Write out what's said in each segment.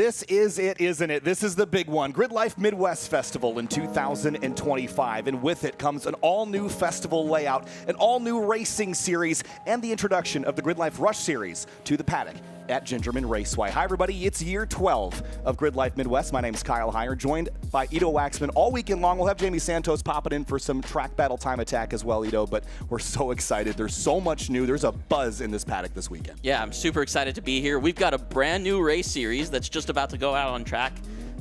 This is it, isn't it? This is the big one. GRIDLIFE Midwest Festival in 2025. And with it comes an all-new festival layout, an all-new racing series, and the introduction of the GRIDLIFE RUSH Series to the paddock at Gingerman Raceway. Hi, everybody. It's year 12 of GRIDLIFE Midwest. My name is Kyle Heyer, joined by Ido Waxman all weekend long. We'll have Jamie Santos popping in for some TrackBattle Time Attack as well, Ido, but we're so excited. There's so much new. There's a buzz in this paddock this weekend. Yeah, I'm super excited to be here. We've got a brand new race series that's just about to go out on track.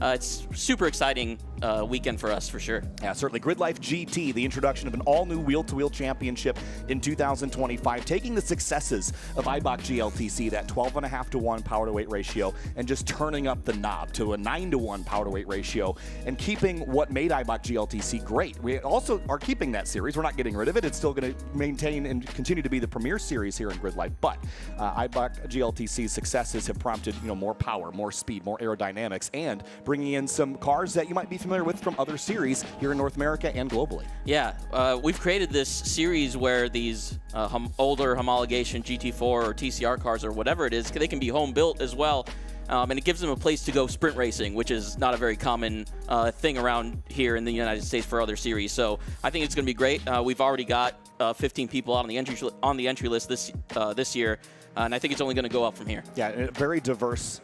It's super exciting weekend for us, for sure. Yeah, certainly. GRIDLIFE GT, the introduction of an all-new wheel-to-wheel championship in 2025, taking the successes of Eibach GLTC, that 12.5 to 1 power-to-weight ratio, and just turning up the knob to a 9 to 1 power-to-weight ratio, and keeping what made Eibach GLTC great. We also are keeping that series. We're not getting rid of it. It's still going to maintain and continue to be the premier series here in GRIDLIFE, but Eibach GLTC's successes have prompted more power, more speed, more aerodynamics, and bringing in some cars that you might be familiar with from other series here in North America and globally. Yeah, we've created this series where these older homologation GT4 or TCR cars or whatever it is, they can be home built as well. And it gives them a place to go sprint racing, which is not a very common thing around here in the United States for other series. So I think it's going to be great. We've already got 15 people out on the entry list this year, and I think it's only going to go up from here. Yeah, a very diverse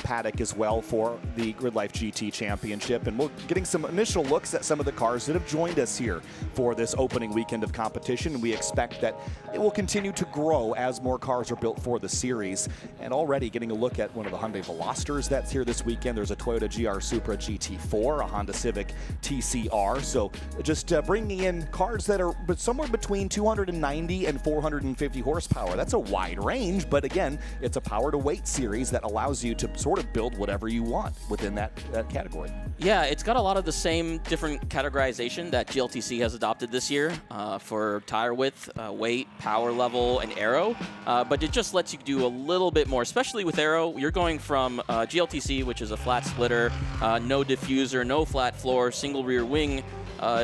paddock as well for the GRIDLIFE GT Championship, and we're getting some initial looks at some of the cars that have joined us here for this opening weekend of competition, and we expect that it will continue to grow as more cars are built for the series. And already getting a look at one of the Hyundai Velosters that's here this weekend. There's a Toyota GR Supra GT4, a Honda Civic TCR, so just bringing in cars that are somewhere between 290 and 450 horsepower. That's a wide range, but again, it's a power-to-weight series that allows you to sort of build whatever you want within that category. Yeah, it's got a lot of the same different categorization that GLTC has adopted this year for tire width, weight, power level, and aero. But it just lets you do a little bit more, especially with aero. You're going from GLTC, which is a flat splitter, no diffuser, no flat floor, single rear wing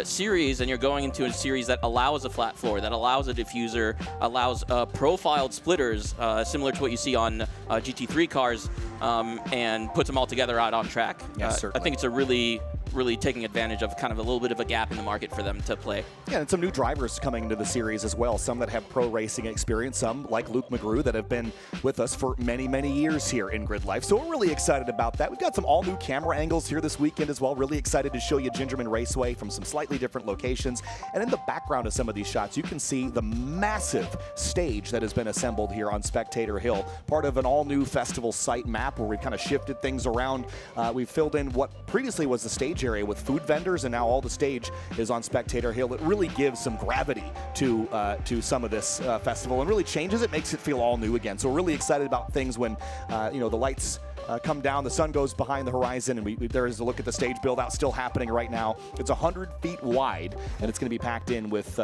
series, and you're going into a series that allows a flat floor, that allows a diffuser, allows profiled splitters, similar to what you see on GT3 cars, and puts them all together out on track. Yes, certainly. I think it's a really taking advantage of kind of a little bit of a gap in the market for them to play. Yeah, and some new drivers coming into the series as well. Some that have pro racing experience, some like Luke McGrew that have been with us for many, many years here in GRIDLIFE. So we're really excited about that. We've got some all-new camera angles here this weekend as well. Really excited to show you Gingerman Raceway from some slightly different locations. And in the background of some of these shots, you can see the massive stage that has been assembled here on Spectator Hill, part of an all-new festival site map where we've kind of shifted things around. We've filled in what previously was the stage area with food vendors, and now all the stage is on Spectator Hill. It really gives some gravity to some of this festival and really changes it, makes it feel all new again. So we're really excited about things when the lights come down, the sun goes behind the horizon, and there is a look at the stage build out still happening right now. It's 100 feet wide, and it's going to be packed in with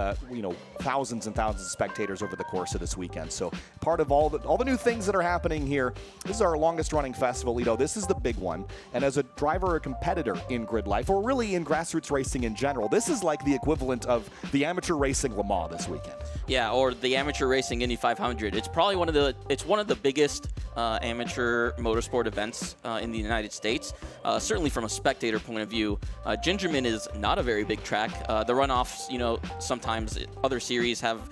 thousands and thousands of spectators over the course of this weekend. So part of all the new things that are happening here. This is our longest running festival, Ido. This is the big one, and as a driver or competitor in GRIDLIFE, or really in grassroots racing in general, this is like the equivalent of the amateur racing Le Mans this weekend. Yeah, or the amateur racing Indy 500. It's probably one of the biggest amateur motorsport events in the United States. Certainly from a spectator point of view, Gingerman is not a very big track. The runoffs, sometimes other series have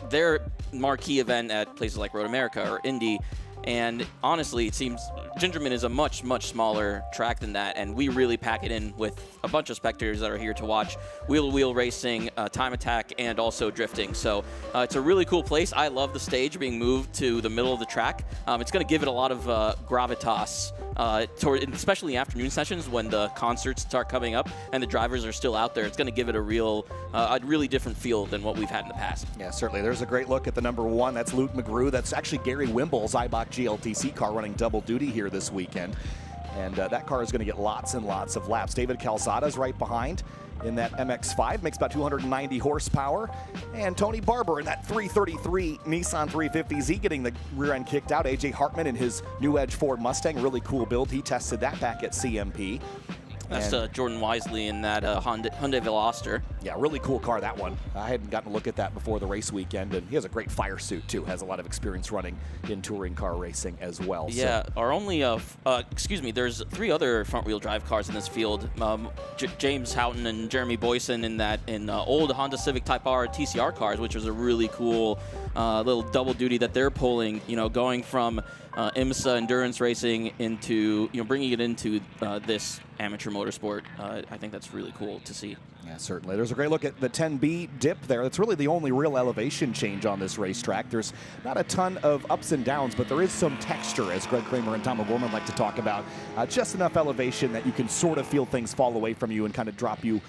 their marquee event at places like Road America or Indy. And honestly, it seems Gingerman is a much, much smaller track than that, and we really pack it in with a bunch of spectators that are here to watch wheel-to-wheel racing, time attack, and also drifting. So it's a really cool place. I love the stage being moved to the middle of the track. It's going to give it a lot of gravitas, especially in afternoon sessions when the concerts start coming up and the drivers are still out there. It's going to give it a really different feel than what we've had in the past. Yeah, certainly. There's a great look at the number one. That's Luke McGrew. That's actually Gary Wimble's Eibach GLTC car running double duty here this weekend. And that car is going to get lots and lots of laps. David Calzada's right behind in that MX-5, makes about 290 horsepower. And Tony Barber in that 333 Nissan 350Z getting the rear end kicked out. AJ Hartman in his new Edge Ford Mustang, really cool build. He tested that back at CMP. That's Jordan Wisely in that Hyundai Veloster. Yeah, really cool car, that one. I hadn't gotten to look at that before the race weekend, and he has a great fire suit, too. Has a lot of experience running in touring car racing as well. Yeah, our only, excuse me, there's 3 other front-wheel drive cars in this field. James Houghton and Jeremy Boyson in old Honda Civic Type R TCR cars, which was a really cool little double duty that they're pulling, going from IMSA endurance racing into, bringing it into this amateur motorsport. I think that's really cool to see. Yeah, certainly. There's a great look at the 10B dip there. That's really the only real elevation change on this racetrack. There's not a ton of ups and downs, but there is some texture, as Greg Kramer and Tom O'Gorman like to talk about. Just enough elevation that you can sort of feel things fall away from you and kind of drop you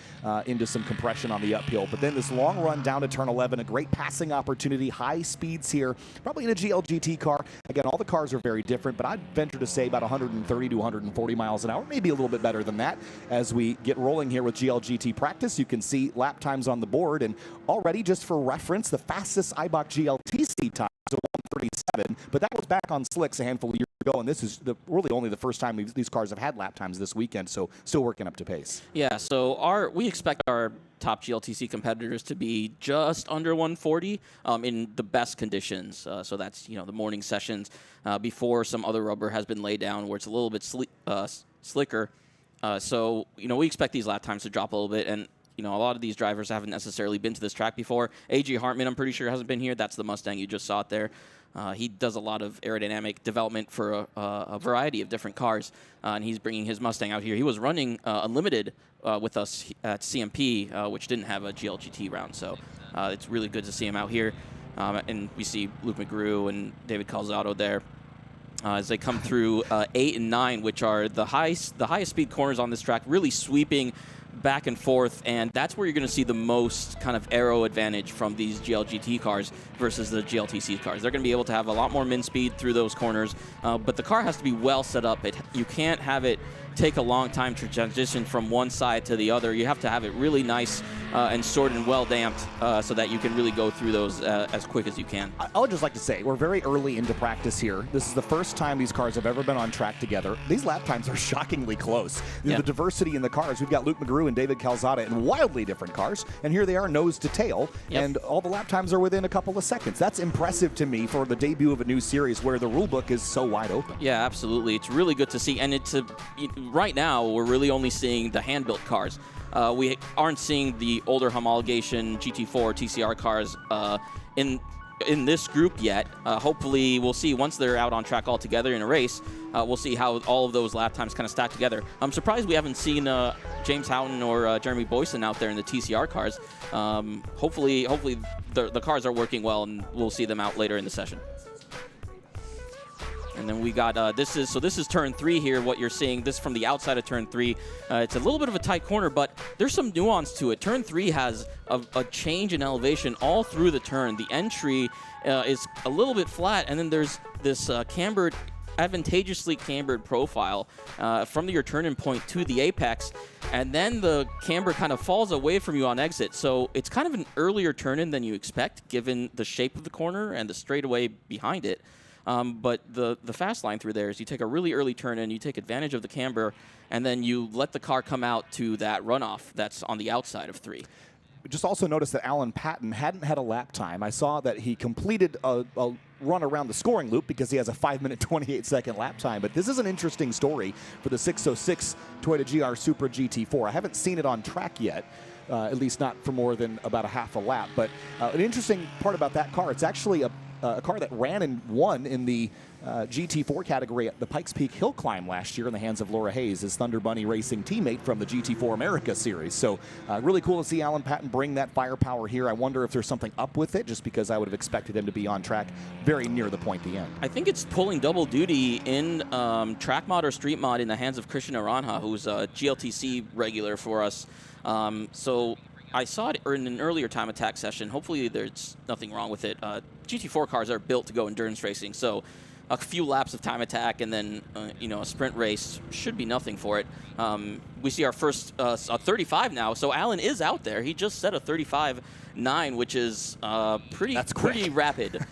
into some compression on the uphill. But then this long run down to turn 11, a great passing opportunity, high speeds here, probably in a GLGT car. Again, all the cars are very different, but I'd venture to say about 130 to 140 miles an hour, maybe a little bit better than that. As we get rolling here with GLGT practice, you can see lap times on the board, and already, just for reference, the fastest Eibach GLTC time is a 137, but that was back on slicks a handful of years ago, and this is really only the first time these cars have had lap times this weekend, so still working up to pace. Yeah, so we expect our top GLTC competitors to be just under 140 in the best conditions. So that's, the morning sessions before some other rubber has been laid down where it's a little bit slicker. So, we expect these lap times to drop a little bit, and a lot of these drivers haven't necessarily been to this track before. A.J. Hartman, I'm pretty sure, hasn't been here. That's the Mustang. You just saw it there. He does a lot of aerodynamic development for a variety of different cars, and he's bringing his Mustang out here. He was running Unlimited with us at CMP, which didn't have a GLGT round, so it's really good to see him out here. And we see Luke McGrew and David Calzado there as they come through 8 and 9, which are the highest speed corners on this track, really sweeping back and forth, and that's where you're going to see the most kind of aero advantage from these GLGT cars versus the GLTC cars. They're going to be able to have a lot more min speed through those corners, but the car has to be well set up. You can't have it take a long time to transition from one side to the other. You have to have it really nice and sorted and well damped so that you can really go through those as quick as you can. I would just like to say, we're very early into practice here. This is the first time these cars have ever been on track together. These lap times are shockingly close. Yeah. The diversity in the cars. We've got Luke McGrew and David Calzada in wildly different cars, and here they are nose to tail, and all the lap times are within a couple of seconds. That's impressive to me for the debut of a new series where the rule book is so wide open. Yeah, absolutely. It's really good to see, and right now we're really only seeing the hand-built cars. We aren't seeing the older homologation GT4 TCR cars in this group yet. Hopefully we'll see once they're out on track all together in a race. We'll see how all of those lap times kind of stack together. I'm surprised we haven't seen James Houghton or Jeremy Boyson out there in the TCR cars. Hopefully the cars are working well, and we'll see them out later in the session. And then we got, this is turn 3 here, what you're seeing. This from the outside of turn 3. It's a little bit of a tight corner, but there's some nuance to it. Turn 3 has a change in elevation all through the turn. The entry is a little bit flat, and then there's this advantageously cambered profile from your turn-in point to the apex, and then the camber kind of falls away from you on exit. So it's kind of an earlier turn-in than you expect, given the shape of the corner and the straightaway behind it. But the fast line through there is you take a really early turn in, you take advantage of the camber, and then you let the car come out to that runoff that's on the outside of 3. Just also noticed that Alan Patton hadn't had a lap time. I saw that he completed a run around the scoring loop because he has a 5-minute, 28-second lap time. But this is an interesting story for the 606 Toyota GR Supra GT4. I haven't seen it on track yet. At least not for more than about a half a lap. But an interesting part about that car, it's actually a car that ran and won in the GT4 category at the Pikes Peak Hill Climb last year in the hands of Laura Hayes, his Thunder Bunny Racing teammate from the GT4 America series. So really cool to see Alan Patton bring that firepower here. I wonder if there's something up with it, just because I would have expected him to be on track very near the point at the end. I think it's pulling double duty in track mod or street mod in the hands of Christian Aranja, who's a GLTC regular for us. So I saw it in an earlier time attack session. Hopefully there's nothing wrong with it. GT4 cars are built to go endurance racing, so a few laps of time attack and then a sprint race should be nothing for it. We see our first a 35 now, so Alan is out there. He just set a 35.9, which is pretty rapid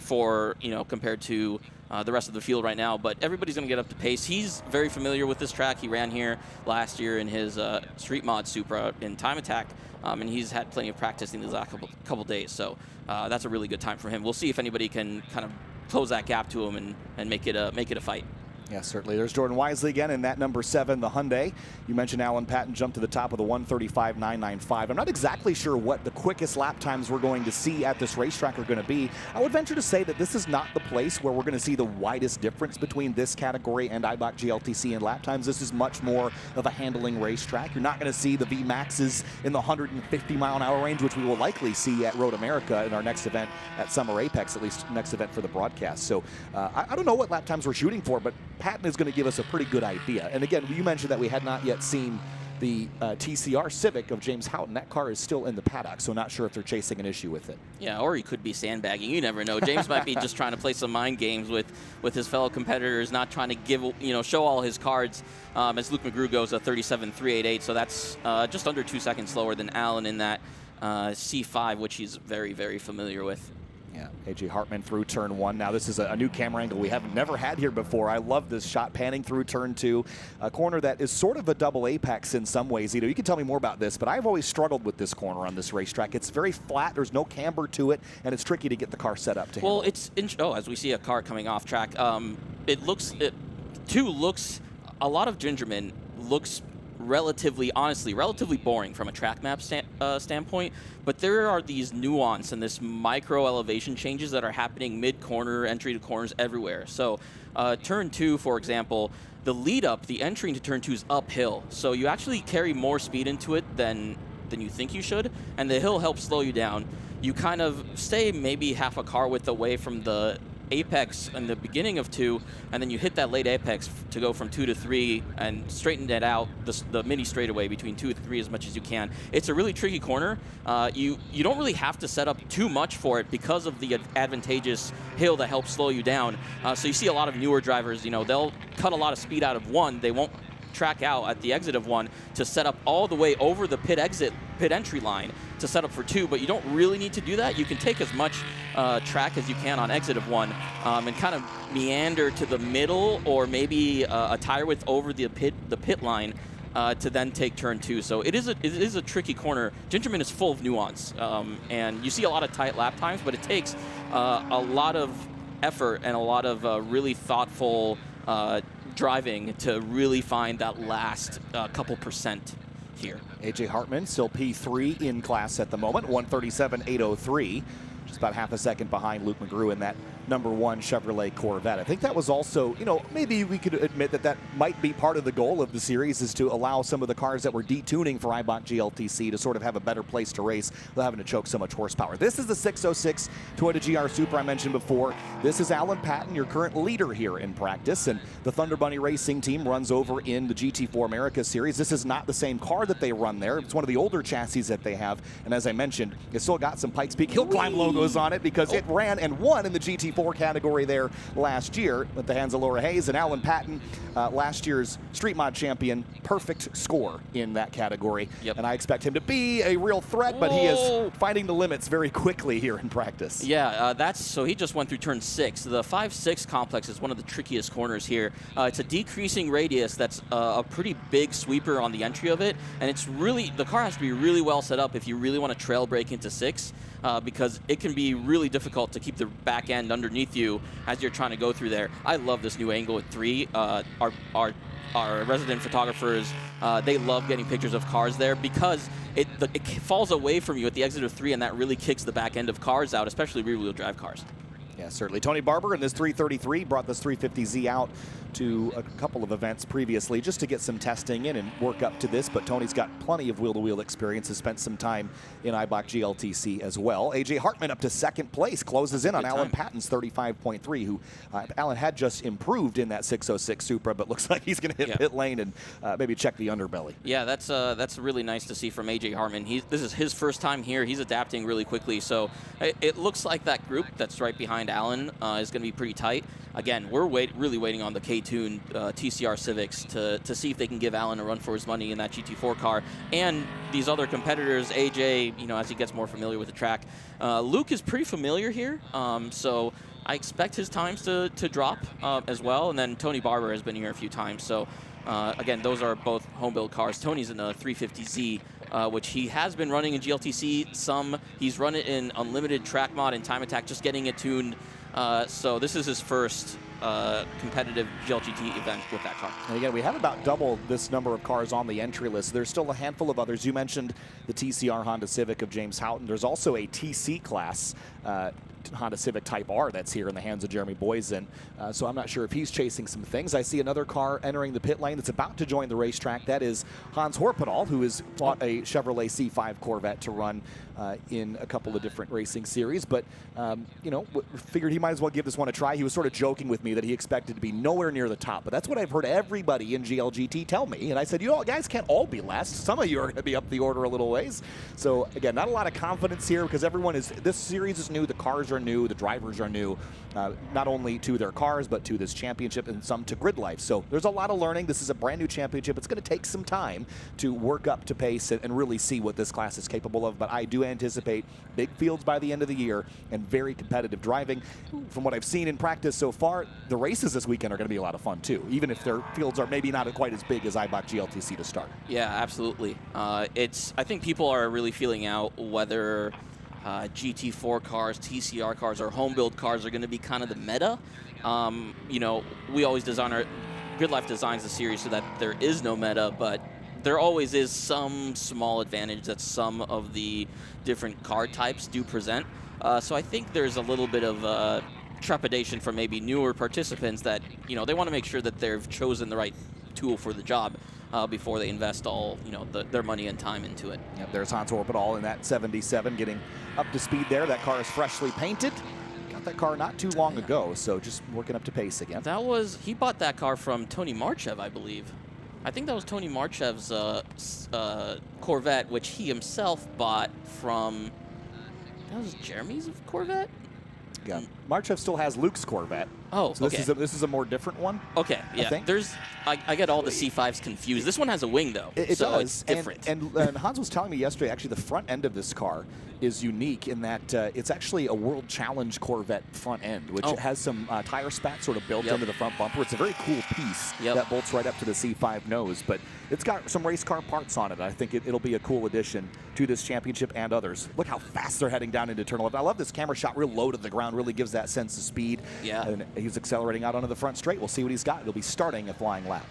for compared to the rest of the field right now, but everybody's going to get up to pace. He's very familiar with this track. He ran here last year in his Street Mod Supra in Time Attack, and he's had plenty of practice in these last couple days, so that's a really good time for him. We'll see if anybody can kind of close that gap to him and make it a fight. Yeah, certainly. There's Jordan Wisely again in that number 7, the Hyundai. You mentioned Alan Patton jumped to the top of the 1:35.995. I'm not exactly sure what the quickest lap times we're going to see at this racetrack are going to be. I would venture to say that this is not the place where we're going to see the widest difference between this category and Eibach GLTC in lap times. This is much more of a handling racetrack. You're not going to see the VMAXs in the 150-mile-an-hour range, which we will likely see at Road America in our next event at Summer Apex, at least next event for the broadcast. So I don't know what lap times we're shooting for, but Patton is going to give us a pretty good idea. And again, you mentioned that we had not yet seen the TCR Civic of James Houghton. That car is still in the paddock, so not sure if they're chasing an issue with it. Yeah, or he could be sandbagging. You never know. James might be just trying to play some mind games with his fellow competitors, not trying to show all his cards. As Luke McGrew goes a 37.388, so that's just under 2 seconds slower than Alan in that C5, which he's very, very familiar with. Yeah, A.J. Hartman through turn 1. Now this is a new camera angle we have never had here before. I love this shot panning through turn 2. A corner that is sort of a double apex in some ways. You can tell me more about this, but I've always struggled with this corner on this racetrack. It's very flat, there's no camber to it, and it's tricky to get the car set up to handle. Well, as we see a car coming off track, a lot of Gingerman looks honestly relatively boring from a track map standpoint, but there are these nuance and this micro elevation changes that are happening mid-corner, entry to corners everywhere. So turn 2, for example, the lead up, the entry into turn 2 is uphill, so you actually carry more speed into it than you think you should, and the hill helps slow you down. You kind of stay maybe half a car width away from the apex in the beginning of 2, and then you hit that late apex to go from 2 to 3 and straighten it out, the mini straightaway between 2 and 3 as much as you can. It's a really tricky corner. You don't really have to set up too much for it because of the advantageous hill that helps slow you down. So you see a lot of newer drivers, they'll cut a lot of speed out of 1. They won't track out at the exit of 1 to set up all the way over the pit entry line to set up for 2, but you don't really need to do that. You can take as much track as you can on exit of 1 and kind of meander to the middle, or maybe a tire width over the pit line to then take turn 2. So it is a tricky corner. Gingerman is full of nuance, and you see a lot of tight lap times, but it takes a lot of effort and a lot of really thoughtful driving to really find that last couple percent here. A.J. Hartman still P3 in class at the moment, 137.803. Just about half a second behind Luke McGrew in that number 1 Chevrolet Corvette. I think that was also, maybe we could admit that might be part of the goal of the series, is to allow some of the cars that were detuning for Eibach GLTC to sort of have a better place to race without having to choke so much horsepower. This is the 606 Toyota GR Supra I mentioned before. This is Alan Patton, your current leader here in practice, and the Thunder Bunny Racing team runs over in the GT4 America series. This is not the same car that they run there. It's one of the older chassis that they have, and as I mentioned, it's still got some Pikes Peak Hill Climb logos on it because it ran and won in the GT4 category there last year with the hands of Laura Hayes. And Alan Patton, last year's Street Mod champion, perfect score in that category. Yep. And I expect him to be a real threat, but he is finding the limits very quickly here in practice. Yeah, so he just went through turn 6. The 5-6 complex is one of the trickiest corners here. It's a decreasing radius that's a pretty big sweeper on the entry of it, and the car has to be really well set up if you really want to trail brake into 6. Because it can be really difficult to keep the back end underneath you as you're trying to go through there. I love this new angle at 3. Our resident photographers, they love getting pictures of cars there because it falls away from you at the exit of 3, and that really kicks the back end of cars out, especially rear-wheel drive cars. Yeah, certainly. Tony Barber in this 333 brought this 350Z out to a couple of events previously just to get some testing in and work up to this, but Tony's got plenty of wheel-to-wheel experience, has spent some time in Eibach GLTC as well. A.J. Hartman up to 2nd place, closes in on Alan Patton's 35.3, who Alan had just improved in that 606 Supra, but looks like he's going to hit pit lane and maybe check the underbelly. Yeah, that's really nice to see from A.J. Hartman. This is his first time here. He's adapting really quickly, so it looks like that group that's right behind Alan is going to be pretty tight. Again, we're really waiting on the K-Tune TCR Civics to see if they can give Alan a run for his money in that GT4 car. And these other competitors, AJ, as he gets more familiar with the track. Luke is pretty familiar here, so I expect his times to drop as well. And then Tony Barber has been here a few times. So, again, those are both home-built cars. Tony's in a 350Z, which he has been running in GLTC. He's run it in Unlimited Track Mod and Time Attack, just getting it tuned. So this is his first competitive GLGT event with that car. And again, we have about double this number of cars on the entry list. There's still a handful of others. You mentioned the TCR Honda Civic of James Houghton. There's also a TC class Honda Civic Type R that's here in the hands of Jeremy Boysen. So I'm not sure if he's chasing some things. I see another car entering the pit lane that's about to join the racetrack. That is Hans Horpedal, who has bought a Chevrolet C5 Corvette to run in a couple of different racing series. But, you know, figured he might as well give this one a try. He was sort of joking with me that he expected to be nowhere near the top. But that's what I've heard everybody in GLGT tell me. And I said, you know, guys can't all be last. Some of you are going to be up the order a little ways. So, again, not a lot of confidence here because everyone is, this series is new. The cars are new. The drivers are new, not only to their cars, but to this championship and some to grid life. So there's a lot of learning. This is a brand new championship. It's going to take some time to work up to pace and really see what this class is capable of. But I do anticipate big fields by the end of the year and very competitive driving. From what I've seen in practice so far, the races this weekend are going to be a lot of fun too, even if their fields are maybe not quite as big as Eibach GLTC to start. Yeah, absolutely. I think people are really feeling out whether GT4 cars, TCR cars, or home-built cars are going to be kind of the meta. You know, we always GridLife designs the series so that there is no meta, but there always is some small advantage that some of the different car types do present. So I think there's a little bit of trepidation for maybe newer participants that, you know, they want to make sure that they've chosen the right tool for the job before they invest all, you know, their money and time into it. Yep, there's Hans Horpedal in that 77 getting up to speed there. That car is freshly painted. Got that car not too long ago, so just working up to pace again. He bought that car from Tony Marchev, I believe. I think that was Tony Marchev's Corvette, which he himself bought from, that was Jeremy's Corvette? Yeah, Marchev still has Luke's Corvette. Oh, so okay. This is a more different one. Okay, yeah. I get all the C5s confused. This one has a wing though, so does. it's different. And Hans was telling me yesterday, actually, the front end of this car is unique in that it's actually a World Challenge Corvette front end, which has some tire spats sort of built into the front bumper. It's a very cool piece that bolts right up to the C5 nose, but it's got some race car parts on it. I think it'll be a cool addition to this championship and others. Look how fast they're heading down into turn left. I love this camera shot, real low to the ground, really gives that sense of speed. Yeah. And he's accelerating out onto the front straight. We'll see what he's got. He'll be starting a flying lap.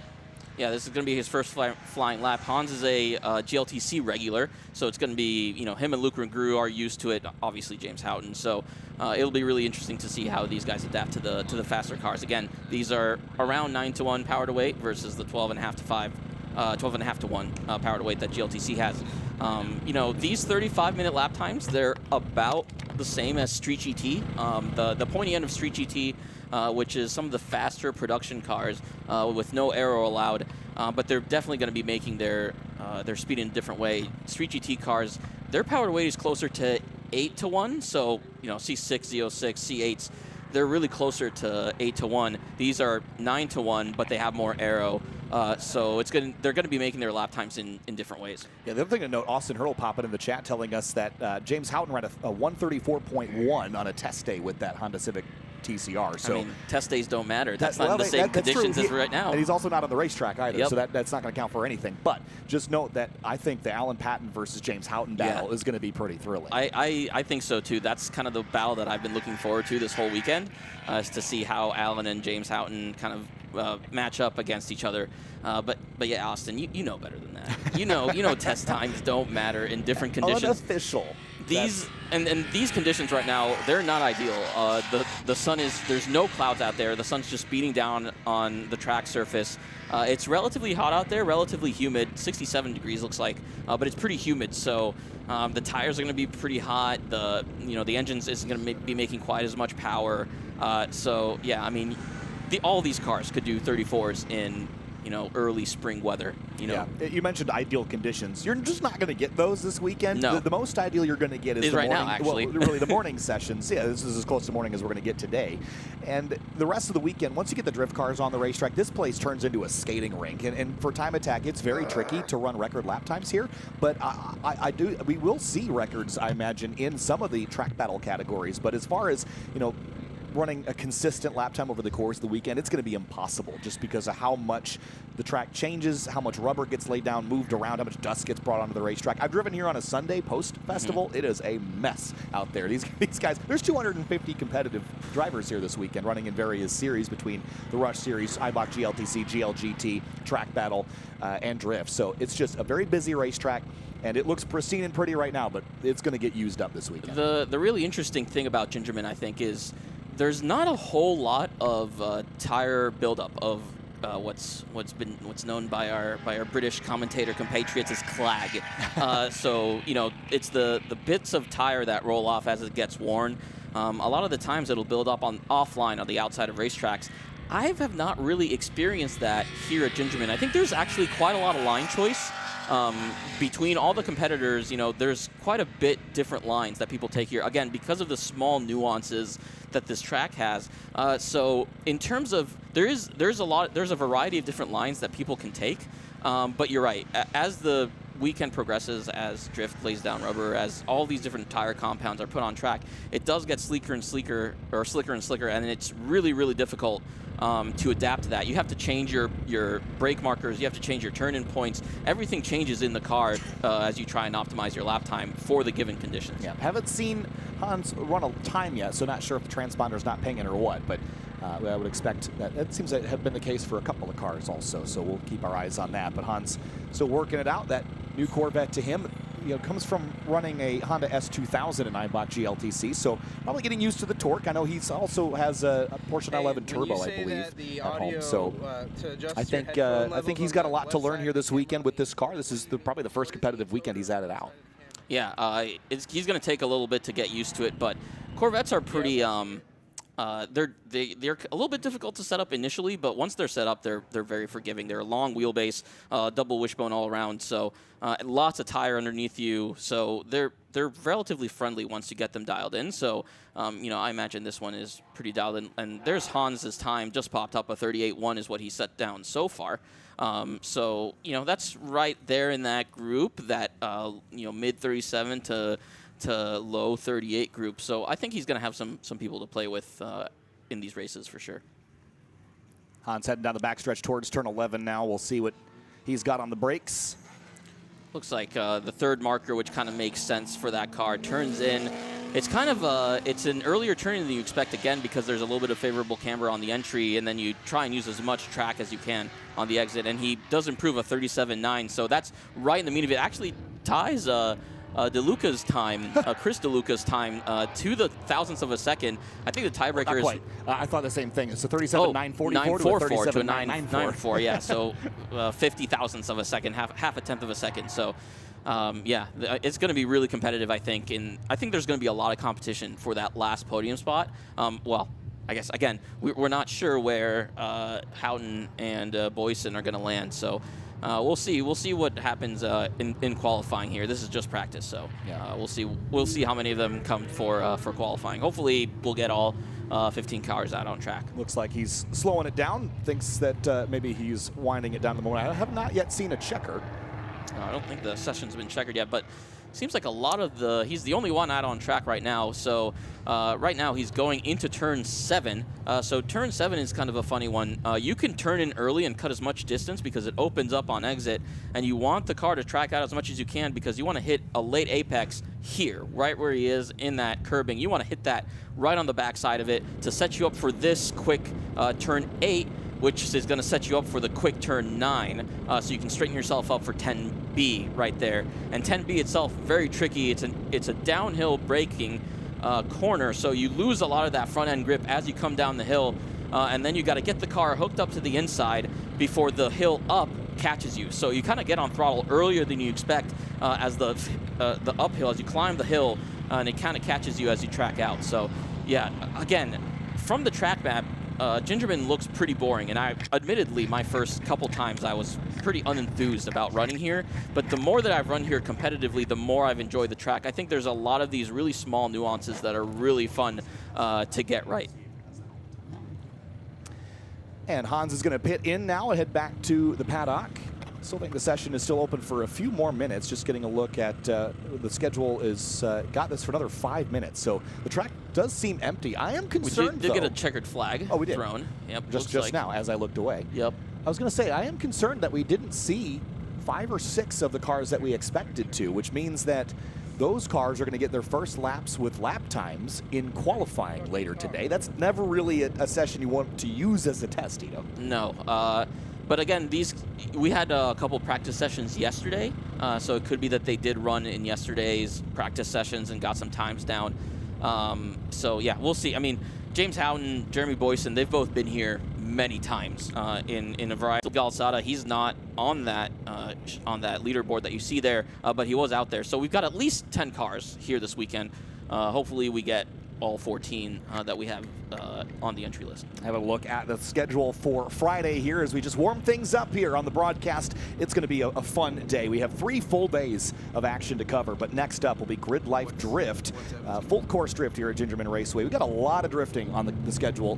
Yeah, this is going to be his first flying lap. Hans is a GLTC regular, so it's going to be, you know, him and Luke McGrew are used to it. Obviously, James Houghton. So it'll be really interesting to see how these guys adapt to the faster cars. Again, these are around 9-to-1 power to weight versus the 12.5 to 1 power to weight that GLTC has. You know, these 35-minute lap times, they're about the same as Street GT. The pointy end of Street GT, which is some of the faster production cars with no aero allowed, but they're definitely going to be making their speed in a different way. Street GT cars, their power to weight is closer to 8-to-1, so, you know, C6, Z06, C8s, they're really closer to 8-to-1. These are 9-to-1, but they have more aero. So they're going to be making their lap times in different ways. Yeah, the other thing to note, Austin Hurl popping in the chat telling us that James Houghton ran a 134.1 on a test day with that Honda Civic TCR. So I mean, test days don't matter. That's not in the same conditions as right now. And he's also not on the racetrack either, so that's not going to count for anything. But just note that I think the Alan Patton versus James Houghton battle is going to be pretty thrilling. I think so too. That's kind of the battle that I've been looking forward to this whole weekend, is to see how Alan and James Houghton kind of match up against each other. But yeah, Austin, you know better than that. You know test times don't matter in different conditions. Unofficial. These these conditions right now, they're not ideal. The sun there's no clouds out there. The sun's just beating down on the track surface. It's relatively hot out there, relatively humid. 67 degrees looks like, but it's pretty humid. So the tires are going to be pretty hot. The engines isn't going to be making quite as much power. So yeah, I mean, all these cars could do 34s in early spring weather. Yeah, you mentioned ideal conditions. You're just not going to get those this weekend. No. The most ideal you're going to get is the right morning, now, actually. Well, really the morning sessions. Yeah, this is as close to morning as we're going to get today. And the rest of the weekend, once you get the drift cars on the racetrack, this place turns into a skating rink. And for Time Attack, it's very tricky to run record lap times here. But we will see records, I imagine, in some of the track battle categories. But as far as, running a consistent lap time over the course of the weekend, it's going to be impossible just because of how much the track changes, how much rubber gets laid down, moved around, how much dust gets brought onto the racetrack. I've driven here on a Sunday post-festival. It is a mess out there. These guys, there's 250 competitive drivers here this weekend running in various series between the Rush Series, Eibach GLTC, GLGT, TrackBattle, and Drift. So it's just a very busy racetrack. And it looks pristine and pretty right now, but it's going to get used up this weekend. The really interesting thing about Gingerman, I think, is there's not a whole lot of tire buildup of what's known by our British commentator compatriots as clag. So you know, it's the bits of tire that roll off as it gets worn. A lot of the times it'll build up offline on the outside of racetracks. I have not really experienced that here at Gingerman. I think there's actually quite a lot of line choice. Between all the competitors, you know, there's quite a bit different lines that people take here. Again, because of the small nuances that this track has. So in terms of, there's a variety of different lines that people can take. But you're right. As the weekend progresses, as drift lays down rubber, as all these different tire compounds are put on track, it does get sleeker and sleeker, or slicker and slicker, and it's really, really difficult to adapt to that. You have to change your brake markers, you have to change your turn-in points. Everything changes in the car as you try and optimize your lap time for the given conditions. Yeah, haven't seen Hans run a time yet, so not sure if the transponder's not pinging or what, but I would expect that. It seems to have been the case for a couple of cars also, so we'll keep our eyes on that. But Hans still working it out. That new Corvette to him, you know, comes from running a Honda S2000 in Eibach GLTC, so probably getting used to the torque. I know he's also has a Porsche 911 turbo, I believe, at home. So I think he's got a lot to learn here this weekend with this car. This is probably the first competitive weekend he's had it out. Yeah, he's going to take a little bit to get used to it, but Corvettes are pretty. They're a little bit difficult to set up initially, but once they're set up, they're very forgiving. They're a long wheelbase, double wishbone all around, so lots of tire underneath you. So they're relatively friendly once you get them dialed in. So you know, I imagine this one is pretty dialed in. And there's Hans's time just popped up. A 38.1 is what he set down so far. So you know, that's right there in that group, that you know, mid 37 to low 38 group. So I think he's going to have some people to play with in these races for sure. Hans heading down the backstretch towards turn 11 now. We'll see what he's got on the brakes. Looks like the third marker, which kind of makes sense for that car, turns in. It's kind of it's an earlier turn than you expect, again, because there's a little bit of favorable camber on the entry, and then you try and use as much track as you can on the exit, and he does improve a 37.9, so that's right in the meat of it. Actually ties DeLuca's time, Chris DeLuca's time, to the thousandths of a second. I think the tiebreaker is. I thought the same thing. It's a 37.944 to a 9.94. Yeah, so 50 thousandths of a second, half a tenth of a second. So, yeah, it's going to be really competitive, I think. And I think there's going to be a lot of competition for that last podium spot. Well, I guess, again, we're not sure where Houghton and Boyson are going to land. So. We'll see. We'll see what happens in qualifying here. This is just practice, so yeah. We'll see. We'll see how many of them come for qualifying. Hopefully, we'll get all 15 cars out on track. Looks like he's slowing it down. Thinks that maybe he's winding it down the moment. I have not yet seen a checker. I don't think the session's been checkered yet, but seems like a lot of he's the only one out on track right now. So right now he's going into turn 7. So turn 7 is kind of a funny one. You can turn in early and cut as much distance because it opens up on exit, and you want the car to track out as much as you can because you want to hit a late apex here, right where he is in that curbing. You want to hit that right on the backside of it to set you up for this quick turn 8, which is going to set you up for the quick turn 9, so you can straighten yourself up for 10B right there. And 10B itself, very tricky. It's a downhill braking corner, so you lose a lot of that front end grip as you come down the hill, and then you got to get the car hooked up to the inside before the hill up catches you. So you kind of get on throttle earlier than you expect as the uphill, as you climb the hill, and it kind of catches you as you track out. So yeah, again, from the track map, Gingerman looks pretty boring, and admittedly, my first couple times I was pretty unenthused about running here, but the more that I've run here competitively, the more I've enjoyed the track. I think there's a lot of these really small nuances that are really fun to get right. And Hans is going to pit in now and head back to the paddock. Still think the session is still open for a few more minutes. Just getting a look at the schedule is got this for another 5 minutes. So the track does seem empty. I am concerned, We did get a checkered flag thrown. Yep, just now as I looked away. Yep. I was going to say, I am concerned that we didn't see 5 or 6 of the cars that we expected to, which means that those cars are going to get their first laps with lap times in qualifying later today. That's never really a session you want to use as a test, Ito. No. But again, we had a couple practice sessions yesterday, so it could be that they did run in yesterday's practice sessions and got some times down. So yeah, we'll see. I mean, James Houghton, Jeremy Boyson, they've both been here many times in a variety. Galsada, he's not on that leaderboard that you see there, but he was out there. So we've got at least 10 cars here this weekend. Hopefully we get all 14 that we have on the entry list. Have a look at the schedule for Friday here as we just warm things up here on the broadcast. It's going to be a fun day. We have 3 full days of action to cover, but next up will be GRIDLIFE Drift, full course drift here at Gingerman Raceway. We've got a lot of drifting on the schedule.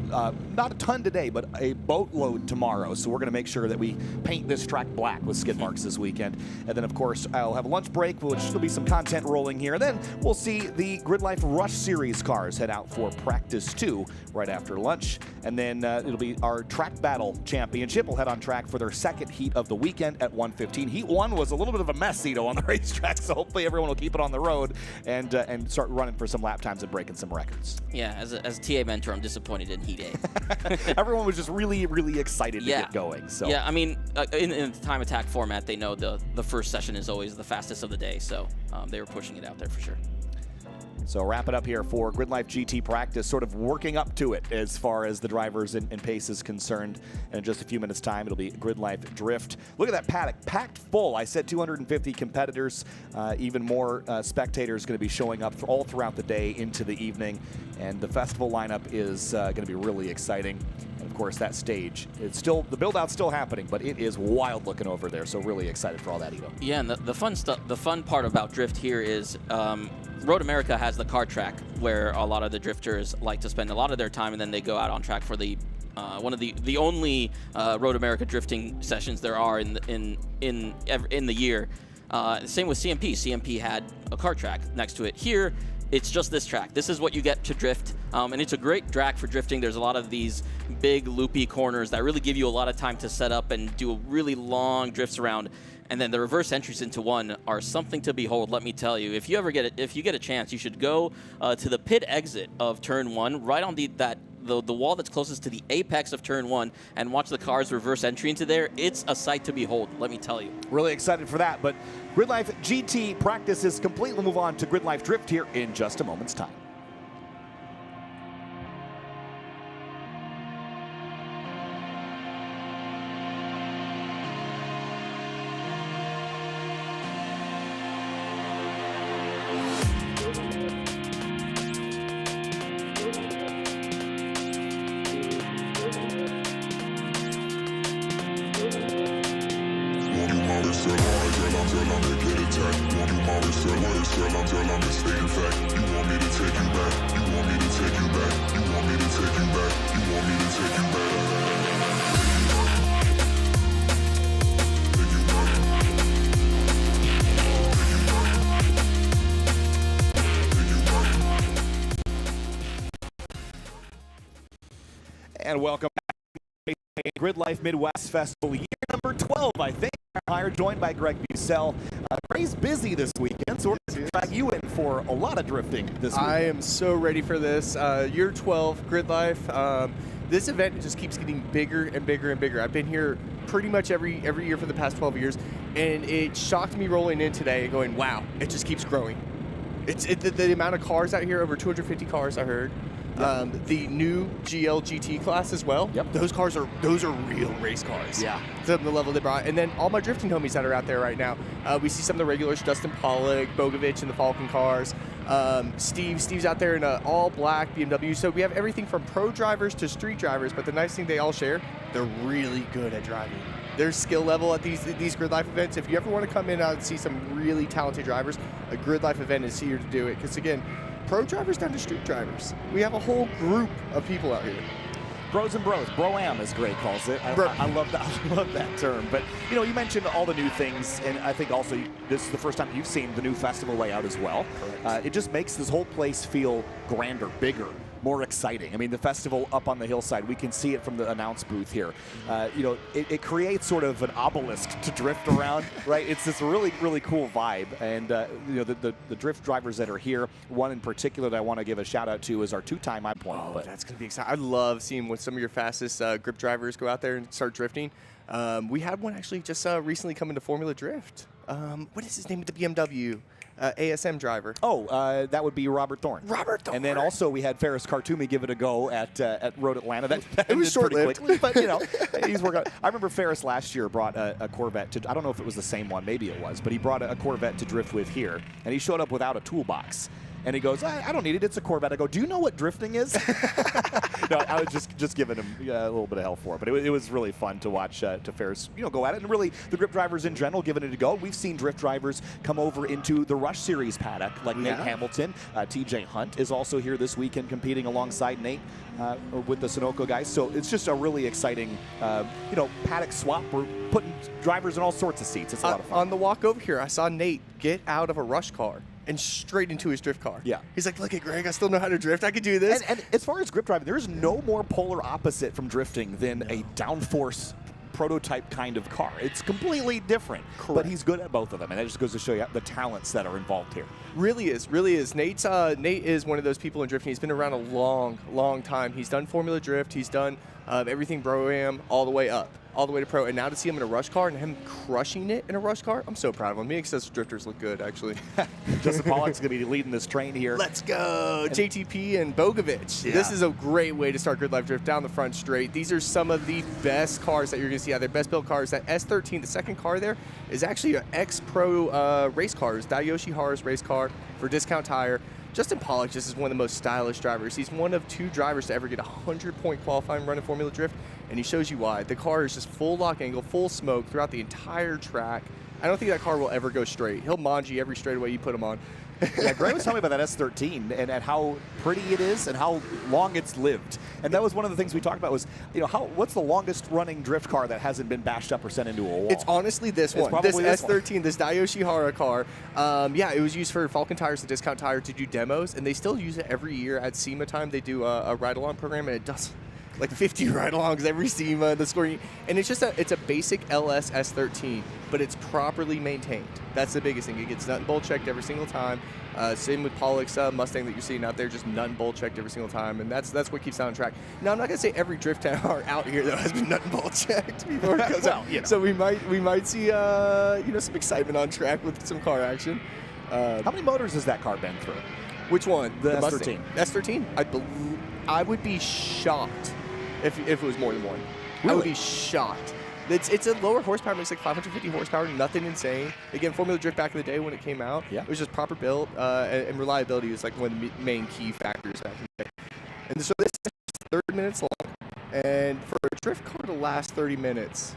Not a ton today, but a boatload tomorrow. So we're going to make sure that we paint this track black with skid marks this weekend. And then, of course, I'll have a lunch break, which will be some content rolling here. And then we'll see the GRIDLIFE RUSH Series cars head out for practice 2 right after lunch. And then it'll be our TrackBattle Championship. We'll head on track for their second heat of the weekend at 1:15. Heat 1 was a little bit of a mess, Ito, on the racetrack, so hopefully everyone will keep it on the road and start running for some lap times and breaking some records. Yeah, as a TA mentor, I'm disappointed in Heat 8. Everyone was just really, really excited to get going. So yeah, I mean, in the time attack format, they know the first session is always the fastest of the day, so they were pushing it out there for sure. So wrap it up here for GRIDLIFE GT Practice, sort of working up to it as far as the drivers and pace is concerned. And in just a few minutes' time, it'll be GRIDLIFE Drift. Look at that paddock, packed full. I said 250 competitors, even more spectators going to be showing up all throughout the day into the evening. And the festival lineup is going to be really exciting. And of course, that stage, it's still, the build-out's still happening, but it is wild looking over there. So really excited for all that, Ito. Yeah, and the fun stuff, the fun part about Drift here is Road America has the car track where a lot of the drifters like to spend a lot of their time, and then they go out on track for the one of the only Road America drifting sessions there are in the year. Same with CMP. CMP had a car track next to it. Here, it's just this track. This is what you get to drift, and it's a great track for drifting. There's a lot of these big loopy corners that really give you a lot of time to set up and do a really long drifts around. And then the reverse entries into one are something to behold, let me tell you. If you get a chance, you should go to the pit exit of turn 1, right on the wall that's closest to the apex of turn 1, and watch the cars reverse entry into there. It's a sight to behold, let me tell you. Really excited for that, but GRIDLIFE GT Practice is complete. We'll move on to GRIDLIFE Drift here in just a moment's time. And welcome back to GRIDLIFE Midwest Festival, year number 12, I think. Hire, joined by Greg Bucell. Ray's busy this weekend, so we're going to drag you in for a lot of drifting this weekend. I am so ready for this. Year 12, GRIDLIFE. This event just keeps getting bigger and bigger and bigger. I've been here pretty much every year for the past 12 years, and it shocked me rolling in today and going, wow, it just keeps growing. The amount of cars out here, over 250 cars I heard. Yep. The new GLGT class as well. Yep. Those are real race cars. Yeah. The level they brought. And then all my drifting homies that are out there right now. We see some of the regulars, Dustin Pollock, Bogovich in the Falcon cars. Steve's out there in an all black BMW. So we have everything from pro drivers to street drivers, but the nice thing they all share, they're really good at driving. Their skill level at these GRIDLIFE events, if you ever want to come in and see some really talented drivers, a GRIDLIFE event is here to do it. Because again, pro drivers down to street drivers. We have a whole group of people out here. Bros and Bros. Bro-am, as Gray calls it. I love that. I love that term. But, you know, you mentioned all the new things, and I think also this is the first time you've seen the new festival layout as well. It just makes this whole place feel grander, bigger, more exciting. I mean, the festival up on the hillside, we can see it from the announce booth here. You know, it creates sort of an obelisk to drift around, right? It's this really, really cool vibe. And, you know, the drift drivers that are here, one in particular that I want to give a shout out to is our two-time iPoint. Oh, that's going to be exciting. I love seeing when some of your fastest grip drivers go out there and start drifting. We had one actually just recently come into Formula Drift. What is his name at the BMW? ASM driver. Oh, that would be Robert Thorne. Robert Thorne. And then also we had Ferris Khartoumi give it a go at Road Atlanta. That it was short-lived, but you know, he's working. I remember Ferris last year brought a Corvette to. I don't know if it was the same one, maybe it was, but he brought a Corvette to drift with here, and he showed up without a toolbox. And he goes, I don't need it. It's a Corvette. I go, do you know what drifting is? No, I was just giving him a little bit of hell for it. But it was really fun to watch to Ferris, you know, go at it. And really, the grip drivers in general giving it a go. We've seen drift drivers come over into the Rush Series paddock, like Nate Hamilton. TJ Hunt is also here this weekend competing alongside Nate with the Sunoco guys. So it's just a really exciting, you know, paddock swap. We're putting drivers in all sorts of seats. It's a lot of fun. On the walk over here, I saw Nate get out of a Rush car and straight into his drift car. Yeah. He's like, look at Greg, I still know how to drift. I could do this. And as far as grip driving, there is no more polar opposite from drifting than a downforce prototype kind of car. It's completely different. Correct. But he's good at both of them, and that just goes to show you the talents that are involved here. Really is, really is. Nate is one of those people in drifting. He's been around a long, long time. He's done Formula Drift. He's done everything Pro-Am all the way up, all the way to Pro. And now to see him in a Rush car and him crushing it in a Rush car, I'm so proud of him. Me and Accessible Drifters look good, actually. Justin Pollock's going to be leading this train here. Let's go. JTP and Bogovic. Yeah. This is a great way to start GridLife Drift down the front straight. These are some of the best cars that you're going to see out there, best built cars. That S13, the second car there, is actually an ex-pro race car. It's Dayoshi Hara's race car for Discount Tire. Justin Pollock just is one of the most stylish drivers. He's one of 2 drivers to ever get a 100-point qualifying run in Formula Drift, and he shows you why. The car is just full lock angle, full smoke throughout the entire track. I don't think that car will ever go straight. He'll manji every straightaway you put him on. Yeah, Gray was telling me about that S13 and how pretty it is and how long it's lived. And that was one of the things we talked about was, you know, what's the longest running drift car that hasn't been bashed up or sent into a wall? It's honestly this one. This S13, this Dayoshi Hara car. Yeah, it was used for Falcon Tires and Discount Tire to do demos, and they still use it every year at SEMA time. They do a ride-along program, and it does like 50 ride-alongs every SEMA, the scoring. And it's just it's a basic LS S13, but it's properly maintained. That's the biggest thing. It gets nut and bolt checked every single time. Same with Pollock's Mustang that you're seeing out there, just nut and bolt checked every single time, and that's what keeps it on track. Now, I'm not gonna say every drift car out here though has been nut and bolt checked before it goes out. You know. So we might see you know, some excitement on track with some car action. How many motors has that car been through? Which one? The Mustang. S13. S13. I would be shocked if it was more than one. Really? I would be shocked. It's a lower horsepower, it's like 550 horsepower, nothing insane. Again, Formula Drift back in the day when it came out, it was just proper built, and reliability was like one of the main key factors back in the day. And so this is 30 minutes long, and for a drift car to last 30 minutes,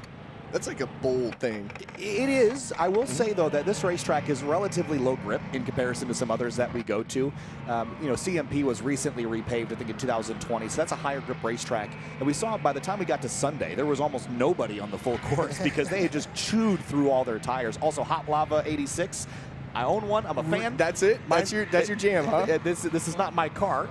that's like a bold thing. It is. I will say, though, that this racetrack is relatively low grip in comparison to some others that we go to. You know, CMP was recently repaved, I think, in 2020, so that's a higher grip racetrack. And we saw by the time we got to Sunday, there was almost nobody on the full course because they had just chewed through all their tires. Also, Hot Lava 86. I own one. I'm a fan. That's it? That's your jam, huh? This is not my car.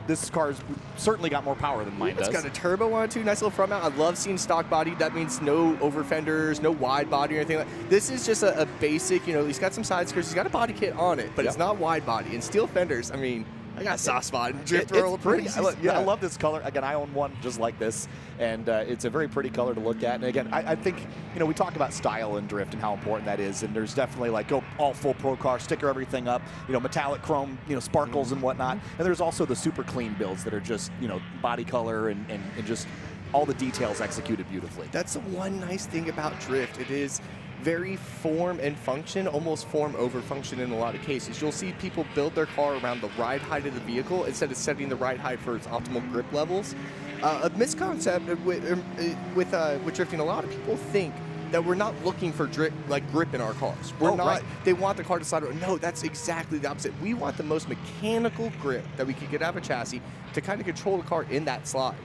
This car's certainly got more power than mine does. It's got a turbo on it, too. Nice little front mount. I love seeing stock body. That means no over fenders, no wide body or anything like that. This is just a basic, you know, he's got some side skirts. He's got a body kit on it, but it's not wide body. And steel fenders, I mean, I got a soft spot and drift roll. It's pretty. I love this color. Again, I own one just like this, and it's a very pretty color to look at. And again, I think, you know, we talk about style and drift and how important that is, and there's definitely like all full pro car, sticker everything up, you know, metallic chrome, you know, sparkles and whatnot. And there's also the super clean builds that are just, you know, body color and just all the details executed beautifully. That's the one nice thing about drift. It is very form and function, almost form over function in a lot of cases. You'll see people build their car around the ride height of the vehicle instead of setting the ride height for its optimal grip levels. A misconcept with drifting, a lot of people think that we're not looking for grip in our cars. We're not. Right. They want the car to slide around. No, that's exactly the opposite. We want the most mechanical grip that we could get out of a chassis to kind of control the car in that slide.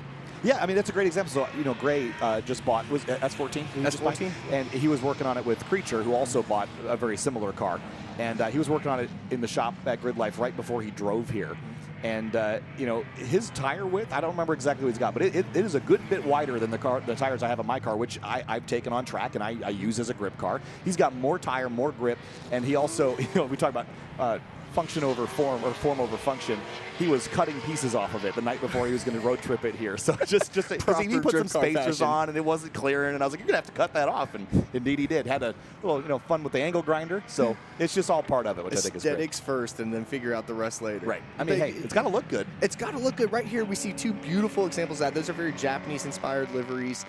Yeah, I mean, that's a great example. So, you know, Gray just bought, was S14? S14. And he was working on it with Creature, who also bought a very similar car. And he was working on it in the shop at GridLife right before he drove here. And, you know, his tire width, I don't remember exactly what he's got, but it is a good bit wider than the tires I have on my car, which I've taken on track and I use as a grip car. He's got more tire, more grip, and he also, you know, we talk about function over form, or form over function. He was cutting pieces off of it the night before he was going to road trip it here. So just because he put some spacers on and it wasn't clearing, and I was like, you're going to have to cut that off, and indeed he did. Had a little, you know, fun with the angle grinder. So it's just all part of it, which I think is great. Aesthetics first, and then figure out the rest later. Right. I mean, hey, it's got to look good. It's got to look good. Right here, we see two beautiful examples of that. Those are very Japanese-inspired liveries,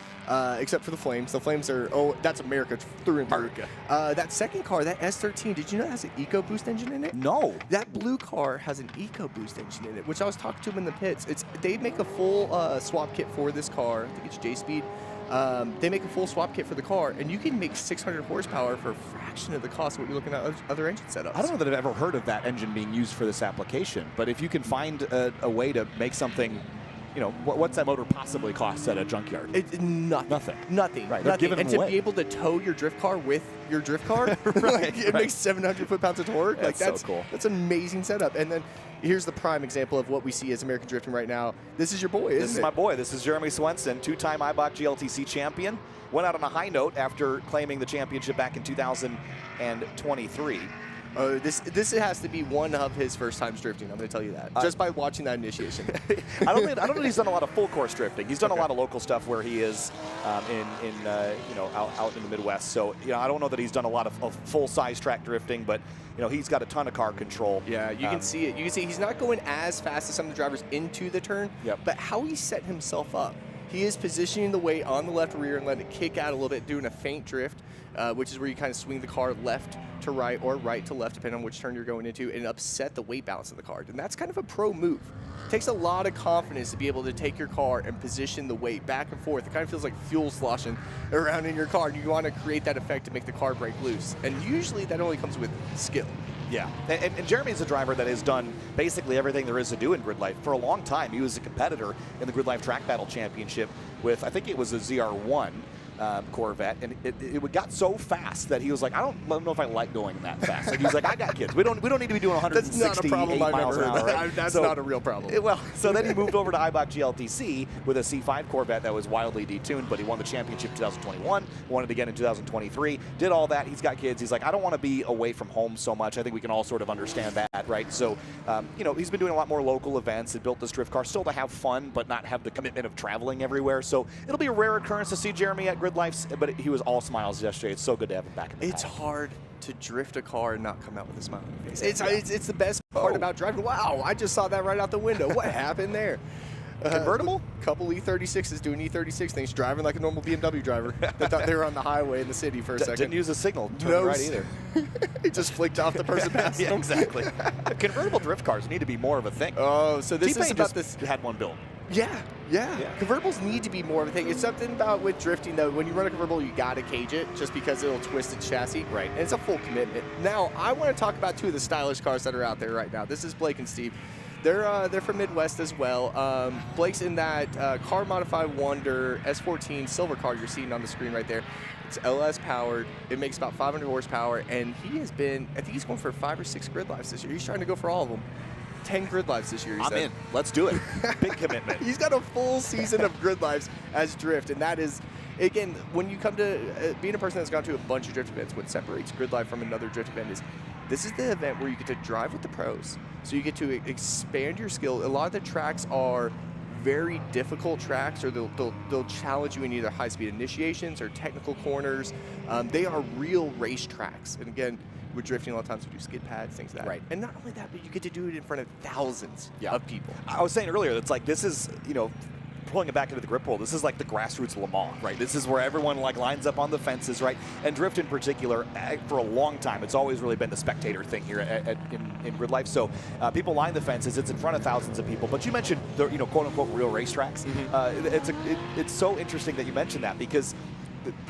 except for the flames. The flames are, oh, that's America through and through. That second car, that S13, did you know it has an EcoBoost engine in it? No. That blue car has an EcoBoost engine in it, which I was talking to him in the pits. They make a full swap kit for this car. I think it's J-Speed. They make a full swap kit for the car, and you can make 600 horsepower for a fraction of the cost of what you're looking at other engine setups. I don't know that I've ever heard of that engine being used for this application, but if you can find a way to make something, you know, what's that motor possibly cost at a junkyard? Nothing. Nothing. Right. Nothing. And to away. be able to tow your drift car with your drift car, like, it makes 700 foot-pounds of torque. That's like, so cool. That's an amazing setup. And then here's the prime example of what we see as American drifting right now. This is your boy, isn't it? This is my boy. This is Jeremy Swenson, two-time Eibach GLTC champion. Went out on a high note after claiming the championship back in 2023. This has to be one of his first times drifting. I'm going to tell you that just by watching that initiation. I don't know that he's done a lot of full course drifting. He's done a lot of local stuff where he is you know, out in the Midwest. So, you know, I don't know that he's done a lot of full size track drifting, but you know, he's got a ton of car control. Yeah, you can see it. You can see he's not going as fast as some of the drivers into the turn. Yep. But how he set himself up. He is positioning the weight on the left rear and letting it kick out a little bit, doing a feint drift, which is where you kind of swing the car left to right or right to left, depending on which turn you're going into, and upset the weight balance of the car. And that's kind of a pro move. It takes a lot of confidence to be able to take your car and position the weight back and forth. It kind of feels like fuel sloshing around in your car, and you want to create that effect to make the car break loose. And usually that only comes with skill. Yeah, and Jeremy's a driver that has done basically everything there is to do in GridLife for a long time. He was a competitor in the GridLife TrackBattle Championship with, I think it was a ZR1 Corvette, and it got so fast that he was like, I don't know if I like going that fast. Like, he was like, I got kids. We don't need to be doing 168 miles an hour. Right? That's not a real problem. Well, so then he moved over to Eibach GLTC with a C5 Corvette that was wildly detuned, but he won the championship in 2021, won it again in 2023, did all that. He's got kids. He's like, I don't want to be away from home so much. I think we can all sort of understand that, right? So, you know, he's been doing a lot more local events and built this drift car still to have fun, but not have the commitment of traveling everywhere. So it'll be a rare occurrence to see Jeremy at GridLife's, but he was all smiles yesterday. It's so good to have him back in the It's paddock. hard to drift a car and not come out with a smile on your face. It's the best part about driving. Wow, I just saw that right out the window. What happened there? Convertible? Couple E36s doing E36 things, driving like a normal BMW driver. They thought they were on the highway in the city for a second. Didn't use a signal to turn right either. He just flicked off the person passing him. Exactly. Convertible drift cars need to be more of a thing. Oh, so this is about this. Had one built. Yeah. Convertibles need to be more of a thing. It's something about with drifting, though. When you run a convertible, you got to cage it just because it'll twist its chassis. Right. And it's a full commitment. Now, I want to talk about two of the stylish cars that are out there right now. This is Blake and Steve. They're from Midwest as well. Blake's in that Car Modified Wonder S14 silver car you're seeing on the screen right there. It's LS powered. It makes about 500 horsepower, and he has been, I think he's going for 5 or 6 GridLifes this year. He's trying to go for all of them. 10 GridLifes this year, he said. I'm in. Let's do it. Big commitment. He's got a full season of GridLifes as drift, and that is, again, when you come to being a person that's gone to a bunch of drift events, what separates GridLife from another drift event is this is the event where you get to drive with the pros. So you get to expand your skill. A lot of the tracks are very difficult tracks, or they'll challenge you in either high-speed initiations or technical corners. They are real race tracks. And again, with drifting, a lot of times we do skid pads, things like that. Right. And not only that, but you get to do it in front of thousands of people. I was saying earlier, it's like this is, you know, pulling it back into the grip world, this is like the grassroots Le Mans, right? This is where everyone like lines up on the fences, right? And drift in particular, for a long time, it's always really been the spectator thing here in GridLife. So people line the fences, it's in front of thousands of people. But you mentioned the, you know, quote unquote real racetracks. It's so interesting that you mentioned that, because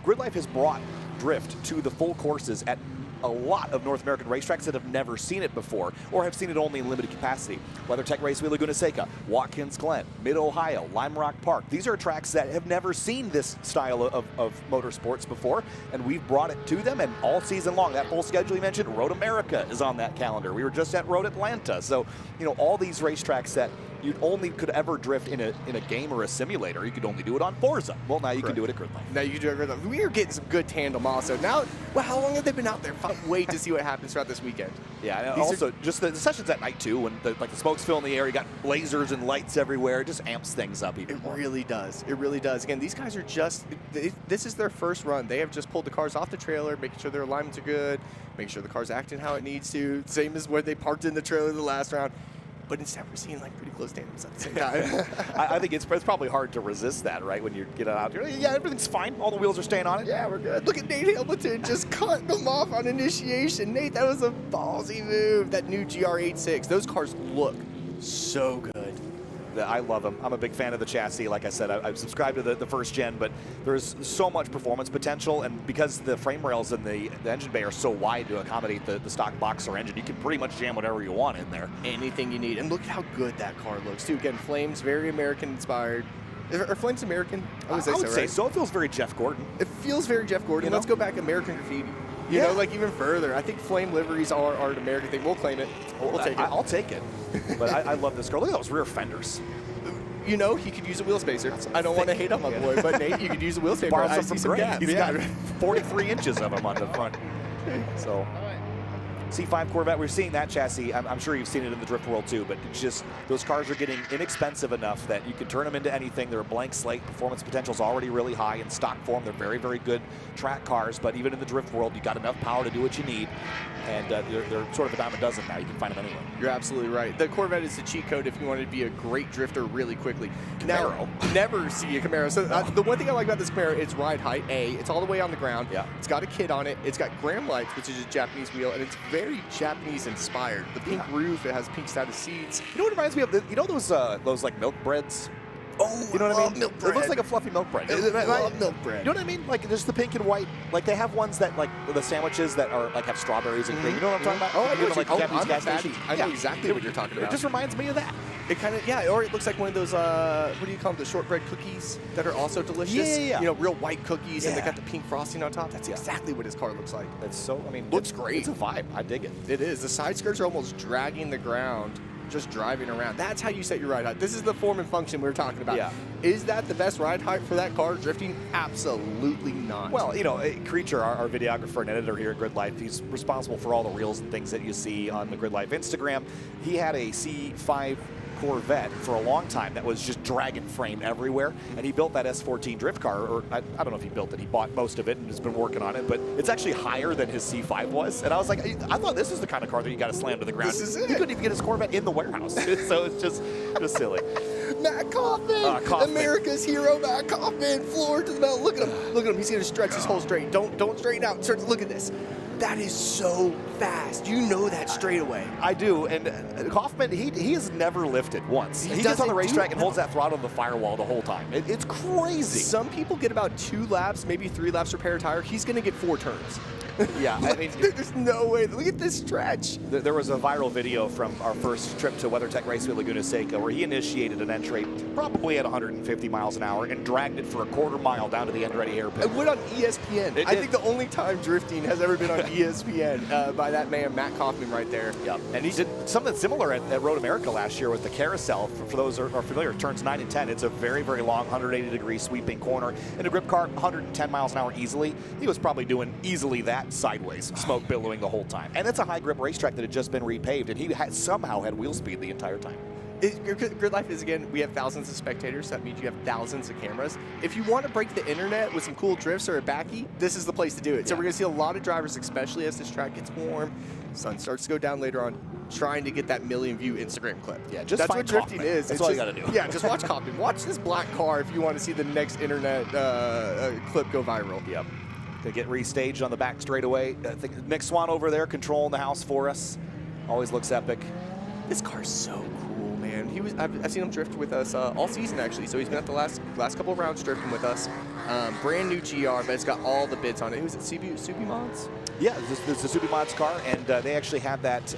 GridLife has brought drift to the full courses at a lot of North American racetracks that have never seen it before or have seen it only in limited capacity. WeatherTech Raceway Laguna Seca, Watkins Glen, Mid-Ohio, Lime Rock Park. These are tracks that have never seen this style of motorsports before, and we've brought it to them, and all season long, that full schedule you mentioned, Road America is on that calendar. We were just at Road Atlanta. So, you know, all these racetracks that you only could ever drift in a game or a simulator. You could only do it on Forza. Well, now you can do it at GRIDLIFE. Now you can do it at GRIDLIFE. We are getting some good tandem also. Now, well, how long have they been out there? Wait to see what happens throughout this weekend. Yeah, and also just the sessions at night too, when the smoke's filling the air, you got lasers and lights everywhere. It just amps things up even more. It really does. It really does. Again, these guys are just, this is their first run. They have just pulled the cars off the trailer, making sure their alignments are good, making sure the car's acting how it needs to. Same as where they parked in the trailer the last round. But instead, we're seeing like pretty close tandems at the same time. I think it's probably hard to resist that, right? When you get out here, yeah, everything's fine. All the wheels are staying on it. Yeah, we're good. Look at Nate Hamilton just cutting them off on initiation. Nate, that was a ballsy move. That new GR86. Those cars look so good. I love them. I'm a big fan of the chassis. Like I said, I've subscribed to the first gen, but there's so much performance potential, and because the frame rails and the engine bay are so wide to accommodate the stock boxer engine, you can pretty much jam whatever you want in there. Anything you need. And look at how good that car looks, too. Again, Flames, very American-inspired. Are Flames American? I would say so. It feels very Jeff Gordon. It feels very Jeff Gordon. Let's go back American Graffiti. You know, like even further. I think flame liveries are an American thing. We'll claim it. We'll take it. I'll take it. But I love this car. Look at those rear fenders. You know, he could use a wheel spacer. I don't want to hate on my boy, but Nate, you could use a wheel spacer. I see some gaps. He's got 43 inches of them on the front. So, C5 Corvette, we're seeing that chassis. I'm sure you've seen it in the drift world too, but it's just those cars are getting inexpensive enough that you can turn them into anything. They're a blank slate. Performance potential is already really high in stock form. They're very, very good track cars, but even in the drift world, you got enough power to do what you need. And they're sort of a dime a dozen now. You can find them anywhere. You're absolutely right. The Corvette is the cheat code if you want to be a great drifter really quickly. Now, never see a Camaro. So the one thing I like about this Camaro, it's ride height. It's all the way on the ground. Yeah. It's got a kit on it. It's got Graham lights, which is a Japanese wheel, and it's very Japanese inspired. The pink roof, it has pink studded seats. You know what it reminds me of? You know those like milk breads? Oh, you know what I mean? Milk bread. It looks like a fluffy milk bread. I love milk bread. You know what I mean? Like just the pink and white. Like they have ones that like the sandwiches that are like have strawberries and cream. You know what I'm talking about? Oh, I know. Like Japanese gas station. I know exactly what you're talking about. It just reminds me of that. It kind of, or it looks like one of those, what do you call them, the shortbread cookies that are also delicious. Yeah. You know, real white cookies, and they got the pink frosting on top. That's exactly what his car looks like. That's so, I mean, looks great. It's a vibe. I dig it. It is. The side skirts are almost dragging the ground, just driving around. That's how you set your ride height. This is the form and function we were talking about. Yeah. Is that the best ride height for that car drifting? Absolutely not. Well, you know, Creature, our videographer and editor here at GRIDLIFE, he's responsible for all the reels and things that you see on the GRIDLIFE Instagram. He had a C5 Corvette for a long time that was just dragon frame everywhere, and he built that S14 drift car, or I don't know if he built it, he bought most of it and has been working on it, but it's actually higher than his C5 was, and I was like, I thought this is the kind of car that you got to slam to the ground. This is it. He couldn't even get his Corvette in the warehouse, so it's just silly. Matt Kaufman, America's hero, Matt Kaufman, floor to the belt. Look at him, he's gonna stretch his whole straight. Don't straighten out, look at this. That is so fast. You know that straight away. I do, and Kaufman, he has never lifted once. He gets on the racetrack and holds that throttle on the firewall the whole time. It's crazy. Some people get about 2 laps, maybe 3 laps to repair a tire. He's going to get 4 turns. Yeah, I mean, there's no way. Look at this stretch. There was a viral video from our first trip to WeatherTech Raceway Laguna Seca where he initiated an entry probably at 150 miles an hour and dragged it for a quarter mile down to the end-ready hairpin. It went on ESPN. I think the only time drifting has ever been on ESPN by that man, Matt Kaufman, right there. Yep. And he did something similar at Road America last year with the carousel. For those who are familiar, turns 9 and 10. It's a very, very long 180-degree sweeping corner. In a grip car, 110 miles an hour easily. He was probably doing easily that sideways. Smoke billowing the whole time. And it's a high grip racetrack that had just been repaved, and he somehow had wheel speed the entire time. GRIDLIFE is, again, we have thousands of spectators, so that means you have thousands of cameras. If you want to break the internet with some cool drifts or a backy, this is the place to do it. Yeah. So we're going to see a lot of drivers, especially as this track gets warm, sun starts to go down later on, trying to get that million-view Instagram clip. Yeah, just that's what drifting is. That's all you got to do. Yeah, just watch Kaufman. Watch this black car if you want to see the next internet clip go viral. Yep. They get restaged on the back straightaway. I think Nick Swan over there controlling the house for us. Always looks epic. This car's so cool, man. I've seen him drift with us all season, actually. So he's been at the last couple of rounds drifting with us. Brand new GR, but it's got all the bits on it. Who's it? Subi Mods? Yeah, this is a Subimod's car, and they actually had that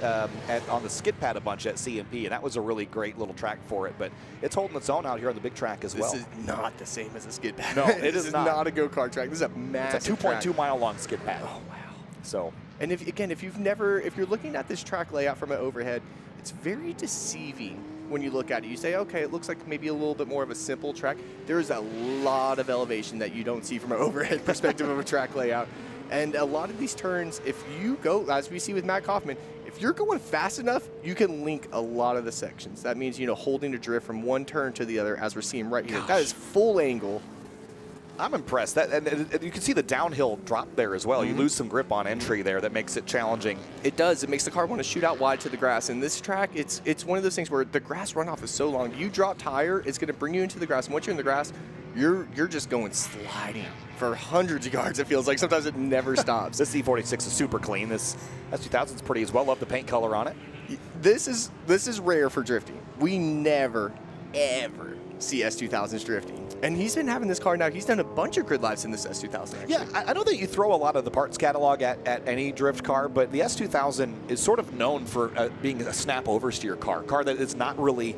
on the skid pad a bunch at CMP, and that was a really great little track for it. But it's holding its own out here on the big track as well. This is not the same as a skid pad. No, it is not a go-kart track. This is a massive It's a 2.2 mile long skid pad. Oh, wow. So, and if you're looking at this track layout from an overhead, it's very deceiving when you look at it. You say, okay, it looks like maybe a little bit more of a simple track. There's a lot of elevation that you don't see from an overhead perspective of a track layout. And a lot of these turns, if you go, as we see with Matt Kaufman, if you're going fast enough, you can link a lot of the sections. That means, holding a drift from one turn to the other, as we're seeing right here. That is full angle. I'm impressed. And you can see the downhill drop there as well. You lose some grip on entry there that makes it challenging. It does. It makes the car want to shoot out wide to the grass. And this track, it's one of those things where the grass runoff is so long. You drop tire, it's going to bring you into the grass. And once you're in the grass, you're just going sliding for hundreds of yards, it feels like. Sometimes it never stops. This E46 is super clean. This S2000 is pretty as well. Love the paint color on it. This is rare for drifting. We never, ever see S2000s drifting. And he's been having this car now. He's done a bunch of grid lives in this S2000, actually. Yeah, I know that you throw a lot of the parts catalog at any drift car, but the S2000 is sort of known for being a snap oversteer car that is not really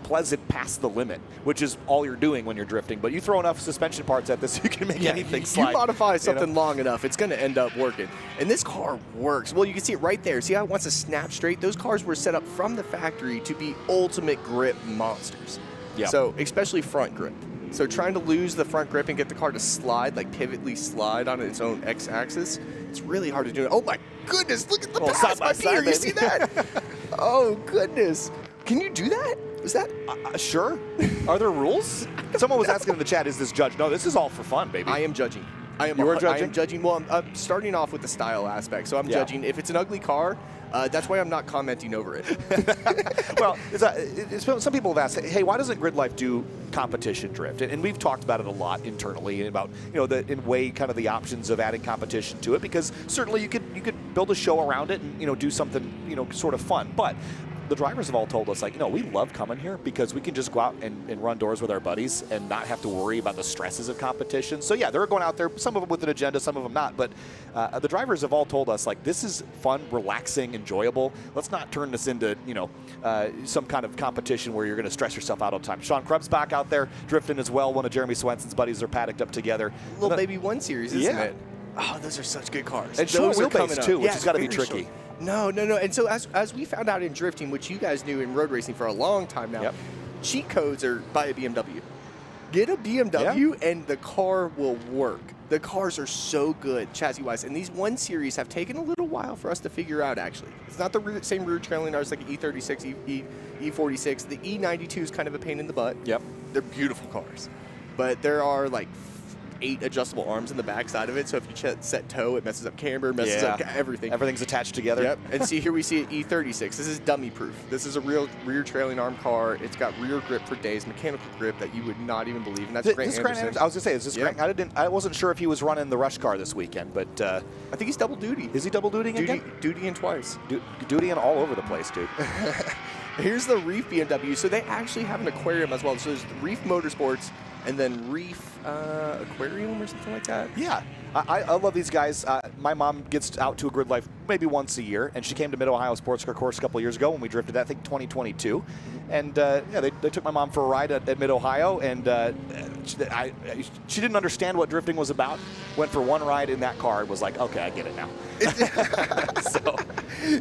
pleasant past the limit, which is all you're doing when you're drifting. But you throw enough suspension parts at this, you can make anything slide. You modify something long enough, it's going to end up working. And this car works. Well, you can see it right there. See how it wants to snap straight? Those cars were set up from the factory to be ultimate grip monsters. Yeah. So, especially front grip. So trying to lose the front grip and get the car to slide, like pivotly slide on its own x-axis, it's really hard to do. Oh my goodness, look at the pass by Peter, you see that? Oh goodness. Can you do that? Is that? Sure. Are there rules? Someone was asking in the chat, is this judged? No, this is all for fun, baby. I am judging. You are judging? I am judging. Well, I'm starting off with the style aspect, so I'm judging. If it's an ugly car, that's why I'm not commenting over it. Well, some people have asked, hey, why doesn't GridLife do competition drift? And we've talked about it a lot internally about, weigh kind of the options of adding competition to it, because certainly you could build a show around it and, do something, sort of fun. But the drivers have all told us, we love coming here because we can just go out and run doors with our buddies and not have to worry about the stresses of competition. So yeah, they're going out there, some of them with an agenda, some of them not. But the drivers have all told us, this is fun, relaxing, enjoyable. Let's not turn this into, some kind of competition where you're going to stress yourself out all the time. Sean Krebs back out there drifting as well. One of Jeremy Swenson's buddies are paddocked up together. Little baby 1 Series, isn't it? Oh, those are such good cars. And short wheelbase too, which has got to be tricky. Short. No. And so as we found out in drifting, which you guys knew in road racing for a long time now, cheat codes are buy a BMW. Get a BMW and the car will work. The cars are so good chassis-wise. And these 1 Series have taken a little while for us to figure out, actually. It's not the same rear trailing ours like E36, E46. The E92 is kind of a pain in the butt. Yep. They're beautiful cars. But there are 8 adjustable arms in the back side of it, so if you set toe, it messes up camber, messes up everything. Everything's attached together. Yep. And see, here we see an E36. This is dummy proof. This is a real rear trailing arm car. It's got rear grip for days, mechanical grip that you would not even believe. And that's Grant Anderson. I was gonna say, is this Grant? I wasn't sure if he was running the Rush car this weekend, but I think he's double duty. Is he double dutying again? Dutying twice. Dutying all over the place, dude. Here's the Reef BMW. So they actually have an aquarium as well. So there's Reef Motorsports and then Reef Aquarium or something like that. Yeah. I love these guys. My mom gets out to a GridLife maybe once a year, and she came to Mid-Ohio Sports Car Course a couple of years ago when we drifted, I think 2022. And they took my mom for a ride at Mid-Ohio, and she didn't understand what drifting was about. Went for one ride in that car and was like, okay, I get it now. So.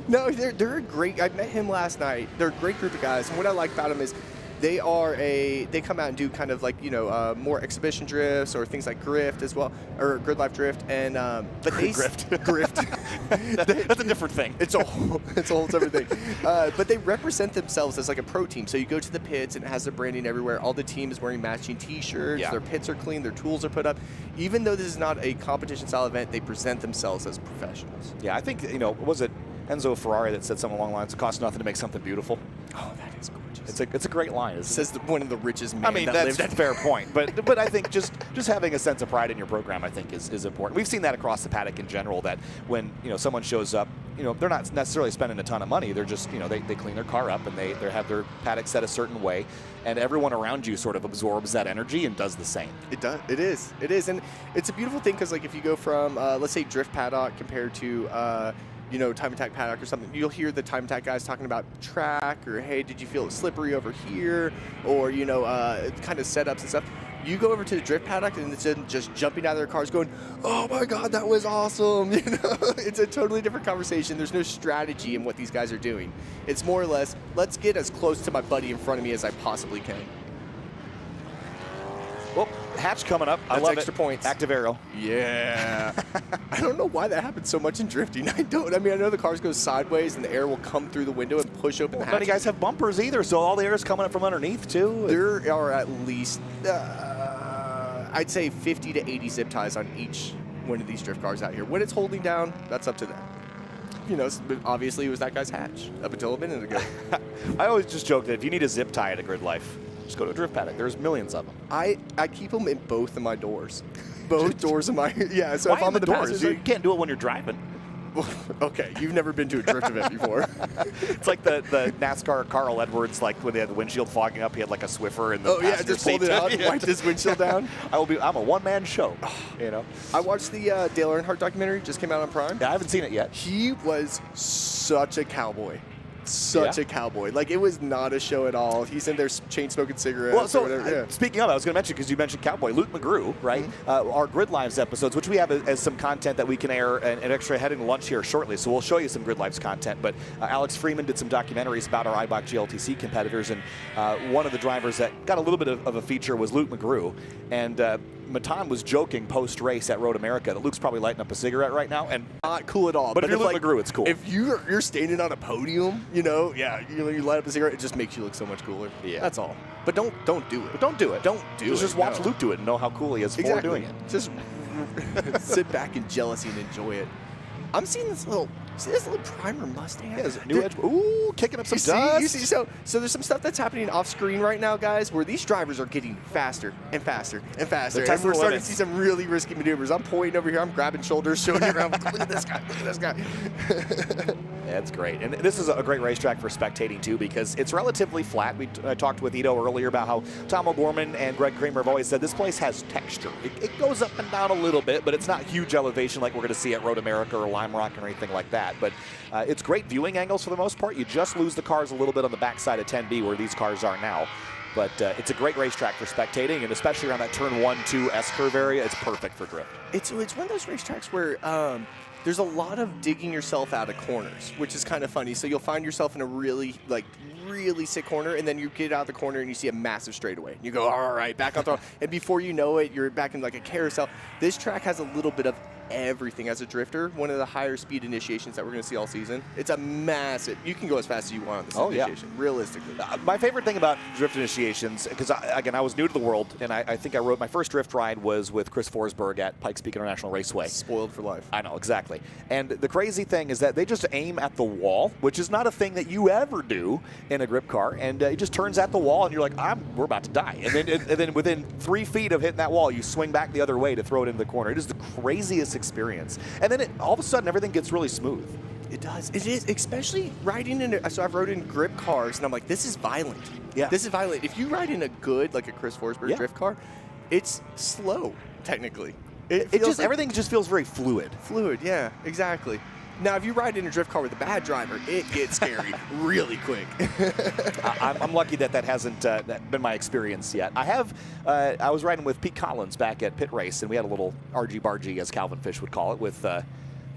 No, they're a great, I met him last night. They're a great group of guys, and what I like about them is they come out and do kind of more exhibition drifts or things like Grift as well, or GridLife Drift, and but they Grift. That's a different thing. It's a whole different thing. But they represent themselves as like a pro team. So you go to the pits and it has their branding everywhere. All the team is wearing matching T-shirts. Yeah. Their pits are clean. Their tools are put up. Even though this is not a competition style event, they present themselves as professionals. Yeah, I think was it Enzo Ferrari that said something along the lines, it costs nothing to make something beautiful. Oh, that is gorgeous. It's a great line. It says one of the richest men. I mean, that's a fair point. But I think just having a sense of pride in your program, I think, is important. We've seen that across the paddock in general, that when someone shows up you know, they're not necessarily spending a ton of money. They're just, you know, they clean their car up and they have their paddock set a certain way, and everyone around you sort of absorbs that energy and does the same. It does. It is, and it's a beautiful thing because like if you go from let's say drift paddock compared to you know, time attack paddock or something, you'll hear the time attack guys talking about track or, hey, did you feel it slippery over here, or, you know, kind of setups and stuff. You go over to the drift paddock and it's just jumping out of their cars going, oh my God, that was awesome. You know, it's a totally different conversation. There's no strategy in what these guys are doing. It's more or less, let's get as close to my buddy in front of me as I possibly can. Well, hatch coming up. I That's love extra it. points. Active aero. Yeah. I don't know why that happens so much in drifting. I mean, I know the cars go sideways and the air will come through the window and push open the hatch. None of you guys have bumpers either, so all the air is coming up from underneath too. There are at least, I'd say 50 to 80 zip ties on each one of these drift cars out here. When it's holding down, that's up to them. You know, obviously it was that guy's hatch up until a minute ago. I always just joke that if you need a zip tie at a GRIDLIFE, just go to a drift paddock. There's millions of them. I keep them in both of my doors. Both doors of my, yeah. So Why if I'm in the doors? passenger, You can't do it when you're driving. okay, you've never been to a drift event before. It's like the NASCAR Carl Edwards, like when they had the windshield fogging up, he had like a Swiffer in the Oh yeah, passenger just pulled seat. it out and wiped his windshield down. I'm a one-man show, you know. I watched the Dale Earnhardt documentary, just came out on Prime. Yeah, I haven't seen it yet. He was such a cowboy. Such a cowboy. Like, it was not a show at all. He's in there chain smoking cigarettes Well, so or whatever. Yeah. speaking of, I was going to mention, because you mentioned Cowboy, Luke McGrew, right? Our GRIDLIFEs episodes, which we have as some content that we can air an extra heading to lunch here shortly. So we'll show you some GRIDLIFEs content. But Alex Freeman did some documentaries about our Eibach GLTC competitors, and one of the drivers that got a little bit of a feature was Luke McGrew. And Matan was joking post-race at Road America that Luke's probably lighting up a cigarette right now, and Not cool at all. But if you're Luke McGrew, it's cool. If you're standing on a podium, you know, you light up a cigarette, it just makes you look so much cooler. Yeah. That's all. But don't do it. But don't do it. Don't do it. Just watch no. Luke do it and know how cool he is for doing it. Just sit back in jealousy and enjoy it. I'm seeing this little primer Mustang. Yeah, there's a new edge. Ooh, kicking up some You dust. see, so there's some stuff that's happening off screen right now, guys, where these drivers are getting faster and faster and faster. They're And we're testing the starting to limits. see some really risky maneuvers. I'm pointing over here. I'm grabbing shoulders, showing you around. Look at this guy. Look at this guy. Yeah, it's great. And this is a great racetrack for spectating, too, because it's relatively flat. I talked with Ito earlier about how Tom O'Gorman and Greg Kramer have always said this place has texture. It goes up and down a little bit, but it's not huge elevation like we're going to see at Road America or Lime Rock or anything like that. But it's great viewing angles for the most part. You just lose the cars a little bit on the backside of 10B where these cars are now. But it's a great racetrack for spectating, and especially around that turn 1-2 S-curve area, it's perfect for drift. It's one of those racetracks where there's a lot of digging yourself out of corners, which is kind of funny. So you'll find yourself in a really sick corner, and then you get out of the corner and you see a massive straightaway. And you go, all right, back on throttle. And before you know it, you're back in like a carousel. This track has a little bit of everything as a drifter. One of the higher speed initiations that we're going to see all season. It's a massive, you can go as fast as you want on this initiation, realistically. My favorite thing about drift initiations, because again, I was new to the world, and I think I rode my first drift ride was with Chris Forsberg at Pikes Peak International Raceway. Spoiled for life. I know, exactly. And the crazy thing is that they just aim at the wall, which is not a thing that you ever do in a grip car, and it just turns at the wall, and you're like, we're about to die. And then within 3 feet of hitting that wall, you swing back the other way to throw it into the corner. It is the craziest experience. And then all of a sudden, everything gets really smooth. It does. It is, especially riding in. So I've rode in grip cars, and I'm like, this is violent. Yeah. This is violent. If you ride in a good, like a Chris Forsberg drift car, it's slow, technically. It feels just like everything just feels very fluid. fluid. Yeah, exactly. Now, if you ride in a drift car with a bad driver, it gets scary really quick. I'm lucky that hasn't been my experience yet. I was riding with Pete Collins back at Pit Race, and we had a little argy-bargy, as Calvin Fish would call it, with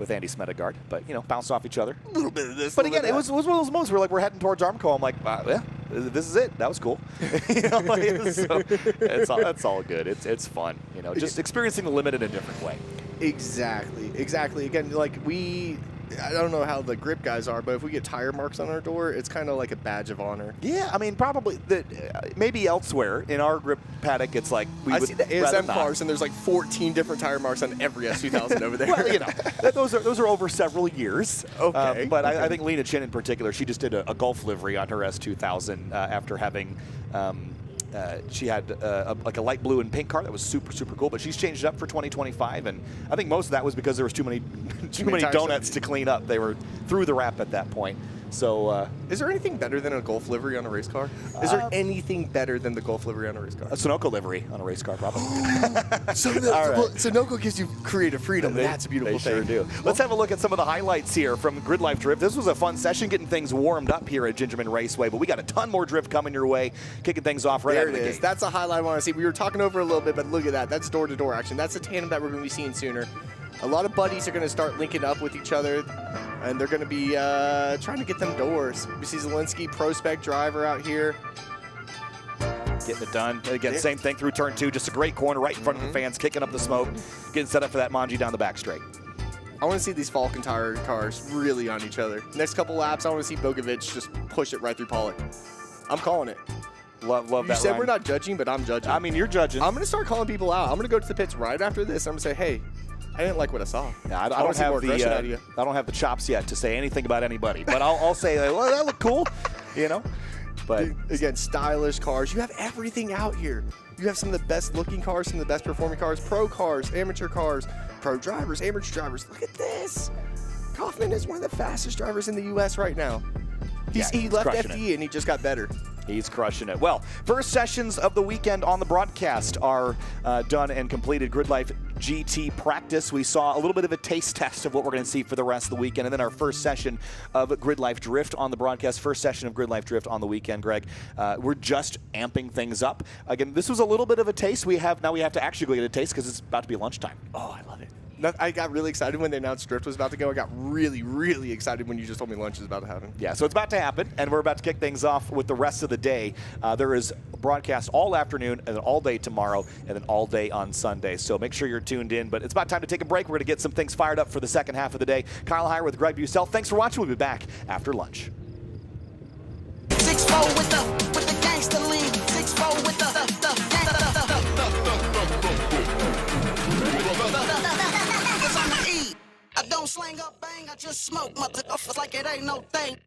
Andy Smedegard, but bounced off each other. A little bit of this. But again, it was one of those moments where we're heading towards Armco. I'm like, yeah, this is it. That was cool. So it's all good. It's fun. Just experiencing the limit in a different way. Exactly. Again, I don't know how the grip guys are, but if we get tire marks on our door, it's kind of like a badge of honor. Yeah, I mean, probably maybe elsewhere in our grip paddock, it's like I see the ASM cars, and there's like 14 different tire marks on every S2000 over there. Well, those are over several years. Okay. But I think Lena Chin in particular, she just did a Gulf livery on her S2000 after having she had like a light blue and pink car that was super, super cool, but she's changed it up for 2025, and I think most of that was because there was too many donuts to clean up. They were through the wrap at that point. So, is there anything better than a Gulf livery on a race car? Is there anything better than the Gulf livery on a race car? A Sunoco livery on a race car, probably. Sunoco gives you creative freedom. That's a beautiful thing. Sure do. Let's have a look at some of the highlights here from GridLife Drift. This was a fun session, getting things warmed up here at Gingerman Raceway, but we got a ton more drift coming your way, kicking things off right out of the gate. That's a highlight I want to see. We were talking over a little bit, but look at that. That's door-to-door action. That's a tandem that we're going to be seeing sooner. A lot of buddies are going to start linking up with each other, and they're going to be trying to get them doors. We see Zelensky, Pro Spec driver out here. Getting it done. Again, same thing through turn 2. Just a great corner right in front of the fans, kicking up the smoke, getting set up for that Manji down the back straight. I want to see these Falcon tire cars really on each other. Next couple laps, I want to see Bogovic just push it right through Pollock. I'm calling it. Love that. You said Ryan. we're not judging, but I'm judging. I mean, you're judging. I'm going to start calling people out. I'm going to go to the pits right after this. I'm going to say, hey, I didn't like what I saw. Yeah, I don't have the chops yet to say anything about anybody, but I'll say, well, that looked cool, you know. But again, stylish cars. You have everything out here. You have some of the best looking cars, some of the best performing cars, pro cars, amateur cars, pro drivers, amateur drivers. Look at this. Kaufman is one of the fastest drivers in the U.S. right now. He left FD and he just got better. He's crushing it. Well, first sessions of the weekend on the broadcast are done and completed. GRIDLIFE GT Practice. We saw a little bit of a taste test of what we're going to see for the rest of the weekend. And then our first session of GRIDLIFE Drift on the broadcast. First session of GRIDLIFE Drift on the weekend, Greg. We're just amping things up. Again, this was a little bit of a taste. Now we have to actually go get a taste because it's about to be lunchtime. Oh, I love it. I got really excited when they announced Drift was about to go. I got really, really excited when you just told me lunch is about to happen. Yeah, so it's about to happen, and we're about to kick things off with the rest of the day. There is a broadcast all afternoon, and then all day tomorrow, and then all day on Sunday. So make sure you're tuned in. But it's about time to take a break. We're going to get some things fired up for the second half of the day. Kyle Heyer with Greg Bussell. Thanks for watching. We'll be back after lunch. 6-4 with the gangster lean. 6-4 with I don't slang up bang, I just smoke motherfuckers like it ain't no thing.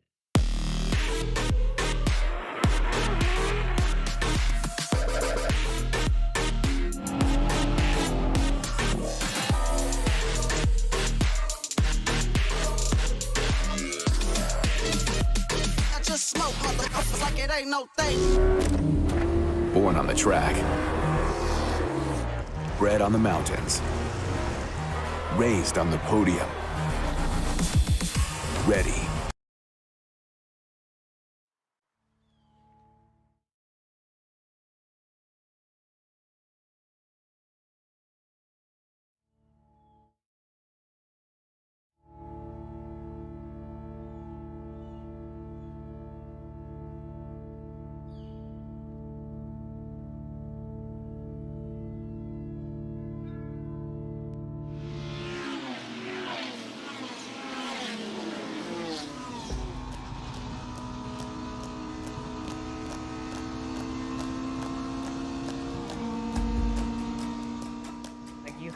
I just smoke motherfuckers like it ain't no thing. Born on the track, bred on the mountains, raised on the podium, ready.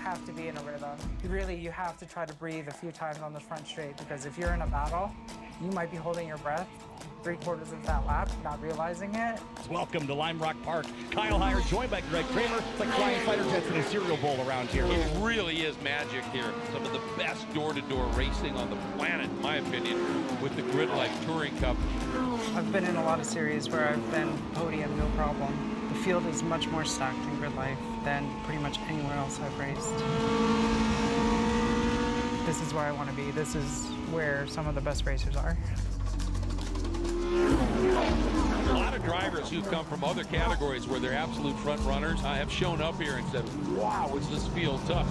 Have to be in a rhythm. You have to try to breathe a few times on the front straight, because if you're in a battle, you might be holding your breath 3/4 of that lap, not realizing it. Welcome to Lime Rock Park. Kyle Heyer joined by Greg Kramer. It's like flying fighter jets in a cereal bowl around here. It really is magic here. Some of the best door-to-door racing on the planet, in my opinion, with the GRIDLIFE Touring Cup. I've been in a lot of series where I've been podium, no problem. The field is much more stacked in GRIDLIFE than pretty much anywhere else I've raced. This is where I want to be. This is where some of the best racers are. A lot of drivers who come from other categories where they're absolute front runners have shown up here and said, wow, is this field tough?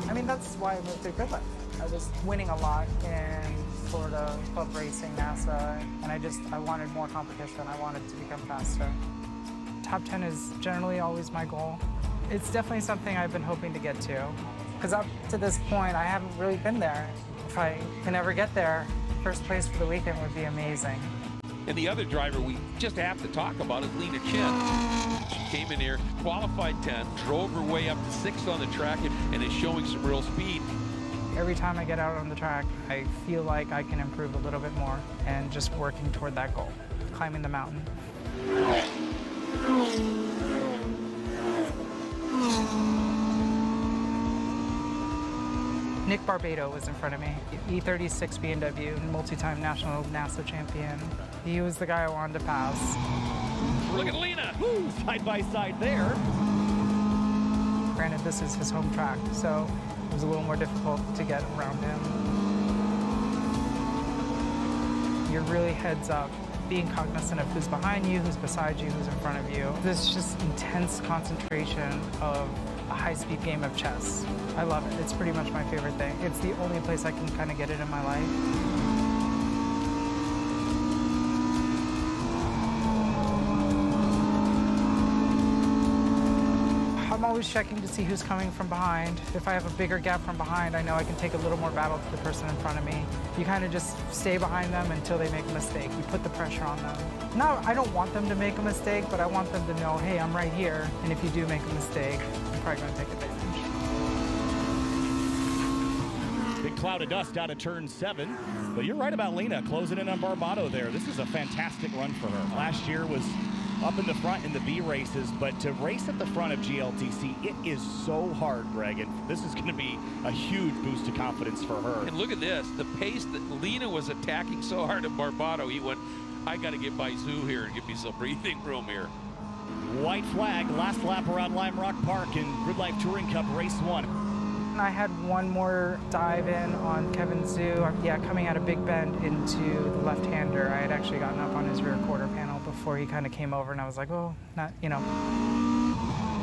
I mean, that's why I moved to GRIDLIFE. I was winning a lot in Florida, club racing, NASA, and I wanted more competition. I wanted to become faster. Top 10 is generally always my goal. It's definitely something I've been hoping to get to, because up to this point, I haven't really been there. If I can ever get there, first place for the weekend would be amazing. And the other driver we just have to talk about is Lena Chen. She came in here, qualified 10, drove her way up to 6th on the track, and is showing some real speed. Every time I get out on the track, I feel like I can improve a little bit more, and just working toward that goal, climbing the mountain. Nick Barbado was in front of me. E36 BMW, multi-time national NASA champion. He was the guy I wanted to pass. Look at Lena. Woo, side by side there. Granted, this is his home track, so it was a little more difficult to get around him. You're really heads up, being cognizant of who's behind you, who's beside you, who's in front of you. This just intense concentration of a high-speed game of chess. I love it. It's pretty much my favorite thing. It's the only place I can kind of get it in my life. I'm always checking to see who's coming from behind. If I have a bigger gap from behind, I know I can take a little more battle to the person in front of me. You kind of just stay behind them until they make a mistake. You put the pressure on them. No, I don't want them to make a mistake, but I want them to know, hey, I'm right here, and if you do make a mistake, I'm probably going to take advantage. Big cloud of dust out of turn 7. But you're right about Lena closing in on Barbado there. This is a fantastic run for her. Last year was up in the front in the B races, but to race at the front of GLTC, it is so hard, Greg, and this is going to be a huge boost of confidence for her. And look at this, the pace that Lena was attacking so hard at Barbado, he went, I got to get by Zoo here and give me some breathing room here. White flag, last lap around Lime Rock Park in GRIDLIFE Touring Cup Race 1. I had one more dive in on Kevin Zhu. Yeah, coming out of Big Bend into the left-hander. I had actually gotten up on his rear quarter panel before he kind of came over, and I was like, oh, not, you know,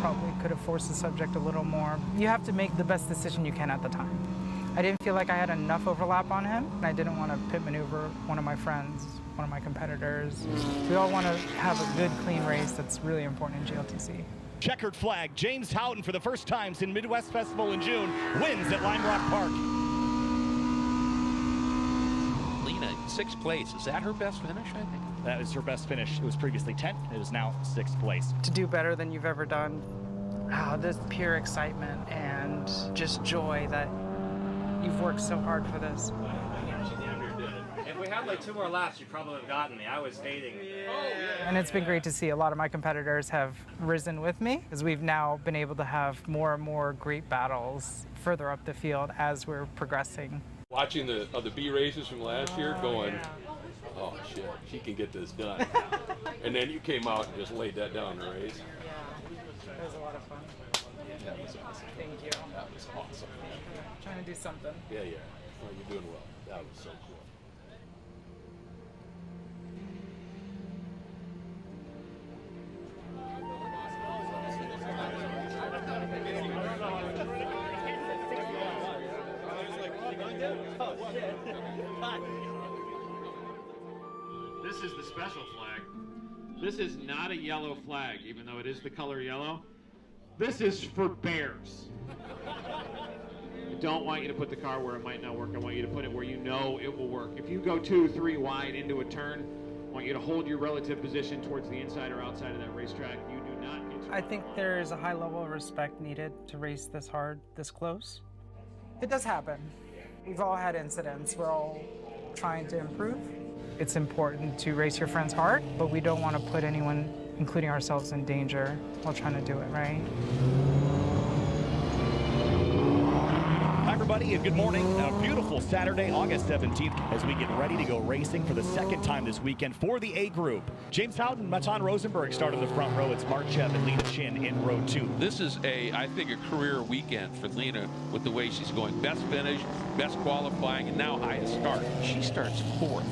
probably could have forced the subject a little more. You have to make the best decision you can at the time. I didn't feel like I had enough overlap on him, and I didn't want to pit maneuver one of my friends, one of my competitors. We all want to have a good, clean race. That's really important in GLTC. Checkered flag, James Houghton for the first time since Midwest Festival in June, wins at Lime Rock Park. Lena, 6th place, is that her best finish, I think? That is her best finish. It was previously 10th, it is now 6th place. To do better than you've ever done, this pure excitement and just joy that you've worked so hard for this. If we had like 2 more laps, you probably would have gotten me. I was fading. And it's been great to see a lot of my competitors have risen with me, as we've now been able to have more and more great battles further up the field as we're progressing. Watching the B races from last year going, oh shit, she can get this done. And then you came out and just laid that down in the race. Yeah, it was a lot of fun. That was awesome. Thank you. That was awesome. Trying to do something. Yeah, yeah. Well, you're doing well. That was so cool. This is the special flag. This is not a yellow flag, even though it is the color yellow. This is for bears. I don't want you to put the car where it might not work. I want you to put it where you know it will work. If you go 2, 3 wide into a turn, I want you to hold your relative position towards the inside or outside of that racetrack. You do not get to... I think there is a high level of respect needed to race this hard, this close. It does happen. We've all had incidents. We're all trying to improve. It's important to race your friends hard, but we don't want to put anyone, including ourselves, in danger while trying to do it right. Hi everybody and good morning. A beautiful Saturday, August 17th, as we get ready to go racing for the second time this weekend for the A group. James Houghton, Matan Rosenberg start in the front row. It's Mark Chev and Lena Chin in row 2. This is I think, a career weekend for Lena with the way she's going. Best finish, best qualifying, and now highest start. She starts 4th.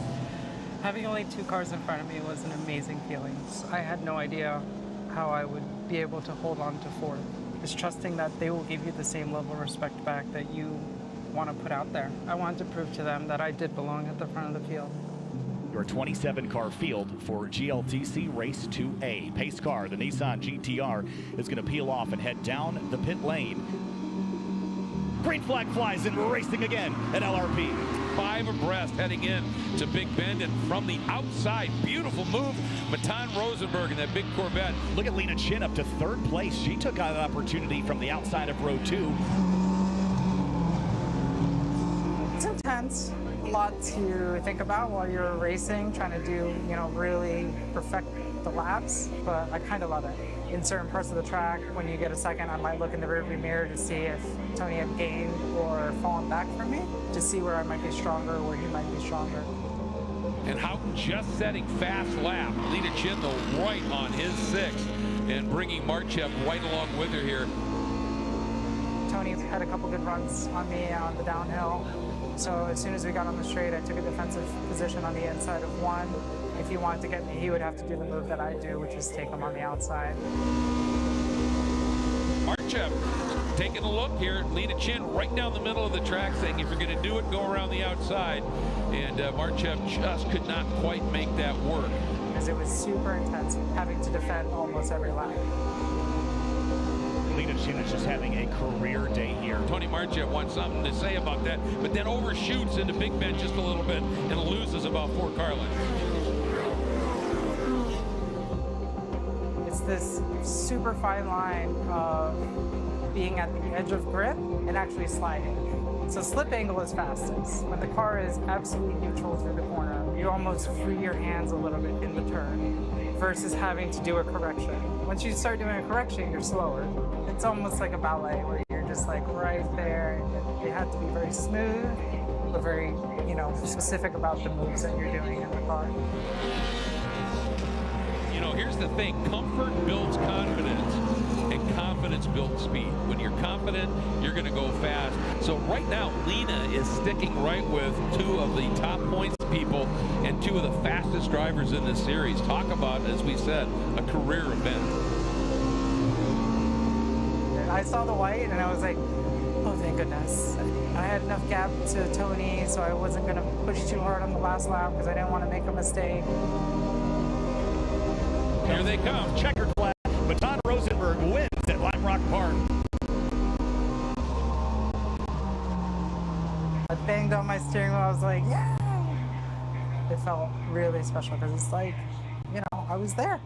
Having only 2 cars in front of me was an amazing feeling. I had no idea how I would be able to hold on to 4th. It's trusting that they will give you the same level of respect back that you want to put out there. I wanted to prove to them that I did belong at the front of the field. Your 27-car field for GLTC Race 2A. Pace car, the Nissan GTR, is going to peel off and head down the pit lane. Green flag flies and we're racing again at LRP. 5 abreast heading in to Big Bend, and from the outside, beautiful move, Matan Rosenberg in that big Corvette. Look at Lena Chin up to 3rd place. She took out an opportunity from the outside of row 2. It's intense. a lot to think about while you're racing, trying to do, you know, really perfect the laps, but I kind of love it. In certain parts of the track, when you get a second, I might look in the rearview mirror to see if Tony had gained or fallen back from me, to see where I might be stronger or where he might be stronger. And Houghton just setting fast lap. Lena Chin, though, right on his 6th and bringing Marchev right along with her here. Tony had a couple good runs on me on the downhill. So as soon as we got on the straight, I took a defensive position on the inside of 1. If he wanted to get me, he would have to do the move that I do, which is take him on the outside. Marchev taking a look here. Lena Chin right down the middle of the track saying, if you're going to do it, go around the outside. And Marchev just could not quite make that work. Because it was super intense, having to defend almost every lap. Lena Chin is just having a career day here. Tony Marchev wants something to say about that, but then overshoots into Big Ben just a little bit and loses about 4 car lengths. It's this super fine line of being at the edge of grip and actually sliding. So slip angle is fastest. When the car is absolutely neutral through the corner, you almost free your hands a little bit in the turn versus having to do a correction. Once you start doing a correction, you're slower. It's almost like a ballet where you're just like right there. You have to be very smooth, but very, you know, specific about the moves that you're doing in the car. You know, here's the thing, comfort builds confidence, and confidence builds speed. When you're confident, you're gonna go fast. So right now, Lena is sticking right with 2 of the top points people and 2 of the fastest drivers in this series. Talk about, as we said, a career event. I saw the white and I was like, oh, thank goodness. I had enough gap to Tony, so I wasn't gonna push too hard on the last lap because I didn't want to make a mistake. Here they come, checkered flag. Baton Rosenberg wins at Lime Rock Park. I banged on my steering wheel, I was like, yeah! It felt really special because it's like, you know, I was there.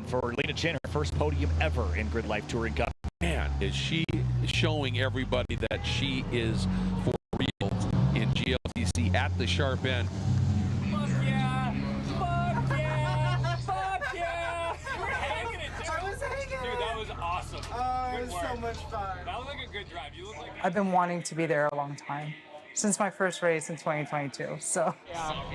For Lena Chin, her first podium ever in GRIDLIFE Touring Cup. Man, is she showing everybody that she is for real in GLTC at the sharp end. Fuck yeah! Fuck yeah! Fuck yeah! We're hanging it, dude. I was hanging. Dude, that was awesome. Oh, it was so much fun. That was like a good drive. You look like. I've been wanting to be there a long time. Since my first race in 2022, so.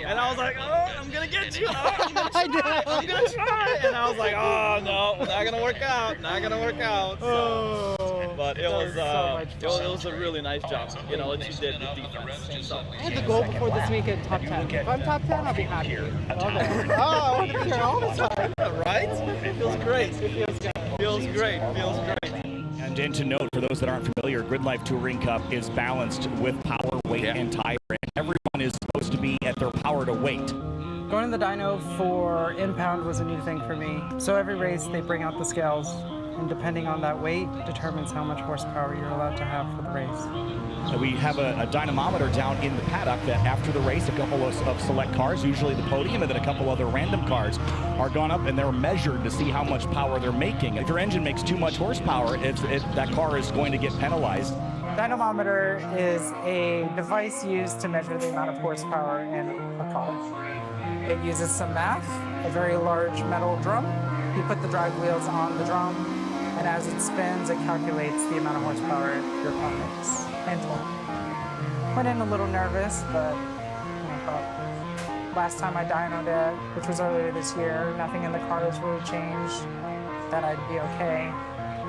And I was like, oh, I'm gonna get you. Oh, I'm gonna try. I'm gonna try. And I was like, oh no, not gonna work out. Not gonna work out. So. But it was a really nice job. You know what you did with defense. So. I had the goal before this weekend, top 10. If I'm top 10, I'll be happy. Okay. Oh, I want to be here all the time. Right? It feels great. It feels good. Feels great. Feels great. And to note, for those that aren't familiar, GRIDLIFE Touring Cup is balanced with power, weight, and tire. And everyone is supposed to be at their power to weight. Going to the dyno for impound was a new thing for me. So every race they bring out the scales, and depending on that weight determines how much horsepower you're allowed to have for the race. We have a dynamometer down in the paddock that after the race, a couple of select cars, usually the podium, and then a couple other random cars are gone up and they're measured to see how much power they're making. If your engine makes too much horsepower, that car is going to get penalized. Dynamometer is a device used to measure the amount of horsepower in a car. It uses some math, a very large metal drum. You put the drive wheels on the drum, and as it spins, it calculates the amount of horsepower your car makes. And went in a little nervous, but last time I dynoed it, which was earlier this year, nothing in the car has really changed, that I'd be okay.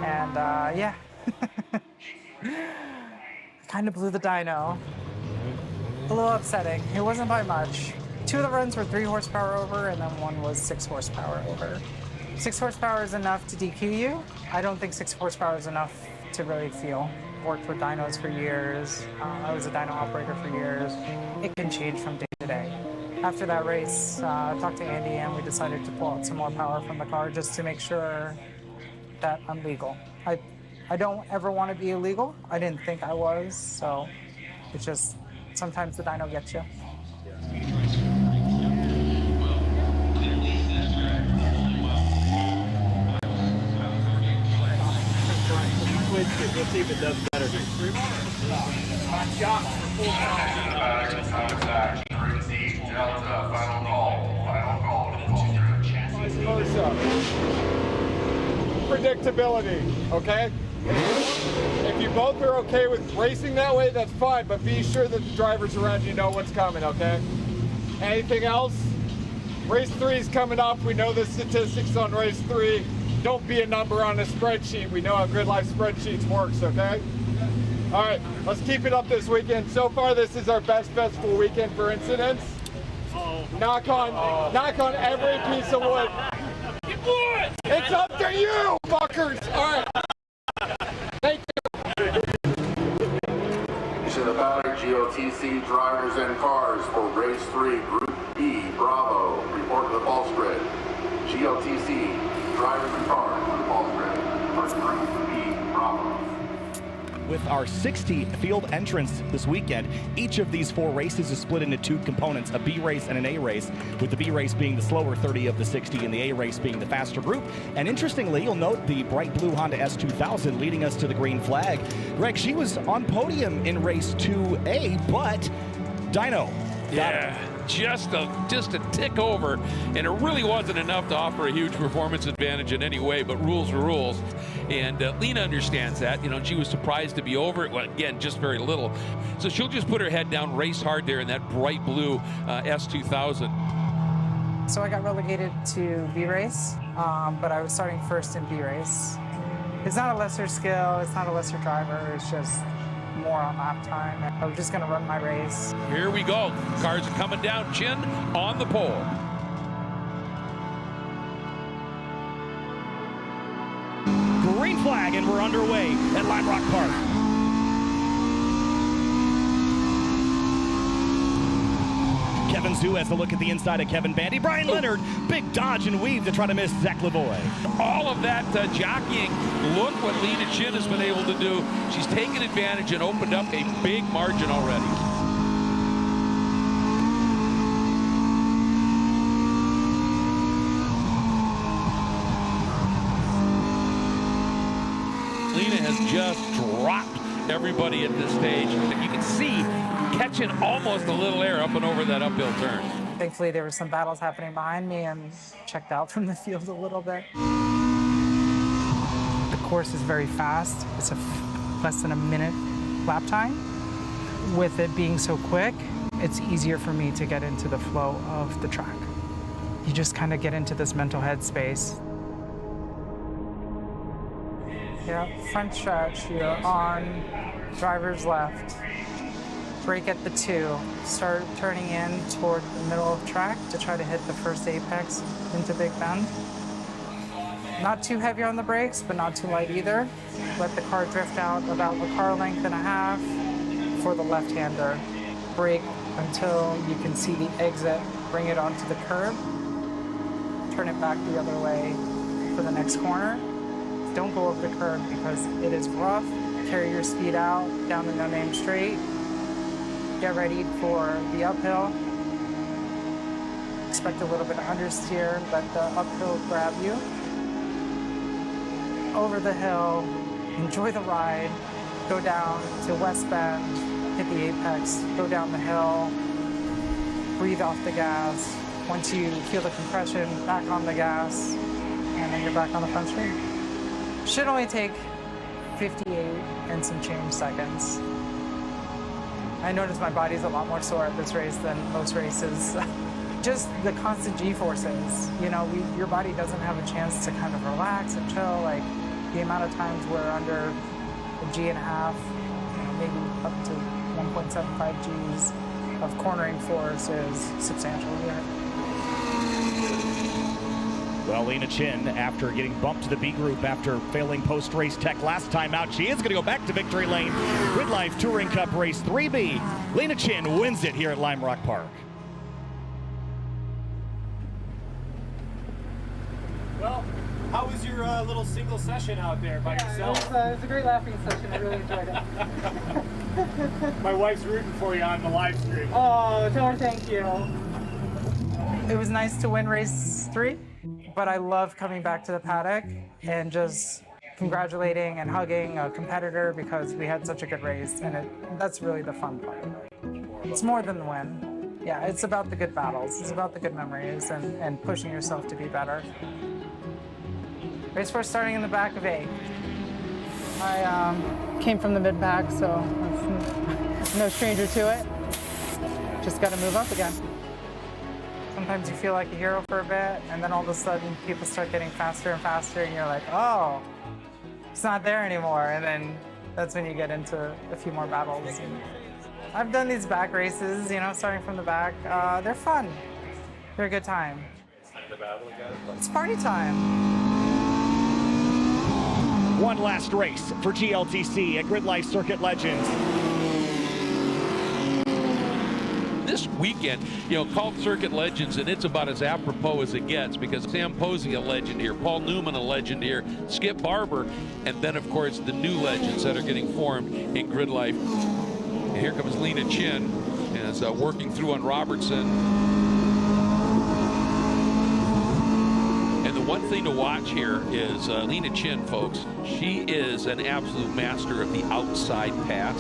And yeah, I kind of blew the dyno. A little upsetting. It wasn't by much. 2 of the runs were 3 horsepower over, and then 1 was 6 horsepower over. 6 horsepower is enough to DQ you. I don't think 6 horsepower is enough to really feel. Worked with dynos for years. I was a dyno operator for years. It can change from day to day. After that race, I talked to Andy and we decided to pull out some more power from the car just to make sure that I'm legal. I don't ever want to be illegal. I didn't think I was, so it's just sometimes the dyno gets you. We'll see if it does better. Predictability, okay? If you both are okay with racing that way, that's fine, but be sure that the drivers around you know what's coming, okay? Anything else? Race 3 is coming up. We know the statistics on race 3. Don't be a number on a spreadsheet. We know how GRIDLIFE spreadsheets works, okay? All right, let's keep it up this weekend. So far, this is our best festival weekend for incidents. Knock on every piece of wood. It's up to you, fuckers. All right. Thank you. To the battery GLTC drivers and cars for race 3, Group B, Bravo. Report to the pulse grid. GLTC drivers and cars for the pulse grid for Group B, Bravo. With our 60 field entrants this weekend, each of these 4 races is split into 2 components, a B race and an A race, with the B race being the slower 30 of the 60 and the A race being the faster group. And interestingly, you'll note the bright blue Honda S2000 leading us to the green flag. Greg, she was on podium in race 2A, but Dyno. Yeah, just a tick over, and it really wasn't enough to offer a huge performance advantage in any way, but rules are rules. And Lena understands that. You know, she was surprised to be over it. Well, again, just very little. So she'll just put her head down, race hard there in that bright blue S2000. So I got relegated to B race, but I was starting first in B race. It's not a lesser skill, it's not a lesser driver, it's just more on lap time. I was just gonna run my race. Here we go. Cars are coming down. Chin on the pole. Green flag, and we're underway at Lime Rock Park. Kevin Zhu has a look at the inside of Kevin Bandy. Brian Leonard, big dodge and weave to try to miss Zach Lavoie. All of that jockeying. Look what Lena Chin has been able to do. She's taken advantage and opened up a big margin already. Lena has just dropped everybody at this stage. And you can see catching almost a little air up and over that uphill turn. Thankfully, there were some battles happening behind me and checked out from the field a little bit. The course is very fast. It's less than a minute lap time. With it being so quick, it's easier for me to get into the flow of the track. You just kind of get into this mental headspace. Yeah, front stretch, you're on driver's left. Brake at the 2. Start turning in toward the middle of track to try to hit the first apex into Big Bend. Not too heavy on the brakes, but not too light either. Let the car drift out about a car length and a half for the left-hander. Brake until you can see the exit. Bring it onto the curb. Turn it back the other way for the next corner. Don't go over the curb because it is rough. Carry your speed out down the no-name straight. Get ready for the uphill. Expect a little bit of understeer, let the uphill grab you. Over the hill, enjoy the ride, go down to West Bend, hit the apex, go down the hill, breathe off the gas. Once you feel the compression, back on the gas, and then you're back on the front straight. Should only take 58 and some change seconds. I noticed my body's a lot more sore at this race than most races. Just the constant G-forces. You know, your body doesn't have a chance to kind of relax and chill. Like the amount of times we're under a G and a half, you know, maybe up to 1.75 Gs of cornering force is substantial here. Well, Lena Chin, after getting bumped to the B group after failing post-race tech last time out, she is going to go back to victory lane. GRIDLIFE Touring Cup Race 3B. Lena Chin wins it here at Lime Rock Park. Well, how was your little single session out there by yourself? It was a great laughing session. I really enjoyed it. My wife's rooting for you on the live stream. Oh, tell her thank you. It was nice to win race 3. But I love coming back to the paddock and just congratulating and hugging a competitor because we had such a good race, and that's really the fun part. It's more than the win. Yeah, it's about the good battles. It's about the good memories and pushing yourself to be better. Race 4 starting in the back of 8. I came from the mid-pack, so I'm no stranger to it. Just got to move up again. Sometimes you feel like a hero for a bit, and then all of a sudden people start getting faster and faster, and you're like, oh, it's not there anymore. And then that's when you get into a few more battles. And I've done these back races, you know, starting from the back. They're fun. They're a good time. It's party time. One last race for GLTC at GRIDLIFE Circuit Legends. This weekend, you know, called Circuit Legends, and it's about as apropos as it gets because Sam Posey, a legend here, Paul Newman, a legend here, Skip Barber, and then, of course, the new legends that are getting formed in GRIDLIFE. And here comes Lena Chin, and is working through on Robertson. And the one thing to watch here is Lena Chin, folks. She is an absolute master of the outside pass.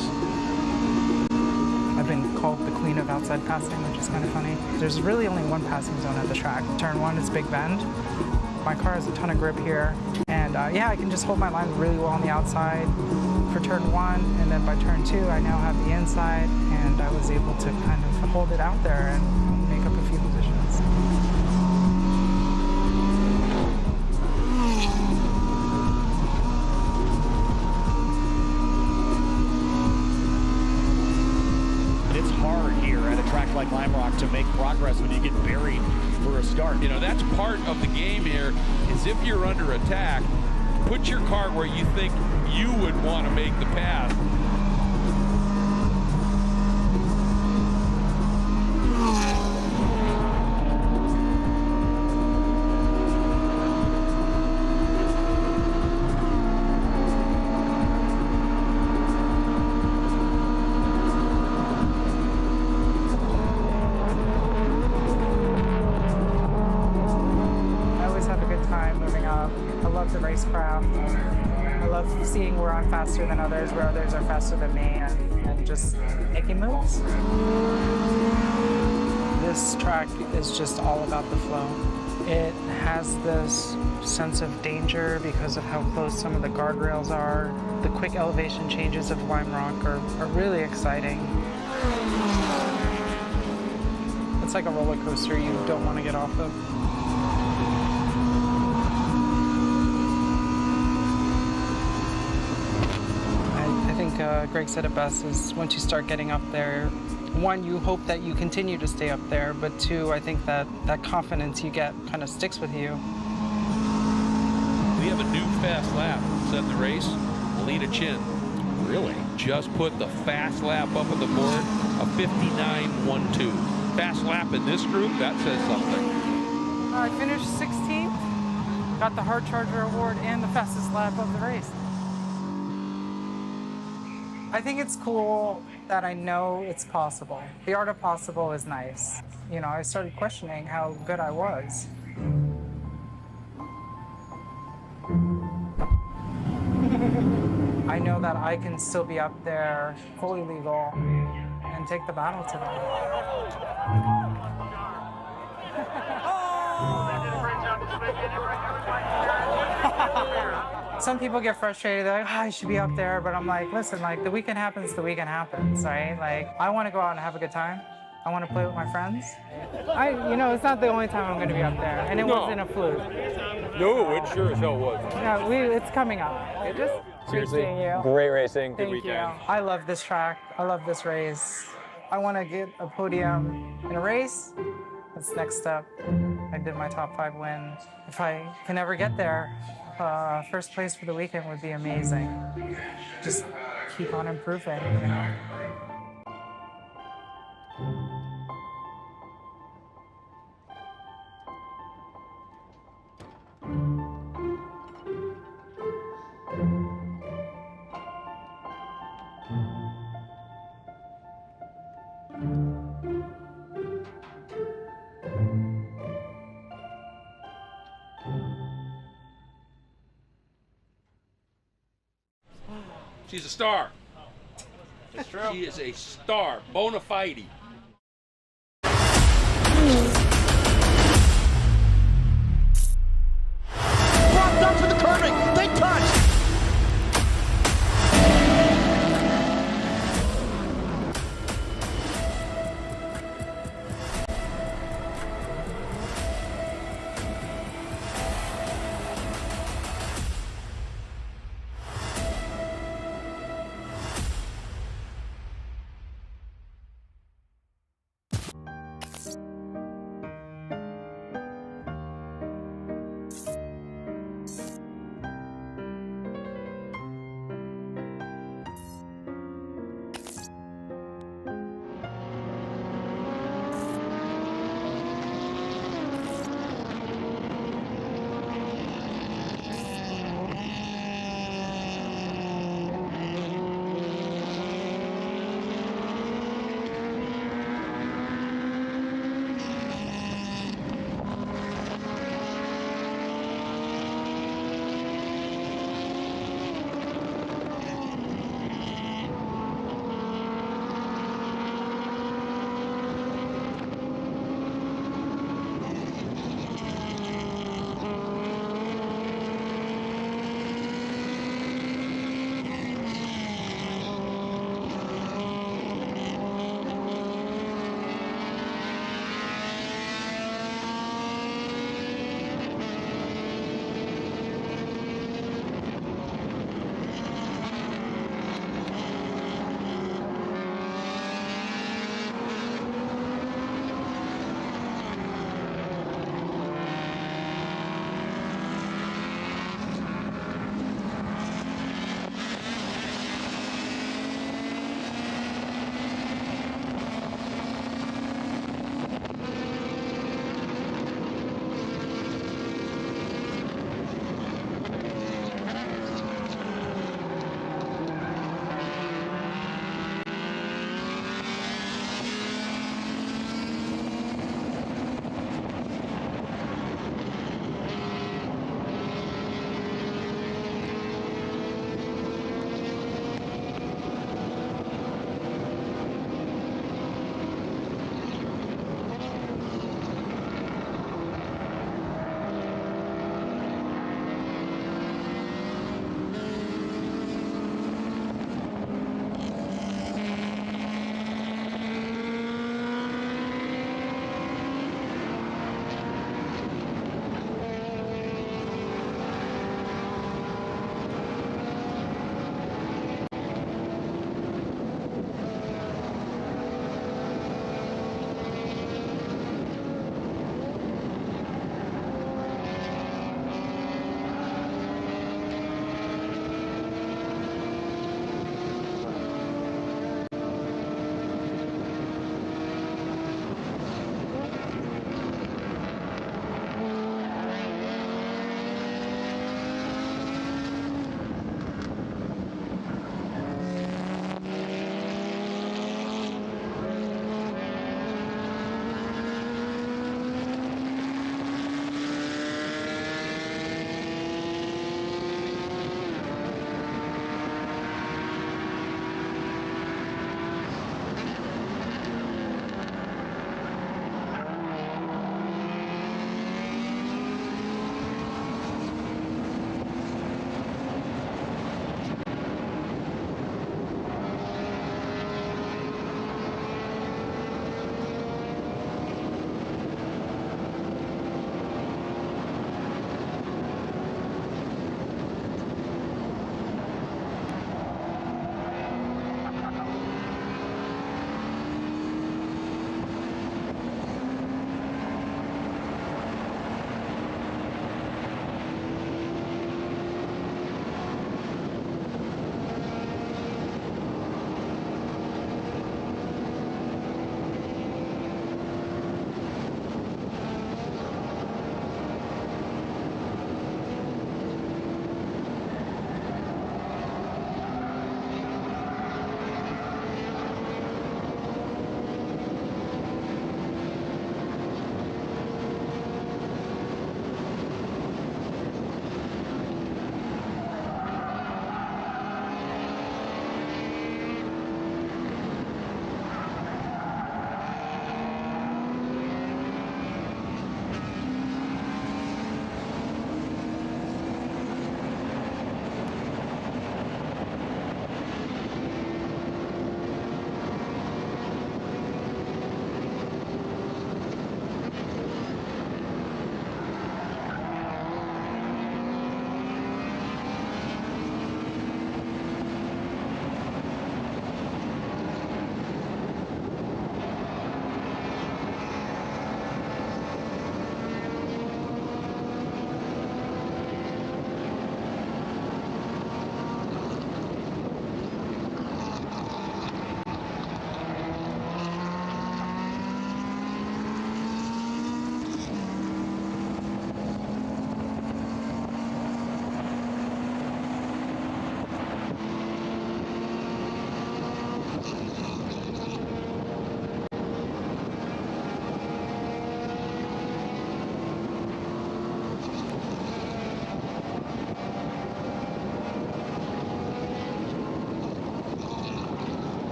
I've been called the queen of outside passing, which is kind of funny. There's really only one passing zone at the track. Turn 1 is Big Bend. My car has a ton of grip here, and yeah, I can just hold my line really well on the outside for turn 1, and then by turn 2, I now have the inside, and I was able to kind of hold it out there and make up a few positions. It's hard here at a track like Lime Rock to make progress when you get buried for a start. You know, that's part of the game here, is if you're under attack, put your car where you think you would want to make the pass. I love seeing where I'm faster than others, where others are faster than me, and just making moves. This track is just all about the flow. It has this sense of danger because of how close some of the guardrails are. The quick elevation changes of Lime Rock are really exciting. It's like a roller coaster you don't want to get off of. I think Greg said it best, is once you start getting up there, 1, you hope that you continue to stay up there, but 2, I think that confidence you get kind of sticks with you. We have a new fast lap set in the race. Lena Chin. Really? Just put the fast lap up on the board, a 59.12. Fast lap in this group, that says something. I finished 16th, got the Hard Charger Award and the fastest lap of the race. I think it's cool that I know it's possible. The art of possible is nice. You know, I started questioning how good I was. I know that I can still be up there, fully legal, and take the battle to them. Some people get frustrated, they're like, oh, I should be up there, but I'm like, listen, like, the weekend happens, right? Like, I want to go out and have a good time. I want to play with my friends. You know, it's not the only time I'm going to be up there, and it wasn't a fluke. No, it sure as hell was. No, it's coming up. Just Seriously, seeing you. great racing, good Thank weekend. you. I love this track. I love this race. I want to get a podium in a race. That's the next step. I did my top 5 win. If I can ever get there, first place for the weekend would be amazing. Just keep on improving, you know. She's a star. It's true. She is a star, bona fide. Dropped up to the curving. They touch.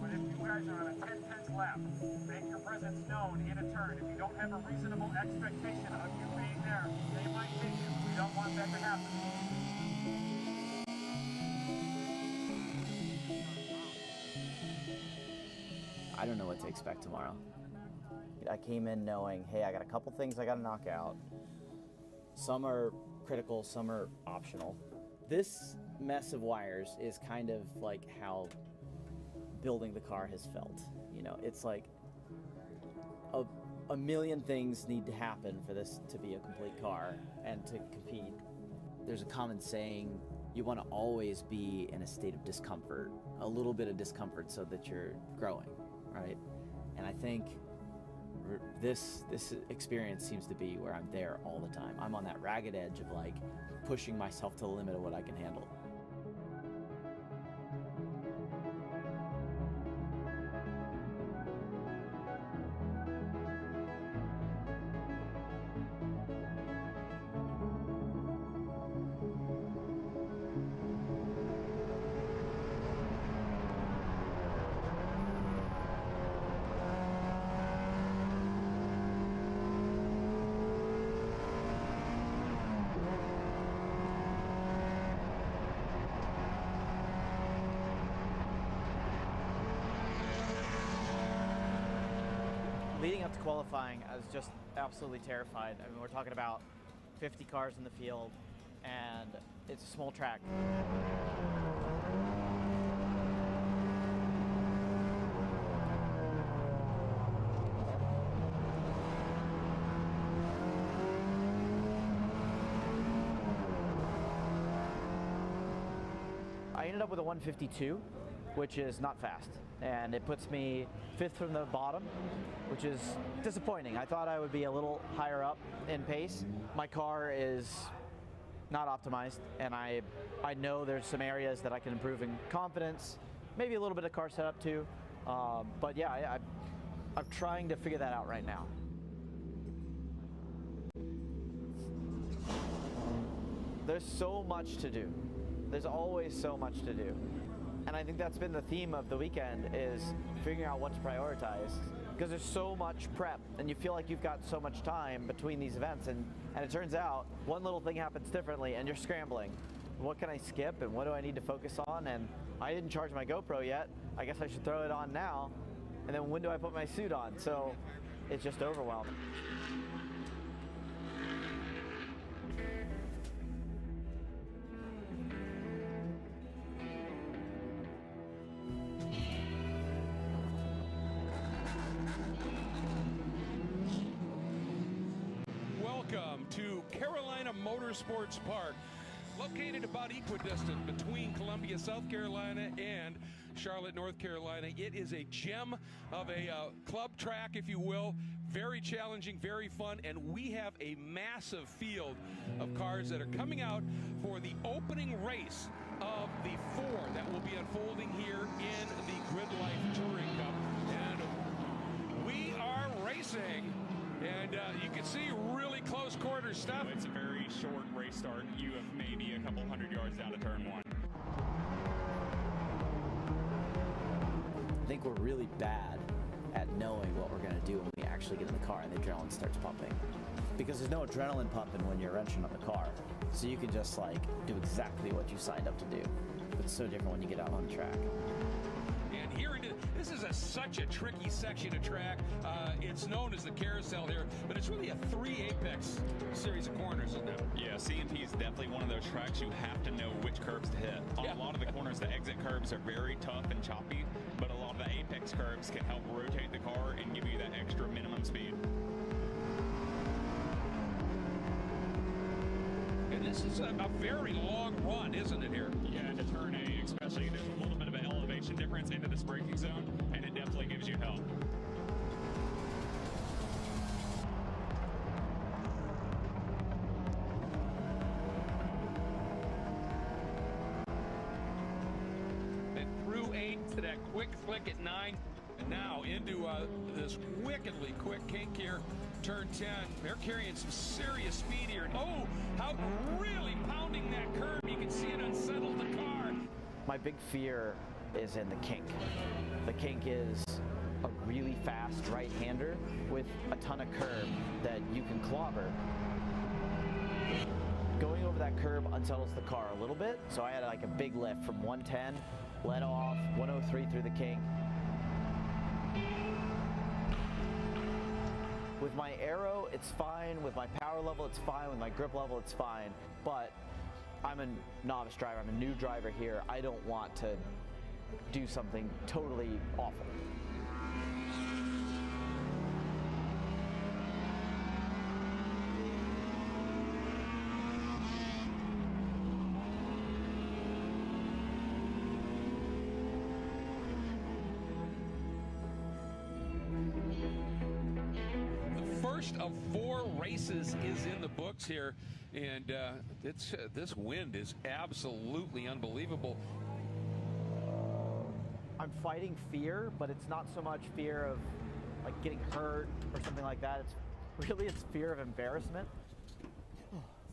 But if you guys are on a 10-10 lap, make your presence known in a turn. If you don't have a reasonable expectation of you being there, they might hit you. We don't want that to happen. I don't know what to expect tomorrow. I came in knowing, hey, I got a couple things I got to knock out. Some are critical, some are optional. This mess of wires is kind of like how building the car has felt. You know, it's like a million things need to happen for this to be a complete car and to compete. There's a common saying, you want to always be in a state of discomfort, a little bit of discomfort so that you're growing, right? And I think this experience seems to be where I'm there all the time. I'm on that ragged edge of like pushing myself to the limit of what I can handle. Leading up to qualifying, I was just absolutely terrified. I mean, we're talking about 50 cars in the field, and it's a small track. I ended up with a 152, which is not fast, and it puts me 5th from the bottom, which is disappointing. I thought I would be a little higher up in pace. My car is not optimized, and I know there's some areas that I can improve in confidence, maybe a little bit of car setup too, but yeah, I'm trying to figure that out right now. There's so much to do. There's always so much to do. And I think that's been the theme of the weekend, is figuring out what to prioritize. Because there's so much prep, and you feel like you've got so much time between these events, and it turns out one little thing happens differently, and you're scrambling. What can I skip, and what do I need to focus on? And I didn't charge my GoPro yet. I guess I should throw it on now. And then when do I put my suit on? So it's just overwhelming. Welcome to Carolina Motorsports Park, located about equidistant between Columbia, South Carolina and Charlotte, North Carolina. It is a gem of a club track, if you will. Very challenging, very fun, and we have a massive field of cars that are coming out for the opening race of the 4 that will be unfolding here in the GRIDLIFE Touring Cup. And we are racing. And you can see really close quarter stuff. It's a very short race start. You have maybe a couple hundred yards down to turn 1. I think we're really bad at knowing what we're going to do when we actually get in the car and the adrenaline starts pumping. Because there's no adrenaline pumping when you're wrenching on the car. So you can just like do exactly what you signed up to do. But it's so different when you get out on the track. And here this is such a tricky section of track. It's known as the carousel here, but it's really a 3 apex series of corners, isn't it? Yeah, C&P is definitely one of those tracks you have to know which curbs to hit. On a lot of the corners, the exit curbs are very tough and choppy, but a lot of the apex curbs can help rotate the car and give you that extra minimum speed. And this is a very long run, isn't it, here? Yeah, into turn A especially, there's a little bit of an elevation difference into this braking zone, and it definitely gives you help. Then through 8 to that quick flick at 9, and now into this wickedly quick kink here. Turn 10, they're carrying some serious speed here. Oh, how really pounding that curb. You can see it unsettled the car. My big fear is in the kink. The kink is a really fast right-hander with a ton of curb that you can clobber. Going over that curb unsettles the car a little bit, so I had like a big lift from 110, let off, 103 through the kink. With my aero, it's fine. With my power level, it's fine. With my grip level, it's fine. But I'm a novice driver. I'm a new driver here. I don't want to do something totally awful. First of 4 races is in the books here, and this wind is absolutely unbelievable. I'm fighting fear, but it's not so much fear of like getting hurt or something like that. It's fear of embarrassment.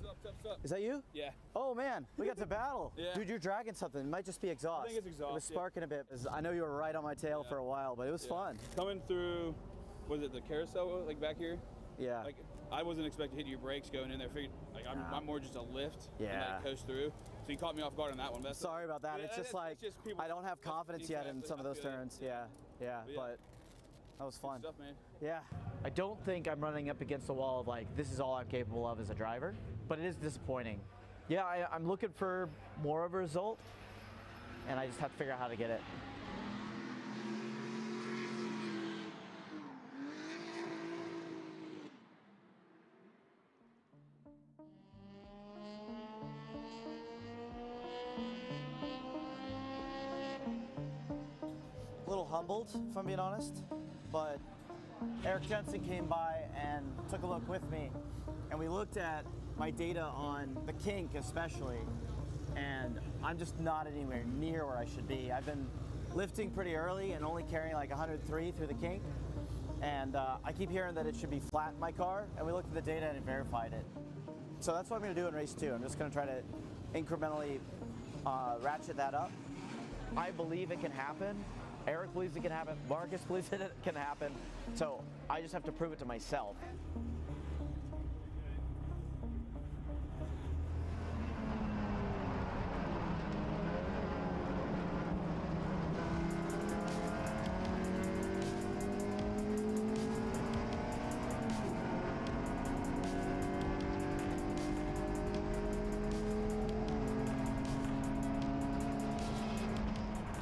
What's up? Is that you? Yeah. Oh man, we got to battle. Yeah. Dude, you're dragging something. It might just be exhaust. I think it's exhaust. It was sparking a bit. I know you were right on my tail for a while, but it was fun. Coming through, was it the carousel like back here? Yeah. Like I wasn't expecting to hit your brakes going in there. Figured like I'm more just a lift. Yeah. And like coast through. So you caught me off guard on that one. But Sorry about that. It's just like I don't have confidence yet in some of those turns. Yeah. But that was fun. Good stuff, man. Yeah. I don't think I'm running up against the wall of like this is all I'm capable of as a driver, but it is disappointing. Yeah, I'm looking for more of a result, and I just have to figure out how to get it. A little humbled, if I'm being honest, but Eric Jensen came by and took a look with me, and we looked at my data on the kink especially, and I'm just not anywhere near where I should be. I've been lifting pretty early and only carrying like 103 through the kink, and I keep hearing that it should be flat in my car, and we looked at the data and it verified it. So that's what I'm going to do in race 2. I'm just going to try to incrementally ratchet that up. I believe it can happen. Eric believes it can happen. Marcus believes it can happen. So I just have to prove it to myself.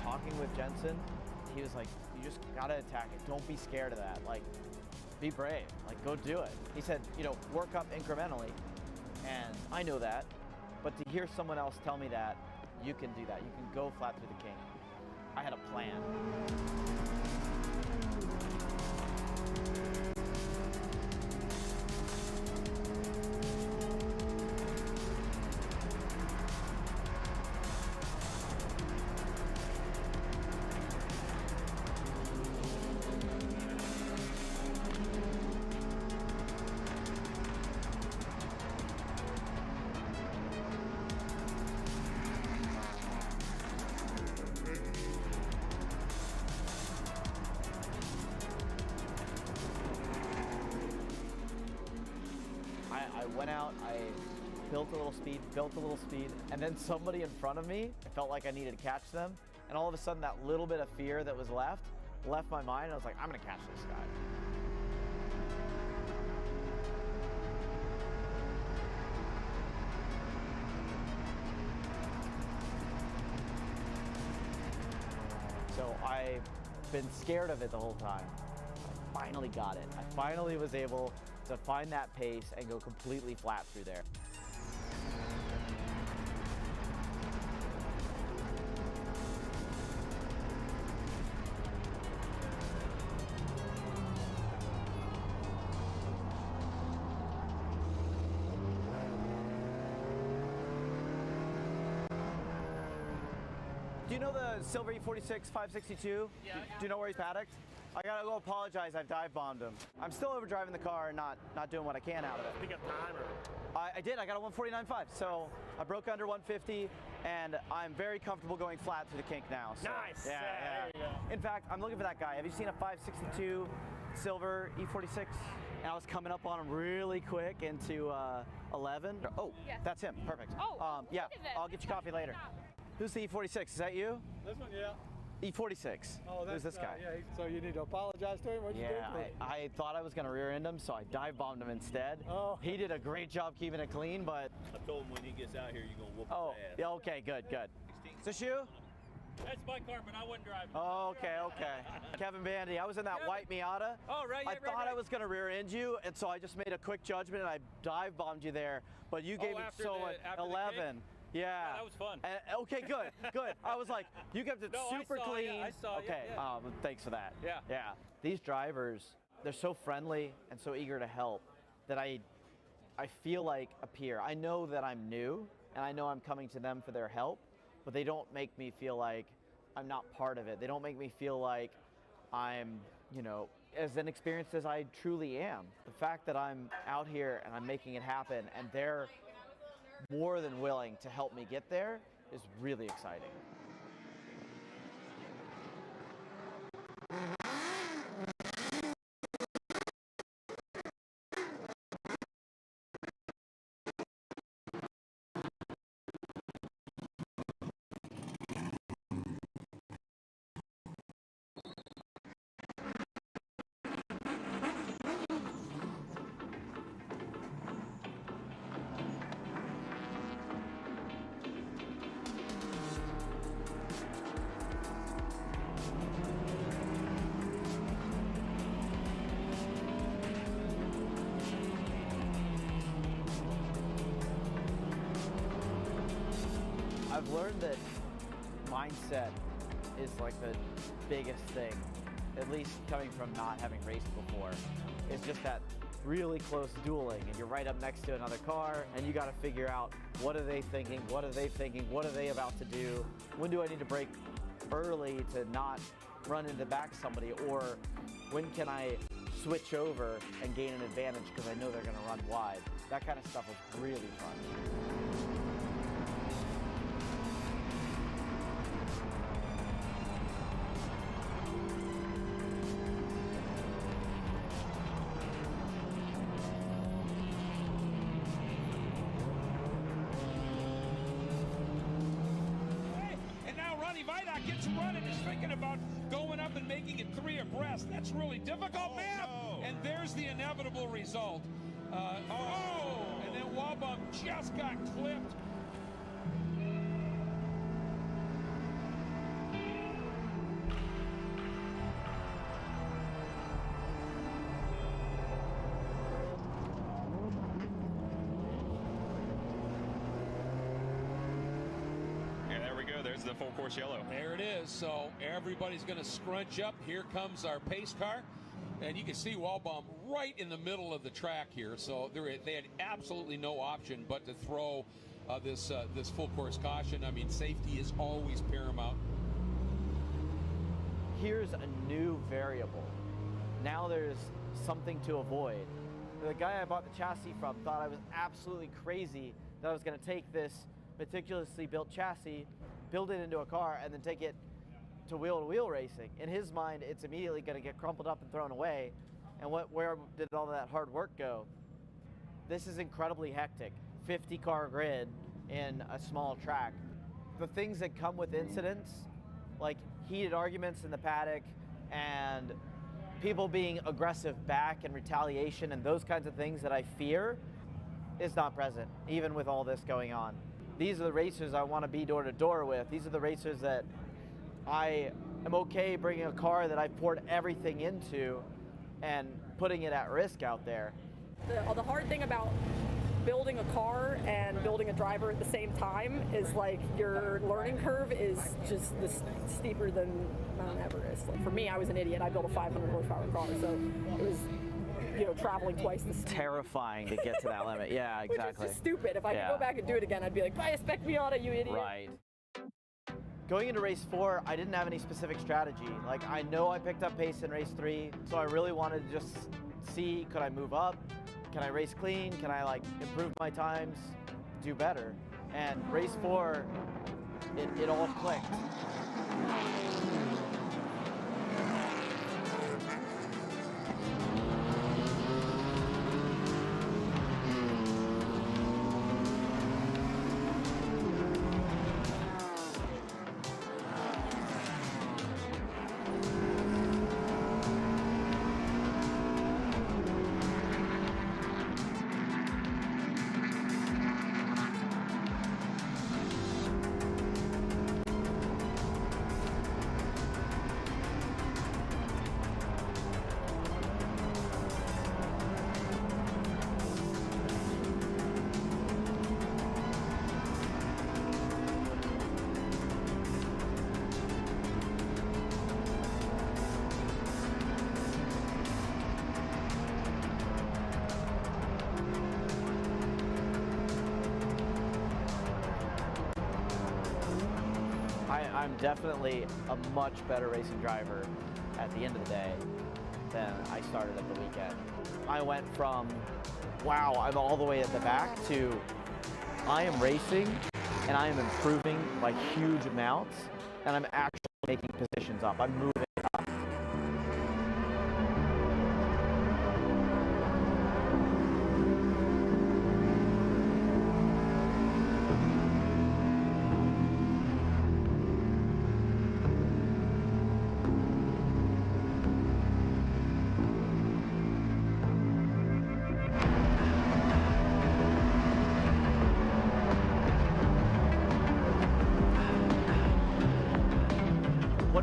Talking with Jensen, he was like, you just gotta attack it. Don't be scared of that. Like, be brave. Like, go do it. He said, you know, work up incrementally. And I know that. But to hear someone else tell me that, you can do that. You can go flat through the kink. I had a plan. I went out, I built a little speed, and then somebody in front of me, I felt like I needed to catch them, and all of a sudden that little bit of fear that was left my mind, and I was like, I'm gonna catch this guy. So I've been scared of it the whole time. I finally got it. I finally was able to find that pace and go completely flat through there. Do you know the Silver E46 562? Yeah. Do you know where he's paddocked? I gotta go apologize. I've dive bombed him. I'm still overdriving the car and not doing what I can out of it. Pick up time or? I did. I got a 149.5. So I broke under 150, and I'm very comfortable going flat through the kink now. So, Nice. Yeah. There you go. In fact, I'm looking for that guy. Have you seen a 562 silver E46? And I was coming up on him really quick into 11. Oh, Yes. that's him. Perfect. Oh, yeah. look at this. I'll get you coffee later. Who's the E46? Is that you? This one, yeah. E46. Oh, that's Who's this guy? yeah. So you need to apologize to him. What'd you do? Yeah, I thought I was going to rear end him, so I dive bombed him instead. Oh. He did a great job keeping it clean, but. I told him when he gets out here, you're going to whoop Oh, his ass. yeah, okay, good. Is this you? That's my car, but I wasn't driving. Oh, okay. Kevin Bandy, I was in that white Miata. Oh, right, I thought I was going to rear end you, and so I just made a quick judgment and I dive bombed you there, but you gave me after so the- much. after the 11. kick? Yeah. Yeah, that was fun. And, okay, good. I was like, you kept it No, I super saw clean. ya, I saw ya, Okay, yeah. thanks for that. Yeah. These drivers, they're so friendly and so eager to help that I feel like a peer. I know that I'm new, and I know I'm coming to them for their help, but they don't make me feel like I'm not part of it. They don't make me feel like I'm, as inexperienced as I truly am. The fact that I'm out here and I'm making it happen and they're more than willing to help me get there is really exciting. I've learned that mindset is like the biggest thing, at least coming from not having raced before. It's just that really close dueling, and you're right up next to another car, and you got to figure out, what are they thinking, what are they about to do, when do I need to brake early to not run into back somebody, or when can I switch over and gain an advantage because I know they're going to run wide. That kind of stuff was really fun. Eibach gets running, is thinking about going up and making it 3 abreast. That's really difficult, man. No. And there's the inevitable result. And then Wallbum just got clipped. There's the full course yellow. There it is. So everybody's going to scrunch up. Here comes our pace car. And you can see Wallbaum right in the middle of the track here. So they had absolutely no option but to throw this full course caution. I mean, safety is always paramount. Here's a new variable. Now there's something to avoid. The guy I bought the chassis from thought I was absolutely crazy that I was going to take this meticulously built chassis, build it into a car, and then take it to wheel-to-wheel racing. In his mind, it's immediately going to get crumpled up and thrown away. And where did all that hard work go? This is incredibly hectic. 50-car grid in a small track. The things that come with incidents, like heated arguments in the paddock and people being aggressive back and retaliation and those kinds of things that I fear, is not present, even with all this going on. These are the racers I want to be door to door with. These are the racers that I am okay bringing a car that I've poured everything into and putting it at risk out there. The hard thing about building a car and building a driver at the same time is like your learning curve is just steeper than Mount Everest. Like for me, I was an idiot. I built a 500 horsepower car, so it was, traveling twice the speed. Terrifying to get to that limit. Yeah, exactly. Which is just stupid. If I could go back and do it again, I'd be like, buy a spec Miata, you idiot. Right. Going into race 4, I didn't have any specific strategy. Like, I know I picked up pace in race 3, so I really wanted to just see, could I move up? Can I race clean? Can I like improve my times, do better? And race 4, it all clicked. I'm definitely a much better racing driver at the end of the day than I started at the weekend. I went from, wow, I'm all the way at the back, to I am racing and I am improving by huge amounts, and I'm actually making positions up. I'm moving up.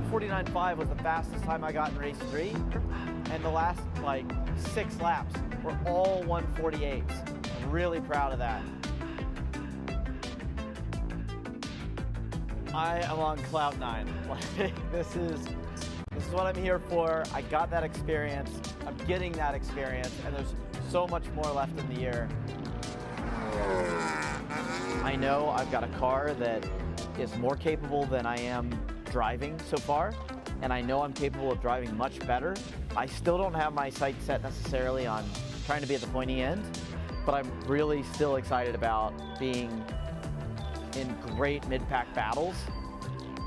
.49.5 was the fastest time I got in race 3, and the last like 6 laps were all 1:48s. I'm really proud of that. I am on cloud 9. Like, this is what I'm here for. I got that experience. I'm getting that experience, and there's so much more left in the year. I know I've got a car that is more capable than I am driving so far, and I know I'm capable of driving much better. I still don't have my sights set necessarily on trying to be at the pointy end, but I'm really still excited about being in great mid-pack battles.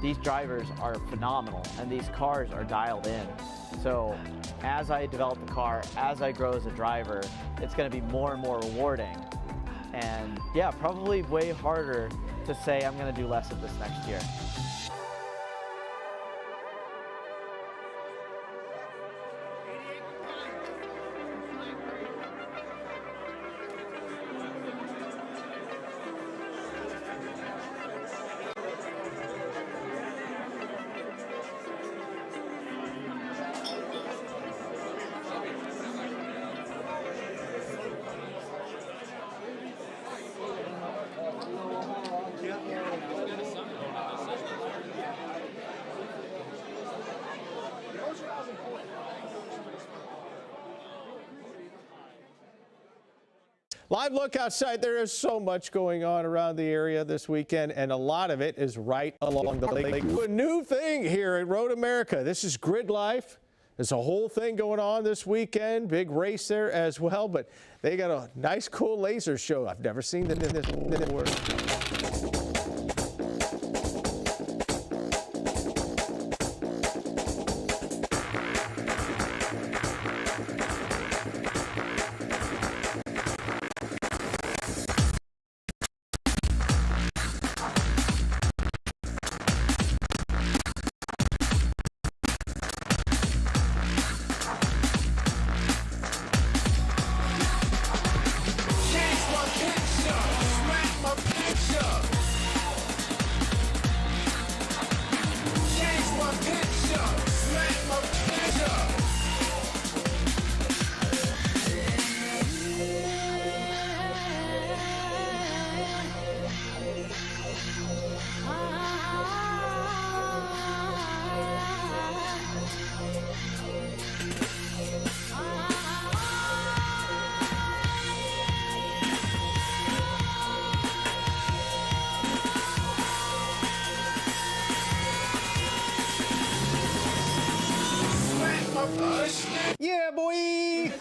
These drivers are phenomenal, and these cars are dialed in. So as I develop the car, as I grow as a driver, it's going to be more and more rewarding. And yeah, probably way harder to say I'm going to do less of this next year. Live look outside. There is so much going on around the area this weekend, and a lot of it is right along the lake. A new thing here at Road America. This is Grid Life. There's a whole thing going on this weekend. Big race there as well, but they got a nice, cool laser show. I've never seen that in this before. Yeah, boy!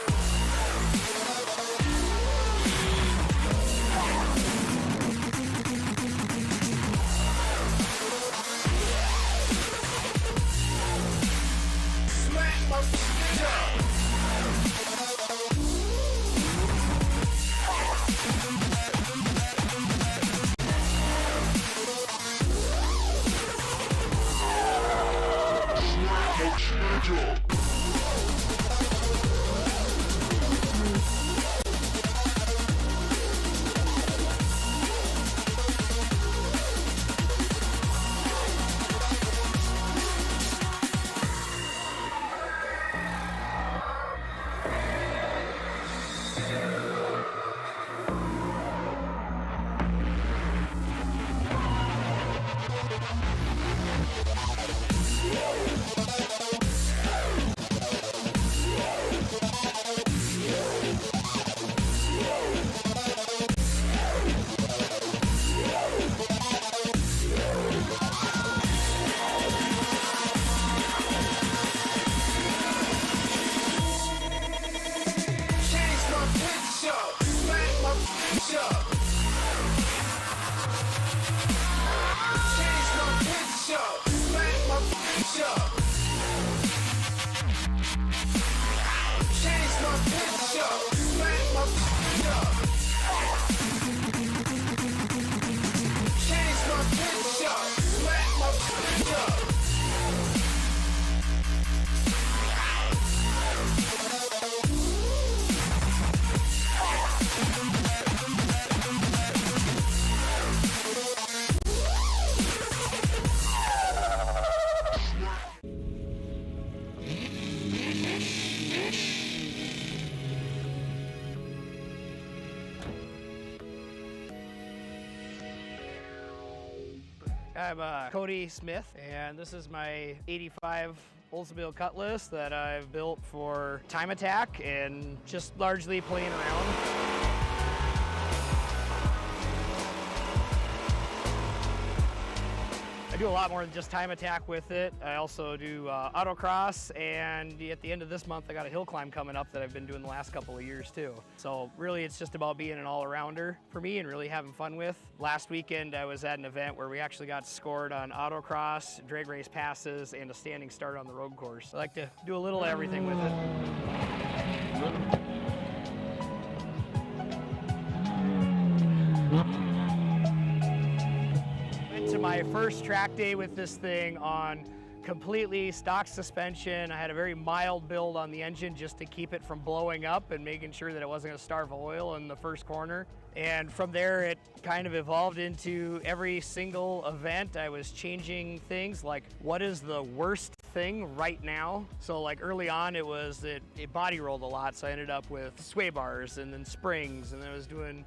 I'm Cody Smith, and this is my 85 Oldsmobile Cutlass that I've built for Time Attack and just largely playing around. I do a lot more than just Time Attack with it. I also do autocross, and at the end of this month I got a hill climb coming up that I've been doing the last couple of years too. So really it's just about being an all-arounder for me and really having fun with. Last weekend I was at an event where we actually got scored on autocross, drag race passes, and a standing start on the road course. I like to do a little of everything with it. To my first track day with this thing on completely stock suspension. I had a very mild build on the engine just to keep it from blowing up and making sure that it wasn't going to starve oil in the first corner. And from there it kind of evolved into every single event. I was changing things like what is the worst thing right now. So like early on it was it body rolled a lot, so I ended up with sway bars and then springs, and then I was doing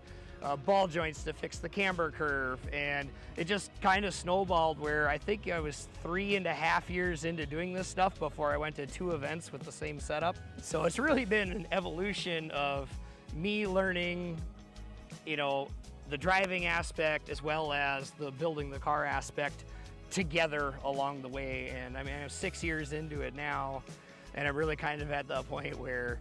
ball joints to fix the camber curve, and it just kind of snowballed where I think I was 3.5 years into doing this stuff before I went to 2 events with the same setup. So it's really been an evolution of me learning, you know, the driving aspect as well as the building the car aspect together along the way. And I mean, I'm 6 years into it now, and I'm really kind of at the point where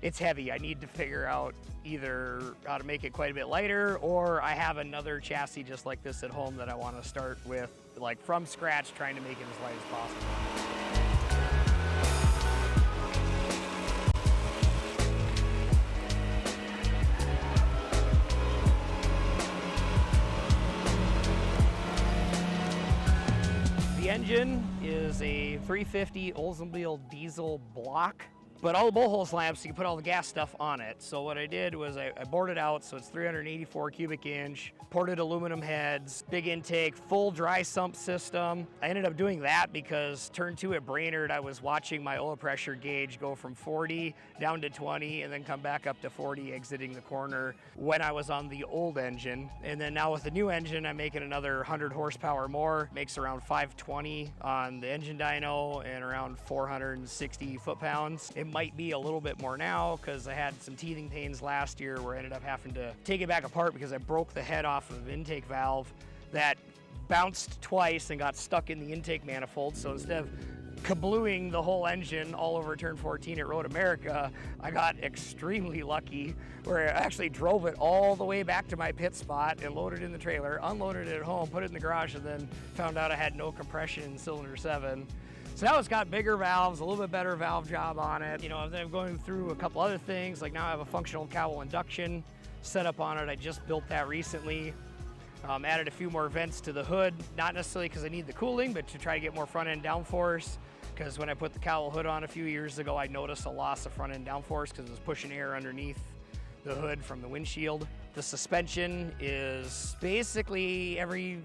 it's heavy. I need to figure out either how to make it quite a bit lighter, or I have another chassis just like this at home that I want to start with, like from scratch, trying to make it as light as possible. The engine is a 350 Oldsmobile diesel block. But all the bolt hole slabs, so you put all the gas stuff on it. So what I did was I bored it out, so it's 384 cubic inch, ported aluminum heads, big intake, full dry sump system. I ended up doing that because turn 2 at Brainerd, I was watching my oil pressure gauge go from 40 down to 20 and then come back up to 40 exiting the corner when I was on the old engine. And then now with the new engine, I'm making another 100 horsepower more, makes around 520 on the engine dyno and around 460 foot-pounds. It might be a little bit more now because I had some teething pains last year where I ended up having to take it back apart because I broke the head off of an intake valve that bounced twice and got stuck in the intake manifold. So instead of kablooing the whole engine all over turn 14 at Road America, I got extremely lucky where I actually drove it all the way back to my pit spot and loaded it in the trailer, unloaded it at home, put it in the garage, and then found out I had no compression in cylinder 7. So now it's got bigger valves, a little bit better valve job on it. You know, then I'm going through a couple other things, like now I have a functional cowell induction set up on it. I just built that recently. Added a few more vents to the hood, not necessarily because I need the cooling, but to try to get more front end downforce. Because when I put the cowell hood on a few years ago, I noticed a loss of front end downforce because it was pushing air underneath the hood from the windshield. The suspension is basically every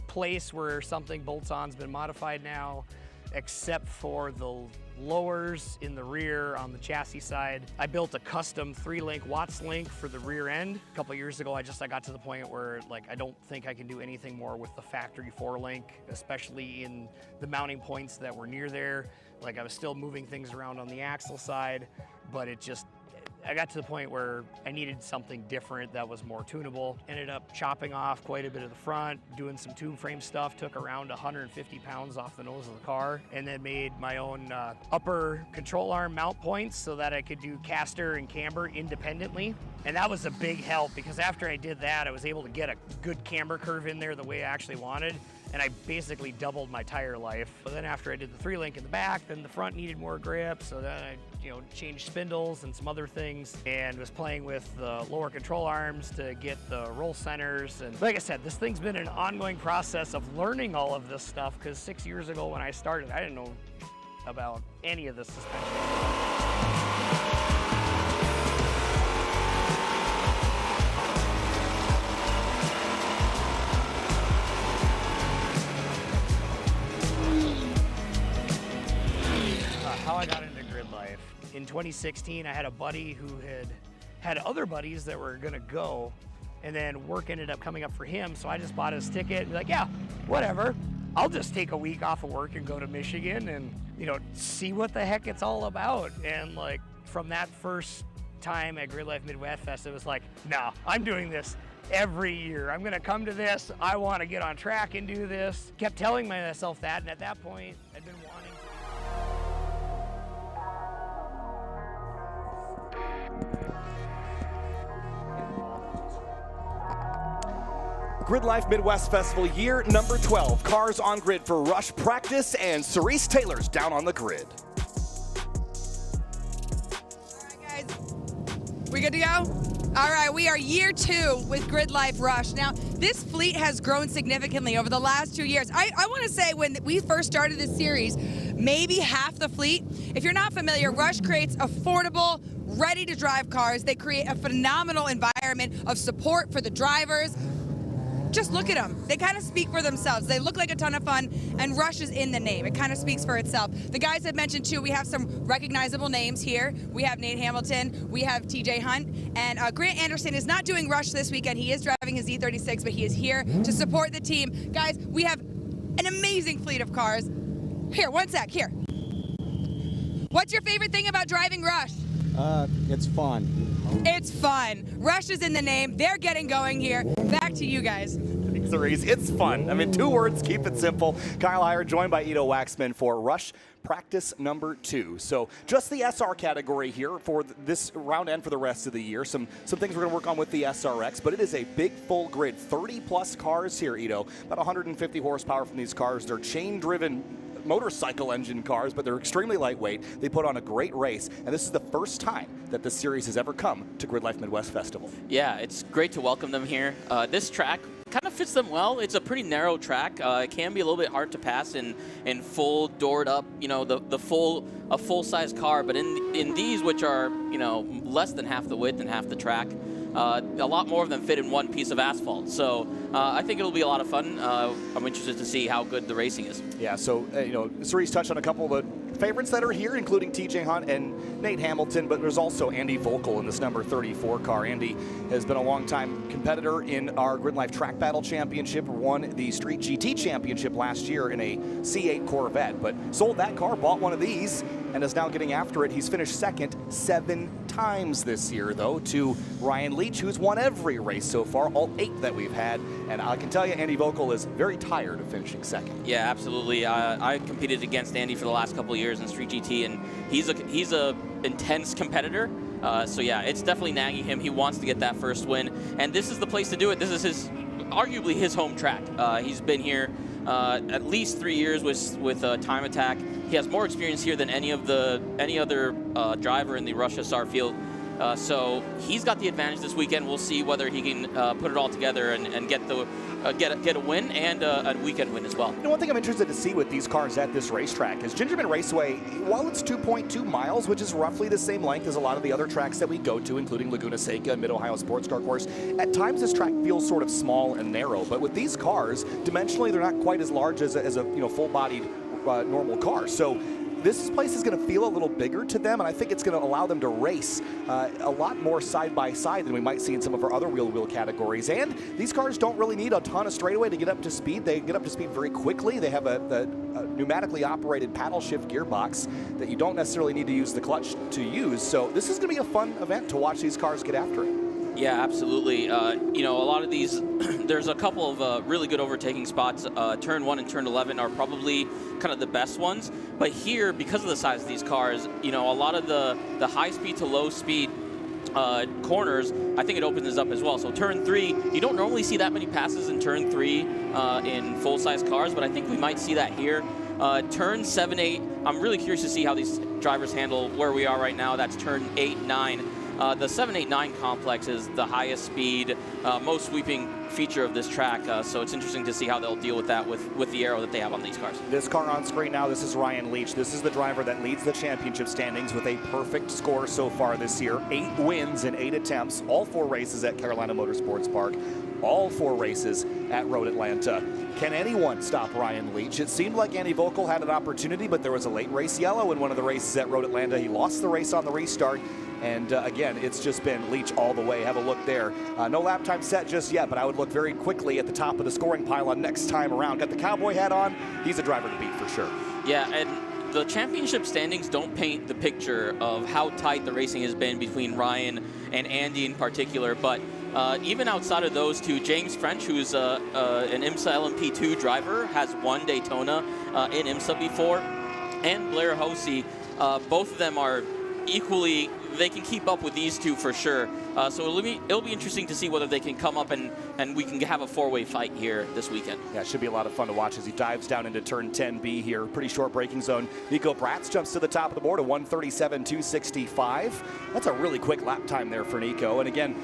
place where something bolts on's been modified now, except for the lowers in the rear on the chassis side. I built a custom 3-link Watts link for the rear end. A couple years ago, I got to the point where like I don't think I can do anything more with the factory 4-link, especially in the mounting points that were near there. Like I was still moving things around on the axle side, but I got to the point where I needed something different that was more tunable. Ended up chopping off quite a bit of the front, doing some tube frame stuff, took around 150 pounds off the nose of the car, and then made my own upper control arm mount points so that I could do caster and camber independently. And that was a big help because after I did that, I was able to get a good camber curve in there the way I actually wanted. And I basically doubled my tire life. But then after I did the 3-link in the back, then the front needed more grip, so then I changed spindles and some other things, and was playing with the lower control arms to get the roll centers. And like I said, this thing's been an ongoing process of learning all of this stuff, because 6 years ago when I started, I didn't know about any of this suspension. How I got into grid life. In 2016, I had a buddy who had other buddies that were gonna go, and then work ended up coming up for him, so I just bought his ticket and be like, yeah, whatever. I'll just take a week off of work and go to Michigan and, see what the heck it's all about. And like, from that first time at GRIDLIFE Midwest Fest, it was like, no, I'm doing this every year. I'm gonna come to this. I wanna get on track and do this. Kept telling myself that, and at that point, I'd been wanting to. GRIDLIFE Midwest Festival year number 12. Cars on grid for Rush Practice, and Cerise Taylor's down on the grid. All right, guys. We good to go? All right, we are year 2 with GRIDLIFE Rush. Now, this fleet has grown significantly over the last 2 years. I want to say when we first started this series, maybe half the fleet. If you're not familiar, Rush creates affordable, ready-to-drive cars. They create a phenomenal environment of support for the drivers. Just look at them. They kind of speak for themselves. They look like a ton of fun, and Rush is in the name. It kind of speaks for itself. The guys have mentioned, too, we have some recognizable names here. We have Nate Hamilton. We have TJ Hunt. And Grant Anderson is not doing Rush this weekend. He is driving his Z36, but he is here to support the team. Guys, we have an amazing fleet of cars. Here, one sec, here. What's your favorite thing about driving Rush? It's fun. It's fun. Rush is in the name. They're getting going here. Back to you guys. Series. It's fun. I mean, 2 words, keep it simple. Kyle Heyer joined by Ido Waxman for Rush Practice number 2. So just the SR category here for this round and for the rest of the year. Some things we're going to work on with the SRX, but it is a big full grid. 30-plus cars here, Ido. About 150 horsepower from these cars. They're chain-driven motorcycle engine cars, but they're extremely lightweight. They put on a great race, and this is the first time that this series has ever come to GRIDLIFE Midwest Festival. Yeah, it's great to welcome them here. This track kind of fits them well. It's a pretty narrow track. It can be a little bit hard to pass in full doored up, a full-size car, but in these, which are, less than half the width and half the track, a lot more of them fit in one piece of asphalt. So I think it'll be a lot of fun. I'm interested to see how good the racing is. Yeah, so, Cerise touched on a couple of the favorites that are here, including TJ Hunt and Nate Hamilton, but there's also Andy Volkel in this number 34 car. Andy has been a long-time competitor in our GRIDLIFE TrackBattle Championship, won the Street GT Championship last year in a C8 Corvette, but sold that car, bought one of these, and is now getting after it. He's finished second 7 times this year, though, to Ryan Leach, who's won every race so far, all 8 that we've had. And I can tell you, Andy Vogel is very tired of finishing second. Yeah, absolutely. I competed against Andy for the last couple of years in Street GT, and he's a intense competitor. So yeah, it's definitely nagging him. He wants to get that first win, and this is the place to do it. This is arguably his home track. He's been here at least 3 years with Time Attack. He has more experience here than any other driver in the Rush SR field. So he's got the advantage this weekend. We'll see whether he can put it all together and get a win and a weekend win as well. You know, one thing I'm interested to see with these cars at this racetrack is Gingerman Raceway, while it's 2.2 miles, which is roughly the same length as a lot of the other tracks that we go to, including Laguna Seca and Mid-Ohio Sports Car Course, at times this track feels sort of small and narrow. But with these cars, dimensionally, they're not quite as large as a full-bodied normal car. So this place is going to feel a little bigger to them, and I think it's going to allow them to race a lot more side by side than we might see in some of our other wheel categories. And these cars don't really need a ton of straightaway to get up to speed. They get up to speed very quickly. They have a pneumatically operated paddle shift gearbox that you don't necessarily need to use the clutch to use. So this is going to be a fun event to watch these cars get after it. Yeah, absolutely. You know, a lot of these, there's a couple of really good overtaking spots. Turn 1 and Turn 11 are probably kind of the best ones. But here, because of the size of these cars, you know, a lot of the high speed to low speed corners, I think it opens this up as well. So Turn 3, you don't normally see that many passes in Turn 3 in full-size cars, but I think we might see that here. Turn 7, 8, I'm really curious to see how these drivers handle where we are right now. That's Turn 8, 9. The 789 complex is the highest speed, most sweeping feature of this track, so it's interesting to see how they'll deal with that with the aero that they have on these cars. This car on screen now, this is Ryan Leach. This is the driver that leads the championship standings with a perfect score so far this year. 8 wins in 8 attempts, all 4 races at Carolina Motorsports Park, all 4 races at Road Atlanta. Can anyone stop Ryan Leach? It seemed like Andy Vogel had an opportunity, but there was a late race yellow in one of the races at Road Atlanta. He lost the race on the restart. And again, it's just been Leach all the way. Have a look there. No lap time set just yet, but I would look very quickly at the top of the scoring pylon next time around. Got the cowboy hat on. He's a driver to beat for sure. Yeah, and the championship standings don't paint the picture of how tight the racing has been between Ryan and Andy in particular, but even outside of those two, James French, who's an IMSA LMP2 driver, has won Daytona in IMSA before, and Blair Hosey, both of them are equally, they can keep up with these two for sure. So it'll be interesting to see whether they can come up and we can have a 4-way fight here this weekend. Yeah, it should be a lot of fun to watch as he dives down into turn 10B here. Pretty short braking zone. Nico Bratz jumps to the top of the board at 1:37.265. That's a really quick lap time there for Nico. And again,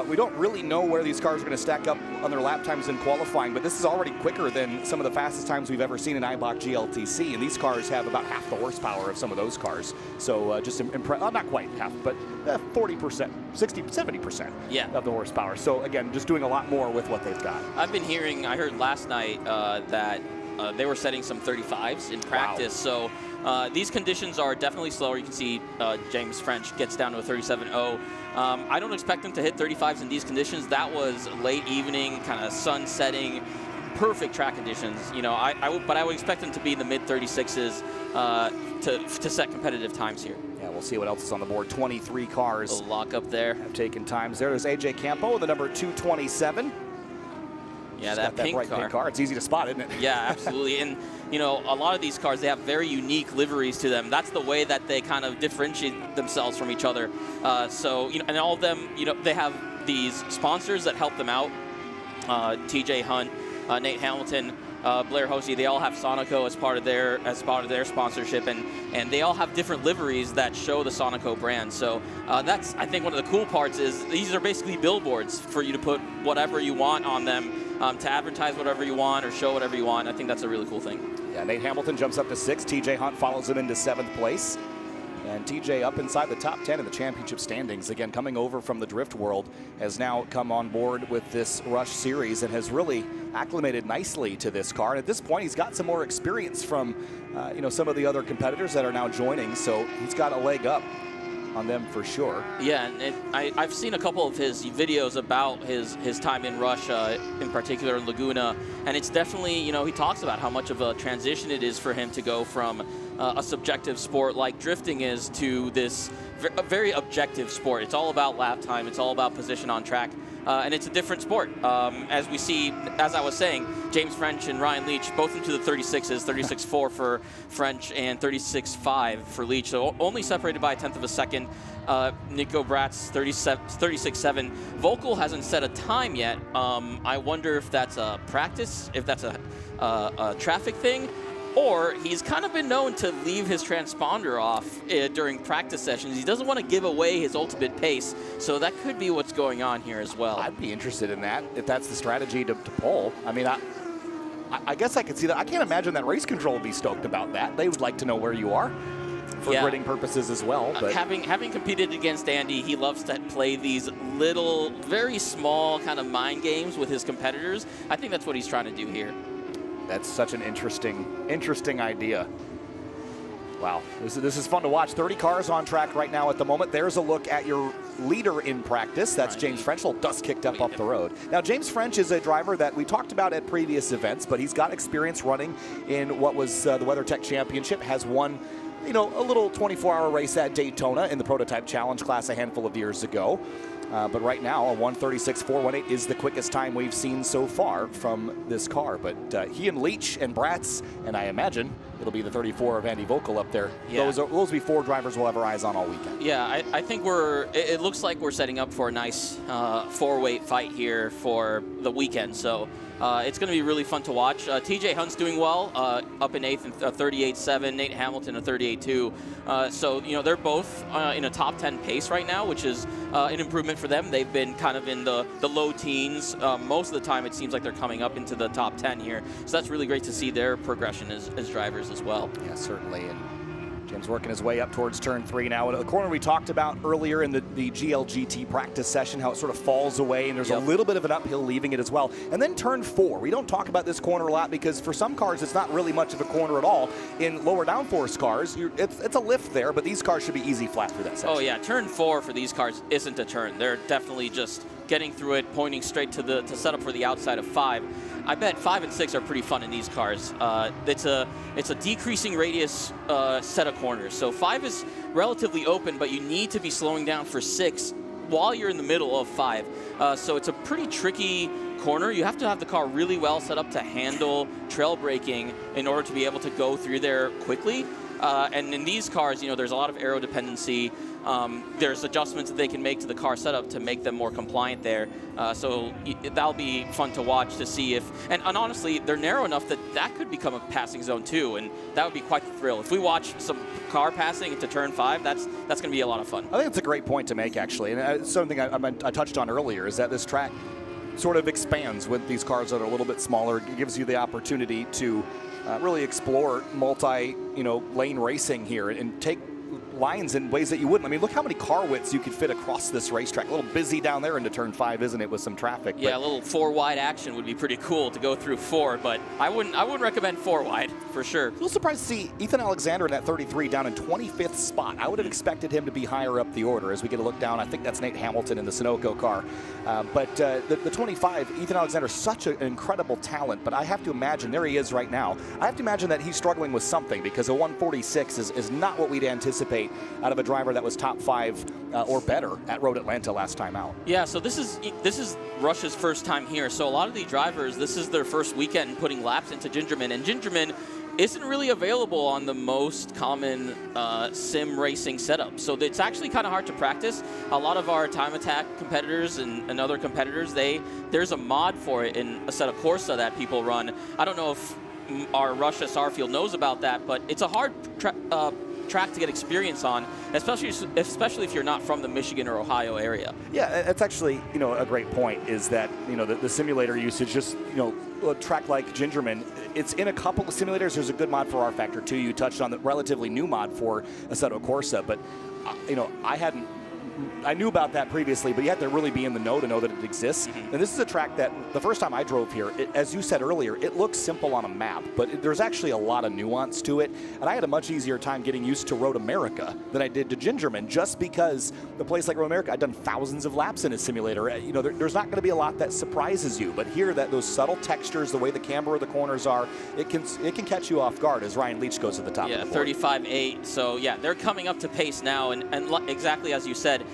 we don't really know where these cars are going to stack up on their lap times in qualifying, but this is already quicker than some of the fastest times we've ever seen in Eibach GLTC. And these cars have about half the horsepower of some of those cars. So just not quite half, but 40%, 60, 70% of the horsepower. So again, just doing a lot more with what they've got. I've been hearing, I heard last night that they were setting some 35s in practice. Wow. So these conditions are definitely slower. You can see James French gets down to a 37.0. I don't expect them to hit 35s in these conditions. That was late evening, kind of sun setting, perfect track conditions. You know, but I would expect them to be in the mid 36s to set competitive times here. Yeah, we'll see what else is on the board. 23 cars. A lock up there. Have taken times there. There's AJ Campo, the number 227. Yeah, that pink car. It's easy to spot, isn't it? Yeah, absolutely. And, you know, a lot of these cars, they have very unique liveries to them. That's the way that they kind of differentiate themselves from each other. So, you know, and all of them, you know, they have these sponsors that help them out. TJ Hunt, Nate Hamilton, Blair Hosey, they all have Sonico as part of their sponsorship, and they all have different liveries that show the Sonico brand. So that's, I think, one of the cool parts is these are basically billboards for you to put whatever you want on them, to advertise whatever you want or show whatever you want. I think that's a really cool thing. Yeah, Nate Hamilton jumps up to 6th. TJ Hunt follows him into 7th place. And TJ up inside the top 10 in the championship standings. Again, coming over from the drift world, has now come on board with this Rush Series and has really acclimated nicely to this car. And at this point, he's got some more experience from, you know, some of the other competitors that are now joining. So he's got a leg up on them for sure. Yeah, and I've seen a couple of his videos about his time in Rush, in particular in Laguna, and it's definitely, you know, he talks about how much of a transition it is for him to go from a subjective sport like drifting is to this a very objective sport. It's all about lap time. It's all about position on track. And it's a different sport. As we see, as I was saying, James French and Ryan Leach both into the 36s, 36.4 for French and 36.5 for Leach, so only separated by a tenth of a second. Nico Bratz 36.7. Volkel hasn't set a time yet. I wonder if that's a practice, if that's a traffic thing, or he's kind of been known to leave his transponder off during practice sessions. He doesn't want to give away his ultimate pace, so that could be what's going on here as well. I'd be interested in that, if that's the strategy to pull. I mean, I guess I could see that. I can't imagine that race control would be stoked about that. They would like to know where you are for gridding purposes as well. But having competed against Andy, he loves to play these little, very small kind of mind games with his competitors. I think that's what he's trying to do here. That's such an interesting idea. Wow, this is fun to watch. 30 cars on track right now at the moment. There's a look at your leader in practice. That's James French. A little dust kicked up the road. Now, James French is a driver that we talked about at previous events, but he's got experience running in what was the WeatherTech Championship, has won, you know, a little 24-hour race at Daytona in the Prototype Challenge class a handful of years ago. But right now, a 1:36.418 is the quickest time we've seen so far from this car. But he and Leach and Bratz, and I imagine it'll be the 34 of Andy Volkel up there. Yeah. Those will be four drivers we'll have our eyes on all weekend. Yeah, I think it looks like we're setting up for a nice four-weight fight here for the weekend. So it's going to be really fun to watch. TJ Hunt's doing well, up in 8th, 38.7. Nate Hamilton, a 38.2. So, you know, they're both in a top 10 pace right now, which is an improvement for them. They've been kind of in the low teens. Most of the time, it seems like they're coming up into the top 10 here. So that's really great to see their progression as drivers as well. Yeah, certainly. And James working his way up towards turn 3 now. And the corner we talked about earlier in the GLGT practice session, how it sort of falls away, and there's a little bit of an uphill leaving it as well. And then turn 4. We don't talk about this corner a lot because for some cars, it's not really much of a corner at all. In lower downforce cars, it's a lift there, but these cars should be easy flat through that section. Oh yeah, turn 4 for these cars isn't a turn. They're definitely just getting through it, pointing straight to set up for the outside of 5. I bet 5 and 6 are pretty fun in these cars. It's a decreasing radius set of corners. So 5 is relatively open, but you need to be slowing down for 6 while you're in the middle of 5. So it's a pretty tricky corner. You have to have the car really well set up to handle trail braking in order to be able to go through there quickly. And in these cars, you know, there's a lot of aero dependency. There's adjustments that they can make to the car setup to make them more compliant there. So that'll be fun to watch to see if, and honestly, they're narrow enough that could become a passing zone too, and that would be quite the thrill. If we watch some car passing into turn 5, that's going to be a lot of fun. I think it's a great point to make, actually. And something I touched on earlier is that this track sort of expands with these cars that are a little bit smaller. It gives you the opportunity to really explore multi-lane racing here and take lines in ways that you wouldn't. I mean, look how many car widths you could fit across this racetrack. A little busy down there into turn 5, isn't it, with some traffic? Yeah, a little 4-wide action would be pretty cool to go through 4, but I wouldn't recommend 4-wide for sure. A little surprised to see Ethan Alexander in that 33 down in 25th spot. I would have expected him to be higher up the order as we get a look down. I think that's Nate Hamilton in the Sunoco car. But the 25, Ethan Alexander, such an incredible talent, but I have to imagine, there he is right now, I have to imagine that he's struggling with something because a 146 is not what we'd anticipate out of a driver that was top 5 or better at Road Atlanta last time out. Yeah, so this is Rush's first time here. So a lot of the drivers, this is their first weekend putting laps into Gingerman, and Gingerman isn't really available on the most common sim racing setup. So it's actually kind of hard to practice. A lot of our Time Attack competitors and other competitors, there's a mod for it in Assetto Corsa that people run. I don't know if our Rush SR field knows about that, but it's a hard track to get experience on, especially if you're not from the Michigan or Ohio area. Yeah, that's actually a great point. Is that the simulator usage, just a track like Gingerman, it's in a couple of simulators. There's a good mod for R Factor 2. You touched on the relatively new mod for Assetto Corsa, but I hadn't I knew about that previously, but you have to really be in the know to know that it exists. And this is a track that the first time I drove here, as you said earlier, it looks simple on a map, but there's actually a lot of nuance to it. And I had a much easier time getting used to Road America than I did to Gingerman, just because the place like Road America, I've done thousands of laps in a simulator. You know, there's not going to be a lot that surprises you, but here, those subtle textures, the way the camber of the corners are, it can catch you off guard as Ryan Leach goes to the top. Yeah, of the board. 35.8. So yeah, they're coming up to pace now, and exactly as you said,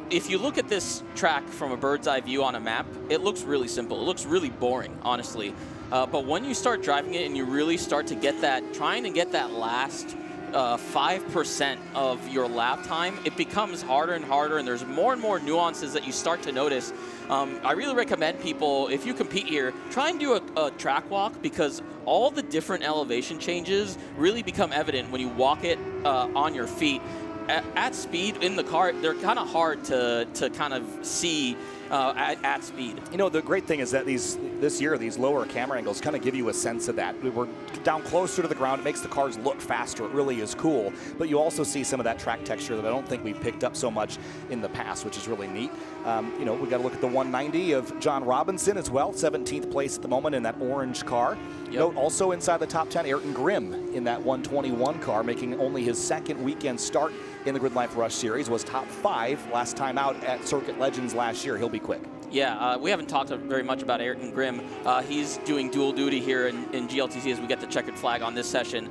if you look at this track from a bird's eye view on a map, it looks really simple. It looks really boring, honestly. But when you start driving it and you really start to get that, trying to get that last 5% of your lap time, it becomes harder and harder, and there's more and more nuances that you start to notice. I really recommend people, if you compete here, try and do a track walk, because all the different elevation changes really become evident when you walk it on your feet. At speed in the car, they're kind of hard to kind of see at speed. You know, the great thing is that this year, these lower camera angles kind of give you a sense of that. We're down closer to the ground. It makes the cars look faster. It really is cool. But you also see some of that track texture that I don't think we've picked up so much in the past, which is really neat. You know, we got to look at the 190 of John Robinson as well, 17th place at the moment in that orange car. Yep. Note also inside the top 10, Ayrton Grimm in that 121 car, making only his second weekend start in the GRIDLIFE Rush Series, was top 5 last time out at Circuit Legends last year. He'll be quick. Yeah, we haven't talked very much about Ayrton Grimm. He's doing dual duty here in GLTC as we get the checkered flag on this session.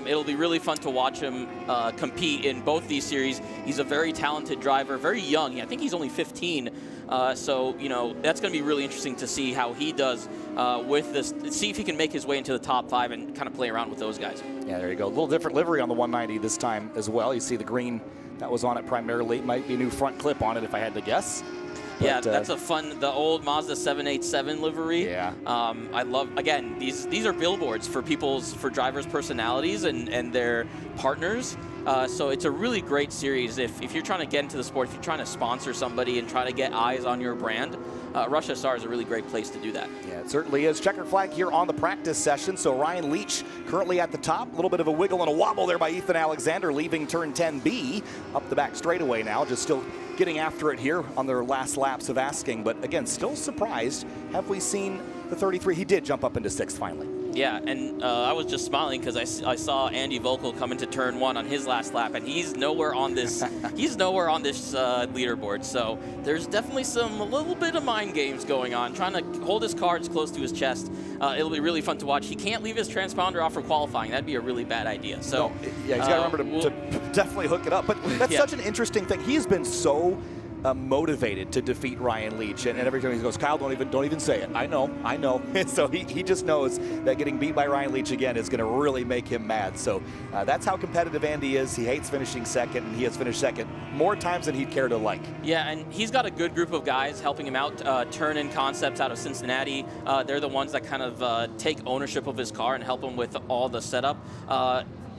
It'll be really fun to watch him compete in both these series. He's a very talented driver, very young. I think he's only 15. So, you know, that's going to be really interesting to see how he does with this, see if he can make his way into the top 5 and kind of play around with those guys. Yeah, there you go. A little different livery on the 190 this time as well. You see the green that was on it primarily. Might be a new front clip on it if I had to guess. But, yeah, that's a fun, the old Mazda 787 livery. Yeah. I love, again, these are billboards for drivers' personalities and their partners. So it's a really great series. If you're trying to get into the sport, if you're trying to sponsor somebody and try to get eyes on your brand, Rush SR is a really great place to do that. Yeah, it certainly is. Checkered flag here on the practice session. So Ryan Leach currently at the top. A little bit of a wiggle and a wobble there by Ethan Alexander, leaving turn 10B up the back straightaway now. Just still getting after it here on their last laps of asking. But again, still surprised. Have we seen the 33? He did jump up into 6th finally. Yeah, and I was just smiling because I saw Andy Vogel come into turn 1 on his last lap, and he's nowhere on this leaderboard. So there's definitely a little bit of mind games going on, trying to hold his cards close to his chest. It'll be really fun to watch. He can't leave his transponder off for qualifying. That'd be a really bad idea. So no, yeah, he's got to remember to definitely hook it up. But that's such an interesting thing. He has been so motivated to defeat Ryan Leach, and every time he goes, Kyle, don't even say it. I know. So he just knows that getting beat by Ryan Leach again is going to really make him mad. So that's how competitive Andy is. He hates finishing second, and he has finished second more times than he'd care to like. Yeah, and he's got a good group of guys helping him out. Turn-In Concepts out of Cincinnati. They're the ones that kind of take ownership of his car and help him with all the setup.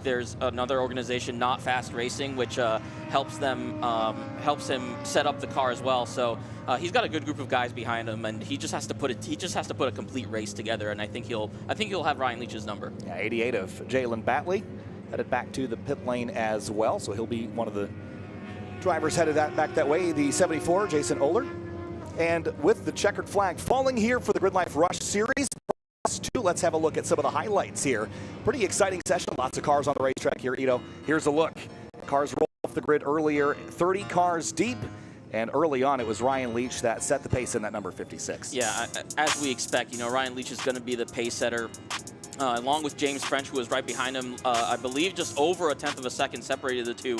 There's another organization, Not Fast Racing, which helps him set up the car as well. So he's got a good group of guys behind him, and he just has to put a complete race together. And I think he'll have Ryan Leach's number. Yeah, 88 of Jalen Batley headed back to the pit lane as well, so he'll be one of the drivers headed back that way. The 74, Jason Oler, and with the checkered flag falling here for the GRIDLIFE Rush Series. Let's have a look at some of the highlights here. Pretty exciting session. Lots of cars on the racetrack here, Ito. Here's a look. Cars rolled off the grid earlier, 30 cars deep. And early on, it was Ryan Leach that set the pace in that number 56. Yeah, as we expect, Ryan Leach is going to be the pace setter. Along with James French, who was right behind him, I believe just over a tenth of a second separated the two.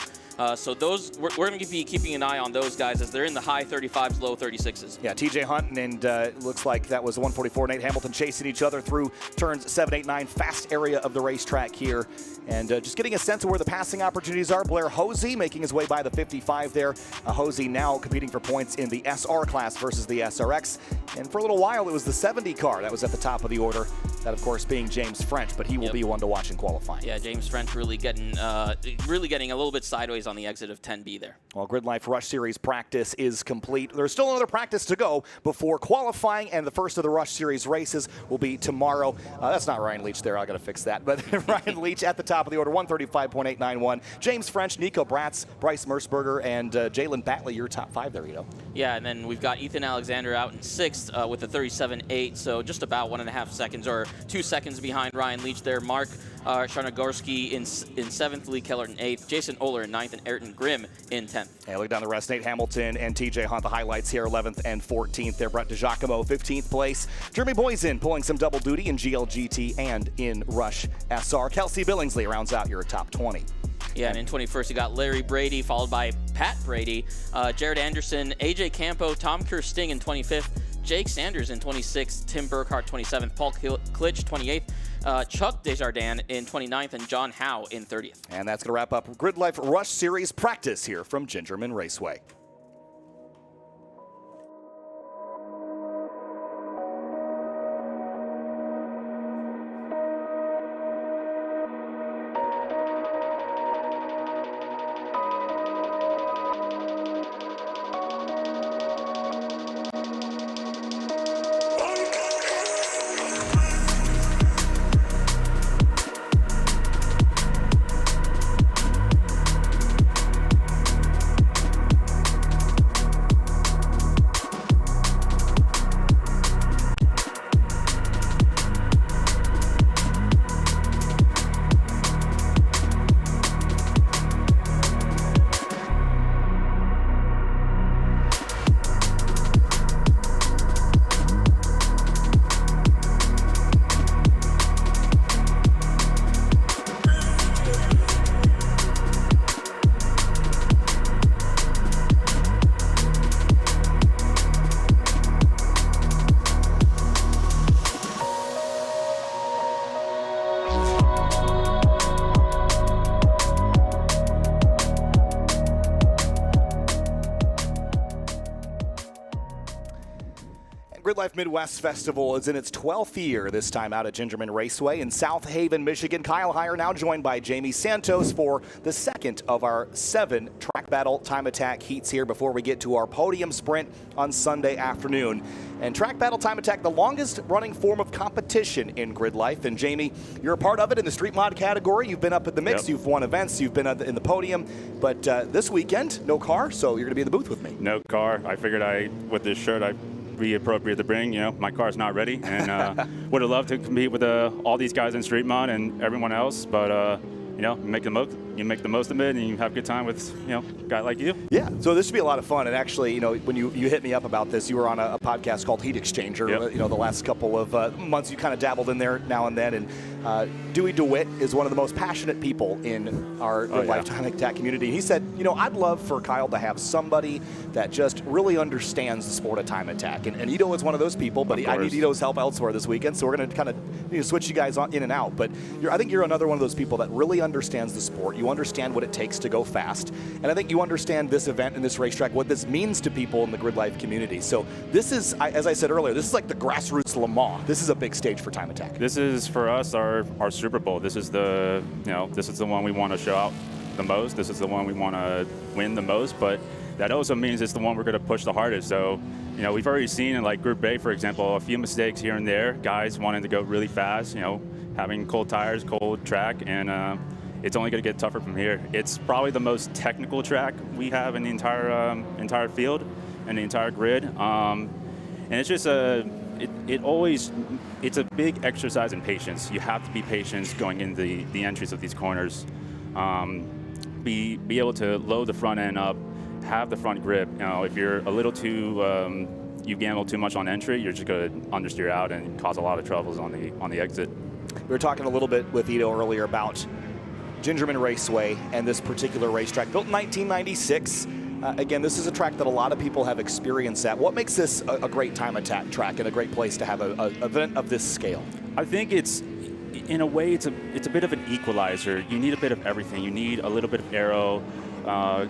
So we're going to be keeping an eye on those guys as they're in the high 35s, low 36s. Yeah, TJ Hunt and looks like that was 144. Nate Hamilton chasing each other through turns 7, 8, 9, fast area of the racetrack here. And just getting a sense of where the passing opportunities are. Blair Hosey making his way by the 55 there. Hosey now competing for points in the SR class versus the SRX. And for a little while, it was the 70 car that was at the top of the order. That, of course, being James French, but he will be one to watch in qualifying. Yeah, James French really getting a little bit sideways on the exit of 10B there. Well, GRIDLIFE Rush Series practice is complete. There's still another practice to go before qualifying, and the first of the Rush Series races will be tomorrow. That's not Ryan Leach there. I got to fix that. But Ryan Leach at the top of the order, 135.891. James French, Nico Bratz, Bryce Merceberger, and Jalen Batley, your top 5 there, Ito. Yeah, and then we've got Ethan Alexander out in 6th with a 37.8, so just about 1.5 seconds or 2 seconds behind Ryan Leach there. Mark Sharnagorski in 7th, Lee Keller in 8th, Jason Oler in 9th, and Ayrton Grimm in 10th. Hey, look down the rest. Nate Hamilton and TJ Hunt, the highlights here, 11th and 14th there. Brett DiGiacomo, 15th place. Jeremy Boysen pulling some double duty in GLGT and in Rush SR. Kelsey Billingsley rounds out your top 20. Yeah, and in 21st, you got Larry Brady, followed by Pat Brady, Jared Anderson, AJ Campo, Tom Kirsting in 25th, Jake Sanders in 26th, Tim Burkhart 27th, Paul Klitsch 28th, Chuck Desjardins in 29th, and John Howe in 30th. And that's going to wrap up GRIDLIFE Rush Series practice here from Gingerman Raceway. GRIDLIFE Midwest Festival is in its 12th year, this time out at Gingerman Raceway in South Haven, Michigan. Kyle Heyer now joined by Jamie Santos for the second of our 7 TrackBattle Time Attack heats here before we get to our podium sprint on Sunday afternoon. And TrackBattle Time Attack, the longest running form of competition in GRIDLIFE. And Jamie, you're a part of it in the street mod category. You've been up at the mix, you've won events, you've been in the podium. But this weekend, no car, so you're going to be in the booth with me. No car. I figured with this shirt, I'd be appropriate to bring. You know, my car's not ready, and would have loved to compete with all these guys in street mod and everyone else, but you know, you make the most of it, and you have a good time with, you know, a guy like you. Yeah, so this should be a lot of fun. And actually, you know, when you hit me up about this, you were on a podcast called Heat Exchanger. Yep. You know, the last couple of months, you kind of dabbled in there now and then. And Dewey DeWitt is one of the most passionate people in our Lifetime Attack community. He said, you know, I'd love for Kyle to have somebody that just really understands the sport of time attack. And Ito is one of those people, but I need Ito's help elsewhere this weekend, so we're going to kind of switch you guys in and out. But I think you're another one of those people that really understands the sport. You understand what it takes to go fast. And I think you understand this event and this racetrack, what this means to people in the GRIDLIFE community. So this is, as I said earlier, this is like the grassroots Le Mans. This is a big stage for time attack. This is, for us, our Super Bowl. This is the one we want to show out the most. This is the one we want to win the most, but that also means it's the one we're going to push the hardest. So, you know, we've already seen in like Group A, for example, a few mistakes here and there, guys wanting to go really fast, you know, having cold tires, cold track, and it's only going to get tougher from here. It's probably the most technical track we have in the entire field and the entire grid, and it's just it's a big exercise in patience. You have to be patient going into the entries of these corners. Be able to load the front end up, have the front grip. You know, if you're a little too, you gamble too much on entry, you're just going to understeer out and cause a lot of troubles on the exit. We were talking a little bit with Ito earlier about Gingerman Raceway and this particular racetrack, built in 1996. Again, this is a track that a lot of people have experience at. What makes this a great time attack track and a great place to have an event of this scale? I think it's, in a way, it's a bit of an equalizer. You need a bit of everything. You need a little bit of aero.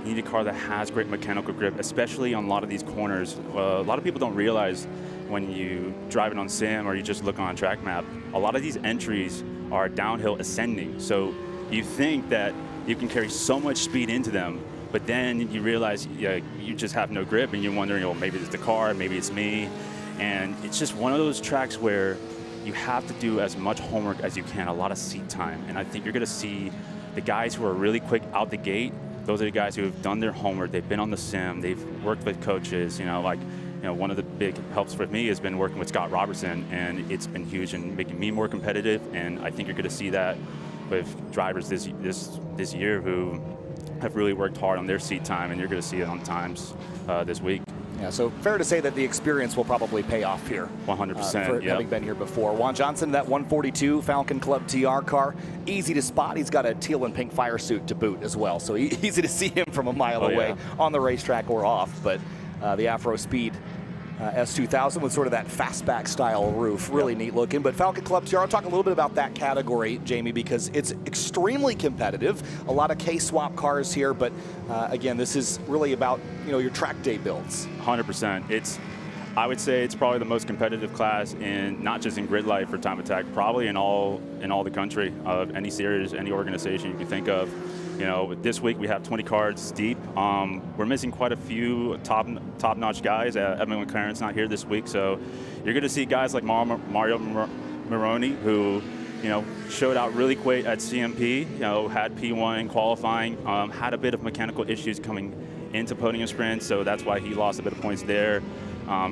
You need a car that has great mechanical grip, especially on a lot of these corners. A lot of people don't realize when you drive it on sim or you just look on a track map, a lot of these entries are downhill ascending. So you think that you can carry so much speed into them, but then you realize you just have no grip, and you're wondering, oh, maybe it's the car, maybe it's me. And it's just one of those tracks where you have to do as much homework as you can, a lot of seat time. And I think you're going to see the guys who are really quick out the gate. Those are the guys who have done their homework. They've been on the sim. They've worked with coaches. One of the big helps for me has been working with Scott Robertson, and it's been huge in making me more competitive. And I think you're going to see that with drivers this year who have really worked hard on their seat time, and you're going to see it on times this week. Yeah, so fair to say that the experience will probably pay off here. 100%, for having been here before. Juan Johnson, that 142 Falcon Club TR car, easy to spot. He's got a teal and pink fire suit to boot as well, so easy to see him from a mile away on the racetrack or off. But the Afro Speed S2000 with sort of that fastback style roof, really neat looking. But Falcon Club TR, I'll talk a little bit about that category, Jamie, because it's extremely competitive. A lot of K-swap cars here, but again, this is really about your track day builds. 100%. I would say it's probably the most competitive class in not just in GRIDLIFE for Time Attack, probably in all the country of any series, any organization you can think of. This week we have 20 cards deep. We're missing quite a few top-notch guys. Evan McLaren's not here this week, so you're going to see guys like Mario Moroni, who showed out really quick at CMP. Had P1 in qualifying. Had a bit of mechanical issues coming into podium sprint, so that's why he lost a bit of points there.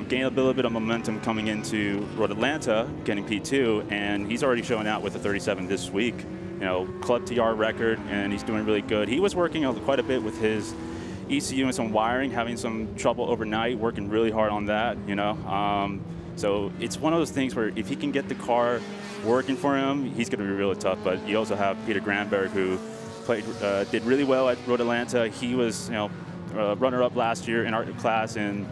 Gained a little bit of momentum coming into Road Atlanta, getting P2, and he's already showing out with a 37 this week. Club TR record, and he's doing really good. He was working quite a bit with his ECU and some wiring, having some trouble overnight, working really hard on that, So it's one of those things where if he can get the car working for him, he's going to be really tough. But you also have Peter Granberg, who did really well at Road Atlanta. He was, runner-up last year in our class, and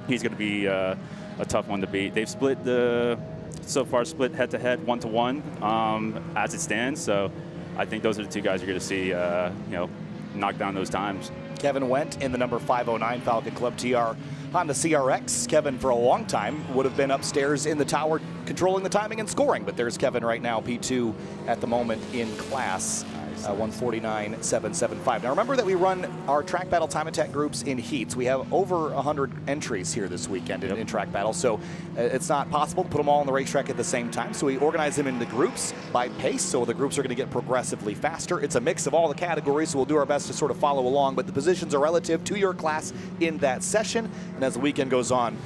he's going to be a tough one to beat. They've so far split head-to-head 1-to-1 as it stands. So I think those are the two guys you're going to see, knock down those times. Kevin Wendt in the number 509 Falcon Club TR Honda CRX. Kevin, for a long time, would have been upstairs in the tower controlling the timing and scoring, but there's Kevin right now, P2 at the moment in class. 149.775. Now remember that we run our track battle time attack groups in heats. We have over 100 entries here this weekend in track battle, so it's not possible to put them all on the racetrack at the same time. So we organize them into groups by pace, so the groups are going to get progressively faster. It's a mix of all the categories, so we'll do our best to sort of follow along, but the positions are relative to your class in that session. And as the weekend goes on,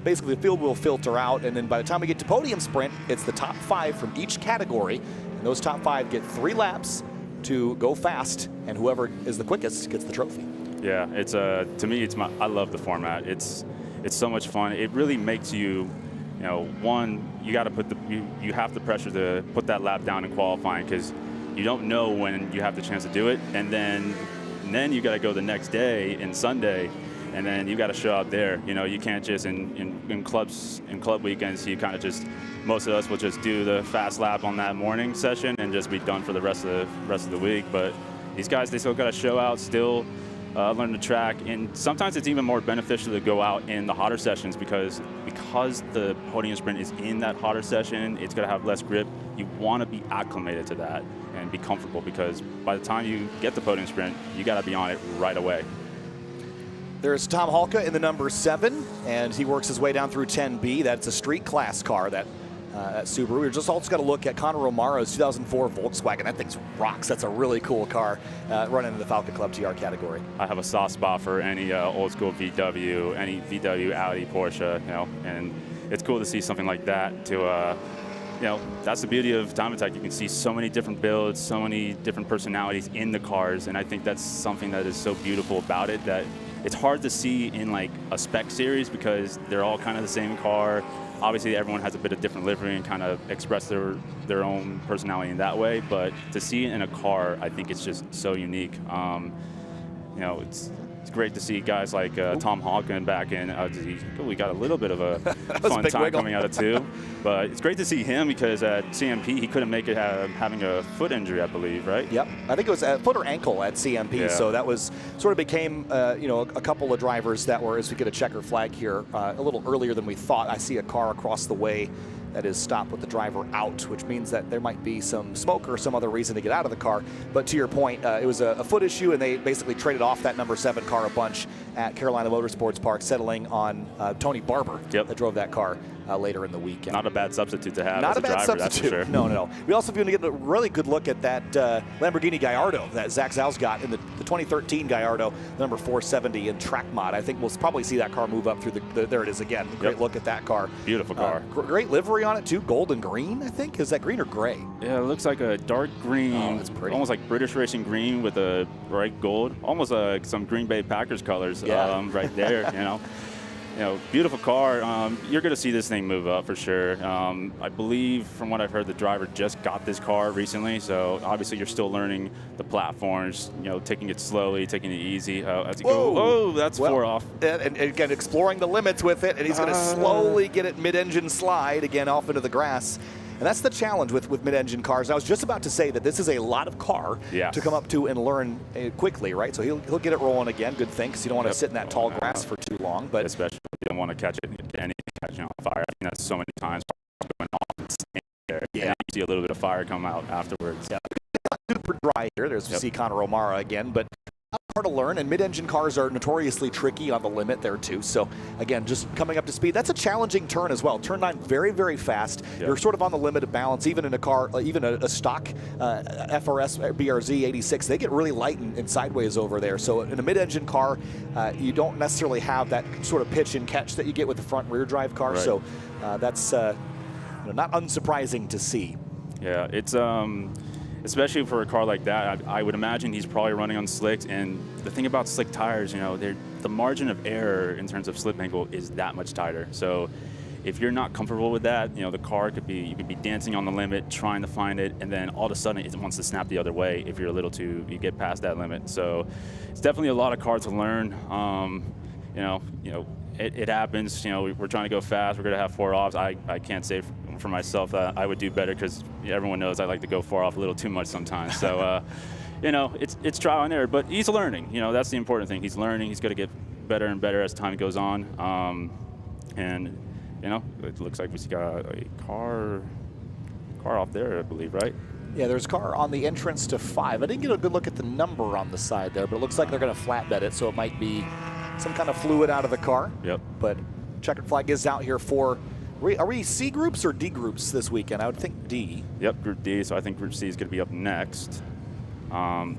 basically the field will filter out, and then by the time we get to podium sprint, it's the top 5 from each category. Those top 5 get 3 laps to go fast, and whoever is the quickest gets the trophy. Yeah, it's to me, I love the format. It's so much fun. It really makes you, one, you have the pressure to put that lap down in qualifying, because you don't know when you have the chance to do it, and then you got to go the next day in Sunday, and then you got to show up there. You can't just in club weekends, you kind of just, most of us will just do the fast lap on that morning session and just be done for the rest of the week. But these guys, they still got to show out, still learn the track, and sometimes it's even more beneficial to go out in the hotter sessions because the podium sprint is in that hotter session. It's going to have less grip. You want to be acclimated to that and be comfortable, because by the time you get the podium sprint, you got to be on it right away. There's Tom Halka in the number 7, and he works his way down through 10B. That's a street class car that at Subaru. We're just also got to look at Conor Romaro's 2004 Volkswagen. That thing's rocks. That's a really cool car running in the Falcon Club TR category. I have a soft spot for any old school VW, any VW, Audi, Porsche, and it's cool to see something like that to, that's the beauty of Time Attack. You can see so many different builds, so many different personalities in the cars, and I think that's something that is so beautiful about it, that it's hard to see in like a spec series because they're all kind of the same car. Obviously, everyone has a bit of different livery and kind of express their own personality in that way. But to see it in a car, I think it's just so unique. It's great to see guys like Tom Halka back in. We got a little bit of a fun time coming out of 2. But it's great to see him because at CMP, he couldn't make it having a foot injury, I believe, right? Yep. I think it was a foot or ankle at CMP. Yeah. So that was sort of became, a couple of drivers that were, as we get a checker flag here, a little earlier than we thought. I see a car across the way that is stop with the driver out, which means that there might be some smoke or some other reason to get out of the car. But to your point, it was a foot issue, and they basically traded off that number 7 car a bunch at Carolina Motorsports Park, settling on Tony Barber that drove that car later in the weekend. Not a bad substitute to have. Not as a bad driver, substitute. That's for sure. No. We also going to get a really good look at that Lamborghini Gallardo that Zach Zal's got in the 2013 Gallardo, number 470 in track mod. I think we'll probably see that car move up through there it is again. Great look at that car. Beautiful car. Great livery on it too. Gold and green, I think. Is that green or gray? Yeah, it looks like a dark green. Oh, that's pretty. Almost like British racing green with a bright gold. Almost some Green Bay Packers colors right there, You know, beautiful car. You're going to see this thing move up for sure. I believe, from what I've heard, the driver just got this car recently, so obviously you're still learning the platforms. You know, taking it slowly, taking it easy. As you go, whoa, that's 4 off. And again, exploring the limits with it, and he's going to slowly get it mid-engine slide again off into the grass. And that's the challenge with mid-engine cars. I was just about to say that this is a lot of car to come up to and learn quickly, right? So he'll get it rolling again. Good thing, because you don't want to sit in that tall grass for too long. But especially if you don't want to catch it catching on fire. I think that's so many times going off and there. And you see a little bit of fire come out afterwards. Yeah. Not super dry here. There's see Conor O'Mara again, but hard to learn, and mid-engine cars are notoriously tricky on the limit there too. So again, just coming up to speed. That's a challenging turn as well. Turn 9 very, very fast. You're sort of on the limit of balance, even in a car, even a stock FRS BRZ 86. They get really light and sideways over there. So in a mid-engine car, you don't necessarily have that sort of pitch and catch that you get with the front rear drive car. Right. So that's not unsurprising to see. Yeah, it's especially for a car like that, I would imagine he's probably running on slicks. And the thing about slick tires, the margin of error in terms of slip angle is that much tighter. So if you're not comfortable with that, the car you could be dancing on the limit, trying to find it, and then all of a sudden it wants to snap the other way if you're you get past that limit. So it's definitely a lot of cars to learn. It happens. We're trying to go fast. We're going to have 4 offs. I can't say for myself that I would do better, because everyone knows I like to go 4 off a little too much sometimes. So, it's trial and error. But he's learning. That's the important thing. He's learning. He's going to get better and better as time goes on. It looks like we got a car off there, I believe, right? Yeah, there's a car on the entrance to 5. I didn't get a good look at the number on the side there, but it looks like they're going to flatbed it, so it might be some kind of fluid out of the car. Yep. But checkered flag is out here for, are we C groups or D groups this weekend? I would think D. Yep, Group D, so I think Group C is going to be up next. Yeah.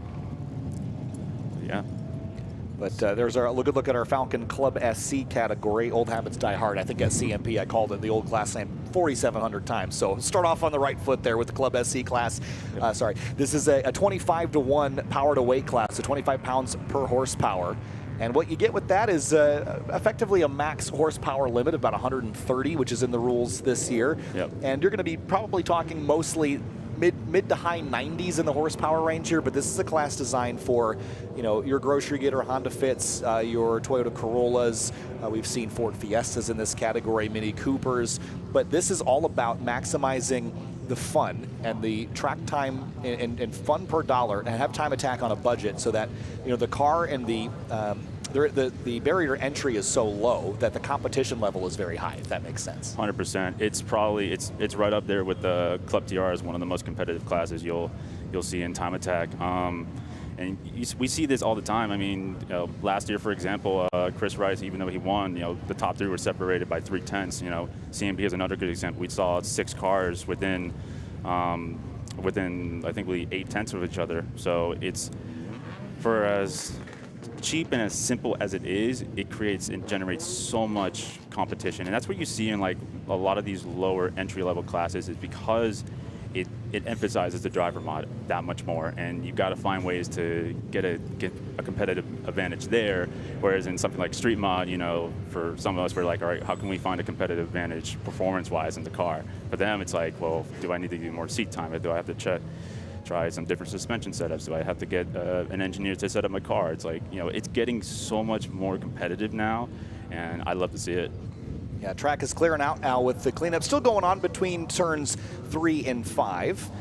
But there's a good look at our Falcon Club SC category. Old habits die hard. I think at CMP I called it the old class name 4,700 times. So start off on the right foot there with the Club SC class. Sorry, this is a 25-to-1 power to weight class, so 25 pounds per horsepower. And what you get with that is effectively a max horsepower limit of about 130, which is in the rules this year. Yep. And you're going to be probably talking mostly mid to high 90s in the horsepower range here, but this is a class designed for, your grocery getter Honda Fits, your Toyota Corollas. We've seen Ford Fiestas in this category, Mini Coopers, but this is all about maximizing the fun and the track time and fun per dollar, and have time attack on a budget, so that the car and the barrier entry is so low that the competition level is very high, if that makes sense. 100%. It's right up there with the Club TR as one of the most competitive classes you'll see in time attack. And we see this all the time. I mean, last year, for example, Chris Rice, even though he won, the top 3 were separated by 3/10. CMP is another good example. We saw 6 cars within I think 8/10 of each other. So it's, for as cheap and as simple as it is, it creates and generates so much competition. And that's what you see in a lot of these lower entry-level classes, is because it emphasizes the driver mod that much more, and you've got to find ways to get a competitive advantage there. Whereas in something like street mod, for some of us, we're like, all right, how can we find a competitive advantage performance-wise in the car? For them, it's like, well, do I need to do more seat time? Do I have to try some different suspension setups? Do I have to get an engineer to set up my car? It's like, it's getting so much more competitive now, and I love to see it. Yeah, track is clearing out now with the cleanup still going on between turns 3 and 5.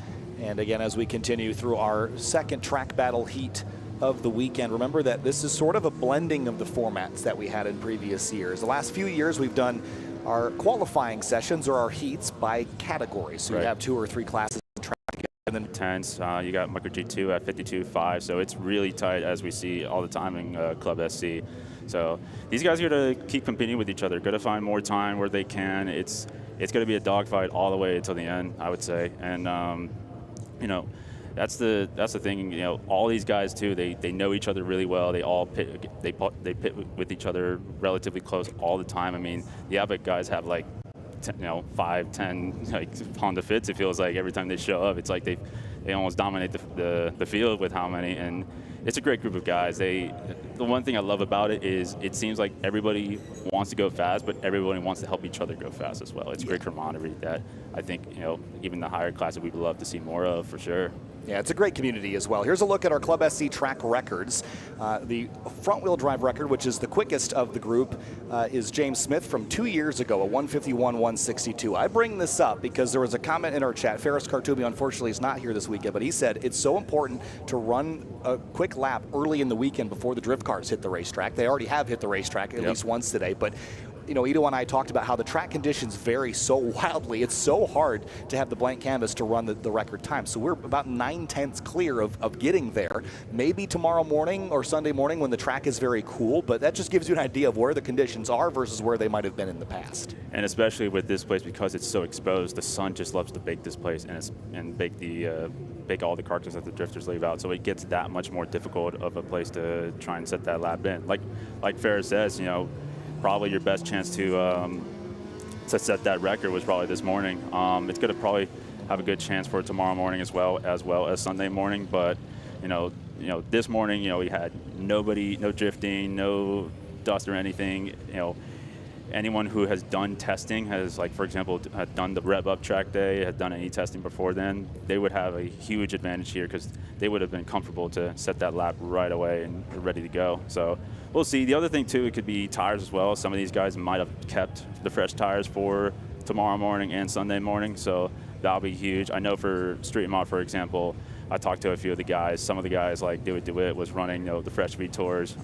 And again, as we continue through our second track battle heat of the weekend. Remember that this is sort of a blending of the formats that we had in previous years. The last few years we've done our qualifying sessions or our heats by categories. So you have 2 or 3 classes in track. And then intense. You got Micro G2 at 52.5, so it's really tight as we see all the time in Club SC. So these guys are going to keep competing with each other, going to find more time where they can. It's going to be a dogfight all the way until the end, I would say. And you know, that's the thing. You know, all these guys too, they know each other really well. They all pit with each other relatively close all the time. I mean, the Eibach guys have like 5, 10 like Honda Fits. It feels like every time they show up, it's like they almost dominate the field with how many. And it's a great group of guys. The one thing I love about it is it seems like everybody wants to go fast, but everybody wants to help each other go fast as well. It's great camaraderie that I think even the higher classes we'd love to see more of for sure. Yeah, it's a great community as well. Here's a look at our Club SC track records. The front-wheel drive record, which is the quickest of the group, is James Smith from 2 years ago, a 151.162. I bring this up because there was a comment in our chat. Ferris Khartoumi, unfortunately, is not here this weekend, but he said it's so important to run a quick lap early in the weekend before the drift cars hit the racetrack. They already have hit the racetrack at least once today, but Ido and I talked about how the track conditions vary so wildly. It's so hard to have the blank canvas to run the record time. So we're about 9/10 clear of getting there. Maybe tomorrow morning or Sunday morning when the track is very cool, but that just gives you an idea of where the conditions are versus where they might have been in the past. And especially with this place, because it's so exposed, the sun just loves to bake this place and bake all the carcass that the drifters leave out. So it gets that much more difficult of a place to try and set that lap in. Like Ferris says, probably your best chance to set that record was probably this morning. It's going to probably have a good chance for tomorrow morning as well as Sunday morning. But this morning, we had nobody, no drifting, no dust or anything. Anyone who has done testing has, like, for example, had done the rev up track day, had done any testing before then, they would have a huge advantage here because they would have been comfortable to set that lap right away and ready to go. So we'll see. The other thing too, it could be tires as well. Some of these guys might have kept the fresh tires for tomorrow morning and Sunday morning, so that'll be huge. I know for Street Mod, for example, I talked to a few of the guys. Some of the guys like DeWitt was running the fresh V-Tours.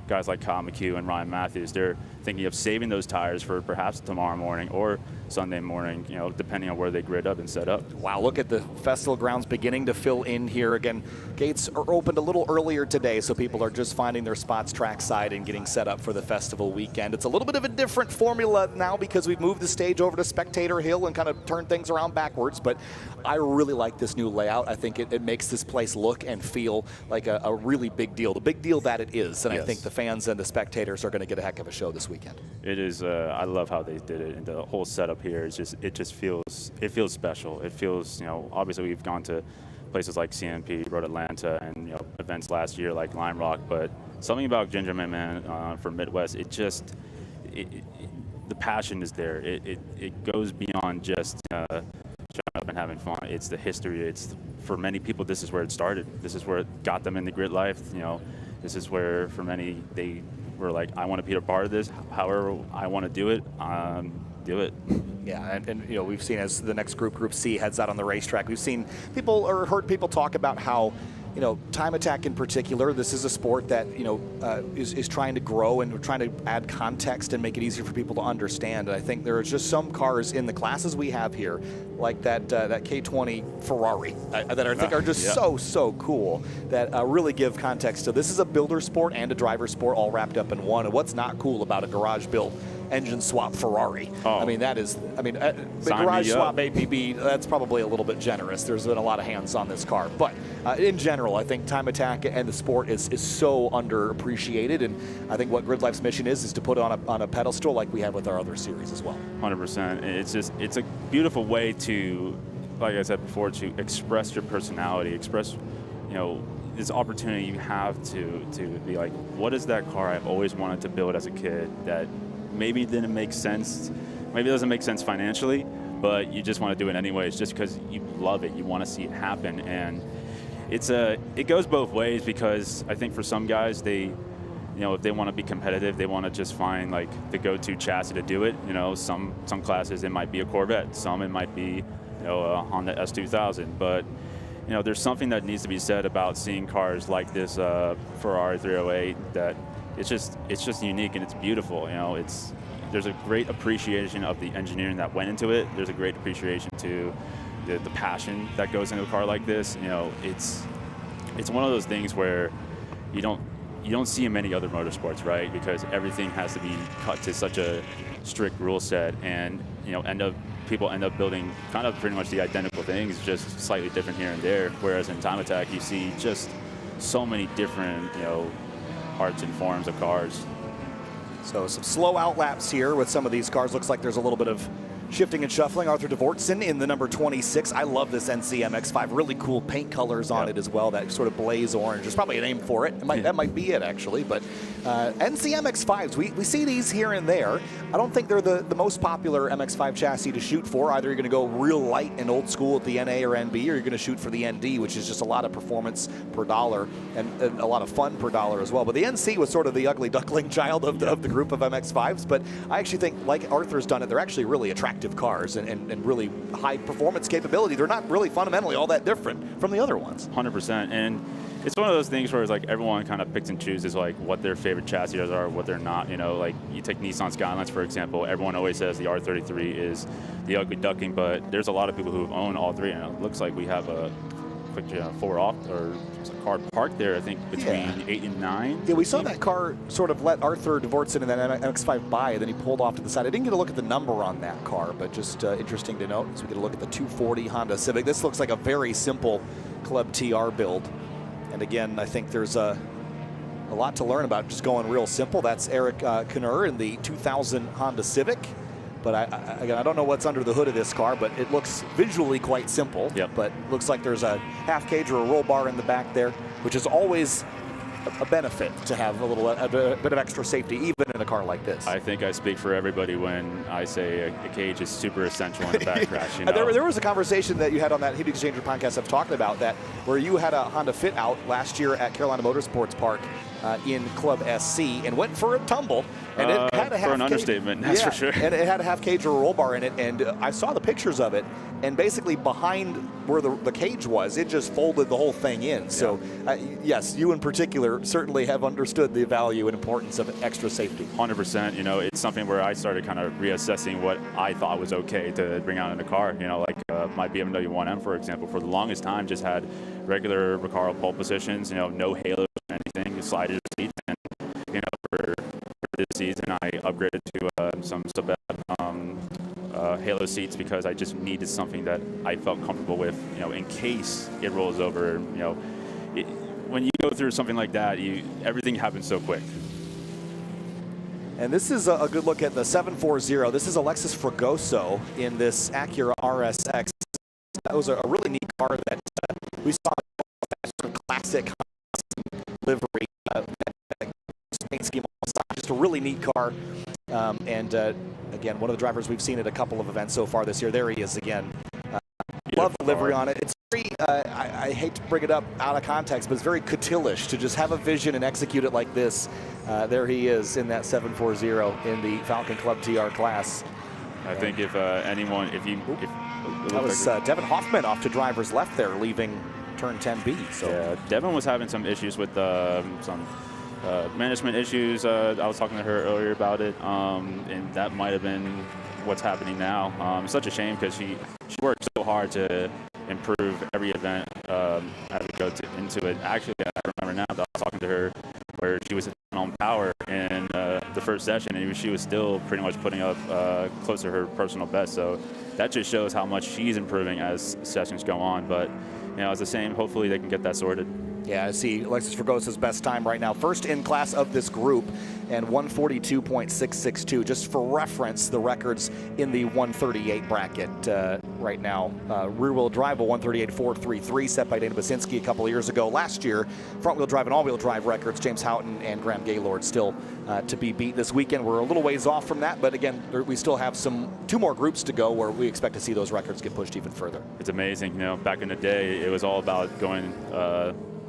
Guys like Kyle McHugh and Ryan Matthews, they're thinking of saving those tires for perhaps tomorrow morning or Sunday morning, depending on where they grid up and set up. Wow, look at the festival grounds beginning to fill in here. Again, gates are opened a little earlier today, so people are just finding their spots trackside and getting set up for the festival weekend. It's a little bit of a different formula now because we've moved the stage over to Spectator Hill and kind of turned things around backwards, but I really like this new layout. I think it makes this place look and feel like a really big deal, the big deal that it is, and I think the fans and the spectators are going to get a heck of a show this weekend. It is. I love how they did it, and the whole setup here is it feels special. It feels, obviously we've gone to places like CMP, Road Atlanta, and events last year like Lime Rock, but something about Gingerman, man, from Midwest, the passion is there. It goes beyond just showing up and having fun. It's the history. It's, for many people, this is where it started. This is where it got them into grid life. This is where, for many, they were like, I want to be a part of this. However I want to do it, do it. Yeah, and we've seen as the next Group C, heads out on the racetrack, we've seen people or heard people talk about how Time Attack in particular, this is a sport that, is trying to grow and trying to add context and make it easier for people to understand. And I think there are just some cars in the classes we have here, like that K20 Ferrari, that I think are just so cool, that really give context to this is a builder sport and a driver sport all wrapped up in one. And what's not cool about a garage-built engine swap Ferrari? The garage swap APB, that's probably a little bit generous. There's been a lot of hands on this car, but in general, I think Time Attack and the sport is so underappreciated, and I think what GridLife's mission is to put it on a pedestal like we have with our other series as well. 100%. It's a beautiful way to, like I said before, to express your personality, express this opportunity you have to be like, what is that car I've always wanted to build as a kid that maybe didn't make sense, maybe it doesn't make sense financially, but you just want to do it anyways just because you love it, you want to see it happen. And it goes both ways, because I think for some guys, they if they want to be competitive, they want to just find like the go-to chassis to do it. Some classes it might be a Corvette, some it might be a Honda S2000, but you know, there's something that needs to be said about seeing cars like this Ferrari 308 that it's just unique and it's beautiful. You know, there's a great appreciation of the engineering that went into it. There's a great appreciation to the passion that goes into a car like this. You know, it's one of those things where you don't see in many other motorsports, right? Because everything has to be cut to such a strict rule set, and you know, people end up building kind of pretty much the identical things, just slightly different here and there. Whereas in Time Attack, you see just so many different, you know, parts and forms of cars. So some slow outlaps here with some of these cars. Looks like there's a little bit of shifting and shuffling. Arthur Dvortson in the number 26. I love this NCMX5. Really cool paint colors on it as well. That sort of blaze orange. There's probably a name for it. That might be it, actually. But NCMX5s, we see these here and there. I don't think they're the most popular MX5 chassis to shoot for. Either you're going to go real light and old school at the NA or NB, or you're going to shoot for the ND, which is just a lot of performance per dollar and a lot of fun per dollar as well. But the NC was sort of the ugly duckling child of the group of MX5s. But I actually think, like Arthur's done it, they're actually really attractive cars and really high performance capability. They're not really fundamentally all that different from the other ones. 100%. And it's one of those things where it's like everyone kind of picks and chooses like what their favorite chassis are, what they're not. You know, like you take Nissan Skylines, for example. Everyone always says the R33 is the ugly duckling, but there's a lot of people who own all three, and it looks like we have a four off, or a car parked there, I think, between 8 and 9. Yeah, we saw that car sort of let Arthur Dvortson and then MX5 by, and then he pulled off to the side. I didn't get a look at the number on that car, but just interesting to note. So we get a look at the 240 Honda Civic. This looks like a very simple Club TR build. And again, I think there's a lot to learn about just going real simple. That's Eric Knurr in the 2000 Honda Civic. But again, I don't know what's under the hood of this car, but it looks visually quite simple. Yep. But looks like there's a half cage or a roll bar in the back there, which is always a benefit to have a bit of extra safety, even in a car like this. I think I speak for everybody when I say a cage is super essential in a back crash. You know? There was a conversation that you had on that Heat Exchanger podcast I've talked about that, where you had a Honda Fit out last year at Carolina Motorsports Park in Club SC and went for a tumble. And it had a half for an cage, understatement, that's for sure. And it had a half cage or a roll bar in it, and I saw the pictures of it, and basically behind where the cage was, it just folded the whole thing in. Yeah. So yes, you in particular certainly have understood the value and importance of extra safety. 100%. You know, it's something where I started kind of reassessing what I thought was okay to bring out in the car. You know, like my BMW 1M, for example, for the longest time just had regular Recaro pole positions, you know, no halos or anything, sliders seats, and you know, for this season I upgraded to some sub halo seats because I just needed something that I felt comfortable with, you know, in case it rolls over. You know, when you go through something like that, everything happens so quick. And this is a good look at the 740. This is Alexis Fragoso in this Acura RSX. That was a really neat car that we saw, sort of classic livery, paint scheme, just a really neat car. Again, one of the drivers we've seen at a couple of events so far this year. There he is again. Love the livery on it. It's very, I hate to bring it up out of context, but it's very Cotillish to just have a vision and execute it like this. There he is in that 740 in the Falcon Club TR class. I think if anyone, that was Devin Hoffman off to driver's left there, leaving turn 10B. So yeah, Devin was having some issues with some management issues. I was talking to her earlier about it, and that might have been what's happening now. It's such a shame because she worked so hard to improve every event as we go into it. Actually, I remember now that I was talking to her where she was on power in the first session, and she was still pretty much putting up close to her personal best. So that just shows how much she's improving as sessions go on. But you know, it's the same. Hopefully, they can get that sorted. Yeah, I see Alexis Fragoso's best time right now. First in class of this group, and 142.662. Just for reference, the records in the 138 bracket right now. Rear-wheel drive, a 138.433 set by Dana Basinski a couple of years ago. Last year, front-wheel drive and all-wheel drive records, James Houghton and Graham Gaylord still to be beat this weekend. We're a little ways off from that, but again, we still have two more groups to go where we expect to see those records get pushed even further. It's amazing. You know, back in the day, it was all about going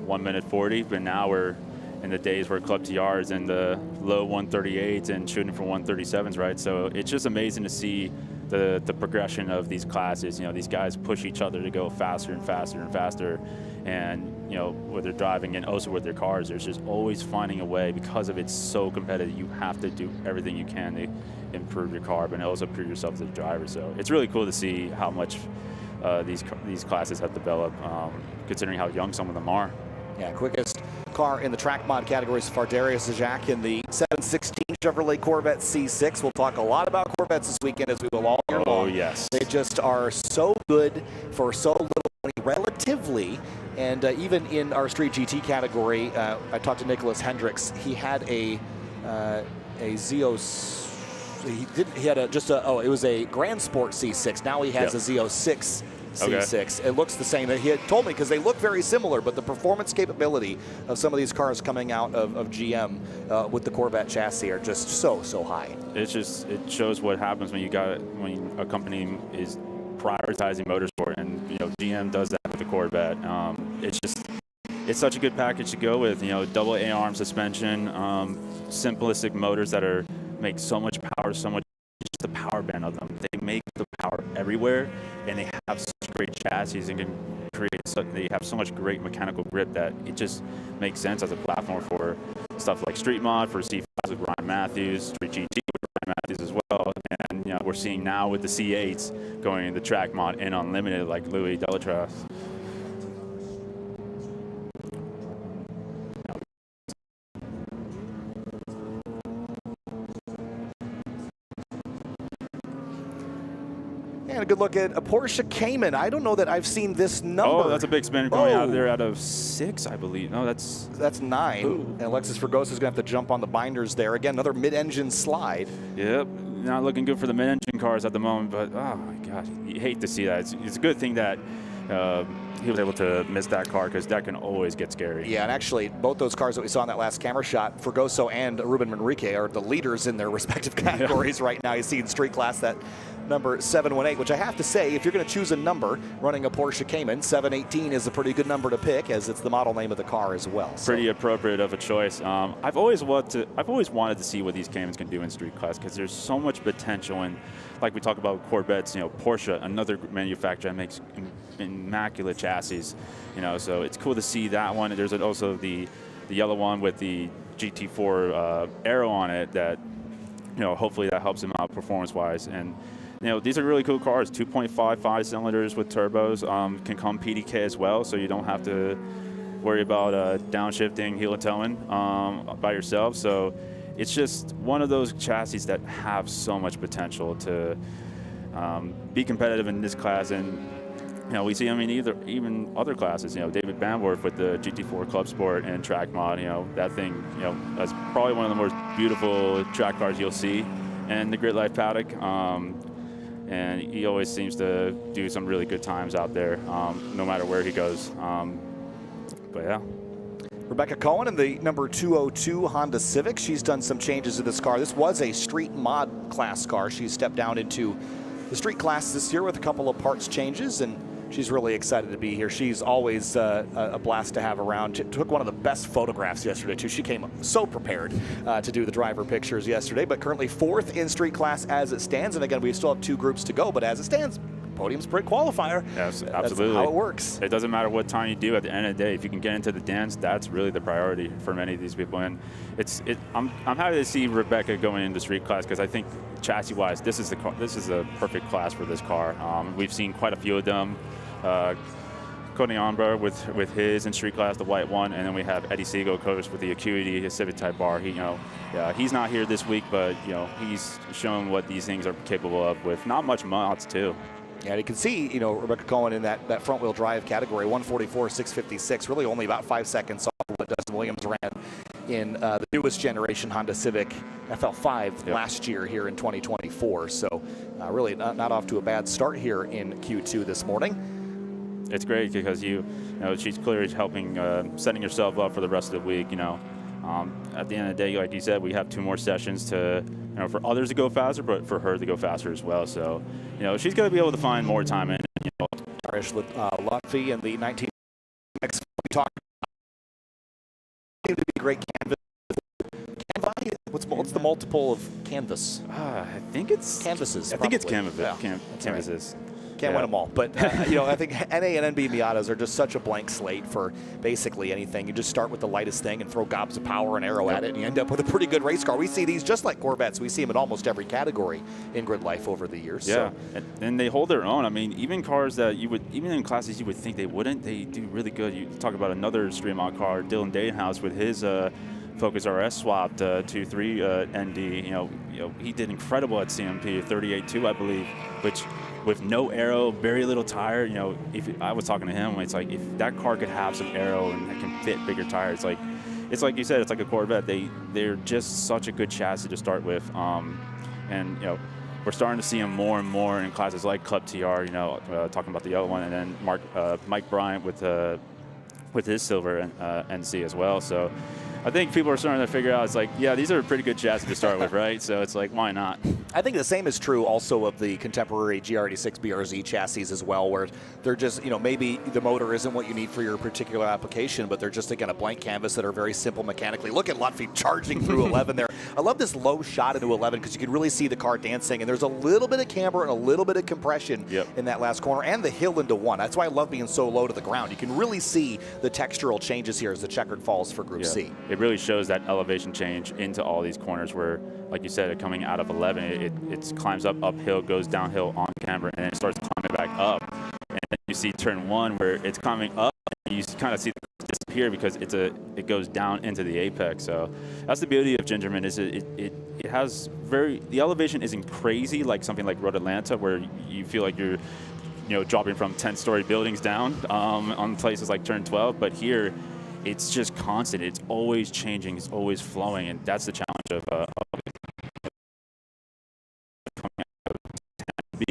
1 minute 40, but now we're in the days where Club TR is in the low 138s and shooting for 137s, right? So it's just amazing to see the progression of these classes. You know, these guys push each other to go faster and faster and faster. And, you know, with their driving and also with their cars, there's just always finding a way, because of it's so competitive. You have to do everything you can to improve your car, but also improve yourself as a driver. So it's really cool to see how much these classes have developed, considering how young some of them are. Yeah, quickest car in the track mod category so far, Darius Eibach in the 716 Chevrolet Corvette C6. We'll talk a lot about Corvettes this weekend, as we will all year long. Oh, yes. They just are so good for so little money, relatively. And even in our Street GT category, I talked to Nicholas Hendricks. He had a Z06. He had it was a Grand Sport C6. Now he has a Z06 C6. Okay. It looks the same. He had told me, because they look very similar, but the performance capability of some of these cars coming out of GM with the Corvette chassis are just so high. It shows what happens when a company is prioritizing motorsport, and you know, GM does that with the Corvette. It's such a good package to go with. You know, double A-arm suspension, simplistic motors that make so much power, just the power band of them. They make the power everywhere, and they have such great chassis and can they have so much great mechanical grip that it just makes sense as a platform for stuff like Street Mod, for C5s with Ryan Matthews, Street GT with Ryan Matthews as well. And you know, we're seeing now with the C8s going into track mod and unlimited, like Louis Delatras. And a good look at a Porsche Cayman. I don't know that I've seen this number. Oh, that's a big spin going out there out of 6, I believe. No, that's 9. Ooh. And Alexis Fergosa is going to have to jump on the binders there. Again, another mid-engine slide. Yep, not looking good for the mid-engine cars at the moment, but oh my God, you hate to see that. It's a good thing that he was able to miss that car, because that can always get scary. Yeah, and actually, both those cars that we saw in that last camera shot, Fergoso and Ruben Manrique, are the leaders in their respective categories right now. You see in street class that number 718, which I have to say, if you're going to choose a number running a Porsche Cayman, 718 is a pretty good number to pick, as it's the model name of the car as well. So. Pretty appropriate of a choice. I've always wanted to see what these Caymans can do in street class, because there's so much potential. And like we talk about Corvettes, you know, Porsche, another manufacturer that makes immaculate chassis. You know, so it's cool to see that one. There's also the yellow one with the GT4 arrow on it that, you know, hopefully that helps them out performance-wise. And you know, these are really cool cars. 2.55 cylinders with turbos, can come PDK as well, so you don't have to worry about downshifting, heel and towing by yourself. So it's just one of those chassis that have so much potential to be competitive in this class. And you know, we see them in even other classes. You know, David Banworth with the GT4 Club Sport and track mod. You know, that thing, you know, that's probably one of the most beautiful track cars you'll see in the GRIDLIFE paddock. And he always seems to do some really good times out there, no matter where he goes. But yeah. Rebecca Cohen in the number 202 Honda Civic. She's done some changes to this car. This was a street mod class car. She stepped down into the street class this year with a couple of parts changes, and she's really excited to be here. She's always a blast to have around. She took one of the best photographs yesterday, too. She came so prepared to do the driver pictures yesterday, but currently 4th in street class as it stands. And again, we still have 2 groups to go, but as it stands, podium sprint qualifier. Yes, absolutely. That's how it works. It doesn't matter what time you do. At the end of the day, if you can get into the dance, that's really the priority for many of these people. And I'm happy to see Rebecca going into street class, because I think chassis-wise, this is a perfect class for this car. We've seen quite a few of them. Cody Onbar with his in street class, the white one, and then we have Eddie Siegel, of course, with the Acuity, his Civic Type R. He's not here this week, but you know, he's shown what these things are capable of with not much mods too. Yeah, you can see, you know, Rebecca Cohen in that front-wheel drive category, 144, 656, really only about 5 seconds off what Dustin Williams ran in the newest generation Honda Civic FL5 last year here in 2024. So really not off to a bad start here in Q2 this morning. It's great because you know, she's clearly helping, setting yourself up for the rest of the week. You know, at the end of the day, like you said, we have 2 more sessions to, you know, for others to go faster, but for her to go faster as well. So, you know, she's going to be able to find more time in. You know, Lutfi and the 19 we talked seem to be great canvas. What's the multiple of canvas? I think it's canvases. I think it's probably. canvases. Can't win them all, but you know, I think NA and NB Miatas are just such a blank slate for basically anything. You just start with the lightest thing and throw gobs of power and arrow at it, and you end up with a pretty good race car. We see these just like Corvettes. We see them in almost every category in grid life over the years. Yeah, So. and they hold their own. I mean, even cars that you would, even in classes you would think they wouldn't, they do really good. You talk about another Stream On car, Dylan Dadenhouse, with his Focus RS swapped 2.3 ND. You know, he did incredible at CMP, 38.2, I believe, which with no aero, very little tire. You know, if I was talking to him, it's like if that car could have some aero and it can fit bigger tires, it's like you said, it's like a Corvette. They're just such a good chassis to start with, and you know, we're starting to see them more and more in classes like Club TR. You know, talking about the other one, and then Mike Bryant with his silver NC as well. So I think people are starting to figure out, it's like, yeah, these are a pretty good chassis to start with, right? So it's like, why not? I think the same is true also of the contemporary GR86 BRZ chassis as well, where they're just, you know, maybe the motor isn't what you need for your particular application, but they're just, again, a blank canvas that are very simple mechanically. Look at Lutfi charging through 11 there. I love this low shot into 11 because you can really see the car dancing, and there's a little bit of camber and a little bit of compression in that last corner, and the hill into 1. That's why I love being so low to the ground. You can really see the textural changes here as the checkered falls for Group C. It really shows that elevation change into all these corners where, like you said, coming out of 11, it climbs uphill, goes downhill on camber, and then it starts climbing back up. And then you see turn 1 where it's coming up, and you kind of see the disappear because it goes down into the apex. So that's the beauty of Gingerman, is it has the elevation isn't crazy like something like Road Atlanta, where you feel like you're, you know, dropping from 10-story buildings down on places like turn 12, but here it's just constant. It's always changing. It's always flowing, and that's the challenge of coming out of 10B.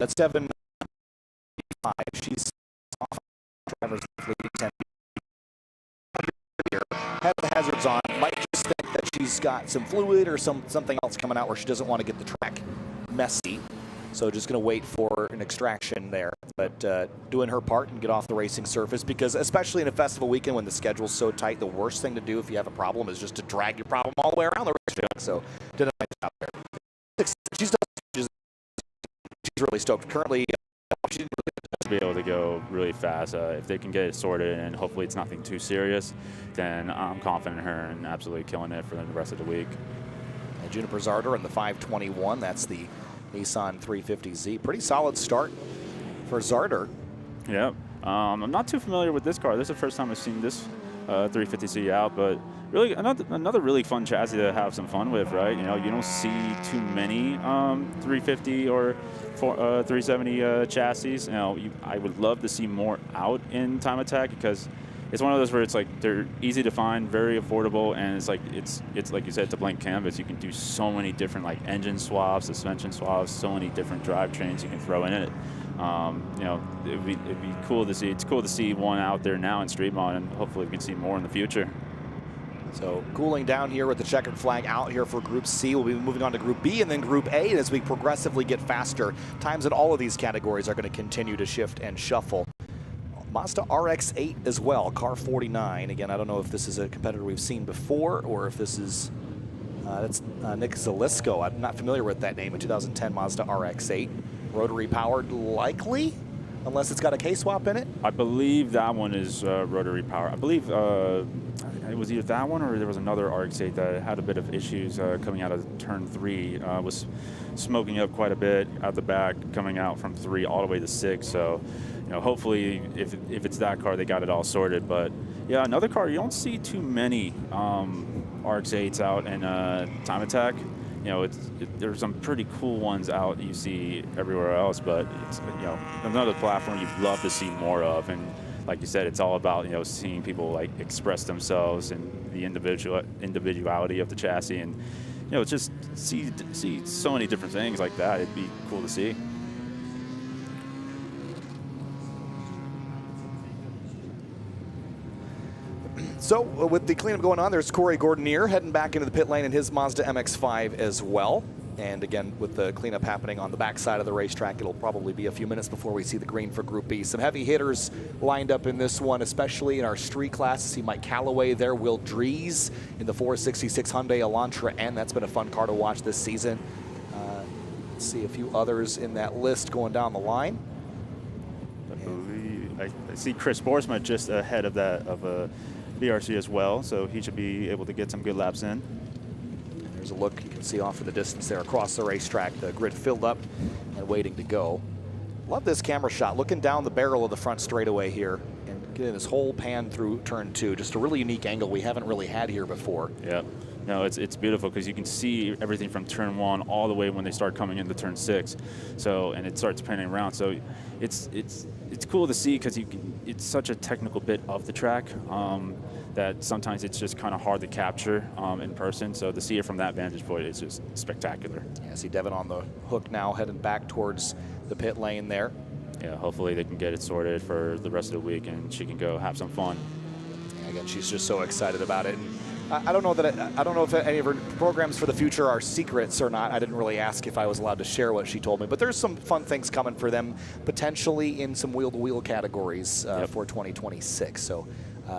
That's 7.5. She's off driver's leading 10. Has the hazards on. Might just think that she's got some fluid or something else coming out where she doesn't want to get the track messy. So just going to wait for an extraction there, but doing her part and get off the racing surface, because especially in a festival weekend when the schedule's so tight, the worst thing to do if you have a problem is just to drag your problem all the way around the racetrack. So did a nice job there. She's really stoked. Currently, she didn't really be able to go really fast. If they can get it sorted and hopefully it's nothing too serious, then I'm confident in her and absolutely killing it for the rest of the week. And Juniper Zarder in the 521. That's the Nissan 350Z. Pretty solid start for Zarder. Yeah. I'm not too familiar with this car. This is the first time I've seen this 350Z out, but really another really fun chassis to have some fun with, right? You know, you don't see too many 350 or 370 chassis. You know, I would love to see more out in Time Attack, because it's one of those where it's like they're easy to find, very affordable, and it's like like you said, it's a blank canvas. You can do so many different like engine swaps, suspension swaps, so many different drivetrains you can throw in it. You know, it'd be cool to see. It's cool to see one out there now in Street Mod, and hopefully we can see more in the future. So cooling down here with the checkered flag out here for Group C. We'll be moving on to Group B and then Group A as we progressively get faster. Times in all of these categories are going to continue to shift and shuffle. Mazda RX-8 as well, car 49. Again, I don't know if this is a competitor we've seen before or if this is, that's Nick Zalisco. I'm not familiar with that name. A 2010 Mazda RX-8. Rotary powered, likely, unless it's got a K-swap in it. I believe that one is rotary power. I believe it was either that one or there was another RX-8 that had a bit of issues coming out of turn 3. Was smoking up quite a bit out the back, coming out from 3 all the way to 6. So, you know, hopefully if it's that car, they got it all sorted. But yeah, another car, you don't see too many RX-8s out in Time Attack. You know, there's some pretty cool ones out you see everywhere else, but it's, you know, another platform you'd love to see more of. And like you said, it's all about, you know, seeing people like express themselves and the individuality of the chassis, and, you know, just see so many different things like that. It'd be cool to see. So with the cleanup going on, there's Corey Gordonier heading back into the pit lane in his Mazda MX-5 as well. And again, with the cleanup happening on the backside of the racetrack, it'll probably be a few minutes before we see the green for Group B. Some heavy hitters lined up in this one, especially in our street class. See Mike Callaway there, Will Dries in the 466 Hyundai Elantra, and that's been a fun car to watch this season. Let's see a few others in that list going down the line. I see Chris Borsma just ahead of that of BRC as well, so he should be able to get some good laps in. There's a look you can see off in the distance there across the racetrack. The grid filled up and waiting to go. Love this camera shot, looking down the barrel of the front straightaway here and getting this whole pan through turn 2. Just a really unique angle we haven't really had here before. Yeah. No, it's beautiful because you can see everything from turn 1 all the way when they start coming into turn 6. So, and it starts panning around. So it's cool to see because it's such a technical bit of the track that sometimes it's just kind of hard to capture in person. So to see it from that vantage point is just spectacular. Yeah, see Devin on the hook now heading back towards the pit lane there. Yeah, hopefully they can get it sorted for the rest of the week and she can go have some fun. Yeah, again, she's just so excited about it. And I don't know that I don't know if any of her programs for the future are secrets or not. I didn't really ask if I was allowed to share what she told me, but there's some fun things coming for them, potentially in some wheel-to-wheel categories for 2026. So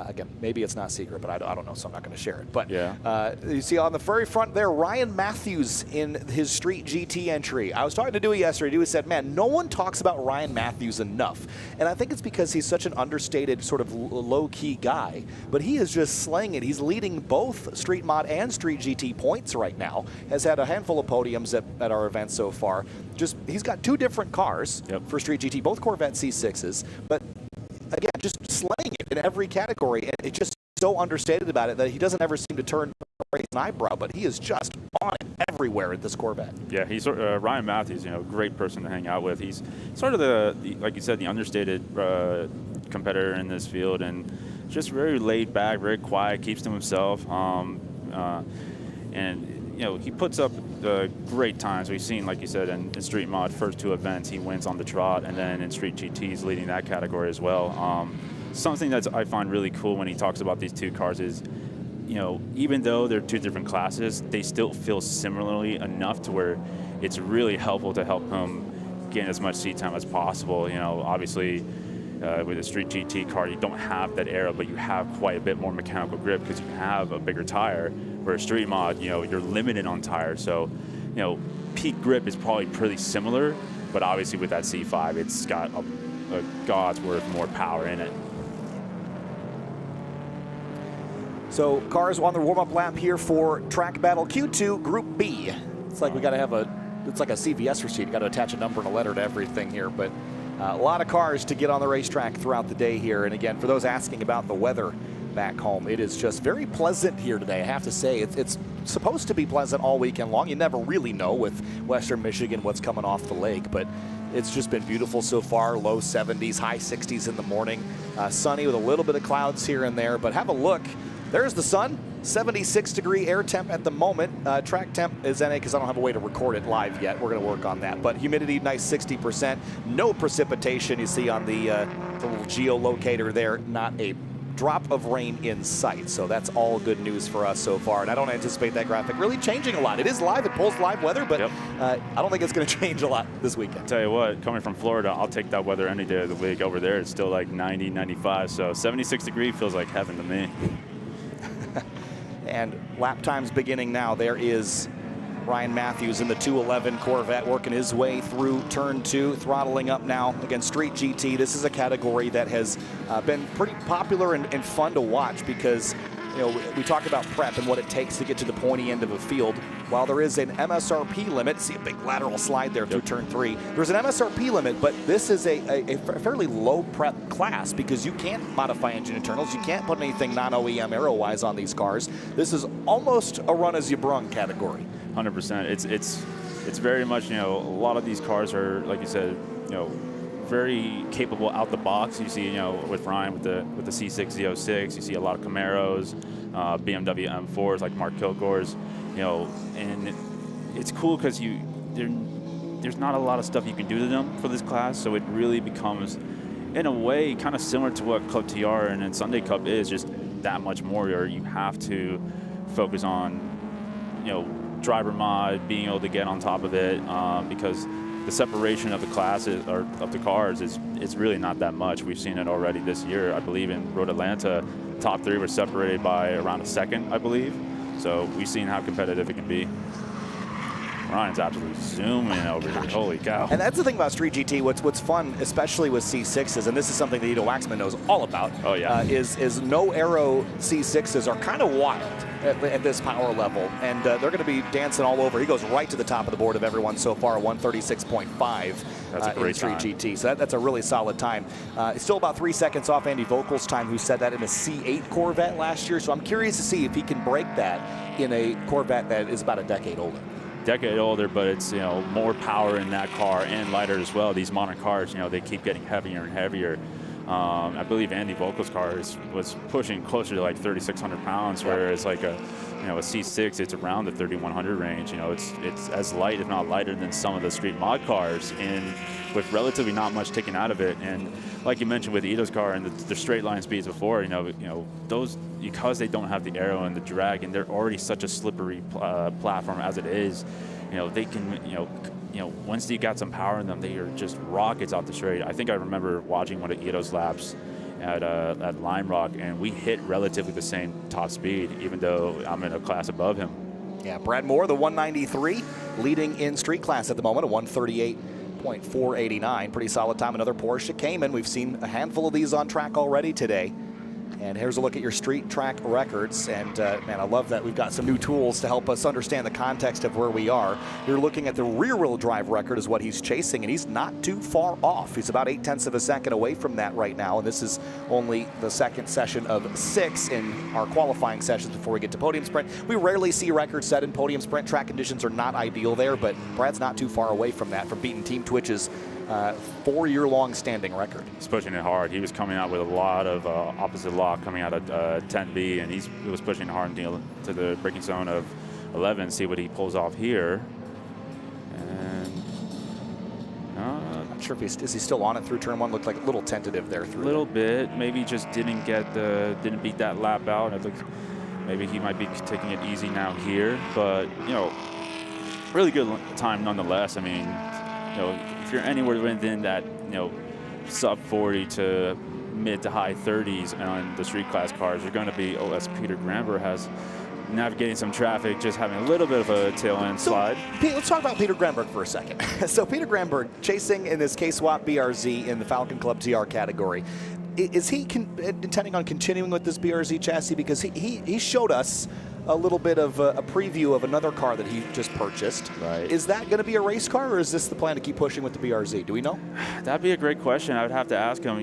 again, maybe it's not secret, but I don't know, so I'm not going to share it. But yeah. You see on the very front there, Ryan Matthews in his Street GT entry. I was talking to Dewey yesterday. Dewey said, man, no one talks about Ryan Matthews enough. And I think it's because he's such an understated, sort of low-key guy. But he is just slaying it. He's leading both Street Mod and Street GT points right now. Has had a handful of podiums at our event so far. He's got 2 different cars for Street GT, both Corvette C6s. But again, just slaying it in every category, and it's just so understated about it that he doesn't ever seem to turn raise an eyebrow, but he is just on it everywhere at this Corvette. Yeah, he's Ryan Matthews, great person to hang out with. He's sort of the like you said, the understated competitor in this field, and just very laid back, very quiet, keeps to himself, and he puts up great times. We've seen, like you said, in Street Mod, first 2 events, he wins on the trot, and then in Street GT, he's leading that category as well. Something that I find really cool when he talks about these 2 cars is, even though they're 2 different classes, they still feel similarly enough to where it's really helpful to help him gain as much seat time as possible. Obviously, with a Street GT car, you don't have that aero, but you have quite a bit more mechanical grip because you have a bigger tire. Where a Street Mod, you're limited on tires. So, peak grip is probably pretty similar, but obviously with that C5, it's got a God's worth more power in it. So cars on the warm-up lap here for Track Battle Q2 Group B. It's like we got to have it's like a CVS receipt. You got to attach a number and a letter to everything here, but a lot of cars to get on the racetrack throughout the day here. And again, for those asking about the weather back home, it is just very pleasant here today. I have to say, it's supposed to be pleasant all weekend long. You never really know with Western Michigan what's coming off the lake, but it's just been beautiful so far. Low 70s, high 60s in the morning. Sunny with a little bit of clouds here and there, but have a look. There's the sun. 76-degree air temp at the moment. Track temp is NA because I don't have a way to record it live yet. We're going to work on that. But humidity, nice 60%. No precipitation. You see on the little geolocator there, not a drop of rain in sight. So that's all good news for us so far. And I don't anticipate that graphic really changing a lot. It is live. It pulls live weather, but I don't think it's going to change a lot this weekend. Tell you what, coming from Florida, I'll take that weather any day of the week. Over there, it's still like 90, 95. So 76 degree feels like heaven to me. And lap times beginning now. There is Ryan Matthews in the 211 Corvette working his way through turn 2, throttling up now against Street GT. This is a category that has been pretty popular and fun to watch because we talk about prep and what it takes to get to the pointy end of a field. While there is an MSRP limit, see a big lateral slide there through turn 3. There's an MSRP limit, but this is a fairly low prep class because you can't modify engine internals. You can't put anything non-OEM aero-wise on these cars. This is almost a run-as-you-brung category. 100%. It's very much, a lot of these cars are, like you said, very capable out the box. You see, with Ryan with the C6 Z06, you see a lot of Camaros, BMW M4s like Mark Kilgore's, and it's cool because there's not a lot of stuff you can do to them for this class, so it really becomes, in a way, kind of similar to what Club TR and then Sunday Cup is, just that much more. Or you have to focus on driver mod, being able to get on top of it, because the separation of the classes or of the cars is really not that much. We've seen it already this year. I believe in Road Atlanta, top 3 were separated by around a second, I believe. So we've seen how competitive it can be. Ryan's absolutely zooming over here. Holy cow. And that's the thing about Street GT. What's fun, especially with C6s, and this is something that Ido Waxman knows all about, is no aero C6s are kind of wild at this power level. And they're going to be dancing all over. He goes right to the top of the board of everyone so far, 136.5 in Street GT. So that's a really solid time. It's still about 3 seconds off Andy Vogel's time, who said that in a C8 Corvette last year. So I'm curious to see if he can break that in a Corvette that is about a decade older. But it's more power in that car and lighter as well. These modern cars, they keep getting heavier and heavier. I believe Andy Vogel's car was pushing closer to like 3,600 pounds, whereas like a C6, it's around the 3,100 range. It's as light, if not lighter, than some of the street mod cars, and with relatively not much taken out of it. And like you mentioned with Ido's car and the straight line speeds before, those, because they don't have the aero and the drag, and they're already such a slippery platform as it is. They can, once you got some power in them, they are just rockets off the straight. I think I remember watching one of Ido's laps at Lime Rock, and we hit relatively the same top speed, even though I'm in a class above him. Yeah, Brad Moore, the 193, leading in street class at the moment, a 138.489. Pretty solid time. Another Porsche Cayman. We've seen a handful of these on track already today. And here's a look at your street track records. And man, I love that we've got some new tools to help us understand the context of where we are. You're looking at the rear-wheel drive record is what he's chasing, and he's not too far off. He's about 0.8 of a second away from that right now. And this is only the second session of 6 in our qualifying sessions before we get to podium sprint. We rarely see records set in podium sprint. Track conditions are not ideal there, but Brad's not too far away from that, from beating Team Twitch's 4-year-long standing record. He's pushing it hard. He was coming out with a lot of opposite lock coming out of 10B, and he was pushing hard to the braking zone of 11. See what he pulls off here. And not sure if is he still on it through turn 1. Looked like a little tentative there through. A little bit. Maybe just didn't beat that lap out. It looks maybe he might be taking it easy now here, but really good time nonetheless. I mean, if you're anywhere within that, sub 40 to mid to high 30s on the street class cars, you're going to be, as Peter Gramber has, navigating some traffic, just having a little bit of a tail end slide. Let's talk about Peter Granberg for a second. So Peter Granberg chasing in this K-Swap BRZ in the Falcon Club TR category. Is he intending on continuing with this BRZ chassis? Because he showed us a little bit of a preview of another car that he just purchased. Right. Is that going to be a race car, or is this the plan to keep pushing with the BRZ? Do we know? That'd be a great question. I would have to ask him.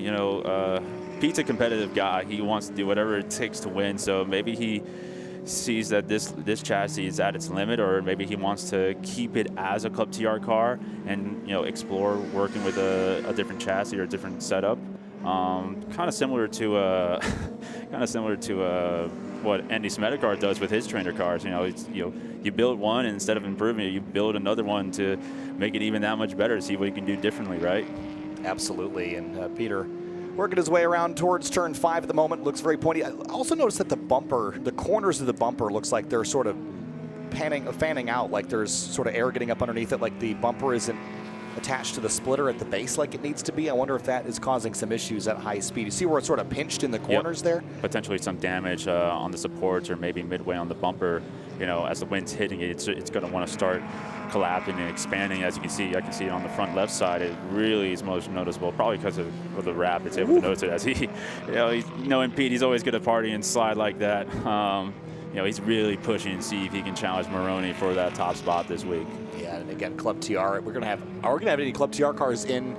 Pete's a competitive guy. He wants to do whatever it takes to win. So maybe he sees that this chassis is at its limit, or maybe he wants to keep it as a Club TR car and explore working with a different chassis or a different setup. Kind of similar to what Andy Smedekar does with his trainer cars. You build one, and instead of improving it, you build another one to make it even that much better, see what you can do differently, right? Absolutely. And Peter working his way around towards turn 5 at the moment. Looks very pointy. I also noticed that the corners of the bumper looks like they're sort of fanning out, like there's sort of air getting up underneath it, like the bumper isn't attached to the splitter at the base like it needs to be. I wonder if that is causing some issues at high speed. You see where it's sort of pinched in the corners there? Potentially some damage on the supports, or maybe midway on the bumper. As the wind's hitting it, it's going to want to start collapsing and expanding. As you can see, I can see it on the front left side. It really is most noticeable, probably because of the wrap. It's able to notice it. As he's knowing Pete, he's always good at party and slide like that. He's really pushing to see if he can challenge Maroney for that top spot this week. Yeah, and again, Club TR. Are we gonna have any Club TR cars in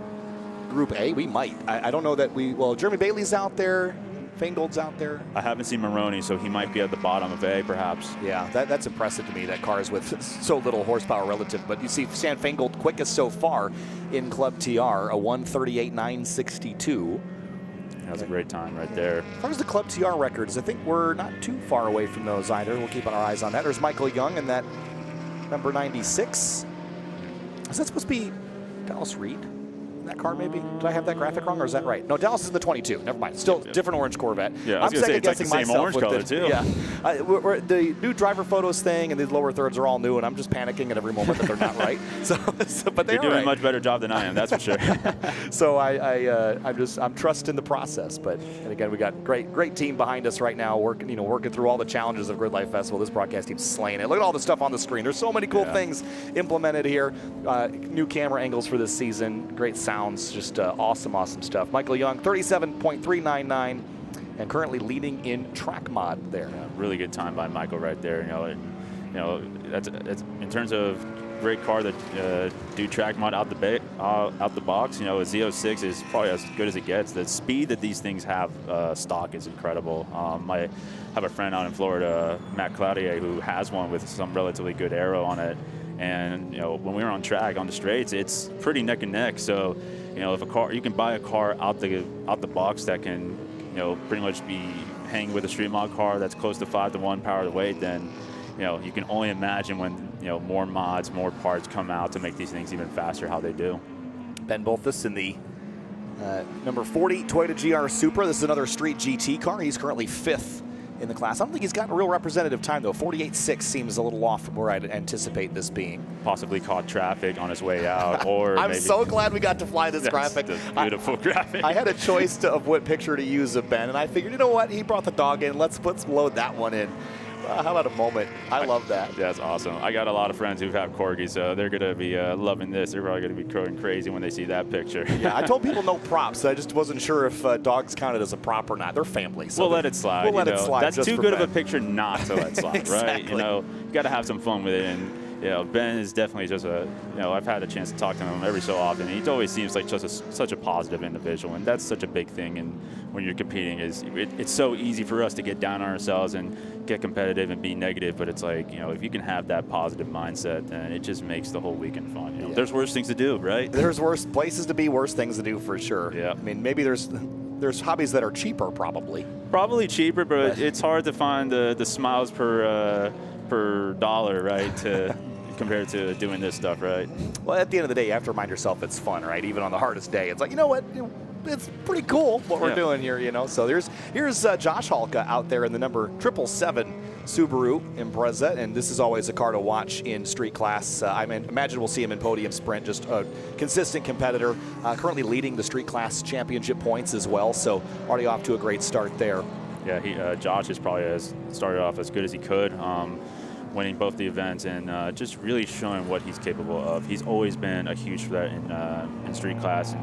Group A? We might. I don't know that we. Well, Jeremy Bailey's out there. Feingold's out there. I haven't seen Maroney, so he might be at the bottom of A, perhaps. Yeah, that's impressive to me, that cars with so little horsepower relative. But you see Stan Feingold quickest so far in Club TR, a 138.962. That's a great time right there. As far as the Club TR records, I think we're not too far away from those either. We'll keep our eyes on that. There's Michael Young in that number 96. Is that supposed to be Dallas Reed? that car maybe? Did I have that graphic wrong, or is that right? No, Dallas is in the 22. Never mind. Still different orange Corvette. Yeah, I was I'm gonna say, it's like second-guessing the same myself orange with color, the, too. Yeah. The new driver photos thing and these lower thirds are all new, and I'm just panicking at every moment that they're not right. So, but You're doing a much better job than I am, that's for sure. So I'm trusting the process. But and again, we got great team behind us right now, working through all the challenges of GRIDLIFE Festival. This broadcast team's slaying it. Look at all the stuff on the screen. There's so many cool things implemented here. New camera angles for this season. Great sounds. Just awesome stuff. Michael Young, 37.399, and currently leading in track mod there. Yeah, really good time by Michael right there. That's in terms of great car that do track mod out the box. A Z06 is probably as good as it gets. The speed that these things have stock is incredible. I have a friend out in Florida, Matt Cloutier, who has one with some relatively good aero on it. And when we were on track on the straights, it's pretty neck and neck. So, if you can buy a car out the box that can, pretty much be hanging with a street mod car that's close to 5-to-1 power to weight, then you can only imagine when more mods, more parts come out to make these things even faster, how they do. Ben Bolthus in the number 40 Toyota GR Supra. This is another street GT car. He's currently 5th in the class. I don't think he's gotten a real representative time, though. 48.6 seems a little off from where I'd anticipate this being. Possibly caught traffic on his way out, or I'm so glad we got to fly this graphic. Beautiful graphic. I had a choice of what picture to use of Ben, and I figured, you know what? He brought the dog in. Let's load that one in. How about a moment? I love that. Yeah, that's awesome. I got a lot of friends who have corgis, so they're going to be loving this. They're probably going to be going crazy when they see that picture. Yeah, I told people no props. I just wasn't sure if dogs counted as a prop or not. They're family. So we'll let it slide. We'll let it slide. That's too good Ben. of a picture not to let slide, Exactly. right? You got to have some fun with it. And Ben is definitely just I've had a chance to talk to him every so often. He always seems like just such a positive individual, and that's such a big thing. And when you're competing, it's so easy for us to get down on ourselves and get competitive and be negative. But it's like, if you can have that positive mindset, then it just makes the whole weekend fun. There's worse things to do, right? There's worse places to be, worse things to do for sure. Yeah. I mean, maybe there's hobbies that are cheaper, probably. Probably cheaper, but it's hard to find the smiles per dollar, right? Compared to doing this stuff, right? Well, at the end of the day, you have to remind yourself it's fun, right? Even on the hardest day, it's like, you know what? It's pretty cool what we're doing here, So here's Josh Halka out there in the number 777 Subaru Impreza, and this is always a car to watch in street class. I imagine we'll see him in podium sprint, just a consistent competitor, currently leading the street class championship points as well, so already off to a great start there. Yeah, Josh has probably started off as good as he could. Winning both the events and just really showing what he's capable of. He's always been a huge threat in street class, and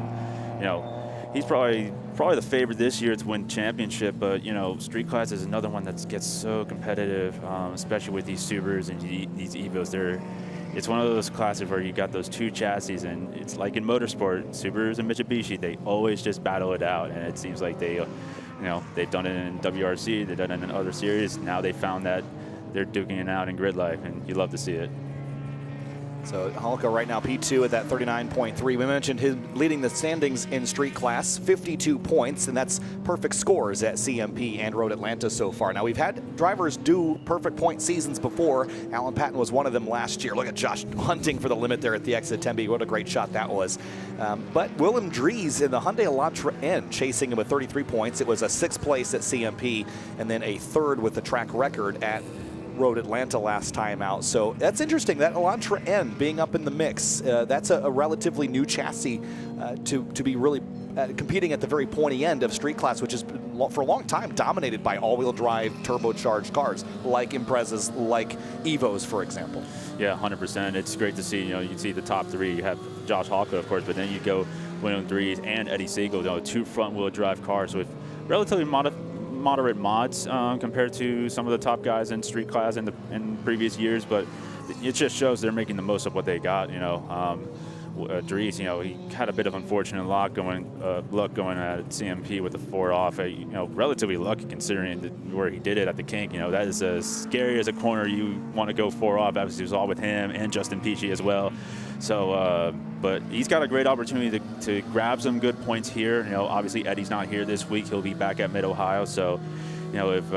he's probably the favorite this year to win championship. But street class is another one that gets so competitive, especially with these Subarus and these Evos. It's one of those classes where you got those two chassis, and it's like in motorsport, Subarus and Mitsubishi, they always just battle it out, and it seems like they've done it in WRC, they've done it in other series. Now they found that they're duking it out in GRIDLIFE, and you love to see it. So Halka right now P2 at that 39.3. We mentioned him leading the standings in street class, 52 points, and that's perfect scores at CMP and Road Atlanta so far. Now we've had drivers do perfect point seasons before. Alan Patton was one of them last year. Look at Josh hunting for the limit there at the exit 10B. What a great shot that was. But Willem Dries in the Hyundai Elantra N chasing him with 33 points. It was a 6th place at CMP and then a 3rd with the track record at Road Atlanta last time out. So that's interesting, that Elantra N being up in the mix. That's a relatively new chassis to be really competing at the very pointy end of street class, which is for a long time dominated by all-wheel drive turbocharged cars like Imprezas, like Evos, for example. Yeah, 100%. It's great to see. You see the top 3. You have Josh Halka, of course, but then you go Willem Dries and Eddie Siegel, 2 front-wheel drive cars with relatively moderate mods compared to some of the top guys in street class in previous years, but it just shows they're making the most of what they got. Dries, he had a bit of unfortunate luck going at CMP with the 4 off. Relatively lucky considering where he did it at the kink. That is as scary as a corner you want to go 4 off. Obviously, it was all with him and Justin Peachy as well. So, but he's got a great opportunity to grab some good points here. Obviously Eddie's not here this week. He'll be back at Mid-Ohio. So, if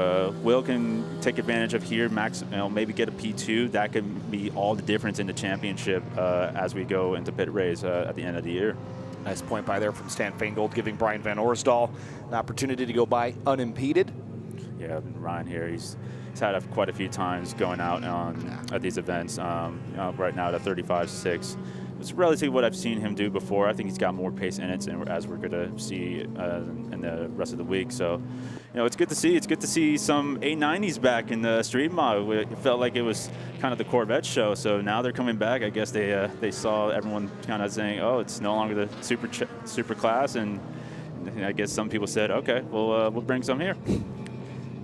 Will can take advantage of here, Max, maybe get a P2, that can be all the difference in the championship as we go into pit race at the end of the year. Nice point by there from Stan Feingold, giving Brian Van Oersdahl an opportunity to go by unimpeded. Yeah, Ryan here, he's had quite a few times going out at these events. Right now at a 35.6. It's relatively what I've seen him do before. I think he's got more pace in it, and as we're going to see in the rest of the week. So, it's good to see. It's good to see some 890s back in the street mod. It felt like it was kind of the Corvette show. So now they're coming back. I guess they saw everyone kind of saying, "Oh, it's no longer the super class," and I guess some people said, "Okay, we'll bring some here."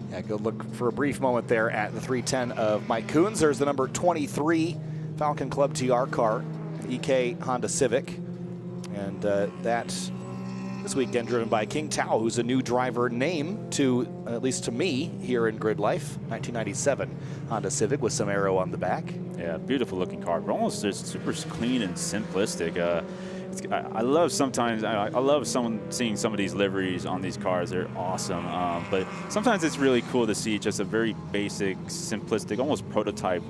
Yeah, good look for a brief moment there at the 310 of Mike Coons. There's the number 23 Falcon Club TR car, EK Honda Civic. And that this weekend driven by King Tao, who's a new driver name to, at least to me, here in Grid Life. 1997 Honda Civic with some aero on the back. Yeah, beautiful looking car, but almost just super clean and simplistic. I love sometimes, I love seeing some of these liveries on these cars. They're awesome. But sometimes it's really cool to see just a very basic, simplistic, almost prototype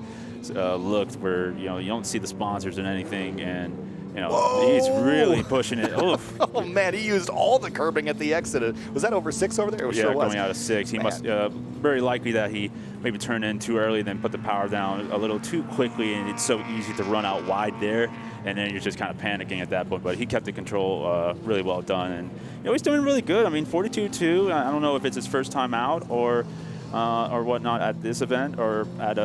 look where, you don't see the sponsors and anything. And, he's really pushing it. Oof. Oh, man, he used all the curbing at the exit. Was that over 6 over there? Yeah, coming out of 6. He must, very likely that he maybe turned in too early, then put the power down a little too quickly, and it's so easy to run out wide there, and then you're just kind of panicking at that point. But he kept the control really well done, and he's doing really good. I mean, 42.2. I don't know if it's his first time out or whatnot at this event or at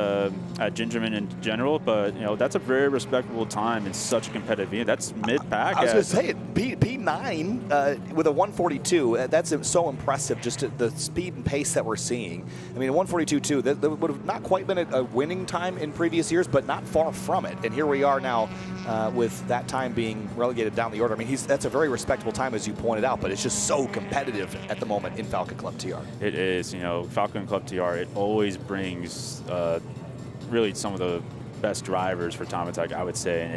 Gingerman in general, but that's a very respectable time in such a competitive event. That's mid-pack. I was going to say it. P9 with a 142. That's so impressive. Just the speed and pace that we're seeing. I mean, a 142.2. That would have not quite been a winning time in previous years, but not far from it. And here we are now with that time being relegated down the order. I mean, that's a very respectable time, as you pointed out, but it's just so competitive at the moment in Falcon Club TR. It is. Falcon Club TR, it always brings really some of the best drivers for Time Attack, I would say, and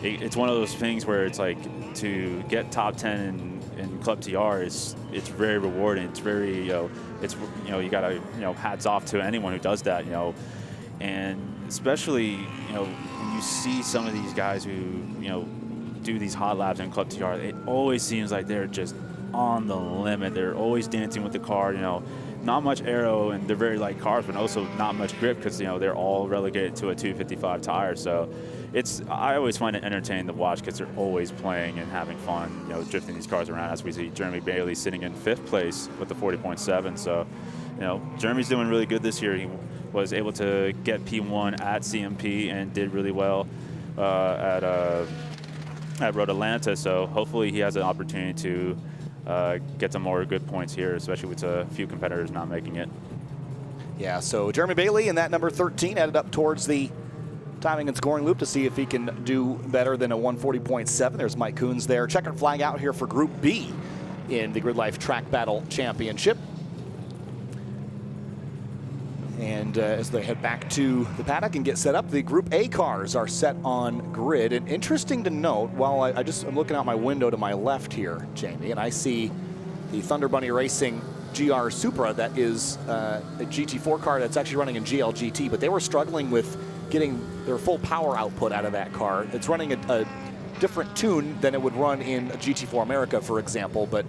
it's one of those things where it's like to get top 10 in Club TR it's very rewarding. It's very you gotta hats off to anyone who does that, and especially when you see some of these guys who do these hot laps in Club TR, it always seems like they're just on the limit. They're always dancing with the car, not much aero, and they're very light cars, but also not much grip because they're all relegated to a 255 tire. So I always find it entertaining to watch because they're always playing and having fun, drifting these cars around. As we see Jeremy Bailey sitting in 5th place with the 40.7. So Jeremy's doing really good this year. He was able to get P1 at CMP and did really well at Road Atlanta. So hopefully he has an opportunity to get some more good points here, especially with a few competitors not making it. Yeah, so Jeremy Bailey in that number 13 headed up towards the timing and scoring loop to see if he can do better than a 140.7. There's Mike Coons there. Checkered flag out here for Group B in the GRIDLIFE Track Battle Championship. And as they head back to the paddock and get set up, the Group A cars are set on grid. And interesting to note, while I'm looking out my window to my left here, Jamie, and I see the Thunder Bunny Racing GR Supra that is a GT4 car that's actually running in GLGT, but they were struggling with getting their full power output out of that car. It's running a different tune than it would run in a GT4 America, for example, but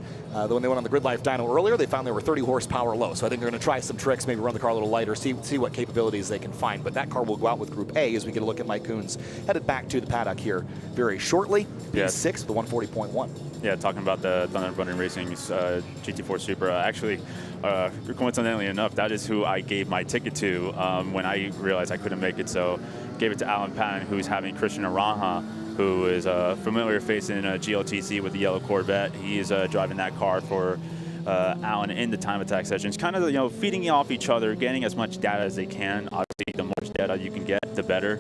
when they went on the GRIDLIFE dyno earlier, they found they were 30 horsepower low. So I think they're going to try some tricks, maybe run the car a little lighter, see what capabilities they can find. But that car will go out with Group A as we get a look at Mike Coons headed back to the paddock here very shortly. P6, the 140.1. Yeah, talking about the Thunder Bunny Racing's GT4 Supra. Actually, coincidentally enough, that is who I gave my ticket to when I realized I couldn't make it. So gave it to Alan Patton, who's having Christian Aranja, who is a familiar face in a GLTC with the yellow Corvette. He is driving that car for Alan in the Time Attack sessions, kind of feeding off each other, getting as much data as they can. Obviously, the more data you can get, the better.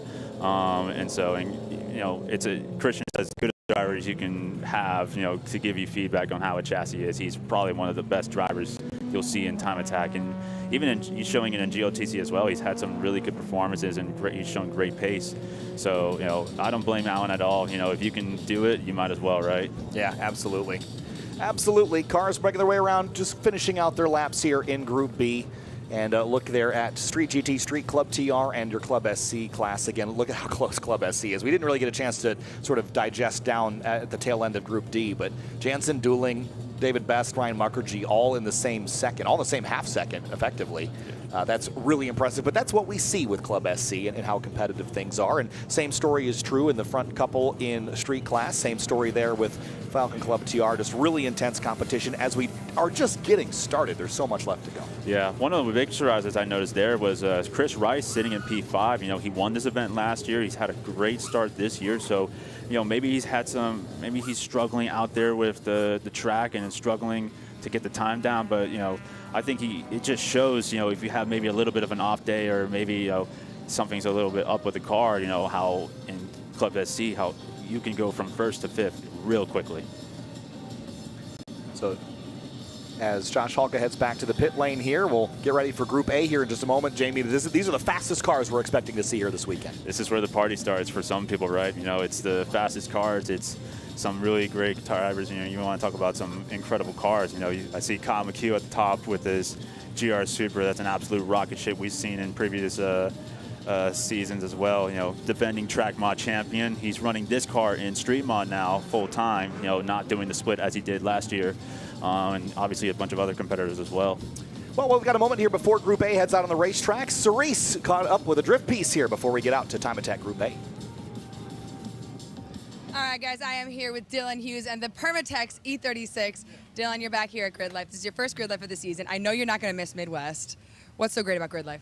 Christian's as good a driver as you can have, to give you feedback on how a chassis is. He's probably one of the best drivers you'll see in Time Attack, and even he's showing it in GLTC as well. He's had some really good performances, and he's shown great pace. So, I don't blame Alan at all. If you can do it, you might as well, right? Yeah, absolutely. Absolutely. Cars breaking their way around, just finishing out their laps here in Group B. And look there at Street GT, Street Club TR, and your Club SC class. Again, look at how close Club SC is. We didn't really get a chance to sort of digest down at the tail end of Group D, but Jansen, Dueling, David Best, Ryan Mukherjee, all in the same second, all in the same half second, effectively. That's really impressive, but that's what we see with Club SC and how competitive things are. And same story is true in the front couple in Street class. Same story there with Falcon Club TR. Just really intense competition as we are just getting started. There's so much left to go. Yeah, one of the big surprises I noticed there was Chris Rice sitting in P5. You know, he won this event last year. He's had a great start this year. So, you know, maybe he's had maybe he's struggling out there with the track and struggling to get the time down. But, you know, I think it just shows, you know, if you have maybe a little bit of an off day or maybe, you know, something's a little bit up with the car, you know, how in Club SC, how you can go from first to fifth real quickly. So as Josh Halka heads back to the pit lane here, we'll get ready for Group A here in just a moment. Jamie, these are the fastest cars we're expecting to see here this weekend. This is where the party starts for some people, right? You know, it's the fastest cars. It's some really great drivers. You know, you want to talk about some incredible cars. You know, I see Kyle McHugh at the top with his GR Supra. That's an absolute rocket ship we've seen in previous seasons as well. You know, defending track mod champion. He's running this car in street mod now full time. You know, not doing the split as he did last year, and obviously a bunch of other competitors as well. Well, we've got a moment here before Group A heads out on the racetrack. Cerise caught up with a drift piece here before we get out to Time Attack Group A. All right, guys, I am here with Dylan Hughes and the Permatex E36. Dylan, you're back here at GRIDLIFE. This is your first GRIDLIFE of the season. I know you're not going to miss Midwest. What's so great about GRIDLIFE?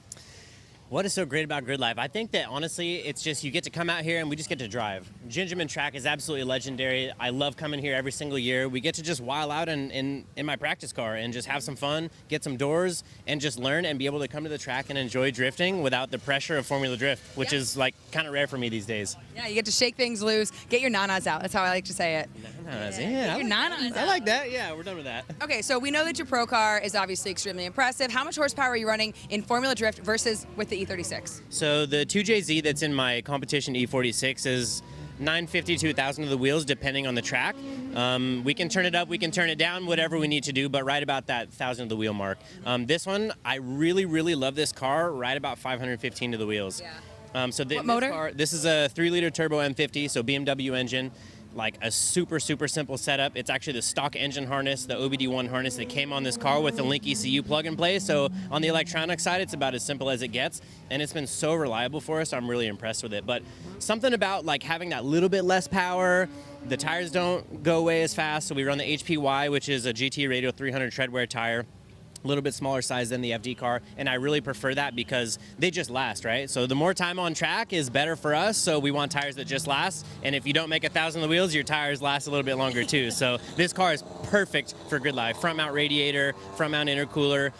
What is so great about GRIDLIFE? I think that honestly, it's just you get to come out here and we just get to drive. Gingerman track is absolutely legendary. I love coming here every single year. We get to just while out in my practice car and just have some fun, get some doors, and just learn and be able to come to the track and enjoy drifting without the pressure of Formula Drift, which is like kind of rare for me these days. Yeah, you get to shake things loose, get your nanas out. That's how I like to say it. Nanas, yeah. Your nanas I like that. Yeah, we're done with that. Okay, so we know that your pro car is obviously extremely impressive. How much horsepower are you running in Formula Drift versus with the E36? So the 2JZ that's in my competition E46 is 950 to 1,000 of the wheels, depending on the track. We can turn it up, we can turn it down, whatever we need to do, but right about that 1,000 of the wheel mark. This one, I really, really love this car, right about 515 to the wheels. Yeah. What motor? This is a 3-liter turbo M50, so BMW engine. Like a super, super simple setup. It's actually the stock engine harness, the OBD1 harness that came on this car with the Link ECU plug and play. So on the electronic side, it's about as simple as it gets. And it's been so reliable for us. I'm really impressed with it. But something about like having that little bit less power, the tires don't go away as fast. So we run the HPY, which is a GT Radial 300 treadwear tire. A little bit smaller size than the FD car, and I really prefer that because they just last, right? So the more time on track is better for us, so we want tires that just last, and if you don't make 1,000 of the wheels, your tires last a little bit longer too. So this car is perfect for GRIDLIFE. Front mount radiator, front mount intercooler,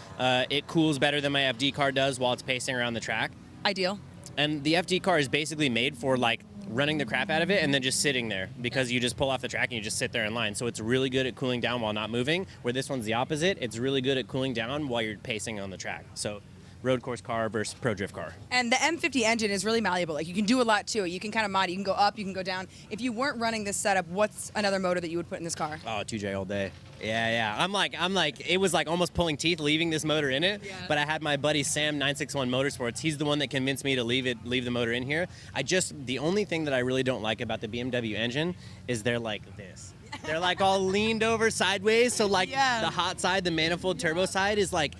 it cools better than my FD car does while it's pacing around the track. Ideal. And the FD car is basically made for like running the crap out of it and then just sitting there because you just pull off the track and you just sit there in line. So it's really good at cooling down while not moving, where this one's the opposite. It's really good at cooling down while you're pacing on the track. So road course car versus pro drift car. And the M50 engine is really malleable. Like you can do a lot to it. You can kind of mod it. You can go up, you can go down. If you weren't running this setup, what's another motor that you would put in this car? Oh, 2J all day. Yeah. I'm like, it was like almost pulling teeth leaving this motor in it. Yeah. But I had my buddy Sam 961 Motorsports. He's the one that convinced me to leave the motor in here. The only thing that I really don't like about the BMW engine is they're like this. They're like all leaned over sideways. So like the hot side, the manifold turbo side is like,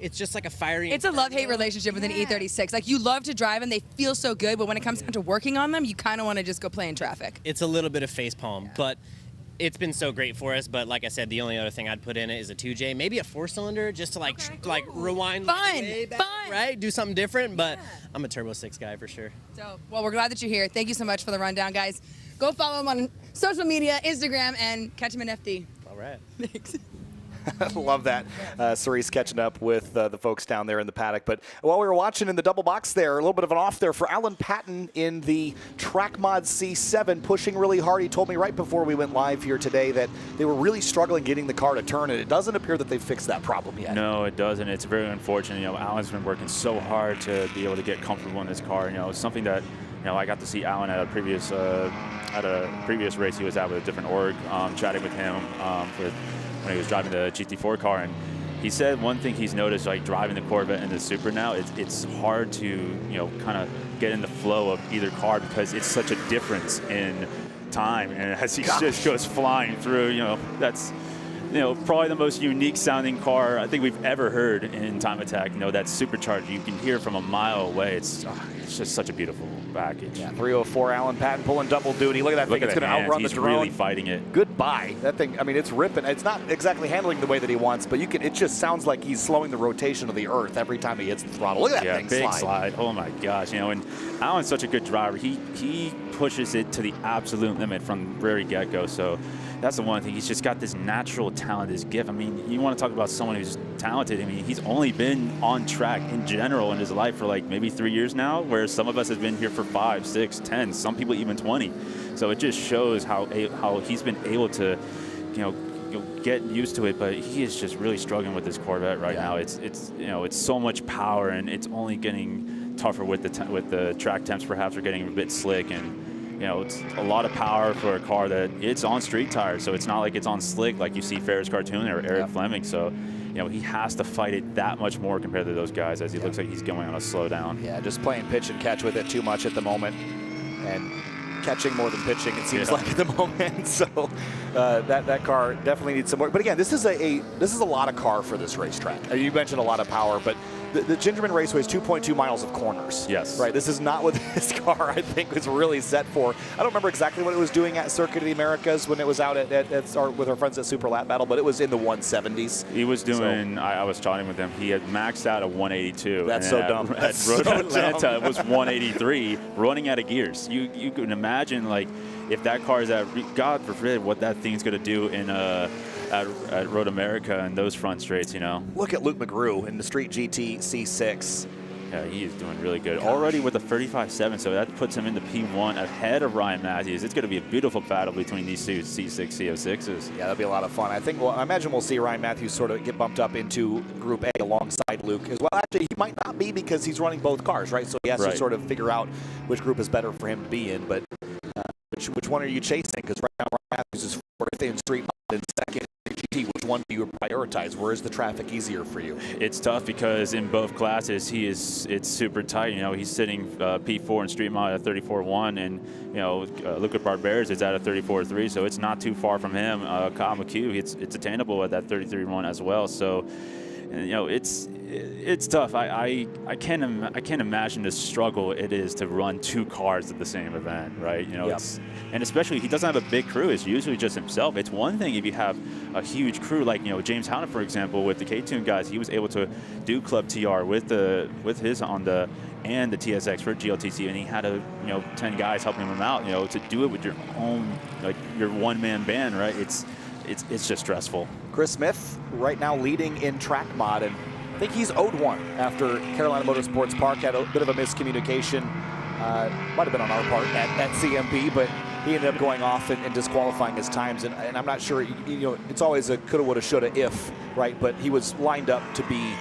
it's just like a fiery... It's a love-hate relationship with an E36. Like, you love to drive them, they feel so good, but when it comes down to working on them, you kind of want to just go play in traffic. It's a little bit of facepalm, but it's been so great for us. But like I said, the only other thing I'd put in it is a 2J, maybe a 4-cylinder, just to like rewind way back, right? Do something different, but I'm a Turbo 6 guy for sure. So, well, we're glad that you're here. Thank you so much for the rundown, guys. Go follow him on social media, Instagram, and catch him in FD. All right. Thanks. Love that. Cerise catching up with the folks down there in the paddock. But while we were watching in the double box there, a little bit of an off there for Alan Patton in the Track Mod C7, pushing really hard. He told me right before we went live here today that they were really struggling getting the car to turn, and it doesn't appear that they've fixed that problem yet. No, it doesn't. It's very unfortunate. You know, Alan's been working so hard to be able to get comfortable in this car. You know, it's something that, you know, I got to see Alan at a previous race he was at with a different org, chatting with him when he was driving the GT4 car, and he said one thing he's noticed, like driving the Corvette and the Supra now, it's hard to, you know, kind of get in the flow of either car because it's such a difference in time. And as he just goes flying through, you know, that's, you know, probably the most unique sounding car I think we've ever heard in Time Attack. You know, that supercharger, you can hear from a mile away. It's just such a beautiful package. Yeah, 304 Alan Patton pulling double duty. Look at that thing. It's going to outrun the drone. He's really fighting it. Goodbye. That thing, I mean, it's ripping. It's not exactly handling the way that he wants, but you can. It just sounds like he's slowing the rotation of the Earth every time he hits the throttle. Look at that thing big slide. Oh my gosh. You know, and Alan's such a good driver. He pushes it to the absolute limit from very get-go. So that's the one thing. He's just got this natural talent, this gift. I mean, you want to talk about someone who's talented. I mean, he's only been on track in general in his life for like maybe 3 years now, whereas some of us have been here for 5, 6, 10, some people even 20. So it just shows how he's been able to, you know, get used to it. But he is just really struggling with this Corvette right now. It's you know, it's so much power, and it's only getting tougher with the track temps. Perhaps are getting a bit slick, and you know, it's a lot of power for a car that it's on street tires, so it's not like it's on slick like you see Ferris Cartoon or Eric Fleming. So, you know, he has to fight it that much more compared to those guys, as he looks like he's going on a slow down. Yeah, just playing pitch and catch with it too much at the moment, and catching more than pitching, it seems like at the moment. So that car definitely needs some work. But again, this is a lot of car for this racetrack. You mentioned a lot of power, but the Gingerman Raceway is 2.2 miles of corners. Yes. Right. This is not what this car, I think, was really set for. I don't remember exactly what it was doing at Circuit of the Americas when it was out with our friends at Super Lap Battle, but it was in the 170s. He was doing. I was chatting with him. He had maxed out at 182. That's so dumb. At Road Atlanta, it was 183, running out of gears. You can imagine, like, if that car is at, God forbid, what that thing's going to do in at Road America and those front straights, you know. Look at Luke McGrew in the Street GT C6. Yeah, he is doing really good. Already with a 35.7, so that puts him into P1 ahead of Ryan Matthews. It's going to be a beautiful battle between these two C6, CO6s. Yeah, that'll be a lot of fun. I think, well, I imagine we'll see Ryan Matthews sort of get bumped up into Group A alongside Luke as well. Actually, he might not be because he's running both cars, right? So he has to sort of figure out which group is better for him to be in. But which one are you chasing? Because right now Ryan Matthews is fourth in Street and second. Which one do you prioritize? Where is the traffic easier for you? It's tough because in both classes it's super tight. You know, he's sitting P4 in Street Mod at 34.1, and you know Luca Barberas is at a 34.3, so it's not too far from him. Kyle McHugh, it's attainable at that 33.1 as well. So, and, you know, it's tough. I can't imagine the struggle it is to run two cars at the same event, right? You know, and especially he doesn't have a big crew. It's usually just himself. It's one thing if you have a huge crew like, you know, James Howden, for example, with the K-Tune guys. He was able to do Club TR with his Honda and the TSX for GLTC, and he had 10 guys helping him out. You know, to do it with your own, like, your one-man band, right? It's just stressful. Chris Smith right now leading in track mod, and I think he's owed one after Carolina Motorsports Park had a bit of a miscommunication. Might have been on our part at CMP, but he ended up going off and disqualifying his times. And I'm not sure, you know, it's always a coulda, woulda, shoulda, if, right? But he was lined up to be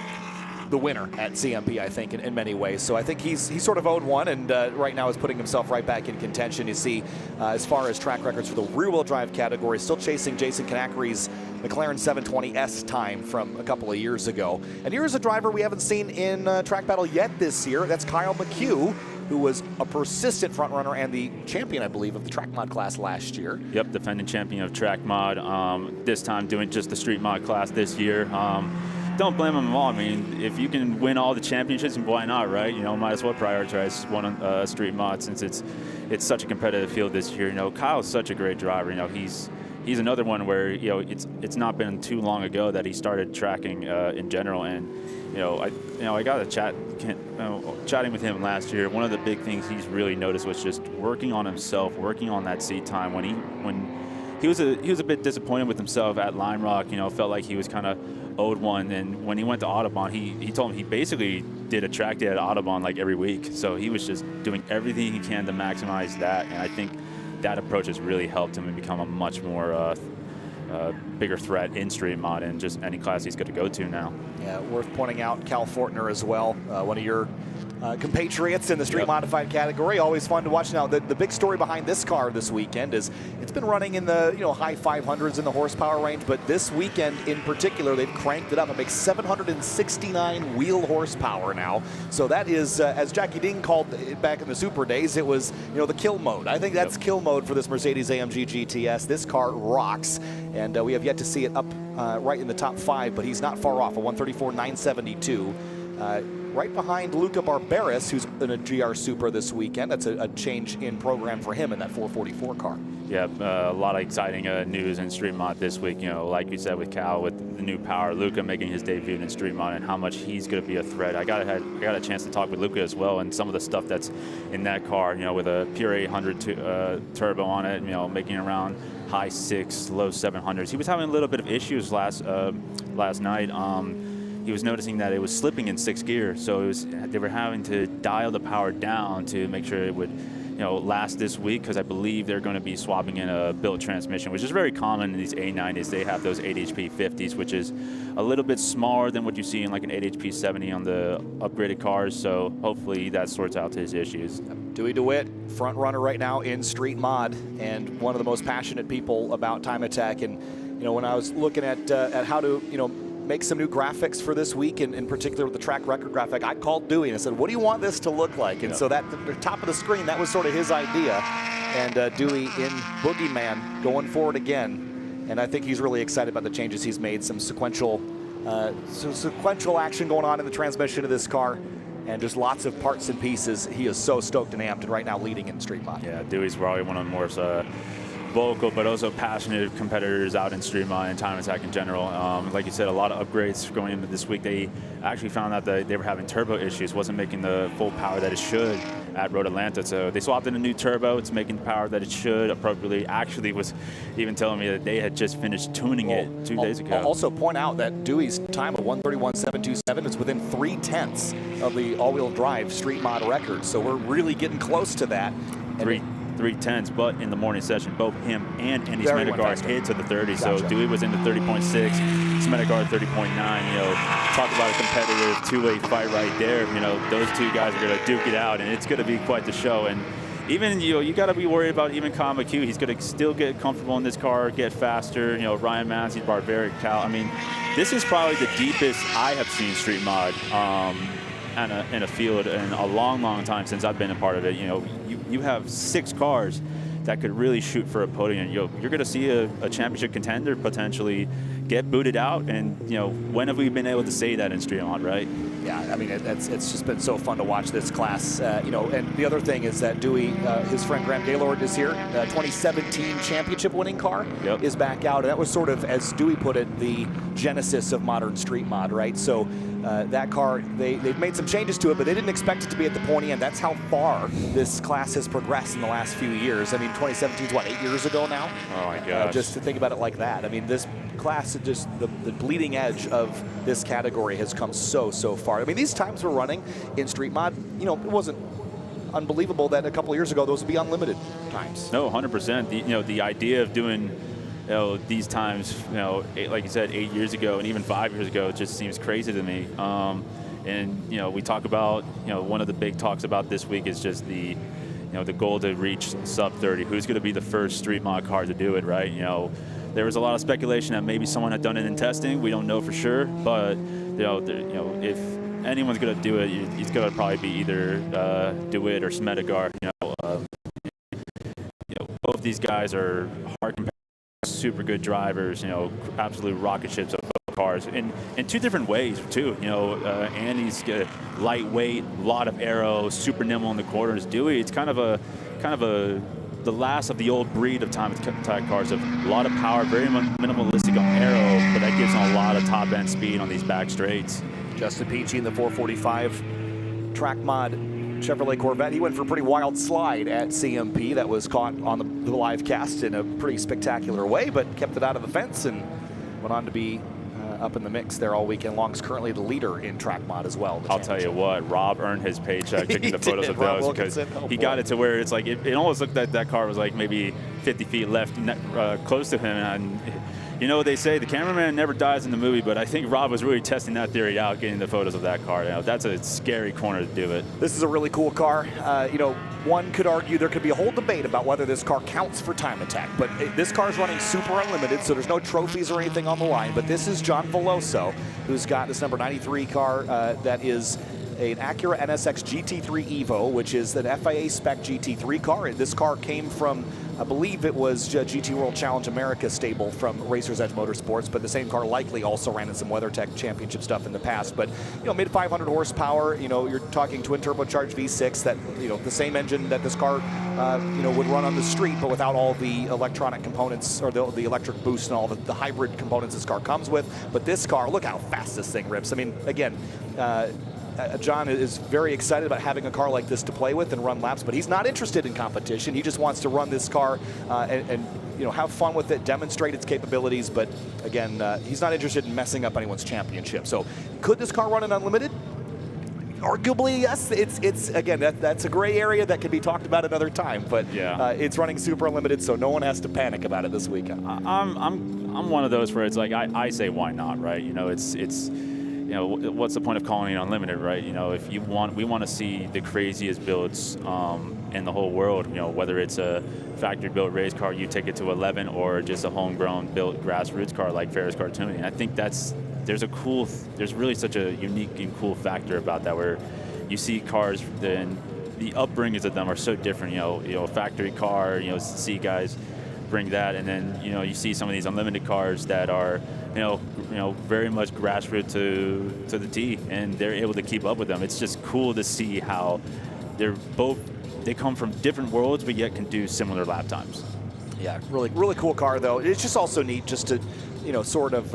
the winner at CMP, I think, in many ways. So I think he's sort of owed one, and right now is putting himself right back in contention. You see, as far as track records for the rear-wheel drive category, still chasing Jason Kanakry's McLaren 720S time from a couple of years ago. And here's a driver we haven't seen in track battle yet this year. That's Kyle McHugh, who was a persistent front runner and the champion, I believe, of the track mod class last year. Yep, defending champion of track mod. This time doing just the street mod class this year. Don't blame him at all. I mean, if you can win all the championships, why not, right? You know, might as well prioritize one street mod since it's such a competitive field this year. You know, Kyle's such a great driver. You know, he's another one where, you know, it's not been too long ago that he started tracking in general. And I got a chatting with him last year. One of the big things he's really noticed was just working on himself, working on that seat time. When he was a bit disappointed with himself at Lime Rock, you know, felt like he was kind of owed one. And when he went to Audubon, he told him he basically did a track day at Audubon like every week. So he was just doing everything he can to maximize that. And I think that approach has really helped him and become a much more bigger threat in street mod and just any class he's going to go to now. Yeah, worth pointing out Cal Fortner as well, one of your compatriots in the street modified category. Always fun to watch. Now, the big story behind this car this weekend is it's been running in the high 500s in the horsepower range, but this weekend in particular, they've cranked it up. It makes 769 wheel horsepower now. So that is, as Jackie Ding called it back in the Super days, it was the kill mode. I think that's kill mode for this Mercedes-AMG GTS. This car rocks, and we have yet to see it up right in the top 5, but he's not far off, a 134.972. Right behind Luca Barberis, who's in a GR Super this weekend. That's a change in program for him in that 444 car. Yeah, a lot of exciting news in Street Mod this week. Like you said with Cal, with the new power, Luca making his debut in Street Mod, and how much he's going to be a threat. I got a chance to talk with Luca as well, and some of the stuff that's in that car. With a pure 800 turbo on it, making around high 6, low 700s. He was having a little bit of issues last night. He was noticing that it was slipping in 6th gear, so they were having to dial the power down to make sure it would last this week, because I believe they're going to be swapping in a built transmission, which is very common in these A90s. They have those 8HP 50s, which is a little bit smaller than what you see in like an 8HP 70 on the upgraded cars, so hopefully that sorts out his issues. Dewey DeWitt, front runner right now in Street Mod, and one of the most passionate people about Time Attack. And when I was looking at how to make some new graphics for this week, and in particular with the track record graphic, I called Dewey and I said, what do you want this to look like? And so that the top of the screen, that was sort of his idea. And Dewey in Boogeyman going forward again. And I think he's really excited about the changes he's made, some sequential action going on in the transmission of this car, and just lots of parts and pieces. He is so stoked and amped, and right now leading in Street Mod. Yeah, Dewey's probably one of the more vocal but also passionate competitors out in Street Mod and Time Attack in general. Like you said, a lot of upgrades going into this week. They actually found out that they were having turbo issues, wasn't making the full power that it should at Road Atlanta. So they swapped in a new turbo. It's making the power that it should appropriately. Actually was even telling me that they had just finished tuning it 2 days ago. I'll also point out that Dewey's time of 131.727 is within 0.3 of the all-wheel drive Street Mod record. So we're really getting close to that. 3:10, but in the morning session, both him and Andy Smedegar hit to the 30. So Dewey was in the 30.6, Smedegar 30.9. Talk about a competitive two-way fight right there. Those two guys are going to duke it out, and it's going to be quite the show. And even you got to be worried about even Kyle McHugh. He's going to still get comfortable in this car, get faster. Ryan Massey, Barbaric, Cal. I mean, this is probably the deepest I have seen Street Mod in a field in a long, long time since I've been a part of it. You have 6 cars that could really shoot for a podium. You're going to see a championship contender potentially get booted out, and when have we been able to say that in Street Mod, right? Yeah, I mean it's just been so fun to watch this class. And the other thing is that Dewey, his friend Graham Gaylord is here. 2017 championship winning car is back out, and that was sort of, as Dewey put it, the genesis of modern Street Mod, right? So that car, they've made some changes to it, but they didn't expect it to be at the pointy end. That's how far this class has progressed in the last few years. I mean, 2017 is what, 8 years ago now? Oh my gosh. Just to think about it like that. I mean, this class, just the bleeding edge of this category has come so far. I mean, these times we're running in Street Mod, it wasn't unbelievable that a couple of years ago those would be unlimited times. No, 100%. The idea of doing these times, like you said, 8 years ago and even 5 years ago, it just seems crazy to me. And we talk about, one of the big talks about this week is just the goal to reach sub 30. Who's going to be the first Street Mod car to do it, right? There was a lot of speculation that maybe someone had done it in testing. We don't know for sure, but if anyone's going to do it, it's going to probably be either DeWitt or Smedegar. Both these guys are hard competitors, super good drivers. Absolute rocket ships of both cars in 2 different ways too. Andy's lightweight, a lot of aero, super nimble in the corners. Dewey, it's kind of the last of the old breed of time attack cars, of a lot of power, very minimalistic on aero, but that gives them a lot of top end speed on these back straights. Justin Peachy in the 445 Track Mod Chevrolet Corvette. He went for a pretty wild slide at CMP that was caught on the live cast in a pretty spectacular way, but kept it out of the fence and went on to be up in the mix there all weekend long. Is currently the leader in Track Mod as well. I'll tell you what, Rob earned his paycheck taking the photos of those, because he got it to where it's like it almost looked like that car was like maybe 50 feet left close to him, and You know what they say, the cameraman never dies in the movie, but I think Rob was really testing that theory out, getting the photos of that car. You know, that's a scary corner to do it. This is a really cool car. You know, one could argue there could be a whole debate about whether this car counts for Time Attack, but this car is running super unlimited, so there's no trophies or anything on the line. But this is John Veloso, who's got this number 93 car that is an Acura NSX GT3 Evo, which is an FIA spec GT3 car. This car came from, I believe it was GT World Challenge America stable from Racer's Edge Motorsports, but the same car likely also ran in some WeatherTech championship stuff in the past. But, you know, mid 500 horsepower, you know, you're talking twin turbocharged V6 that, you know, the same engine that this car, you know, would run on the street, but without all the electronic components or the electric boost and all the hybrid components this car comes with. But this car, look how fast this thing rips. I mean, again, John is very excited about having a car like this to play with and run laps, but he's not interested in competition. He just wants to run this car and you know, have fun with it, demonstrate its capabilities. But again, he's not interested in messing up anyone's championship. So, could this car run in unlimited? Arguably, yes. It's again, that's a gray area that can be talked about another time. But yeah, it's running super unlimited, so no one has to panic about it this weekend. I'm one of those where it's like I say why not, right? You know, it's. You know, what's the point of calling it unlimited, right? You know, if we want to see the craziest builds in the whole world, you know, whether it's a factory-built race car, you take it to 11, or just a homegrown built grassroots car like Ferris Cartooning. I think there's really such a unique and cool factor about that, where you see cars, then the upbringings of them are so different. You know, factory car, you know, see guys bring that, and then, you know, you see some of these unlimited cars that are, you know, very much grassroots to the T, and they're able to keep up with them. It's just cool to see how they come from different worlds, but yet can do similar lap times. Yeah, really cool car though. It's just also neat just to, you know, sort of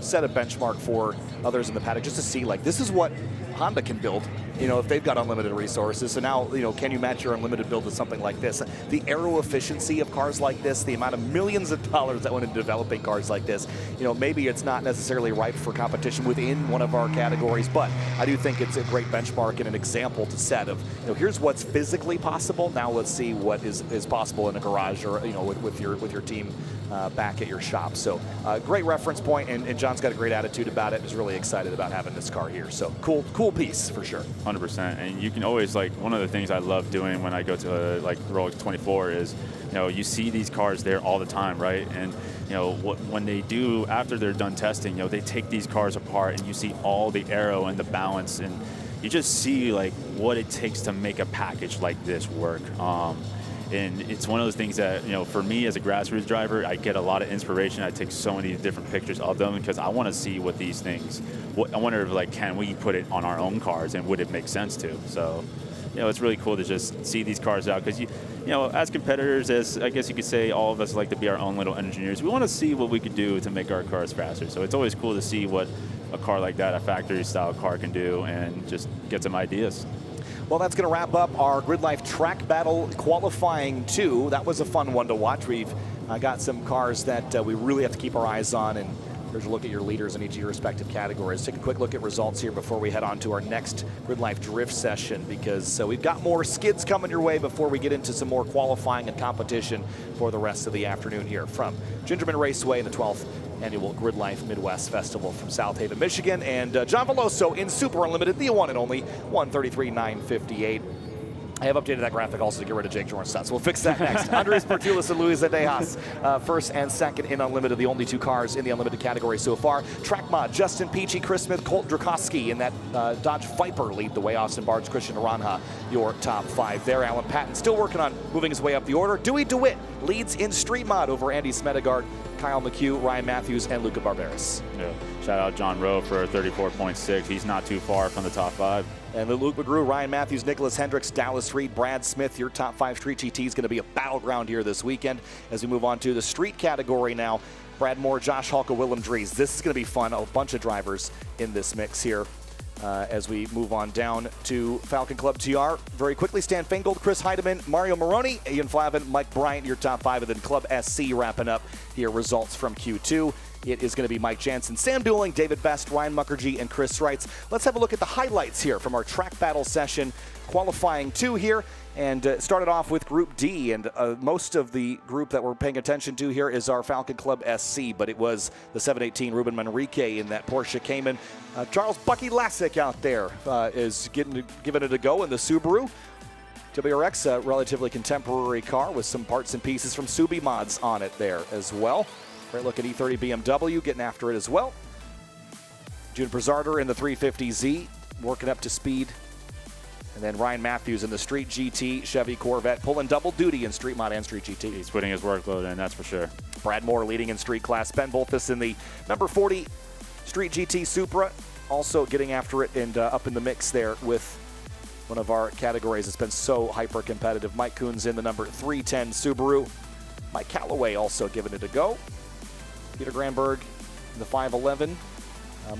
set a benchmark for others in the paddock, just to see like this is what Honda can build, you know, if they've got unlimited resources. So now, you know, can you match your unlimited build with something like this? The aero efficiency of cars like this, the amount of millions of dollars that went into developing cars like this, you know, maybe it's not necessarily ripe for competition within one of our categories, but I do think it's a great benchmark and an example to set of, you know, here's what's physically possible. Now let's see what is possible in a garage or, you know, with your team back at your shop. So great reference point, and John's got a great attitude about it. Is really excited about having this car here. So cool piece for sure. 100%. And you can always, like, one of the things I love doing when I go to like Rolex 24 is, you know, you see these cars there all the time, right? And you know, when they do, after they're done testing, you know, they take these cars apart and you see all the aero and the balance, and you just see like what it takes to make a package like this work. And it's one of those things that, you know, for me as a grassroots driver, I get a lot of inspiration. I take so many different pictures of them because I want to see what these things, I wonder if, like, can we put it on our own cars and would it make sense to? So, you know, it's really cool to just see these cars out because, you know, as competitors, as I guess you could say, all of us like to be our own little engineers. We want to see what we could do to make our cars faster. So it's always cool to see what a car like that, a factory style car, can do and just get some ideas. Well, that's going to wrap up our GRIDLIFE TrackBattle Qualifying 2. That was a fun one to watch. We've got some cars that we really have to keep our eyes on, and here's a look at your leaders in each of your respective categories. Take a quick look at results here before we head on to our next GRIDLIFE Drift session, because we've got more skids coming your way before we get into some more qualifying and competition for the rest of the afternoon here from Gingerman Raceway in the 12th Annual GRIDLIFE Midwest Festival from South Haven, Michigan. And John Veloso in Super Unlimited, the one and only 133,958. I have updated that graphic also to get rid of Jake Jornstad, so we'll fix that next. Andres Portulis and Luis Adejas, first and second in Unlimited, the only two cars in the Unlimited category so far. Track Mod, Justin Peachy, Chris Smith, Colt Drakowski in that Dodge Viper lead the way. Austin Barnes, Christian Aranja, your top five there. Alan Patton still working on moving his way up the order. Dewey DeWitt leads in Street Mod over Andy Smedegard, Kyle McHugh, Ryan Matthews, and Luca Barberis. Yeah. Shout out John Rowe for 34.6. He's not too far from the top five. And Luke McGrew, Ryan Matthews, Nicholas Hendricks, Dallas Reed, Brad Smith, your top five Street GT is going to be a battleground here this weekend. As we move on to the Street category now, Brad Moore, Josh Halka, Willem Dries. This is going to be fun. A bunch of drivers in this mix here. As we move on down to Falcon Club TR. Very quickly, Stan Fingold, Chris Heidemann, Mario Moroni, Ian Flavin, Mike Bryant, your top five, and then Club SC wrapping up here results from Q2. It is going to be Mike Jansen, Sam Dooling, David Best, Ryan Mukherjee, and Chris Reitz. Let's have a look at the highlights here from our track battle session, qualifying 2 here. And started off with Group D, and most of the group that we're paying attention to here is our Falcon Club SC, but it was the 718 Ruben Manrique in that Porsche Cayman. Charles Bucky Lasek out there is giving it a go in the Subaru. WRX, a relatively contemporary car with some parts and pieces from Subi mods on it there as well. Great look at E30 BMW getting after it as well. Juniper Zarder in the 350Z working up to speed. And then Ryan Matthews in the Street GT Chevy Corvette pulling double duty in Street Mod and Street GT. He's putting his workload in, that's for sure. Brad Moore leading in Street Class. Ben Bolthus in the number 40 Street GT Supra, also getting after it and up in the mix there with one of our categories. It's been so hyper competitive. Mike Coons in the number 310 Subaru. Mike Calloway also giving it a go. Peter Granberg in the 511,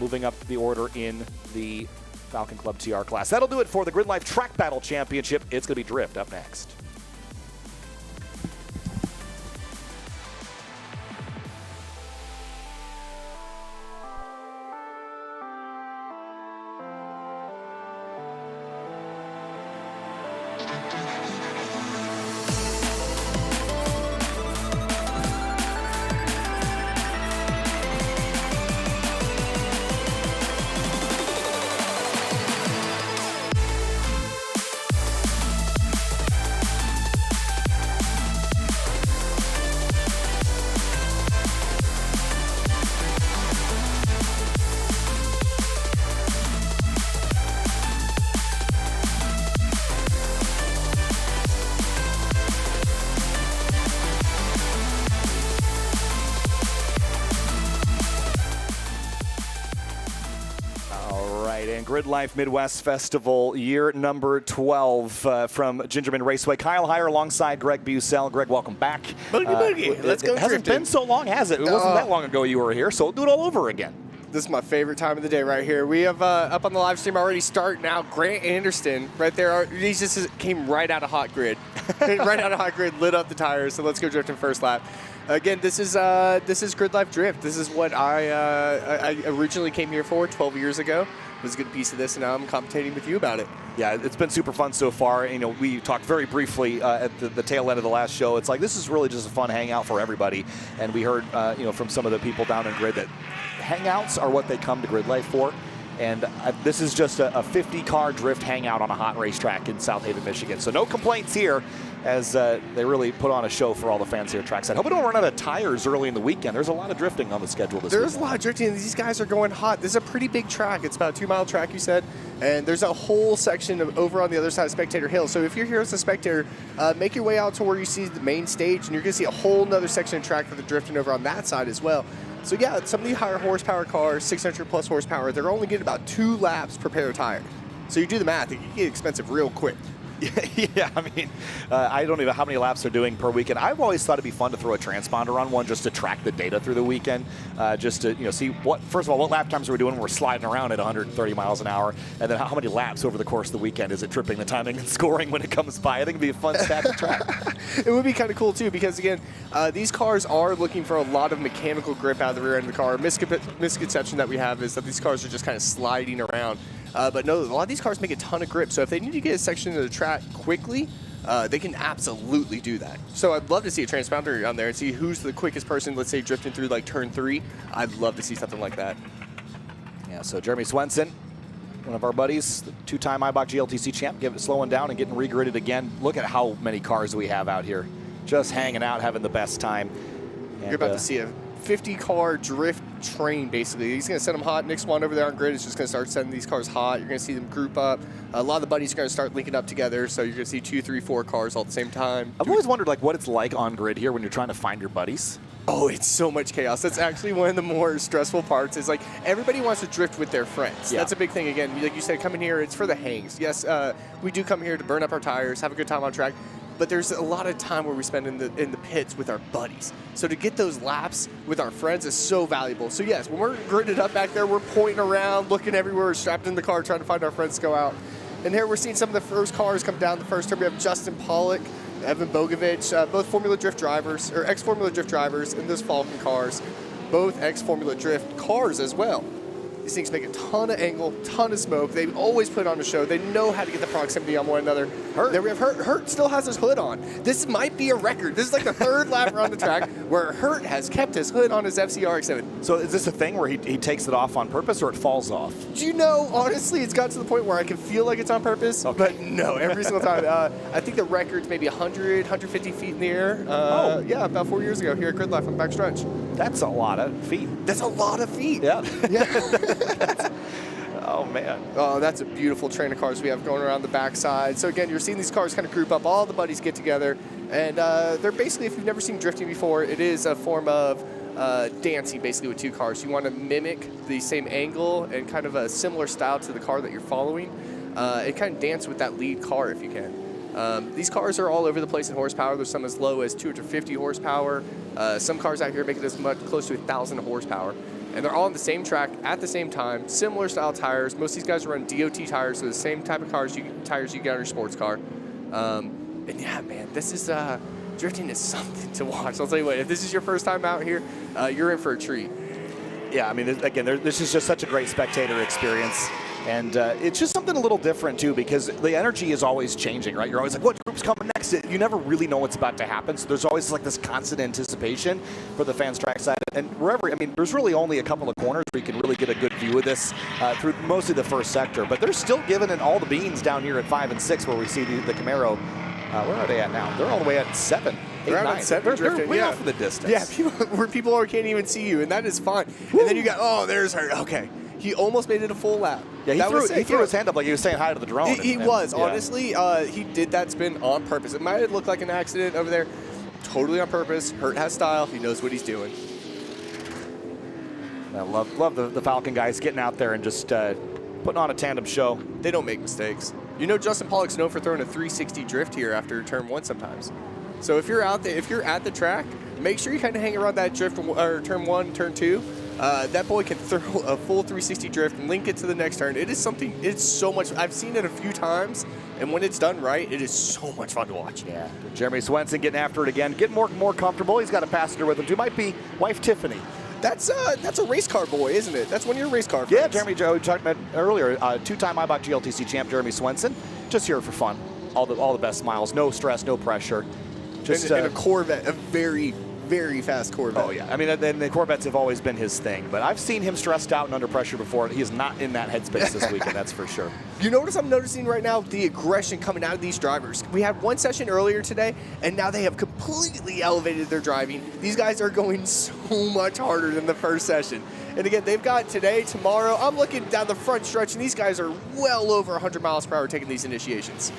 moving up the order in the Falcon Club TR class. That'll do it for the GRIDLIFE Track Battle Championship. It's going to be Drift up next. And GRIDLIFE Midwest Festival, year number 12 from Gingerman Raceway. Kyle Heyer alongside Greg Bucell. Greg, welcome back. Boogie boogie. Let's go It hasn't been so long, has it? It wasn't that long ago you were here, so we'll do it all over again. This is my favorite time of the day right here. We have up on the live stream already starting out. Grant Anderson right there. He just came right out of Hot Grid. Right out of Hot Grid, lit up the tires. So let's go drifting first lap. Again, this is GRIDLIFE Drift. This is what I originally came here for 12 years ago. It was a good piece of this, and now I'm commentating with you about it. Yeah, it's been super fun so far. You know, we talked very briefly at the tail end of the last show. It's like this is really just a fun hangout for everybody. And we heard, from some of the people down in Grid that hangouts are what they come to GRIDLIFE for. And this is just a 50-car drift hangout on a hot racetrack in South Haven, Michigan. So no complaints here, as they really put on a show for all the fans here at trackside. Hope we don't run out of tires early in the weekend. There's a lot of drifting on the schedule this weekend. There's a lot of drifting, and these guys are going hot. This is a pretty big track. It's about a 2-mile track, you said, and there's a whole section over on the other side of Spectator Hill. So if you're here as a spectator, make your way out to where you see the main stage, and you're going to see a whole other section of track for the drifting over on that side as well. So yeah, some of the higher horsepower cars, 600 plus horsepower, they're only getting about 2 laps per pair of tires. So you do the math, it can get expensive real quick. Yeah, I mean, I don't even know how many laps they're doing per weekend. I've always thought it'd be fun to throw a transponder on one just to track the data through the weekend, just to see first of all, what lap times are we doing when we're sliding around at 130 miles an hour, and then how many laps over the course of the weekend is it tripping the timing and scoring when it comes by. I think it'd be a fun stat to track. It would be kind of cool too, because again, these cars are looking for a lot of mechanical grip out of the rear end of the car. Misconception that we have is that these cars are just kind of sliding around. But no, a lot of these cars make a ton of grip, so if they need to get a section of the track quickly, they can absolutely do that. So I'd love to see a transponder on there and see who's the quickest person, let's say, drifting through like turn 3. I'd love to see something like that. Yeah, so Jeremy Swenson, one of our buddies, the 2-time Eibach GLTC champ, slowing down and getting regridded again. Look at how many cars we have out here, just hanging out, having the best time. And, you're about to see a 50-car drift train, basically. He's going to send them hot. Nick Swan over there on grid is just going to start sending these cars hot. You're going to see them group up. A lot of the buddies are going to start linking up together, so you're going to see 2, 3, 4 cars all at the same time. I've always wondered what it's like on grid here when you're trying to find your buddies. Oh, it's so much chaos. That's actually one of the more stressful parts, is like everybody wants to drift with their friends. Yeah. That's a big thing. Again, like you said, coming here, it's for the hangs. Yes, we do come here to burn up our tires, have a good time on track, but there's a lot of time where we spend in the pits with our buddies. So to get those laps with our friends is so valuable. So yes, when we're gridded up back there, we're pointing around, looking everywhere, strapped in the car, trying to find our friends to go out. And here we're seeing some of the first cars come down the first turn. We have Justin Pollock, Evan Bogovich, both Formula Drift drivers, or ex-Formula Drift drivers in those Falcon cars. both ex-Formula Drift cars as well. These things make a ton of angle, ton of smoke. They always put on a show. They know how to get the proximity on one another. Then we have Hurt still has his hood on. This might be a record. This is like the third lap around the track where Hurt has kept his hood on his FCRX7. So is this a thing where he takes it off on purpose or it falls off? Do you know, honestly, it's got to the point where I can feel like it's on purpose, but no, every single time. I think the record's maybe 100, 150 feet in the air. Yeah, about 4 years ago here at GRIDLIFE on the backstretch. That's a lot of feet. That's a lot of feet. Yeah. Yeah. Oh, man. Oh, that's a beautiful train of cars we have going around the backside. So again, you're seeing these cars kind of group up. All the buddies get together, and they're basically, if you've never seen drifting before, it is a form of dancing basically with two cars. You want to mimic the same angle and kind of a similar style to the car that you're following, and kind of dance with that lead car if you can. These cars are all over the place in horsepower. There's some as low as 250 horsepower. Some cars out here make it as much close to 1,000 horsepower. And they're all on the same track at the same time, similar style tires. Most of these guys run DOT tires, so the same type of tires you get on your sports car. And yeah, man, this is drifting is something to watch. I'll tell you what, if this is your first time out here, you're in for a treat. Yeah, I mean, again, this is just such a great spectator experience. And it's just something a little different, too, because the energy is always changing, right? You're always like, what group's coming next? You never really know what's about to happen. So there's always like this constant anticipation for the fans trackside. And wherever, I mean, there's really only a couple of corners where you can really get a good view of this through mostly the first sector. But they're still giving it all the beans down here at 5 and 6 where we see the Camaro. Where are they at now? They're all the way at 7. They're out at 7 drifting. They're way off in the distance. Yeah, where people can't even see you, and that is fine. Woo. And then you got, oh, there's her. Okay. He almost made it a full lap. Yeah, he threw his hand up like he was saying hi to the drone. He was. Honestly, he did that spin on purpose. It might have looked like an accident over there. Totally on purpose. Hurt has style. He knows what he's doing. I love the Falcon guys getting out there and just putting on a tandem show. They don't make mistakes. You know, Justin Pollock's known for throwing a 360 drift here after turn 1 sometimes. So if you're out there, if you're at the track, make sure you kind of hang around that drift or turn 1, turn 2. That boy can throw a full 360 drift and link it to the next turn. It is something, it's so much, I've seen it a few times, and when it's done right, it is so much fun to watch. Yeah. Jeremy Swenson getting after it again, getting more comfortable. He's got a passenger with him too. Might be wife Tiffany. That's a race car boy, isn't it? That's one of your race car friends. Yeah, Jeremy Joe, we talked about earlier, two-time Eibach GLTC champ Jeremy Swenson. Just here for fun. All the best smiles, no stress, no pressure. Just and a Corvette, a very, very fast Corvette. Oh, yeah. I mean, and the Corvettes have always been his thing, but I've seen him stressed out and under pressure before. He is not in that headspace this weekend, that's for sure. You notice I'm noticing right now the aggression coming out of these drivers. We had one session earlier today, and now they have completely elevated their driving. These guys are going so much harder than the first session. And again, they've got today, tomorrow. I'm looking down the front stretch, and these guys are well over 100 miles per hour taking these initiations.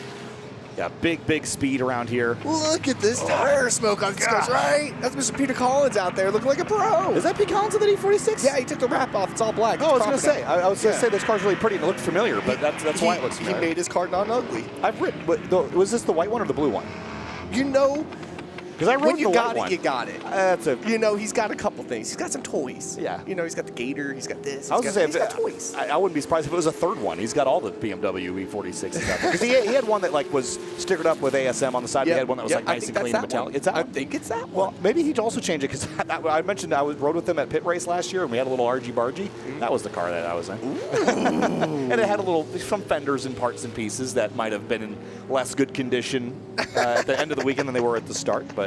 Yeah, big speed around here. Look at this tire smoke on these cars, right? That's Mr. Peter Collins out there looking like a pro. Is that Pete Collins in the D46? Yeah, he took the wrap off. It's all black. Oh, I was going to say. I was going to say this car's really pretty and it looked familiar, but that's why it looks familiar. He made his car non-ugly. I've ridden. Was this the white one or the blue one? You know, because I rode when you the got white it, one. you got it. That's a. You know, he's got a couple things. He's got some toys. Yeah. You know, he's got the Gator. He's got this. I was going to say, he's got toys. I wouldn't be surprised if it was a third one. He's got all the BMW E46s out there. Because he had one that like was stickered up with ASM on the side. He had one that was like nice and clean and metallic. It's that I one. think it's that one. Well, maybe he'd also change it because I mentioned I rode with him at pit race last year and we had a little argy-bargy. That was the car that I was in. And it had some fenders and parts and pieces that might have been in less good condition at the end of the weekend than they were at the start, but.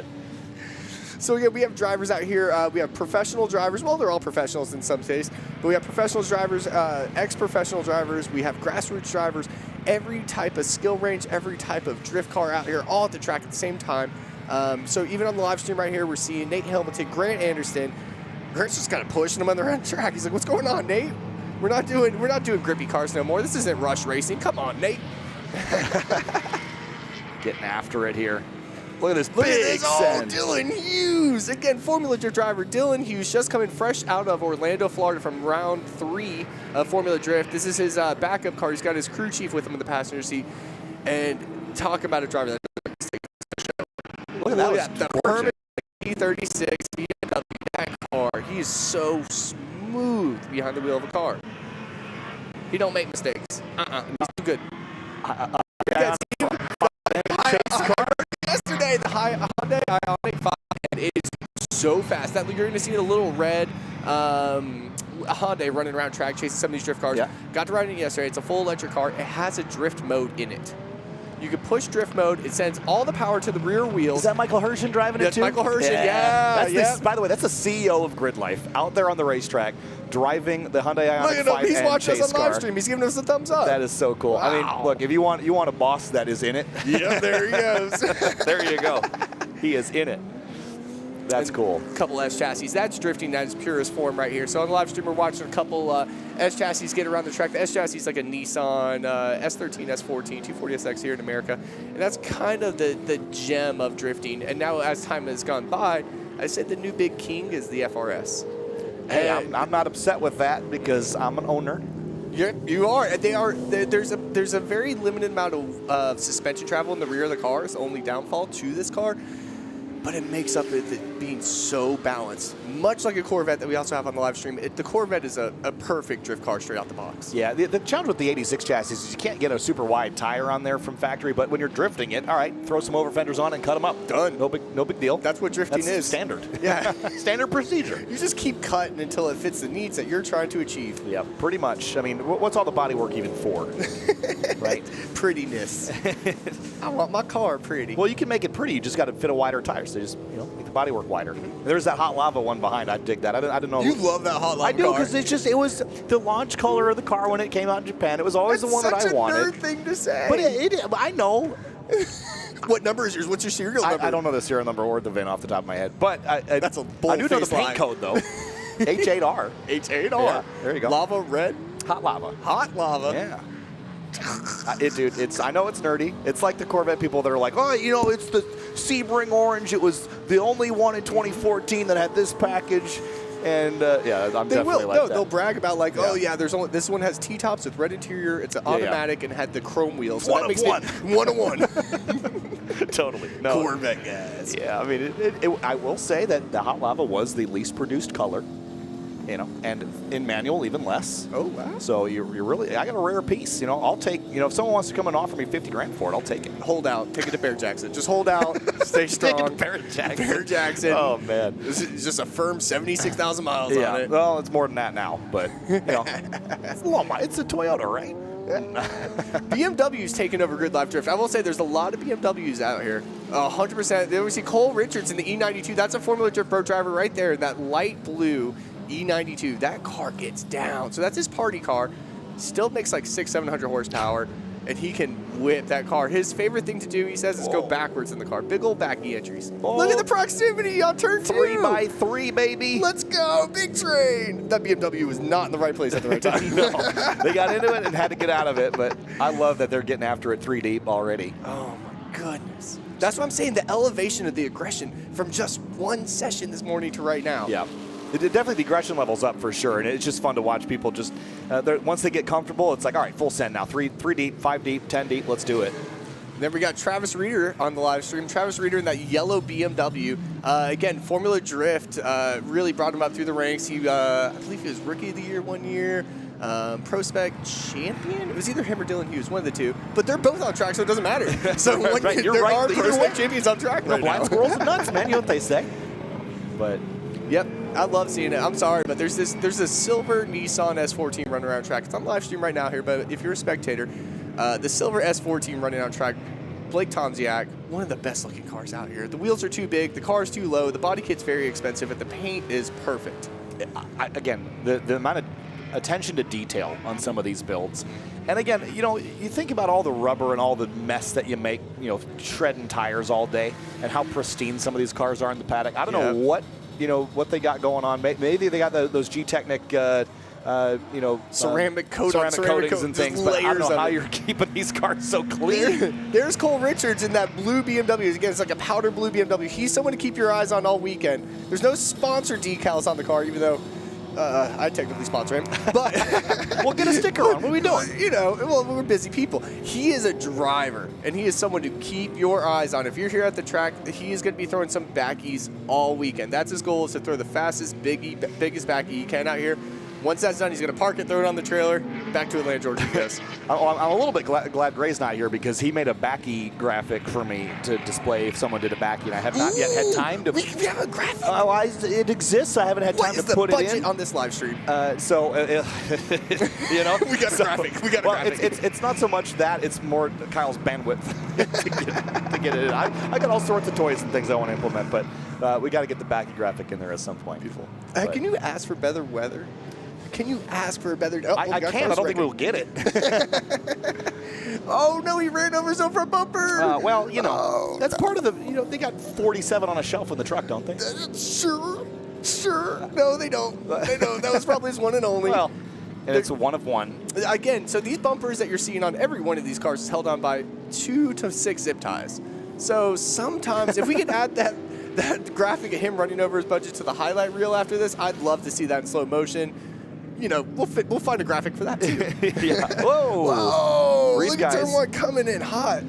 So again, we have drivers out here. We have professional drivers. Well, they're all professionals in some cases, but we have professional drivers, ex-professional drivers. We have grassroots drivers. Every type of skill range, every type of drift car out here, all at the track at the same time. So even on the live stream right here, we're seeing Nate Hamilton, Grant Anderson. Grant's just kind of pushing them on the round track. He's like, "What's going on, Nate? We're not doing grippy cars no more. This isn't rush racing. Come on, Nate." Getting after it here. Look at this Look big at this. send. Oh, Dylan Hughes. Again, Formula Drift driver Dylan Hughes, just coming fresh out of Orlando, Florida from round 3 of Formula Drift. This is his backup car. He's got his crew chief with him in the passenger seat. And talk about a driver that Look at that. The Permit E36 BMW, that car. He is so smooth behind the wheel of a car. He don't make mistakes. He's too good. Yesterday, the Hyundai Ioniq 5 is so fast. That you're going to see a little red Hyundai running around track chasing some of these drift cars. Yeah. Got to ride it yesterday. It's a full electric car. It has a drift mode in it. You can push drift mode. It sends all the power to the rear wheels. Is that Michael Herschen driving it too? Michael Herschen, yeah. That's by the way, that's the CEO of GRIDLIFE out there on the racetrack driving the Hyundai Ioniq 5 He's watching us on car. live stream. He's giving us a thumbs up. That is so cool. Wow. I mean, look, if you want a boss that is in it. Yep, there he goes. There you go. He is in it. That's cool. A couple S chassis. That's drifting at its purest form right here. So on the live stream, we're watching a couple S chassis get around the track. The S chassis is like a Nissan S13, S14, 240SX here in America. And that's kind of the gem of drifting. And now as time has gone by, I said the new big king is the FRS. Hey, I'm not upset with that because I'm an owner. You are. They are. There's a very limited amount of suspension travel in the rear of the car. It's the only downfall to this car. But it makes up with it being so balanced. Much like a Corvette that we also have on the live stream, the Corvette is a perfect drift car straight out the box. Yeah, the challenge with the 86 chassis is you can't get a super wide tire on there from factory, but when you're drifting it, all right, throw some over fenders on and cut them up. Done. No big deal. That's what drifting is. Standard. Yeah. Standard procedure. You just keep cutting until it fits the needs that you're trying to achieve. Yeah, pretty much. I mean, what's all the body work even for? Right? Prettiness. I want my car pretty. Well, you can make it pretty. You just got to fit a wider tire. So just, make the body work wider. There's that hot lava one behind. I dig that. I didn't know. You love that hot lava I do, car. because it was the launch color of the car when it came out in Japan. It was always the one that I wanted. That's such a nerd thing to say. But I know. What number is yours? What's your serial number? I don't know the serial number or the VIN off the top of my head. But that's a bold I do know the paint lie. code, though. H8R. H8R. Yeah, there you go. Lava red. Hot lava. Hot lava. Yeah. Dude, I know it's nerdy. It's like the Corvette people that are like, oh, it's the Sebring Orange. It was the only one in 2014 that had this package. And yeah, I'm definitely like that. They'll brag about oh yeah, this one has T-tops with red interior. It's an automatic and had the chrome wheels. So that makes it 1-1. Totally. No. Corvette guys. Yeah, I mean, I will say that the hot lava was the least produced color. And in manual, even less. Oh, wow. So you're really, I got a rare piece. I'll take, if someone wants to come and offer me $50,000 for it, I'll take it. Hold out. Take it to Bear Jackson. Just hold out. Stay strong. Take it to Bear Jackson. Bear Jackson. Oh, man. This is just a firm 76,000 miles on it. Well, it's more than that now, but, it's a long mile. It's a Toyota, right? BMW's taking over GRIDLIFE Drift. I will say there's a lot of BMWs out here. 100%. There we see Cole Richards in the E92. That's a Formula Drift Pro driver right there. That light blue E92, that car gets down. So that's his party car. Still makes like 600-700 horsepower, and he can whip that car. His favorite thing to do, he says, is go backwards in the car. Big old back E-entries. Look at the proximity on turn 2. 3x3, baby. Let's go, big train. That BMW was not in the right place at the right time. No, they got into it and had to get out of it, but I love that they're getting after it 3 deep already. Oh, my goodness. That's what I'm saying, the elevation of the aggression from just one session this morning to right now. Yeah. Definitely the aggression level's up for sure, and it's just fun to watch people just, once they get comfortable, it's like, all right, full send now. 3 deep, 5 deep, 10 deep, let's do it. Then we got Travis Reeder on the live stream. Travis Reeder in that yellow BMW. Again, Formula Drift really brought him up through the ranks. He, I believe he was Rookie of the Year one year. Pro-Spec champion? It was either him or Dylan Hughes, one of the two. But they're both on track, so it doesn't matter. So right, there are Pro-Spec champions on track right blind now. squirrels and nuts, man. You know what they say. But yep, I love seeing it. I'm sorry, but there's this silver Nissan S14 running around track. It's on live stream right now here, but if you're a spectator, the silver S14 running on track, Blake Tomziak, one of the best looking cars out here. The wheels are too big, the car's too low, the body kit's very expensive, and the paint is perfect. Again, the amount of attention to detail on some of these builds. And again, you think about all the rubber and all the mess that you make, shredding tires all day, and how pristine some of these cars are in the paddock. I don't know what they got going on. Maybe they got those G-Technic, ceramic coatings and things, but I don't know how you're keeping these cars so clean. There's Cole Richards in that blue BMW. Again, it's like a powder blue BMW. He's someone to keep your eyes on all weekend. There's no sponsor decals on the car, even though I technically sponsor him, but we'll get a sticker on. What are we doing? Well, we're busy people. He is a driver, and he is someone to keep your eyes on. If you're here at the track, he is going to be throwing some backies all weekend. That's his goal, is to throw the fastest, biggest backy he can out here. Once that's done, he's going to park it, throw it on the trailer, back to Atlanta, Georgia he goes. I'm a little bit glad Gray's not here because he made a backy graphic for me to display if someone did a backy, and I have not yet had time to. We have a graphic? It exists. I haven't had time to put it in. What is the budget on this live stream? You know, we got a graphic. We got a graphic. It's not so much that; it's more Kyle's bandwidth to get it in. I got all sorts of toys and things I want to implement, but we got to get the backy graphic in there at some point. Beautiful. Can you ask for better weather? Can you ask for a better? Oh, I can. I don't think we'll get it. Oh no, he ran over his own front bumper. Well, you know, that's part of the. You know, they got 47 on a shelf in the truck, don't they? Sure. No, they don't. They don't. That was probably his one and only. Well, and it's a one of one. Again, so these bumpers that you're seeing on every one of these cars is held on by 2 to 6 zip ties. So sometimes, if we could add that graphic of him running over his budget to the highlight reel after this, I'd love to see that in slow motion. You know, we'll find a graphic for that too. Yeah. Whoa! Whoa! Breeze Look guys. at turn 1 coming in hot.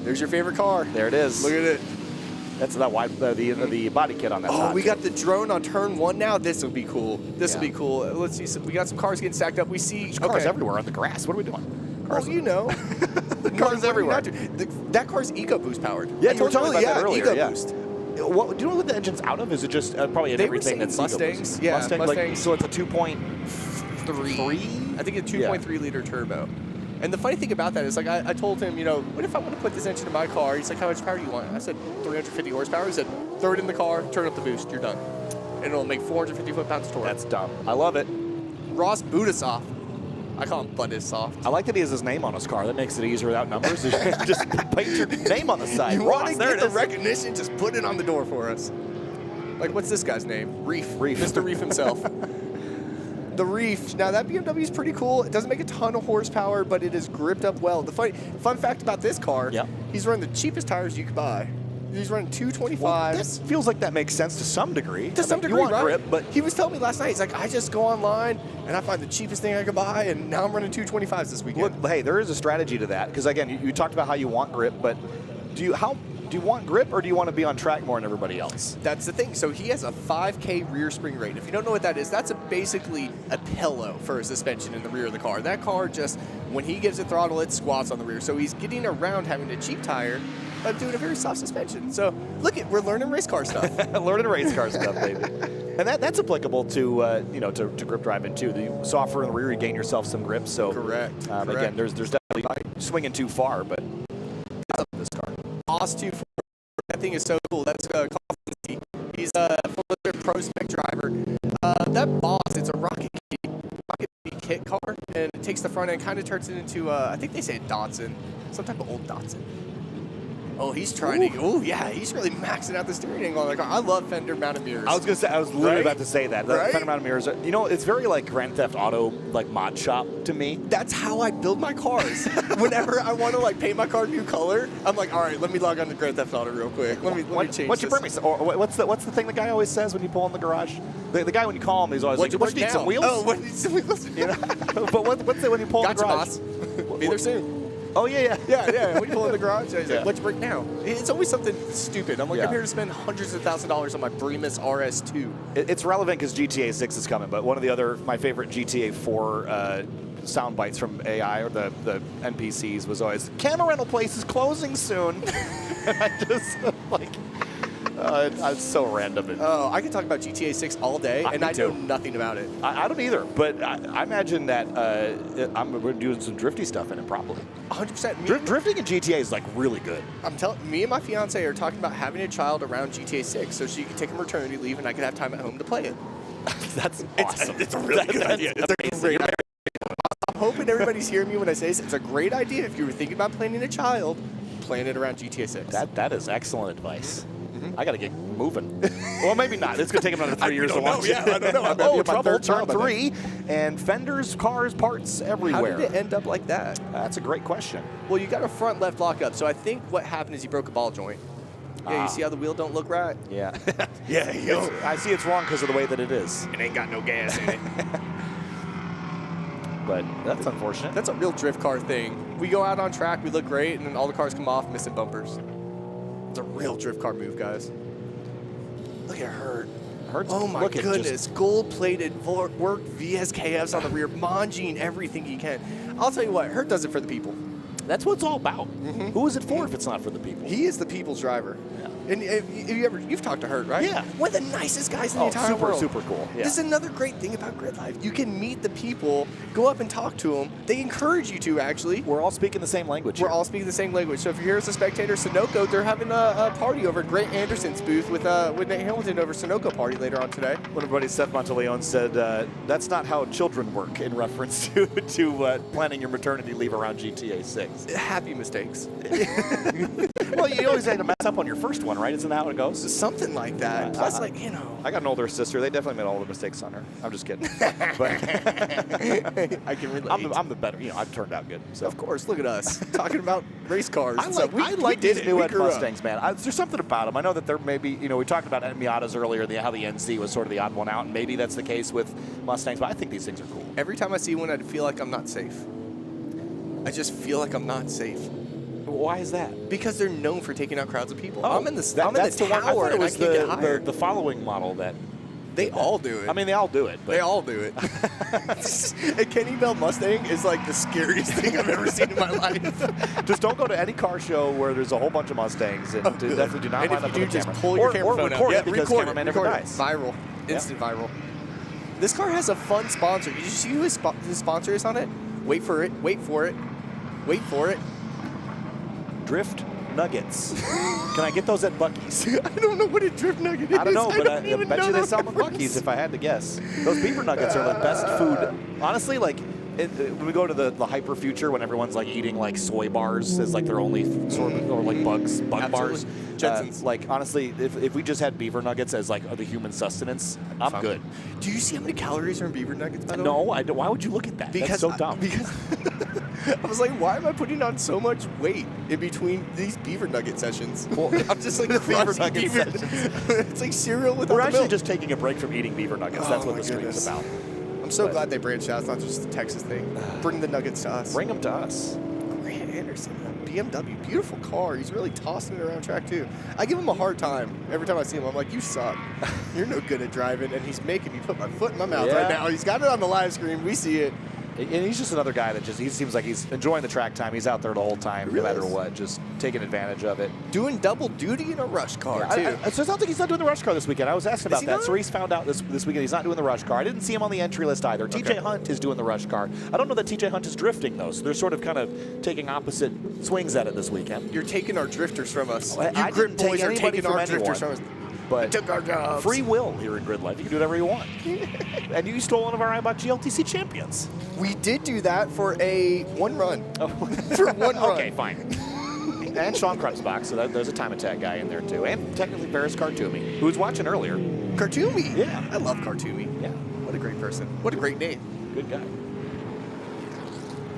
There's your favorite car. There it is. Look at it. That's that wide the body kit on that. Oh, we got the drone on turn 1 now. This will be cool. This will be cool. Let's see. So we got some cars getting stacked up. We see cars everywhere on the grass. What are we doing? Cars, you know. Cars everywhere. That car's EcoBoost powered. Yeah, you were talking about that earlier. EcoBoost. Do you know what the engine's out of? Is it just probably everything that's Mustangs? EcoBoost? Yeah, Mustangs. Mustangs. So it's a 2.3. I think a 2.3 liter turbo. And the funny thing about that is, like, I told him, you know, what if I want to put this engine in my car? He's like, how much power do you want? I said, 350 horsepower. He said, throw it in the car, turn up the boost, you're done. And it'll make 450 foot-pounds of torque. That's dumb. I love it. Ross Budasoff. I call him Budasoft. I like that he has his name on his car. That makes it easier without numbers. Just paint your name on the side. You Ross, want to there get it the is. recognition, just put it on the door for us. Like, what's this guy's name? Reef. Mr. Reef himself. The Reef. Now, that BMW is pretty cool. It doesn't make a ton of horsepower, but it is gripped up well. The fun fact about this car, he's running the cheapest tires you could buy. He's running 225s. Well, this feels like that makes sense to some degree. To some degree, you want right? grip, but he was telling me last night, he's like, I just go online and I find the cheapest thing I could buy, and now I'm running 225s this weekend. Look, hey, there is a strategy to that because again, you talked about how you want grip, but do you want grip or do you want to be on track more than everybody else? That's the thing. So he has a 5K rear spring rate. If you don't know what that is, that's basically a pillow for a suspension in the rear of the car. That car just, when he gives it throttle, it squats on the rear. So he's getting around having a cheap tire, but doing a very soft suspension. So look we're learning race car stuff. Learning race car stuff, baby. And that's applicable to to grip driving too. The softer in the rear, you gain yourself some grip. So correct. Again, there's definitely swinging too far, but this car. Boss 240. That thing is so cool. That's he's a full pro spec driver. That Boss, it's a Rocket kit car, and it takes the front end, kind of turns it into I think they say a Datsun, some type of old Datsun. Oh, he's trying to. Oh, yeah, he's really maxing out the steering angle on the car. I love fender mounted mirrors. I was gonna say, I was literally about to say that. The Right? fender mounted mirrors. You know, it's very like Grand Theft Auto, like mod shop to me. That's how I build my cars. Whenever I want to like paint my car new color, I'm like, all right, let me log on to Grand Theft Auto real quick. Let me change What's your this. premise? Or what's the thing the guy always says when you pull in the garage? The guy when you call him, he's always like, "What you need, some wheels?" Oh, what needs some wheels? You know? But what's it when you pull in the garage? Boss. Be there soon. Oh, yeah. Yeah. When you pull in the garage, he's like, what'd you break now? It's always something stupid. I'm like, Yeah. I'm here to spend hundreds of $1,000s on my Primus RS2. It's relevant because GTA 6 is coming, but one of my favorite GTA 4 sound bites from AI or the NPCs was always, camera rental place is closing soon. And I just, like, it's so random. Oh, I can talk about GTA 6 all day, and I know nothing about it. I don't either, but I imagine that we're doing some drifty stuff in it probably. 100%. Drifting in GTA is like really good. I'm telling me and my fiance are talking about having a child around GTA 6 so she can take a maternity leave and I can have time at home to play it. That's awesome. It's a really good idea. It's a great idea. I'm hoping everybody's hearing me when I say this. It's a great idea. If you were thinking about planning a child, plan it around GTA 6. That is excellent advice. I got to get moving. Well, maybe not. It's going to take another 3 years to launch. Yeah, I don't know. I'm Oh, trouble, turn 3, and fenders, cars, parts everywhere. How did it end up like that? That's a great question. Well, you got a front left lockup, so I think what happened is he broke a ball joint. Yeah, you see how the wheel don't look right? Yeah. Yeah, I see it's wrong because of the way that it is. It ain't got no gas in it. But that's unfortunate. That's a real drift car thing. We go out on track, we look great, and then all the cars come off missing bumpers. It's a real drift car move, guys. Look at her. Oh my goodness, gold-plated work VSKFs on the rear, Manjing everything he can. I'll tell you what, Hurt does it for the people. That's what it's all about. Who is it for if it's not for the people? He is the people's driver. Yeah. And you've talked to Hurt, right? Yeah. One of the nicest guys in the entire world. Super cool. Yeah. This is another great thing about GridLife. You can meet the people, go up and talk to them. They encourage you to, actually. We're all speaking the same language. We're all speaking the same language. So if you're here as a spectator, Sunoco, they're having a party over at Grant Anderson's booth with Nate Hamilton over Sunoco party later on today. One of our buddies, Seth Monteleone, said that's not how children work in reference to planning your maternity leave around GTA 6. Happy mistakes. Well, you always had to mess up on your first one, right? Isn't that how it goes? Something like that. Plus, like, you know. I got an older sister. They definitely made all the mistakes on her. I'm just kidding. But I can relate. I'm the better. You know, I've turned out good. So. Of course. Look at us talking about race cars. I like these new Mustangs, man. There's something about them. I know that there may be, you know, we talked about Miatas earlier, how the NZ was sort of the odd one out, and maybe that's the case with Mustangs, but I think these things are cool. Every time I see one, I feel like I'm not safe. I just feel like I'm not safe. Why is that? Because they're known for taking out crowds of people. Oh, I'm in the that's tower, the one. I thought it was and I can't get hired. the following model that. They all do it. I mean, they all do it. But. They all do it. A Kenny Bell Mustang is like the scariest thing I've ever seen in my life. Just don't go to any car show where there's a whole bunch of Mustangs, and definitely do not line up with a camera. Pull your camera phone record out. it because cameraman never dies. Viral. Instant viral. This car has a fun sponsor. Did you see who his sponsor is on it? Wait for it. Wait for it. Wait for it. Drift Nuggets. Can I get those at Buc-ee's? I don't know what a drift nugget is. I don't know, but I even bet know you they the sell them at Buc-ee's if I had to guess. Those beaver nuggets are the best food. Honestly, like, when we go to the hyper future, when everyone's like eating like soy bars as like their only sort of, or like bug bars. Jetsons. Like honestly, if we just had beaver nuggets as like the human sustenance, I'm good. Do you see how many calories are in beaver nuggets? By the No, way? I don't. Why would you look at that? That's so dumb. Because I was like, why am I putting on so much weight in between these beaver nugget sessions? Well, I'm just like beaver nugget sessions. It's like cereal with. We're actually just taking a break from eating beaver nuggets. That's what the stream is about. I'm so glad they branched out. It's not just a Texas thing. Bring the nuggets to us. Bring them to us. Grant Anderson, BMW, beautiful car. He's really tossing it around track too. I give him a hard time every time I see him. I'm like, you suck. You're no good at driving, and he's making me put my foot in my mouth right now. He's got it on the live screen. We see it. And he's just another guy that he seems like he's enjoying the track time. He's out there the whole time, no matter what, just taking advantage of it. Doing double duty in a rush car, too. So it sounds like he's not doing the rush car this weekend. I was asking about that. So he's found out this weekend he's not doing the rush car. I didn't see him on the entry list either. TJ Hunt is doing the rush car. I don't know that TJ Hunt is drifting, though, so they're sort of kind of taking opposite swings at it this weekend. You're taking our drifters from us. I You grid didn't take boys are anybody taking from our drifters from anyone. us. But took our jobs. Free will here in GridLife. You can do whatever you want. And you stole one of our Eibach GLTC champions. We did do that for one run. For one run. Okay, fine. And Sean Krutzbach, so there's a time attack guy in there too. And technically Ferris Kartoumi, who was watching earlier. Kartoumi? Yeah. I love Kartoumi. Yeah. What a great person. What a great name. Good guy.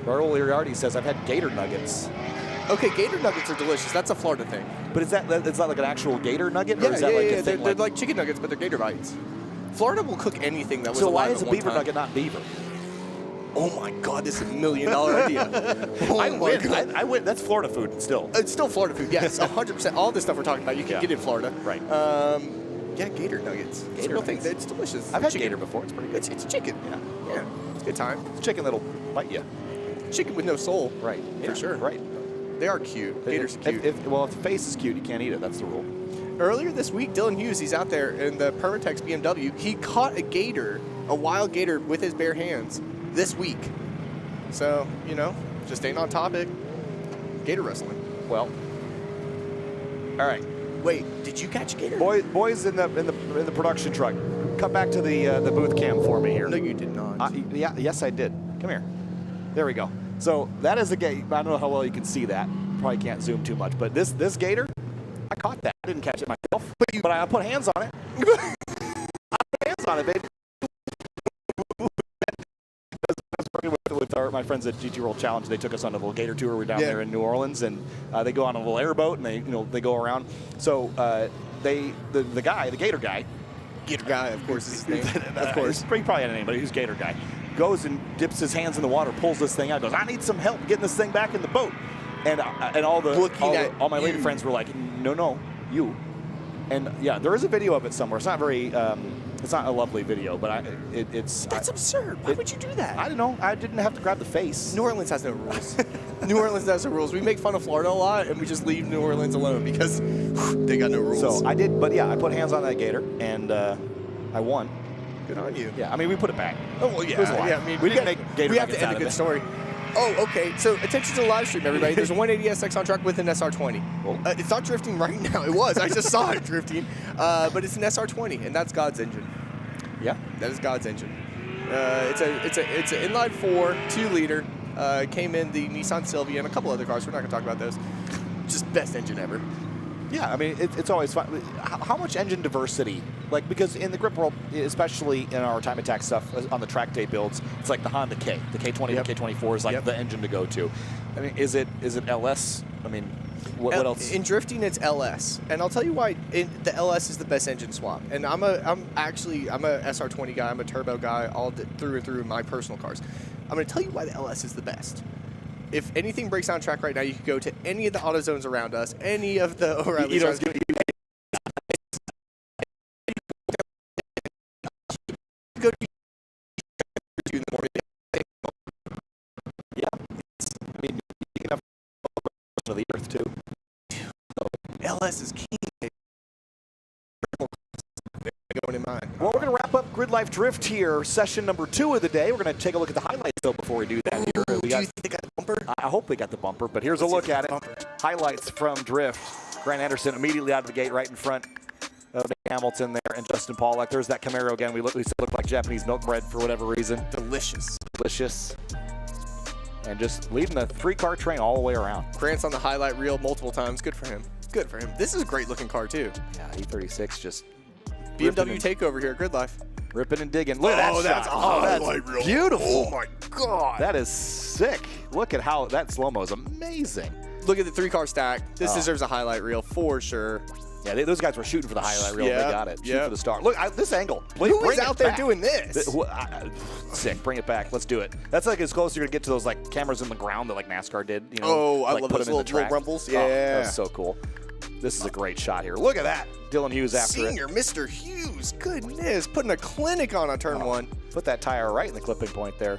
Raul Iriardi says, I've had gator nuggets. Okay, gator nuggets are delicious. That's a Florida thing. But is that like an actual gator nugget? Yeah, or is that like a thing they're like chicken nuggets, but they're gator bites. Florida will cook anything that was So why alive is a at one beaver time. nugget not beaver? Oh my God, this is $1 million idea. Oh I my win. God. I win. That's Florida food still. It's still Florida food, yes. 100%. All this stuff we're talking about, you can get in Florida. Right. Yeah, gator nuggets. It's a real thing. It's delicious. I've had chicken. gator before. It's pretty good. It's chicken. Yeah. It's a good time. It's chicken that'll bite you. Chicken with no soul. Right. For sure. Right. They are cute. Gators are cute. Well, if the face is cute, you can't eat it. That's the rule. Earlier this week, Dylan Hughes, he's out there in the Permatex BMW. He caught a gator, a wild gator, with his bare hands this week. So, just staying on topic. Gator wrestling. Well, all right. Wait, did you catch a gator? Boys in the production truck, cut back to the booth cam for me here. No, you did not. Yes, I did. Come here. There we go. So that is a gator. I don't know how well you can see that. Probably can't zoom too much. But this gator, I caught that. I didn't catch it myself, but I put hands on it. I put hands on it, baby. With my friends at GT World Challenge, they took us on a little gator tour. We're down there in New Orleans, and they go on a little airboat, and they go around. So the gator guy, of course, is his name. Of course, he probably had a name, but he's gator guy. Goes and dips his hands in the water, pulls this thing out, goes, I need some help getting this thing back in the boat. And all my lady friends were like, no, you. And yeah, there is a video of it somewhere. It's not very, it's not a lovely video, but it's. That's absurd. Why would you do that? I don't know. I didn't have to grab the face. New Orleans has no rules. New Orleans has no rules. We make fun of Florida a lot, and we just leave New Orleans alone because they got no rules. So I did, but yeah, I put hands on that gator, and I won. Good on you. Yeah, I mean, we put it back. Oh, well, yeah. It was alive. Yeah, I mean, we didn't make gator we have to nuggets end out a of good it. story. Oh, okay. So attention to the live stream, everybody. There's a 180 SX on track with an SR20. It's not drifting right now. It was. I just saw it drifting. But it's an SR20, and that's God's engine. Yeah, that is God's engine. It's an inline 4, 2-liter. Came in the Nissan Silvia and a couple other cars. We're not going to talk about those. Just best engine ever. Yeah, I mean, it's always fun. How much engine diversity? Like, because in the grip world, especially in our time attack stuff on the track day builds, it's like the Honda K. The K20, the K24 is like the engine to go to. I mean, is it LS? I mean, what else? In drifting, it's LS, and I'll tell you why. The LS is the best engine swap. And I'm a SR20 guy. I'm a turbo guy, all through and through in my personal cars. I'm going to tell you why the LS is the best. If anything breaks down track right now, you could go to any of the auto zones around us, any of the O'Reilly zones. Go to in the morning. Yeah, I mean, you can have of the earth too. LS is king. Going in mind. Well, we're going to wrap up Grid Life Drift here, session number 2 of the day. We're going to take a look at the highlights, though, before we do that. Here. Do you think they got the bumper? I hope they got the bumper, but here's a look at it. Highlights from Drift. Grant Anderson immediately out of the gate right in front of Nick Hamilton there and Justin Pollack. There's that Camaro again. We look like Japanese milk bread for whatever reason. Delicious. Delicious. And just leading the 3-car train all the way around. Grant's on the highlight reel multiple times. Good for him. Good for him. This is a great looking car, too. Yeah, E36 just... BMW takeover here at Grid Life. Ripping and digging. Look at that that's shot. highlight reel. Beautiful. Oh, my God. That is sick. Look at how that slow-mo is amazing. Look at the 3-car stack. This deserves a highlight reel for sure. Yeah, those guys were shooting for the highlight reel. Yeah, They got it. Shoot for the star. Look, this angle. Who is out there doing this? Sick. Bring it back. Let's do it. That's like as close as you're going to get to those like cameras in the ground that like NASCAR did. You know, oh, I like love put those them in the little track. rumbles. Oh, Yeah. that's so cool. This is a great shot here. Look at that. Dylan Hughes after Senior Mr. Hughes. Goodness. Putting a clinic on a turn 1. Put that tire right in the clipping point there.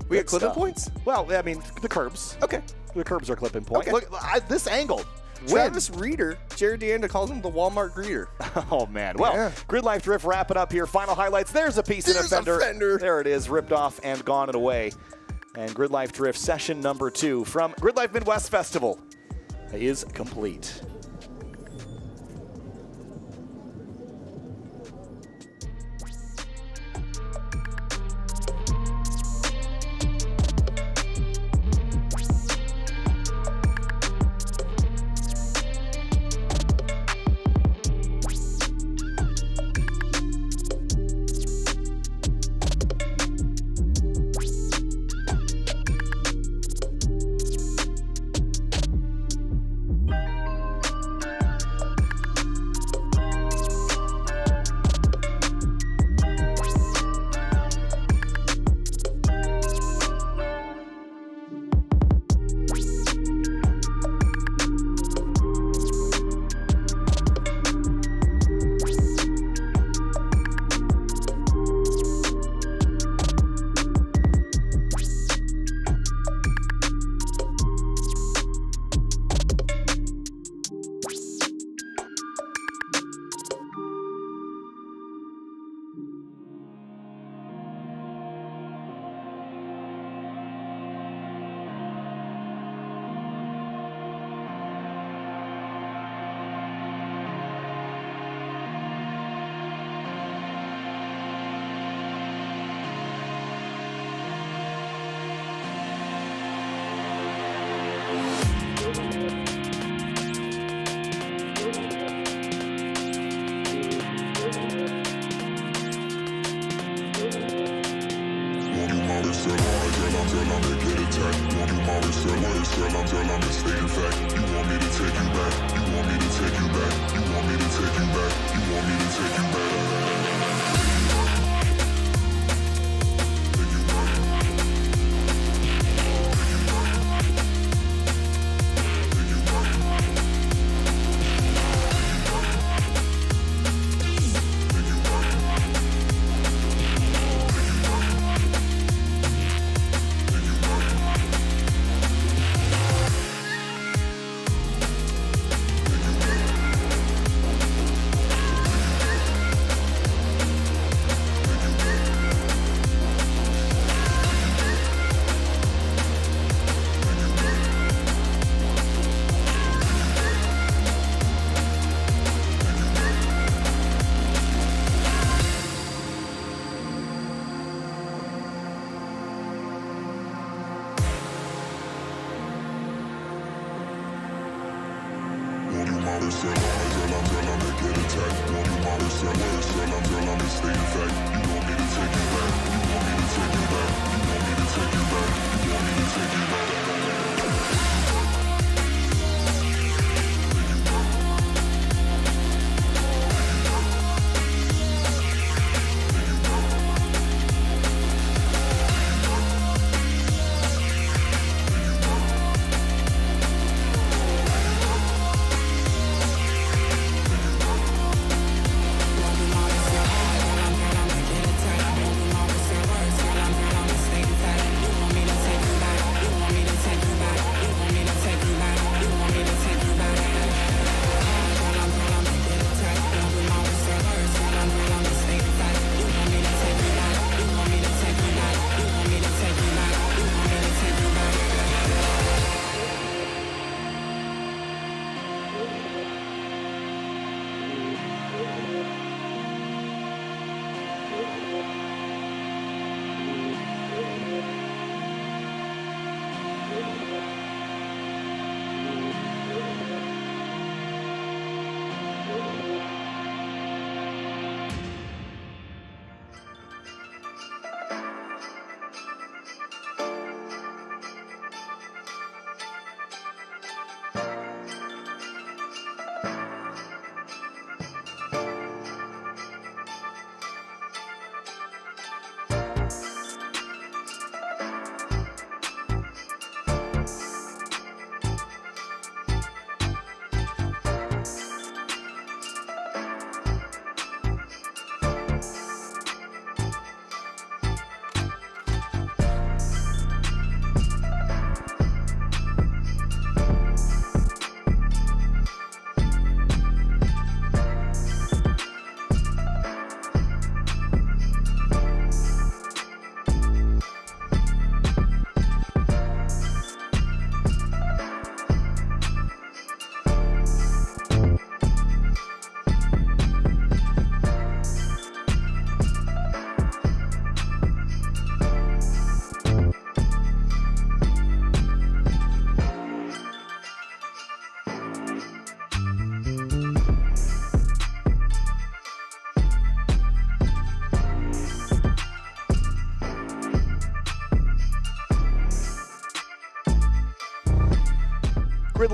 We got clipping points? Well, I mean, the curbs. Okay. The curbs are clipping point. Okay. Look, this angle. Travis Reeder. Jared Deanda calls him the Walmart greeter. Oh, man. Well, Grid Life Drift, wrap it up here. Final highlights. There's a piece in a fender. There it is, ripped off and gone and away. And Grid Life Drift session number 2 from Grid Life Midwest Festival is complete.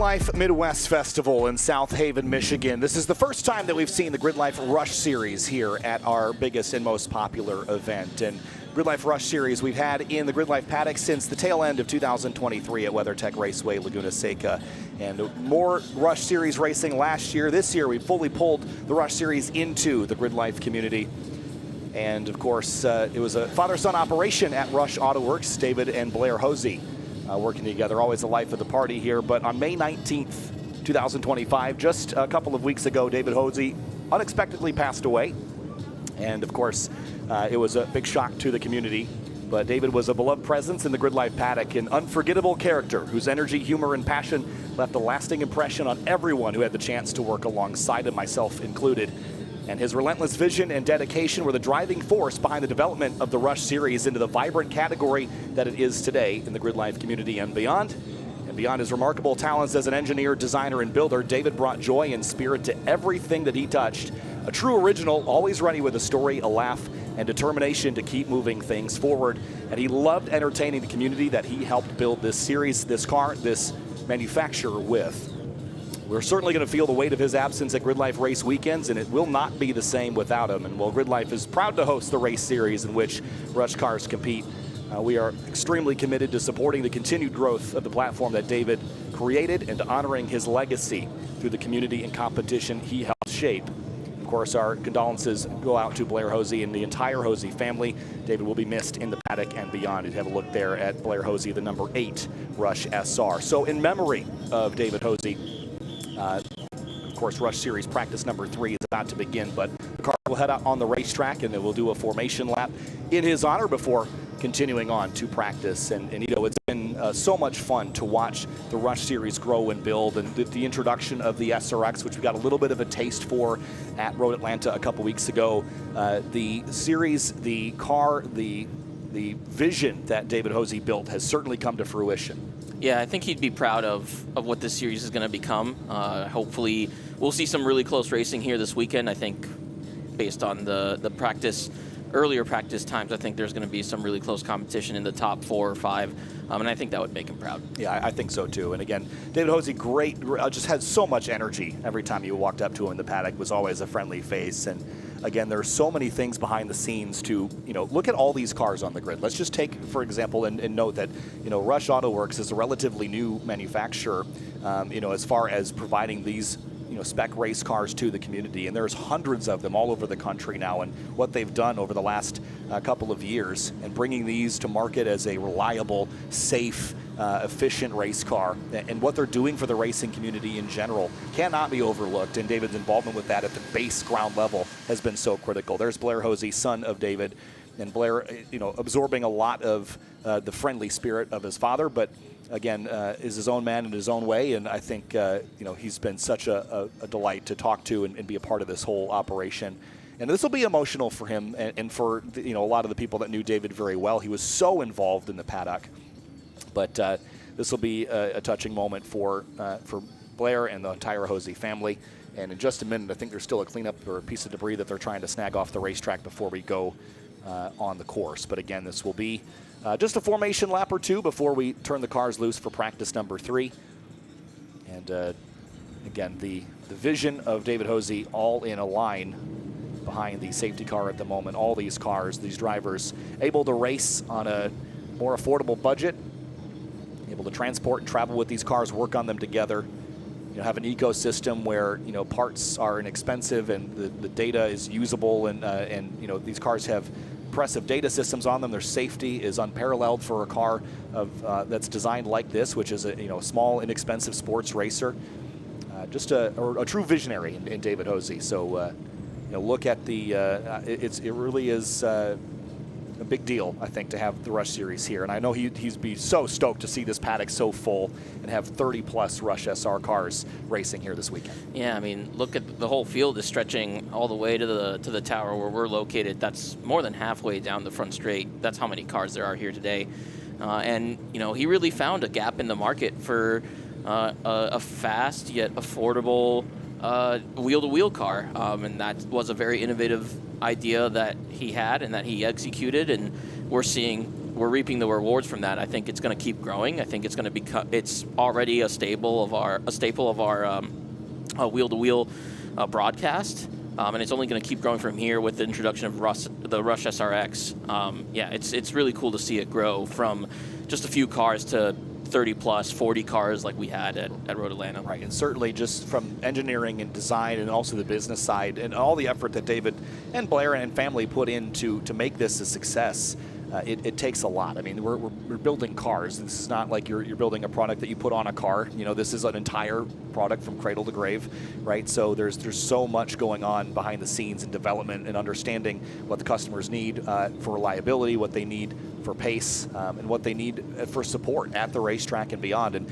GRIDLIFE Midwest Festival in South Haven, Michigan. This is the first time that we've seen the GRIDLIFE Rush Series here at our biggest and most popular event. And GRIDLIFE Rush Series we've had in the GRIDLIFE paddock since the tail end of 2023 at WeatherTech Raceway, Laguna Seca. And more Rush Series racing last year. This year we fully pulled the Rush Series into the GRIDLIFE community. And of course, it was a father-son operation at Rush Auto Works. David and Blair Hosey working together, always the life of the party here. But on May 19th, 2025, just a couple of weeks ago, David Hosey unexpectedly passed away. And of course, it was a big shock to the community. But David was a beloved presence in the GRIDLIFE paddock, an unforgettable character whose energy, humor, and passion left a lasting impression on everyone who had the chance to work alongside him, myself included. And his relentless vision and dedication were the driving force behind the development of the Rush Series into the vibrant category that it is today in the GRIDLIFE community and beyond. And beyond his remarkable talents as an engineer, designer, and builder, David brought joy and spirit to everything that he touched. A true original, always ready with a story, a laugh, and determination to keep moving things forward. And he loved entertaining the community that he helped build this series, this car, this manufacturer with. We're certainly going to feel the weight of his absence at GRIDLIFE race weekends, and it will not be the same without him. And while GRIDLIFE is proud to host the race series in which Rush cars compete, we are extremely committed to supporting the continued growth of the platform that David created and to honoring his legacy through the community and competition he helped shape. Of course, our condolences go out to Blair Hosey and the entire Hosey family. David will be missed in the paddock and beyond. You have a look there at Blair Hosey, the number 8 Rush SR. So in memory of David Hosey, of course, Rush Series practice number 3 is about to begin, but the car will head out on the racetrack and then we'll do a formation lap in his honor before continuing on to practice. And you know, it's been so much fun to watch the Rush Series grow and build, and the introduction of the SRX, which we got a little bit of a taste for at Road Atlanta a couple weeks ago. The series, the car, the vision that David Hosey built has certainly come to fruition. Yeah, I think he'd be proud of what this series is going to become. Hopefully, we'll see some really close racing here this weekend. I think based on the earlier practice times, I think there's going to be some really close competition in the top 4 or 5, and I think that would make him proud. Yeah, I think so too. And again, David Hosey, great, just had so much energy every time you walked up to him in the paddock, was always a friendly face. And again, there's so many things behind the scenes to, look at all these cars on the grid. Let's just take, for example, and note that, Rush Auto Works is a relatively new manufacturer, as far as providing these spec race cars to the community, and there's hundreds of them all over the country now. And what they've done over the last couple of years and bringing these to market as a reliable, safe, efficient race car, and what they're doing for the racing community in general cannot be overlooked. And David's involvement with that at the base ground level has been so critical. There's Blair Hosey, son of David, and Blair, absorbing a lot of the friendly spirit of his father, but again, is his own man in his own way, and I think he's been such a delight to talk to and be a part of this whole operation. And this will be emotional for him and for a lot of the people that knew David very well. He was so involved in the paddock, but this will be a touching moment for Blair and the entire Hosey family. And in just a minute, I think there's still a cleanup or a piece of debris that they're trying to snag off the racetrack before we go on the course. But again, this will be just a formation lap or two before we turn the cars loose for practice number 3. And again, the vision of David Hosey all in a line behind the safety car at the moment. All these cars, these drivers, able to race on a more affordable budget, able to transport and travel with these cars, work on them together, have an ecosystem where, parts are inexpensive and the data is usable, and these cars have impressive data systems on them. Their safety is unparalleled for a car that's designed like this, which is a small, inexpensive sports racer. Just a true visionary in David Hosey. So look at the it really is a big deal, I think, to have the Rush Series here. And I know he'd be so stoked to see this paddock so full and have 30+ Rush SR cars racing here this weekend. Yeah, I mean, look at the whole field is stretching all the way to the tower where we're located. That's more than halfway down the front straight. That's how many cars there are here today. And he really found a gap in the market for a fast yet affordable wheel-to-wheel car, and that was a very innovative idea that he had and that he executed, and we're reaping the rewards from that. I think it's going to keep growing. I think it's going to become, it's already a staple of our wheel-to-wheel broadcast, and it's only going to keep growing from here with the introduction of the Rush SRX. Yeah, it's really cool to see it grow from just a few cars to 30+, 40 cars like we had at Road Atlanta. Right, and certainly just from engineering and design and also the business side and all the effort that David and Blair and family put in to make this a success, it takes a lot. I mean, we're building cars. This is not like you're building a product that you put on a car. This is an entire product from cradle to grave, right? So there's so much going on behind the scenes in development and understanding what the customers need for reliability, what they need for pace, and what they need for support at the racetrack and beyond. And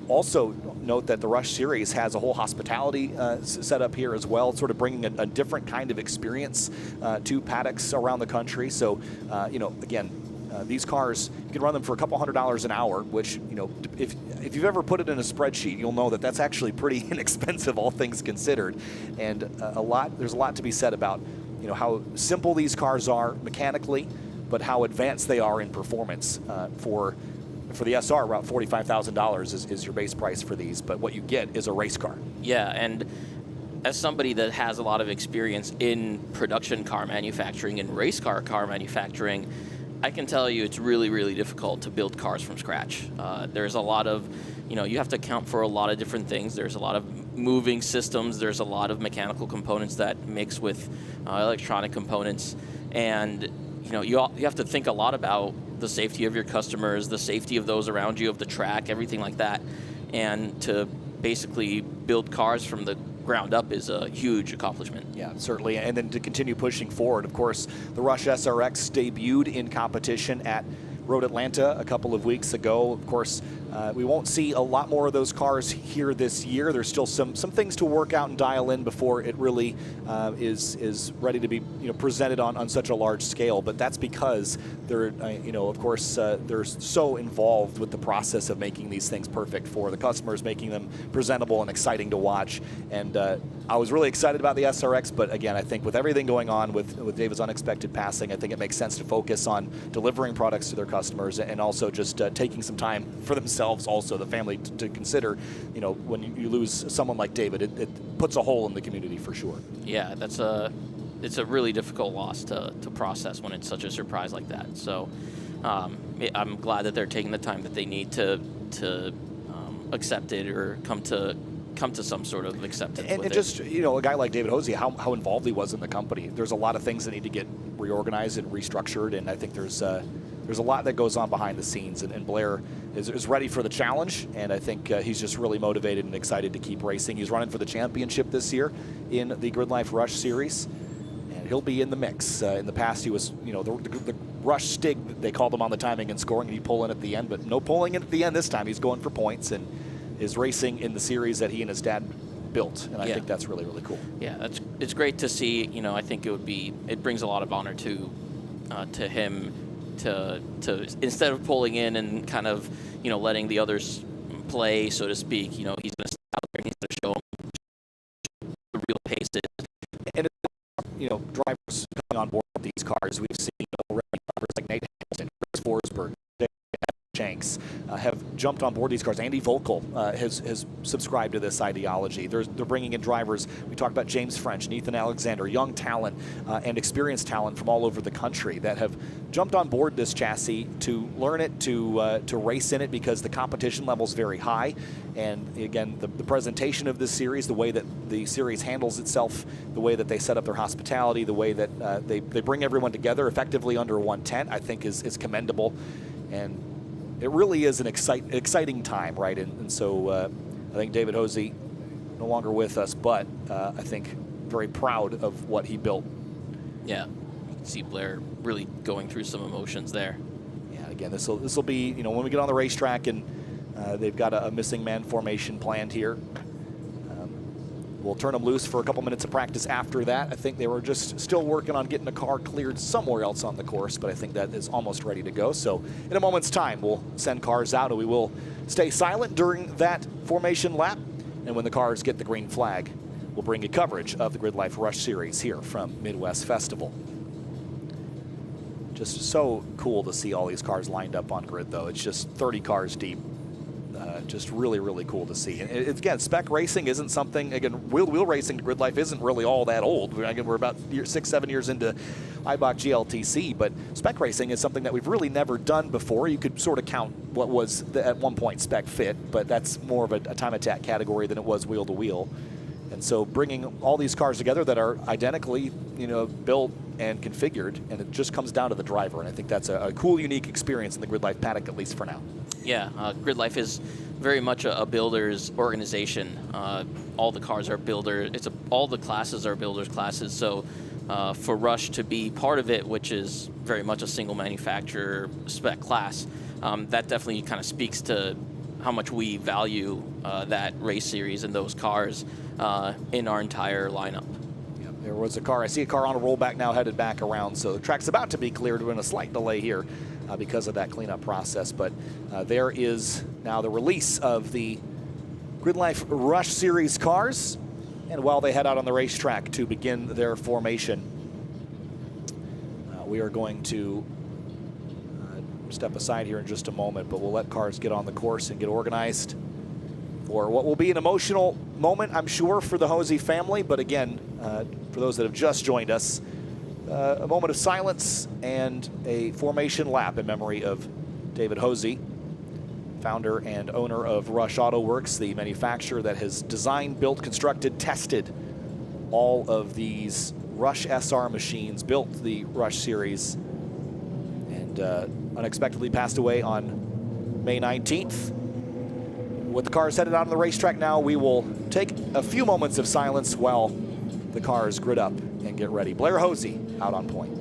also note that the Rush Series has a whole hospitality set up here as well, sort of bringing a different kind of experience to paddocks around the country. So, again, these cars, you can run them for a couple $100 an hour, which, if you've ever put it in a spreadsheet, you'll know that that's actually pretty inexpensive, all things considered. And there's a lot to be said about, how simple these cars are mechanically, but how advanced they are in performance. For the SR, about $45,000 is your base price for these, but what you get is a race car. Yeah, and as somebody that has a lot of experience in production car manufacturing and race car manufacturing, I can tell you it's really, really difficult to build cars from scratch. There's a lot of, you have to account for a lot of different things. There's a lot of moving systems. There's a lot of mechanical components that mix with electronic components. And, you have to think a lot about the safety of your customers, the safety of those around you, of the track, everything like that. And to basically build cars from the ground up is a huge accomplishment. Yeah, certainly. And then to continue pushing forward, of course, the Rush SRX debuted in competition at Road Atlanta a couple of weeks ago. Of course, We won't see a lot more of those cars here this year. There's still some things to work out and dial in before it really is ready to be presented on such a large scale. But that's because they're of course they're so involved with the process of making these things perfect for the customers, making them presentable and exciting to watch. And I was really excited about the SRX, but again, I think with everything going on with David's unexpected passing, I think it makes sense to focus on delivering products to their customers and also just taking some time for themselves, also the family, to consider. When you lose someone like David, it puts a hole in the community for sure. Yeah, it's a really difficult loss to process when it's such a surprise like that. So I'm glad that they're taking the time that they need to accept it or come to some sort of acceptance with and just a guy like David Hosey, how involved he was in the company. There's a lot of things that need to get reorganized and restructured, and I think there's a lot that goes on behind the scenes, and Blair is ready for the challenge, and I think he's just really motivated and excited to keep racing. He's running for the championship this year in the GRIDLIFE Rush Series, and he'll be in the mix. In the past, he was, the Rush Stig, they called him on the timing and scoring, and he'd pull in at the end, but no pulling in at the end this time. He's going for points and is racing in the series that he and his dad built, and I think that's really, really cool. Yeah, it's great to see. I think it brings a lot of honor to him to instead of pulling in and kind of letting the others play, so to speak. He's going to stay out there and he's going to show them the real pace is. And drivers coming on board these cars, we've seen already drivers like Nate Hamilton, Chris Forsberg, Jenks have jumped on board these cars. Andy Volkel has subscribed to this ideology. They're bringing in drivers. We talked about James French and Ethan Alexander, young talent and experienced talent from all over the country that have jumped on board this chassis to learn it, to race in it, because the competition level is very high. And again, the presentation of this series, the way that the series handles itself, the way that they set up their hospitality, the way that they bring everyone together effectively under one tent, I think is commendable. And it really is an exciting time, right? And so I think David Hosey, no longer with us, but I think very proud of what he built. Yeah, you can see Blair really going through some emotions there. Yeah, again, this will be, when we get on the racetrack and they've got a missing man formation planned here. We'll turn them loose for a couple minutes of practice after that. I think they were just still working on getting a car cleared somewhere else on the course, but I think that is almost ready to go. So in a moment's time, we'll send cars out, and we will stay silent during that formation lap. And when the cars get the green flag, we'll bring you coverage of the GRIDLIFE Rush Series here from Midwest Festival. Just so cool to see all these cars lined up on grid, though. It's just 30 cars deep. Just really, really cool to see. And again, spec racing isn't something, again, wheel racing to GRIDLIFE isn't really all that old. Again, we're about 6-7 years into Eibach GLTC, but spec racing is something that we've really never done before. You could sort of count what was at one point spec fit, but that's more of a time attack category than it was wheel to wheel. And so bringing all these cars together that are identically, built and configured, and it just comes down to the driver. And I think that's a cool, unique experience in the GRIDLIFE paddock, at least for now. Yeah, GRIDLIFE is very much a builder's organization. All the cars are builder. All the classes are builders classes. So for Rush to be part of it, which is very much a single manufacturer spec class, that definitely kind of speaks to how much we value that race series and those cars in our entire lineup. Yeah, there was a car. I see a car on a rollback now headed back around. So the track's about to be cleared. We're in a slight delay here because of that cleanup process. But there is now the release of the GRIDLIFE Rush Series cars. And while they head out on the racetrack to begin their formation, we are going to step aside here in just a moment, but we'll let cars get on the course and get organized for what will be an emotional moment, I'm sure, for the Hosey family. But again, for those that have just joined us, a moment of silence and a formation lap in memory of David Hosey, founder and owner of Rush Auto Works, the manufacturer that has designed, built, constructed, tested all of these Rush SR machines, built the Rush Series, and unexpectedly passed away on May 19th. With the cars headed out on the racetrack now, we will take a few moments of silence while the cars grid up and get ready. Blair Hosey out on point.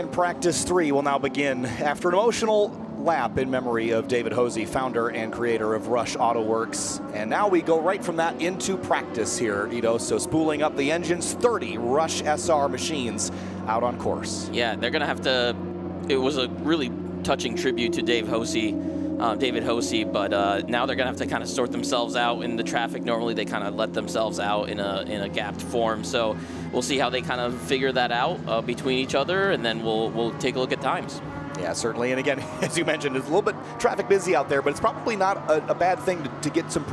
And practice 3 will now begin after an emotional lap in memory of David Hosey, founder and creator of Rush Auto Works. And now we go right from that into practice here, Ito. So spooling up the engines, 30 Rush SR machines out on course. Yeah, they're going to have to, it was a really touching tribute to David Hosey, but now they're going to have to kind of sort themselves out in the traffic. Normally they kind of let themselves out in a gapped form. So we'll see how they kind of figure that out between each other, and then we'll take a look at times. Yeah, certainly. And again, as you mentioned, it's a little bit traffic busy out there, but it's probably not a bad thing to get some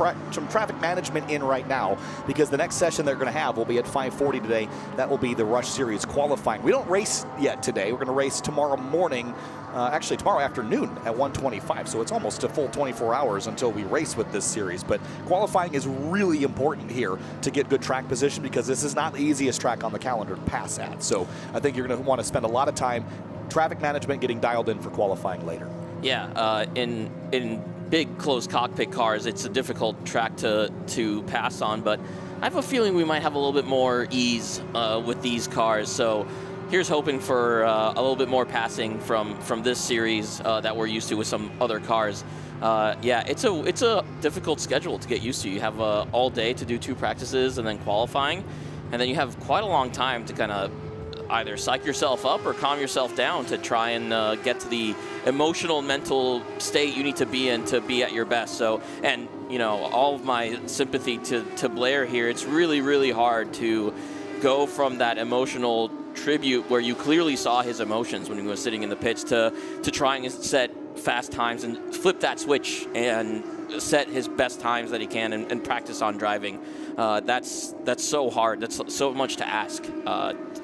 traffic management in right now, because the next session they're going to have will be at 5:40 today. That will be the Rush Series qualifying. We don't race yet today. We're going to race tomorrow morning, actually tomorrow afternoon at 1:25. So it's almost a full 24 hours until we race with this series. But qualifying is really important here to get good track position, because this is not the easiest track on the calendar to pass at. So I think you're going to want to spend a lot of time traffic management getting dialed in for qualifying later. Yeah, in big closed cockpit cars, it's a difficult track to pass on, but I have a feeling we might have a little bit more ease with these cars. So here's hoping for a little bit more passing from this series that we're used to with some other cars. Yeah, it's a difficult schedule to get used to. You have all day to do 2 practices and then qualifying, and then you have quite a long time to kind of either psych yourself up or calm yourself down to try and get to the emotional, mental state you need to be in to be at your best. So, and you know, all of my sympathy to Blair here. It's really, really hard to go from that emotional tribute where you clearly saw his emotions when he was sitting in the pits to trying to set fast times and flip that switch and set his best times that he can and practice on driving. That's so hard. That's so much to ask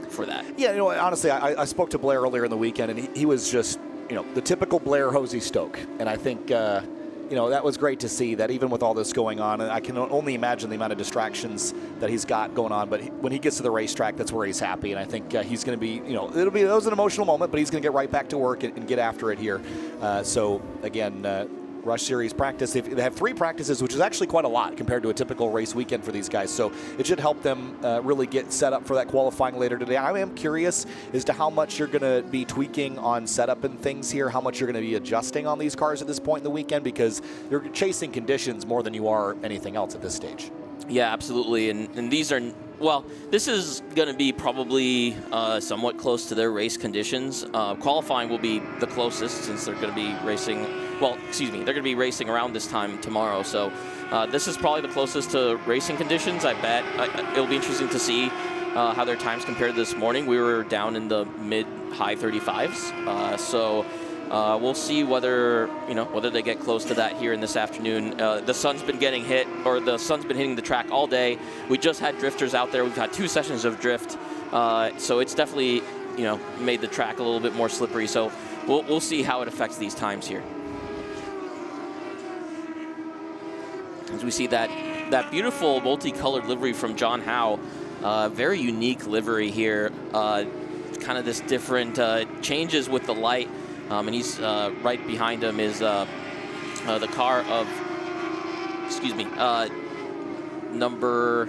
for that. Yeah, you know, honestly, I spoke to Blair earlier in the weekend, and he was just, you know, the typical Blair Hosey Stoke. And I think, you know, that was great to see that even with all this going on, and I can only imagine the amount of distractions that he's got going on, but when he gets to the racetrack, that's where he's happy. And I think he's going to be, you know, it was an emotional moment, but he's going to get right back to work and get after it here. So, again, Rush Series practice. They have 3 practices, which is actually quite a lot compared to a typical race weekend for these guys. So it should help them really get set up for that qualifying later today. I am curious as to how much you're going to be tweaking on setup and things here, how much you're going to be adjusting on these cars at this point in the weekend, because you're chasing conditions more than you are anything else at this stage. Yeah, absolutely. And these are, well, this is going to be probably somewhat close to their race conditions. Qualifying will be the closest, since they're going to be racing, well, excuse me, they're going to be racing around this time tomorrow. So this is probably the closest to racing conditions, I bet. It'll be interesting to see how their times compared this morning. We were down in the mid-high 35s. So we'll see whether they get close to that here in this afternoon. The sun's been getting hit, or the sun's been hitting the track all day. We just had drifters out there. We've had 2 sessions of drift, so it's definitely, you know, made the track a little bit more slippery. So we'll see how it affects these times here. As we see that beautiful multicolored livery from John Howe, very unique livery here. Kind of this different changes with the light. And he's right behind him is the car of, excuse me, number,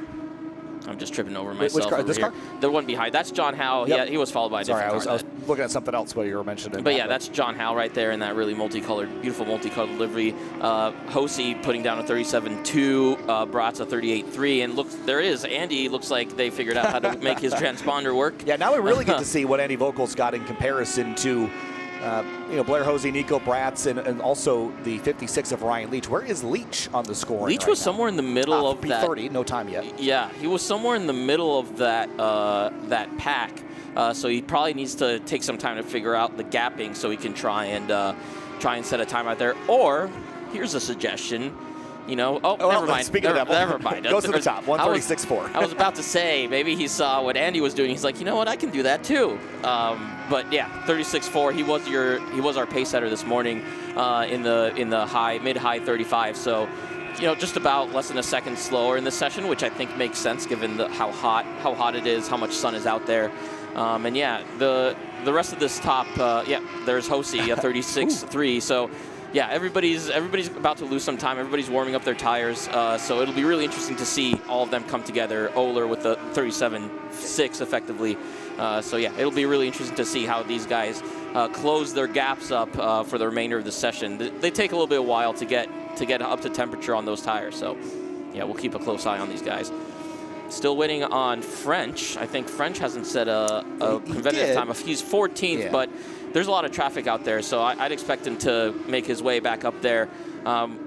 I'm just tripping over myself. Which car? Over this here. car? The one behind. That's John Howe. Yep. Yeah, he was followed by a different car. Sorry, I was looking at something else while you were mentioning. But yeah, that's John Howe right there in that really multicolored, beautiful multicolored livery. Hosey putting down a 37.2, Bratz a 38.3, and look, there it is. Andy looks like they figured out how to make his transponder work. Yeah, now we really get to see what Andy Vogel's got in comparison to you know, Blair Hosey, Nico Bratz, and also the 56 of Ryan Leach. Where is Leach on the scoring? Leach was somewhere in the middle of that. P30, no time yet. Yeah, he was somewhere in the middle of that that pack. So he probably needs to take some time to figure out the gapping so he can try and set a time out there. Or here's a suggestion. You know, never mind. Speaking of that, never mind. Goes to the top, 136.4. I was about to say, maybe he saw what Andy was doing. He's like, you know what, I can do that too. But yeah, 36.4. He was our pace setter this morning in the mid-high 35. So, you know, just about less than a second slower in this session, which I think makes sense given how hot it is, how much sun is out there. And yeah, the rest of this top, yeah, there's Hosey, a 36.3. So, Yeah, everybody's about to lose some time. Everybody's warming up their tires, so it'll be really interesting to see all of them come together. Oler with the 37.6 effectively. So yeah, it'll be really interesting to see how these guys close their gaps up for the remainder of the session. They take a little bit of a while to get up to temperature on those tires. So yeah, we'll keep a close eye on these guys. Still waiting on French. I think French hasn't set a competitive time. He's 14th, but there's a lot of traffic out there, so I'd expect him to make his way back up there.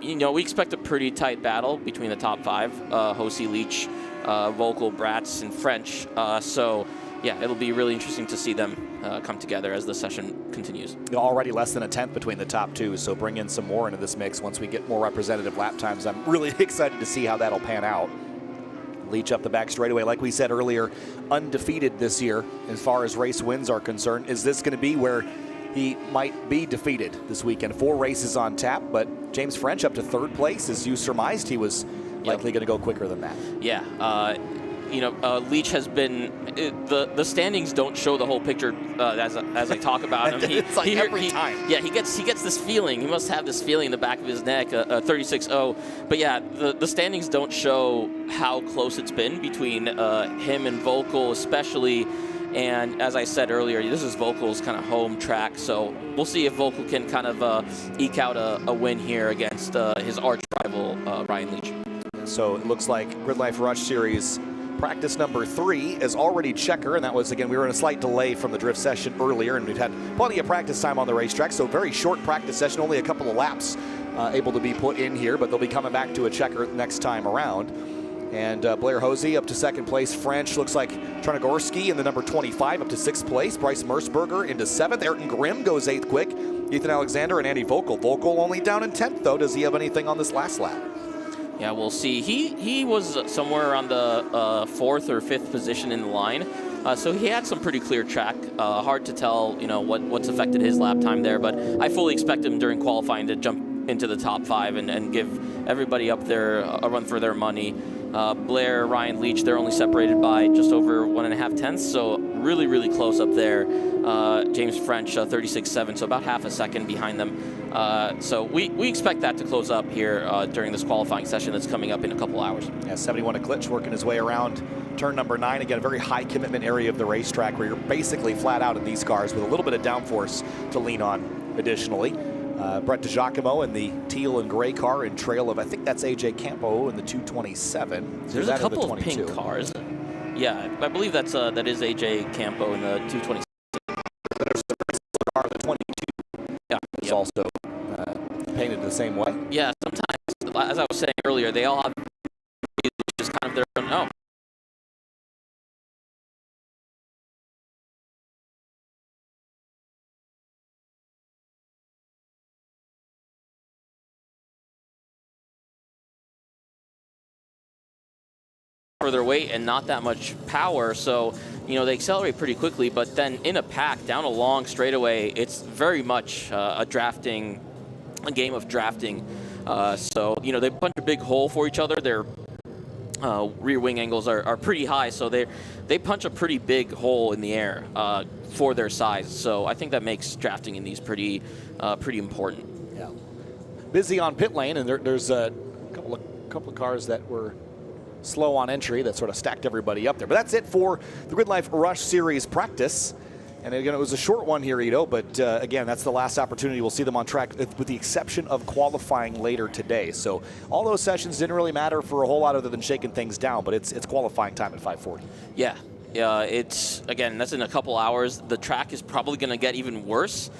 You know, we expect a pretty tight battle between the top 5, Hosey, Leach, Volkel, Bratz, and French. So yeah, it'll be really interesting to see them come together as the session continues. Already less than a 10th between the top 2, so bring in some more into this mix once we get more representative lap times. I'm really excited to see how that'll pan out. Leach up the back straightaway, like we said earlier, undefeated this year as far as race wins are concerned. Is this going to be where he might be defeated this weekend? 4 races on tap, but James French up to 3rd place. As you surmised, he was likely going to go quicker than that. Yeah, you know, Leach has been, the standings don't show the whole picture as I talk about him. It's like every time. Yeah, he gets this feeling. He must have this feeling in the back of his neck, 36-0. But yeah, the standings don't show how close it's been between him and Volkel especially. And as I said earlier, this is Volkel's kind of home track. So we'll see if Volkel can kind of eke out a win here against his arch rival, Ryan Leach. So it looks like GRIDLIFE Rush Series practice number 3 is already checker, and that was, again, we were in a slight delay from the drift session earlier, and we've had plenty of practice time on the racetrack, so very short practice session, only a couple of laps able to be put in here, but they'll be coming back to a checker next time around. And Blair Hosey up to 2nd place. French looks like Tranogorski in the number 25 up to 6th place. Bryce Merceberger into 7th. Ayrton Grimm goes 8th quick. Ethan Alexander and Andy Volkel. Volkel only down in 10th, though. Does he have anything on this last lap? Yeah, we'll see. He was somewhere around the 4th or 5th position in the line, so he had some pretty clear track. Hard to tell, you know, what's affected his lap time there, but I fully expect him during qualifying to jump into the top 5 and give everybody up there a run for their money. Blair, Ryan Leach, they're only separated by just over 1.5 tenths, so really, really close up there. James French, 36.7, so about half a second behind them. So we expect that to close up here during this qualifying session that's coming up in a couple hours. Yeah, 71 to Klitsch working his way around turn number 9. Again, a very high commitment area of the racetrack where you're basically flat out in these cars with a little bit of downforce to lean on additionally. Brett DiGiacomo in the teal and gray car in trail of, I think that's AJ Campo in the 227. There's a couple of pink cars. Yeah, I believe that is AJ Campo in the 227. There's a car in the 22. Yeah, it's also painted the same way. Yeah, sometimes, as I was saying earlier, they all have just kind of their own. Oh. For their weight and not that much power, so you know they accelerate pretty quickly, but then in a pack down a long straightaway, it's very much a game of drafting. So you know they punch a big hole for each other. Their rear wing angles are pretty high, so they punch a pretty big hole in the air for their size. So I think that makes drafting in these pretty important. Yeah, busy on pit lane, and there's a couple of cars that were slow on entry that sort of stacked everybody up there. But that's it for the GRIDLIFE Rush Series practice. And again, it was a short one here, Ito, but again, that's the last opportunity. We'll see them on track with the exception of qualifying later today. So all those sessions didn't really matter for a whole lot other than shaking things down, but it's qualifying time at 5:40. Yeah. It's, again, that's in a couple hours. The track is probably going to get even worse.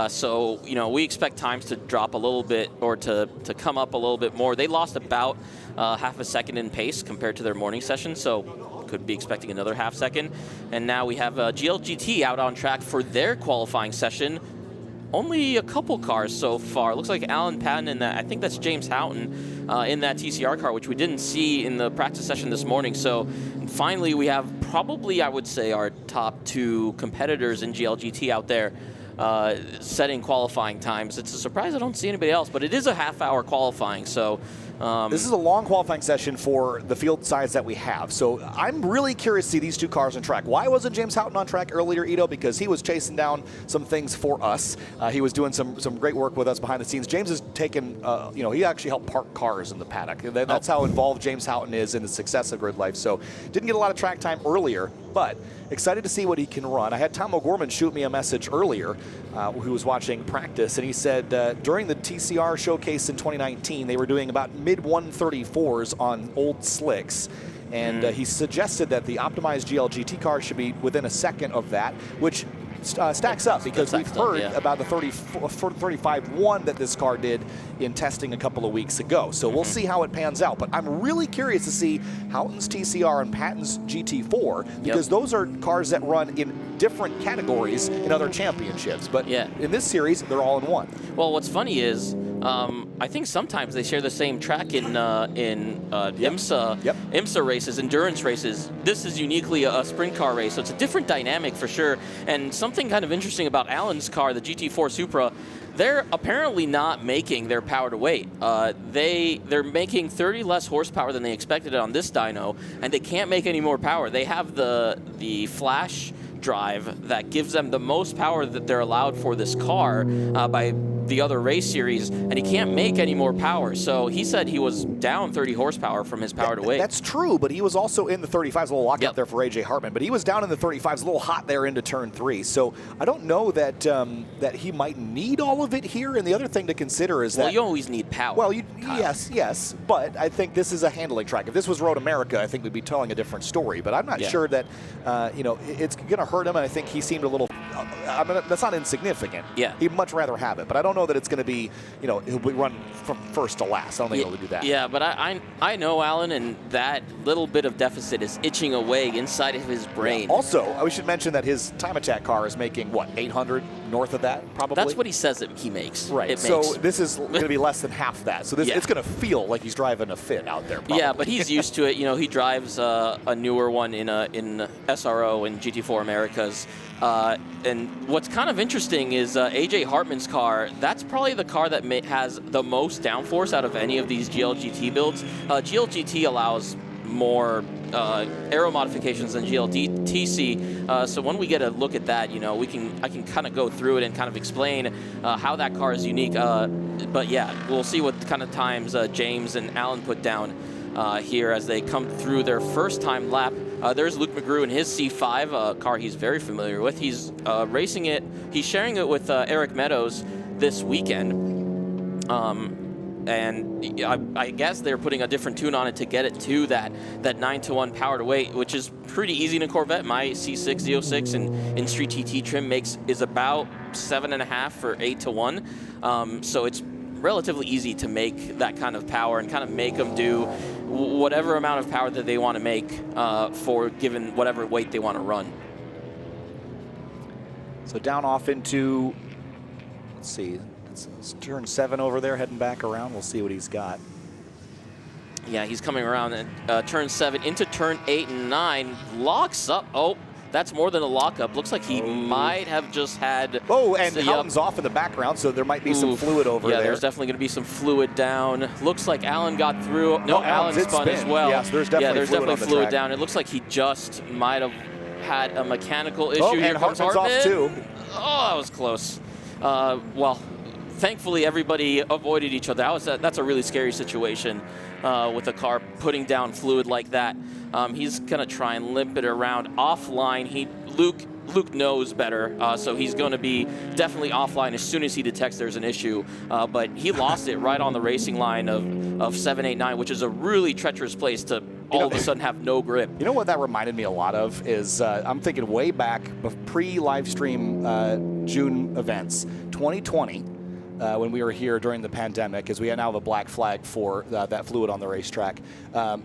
So, you know, we expect times to drop a little bit or to come up a little bit more. They lost about half a second in pace compared to their morning session, so could be expecting another half second. And now we have GLGT out on track for their qualifying session. Only a couple cars so far. Looks like Alan Patton and I think that's James Houghton in that TCR car, which we didn't see in the practice session this morning. So finally we have probably, I would say, our top 2 competitors in GLGT out there setting qualifying times. It's a surprise I don't see anybody else, but it is a half-hour qualifying, so This is a long qualifying session for the field size that we have. So I'm really curious to see these two cars on track. Why wasn't James Houghton on track earlier, Ito? Because he was chasing down some things for us. He was doing some great work with us behind the scenes. James has taken, he actually helped park cars in the paddock. That's how involved James Houghton is in the success of GridLife. So didn't get a lot of track time earlier, but excited to see what he can run. I had Tom O'Gorman shoot me a message earlier who was watching practice, and he said during the TCR showcase in 2019, they were doing about mid-134s on old slicks. And he suggested that the optimized GLGT car should be within a second of that, which stacks up because we've heard about the 35-1 that this car did in testing a couple of weeks ago. So we'll see how it pans out. But I'm really curious to see Houghton's TCR and Patton's GT4 because those are cars that run in different categories in other championships. But in this series, they're all in one. Well, what's funny is I think sometimes they share the same track in IMSA races, endurance races. This is uniquely a sprint car race, so it's a different dynamic for sure. And something kind of interesting about Alan's car, the GT4 Supra, they're apparently not making their power to weight. They're making 30 less horsepower than they expected on this dyno, and they can't make any more power. They have the flash drive that gives them the most power that they're allowed for this car by the other race series, and he can't make any more power. So he said he was down 30 horsepower from his power to weight. That's true, but he was also in the 35s, a little lockout there for AJ Hartman, but he was down in the 35s, a little hot there into turn 3. So I don't know that that he might need all of it here. And the other thing to consider is that you always need power. Well, yes, but I think this is a handling track. If this was Road America, I think we'd be telling a different story. But I'm not sure that it's going to hurt him. And I think he seemed a little. That's not insignificant. Yeah, he'd much rather have it, but I don't know that it's going to be, he'll be run from first to last. I don't think he'll do that. Yeah, but I know Alan, and that little bit of deficit is itching away inside of his brain. Yeah. Also, we should mention that his Time Attack car is making, what, 800 north of that, probably? That's what he says that he makes. Right, this is going to be less than half that. So it's going to feel like he's driving a Fit out there, probably. Yeah, but he's used to it. He drives a newer one in SRO and GT4 Americas. And what's kind of interesting is AJ Hartman's car, that's probably the car that has the most downforce out of any of these GLGT builds. GLGT allows more aero modifications than GLTC, so when we get a look at that, I can kind of go through it and kind of explain how that car is unique. But yeah, we'll see what kind of times James and Alan put down here as they come through their first time lap. There's Luke McGrew in his C5, a car he's very familiar with. He's racing it. He's sharing it with Eric Meadows this weekend. And I guess they're putting a different tune on it to get it to that 9-to-1 power to weight, which is pretty easy in a Corvette. My C6 Z06 in Street TT trim is about 7.5 for 8-to-1. So it's relatively easy to make that kind of power and kind of make them do whatever amount of power that they want to make for given whatever weight they want to run. So down off into, let's see, it's turn 7 over there, heading back around. We'll see what he's got. Yeah, he's coming around at turn 7 into turn 8 and 9. Locks up. Oh, that's more than a lockup. Looks like he might have just had. Oh, and Houghton's off in the background, so there might be some fluid over there. Yeah, there's definitely going to be some fluid down. Looks like Alan got through. No, Alan spun as well. Yes, there's definitely fluid down. It looks like he just might have had a mechanical issue. Oh, and Hartman's off too. Oh, that was close. Well, thankfully everybody avoided each other. That's a really scary situation with a car putting down fluid like that. He's gonna try and limp it around offline. Luke knows better, so he's going to be definitely offline as soon as he detects there's an issue. But he lost it right on the racing line of 7, 8, 9, which is a really treacherous place to all of a sudden have no grip. You know what that reminded me a lot of is I'm thinking way back pre-live stream June events, 2020. When we were here during the pandemic, as we now have a black flag for that fluid on the racetrack.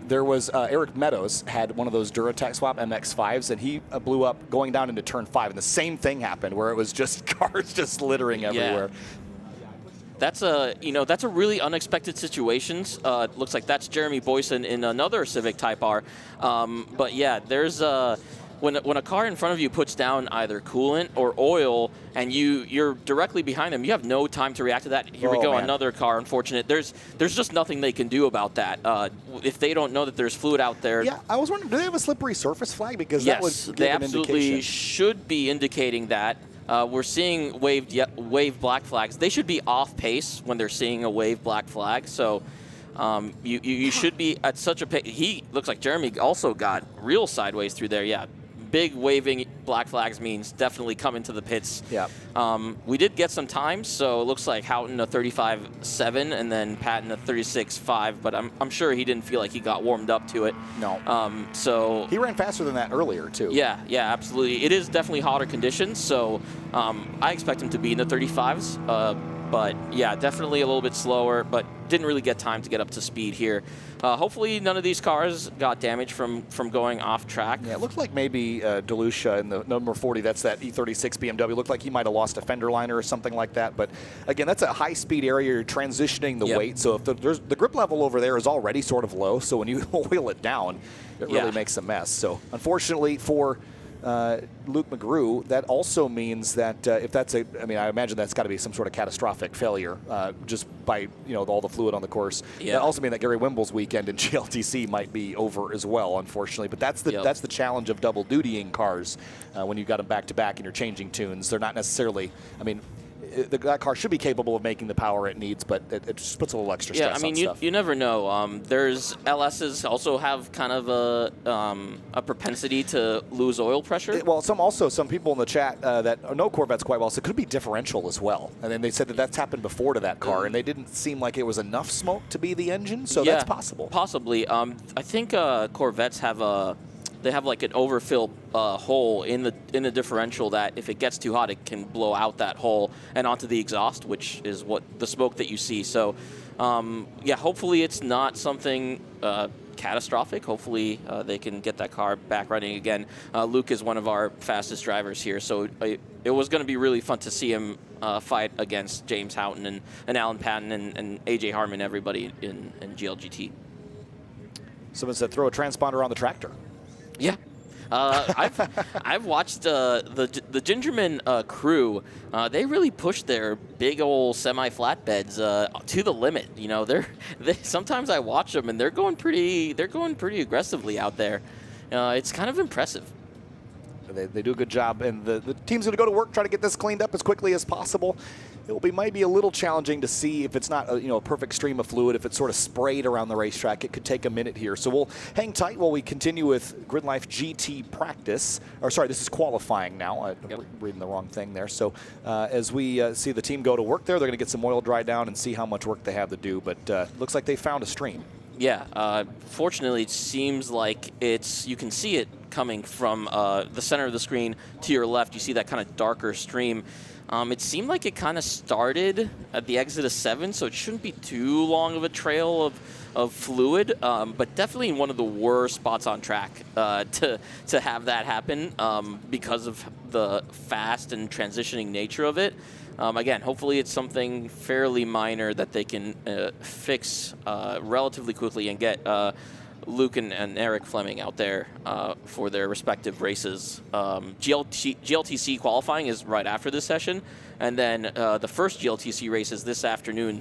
There was Eric Meadows had one of those Duratec Swap MX-5s, and he blew up going down into turn 5, and the same thing happened where it was just cars just littering everywhere. That's a really unexpected situation. Looks like that's Jeremy Boyson in another Civic Type R. But yeah, there's when a car in front of you puts down either coolant or oil, and you're directly behind them. You have no time to react to that. Here we go, man. another car. Unfortunate. There's just nothing they can do about that. If they don't know that there's fluid out there. Yeah, I was wondering, do they have a slippery surface flag? Because yes, that would give they an absolutely indication. should be indicating that. We're seeing wave black flags. They should be off pace when they're seeing a wave black flag. So you should be at such a pace. He looks like Jeremy also got real sideways through there. Yeah, big waving black flags means definitely come into the pits. Yeah. We did get some time, so it looks like Houghton a 35.7 and then Patton a 36.5. But I'm sure he didn't feel like he got warmed up to it. No. So he ran faster than that earlier too. Yeah, absolutely. It is definitely hotter conditions, so I expect him to be in the 35s. But yeah, definitely a little bit slower, but didn't really get time to get up to speed here. Hopefully none of these cars got damaged from going off track. Yeah, it looked like maybe DeLucia in the number 40, that's that E36 BMW, looked like he might have lost a fender liner or something like that. But again, that's a high-speed area. You're transitioning the weight, so if the grip level over there is already sort of low, so when you wheel it down, it really makes a mess. So unfortunately for Luke McGrew, that also means that if that's I imagine that's got to be some sort of catastrophic failure just by all the fluid on the course. Yeah. That also means that Gary Wimble's weekend in GLTC might be over as well, unfortunately. But that's the challenge of double dutying cars when you've got them back to back and you're changing tunes. They're not necessarily. That car should be capable of making the power it needs, but it just puts a little extra stress on stuff. You never know. There's LSs also have kind of a propensity to lose oil pressure. Some people in the chat that know Corvettes quite well, so it could be differential as well. And then they said that that's happened before to that car, and they didn't seem like it was enough smoke to be the engine, so that's possible. Possibly. I think Corvettes have they have like an overfill hole in the differential that if it gets too hot, it can blow out that hole and onto the exhaust, which is what the smoke that you see. So, hopefully it's not something catastrophic. Hopefully they can get that car back running again. Luke is one of our fastest drivers here, so it was going to be really fun to see him fight against James Houghton and Alan Patton and AJ Harmon, everybody in GLGT. Someone said throw a transponder on the tractor. Yeah. I've watched the Gingerman crew. They really push their big old semi-flatbeds to the limit. Sometimes I watch them and they're going pretty aggressively out there. It's kind of impressive. They do a good job, and the team's going to go to work, try to get this cleaned up as quickly as possible. It might be a little challenging to see if it's not a perfect stream of fluid. If it's sort of sprayed around the racetrack, it could take a minute here. So we'll hang tight while we continue with GRIDLIFE GT Practice. This is qualifying now. I'm reading the wrong thing there. So as we see the team go to work there, they're going to get some oil dry down and see how much work they have to do. But looks like they found a stream. Yeah, fortunately, it seems like you can see it coming from the center of the screen to your left. You see that kind of darker stream. It seemed like it kind of started at the exit of 7, so it shouldn't be too long of a trail of fluid, but definitely in one of the worst spots on track to have that happen because of the fast and transitioning nature of it. Again, hopefully it's something fairly minor that they can fix relatively quickly and get Luke and Eric Fleming out there for their respective races. GLTC qualifying is right after this session, and then the first GLTC race is this afternoon,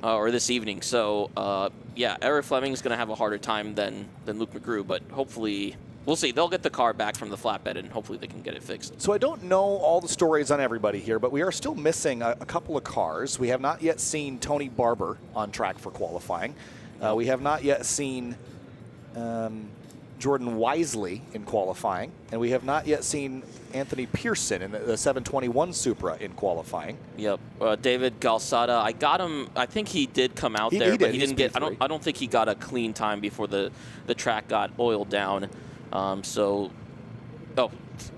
or this evening. So, Eric Fleming is going to have a harder time than Luke McGrew, but hopefully. We'll see. They'll get the car back from the flatbed, and hopefully they can get it fixed. So I don't know all the stories on everybody here, but we are still missing a couple of cars. We have not yet seen Tony Barber on track for qualifying. We have not yet seen Jordan Wisely in qualifying, and we have not yet seen Anthony Pearson in the 721 Supra in qualifying. Yep. David Galsada, I got him. I think he did come out there, but he didn't get. I don't think he got a clean time before the track got oiled down.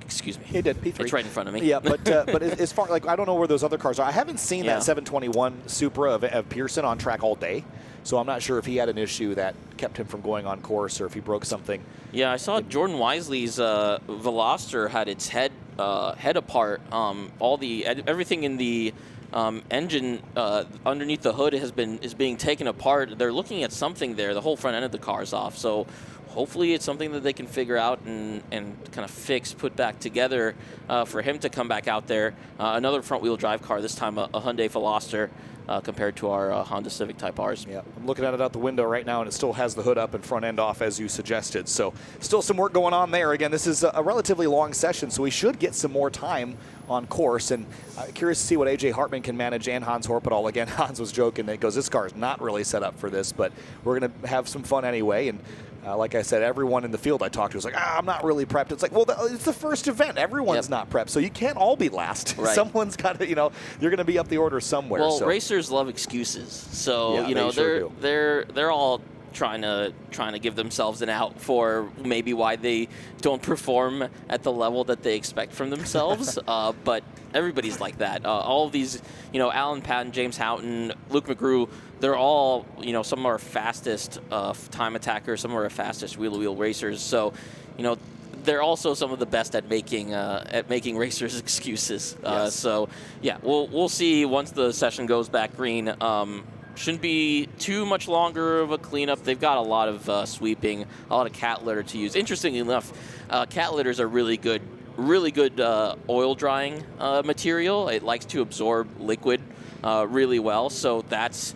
Excuse me. He did, P3. It's right in front of me. Yeah, but as far, I don't know where those other cars are. I haven't seen that 721 Supra of Pearson on track all day, so I'm not sure if he had an issue that kept him from going on course or if he broke something. Yeah, I saw Jordan Wisely's Veloster had its head apart. Everything in the engine underneath the hood is being taken apart. They're looking at something there. The whole front end of the car is off. So hopefully it's something that they can figure out and kind of fix, put back together for him to come back out there. Another front-wheel drive car, this time a Hyundai Veloster. Compared to our Honda Civic Type Rs. Yeah, I'm looking at it out the window right now, and it still has the hood up and front end off, as you suggested. So still some work going on there. Again, this is a relatively long session, so we should get some more time on course. And curious to see what AJ Hartman can manage, and Hans Horpedal. Again, Hans was joking. He goes, this car is not really set up for this, but we're going to have some fun anyway. And like I said, everyone in the field I talked to was like, I'm not really prepped. It's like, well, it's the first event. Everyone's not prepped, so you can't all be last. Right. Someone's got to, you're going to be up the order somewhere. Well, so. Racers love excuses, so Yeah, they're all trying to give themselves an out for maybe why they don't perform at the level that they expect from themselves. But everybody's like that. All of these, Alan Patton, James Houghton, Luke McGrew, they're all, some of our fastest time attackers, some of our fastest wheel-to-wheel racers. So, they're also some of the best at making racers excuses. Yes. So, yeah, we'll see once the session goes back green. Shouldn't be too much longer of a cleanup. They've got a lot of sweeping, a lot of cat litter to use. Interestingly enough, cat litters are really good oil drying material. It likes to absorb liquid really well. So that's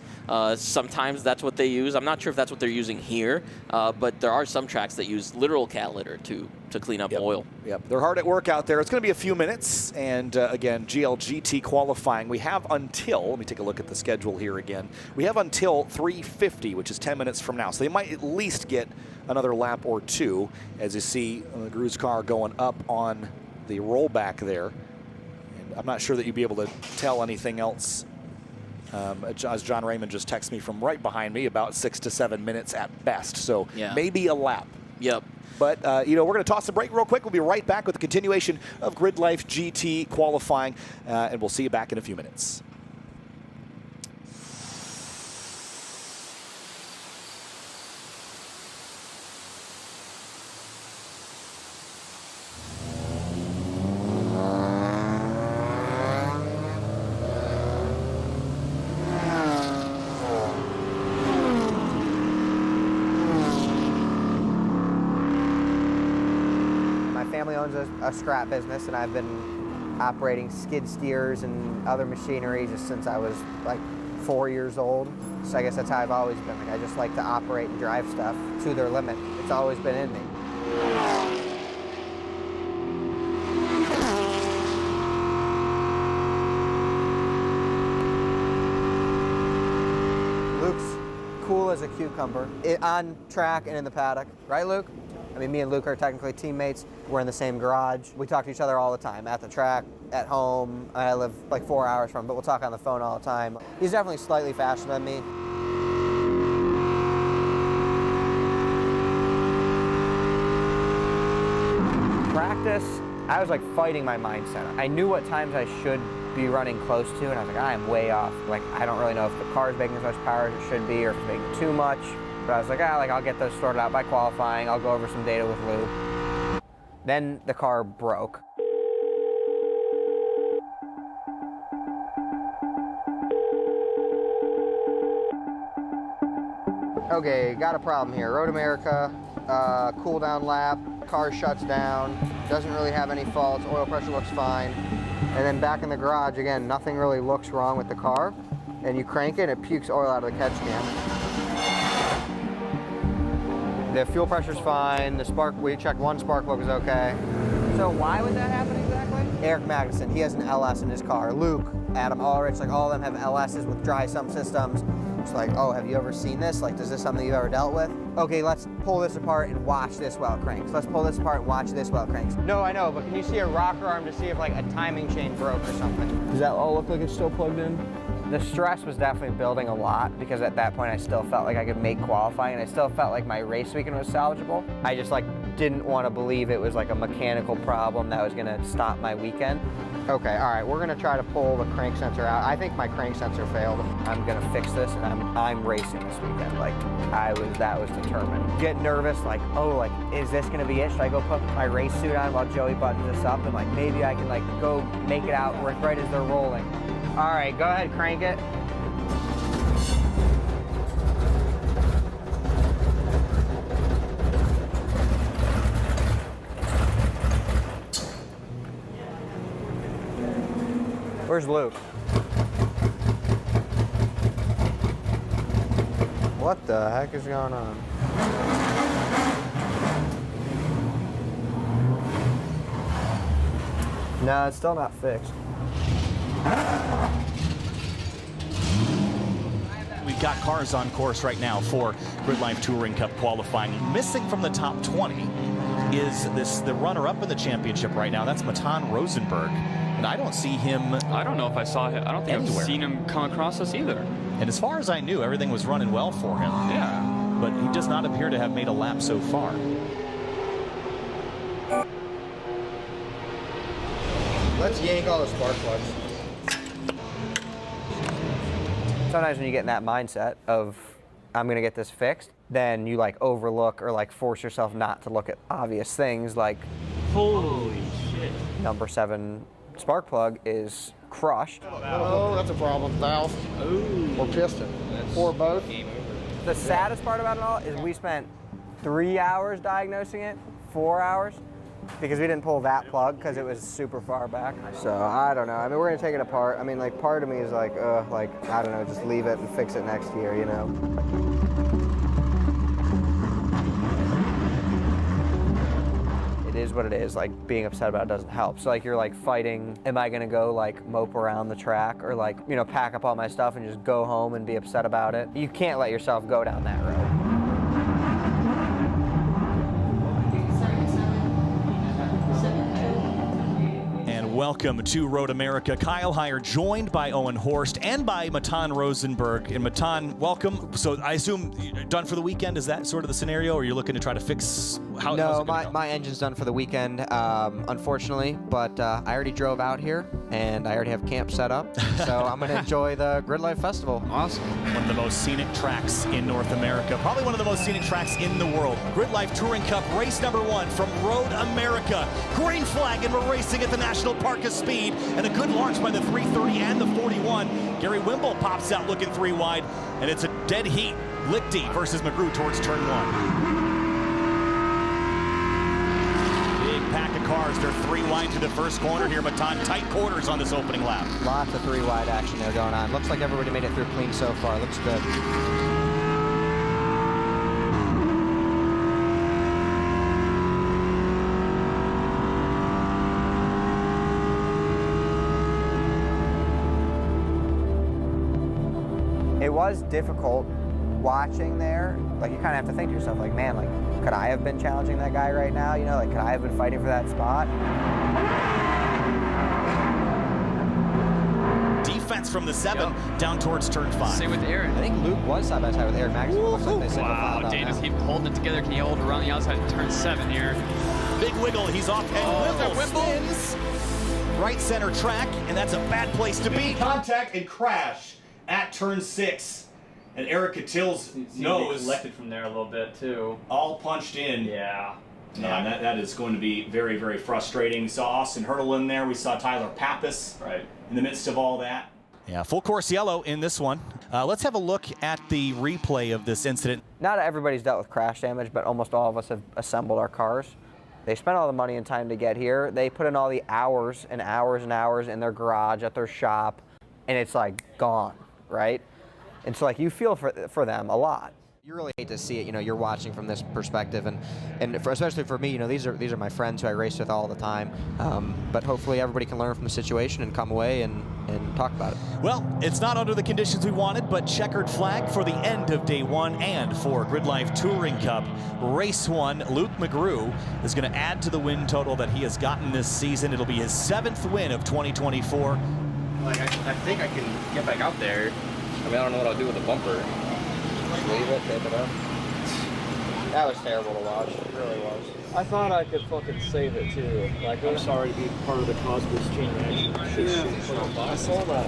sometimes that's what they use. I'm not sure if that's what they're using here, but there are some tracks that use literal cat litter to clean up oil. Yep, they're hard at work out there. It's going to be a few minutes, and again, GLGT qualifying. We have until, let me take a look at the schedule here again. We have until 3:50, which is 10 minutes from now. So they might at least get another lap or two, as you see McGrew's car going up on the rollback there. And I'm not sure that you'd be able to tell anything else. As John Raymond just texted me from right behind me, about 6 to 7 minutes at best. So maybe a lap. Yep. But, we're going to toss the break real quick. We'll be right back with the continuation of GRIDLIFE GT qualifying, and we'll see you back in a few minutes. A scrap business, and I've been operating skid steers and other machinery just since I was like 4 years old. So I guess that's how I've always been. Like, I just like to operate and drive stuff to their limit. It's always been in me. Luke's cool as a cucumber on track and in the paddock, right, Luke? I mean, me and Luke are technically teammates. We're in the same garage. We talk to each other all the time, at the track, at home. I live like 4 hours from him, but we'll talk on the phone all the time. He's definitely slightly faster than me. Practice, I was like fighting my mindset. I knew what times I should be running close to, and I was like, I am way off. Like, I don't really know if the car is making as much power as it should be, or if it's making too much. But I was like, I'll get those sorted out by qualifying. I'll go over some data with Luke. Then the car broke. Okay, got a problem here. Road America, cool down lap, car shuts down, doesn't really have any faults, oil pressure looks fine. And then back in the garage, again, nothing really looks wrong with the car. And you crank it, it pukes oil out of the catch can. The fuel pressure's fine. The spark, we checked one spark plug was okay. So why would that happen exactly? Eric Magnuson, he has an LS in his car. Luke, Adam Ulrich, like all of them have LSs with dry sump systems. It's like, oh, have you ever seen this? Like, is this something you've ever dealt with? Okay, let's pull this apart and watch this while it cranks. Let's pull this apart and watch this while it cranks. No, I know, but can you see a rocker arm to see if like a timing chain broke or something? Does that all look like it's still plugged in? The stress was definitely building a lot because at that point I still felt like I could make qualifying and I still felt like my race weekend was salvageable. I just like didn't want to believe it was like a mechanical problem that was going to stop my weekend. Okay, all right, we're going to try to pull the crank sensor out. I think my crank sensor failed. I'm going to fix this and I'm racing this weekend. Like that was determined. Get nervous, like, oh, like, is this going to be it? Should I go put my race suit on while Joey buttons this up and like maybe I can like go make it out right as they're rolling? All right, go ahead, crank it. Where's Luke? What the heck is going on? No, it's still not fixed. We've got cars on course right now for GRIDLIFE Touring Cup qualifying. Missing from the top 20 is the runner-up in the championship right now. That's Matan Rosenberg. And I don't see him. I don't know if I saw him. I don't think I've seen him come across us either. And as far as I knew, everything was running well for him. Yeah. But he does not appear to have made a lap so far. Let's yank all the spark plugs. Sometimes when you get in that mindset of, I'm gonna get this fixed, then you like overlook or like force yourself not to look at obvious things like, holy shit. Number 7 spark plug is crushed. Oh, that's a problem. Valve. Ooh. Or piston. Or both. The saddest part about it all is we spent 3 hours diagnosing it, 4 hours, because we didn't pull that plug because it was super far back. So I don't know. I mean, we're gonna take it apart. I mean, like part of me is like, I don't know, just leave it and fix it next year, you know? It is what it is. Like being upset about it doesn't help. So like you're like fighting, am I gonna go like mope around the track or like, you know, pack up all my stuff and just go home and be upset about it? You can't let yourself go down that road. Welcome to Road America. Kyle Heyer joined by Owen Horst and by Matan Rosenberg. And Matan, welcome. So I assume you're done for the weekend. Is that sort of the scenario, or you're looking to try to fix? No, my engine's done for the weekend, unfortunately. But I already drove out here, and I already have camp set up. So I'm going to enjoy the GRIDLIFE Festival. Awesome. One of the most scenic tracks in North America. Probably one of the most scenic tracks in the world. GRIDLIFE Touring Cup race number 1 from Road America. Green flag, and we're racing at the National Park of Speed, and a good launch by the 330 and the 41. Gary Wimble pops out looking 3 wide, and it's a dead heat. Lichty versus McGrew towards turn 1. Big pack of cars. They're 3 wide to the first corner here. Matan, tight quarters on this opening lap. Lots of 3 wide action there going on. Looks like everybody made it through clean so far. Looks good. It was difficult watching there. Like you kind of have to think to yourself, like, man, like, could I have been challenging that guy right now? You know, like, could I have been fighting for that spot? Defense from the 7 down towards turn 5. Same with Aaron. I think Luke was side by side with Eric Magnuson. Looks like they single filed out Dana's now. keep holding it together. Can he hold around the outside of turn 7 here? Big wiggle, he's off, and Wimble spins right center track, and that's a bad place to be. Contact and crash at turn 6, and Eric Cattill's nose collected from there a little bit too. all punched in. Yeah. And that is going to be very, very frustrating. We saw Austin Hurdle in there. We saw Tyler Pappas in the midst of all that. Yeah, full course yellow in this one. Let's have a look at the replay of this incident. Not everybody's dealt with crash damage, but almost all of us have assembled our cars. They spent all the money and time to get here. They put in all the hours and hours and hours in their garage, at their shop, and it's like gone, right? And so like you feel for them a lot. You really hate to see it, you know, you're watching from this perspective, and especially for me, you know, these are my friends who I race with all the time. But hopefully everybody can learn from the situation and come away and talk about it. Well, it's not under the conditions we wanted, but checkered flag for the end of day 1 and for GRIDLIFE Touring Cup Race 1. Luke McGrew is going to add to the win total that he has gotten this season. It'll be his 7th win of 2024. Like I think I can get back out there. I mean, I don't know what I'll do with the bumper. Leave it, tape it up. That was terrible to watch. It really was. I thought I could fucking save it too. Like, I'm sorry to be part of the cause of this chain reaction. Yeah, I saw that.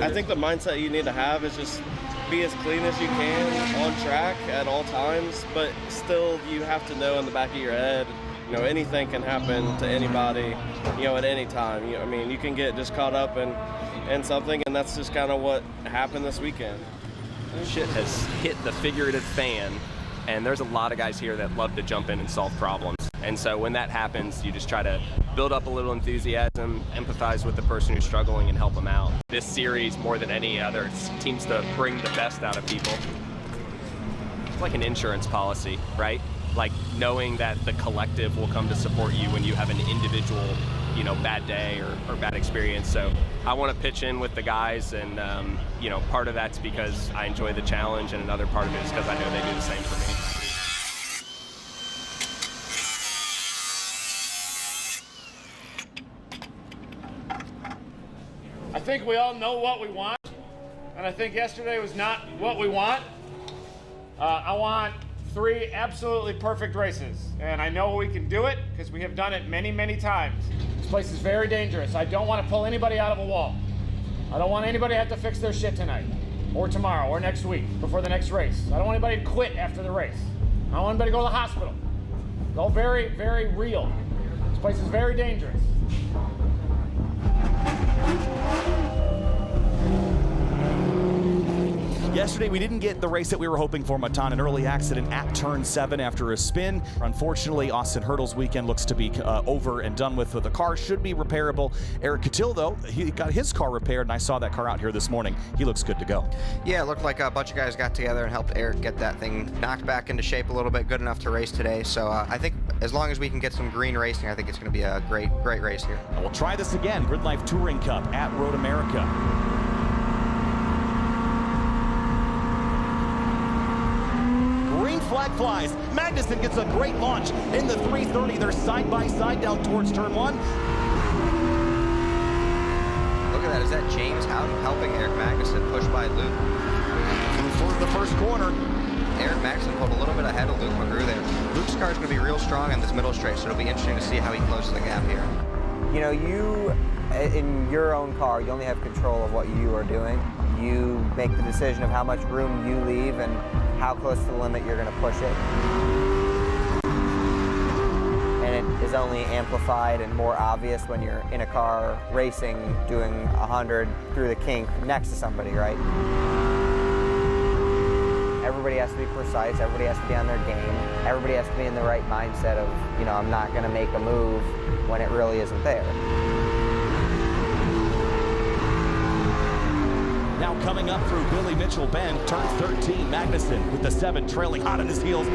I think the mindset you need to have is just be as clean as you can on track at all times, but still you have to know in the back of your head, you know, anything can happen to anybody, you know, at any time. You know, I mean, you can get just caught up in and something, and that's just kind of what happened this weekend. Shit has hit the figurative fan, and there's a lot of guys here that love to jump in and solve problems. And so when that happens, you just try to build up a little enthusiasm, empathize with the person who's struggling, and help them out. This series, more than any other, seems to bring the best out of people. It's like an insurance policy, right? Like knowing that the collective will come to support you when you have an individual, you know, bad day or bad experience. So I want to pitch in with the guys, and you know, part of that's because I enjoy the challenge, and another part of it is because I know they do the same for me. I think we all know what we want, and I think yesterday was not what we want. I want 3 absolutely perfect races, and I know we can do it because we have done it many, many times. This place is very dangerous. I don't want to pull anybody out of a wall. I don't want anybody to have to fix their shit tonight, or tomorrow, or next week, before the next race. I don't want anybody to quit after the race. I don't want anybody to go to the hospital. It's all very, very real. This place is very dangerous. Yesterday, we didn't get the race that we were hoping for, Matan. An early accident at turn 7 after a spin. Unfortunately, Austin Hurdle's weekend looks to be over and done with. The car should be repairable. Eric Catil, though, he got his car repaired, and I saw that car out here this morning. He looks good to go. Yeah, it looked like a bunch of guys got together and helped Eric get that thing knocked back into shape a little bit, good enough to race today. So I think as long as we can get some green racing, I think it's going to be a great race here. We'll try this again. GRIDLIFE Touring Cup at Road America. Flag flies. Magnussen gets a great launch in the 330. They're side by side down towards turn 1. Look at that. Is that James Howden helping Eric Magnussen push by Luke? For the first corner. Eric Magnussen pulled a little bit ahead of Luke McGrew there. Luke's car is going to be real strong on this middle straight, so it'll be interesting to see how he closes the gap here. You know, you, in your own car, you only have control of what you are doing. You make the decision of how much room you leave and how close to the limit you're going to push it. And it is only amplified and more obvious when you're in a car racing, doing 100 through the kink next to somebody, right? Everybody has to be precise, everybody has to be on their game, everybody has to be in the right mindset of, you know, I'm not going to make a move when it really isn't there. Now coming up through Billy Mitchell Bend, turn 13, Magnussen with the 7 trailing hot on his heels.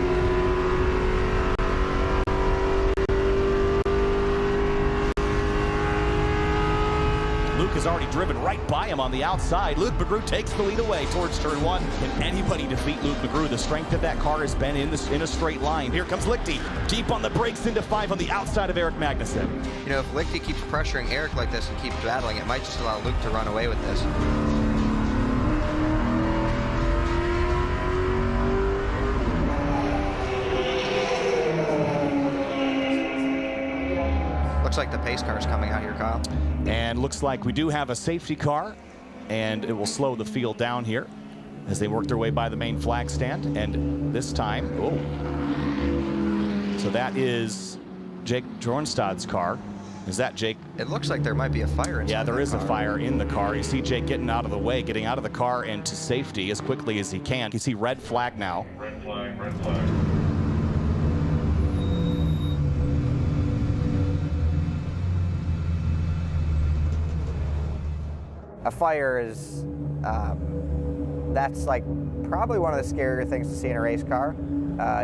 Luke has already driven right by him on the outside. Luke McGrew takes the lead away towards turn 1. Can anybody defeat Luke McGrew? The strength of that car has been in a straight line. Here comes Lichty, deep on the brakes into 5 on the outside of Eric Magnussen. You know, if Lichty keeps pressuring Eric like this and keeps battling, it might just allow Luke to run away with this. Looks like the pace car is coming out here, Kyle. And looks like we do have a safety car, and it will slow the field down here as they work their way by the main flag stand. And this time, so that is Jake Jornstad's car. Is that Jake? It looks like there might be a fire inside. Yeah, there is a fire in the car. You see Jake getting out of the way, getting out of the car and to safety as quickly as he can. You see red flag now. Red flag, red flag. A fire is, that's like probably one of the scarier things to see in a race car.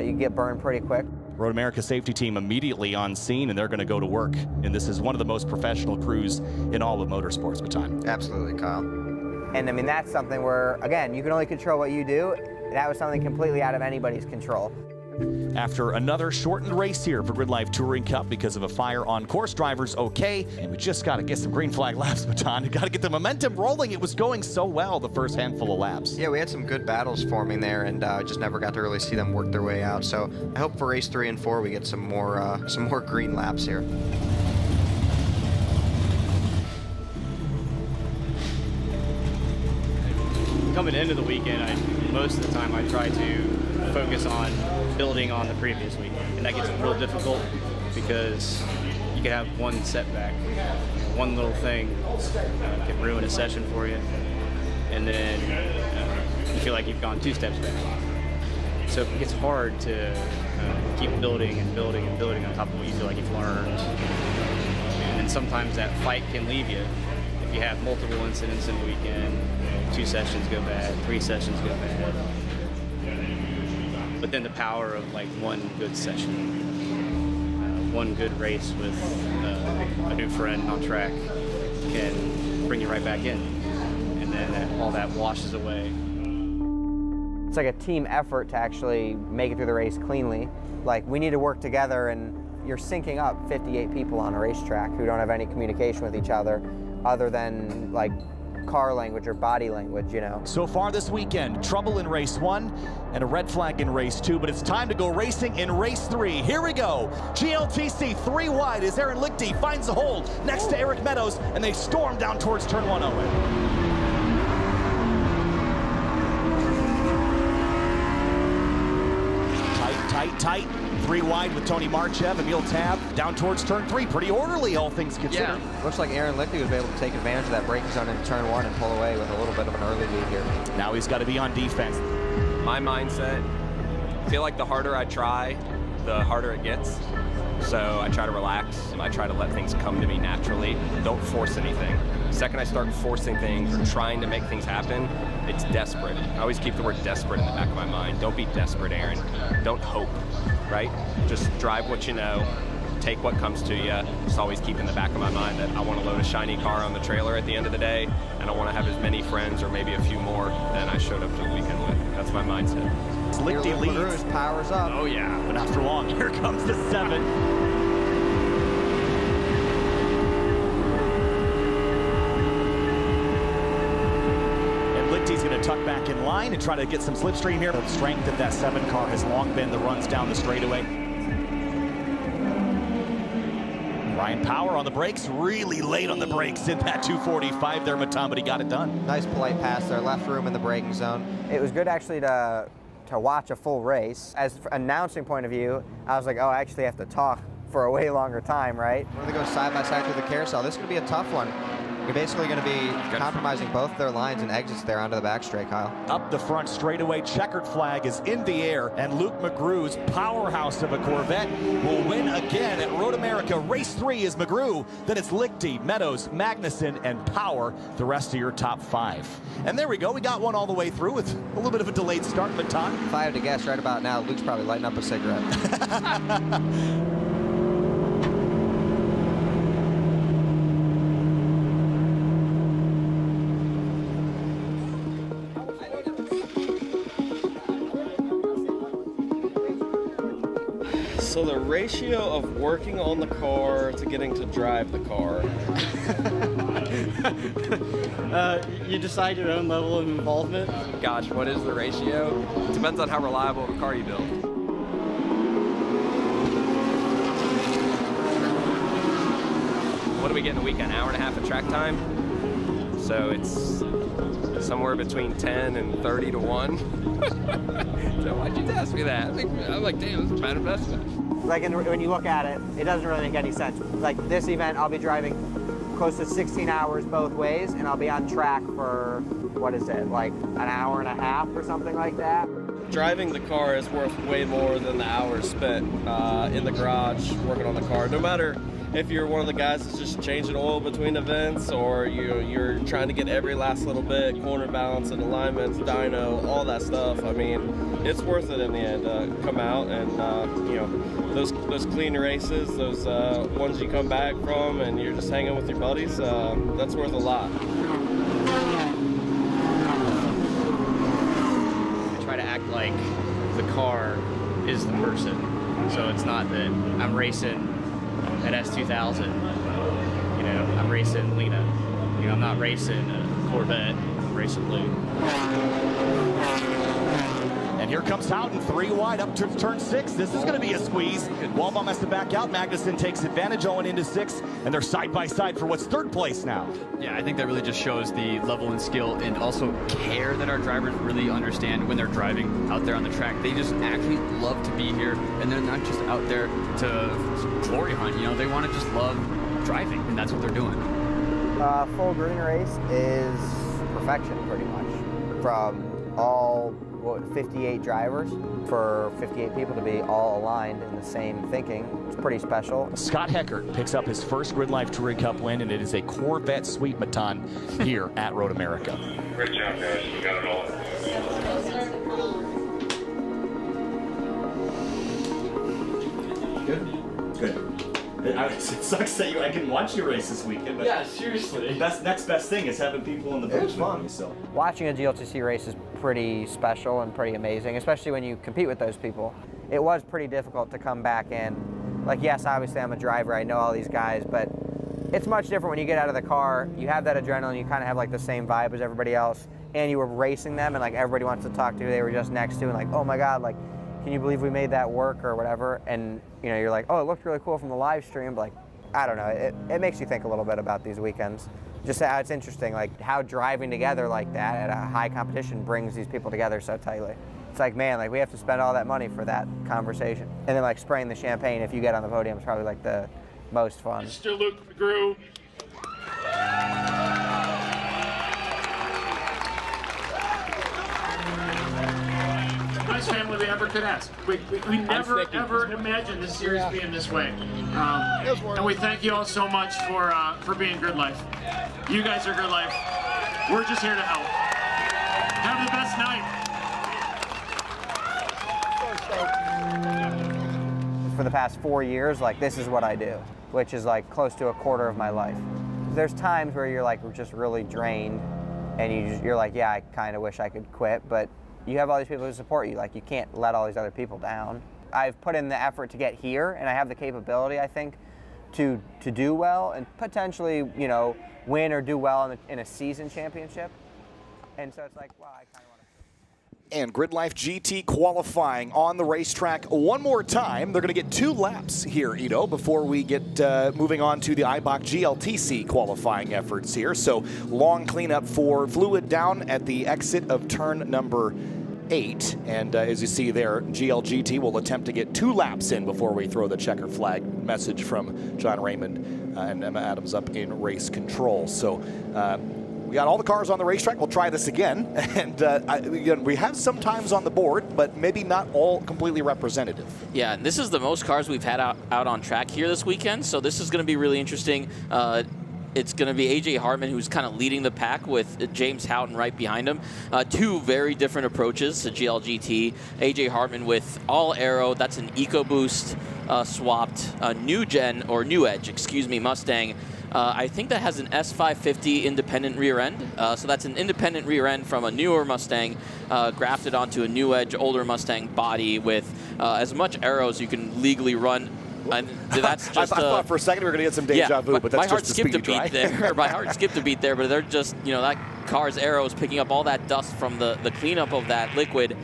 You get burned pretty quick. Road America safety team immediately on scene, and they're going to go to work. And this is one of the most professional crews in all of motorsports, Matan. Absolutely, Kyle. And I mean, that's something where, again, you can only control what you do. That was something completely out of anybody's control. After another shortened race here for GRIDLIFE Touring Cup because of a fire on course, drivers okay, and we just got to get some green flag laps, Matan. We got to get the momentum rolling. It was going so well the first handful of laps. Yeah, we had some good battles forming there, and just never got to really see them work their way out. So I hope for race 3 and 4 we get some more green laps here. Coming into the weekend, most of the time I try to focus on building on the previous weekend, and that gets real difficult because you could have one setback, one little thing can ruin a session for you, and then you feel like you've gone 2 steps back. So it gets hard to keep building and building and building on top of what you feel like you've learned. And sometimes that fight can leave you. If you have multiple incidents in a weekend, 2 sessions go bad, 3 sessions go bad. But then the power of like one good session, one good race with a new friend on track can bring you right back in. And then all that washes away. It's like a team effort to actually make it through the race cleanly. Like, we need to work together, and you're syncing up 58 people on a racetrack who don't have any communication with each other than like car language or body language, you know. So far this weekend, trouble in race 1 and a red flag in race 2, but it's time to go racing in race 3. Here we go. GLTC 3 wide as Aaron Lichty finds a hole next to Eric Meadows, and they storm down towards turn 1 0. Tight. 3 wide with Tony Marchev, Emil Tab, down towards turn 3. Pretty orderly, all things considered. Yeah, looks like Aaron Lichty was able to take advantage of that braking zone in turn 1 and pull away with a little bit of an early lead here. Now he's got to be on defense. My mindset, I feel like the harder I try, the harder it gets. So I try to relax, and I try to let things come to me naturally. Don't force anything. The second I start forcing things or trying to make things happen, it's desperate. I always keep the word desperate in the back of my mind. Don't be desperate, Aaron. Don't hope, right? Just drive what you know, take what comes to you. Just always keep in the back of my mind that I want to load a shiny car on the trailer at the end of the day, and I want to have as many friends or maybe a few more than I showed up to the weekend with. That's my mindset. Lichty leads. Powers up. Oh yeah, but not for long. Here comes the 7. He's going to tuck back in line and try to get some slipstream here. The strength of that 7 car has long been the runs down the straightaway. Ryan Power on the brakes, really late on the brakes in that 245 there, Matan, but he got it done. Nice polite pass there, left room in the braking zone. It was good actually to watch a full race. As an announcing point of view, I was like, oh, I actually have to talk for a way longer time, right? We're going to go side by side through the carousel. This is going to be a tough one. You're basically going to be compromising both their lines and exits there onto the back straight, Kyle. Up the front straightaway, checkered flag is in the air, and Luke McGrew's powerhouse of a Corvette will win again at Road America. Race 3 is McGrew, then it's Lichty, Meadows, Magnussen, and Power, the rest of your top 5. And there we go, we got one all the way through with a little bit of a delayed start, Matan. If I had to guess right about now, Luke's probably lighting up a cigarette. So the ratio of working on the car to getting to drive the car. You decide your own level of involvement. Gosh, what is the ratio? It depends on how reliable of a car you build. What do we get in a week? An hour and a half of track time? So it's somewhere between 10 and 30 to 1. So why'd you ask me that? I'm like, damn, this is a bad investment. Like, when you look at it, it doesn't really make any sense. Like, this event, I'll be driving close to 16 hours both ways, and I'll be on track for, what is it, like an hour and a half or something like that? Driving the car is worth way more than the hours spent in the garage working on the car. No matter if you're one of the guys that's just changing oil between events, or you're trying to get every last little bit, corner balance and alignments, dyno, all that stuff. I mean, it's worth it in the end to come out and you know, those clean races, those ones you come back from and you're just hanging with your buddies. That's worth a lot. I try to act like the car is the person, so it's not that I'm racing at S2000, you know, I'm racing Lena. You know, I'm not racing a Corvette, I'm racing Luke. And And here comes Houghton, 3 wide up to turn 6. This is going to be a squeeze. Wallbaum has to back out. Magnuson takes advantage, going into 6, and they're side by side for what's 3rd place now. Yeah, I think that really just shows the level and skill and also care that our drivers really understand when they're driving out there on the track. They just actually love to be here, and they're not just out there to glory hunt. You know, they want to just love driving, and that's what they're doing. Full green race is perfection, pretty much. From all 58 drivers, for 58 people to be all aligned in the same thinking, it's pretty special. Scott Heckert picks up his first GridLife Touring Cup win, and it is a Corvette Sweet Baton here at Road America. Great job, guys. You got it all. Good. It sucks that I can watch you race this weekend, but yeah, seriously. The next best thing is having people in the booth. It's fun. So Watching a GLTC race is pretty special and pretty amazing, especially when you compete with those people. It was pretty difficult to come back in. Like, yes, obviously I'm a driver, I know all these guys, but it's much different when you get out of the car, you have that adrenaline, you kind of have like the same vibe as everybody else, and you were racing them, and like everybody wants to talk to who they were just next to, and like, oh my God, like, can you believe we made that work or whatever? And you know, you're like, oh, it looked really cool from the live stream, but like, I don't know, it makes you think a little bit about these weekends. Just how it's interesting, like how driving together like that at a high competition brings these people together so tightly. It's like, man, like we have to spend all that money for that conversation. And then like spraying the champagne if you get on the podium is probably like the most fun. Mr. Luke McGrew. Nice family we ever could ask. We never ever imagined this series being this way. And we thank you all so much for being GridLife. You guys are GridLife. We're just here to help. Have the best night. For the past 4 years, like this is what I do, which is like close to a quarter of my life. There's times where you're like just really drained and you're like, yeah, I kind of wish I could quit, but you have all these people who support you. Like you can't let all these other people down. I've put in the effort to get here, and I have the capability, I think, to do well and potentially, you know, win or do well in a season championship. And so it's like, wow, I kind of want to. And GridLife GT qualifying on the racetrack one more time. They're going to get 2 laps here, Ito, before we get moving on to the Eibach GLTC qualifying efforts here. So long cleanup for fluid down at the exit of turn number 8. And as you see there, GLGT will attempt to get 2 laps in before we throw the checker flag. Message from John Raymond and Emma Adams up in race control. So we got all the cars on the racetrack. We'll try this again. And again, we have some times on the board, but maybe not all completely representative. Yeah, and this is the most cars we've had out on track here this weekend, so this is going to be really interesting. It's going to be A.J. Hartman who's kind of leading the pack with James Houghton right behind him. 2 very different approaches to GLGT. A.J. Hartman with all aero, that's an EcoBoost swapped new edge, Mustang. I think that has an S550 independent rear end. So that's an independent rear end from a newer Mustang grafted onto a new edge, older Mustang body with as much aero as you can legally run. And that's just, I thought for a second we were going to get some deja vu, but that's just the speedy dry. My heart skipped a beat there, but they're just, you know, that car's aero is picking up all that dust from the cleanup of that liquid.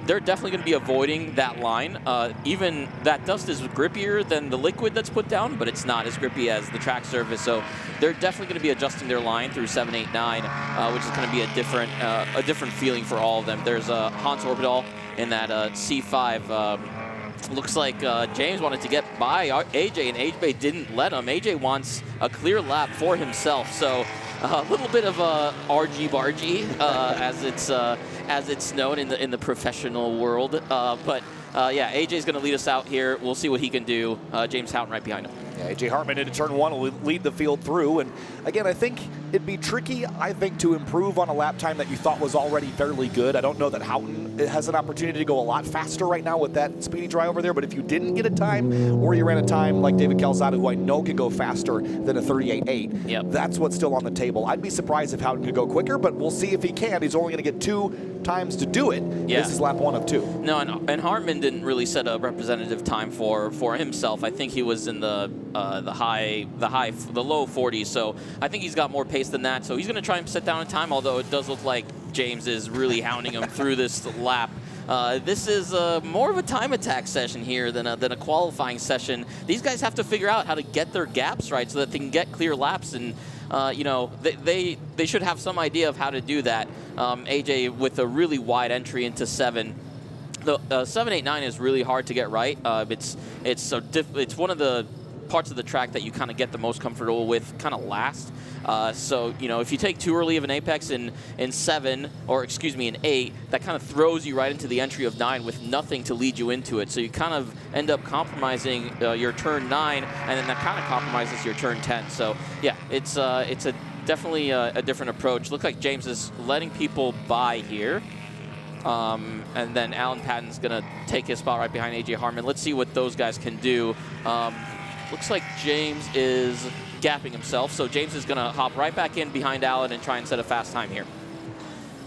They're definitely going to be avoiding that line. Even that dust is grippier than the liquid that's put down, but it's not as grippy as the track surface. So they're definitely going to be adjusting their line through 7, 8, 9, which is going to be a different feeling for all of them. There's Hans Orbital in that C5. Looks like James wanted to get by AJ, and AJ didn't let him. AJ wants a clear lap for himself, so a little bit of a argy-bargy, as it's known in the professional world. But yeah, AJ's going to lead us out here. We'll see what he can do. James Houghton right behind him. Yeah, A.J. Hartman into turn 1 will lead the field through. And again, I think it'd be tricky, to improve on a lap time that you thought was already fairly good. I don't know that Houghton has an opportunity to go a lot faster right now with that speedy dry over there. But if you didn't get a time, or you ran a time like David Calzada, who I know can go faster than a 38.8, that's what's still on the table. I'd be surprised if Houghton could go quicker, but we'll see if he can. He's only going to get 2 times to do it. Yeah. This is lap 1 of 2. No, and Hartman didn't really set a representative time for himself. I think he was in the low 40s, so I think he's got more pace than that. So he's going to try and set down a time, although it does look like James is really hounding him through this lap. This is more of a time attack session here than a qualifying session. These guys have to figure out how to get their gaps right so that they can get clear laps, and you know, they should have some idea of how to do that. AJ with a really wide entry into 7. The 7, 8, 9 is really hard to get right. It's one of the parts of the track that you kind of get the most comfortable with kind of last. So, you know, if you take too early of an apex in 7, or excuse me, in 8, that kind of throws you right into the entry of 9 with nothing to lead you into it. So you kind of end up compromising your turn 9, and then that kind of compromises your turn 10. So, yeah, it's definitely a different approach. Looks like James is letting people by here. And then Alan Patton's going to take his spot right behind AJ Hartman. Let's see what those guys can do. Looks like James is gapping himself, so James is going to hop right back in behind Alan and try and set a fast time here.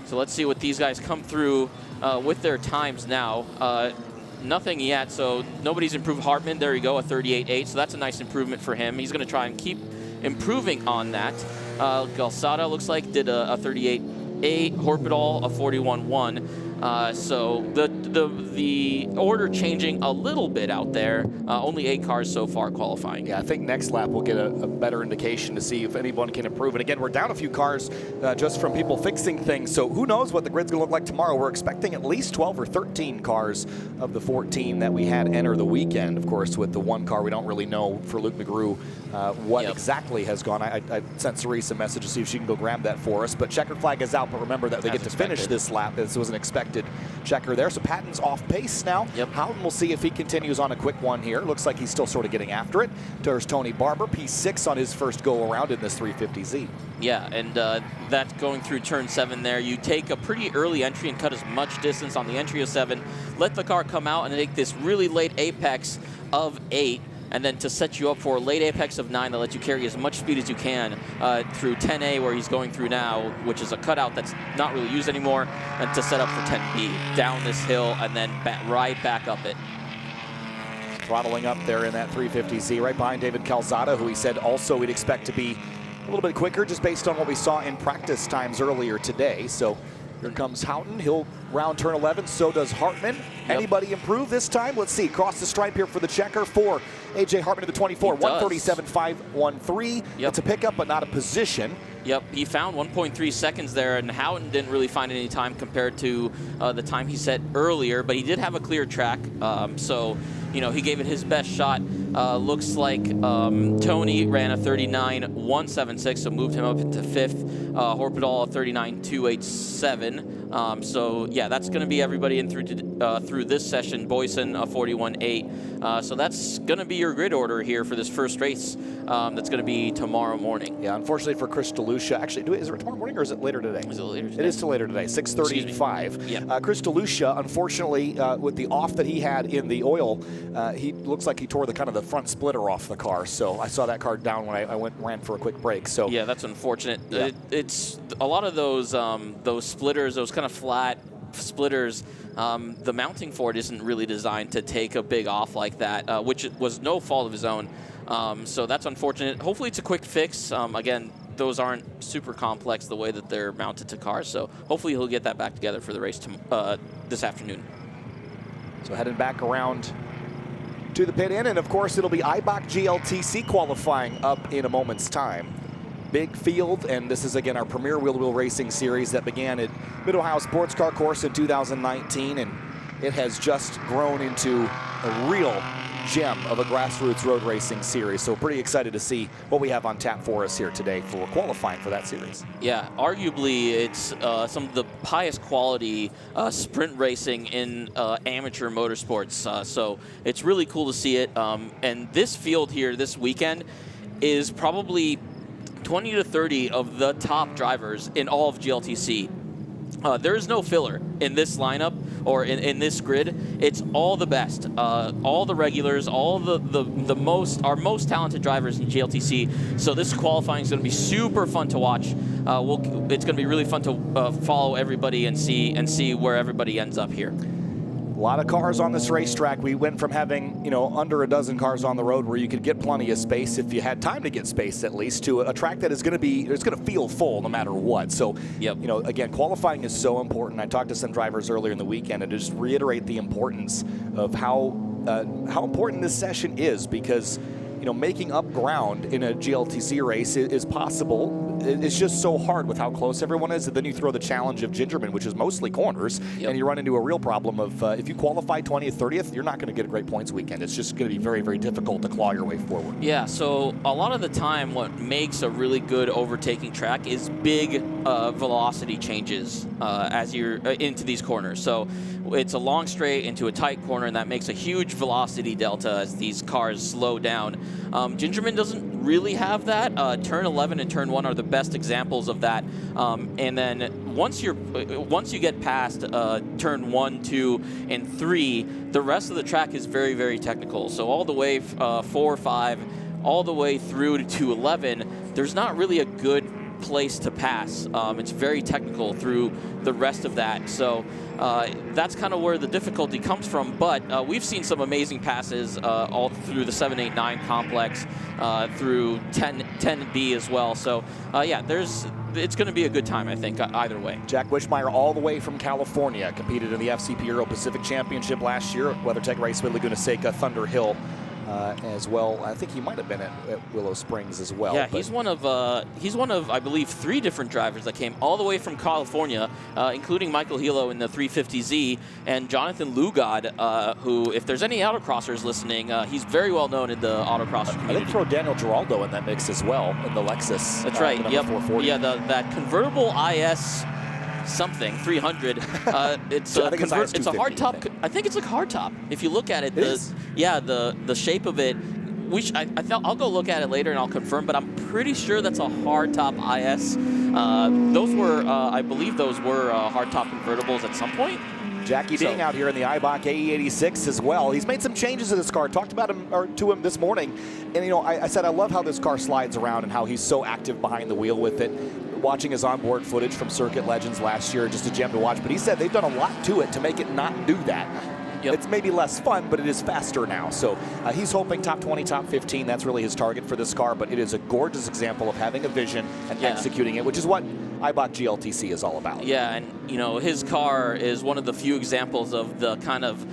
So let's see what these guys come through with their times now. Nothing yet, so nobody's improved. Hartman, there you go, a 38.8, so that's a nice improvement for him. He's going to try and keep improving on that. Galsada looks like did a 38.8, Horpedal a 41.1. So the order changing a little bit out there. Only 8 cars so far qualifying. Yeah, I think next lap we'll get a better indication to see if anyone can improve. And again, we're down a few cars just from people fixing things. So who knows what the grid's going to look like tomorrow. We're expecting at least 12 or 13 cars of the 14 that we had enter the weekend. Of course, with the one car, we don't really know for Luke McGrew what exactly has gone. I sent Cerise a message to see if she can go grab that for us. But checker flag is out. But remember that they get to finish this lap. This was an expected checker there. So Patton's off pace now. Houghton, we'll see if he continues on a quick one here. Looks like he's still sort of getting after it. There's Tony Barber, P6 on his first go around in this 350Z. Yeah, and that's going through turn 7 there. You take a pretty early entry and cut as much distance on the entry of 7. Let the car come out and take this really late apex of 8. And then to set you up for a late apex of 9 that lets you carry as much speed as you can through 10A, where he's going through now, which is a cutout that's not really used anymore, and to set up for 10B, down this hill and then right back up it. Throttling up there in that 350Z, right behind David Calzada, who he said also we'd expect to be a little bit quicker just based on what we saw in practice times earlier today. So here comes Houghton. He'll round turn 11. So does Hartman. Anybody improve this time? Let's see. Cross the stripe here for the checker for AJ Hartman to the 24. 137.513. It's a pickup, but not a position. Yep, he found 1.3 seconds there, and Houghton didn't really find any time compared to the time he set earlier, but he did have a clear track, so you know, he gave it his best shot. Looks like Tony ran a 39.176, so moved him up into 5th. Horpedal a 39.287. So yeah, that's going to be everybody in through this session. Boyson a 41.8. So that's going to be your grid order here for this first race. That's going to be tomorrow morning. Yeah, unfortunately for Chris DeLucia, actually, is it tomorrow morning or is it later today? Is it later today? It is still later today, 6:35. Yeah. Chris DeLucia, unfortunately, with the off that he had in the oil, he looks like he tore the kind of the front splitter off the car. So I saw that car down when I ran for a quick break. So yeah, that's unfortunate. Yeah. It's a lot of those splitters, those kind of flat splitters. The mounting for it isn't really designed to take a big off like that, which was no fault of his own. So that's unfortunate. Hopefully it's a quick fix. Again, those aren't super complex the way that they're mounted to cars. So hopefully he'll get that back together for the race this afternoon. So heading back around to the pit in, and of course it'll be Eibach GLTC qualifying up in a moment's time. Big field, and this is again our premier wheel-to-wheel racing series that began at Mid-Ohio Sports Car Course in 2019, and it has just grown into a real gem of a grassroots road racing series. So pretty excited to see what we have on tap for us here today for qualifying for that series. Yeah, arguably it's some of the highest quality sprint racing in amateur motorsports. So it's really cool to see it. And this field here this weekend is probably 20 to 30 of the top drivers in all of GLTC. There is no filler in this lineup or in this grid. It's all the best, all the regulars, all our most talented drivers in GLTC. So this qualifying is going to be super fun to watch. It's going to be really fun to follow everybody and see where everybody ends up here. A lot of cars on this racetrack. We went from having, you know, under a dozen cars on the road where you could get plenty of space if you had time to get space at least, to a track that is going to be, it's going to feel full no matter what. So, you know, again, qualifying is so important. I talked to some drivers earlier in the weekend and just reiterate the importance of how important this session is, because, you know, making up ground in a GLTC race is possible. It's just so hard with how close everyone is. And then you throw the challenge of Gingerman, which is mostly corners, and you run into a real problem of if you qualify 20th, 30th, you're not going to get a great points weekend. It's just going to be very, very difficult to claw your way forward. Yeah, so a lot of the time what makes a really good overtaking track is big velocity changes as you're into these corners. So it's a long straight into a tight corner, and that makes a huge velocity delta as these cars slow down. Gingerman doesn't really have that. Turn 11 and turn 1 are the best examples of that. And then once you get past turn 1, 2, and 3, the rest of the track is very, very technical. So all the way 4, 5, all the way through to 11, there's not really a good place to pass. It's very technical through the rest of that. So that's kind of where the difficulty comes from. But we've seen some amazing passes all through the 7, 8, 9 complex, through 10B as well. So yeah, it's going to be a good time, I think, either way. Jack Wishmeyer, all the way from California, competed in the FCP Euro Pacific Championship last year at WeatherTech Raceway Laguna Seca, Thunder Hill. As well, I think he might have been at Willow Springs as well. Yeah, he's one of I believe 3 different drivers that came all the way from California, including Michael Hilo in the 350Z and Jonathan Lugod, who, if there's any autocrossers listening, he's very well known in the autocross community. I think throw Daniel Giraldo in that mix as well in the Lexus. That's right. The Yep. 440. Yeah, that convertible IS something 300. It's a hardtop. I think it's a hardtop. If you look at it, the shape of it. I'll go look at it later and I'll confirm, but I'm pretty sure that's a hardtop IS. Those were, I believe, those were hardtop convertibles at some point. Jackie being out here in the Eibach AE86 as well. He's made some changes to this car. Talked about him to him this morning, and you know, I said I love how this car slides around and how he's so active behind the wheel with it. Watching his onboard footage from Circuit Legends last year, just a gem to watch. But he said they've done a lot to it to make it not do that. It's maybe less fun, but it is faster now. So he's hoping top 20, top 15. That's really his target for this car. But it is a gorgeous example of having a vision and executing it, which is what Eibach GLTC is all about. Yeah, and you know, his car is one of the few examples of the kind of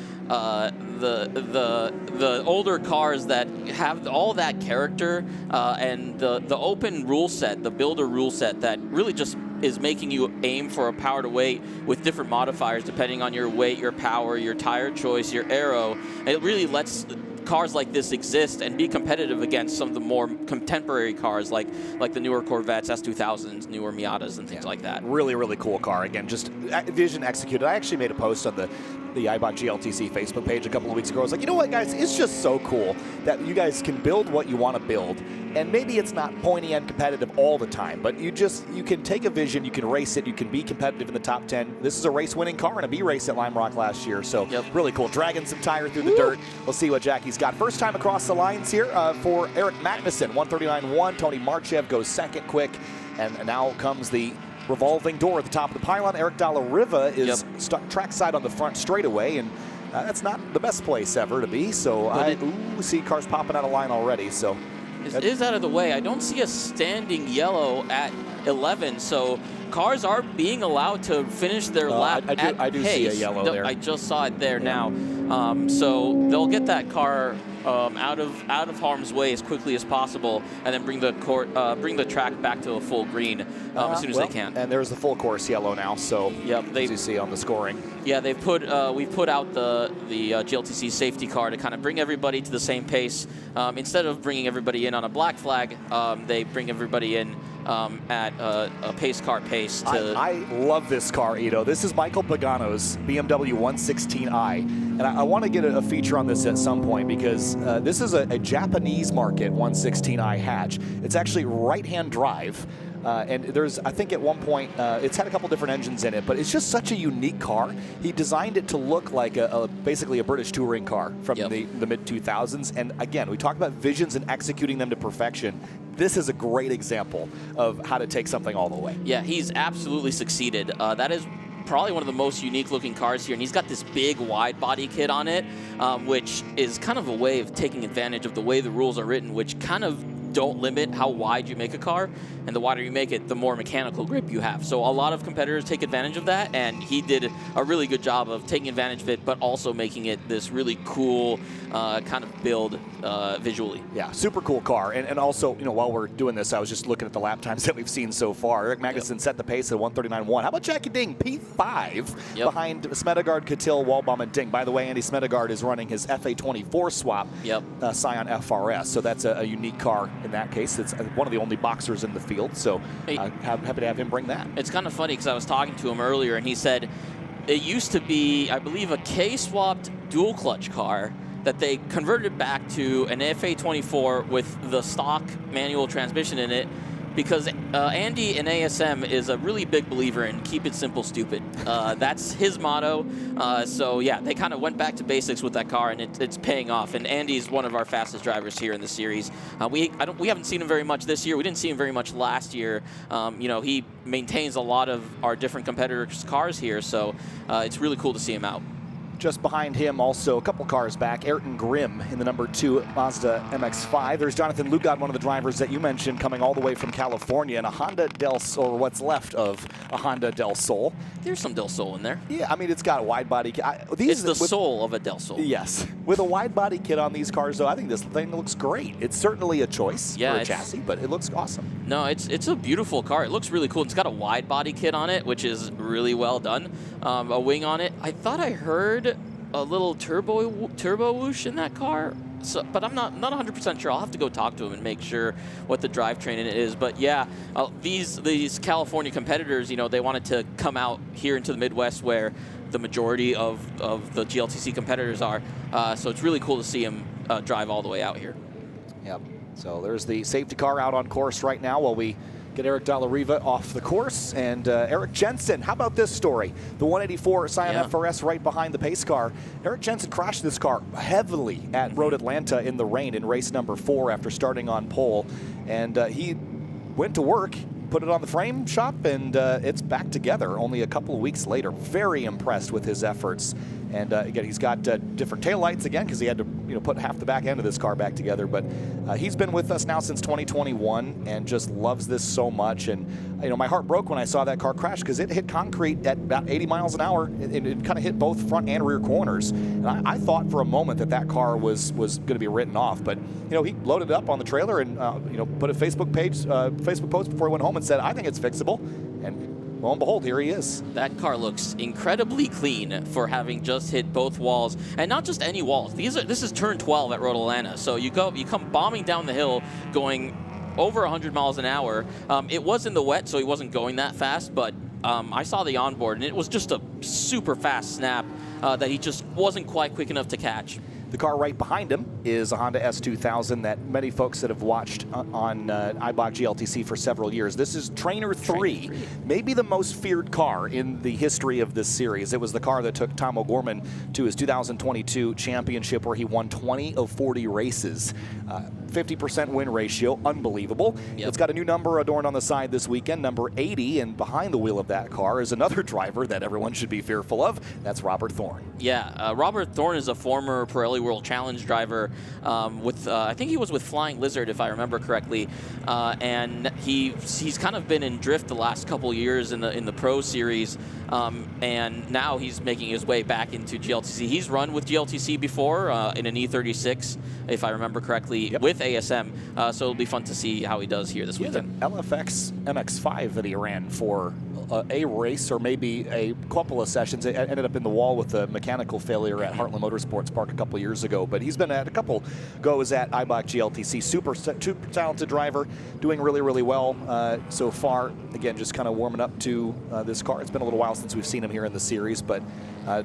the older cars that have all that character and the open rule set, the builder rule set that really just is making you aim for a power to weight with different modifiers depending on your weight, your power, your tire choice, your aero. It really lets cars like this exist and be competitive against some of the more contemporary cars like the newer Corvettes, S2000s, newer Miatas, and things like that. Really, really cool car. Again, just vision executed. I actually made a post on the Eibach GLTC Facebook page a couple of weeks ago. I was like, you know what, guys? It's just so cool that you guys can build what you want to build. And maybe it's not pointy and competitive all the time, but you can take a vision, you can race it, you can be competitive in the top 10. This is a race-winning car in a B race at Lime Rock last year, so really cool. Dragging some tire through the dirt. We'll see what Jackie's got. First time across the lines here for Eric Magnussen, 139.1. Tony Marchev goes second quick, and now comes the revolving door at the top of the pylon. Eric Dalla Riva is stuck trackside on the front straightaway, and that's not the best place ever to be. So I see cars popping out of line already. So it is out of the way. I don't see a standing yellow at 11, so cars are being allowed to finish their lap at pace. I do see a yellow there. I just saw it there now. So they'll get that car out of harm's way as quickly as possible, and then bring the track back to a full green as soon as they can. And there's the full course yellow now. So as you see on the scoring. Yeah, we've put out the GLTC safety car to kind of bring everybody to the same pace. Instead of bringing everybody in on a black flag, they bring everybody in at a pace car pace. I love this car, Ito. This is Michael Pagano's BMW 116i. And I want to get a feature on this at some point because this is a Japanese market 116i hatch. It's actually right-hand drive. And there's, I think at one point, it's had a couple different engines in it, but it's just such a unique car. He designed it to look like basically a British touring car from the mid-2000s. And again, we talk about visions and executing them to perfection. This is a great example of how to take something all the way. Yeah, he's absolutely succeeded. That is probably one of the most unique looking cars here, and he's got this big wide body kit on it, which is kind of a way of taking advantage of the way the rules are written, which kind of don't limit how wide you make a car, and the wider you make it, the more mechanical grip you have. So a lot of competitors take advantage of that, and he did a really good job of taking advantage of it, but also making it this really cool kind of build visually. Yeah, super cool car. And also, you know, while we're doing this, I was just looking at the lap times that we've seen so far. Eric Magnuson set the pace at 1:39.1. How about Jackie Ding, P5 behind Smedegard, Catil, Walbaum, and Ding. By the way, Andy Smedegard is running his FA24 swap, Scion FRS. So that's a unique car in that case. It's one of the only boxers in the field. So happy to have him bring that. It's kind of funny because I was talking to him earlier, and he said it used to be, I believe, a K-swapped dual clutch car that they converted back to an FA24 with the stock manual transmission in it, because Andy in ASM is a really big believer in keep it simple, stupid. That's his motto. So yeah, they kind of went back to basics with that car, and it's paying off. And Andy's one of our fastest drivers here in the series. We haven't seen him very much this year. We didn't see him very much last year. You know, he maintains a lot of our different competitors' cars here, so it's really cool to see him out. Just behind him, also a couple cars back, Ayrton Grimm in the number 2 Mazda MX-5. There's Jonathan Lugod, one of the drivers that you mentioned, coming all the way from California in a Honda Del Sol, or what's left of a Honda Del Sol. There's some Del Sol in there. Yeah, I mean, it's got a wide body kit. It's the soul of a Del Sol. Yes. With a wide body kit on these cars, though, I think this thing looks great. It's certainly a choice for a chassis, but it looks awesome. No, it's a beautiful car. It looks really cool. It's got a wide body kit on it, which is really well done. A wing on it. I thought I heard a little turbo whoosh in that car, but I'm not 100% sure. I'll have to go talk to him and make sure what the drivetrain in it is. But yeah, these California competitors, you know, they wanted to come out here into the Midwest where the majority of the GLTC competitors are. So it's really cool to see him drive all the way out here. Yep. So there's the safety car out on course right now while we get Eric Dalla Riva off the course. And Eric Jensen, how about this story? The 184 Scion FRS right behind the pace car. Eric Jensen crashed this car heavily at Road Atlanta in the rain in race number 4 after starting on pole. And he went to work, put it on the frame shop, and it's back together only a couple of weeks later. Very impressed with his efforts. And again, he's got different taillights again because he had to, you know, put half the back end of this car back together. But he's been with us now since 2021 and just loves this so much. And you know, my heart broke when I saw that car crash because it hit concrete at about 80 miles an hour. It kind of hit both front and rear corners. And I thought for a moment that car was going to be written off. But you know, he loaded it up on the trailer and you know, put a Facebook post before he went home and said, "I think it's fixable." And lo and behold, here he is. That car looks incredibly clean for having just hit both walls, and not just any walls. This is turn 12 at Road Atlanta, so you come bombing down the hill, going over 100 miles an hour. It was in the wet, so he wasn't going that fast, but I saw the onboard, and it was just a super fast snap that he just wasn't quite quick enough to catch. The car right behind him is a Honda S2000 that many folks that have watched on Eibach GLTC for several years. This is Trainer 3, maybe the most feared car in the history of this series. It was the car that took Tom O'Gorman to his 2022 championship where he won 20 of 40 races. 50% win ratio, unbelievable. It's got a new number adorned on the side this weekend, number 80, and behind the wheel of that car is another driver that everyone should be fearful of. That's Robert Thorne. Yeah, Robert Thorne is a former Pirelli World Challenge driver with, I think he was with Flying Lizard, if I remember correctly, and he's kind of been in drift the last couple years in the Pro Series, and now he's making his way back into GLTC. He's run with GLTC before in an E36, if I remember correctly, with ASM, so it'll be fun to see how he does here this weekend. LFX MX-5 that he ran for a race or maybe a couple of sessions. It ended up in the wall with a mechanical failure at Heartland Motorsports Park a couple of years ago, but he's been at a couple goes at Eibach GLTC. Super talented driver, doing really, really well so far. Again, just kind of warming up to this car. It's been a little while since we've seen him here in the series, but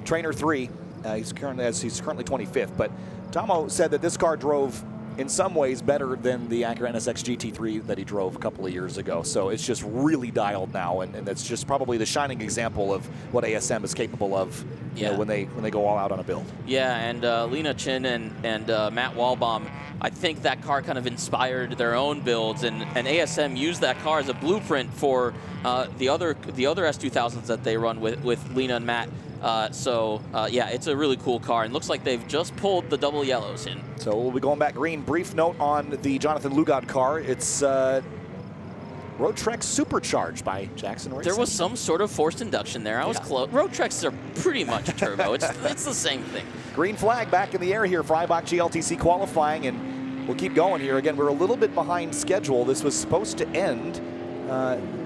Trainer 3, he's currently 25th, but Tomo said that this car drove in some ways better than the Acura NSX GT3 that he drove a couple of years ago. So it's just really dialed now, and that's just probably the shining example of what ASM is capable of, you know, when they go all out on a build. Yeah, and Lena Chin and Matt Walbaum, I think that car kind of inspired their own builds, and ASM used that car as a blueprint for the other S2000s that they run with Lena and Matt. Yeah, it's a really cool car, and looks like they've just pulled the double yellows in. So we'll be going back green. Brief note on the Jonathan Lugod car. It's Road Trek supercharged by Jackson Racing. There was some sort of forced induction there. I was close. Road Treks are pretty much turbo. It's the same thing. Green flag back in the air here for Eibach GLTC qualifying, and we'll keep going here. Again, we're a little bit behind schedule. This was supposed to end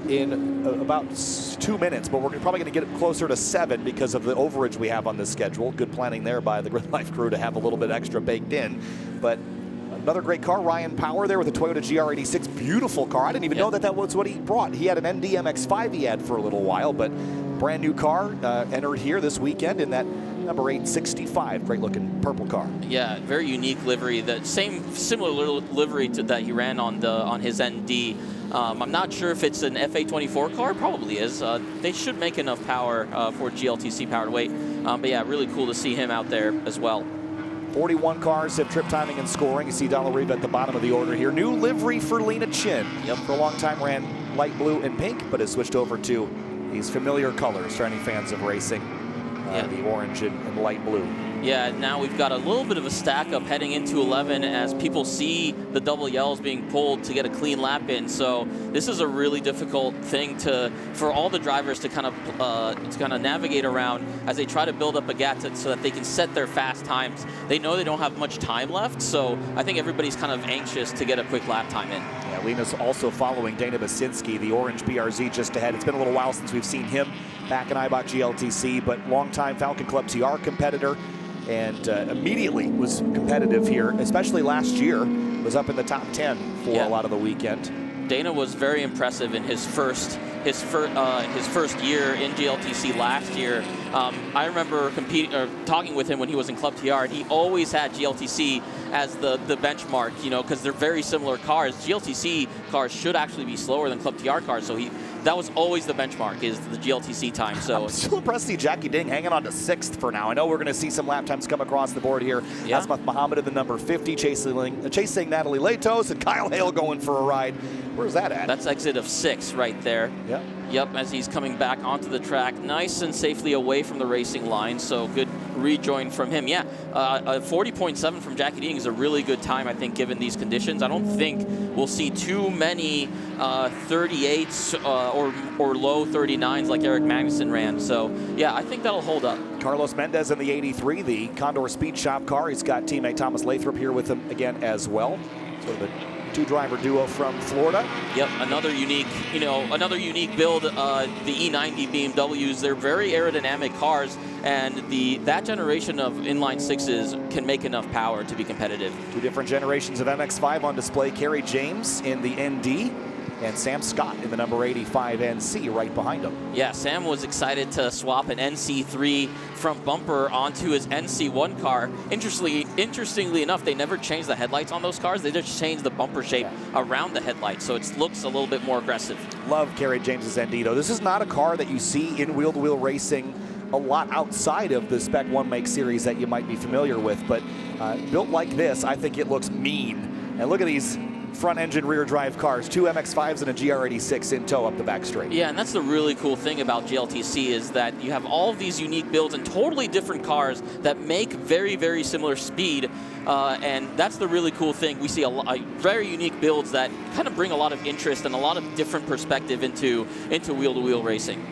in about 2 minutes, but we're probably going to get it closer to 7 because of the overage we have on this schedule. Good planning there by the GridLife crew to have a little bit extra baked in. But another great car, Ryan Power there with a Toyota GR86. Beautiful car. I didn't even know that was what he brought. He had an ND MX-5 he had for a little while, but brand new car entered here this weekend in that number 865. Great looking purple car. Yeah, very unique livery. The similar livery to that he ran on his ND. I'm not sure if it's an FA24 car. Probably is. They should make enough power for GLTC powered weight. But yeah, really cool to see him out there as well. 41 cars have trip timing and scoring. You see Donald Reeve at the bottom of the order here. New livery for Lena Chin. Yep. For a long time ran light blue and pink, but has switched over to these familiar colors for any fans of racing. The orange and light blue. Yeah, now we've got a little bit of a stack up heading into 11 as people see the double yells being pulled to get a clean lap in. So this is a really difficult thing for all the drivers to kind of navigate around as they try to build up a gap so that they can set their fast times. They know they don't have much time left, so I think everybody's kind of anxious to get a quick lap time in. Yeah, Lena's also following Dana Basinski, the orange BRZ just ahead. It's been a little while since we've seen him back in Eibach GLTC, but longtime Falcon Club TR competitor, and immediately was competitive here, especially last year. Was up in the top 10 for a lot of the weekend. Dana was very impressive in his first year in GLTC last year. I remember talking with him when he was in Club TR, and he always had GLTC as the benchmark, you know, because they're very similar cars. GLTC cars should actually be slower than Club TR cars, so that was always the benchmark, is the GLTC time. So I'm still impressed to see Jackie Ding hanging on to 6th for now. I know we're going to see some lap times come across the board here. Yeah. Asmath Muhammad in the number 50, chasing Natalie Latos, and Kyle Hale going for a ride. Where's that at? That's exit of 6 right there. Yep. Yep, as he's coming back onto the track, nice and safely away from the racing line, so good rejoin from him. Yeah, a 40.7 from Jackie Ding is a really good time, I think, given these conditions. I don't think we'll see too many 38s or low 39s like Eric Magnussen ran. So, yeah, I think that'll hold up. Carlos Mendez in the 83, the Condor Speed Shop car. He's got teammate Thomas Lathrop here with him again as well. Sort of a two-driver duo from Florida. Yep, another unique build. The E90 BMWs, they're very aerodynamic cars, and that generation of inline 6s can make enough power to be competitive. Two different generations of MX-5 on display. Kerry James in the ND, and Sam Scott in the number 85 NC right behind him. Yeah, Sam was excited to swap an NC3 front bumper onto his NC1 car. Interestingly enough, they never changed the headlights on those cars. They just changed the bumper shape around the headlights, so it looks a little bit more aggressive. Love Kerry James's ND, though. This is not a car that you see in wheel-to-wheel racing a lot outside of the Spec 1 Make series that you might be familiar with, but built like this, I think it looks mean. And look at these front engine rear drive cars, 2 MX-5s and a GR86 in tow up the back straight. Yeah, and that's the really cool thing about GLTC is that you have all of these unique builds and totally different cars that make very, very similar speed. And that's the really cool thing. We see a very unique builds that kind of bring a lot of interest and a lot of different perspective into wheel-to-wheel racing.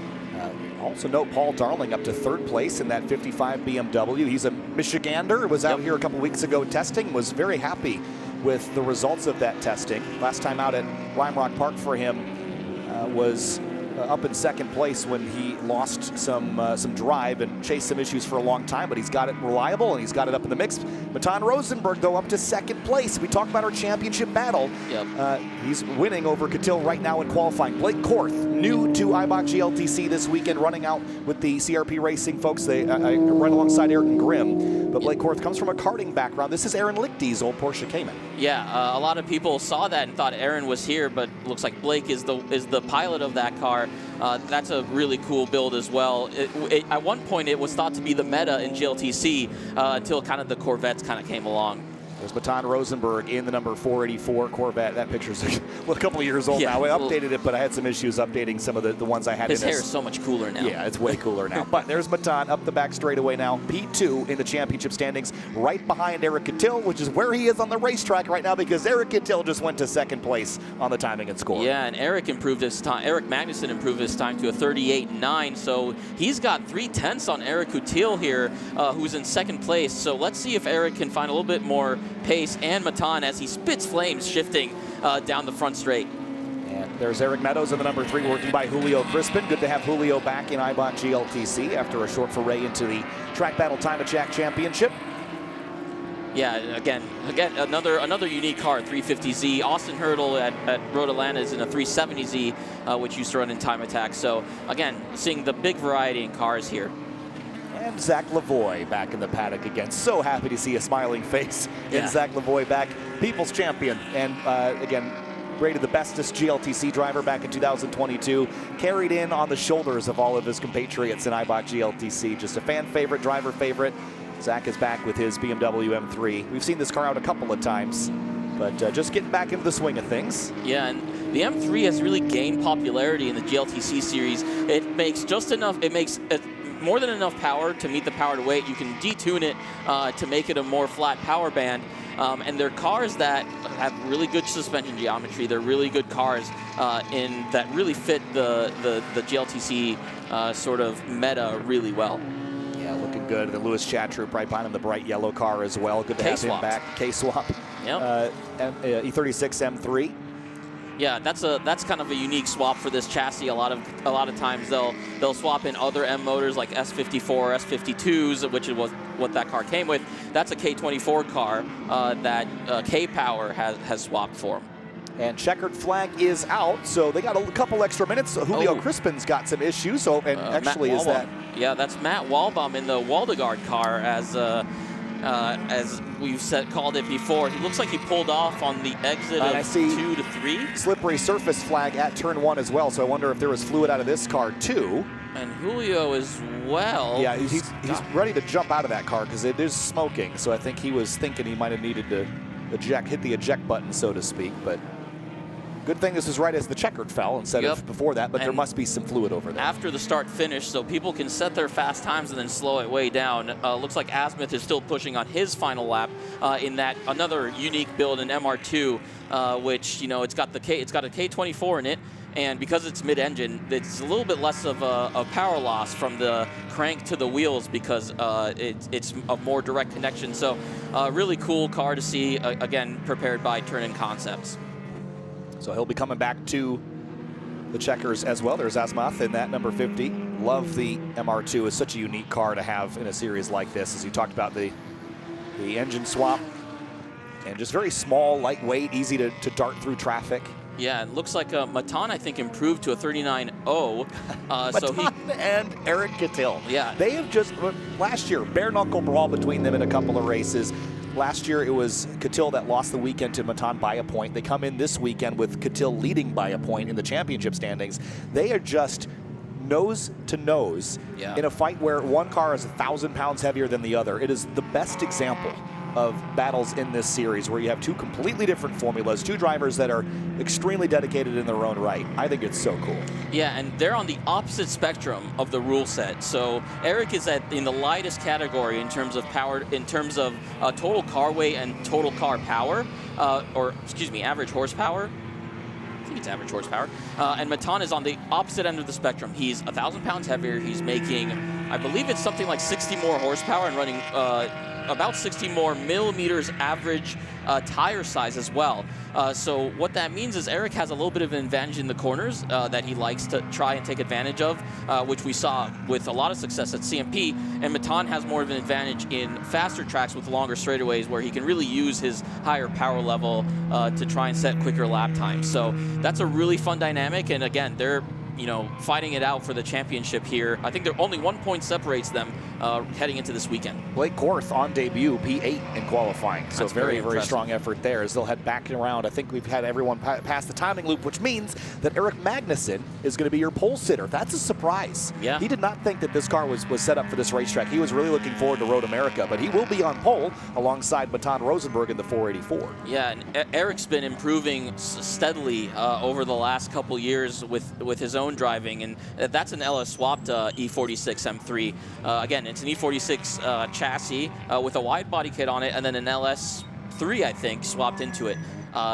Also note Paul Darling up to 3rd place in that 55 BMW. He's a Michigander, was out here a couple weeks ago testing, was very happy with the results of that testing. Last time out at Lime Rock Park for him was up in second place when he lost some drive and chased some issues for a long time, but he's got it reliable and he's got it up in the mix. Matan Rosenberg, though, up to second place. We talked about our championship battle. Yep. He's winning over Catil right now in qualifying. Blake Korth, new to Eibach GLTC this weekend, running out with the CRP Racing folks. They right alongside Eric and Grimm. But Blake Korth comes from a karting background. This is Aaron Lichty's old Porsche Cayman. Yeah, a lot of people saw that and thought Aaron was here, but looks like Blake is the pilot of that car. That's a really cool build as well. At one point, it was thought to be the meta in GLTC until kind of the Corvettes kind of came along. There's Matan Rosenberg in the number 484 Corvette. That picture's a couple of years old now. I updated it, but I had some issues updating some of the ones I had His in hair is so much cooler now. Yeah, it's way cooler now. But there's Matan up the back straightaway now. P2 in the championship standings, right behind Eric Catil, which is where he is on the racetrack right now because Eric Catil just went to second place on the timing and score. Yeah, and Eric improved his time. Eric Magnuson improved his time to a 38.9, so he's got 3/10 on Eric Catil here, who's in second place. So let's see if Eric can find a little bit more pace, and Matan as he spits flames shifting down the front straight. And there's Eric Meadows in the number 3 working by Julio Crispin. Good to have Julio back in Eibach GLTC after a short foray into the Track Battle Time Attack Championship. Yeah, again, another unique car, 350Z. Austin Hurdle at Road Atlanta is in a 370Z, which used to run in Time Attack. So again, seeing the big variety in cars here. And Zach Lavoie back in the paddock again. So happy to see a smiling face in Zach Lavoie back. People's champion. And again, rated the bestest GLTC driver back in 2022. Carried in on the shoulders of all of his compatriots in Eibach GLTC. Just a fan favorite, driver favorite. Zach is back with his BMW M3. We've seen this car out a couple of times, but just getting back into the swing of things. Yeah, and the M3 has really gained popularity in the GLTC series. It makes just enough, it makes more than enough power to meet the power to weight. You can detune it to make it a more flat power band. And they're cars that have really good suspension geometry. They're really good cars that really fit the GLTC sort of meta really well. Yeah, looking good. The Lewis Chatroop right behind him, the bright yellow car as well. Good to have him back. K-swap. Yep. E36 M3. Yeah, that's kind of a unique swap for this chassis. A lot of times they'll swap in other M motors like S54, S52s, which is what that car came with. That's a K24 car that K-Power has swapped for them. And checkered flag is out, so they got a couple extra minutes. Julio Crispin's got some issues, so and actually is that? Yeah, that's Matt Walbaum in the Waldegard car, as we've called it before. He looks like he pulled off on the exit of 2 to 3. Slippery surface flag at turn 1 as well, so I wonder if there was fluid out of this car too. And Julio as well. Yeah, he's ready to jump out of that car because it is smoking, so I think he was thinking he might have needed to hit the eject button, so to speak, but good thing this is right as the checkered fell instead of before that, but there must be some fluid over there. After the start finish, so people can set their fast times and then slow it way down. Looks like Asmuth is still pushing on his final lap in that another unique build in MR2, which it's got a K24 in it, and because it's mid-engine, it's a little bit less of a power loss from the crank to the wheels because it's a more direct connection. So really cool car to see, again, prepared by Turn-In Concepts. So he'll be coming back to the checkers as well. There's Asmuth in that number 50. Love the MR2. It's such a unique car to have in a series like this. As you talked about the engine swap. And just very small, lightweight, easy to dart through traffic. Yeah, it looks like Matan, I think, improved to a 39.0. And Eric Catil. Yeah. They have just, last year, bare knuckle brawl between them in a couple of races. Last year, it was Catil that lost the weekend to Matan by a point. They come in this weekend with Catil leading by a point in the championship standings. They are just nose to nose in a fight where one car is 1,000 pounds heavier than the other. It is the best example of battles in this series where you have two completely different formulas, two drivers that are extremely dedicated in their own right. I think it's so cool. Yeah, and they're on the opposite spectrum of the rule set. So Eric is in the lightest category in terms of power, in terms of total car weight and total car power, average horsepower. I think it's average horsepower. And Matan is on the opposite end of the spectrum. He's 1,000 pounds heavier. He's making I believe it's something like 60 more horsepower and running about 60 more millimeters average tire size as well. So what that means is Eric has a little bit of an advantage in the corners that he likes to try and take advantage of, which we saw with a lot of success at CMP. And Matan has more of an advantage in faster tracks with longer straightaways where he can really use his higher power level to try and set quicker lap times. So that's a really fun dynamic. And again, they're fighting it out for the championship here. I think they're only 1 point separates them heading into this weekend. Blake Korth on debut, P8 in qualifying. So That's very impressive. strong effort there as they'll head back around. I think we've had everyone pass the timing loop, which means that Eric Magnussen is going to be your pole sitter. That's a surprise. Yeah. He did not think that this car was set up for this racetrack. He was really looking forward to Road America, but he will be on pole alongside Matan Rosenberg in the 484. Yeah, and Eric's been improving steadily over the last couple years with his own driving, and that's an LS swapped E46 M3. Again, it's an E46 chassis with a wide body kit on it, and then an LS3, I think, swapped into it.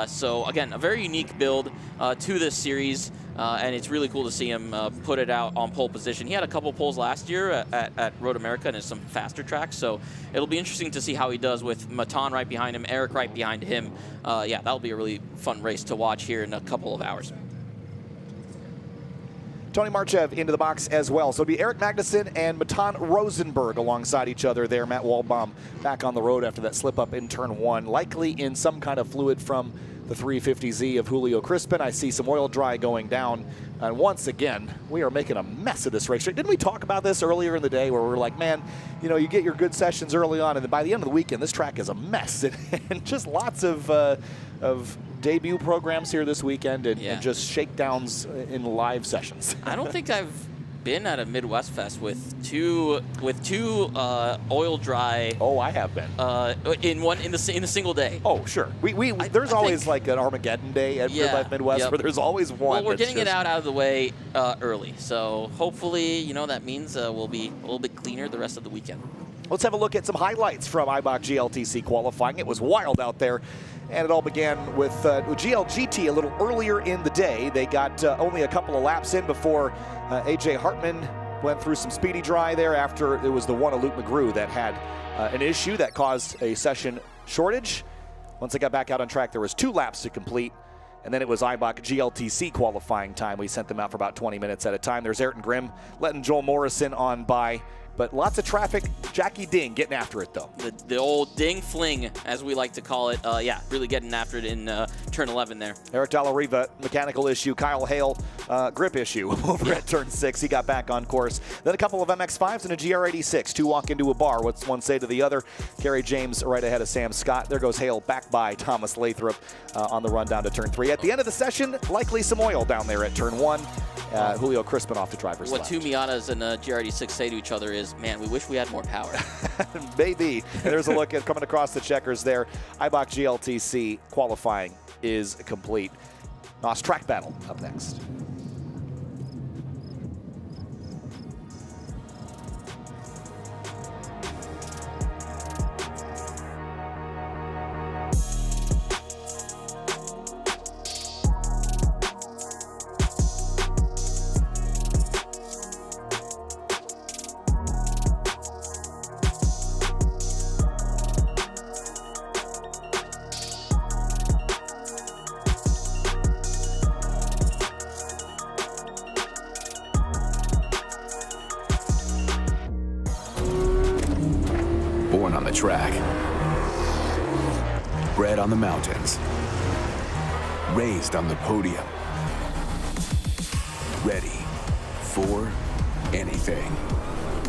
So again, a very unique build to this series, and it's really cool to see him put it out on pole position. He had a couple poles last year at Road America and some faster tracks, so it'll be interesting to see how he does with Matan right behind him, Eric right behind him. Yeah, that'll be a really fun race to watch here in a couple of hours. Tony Marchev into the box as well. So it'll be Eric Magnussen and Matan Rosenberg alongside each other there. Matt Waldbaum back on the road after that slip up in turn 1, likely in some kind of fluid from the 350Z of Julio Crispin. I see some oil dry going down. And once again, we are making a mess of this racetrack. Didn't we talk about this earlier in the day where we were like, man, you get your good sessions early on, and then by the end of the weekend, this track is a mess. And just lots of debut programs here this weekend and just shakedowns in live sessions. I don't think I've been at a Midwest Fest with two oil dry. Oh, I have been. In a single day. Oh, sure. There's always like an Armageddon day at GRIDLIFE Midwest where there's always one. Well, we're getting it out of the way early, so hopefully, that means we'll be a little bit cleaner the rest of the weekend. Let's have a look at some highlights from Eibach GLTC qualifying. It was wild out there. And it all began with GLGT a little earlier in the day. They got only a couple of laps in before AJ Hartman went through some speedy dry there after it was the one of Luke McGrew that had an issue that caused a session shortage. Once they got back out on track, there was 2 laps to complete. And then it was Eibach GLTC qualifying time. We sent them out for about 20 minutes at a time. There's Ayrton Grimm letting Joel Morrison on by. But lots of traffic. Jackie Ding getting after it, though. The old ding fling, as we like to call it. Yeah, really getting after it in turn 11 there. Eric Dalla Riva, mechanical issue. Kyle Hale, grip issue over at turn 6. He got back on course. Then a couple of MX-5s and a GR86. 2 walk into a bar. What's one say to the other? Kerry James right ahead of Sam Scott. There goes Hale back by Thomas Lathrop on the run down to turn 3. At the end of the session, likely some oil down there at turn 1. Julio Crispin off the driver's What left. 2 Miatas and a GR86 say to each other is, man, we wish we had more power. Maybe. And there's a look at coming across the checkers there. Eibach GLTC qualifying is complete. NOS Track Battle up next. Born on the track, bred on the mountains, raised on the podium, ready for anything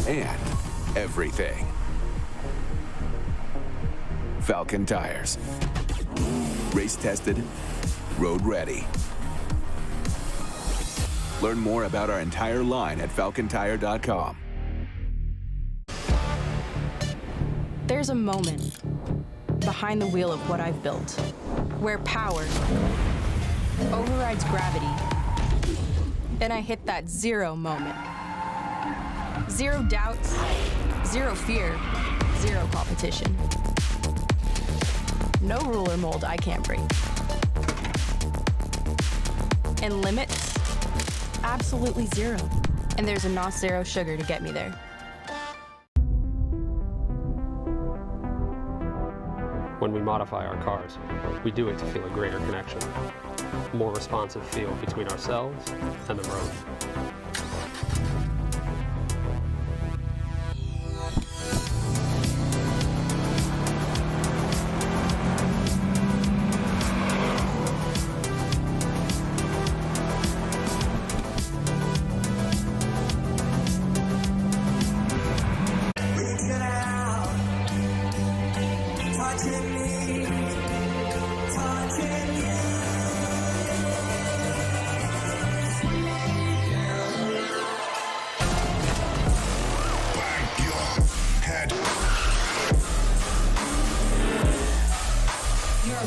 and everything. Falcon Tires. Race tested, road ready. Learn more about our entire line at falcontire.com. There's a moment behind the wheel of what I've built, where power overrides gravity, and I hit that zero moment. Zero doubts, zero fear, zero competition. No rule or mold I can't break. And limits, absolutely zero. And there's a NOS Zero sugar to get me there. when we modify our cars, we do it to feel a greater connection, more responsive feel between ourselves and the road.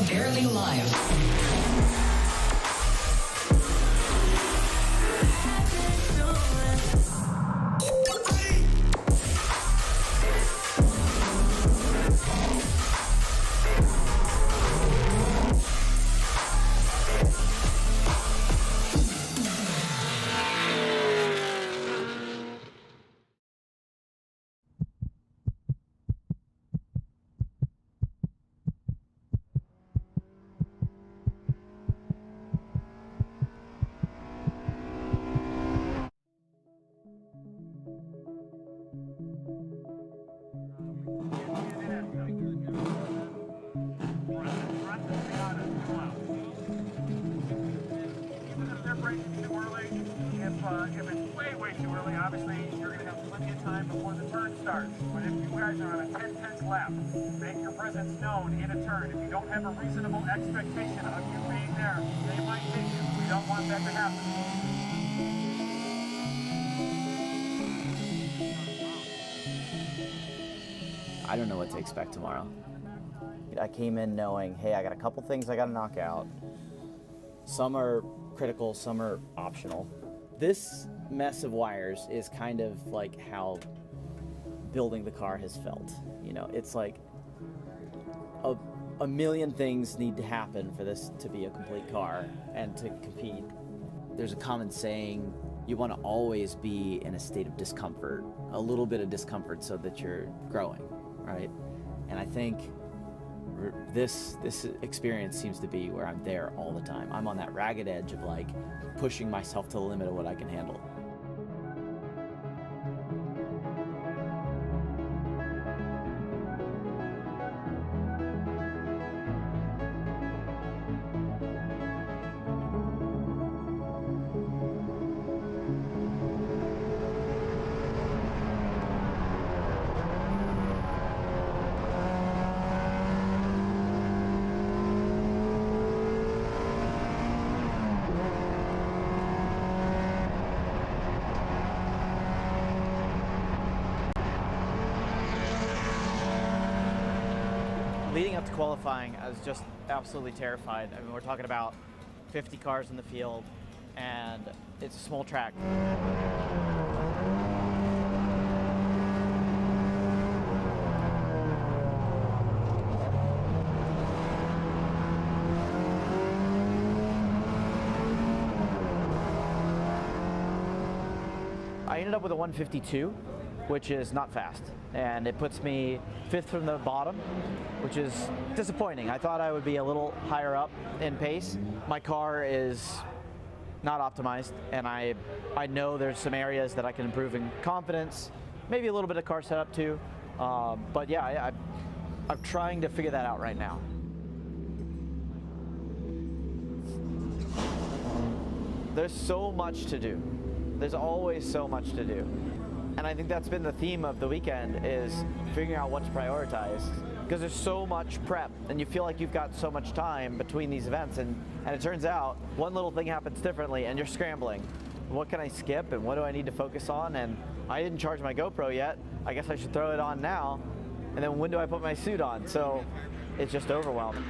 Barely live. If it's way too early, obviously you're going to have plenty of time before the turn starts. But if you guys are on a 10-10 lap, make your presence known in a turn. If you don't have a reasonable expectation of you being there, they might hit you. We don't want that to happen. I don't know what to expect tomorrow. I came in knowing, hey, I got a couple things I got to knock out. Some are critical, some are optional. This mess of wires is kind of like how building the car has felt. You know, it's like a million things need to happen for this to be a complete car and to compete. There's a common saying, you want to always be in a state of discomfort, a little bit of discomfort so that you're growing, right? And I think this experience seems to be where I'm there all the time. I'm on that ragged edge of like pushing myself to the limit of what I can handle. Leading up to qualifying, I was just absolutely terrified. I mean, we're talking about 50 cars in the field, and it's a small track. I ended up with a 152, which is not fast, and it puts me 5th from the bottom, which is disappointing. I thought I would be a little higher up in pace. My car is not optimized, and I know there's some areas that I can improve in confidence, maybe a little bit of car setup too, but yeah, I'm trying to figure that out right now. There's so much to do. There's always so much to do. And I think that's been the theme of the weekend, is figuring out what to prioritize. Because there's so much prep, and you feel like you've got so much time between these events, and it turns out one little thing happens differently, and you're scrambling. What can I skip, and what do I need to focus on? And I didn't charge my GoPro yet. I guess I should throw it on now. And then when do I put my suit on? So it's just overwhelming.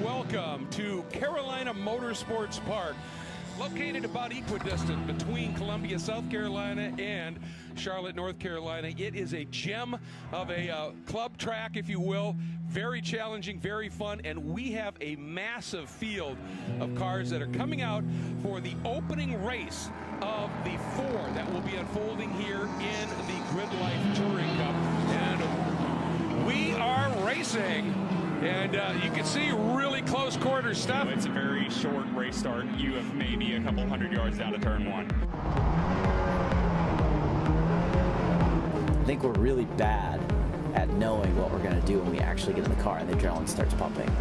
Welcome to Carolina Motorsports Park. Located about equidistant between Columbia, South Carolina and Charlotte, North Carolina. It is a gem of a club track, if you will. Very challenging, very fun, and we have a massive field of cars that are coming out for the opening race of the 4 that will be unfolding here in the GRIDLIFE Touring Cup. And we are racing. And you can see really close quarter stuff. It's a very short race start. You have maybe a couple hundred yards down to turn 1. I think we're really bad at knowing what we're going to do when we actually get in the car and the adrenaline starts pumping.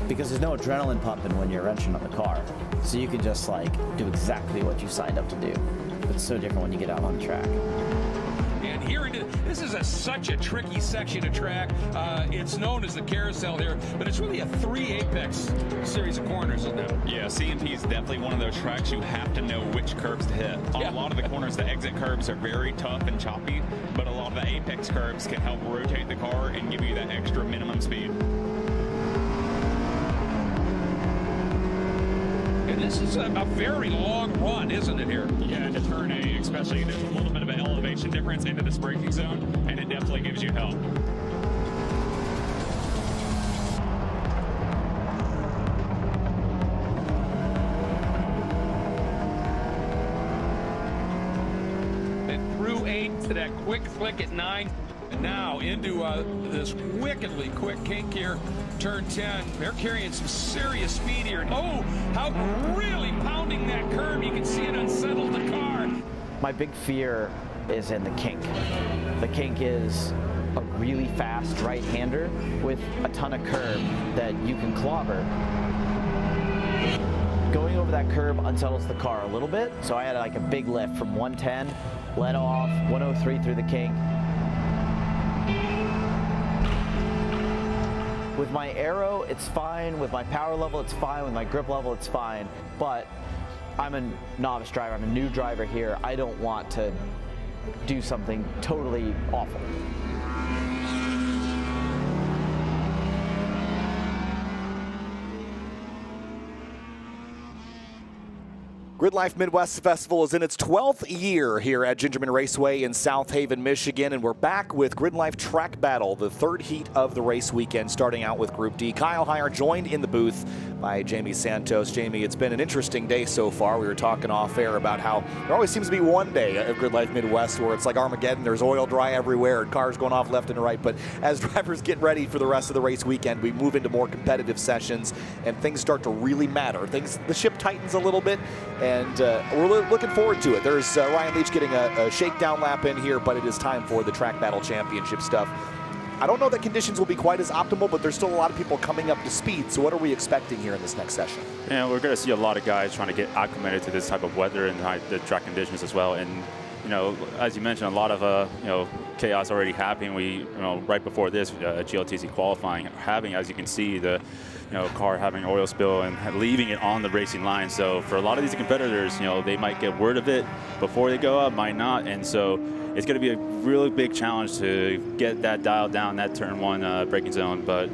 Because there's no adrenaline pumping when you're wrenching on the car. So you can just like do exactly what you signed up to do. But it's so different when you get out on the track. And here this is such a tricky section of track. It's known as the carousel here, but it's really a 3 apex series of corners, isn't it? Yeah, C&P is definitely one of those tracks you have to know which curves to hit. On a lot of the corners, the exit curves are very tough and choppy, but a lot of the apex curves can help rotate the car and give you that extra minimum speed. And this is a very long run, isn't it, here? Yeah, into turn A, especially, there's a little bit of an elevation difference into this braking zone, and it definitely gives you help. And through 8 to that quick flick at 9. And now into this wickedly quick kink here, turn 10. They're carrying some serious speed here. Oh, how really pounding that curb. You can see it unsettled the car. My big fear is in the kink. The kink is a really fast right-hander with a ton of curb that you can clobber. Going over that curb unsettles the car a little bit, so I had like a big lift from 110, let off, 103 through the kink. With my aero, it's fine. With my power level, it's fine. With my grip level, it's fine. But I'm a novice driver. I'm a new driver here. I don't want to do something totally awful. GRIDLIFE Midwest Festival is in its 12th year here at Gingerman Raceway in South Haven, Michigan, and we're back with GRIDLIFE Track Battle, the 3rd heat of the race weekend, starting out with Group D. Kyle Heyer joined in the booth by Jamie Santos. Jamie, it's been an interesting day so far. We were talking off air about how there always seems to be one day at GRIDLIFE Midwest where it's like Armageddon, there's oil dry everywhere and cars going off left and right, but as drivers get ready for the rest of the race weekend, we move into more competitive sessions and things start to really matter. The ship tightens a little bit, and we're looking forward to it. There's Ryan Leach getting a shakedown lap in here, but it is time for the Track Battle Championship stuff. I don't know that conditions will be quite as optimal, but there's still a lot of people coming up to speed. So what are we expecting here in this next session? Yeah, we're going to see a lot of guys trying to get acclimated to this type of weather and the track conditions as well. And you know, as you mentioned, a lot of you know, chaos already happening. We, you know, right before this, GLTC qualifying, having, as you can see, the car having an oil spill and leaving it on the racing line. So for a lot of these competitors, you know, they might get word of it before they go up, might not, and so it's going to be a really big challenge to get that dialed down, that turn 1 braking zone. But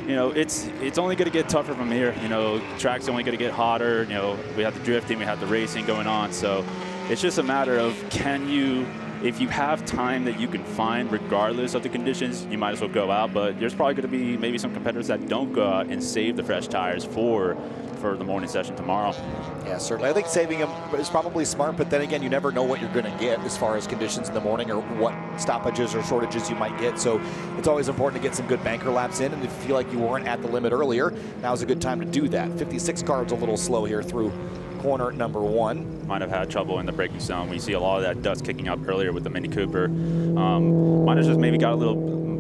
you know, it's only going to get tougher from here. You know, track's only going to get hotter. You know, we have the drifting, we have the racing going on. So it's just a matter of, can you, if you have time that you can find regardless of the conditions, you might as well go out. But there's probably going to be maybe some competitors that don't go out and save the fresh tires for the morning session tomorrow. Yeah, certainly. I think saving them is probably smart, but then again, you never know what you're going to get as far as conditions in the morning or what stoppages or shortages you might get. So it's always important to get some good banker laps in, and if you feel like you weren't at the limit earlier, now's a good time to do that. 56 car's a little slow here through corner number 1. Might have had trouble in the braking zone. We see a lot of that dust kicking up earlier with the Mini Cooper. Might have just maybe got a little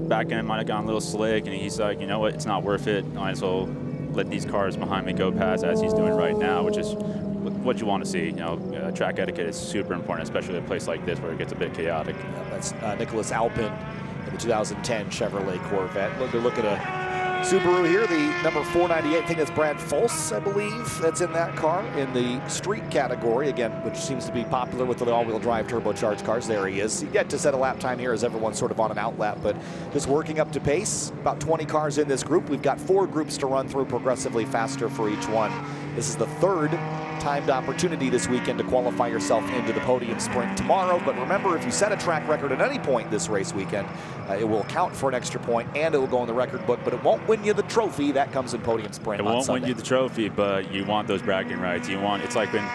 back end, might have gone a little slick, and he's like, you know what, it's not worth it. Might as well let these cars behind me go past, as he's doing right now, which is what you want to see. You know, track etiquette is super important, especially at a place like this where it gets a bit chaotic. Yeah, that's Nicholas Alpin in the 2010 Chevrolet Corvette. Look at a Subaru here, the number 498. I think that's Brad Fultz, I believe, that's in that car in the street category, again, which seems to be popular with the all-wheel drive turbocharged cars. There he is. Yet to set a lap time here as everyone's sort of on an out lap, but just working up to pace. About 20 cars in this group. We've got 4 groups to run through, progressively faster for each one. This is the third timed opportunity this weekend to qualify yourself into the podium sprint tomorrow. But remember, if you set a track record at any point this race weekend, it will count for an extra point and it will go in the record book, but it won't win you the trophy. That comes in podium sprint on Sunday. It won't win you the trophy, but you want those bragging rights. You want, it's like in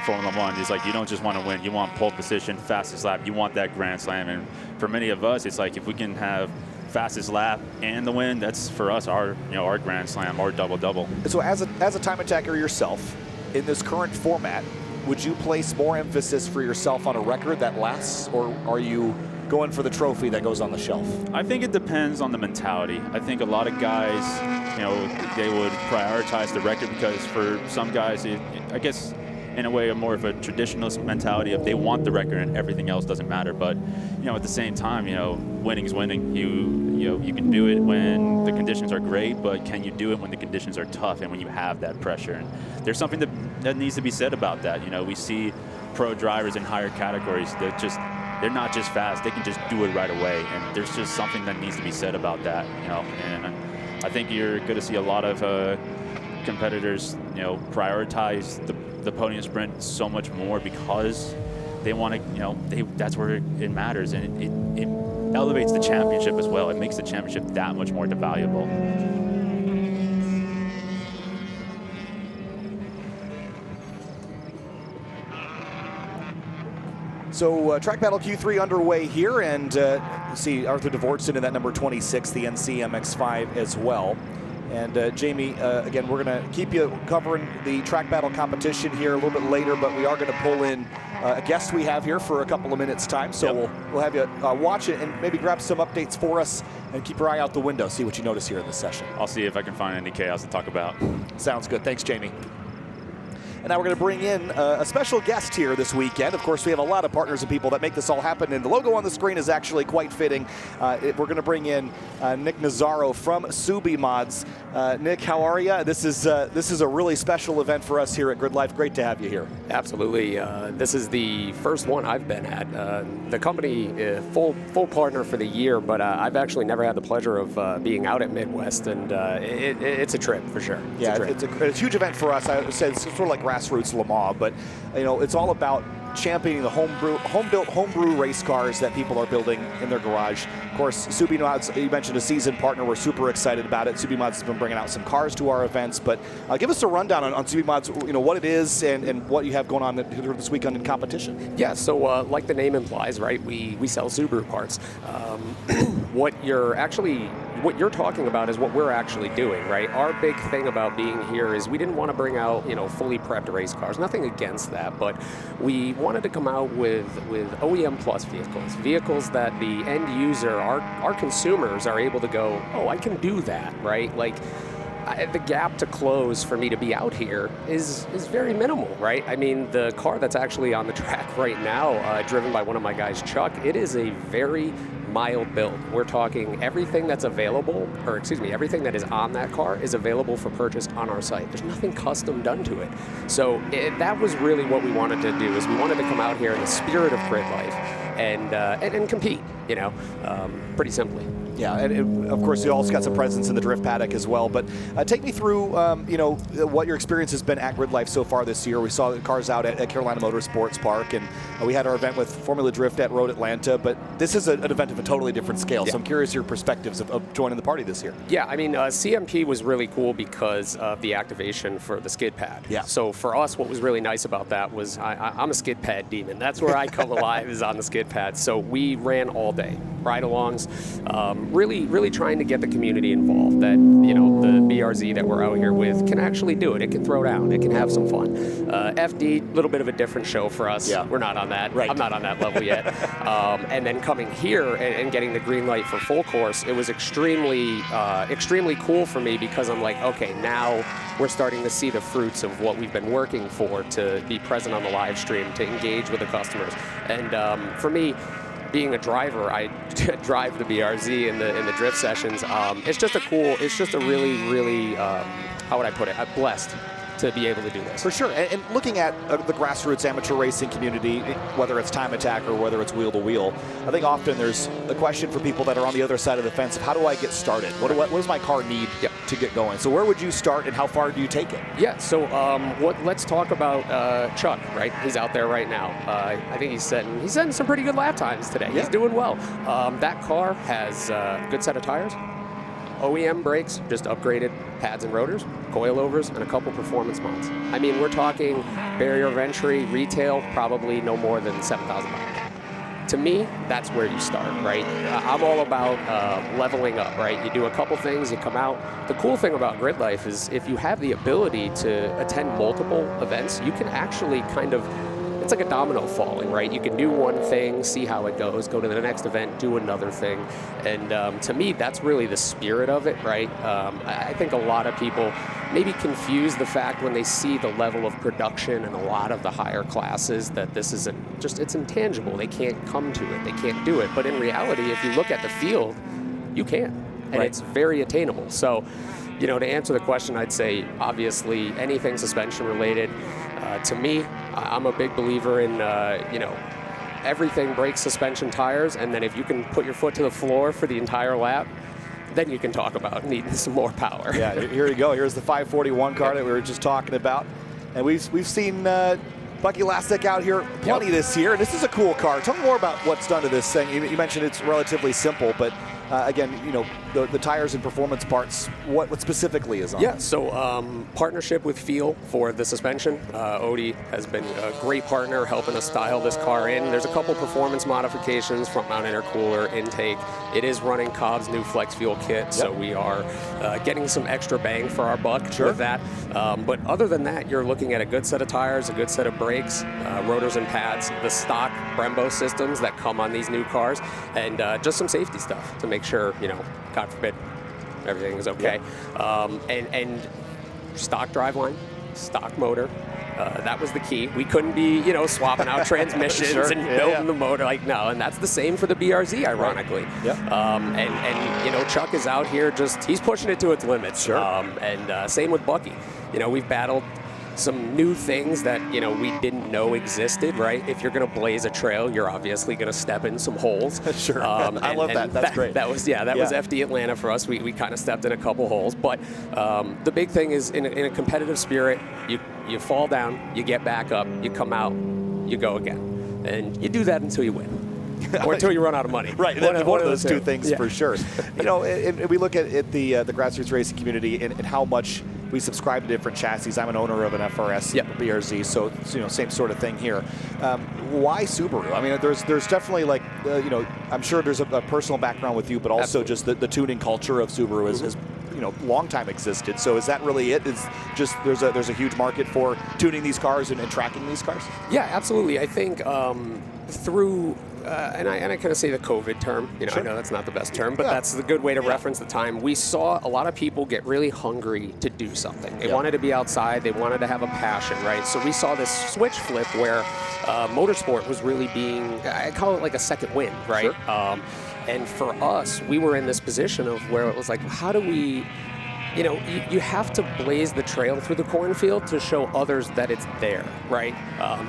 Formula One, it's like you don't just want to win, you want pole position, fastest lap, you want that Grand Slam. And for many of us, it's like if we can have fastest lap and the win, that's for us our Grand Slam, our double-double. So as a time attacker yourself, in this current format, would you place more emphasis for yourself on a record that lasts, or are you going for the trophy that goes on the shelf? I think it depends on the mentality. I think a lot of guys, they would prioritize the record because for some guys, I guess in a way, more of a traditionalist mentality of they want the record and everything else doesn't matter. But at the same time, winning is winning. You can do it when the conditions are great, but can you do it when the conditions are tough and when you have that pressure? And there's something that needs to be said about that. We see pro drivers in higher categories that they're not just fast, they can just do it right away. And there's just something that needs to be said about that, and I think you're going to see a lot of competitors, prioritize the podium sprint so much more because they want to, that's where it matters, and it elevates the championship as well. It makes the championship that much more valuable. So Track Battle Q3 underway here, and see Arthur Dvortson in that number 26, the NC MX-5 as well. And Jamie, again, we're going to keep you covering the track battle competition here a little bit later, but we are going to pull in a guest we have here for a couple of minutes time. So we'll have you watch it and maybe grab some updates for us and keep your eye out the window, see what you notice here in this session. I'll see if I can find any chaos to talk about. Sounds good. Thanks, Jamie. And now we're going to bring in a special guest here this weekend. Of course, we have a lot of partners and people that make this all happen, and the logo on the screen is actually quite fitting. We're going to bring in Nick Nazaro from Subi Mods. Nick, how are you? This is a really special event for us here at GridLife. Great to have you here. Absolutely. This is the first one I've been at. The company, full partner for the year, but I've actually never had the pleasure of being out at Midwest, and it's a trip for sure. It's a huge event for us. I said it's sort of like grassroots Le Mans, but it's all about championing the homebrew race cars that people are building in their garage. Of course, Subi Mods, you mentioned a seasoned partner. We're super excited about it. Subi Mods has been bringing out some cars to our events, but give us a rundown on Subi Mods, what it is and what you have going on this weekend in competition. Yeah, so like the name implies, right, we sell Subaru parts. What you're talking about is what we're actually doing, right? Our big thing about being here is we didn't want to bring out, fully prepped race cars. Nothing against that, but we wanted to come out with OEM plus vehicles that the end user, our consumers, are able to go, oh, I can do that, right? Like, the gap to close for me to be out here is very minimal, right? I mean, the car that's actually on the track right now, driven by one of my guys, Chuck, it is a very mild build. We're talking everything that's available, or excuse me, everything that is on that car is available for purchase on our site. There's nothing custom done to it. So that was really what we wanted to do, is we wanted to come out here in the spirit of GridLife and compete, pretty simply. Yeah, and of course, you also got some presence in the drift paddock as well. But take me through, what your experience has been at GridLife so far this year. We saw the cars out at Carolina Motorsports Park, and we had our event with Formula Drift at Road Atlanta. But this is an event of a totally different scale. Yeah. So I'm curious your perspectives of joining the party this year. Yeah, I mean, CMP was really cool because of the activation for the skid pad. Yeah. So for us, what was really nice about that was I'm a skid pad demon. That's where I come alive, is on the skid pad. So we ran all day, ride-alongs. Really trying to get the community involved, that the BRZ that we're out here with can actually do it. It can throw down. It can have some fun. FD, a little bit of a different show for us. Yeah. We're not on that. Right. I'm not on that level yet. And then coming here and getting the green light for full course, it was extremely cool for me, because I'm like, okay, now we're starting to see the fruits of what we've been working for, to be present on the live stream, to engage with the customers. And for me, being a driver, I drive the BRZ in the drift sessions. It's just a really, how would I put it? I'm blessed to be able to do this. For sure, and looking at the grassroots amateur racing community, whether it's time attack or whether it's wheel to wheel, I think often there's a question for people that are on the other side of the fence of, how do I get started? What does my car need to get going. So where would you start, and how far do you take it? Yeah, so let's talk about Chuck, right? He's out there right now. I think he's setting some pretty good lap times today. Yeah. He's doing well. That car has a good set of tires, OEM brakes, just upgraded pads and rotors, coilovers, and a couple performance mods. I mean, we're talking barrier of entry, retail, probably no more than $7,000. To me, that's where you start, right? I'm all about leveling up, right? You do a couple things, you come out. The cool thing about GridLife is if you have the ability to attend multiple events, you can actually kind of, it's like a domino falling, right? You can do one thing, see how it goes, go to the next event, do another thing. And to me, that's really the spirit of it, right? I think a lot of people maybe confuse the fact when they see the level of production in a lot of the higher classes that this isn't just, it's intangible. They can't come to it, they can't do it. But in reality, if you look at the field, you can, and it's very attainable. So, you know, to answer the question, I'd say obviously anything suspension related. To me, I'm a big believer in, you know, everything brakes, suspension, tires, and then if you can put your foot to the floor for the entire lap, then you can talk about needing some more power. Yeah, here you go. Here's the 541 car that we were just talking about. And we've seen Bucky Lasek out here plenty this year, and this is a cool car. Tell me more about what's done to this thing. You mentioned it's relatively simple, but again, you know, the tires and performance parts, what specifically is on Yeah, it? so partnership with Feel for the suspension. Odie has been a great partner helping us style this car in. There's a couple performance modifications, front mount intercooler, intake. It is running Cobb's new Flex Fuel kit, so we are getting some extra bang for our buck with that. But other than that, you're looking at a good set of tires, a good set of brakes, rotors and pads, the stock Brembo systems that come on these new cars, and just some safety stuff to make sure, you know, God forbid, everything is okay. And stock driveline, stock motor. That was the key. We couldn't be, you know, swapping out transmissions and building the motor. Like, no, and that's the same for the BRZ, ironically. And you know, Chuck is out here just, he's pushing it to its limits. And same with Bucky. You know, we've battled some new things that, you know, we didn't know existed, right? If you're going to blaze a trail, you're obviously going to step in some holes. I love that. That's great. That was FD Atlanta for us. We kind of stepped in a couple holes. But the big thing is in a competitive spirit, you fall down, you get back up, you come out, you go again. And you do that until you win. Or until you run out of money. Right, one of those two things for sure. You know, and we look at the grassroots racing community and how much we subscribe to different chassis. I'm an owner of an FRS BRZ, so it's, you know, same sort of thing here. Why Subaru? I mean, there's definitely like, you know, I'm sure there's a personal background with you, but also just the tuning culture of Subaru is you know, long time existed. So is that really it? Is just there's a huge market for tuning these cars and tracking these cars? Yeah, absolutely. I think through and I kind of say the COVID term, you know, I know that's not the best term, but that's the good way to reference the time. We saw a lot of people get really hungry to do something. They wanted to be outside, they wanted to have a passion, right? So we saw this switch flip where motorsport was really being, I call it like a second wind, right? And for us, we were in this position of where it was like, how do we, you know, you have to blaze the trail through the cornfield to show others that it's there, right?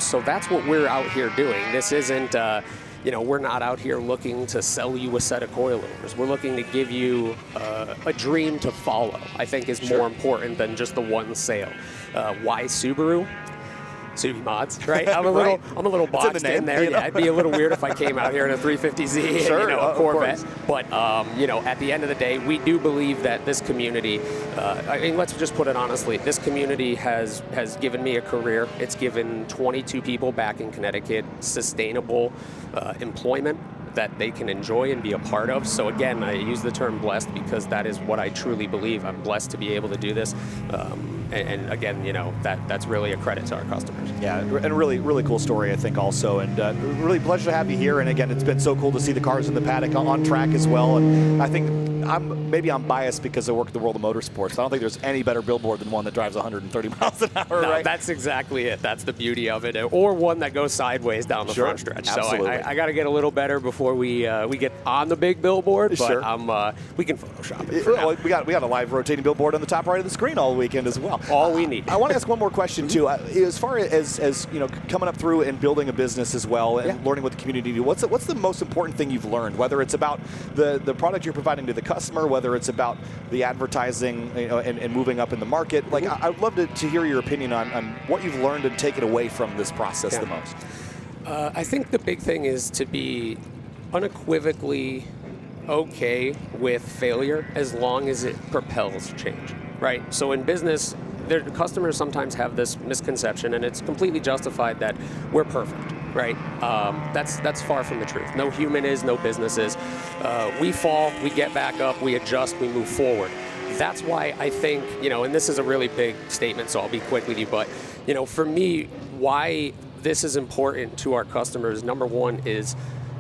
So that's what we're out here doing. This isn't, you know, we're not out here looking to sell you a set of coilovers. We're looking to give you a dream to follow, I think is more important than just the one sale. Why Subaru? Subi mods, right? I'm a little boxed in there. Yeah, it'd be a little weird if I came out here in a 350Z and, you know, a Corvette. But, you know, at the end of the day, we do believe that this community, I mean, let's just put it honestly, this community has given me a career. It's given 22 people back in Connecticut sustainable employment that they can enjoy and be a part of. So again, I use the term blessed because that is what I truly believe. I'm blessed to be able to do this. And again, you know, that's really a credit to our customers. Yeah, and really cool story, I think, also. And really pleasure to have you here. And again, it's been so cool to see the cars in the paddock on track as well. And I think maybe I'm biased because I work in the world of motorsports. I don't think there's any better billboard than one that drives 130 miles an hour, No, right? That's exactly it. That's the beauty of it. Or one that goes sideways down the front stretch. Absolutely. So I got to get a little better before before we get on the big billboard, but Sure. we can Photoshop it for now. Well, we got a live rotating billboard on the top right of the screen all weekend as well. All we need. I want to ask one more question too. As far as you know, coming up through and building a business as well, and learning what the community do. What's the most important thing you've learned? Whether it's about the product you're providing to the customer, whether it's about the advertising, you know, and moving up in the market. Like, I'd love to hear your opinion on what you've learned and taken away from this process the most. I think the big thing is to be unequivocally okay with failure as long as it propels change, right? So in business, customers sometimes have this misconception, and it's completely justified, that we're perfect, right? That's far from the truth. No human is, no business is. We fall, we get back up, we adjust, we move forward. That's why I think, you know, and this is a really big statement, so I'll be quick with you, but, you know, for me, why this is important to our customers, number one, is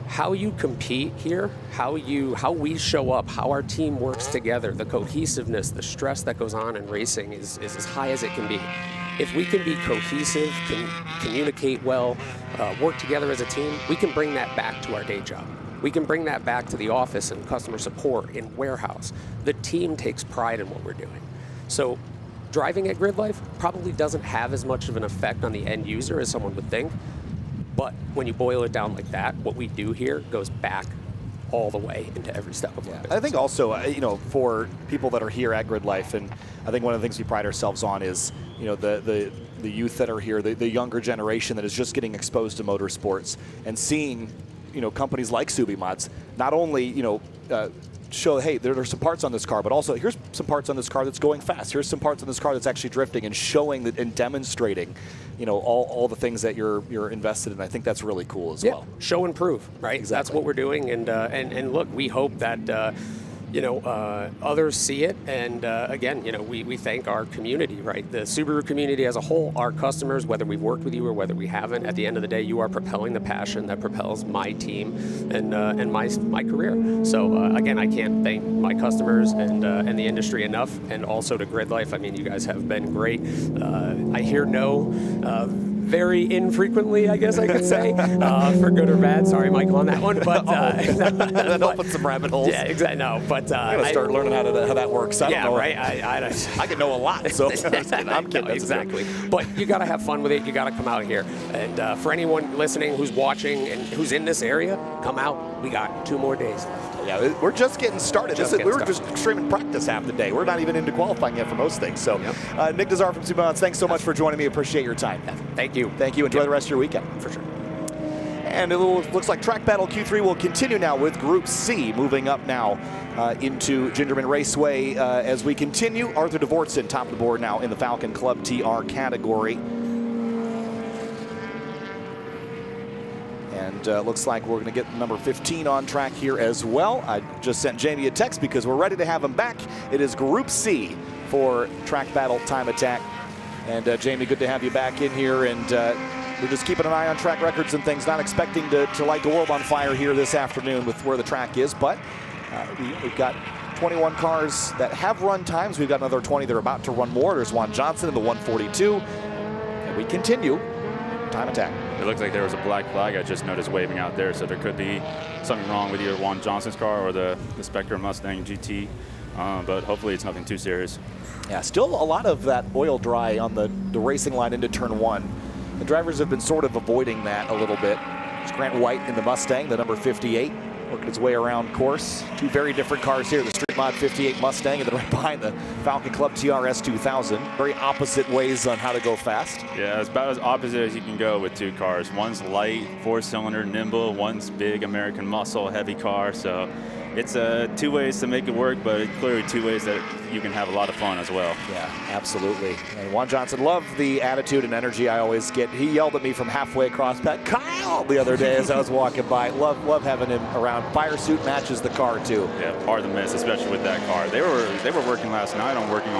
how you compete here, how we show up, how our team works together, the cohesiveness, the stress that goes on in racing is as high as it can be. If we can be cohesive, can communicate well, work together as a team, we can bring that back to our day job. We can bring that back to the office and customer support in warehouse. The team takes pride in what we're doing. So driving at GridLife probably doesn't have as much of an effect on the end user as someone would think. But when you boil it down like that, what we do here goes back all the way into every step of our business. I think also, you know, for people that are here at GridLife, and I think one of the things we pride ourselves on is, you know, the youth that are here, the younger generation that is just getting exposed to motorsports and seeing, you know, companies like Subimods not only, you know, show, hey, there are some parts on this car, but also here's some parts on this car that's going fast. Here's some parts on this car that's actually drifting, and showing that and demonstrating, you know, all the things that you're invested in. I think that's really cool as well. Show and prove, right? Exactly. That's what we're doing, and look, we hope that you know, others see it, and again, you know, we thank our community, right? The Subaru community as a whole, our customers, whether we've worked with you or whether we haven't, at the end of the day, you are propelling the passion that propels my team and my career. So again, I can't thank my customers and the industry enough, and also to GridLife. I mean, you guys have been great. I hear no very infrequently, I guess I could say, for good or bad. Sorry, Michael, on that one. But that opens some rabbit holes. Yeah, exactly. No, but I gotta start learning how that works. I don't know. Right. I can know a lot. So I'm kidding. No, exactly. But you gotta have fun with it. You gotta come out here. And for anyone listening who's watching and who's in this area, come out. We got 2 more days left. Yeah, we're just getting started. We were just streaming practice half the day. We're not even into qualifying yet for most things. So, Nick Dazar from Subimods, thanks so much for joining me. Appreciate your time. Thank you. Thank you. Enjoy the rest of your weekend. For sure. And it looks like Track Battle Q3 will continue now with Group C, moving up now into Gingerman Raceway as we continue. Arthur Dvortson, top of the board now in the Falcon Club TR category. And looks like we're going to get number 15 on track here as well. I just sent Jamie a text because we're ready to have him back. It is Group C for TrackBattle Time Attack. And Jamie, good to have you back in here. And we're just keeping an eye on track records and things, not expecting to light the world on fire here this afternoon with where the track is. But we've got 21 cars that have run times. We've got another 20 that are about to run more. There's Juan Johnson in the 142. And we continue. Time Attack. It looks like there was a black flag I just noticed waving out there, so there could be something wrong with either Juan Johnson's car or the Spectre Mustang GT, but hopefully it's nothing too serious. Yeah, still a lot of that oil dry on the racing line into turn 1. The drivers have been sort of avoiding that a little bit. It's Grant White in the Mustang, the number 58, working its way around course. 2 very different cars here, the Street Mod 58 Mustang, and then right behind the Falcon Club TRS 2000. Very opposite ways on how to go fast. Yeah, it's about as opposite as you can go with 2 cars. One's light, 4-cylinder, nimble. One's big American muscle, heavy car. So it's 2 ways to make it work, but clearly 2 ways that you can have a lot of fun as well. Yeah, absolutely. And Juan Johnson, loved the attitude and energy I always get. He yelled at me from halfway across back, "Kyle!" the other day as I was walking by. Love having him around. Fire suit matches the car too. Yeah, hard to miss, especially with that car. They were working last night on putting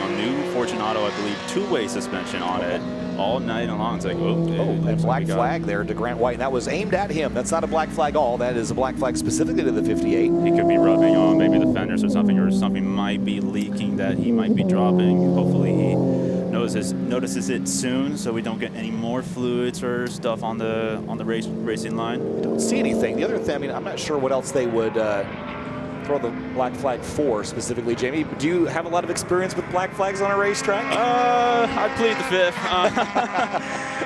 on new Fortunato, I believe, 2-way suspension on it all night long. It's like, and black flag there to Grant White. And that was aimed at him. That's not a black flag all. That is a black flag specifically to the 58. He could be rubbing on maybe the fenders or something might be leaking that he might be dropping. Hopefully he knows notices it soon, so we don't get any more fluids or stuff on the racing line. I don't see anything. The other thing, I mean, I'm not sure what else they would throw the black flag for specifically. Jamie, do you have a lot of experience with black flags on a racetrack? I plead the fifth.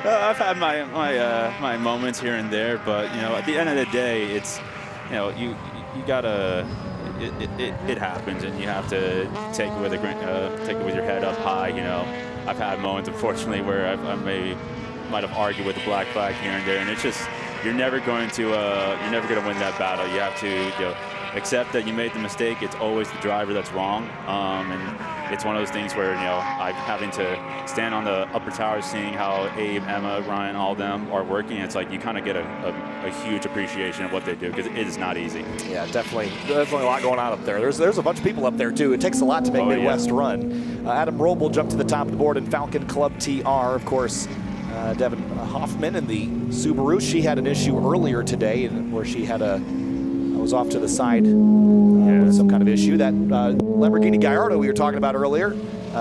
I've had my moments here and there, but at the end of the day, it's you gotta. It happens, and you have to take it with your head up high. I've had moments, unfortunately, where I might have argued with the black flag here and there, and it's just you're never going to win that battle. You have to accept that you made the mistake. It's always the driver that's wrong, and it's one of those things where I'm having to stand on the upper tower, seeing how Abe, Emma, Ryan, all of them are working. It's like you kind of get a huge appreciation of what they do, because it is not easy. Yeah, definitely a lot going on up there. There's a bunch of people up there too. It takes a lot to make Midwest run. Adam Roble jumped to the top of the board in Falcon Club TR, of course. Devin Hoffman in the Subaru. She had an issue earlier today where she had was off to the side with some kind of issue. That Lamborghini Gallardo we were talking about earlier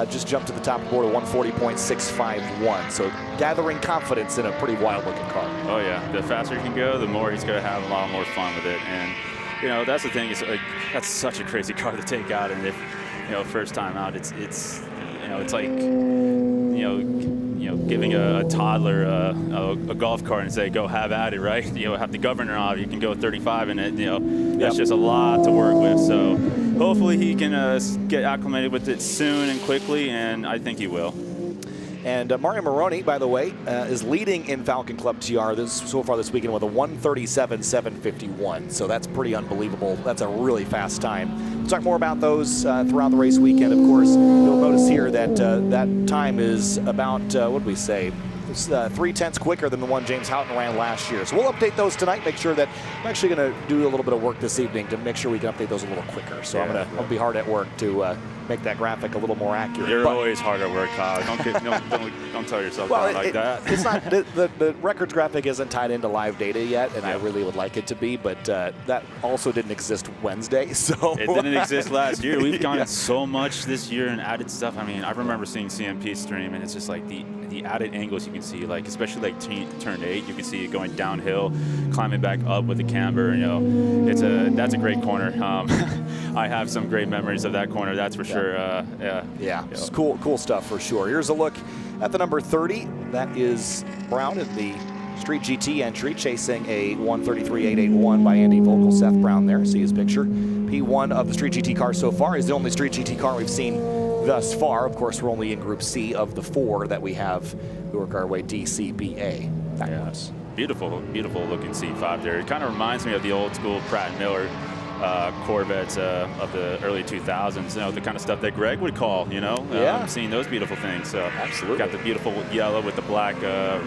just jumped to the top of the board at 140.651. So gathering confidence in a pretty wild-looking car. Oh yeah, the faster he can go, the more he's going to have a lot more fun with it. And that's the thing. Is that's such a crazy car to take out, and if first time out, it's like giving a toddler a golf cart and say, go have at it, right? Have the governor off, you can go 35 in it, that's just a lot to work with. So hopefully he can get acclimated with it soon and quickly, and I think he will. And Mario Moroni, by the way, is leading in Falcon Club TR so far this weekend with a 137.751. So that's pretty unbelievable. That's a really fast time. We'll talk more about those throughout the race weekend. Of course, you'll notice here that that time is about, what did we say? It's 3/10 quicker than the one James Houghton ran last year. So we'll update those tonight, make sure that I'm actually going to do a little bit of work this evening to make sure we can update those a little quicker. So I'll be hard at work to make that graphic a little more accurate. You're always hard at work, Kyle. Don't tell yourself like that. It's not the records graphic isn't tied into live data yet, and I really would like it to be, but that also didn't exist Wednesday. So it didn't exist last year. We've gone so much this year and added stuff. I mean, I remember seeing CMP stream, and it's just like the added angles you can see, like especially like turn 8, you can see it going downhill, climbing back up with the camber. That's a great corner. I have some great memories of that corner, that's for sure. It's cool stuff for sure. Here's a look at the number 30. That is Brown in the Street GT entry, chasing a 133.881 by Andy Vogel. Seth Brown there, see his picture. P1 of the Street GT car so far. Is the only Street GT car we've seen thus far. Of course, we're only in Group C of the 4 that we have who work our way D, C, B, A. Backwards. Beautiful looking C5 there. It kind of reminds me of the old school Pratt & Miller Corvettes of the early 2000s, the kind of stuff that Greg would call, seeing those beautiful things. So absolutely, got the beautiful yellow with the black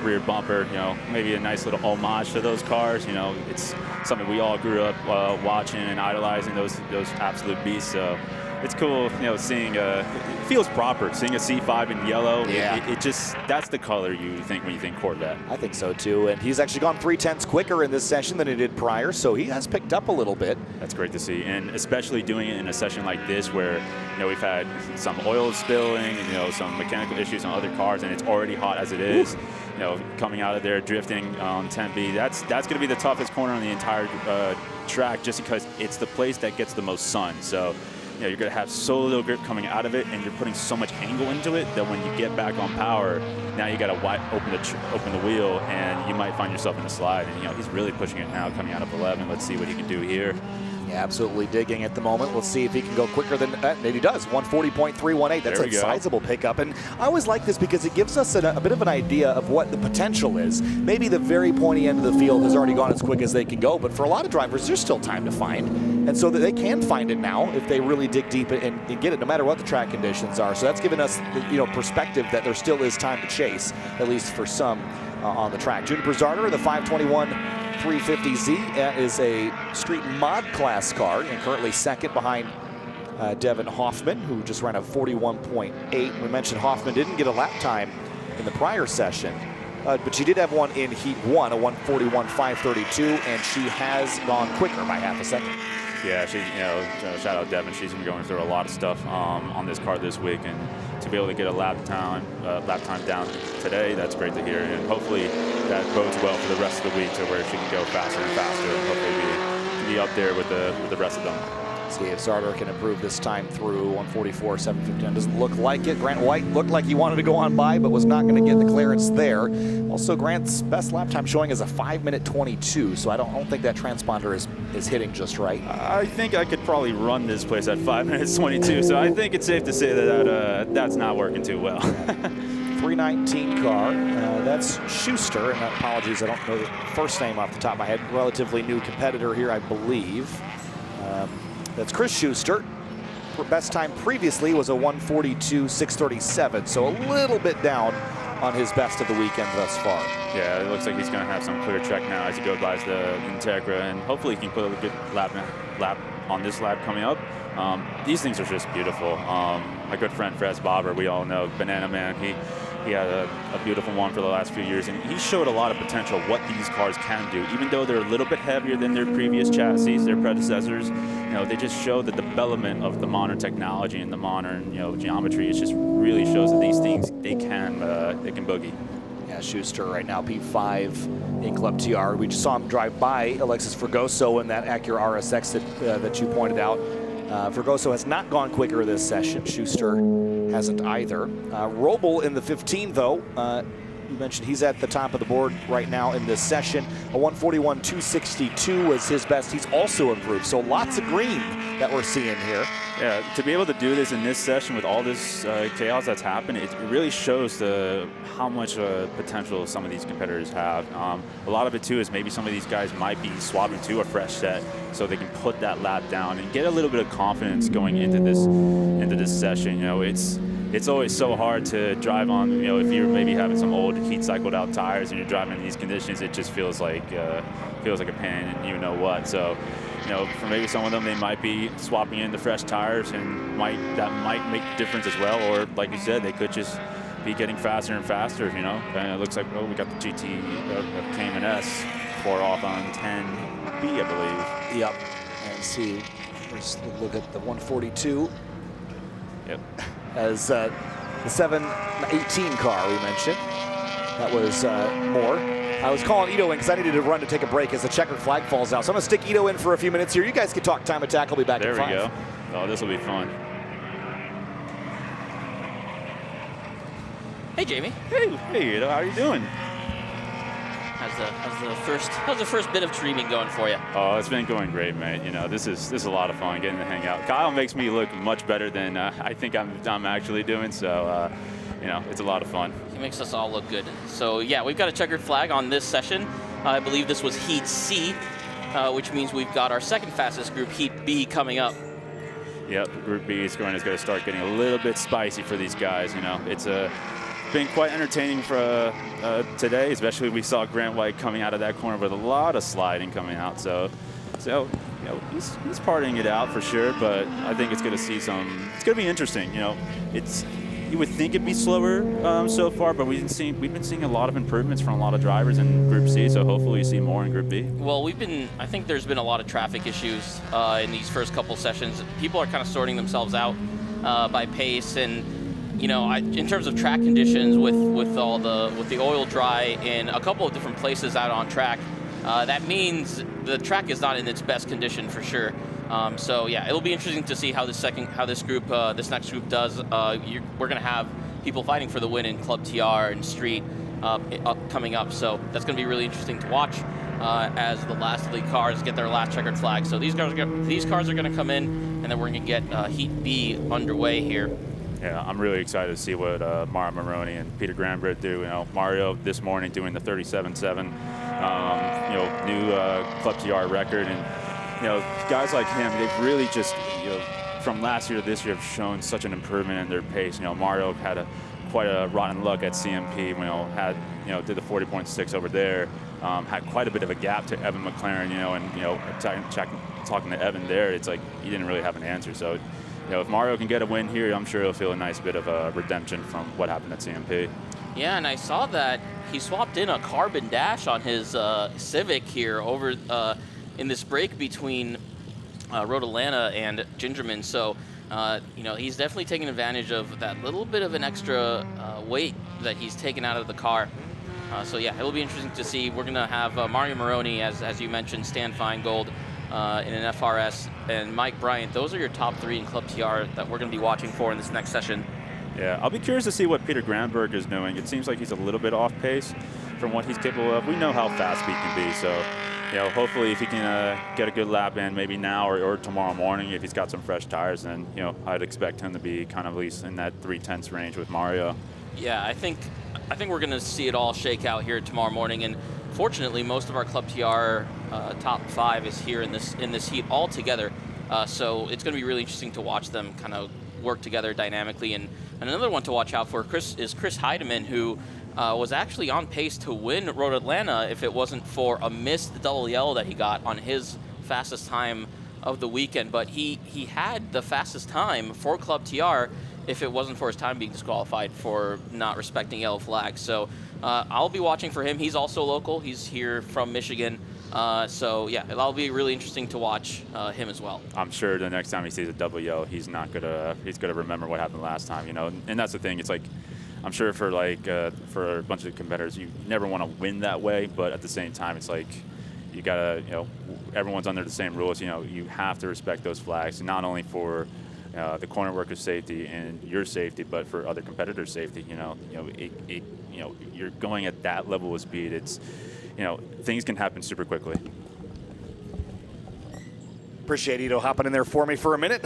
rear bumper, maybe a nice little homage to those cars. It's something we all grew up watching and idolizing, those absolute beasts. So it's cool, seeing it feels proper, seeing a C5 in yellow. It just, that's the color you think when you think Corvette. I think so too, and he's actually gone 3/10 quicker in this session than he did prior, so he has picked up a little bit. That's great to see, and especially doing it in a session like this where we've had some oil spilling and some mechanical issues on other cars, and it's already hot as it is. Coming out of there drifting on 10B, that's going to be the toughest corner on the entire track, just because it's the place that gets the most sun. So you're going to have so little grip coming out of it, and you're putting so much angle into it that when you get back on power, now you got to open the wheel, and you might find yourself in a slide. And he's really pushing it now, coming out of 11. Let's see what he can do here. Yeah, absolutely digging at the moment. Let's see if he can go quicker than that. Maybe he does. 140.318. That's a sizable pickup. And I always like this because it gives us a bit of an idea of what the potential is. Maybe the very pointy end of the field has already gone as quick as they can go, but for a lot of drivers, there's still time to find. And so that they can find it now if they really dig deep and get it, no matter what the track conditions are. So that's given us, perspective that there still is time to chase, at least for some on the track. Juniper Zarder, the 521 350Z, is a street mod class car and currently second behind Devin Hoffman, who just ran a 41.8. We mentioned Hoffman didn't get a lap time in the prior session, but she did have one in Heat 1, a 141.532, and she has gone quicker by half a second. Yeah, she, shout out Devin. She's been going through a lot of stuff on this car this week, and to be able to get a lap time down today, that's great to hear. And hopefully that bodes well for the rest of the week to where she can go faster and faster, and hopefully be up there with the rest of them. See if Zarder can improve this time through 144.759. Doesn't look like it. Grant White looked like he wanted to go on by, but was not going to get the clearance there. Also, Grant's best lap time showing is a 5:22, so I don't think that transponder is hitting just right. I think I could probably run this place at 5:22, so I think it's safe to say that that's not working too well. 319 car. That's Schuster, and apologies, I don't know the first name off the top of my head. Relatively new competitor here, I believe. That's Chris Schuster. Best time previously was a 1:42.637, so a little bit down on his best of the weekend thus far. Yeah, it looks like he's going to have some clear track now as he goes by the Integra, and hopefully he can put a good lap on this lap coming up. These things are just beautiful. My good friend Fred Bobber, we all know, Banana Man, he had a beautiful one for the last few years, and he showed a lot of potential what these cars can do. Even though they're a little bit heavier than their previous chassis, their predecessors, they just show the development of the modern technology and the modern, geometry. It just really shows that these things, they can boogie. Yeah, Schuster right now, P5 in Club TR. We just saw him drive by Alexis Fregoso in that Acura RSX that you pointed out. Fregoso has not gone quicker this session. Schuster hasn't either. Roble in the 15, though. You mentioned he's at the top of the board right now in this session. A 141.262 was his best. He's also improved. So lots of green that we're seeing here. Yeah, to be able to do this in this session with all this chaos that's happened, it really shows how much potential some of these competitors have. A lot of it too is maybe some of these guys might be swapping to a fresh set so they can put that lap down and get a little bit of confidence going into this session. It's always so hard to drive on, if you're maybe having some old heat cycled out tires and you're driving in these conditions, it just feels like a pain and you know what. So, for maybe some of them, they might be swapping in the fresh tires, and that might make a difference as well. Or like you said, they could just be getting faster and faster, And it looks like, we got the GT Cayman S 4 off on 10B, I believe. Yep. And see, let's look at the 142. Yep. As the 718 car we mentioned. That was Moore. I was calling Ito in because I needed to run to take a break as the checkered flag falls out. So I'm going to stick Ito in for a few minutes here. You guys can talk time attack. I'll be back there at 5. There we go. Oh, this will be fun. Hey, Jamie. Hey, Ito, how are you doing? How's the first bit of streaming going for you? Oh, it's been going great, mate. This is a lot of fun getting to hang out. Kyle makes me look much better than I think I'm actually doing. So, it's a lot of fun. He makes us all look good. So yeah, we've got a checkered flag on this session. I believe this was Heat C, which means we've got our second fastest group, Heat B, coming up. Yep, Group B is going to start getting a little bit spicy for these guys. It's been quite entertaining for today, especially we saw Grant White coming out of that corner with a lot of sliding coming out. So he's partying it out for sure, but I think it's going to be interesting. You would think it'd be slower so far, but we've been seeing a lot of improvements from a lot of drivers in Group C, so hopefully you see more in Group B. Well, I think there's been a lot of traffic issues in these first couple sessions. People are kind of sorting themselves out by pace, and in terms of track conditions with the oil dry in a couple of different places out on track, that means the track is not in its best condition for sure. So yeah, it'll be interesting to see how this next group does. We're going to have people fighting for the win in Club TR and Street coming up. So that's going to be really interesting to watch as the last of the cars get their last checkered flag. So these cars are going to come in, and then we're going to get Heat B underway here. Yeah, I'm really excited to see what Mario Moroni and Peter Granbritt do. Mario this morning doing the 37.7, new Club TR record, and guys like him, they've really just, from last year to this year, have shown such an improvement in their pace. Mario had quite a rotten luck at CMP. Did the 40.6 over there, had quite a bit of a gap to Evan McLaren. Talking to Evan there, it's like he didn't really have an answer. So. If Mario can get a win here, I'm sure he'll feel a nice bit of a redemption from what happened at CMP. Yeah, and I saw that he swapped in a carbon dash on his Civic here over in this break between Road Atlanta and Gingerman. So, you know, he's definitely taking advantage of that little bit of an extra weight that he's taken out of the car. So yeah, it'll be interesting to see. We're going to have Mario Moroni, as you mentioned, Stan Feingold in an FRS, and Mike Bryant. Those are your top 3 in Club TR that we're going to be watching for in this next session. Yeah, I'll be curious to see what Peter Granberg is doing. It seems like he's a little bit off pace from what he's capable of. We know how fast he can be, so you know, hopefully if he can get a good lap in maybe now or tomorrow morning, if he's got some fresh tires, then you know, I'd expect him to be kind of at least in that 3/10 range with Mario. Yeah, I think we're going to see it all shake out here tomorrow morning, and fortunately, most of our Club TR top 5 is here in this heat all together. So it's going to be really interesting to watch them kind of work together dynamically. And another one to watch out for is Chris Heidemann, who was actually on pace to win Road Atlanta if it wasn't for a missed double yellow that he got on his fastest time of the weekend. But he had the fastest time for Club TR if it wasn't for his time being disqualified for not respecting yellow flags. So I'll be watching for him. He's also local. He's here from Michigan. So yeah, it'll be really interesting to watch him as well. I'm sure the next time he sees a double yellow, he's gonna remember what happened last time, you know. And that's the thing. It's like, I'm sure for for a bunch of competitors, you never want to win that way, but at the same time, it's like you gotta, you know, everyone's under the same rules. You know, you have to respect those flags, not only for the corner workers' safety and your safety, but for other competitors' safety. You know, you're going at that level of speed. It's, you know, things can happen super quickly. Appreciate Ito hopping in there for me for a minute.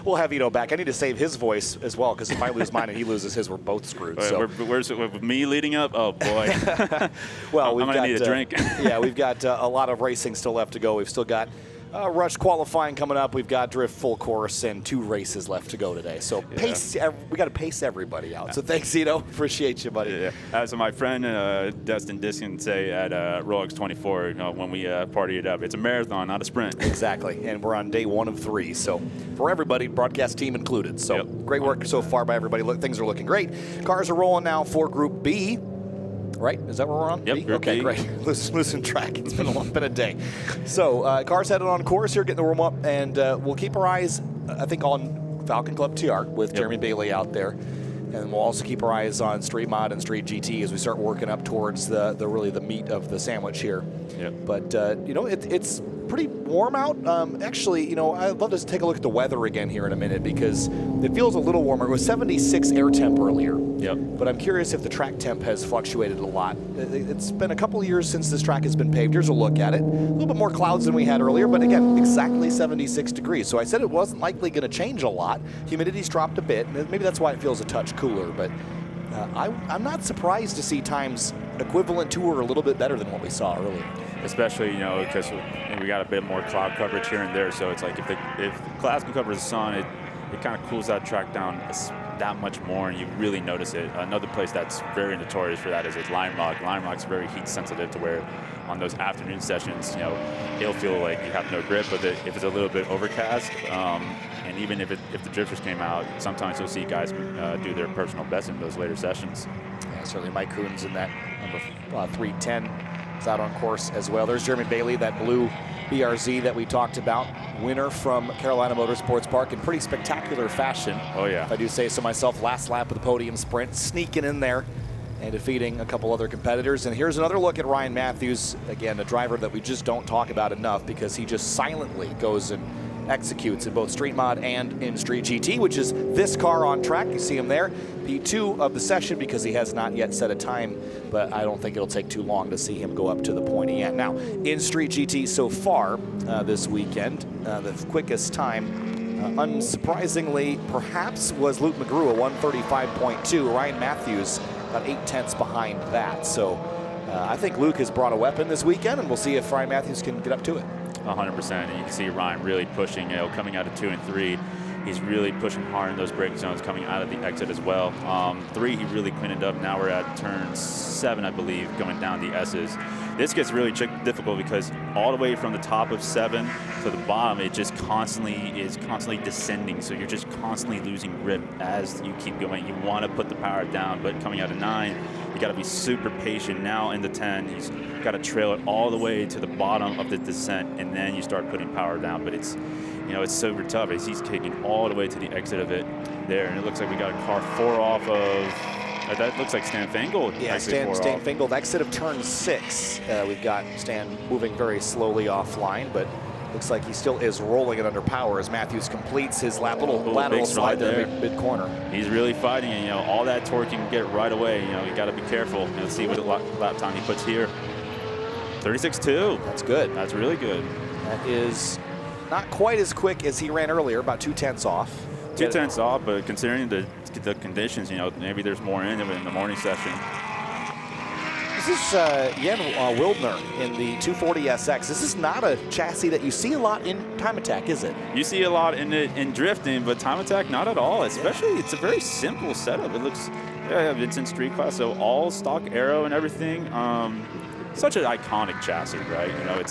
We'll have Ito back. I need to save his voice as well, because if I lose mine and he loses his, we're both screwed. So. Where's with me leading up? Oh boy. Well, I'm gonna need a drink. Yeah, we've got a lot of racing still left to go. We've still got Rush qualifying coming up. We've got Drift full course and 2 races left to go today. So pace. We got to pace everybody out. So thanks, Ito. Appreciate you, buddy. Yeah. As my friend Dustin Diskin say at Rolex 24, you know, when we party it up, it's a marathon, not a sprint. Exactly. And we're on day 1 of 3. So for everybody, broadcast team included. So great work so far by everybody. Look, things are looking great. Cars are rolling now for Group B. Right? Is that where we're on? Yep. Okay, great. Losing track. It's been a day. So cars headed on course here, getting the warm up, and we'll keep our eyes, I think, on Falcon Club TR with Jeremy Bailey out there, and we'll also keep our eyes on Street Mod and Street GT as we start working up towards the really the meat of the sandwich here. Yep. But you know, it's pretty warm out. Actually, you know, I'd love to take a look at the weather again here in a minute, because it feels a little warmer. It was 76 air temp earlier. Yep. But I'm curious if the track temp has fluctuated a lot. It's been a couple of years since this track has been paved. Here's a look at it. A little bit more clouds than we had earlier, but again, exactly 76 degrees. So I said it wasn't likely going to change a lot. Humidity's dropped a bit. Maybe that's why it feels a touch cooler, but I'm not surprised to see times equivalent to or a little bit better than what we saw earlier. Especially, you know, because we got a bit more cloud coverage here and there, so it's like if the clouds can cover the sun, it kind of cools that track down that much more, and you really notice it. Another place that's very notorious for that is Lime Rock. Lime Rock's very heat sensitive, to where on those afternoon sessions, you know, it'll feel like you have no grip, but if it's a little bit overcast, and even if the drifters came out, sometimes you'll see guys do their personal best in those later sessions. Yeah, certainly Mike Coons in that number 310 is out on course as well. There's Jeremy Bailey, that blue BRZ that we talked about, winner from Carolina Motorsports Park in pretty spectacular fashion. Oh yeah. If I do say so myself, last lap of the podium sprint, sneaking in there and defeating a couple other competitors. And here's another look at Ryan Matthews, again, a driver that we just don't talk about enough, because he just silently goes and executes in both Street Mod and in Street GT, which is this car on track. You see him there, P2 of the session, because he has not yet set a time, but I don't think it'll take too long to see him go up to the pointy end. Now, in Street GT so far this weekend, the quickest time, unsurprisingly, perhaps was Luke McGrew, a 1:35.2. Ryan Matthews about 8/10 behind that. So I think Luke has brought a weapon this weekend, and we'll see if Ryan Matthews can get up to it. 100%. And you can see Ryan really pushing, you know, coming out of 2 and 3. He's really pushing hard in those braking zones coming out of the exit as well. 3, he really cleaned it up. Now we're at turn 7, I believe, going down the S's. This gets really difficult because all the way from the top of 7 to the bottom, it just constantly descending. So you're just constantly losing grip as you keep going. You want to put the power down, but coming out of 9, you got to be super patient. Now in the 10, he's got to trail it all the way to the bottom of the descent, and then you start putting power down. But it's, you know, it's super tough as he's taking all the way to the exit of it there. And it looks like we got a car 4 off of, that looks like Stan Fingal. Yeah, Stan Fingal, exit of turn 6. We've got Stan moving very slowly offline, but looks like he still is rolling it under power as Matthews completes his lateral slide there mid-corner. He's really fighting, and you know, all that torque you can get right away. You know, you got to be careful. Let's see what lap time he puts here. 36.2. That's good. That's really good. That is not quite as quick as he ran earlier, about 2/10 off. 2/10 off, but considering the conditions, you know, maybe there's more in it in the morning session. This is Jan Wildner in the 240SX. This is not a chassis that you see a lot in Time Attack, is it? You see a lot in it in drifting, but Time Attack not at all. Especially, it's a very simple setup. It looks, yeah, it's in street class, so all stock aero and everything. Such an iconic chassis, right? You know,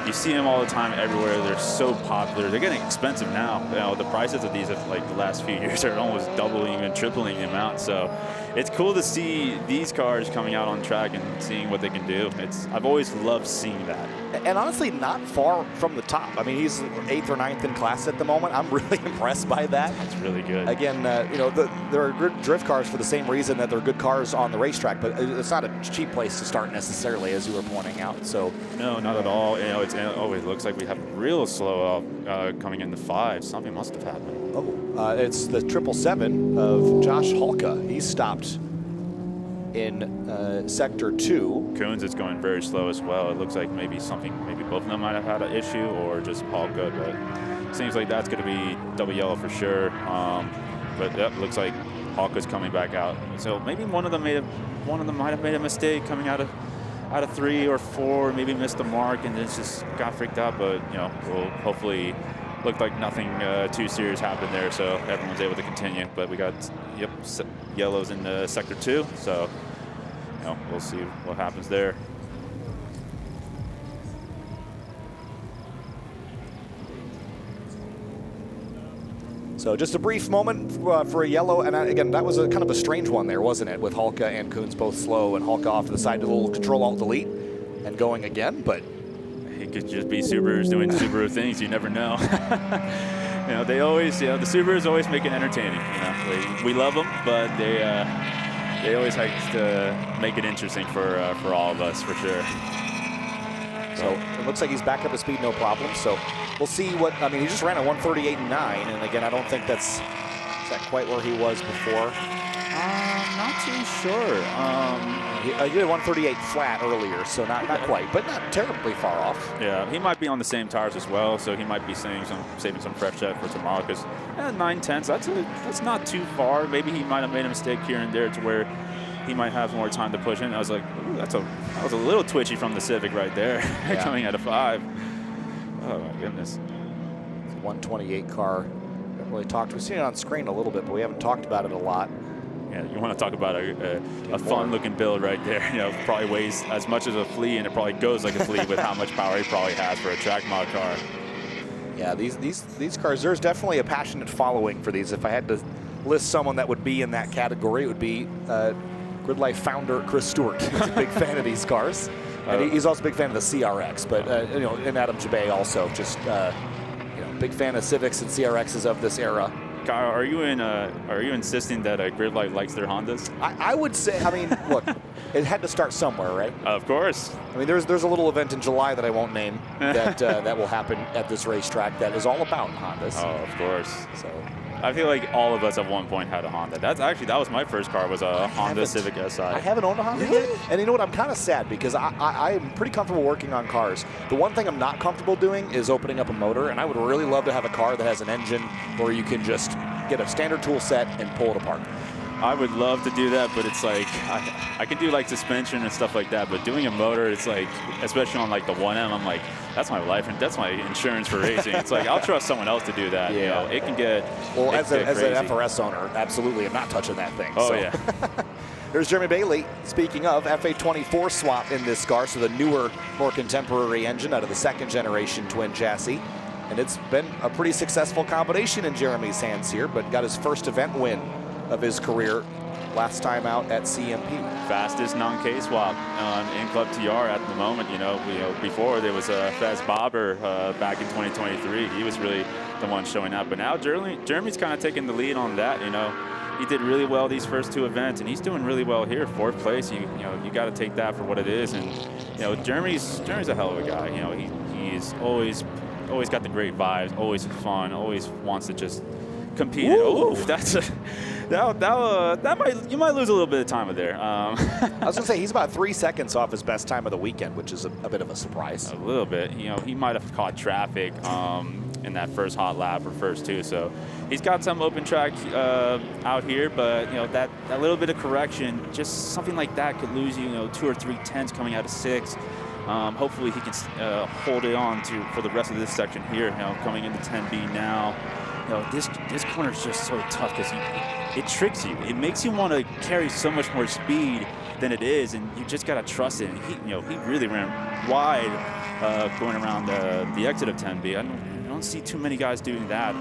you see them all the time everywhere. They're so popular. They're getting expensive now. You know, the prices of these, like the last few years, are almost doubling and tripling the amount. So it's cool to see these cars coming out on track and seeing what they can do. I've always loved seeing that. And honestly, not far from the top. I mean, he's 8th or 9th in class at the moment. I'm really impressed by that. That's really good. Again, you know, there are good drift cars for the same reason that they're good cars on the racetrack, but it's not a cheap place to start necessarily, as you were pointing out. So no, not at all. You know, it looks like we have real slow coming into 5. Something must have happened. It's the 777 of Josh Halka. He's stopped in sector 2. Coons is going very slow as well. It looks like maybe both of them might have had an issue, or just Halka, but seems like that's going to be double yellow for sure. But that looks like Halka's coming back out. So maybe one of them might have made a mistake coming out of 3 or 4, maybe missed the mark and then just got freaked out. But you know, we'll hopefully looked like nothing too serious happened there, so everyone's able to continue. But we got yellows in sector 2, so you know, we'll see what happens there. So just a brief moment for a yellow, and again, that was kind of a strange one there, wasn't it? With Halka and Coons both slow, and Halka off to the side to a little Control-Alt-Delete and going again, but it could just be Subarus doing Subaru things. You never know. You know, they always, you know, the Subarus always make it entertaining. You know, we love them, but they always like to make it interesting for all of us, for sure. So it looks like he's back up to speed, no problem. So we'll see what, I mean, he just ran a 138.9, and again, I don't think is that quite where he was before? Not too sure. He did a 138 flat earlier, so not quite, but not terribly far off. Yeah, he might be on the same tires as well, so he might be saving some fresh jet for tomorrow, because 9/10, that's not too far. Maybe he might have made a mistake here and there to where he might have more time to push in. I was like, ooh, that was a little twitchy from the Civic right there, yeah. Coming out of 5. Oh my goodness. It's a 128 car. Haven't really talked. We've seen it on screen a little bit, but we haven't talked about it a lot. Yeah, you want to talk about a fun-looking build right there. You know, probably weighs as much as a flea, and it probably goes like a flea with how much power he probably has for a track mod car. Yeah, these cars, there's definitely a passionate following for these. If I had to list someone that would be in that category, it would be GridLife founder Chris Stewart. He's a big fan of these cars, and he's also a big fan of the CRX. But you know, and Adam Jabay also, just you know, big fan of Civics and CRXs of this era. Kyle, are you insisting that GridLife likes their Hondas? I would say, I mean, look, it had to start somewhere, right? Of course. I mean, there's a little event in July that I won't name that that will happen at this racetrack that is all about Hondas. Oh, of course. So I feel like all of us at one point had a Honda. That was my first car, was a Honda Civic Si. I haven't owned a Honda yet. And you know what? I'm kind of sad because I am pretty comfortable working on cars. The one thing I'm not comfortable doing is opening up a motor, and I would really love to have a car that has an engine where you can just get a standard tool set and pull it apart. I would love to do that, but it's like I can do like suspension and stuff like that, but doing a motor, it's like, especially on like the 1M, I'm like, that's my life and that's my insurance for racing. It's like I'll trust someone else to do that. Yeah. You know, it can get well as an crazy. FRS owner, absolutely, I'm not touching that thing. Oh so. yeah. There's Jeremy Bailey. Speaking of FA24 swap in this car, so the newer, more contemporary engine out of the second generation twin chassis. And it's been a pretty successful combination in Jeremy's hands here, but got his first event win of his career last time out at CMP. Fastest non-K swap in Club TR at the moment. You know, before there was a Faz Bobber back in 2023. He was really the one showing up, but now Jeremy's kind of taking the lead on that. You know, he did really well these first 2 events, and he's doing really well here. 4th place. You got to take that for what it is. And you know, Jeremy's a hell of a guy. You know, he's always got the great vibes, always fun, always wants to just compete. Oh, that's a you might lose a little bit of time there. I was gonna say he's about 3 seconds off his best time of the weekend, which is a bit of a surprise. A little bit. You know, he might have caught traffic in that first hot lap or first 2. So he's got some open track out here, but you know that little bit of correction, just something like that could lose you, 2 or 3 tenths coming out of 6. Hopefully he can hold it on for the rest of this section here. You know, coming into 10B now. You know, this corner is just so tough because it tricks you. It makes you want to carry so much more speed than it is, and you just gotta trust it. And he really ran wide going around the exit of 10B. I don't see too many guys doing that.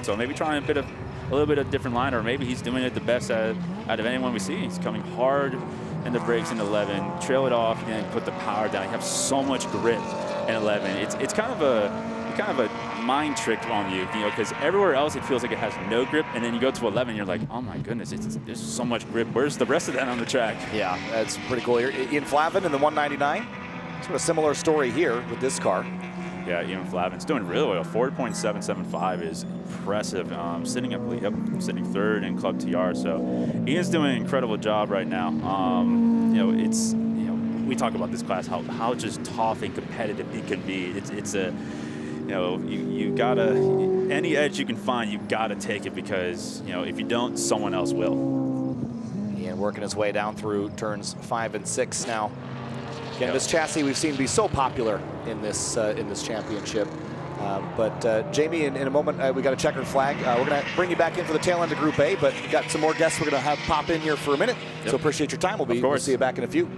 So maybe trying a little bit of different line, or maybe he's doing it the best out of anyone we see. He's coming hard in the brakes in 11, trail it off, and then put the power down. You have so much grip in 11. It's kind of a mind trick on you, because everywhere else it feels like it has no grip, and then you go to 11, you're like, oh my goodness, there's so much grip. Where's the rest of that on the track? Yeah, that's pretty cool. Ian Flavin in the 199. Sort of a similar story here with this car. Yeah, Ian Flavin's doing really well. 4.775 is impressive. Sitting 3rd in Club TR. So Ian's doing an incredible job right now. We talk about this class, how just tough and competitive it can be. It's a you gotta, any edge you can find, you gotta take it, because if you don't, someone else will. Ian working his way down through turns 5 and 6 now. Again, this chassis we've seen be so popular in this championship. But Jamie, in a moment, we got a checkered flag. We're going to bring you back in for the tail end of Group A, but we've got some more guests we're going to have pop in here for a minute. Yep. So appreciate your time. We'll see you back in a few.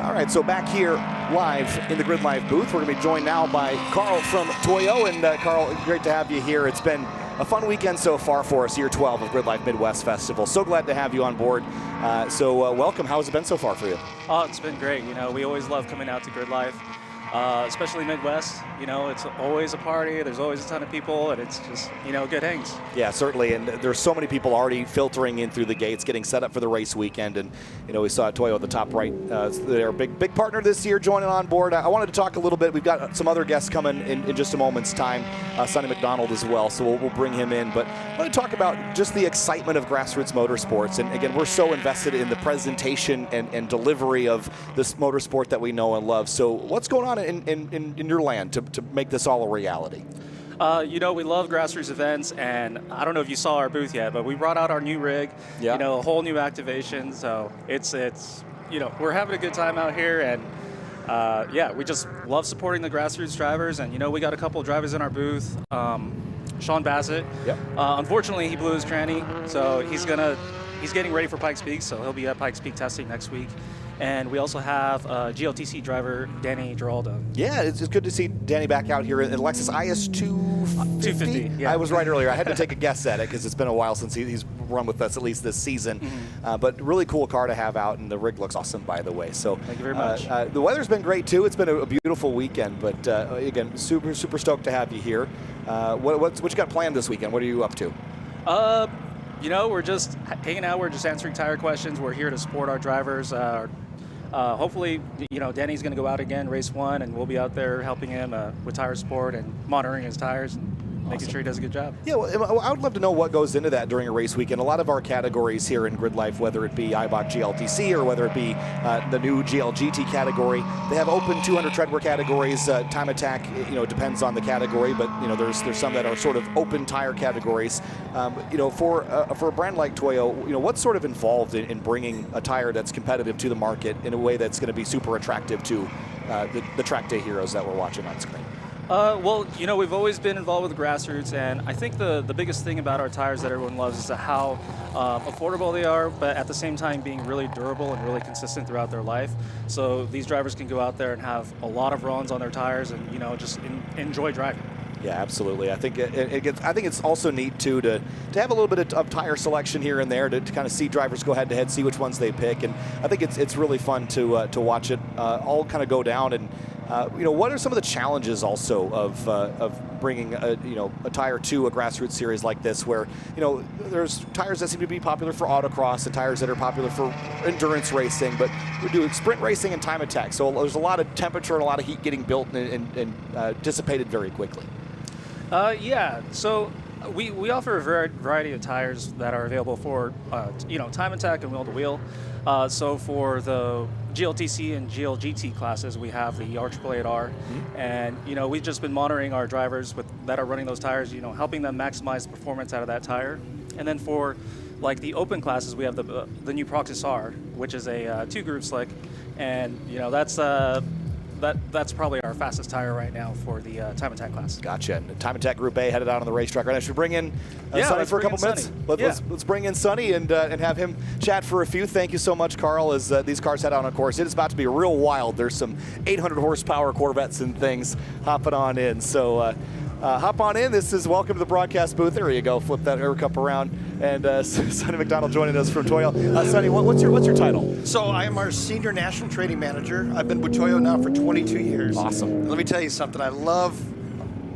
All right, so back here live in the GRIDLIFE booth, we're going to be joined now by Carl from Toyo. And Carl, great to have you here. It's been a fun weekend so far for us, year 12 of GRIDLIFE Midwest Festival. So glad to have you on board. Welcome. How has it been so far for you? Oh, it's been great. We always love coming out to GRIDLIFE, especially Midwest. It's always a party. There's always a ton of people, and it's just, good hangs. Yeah, certainly. And there's so many people already filtering in through the gates, getting set up for the race weekend. And, we saw Toyo at the top right. They're a big partner this year joining on board. I wanted to talk a little bit. We've got some other guests coming in just a moment's time. Sonny McDonald as well, so we'll bring him in. But I want to talk about just the excitement of grassroots motorsports. And again, we're so invested in the presentation and delivery of this motorsport that we know and love. So what's going on in your land to make this all a reality? We love grassroots events, and I don't know if you saw our booth yet, but we brought out our new rig, a whole new activation. So it's we're having a good time out here, and we just love supporting the grassroots drivers. And we got a couple of drivers in our booth. Sean Bassett. Yep. Unfortunately, he blew his tranny, so he's getting ready for Pikes Peak, so he'll be at Pikes Peak testing next week. And we also have GLTC driver Danny Giraldo. Yeah, it's good to see Danny back out here in Lexus IS 250. Yeah. I was right earlier. I had to take a guess at it because it's been a while since he's run with us, at least this season. Mm-hmm. But really cool car to have out, and the rig looks awesome, by the way. So thank you very much. The weather's been great too. It's been a beautiful weekend, but again, super stoked to have you here. What you got planned this weekend? What are you up to? You know, we're just hanging out. We're just answering tire questions. We're here to support our drivers. Hopefully, you know, Danny's going to go out again, race 1, and we'll be out there helping him with tire support and monitoring his tires and making sure he does a good job. Yeah, well, I would love to know what goes into that during a race weekend. A lot of our categories here in GridLife, whether it be Eibach GLTC or whether it be the new GLGT category, they have open 200 treadwear categories. Time Attack, you know, depends on the category, but you know, there's some that are sort of open tire categories. You know, for a brand like Toyo, you know, what's sort of involved in bringing a tire that's competitive to the market in a way that's going to be super attractive to the track day heroes that we're watching on screen? Well, you know, we've always been involved with the grassroots, and I think the biggest thing about our tires that everyone loves is how affordable they are, but at the same time being really durable and really consistent throughout their life. So these drivers can go out there and have a lot of runs on their tires and, you know, just enjoy driving. Yeah, absolutely. I think I think it's also neat too to have a little bit of tire selection here and there to kind of see drivers go head to head, see which ones they pick, and I think it's really fun to watch it all kind of go down. And you know, what are some of the challenges also of bringing a tire to a grassroots series like this, where you know there's tires that seem to be popular for autocross and tires that are popular for endurance racing, but we're doing sprint racing and time attack, so there's a lot of temperature and a lot of heat getting built and dissipated very quickly. Yeah, so we offer a variety of tires that are available for you know, time attack and wheel to wheel. So for the GLTC and GLGT classes, we have the R888R, and you know, we've just been monitoring our drivers that are running those tires, you know, helping them maximize the performance out of that tire. And then for like the open classes, we have the new Proxys R, which is a 2-groove slick, and you know, that's probably our fastest tire right now for the time attack class. Gotcha. And time attack Group A headed out on the racetrack right now. Should we bring in Yeah, Sonny let's for a bring couple in minutes? Sonny. Let's bring in Sonny and have him chat for a few. Thank you so much, Carl, as these cars head out on course. It is about to be real wild. There's some 800 horsepower Corvettes and things hopping on in. So hop on in. This is welcome to the broadcast booth. There you go. Flip that air cup around. And Sonny McDonald joining us from Toyo. Sonny, what's your title? So I am our Senior National Trading Manager. I've been with Toyo now for 22 years. Awesome. Let me tell you something. I love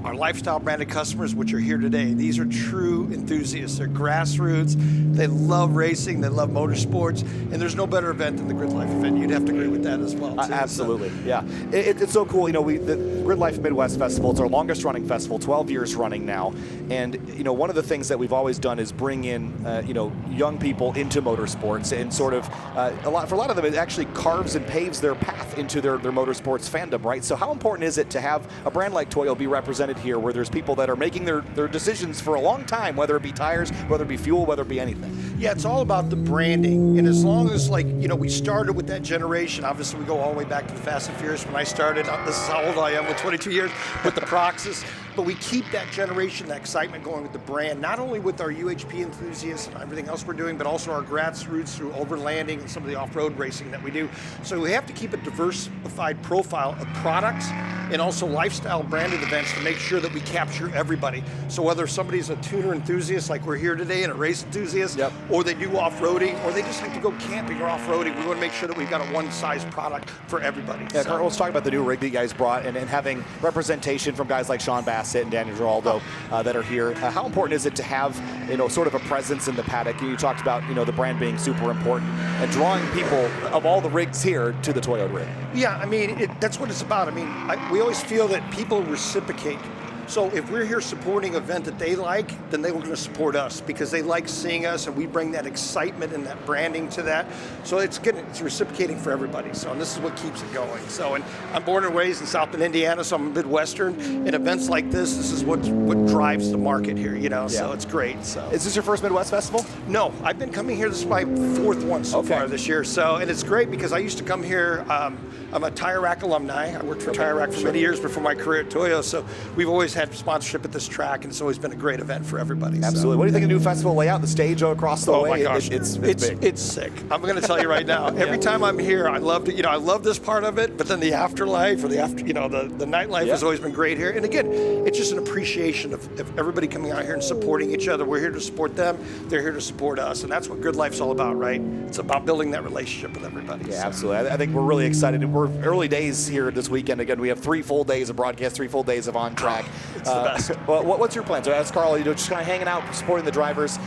our lifestyle branded customers, which are here today. These are true enthusiasts. They're grassroots. They love racing. They love motorsports. And there's no better event than the GridLife event. You'd have to agree with that as well, too. Absolutely, yeah. It's so cool. You know, the GridLife Midwest Festival, it's our longest running festival, 12 years running now. And, you know, one of the things that we've always done is bring in, you know, young people into motorsports, and sort of, for a lot of them, it actually carves and paves their path into their motorsports fandom, right? So how important is it to have a brand like Toyo be represented here, where there's people that are making their decisions for a long time, whether it be tires, whether it be fuel, whether it be anything? Yeah, it's all about the branding. And as long as, like, you know, we started with that generation, obviously we go all the way back to the Fast and Furious when I started. This is how old I am with 22 years with the Proxys. But we keep that generation, that excitement going with the brand, not only with our UHP enthusiasts and everything else we're doing, but also our grassroots through overlanding and some of the off-road racing that we do. So we have to keep a diversified profile of products and also lifestyle branded events to make sure that we capture everybody. So whether somebody's a tuner enthusiast like we're here today and a race enthusiast, or they do off-roading, or they just like to go camping or off-roading, we want to make sure that we've got a one-size product for everybody. Yeah, Carl, let's talk about the new rig that you guys brought and having representation from guys like Sean Bassett and Daniel Giraldo that are here. How important is it to have, you know, sort of a presence in the paddock? You talked about, you know, the brand being super important and drawing people of all the rigs here to the Toyo rig. Yeah, I mean, that's what it's about. I mean, we always feel that people reciprocate. So if we're here supporting an event that they like, then they were going to support us because they like seeing us, and we bring that excitement and that branding to that. So it's reciprocating for everybody. So, and this is what keeps it going. So, and I'm born and raised in South Bend, Indiana, so I'm Midwestern. And events like this is what drives the market here, you know. Yeah. So it's great. So is this your first Midwest Festival? No, I've been coming here. This is my fourth one so far this year. So, and it's great because I used to come here. I'm a Tire Rack alumni. I worked for Tire Rack for many years before my career at Toyo. So we've always had sponsorship at this track, and it's always been a great event for everybody. Absolutely. So. What do you think of the new festival layout? The stage across the way? Oh my gosh, it's big. It's sick. I'm going to tell you right now. Every time I'm here, I love it. You know, I love this part of it, but then the afterlife or the nightlife has always been great here. And again, it's just an appreciation of everybody coming out here and supporting each other. We're here to support them. They're here to support us, and that's what GridLife's all about, right? It's about building that relationship with everybody. Yeah, absolutely. I think we're really excited. We're early days here this weekend. Again, we have 3 full days of broadcast, 3 full days of on track. It's the best. Well, what's your plan? So as Carl, just kind of hanging out, supporting the drivers.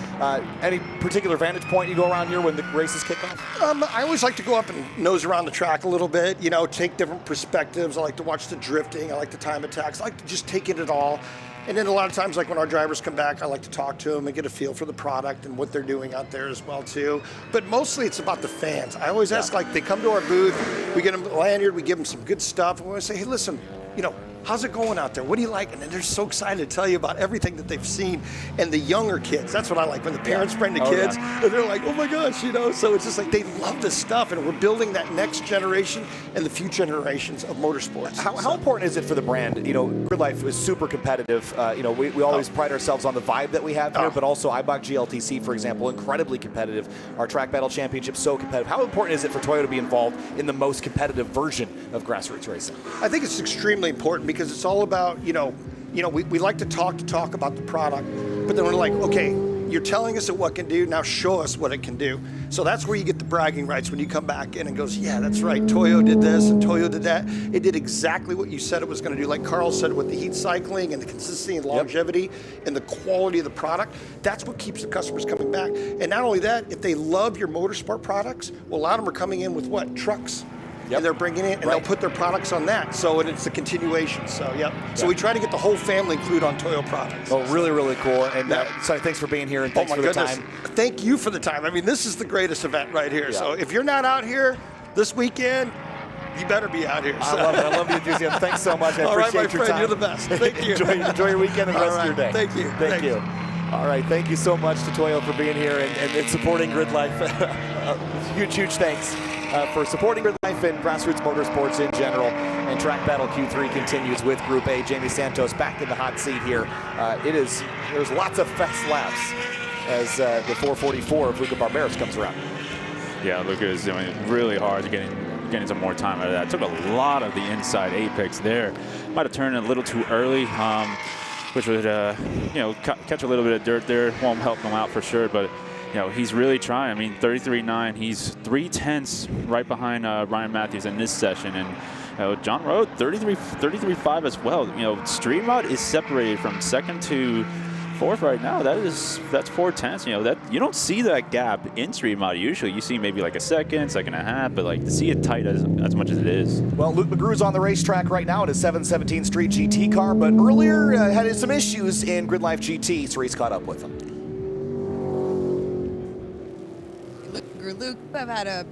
Any particular vantage point you go around here when the races kick off? I always like to go up and nose around the track a little bit, take different perspectives. I like to watch the drifting. I like the time attacks. I like to just take in it all. And then a lot of times, like when our drivers come back, I like to talk to them and get a feel for the product and what they're doing out there as well, too. But mostly it's about the fans. I always ask, they come to our booth, we get them a lanyard, we give them some good stuff, and we always say, hey, listen, how's it going out there? What do you like? And then they're so excited to tell you about everything that they've seen. And the younger kids, that's what I like, when the parents bring the kids, and they're like, oh my gosh, so it's just like they love this stuff, and we're building that next generation and the future generations of motorsports. How important is it for the brand? GridLife is super competitive. We always pride ourselves on the vibe that we have here, but also Eibach GLTC, for example, incredibly competitive. Our Track Battle Championship, so competitive. How important is it for Toyota to be involved in the most competitive version of grassroots racing? I think it's extremely important because it's all about, we like to talk about the product, but then we're like, okay, you're telling us what it can do, now show us what it can do. So that's where you get the bragging rights when you come back in and goes, yeah, that's right, Toyo did this and Toyo did that. It did exactly what you said it was going to do. Like Carl said, with the heat cycling and the consistency and longevity and the quality of the product, that's what keeps the customers coming back. And not only that, if they love your motorsport products, well, a lot of them are coming in with what? Trucks. And they're bringing it, and they'll put their products on that. So it's a continuation. So, So we try to get the whole family included on Toyo products. Oh, really, really cool. And so thanks for being here, and thanks for the time. Thank you for the time. I mean, this is the greatest event right here. So if you're not out here this weekend, you better be out here. So. I love it. I love the enthusiasm. Thanks so much. I appreciate your time. You're the best. Thank you. enjoy your weekend and the rest of your day. Thank you. Thank you. All right, thank you so much to Toyo for being here and supporting GridLife. Huge thanks for supporting GridLife and grassroots motorsports in general. And Track Battle Q3 continues with Group A. Jamie Santos back in the hot seat here. There's lots of fast laps as the 444 of Luca Barberis comes around. Yeah, Luca is doing really hard, getting some more time out of that. Took a lot of the inside apex there. Might have turned a little too early. Which would, catch a little bit of dirt there. Won't help him out for sure, but, he's really trying. I mean, 33.9, he's 3/10 right behind Ryan Matthews in this session. And, John Road, 33.5 as well. Street Rod is separated from second to fourth right now. That's 4/10. That you don't see that gap in Street Mod usually. You see maybe like a second and a half, but to see it tight as much as it is. Well, Luke McGrew's on the racetrack right now in his 717 Street GT car, but earlier had some issues in GridLife GT, so he's caught up with him. Luke, I've had a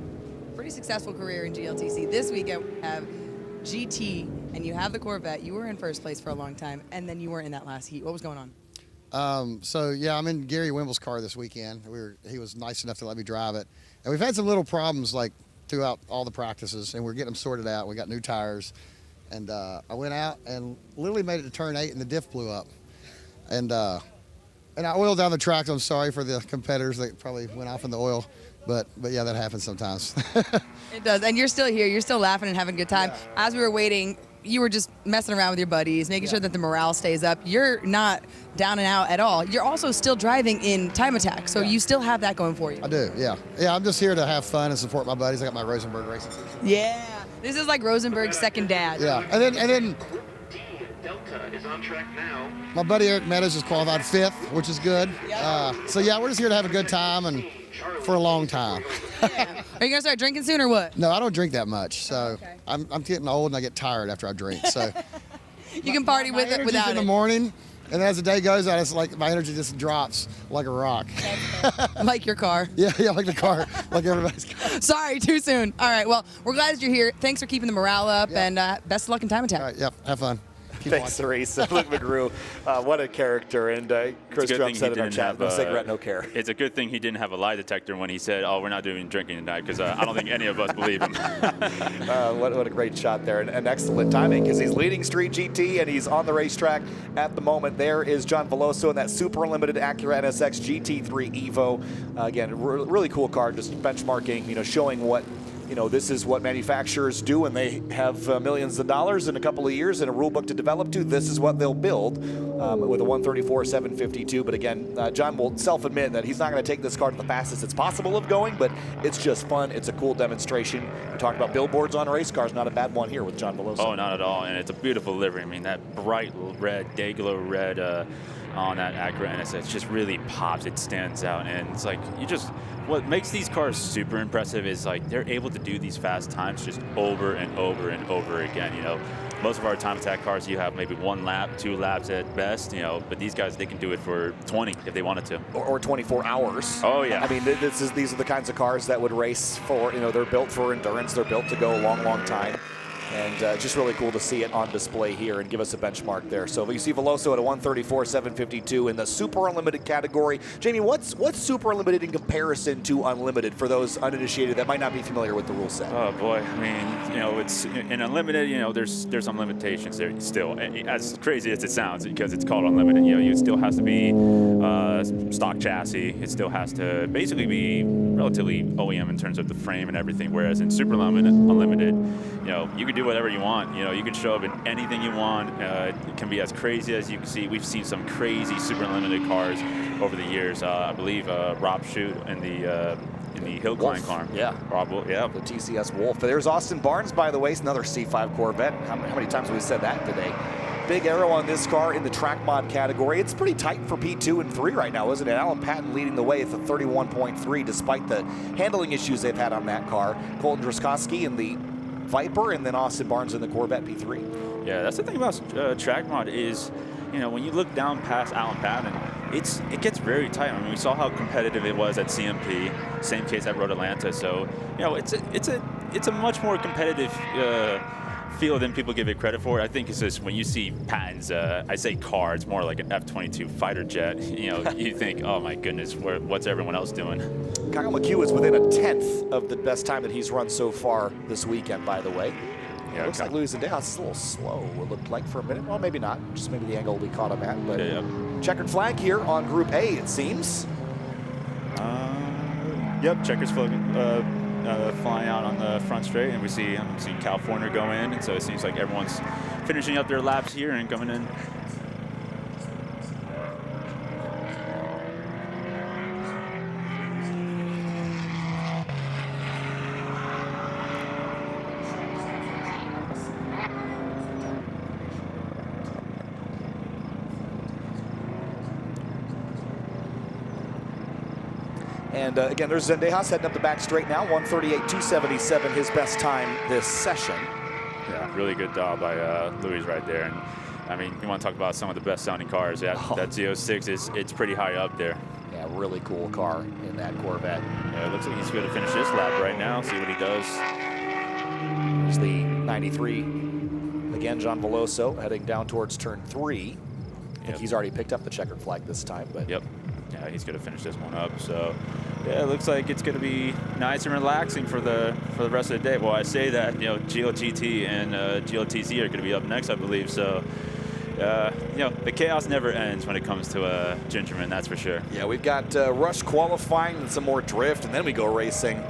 pretty successful career in GLTC. This weekend we have GT, and you have the Corvette. You were in first place for a long time, and then you were in that last heat. What was going on? I'm in Gary Wimble's car this weekend. He was nice enough to let me drive it. And we've had some little problems throughout all the practices, and we're getting them sorted out. We got new tires. And I went out and literally made it to turn 8 and the diff blew up. And I oiled down the track. I'm sorry for the competitors that probably went off in the oil. But yeah, that happens sometimes. It does. And you're still here. You're still laughing and having a good time. As we were waiting, you were just messing around with your buddies, making sure that the morale stays up. You're not down and out at all. You're also still driving in Time Attack, so you still have that going for you. I do, yeah. Yeah, I'm just here to have fun and support my buddies. I got my Rosenberg racing team. Yeah, this is like Rosenberg's second dad. Yeah, and then Delta is on track now. My buddy Eric Meadows is qualified 5th, which is good. So yeah, we're just here to have a good time and for a long time. Are you gonna start drinking soon or what? No, I don't drink that much. So I'm getting old and I get tired after I drink. So you can party with it without in the morning, and as the day goes on, it's like my energy just drops like a rock. Like your car. Yeah, like the car, like everybody's car. Sorry, too soon. All right, well, we're glad that you're here. Thanks for keeping the morale up, and best of luck in Time Attack. All right, yep, have fun. Thanks, Therese. Luke McGrew, what a character. And Chris Trump said in our chat, no cigarette, no care. It's a good thing he didn't have a lie detector when he said, oh, we're not doing drinking tonight, because I don't think any of us believe him. What a great shot there, and excellent timing, because he's leading Street GT, and he's on the racetrack at the moment. There is John Veloso in that super limited Acura NSX GT3 Evo. Again, really cool car, just benchmarking, showing what you know, this is what manufacturers do when they have millions of dollars in a couple of years and a rule book to develop to. This is what they'll build with a 134-752. But again, John will self-admit that he's not going to take this car to the fastest it's possible of going, but it's just fun. It's a cool demonstration. We talked about billboards on race cars. Not a bad one here with John Veloso. Oh, not at all. And it's a beautiful livery. I mean, that bright red, day-glow red on that Acura NSX, it just really pops. It stands out. And it's like, what makes these cars super impressive is like they're able to do these fast times just over and over and over again. You know, most of our time attack cars, you have maybe 1 lap, 2 laps at best, you know, but these guys, they can do it for 20 if they wanted to. Or 24 hours. Oh, yeah. I mean, these are the kinds of cars that would race for, you know, they're built for endurance. They're built to go a long, long time. And just really cool to see it on display here and give us a benchmark there. So you see Veloso at a 134-752 in the Super Unlimited category. Jamie, what's Super Unlimited in comparison to Unlimited for those uninitiated that might not be familiar with the rule set? Oh boy, I mean, you know, it's in Unlimited. You know, there's some limitations there still. As crazy as it sounds, because it's called Unlimited, you know, it still has to be stock chassis. It still has to basically be relatively OEM in terms of the frame and everything. Whereas in Super Unlimited, you know, you can do whatever you want. You know, you can show up in anything you want. It can be as crazy as you can see. We've seen some crazy Super Unlimited cars over the years. I believe Rob Shute in the hill climb car. Yeah. Rob, yeah. The TCS Wolf. There's Austin Barnes, by the way. It's another C5 Corvette. How many times have we said that today? Big arrow on this car in the track mod category. It's pretty tight for P2 and 3 right now, isn't it? Alan Patton leading the way at the 31.3 despite the handling issues they've had on that car. Colton Druskowski in the Viper, and then Austin Barnes in the Corvette P3. Yeah, that's the thing about track mod is, you know, when you look down past Alan Patton, it gets very tight. I mean, we saw how competitive it was at CMP. Same case at Road Atlanta. So, you know, it's a much more competitive field than people give it credit for. I think it's just when you see Patton's, I say car, it's more like an F-22 fighter jet. You know, you think, oh my goodness, what's everyone else doing? Kyle McHugh is within 1/10 of the best time that he's run so far this weekend, by the way. Yeah, looks like Luis Zendejas is a little slow, it looked like for a minute. Well, maybe not. Just maybe the angle will be caught on that. But checkered flag here on Group A, it seems. Yep, checkers flying out on the front straight, and we see California go in, and so it seems like everyone's finishing up their laps here and coming in. And again, there's Zendejas heading up the back straight now, 138.277, his best time this session. Yeah, really good job by Luis right there. And I mean, you want to talk about some of the best sounding cars. That Z06 it's pretty high up there. Yeah, really cool car in that Corvette. Yeah, it looks like he's going to finish this lap right now, see what he does. There's the 93. Again, John Veloso heading down towards turn 3. I think he's already picked up the checkered flag this time. But yep. Yeah, he's going to finish this one up. So, yeah, it looks like it's going to be nice and relaxing for the rest of the day. Well, I say that, you know, GLGT and GLTC are going to be up next, I believe. So, you know, the chaos never ends when it comes to Gingerman, that's for sure. Yeah, we've got rush qualifying and some more drift, and then we go racing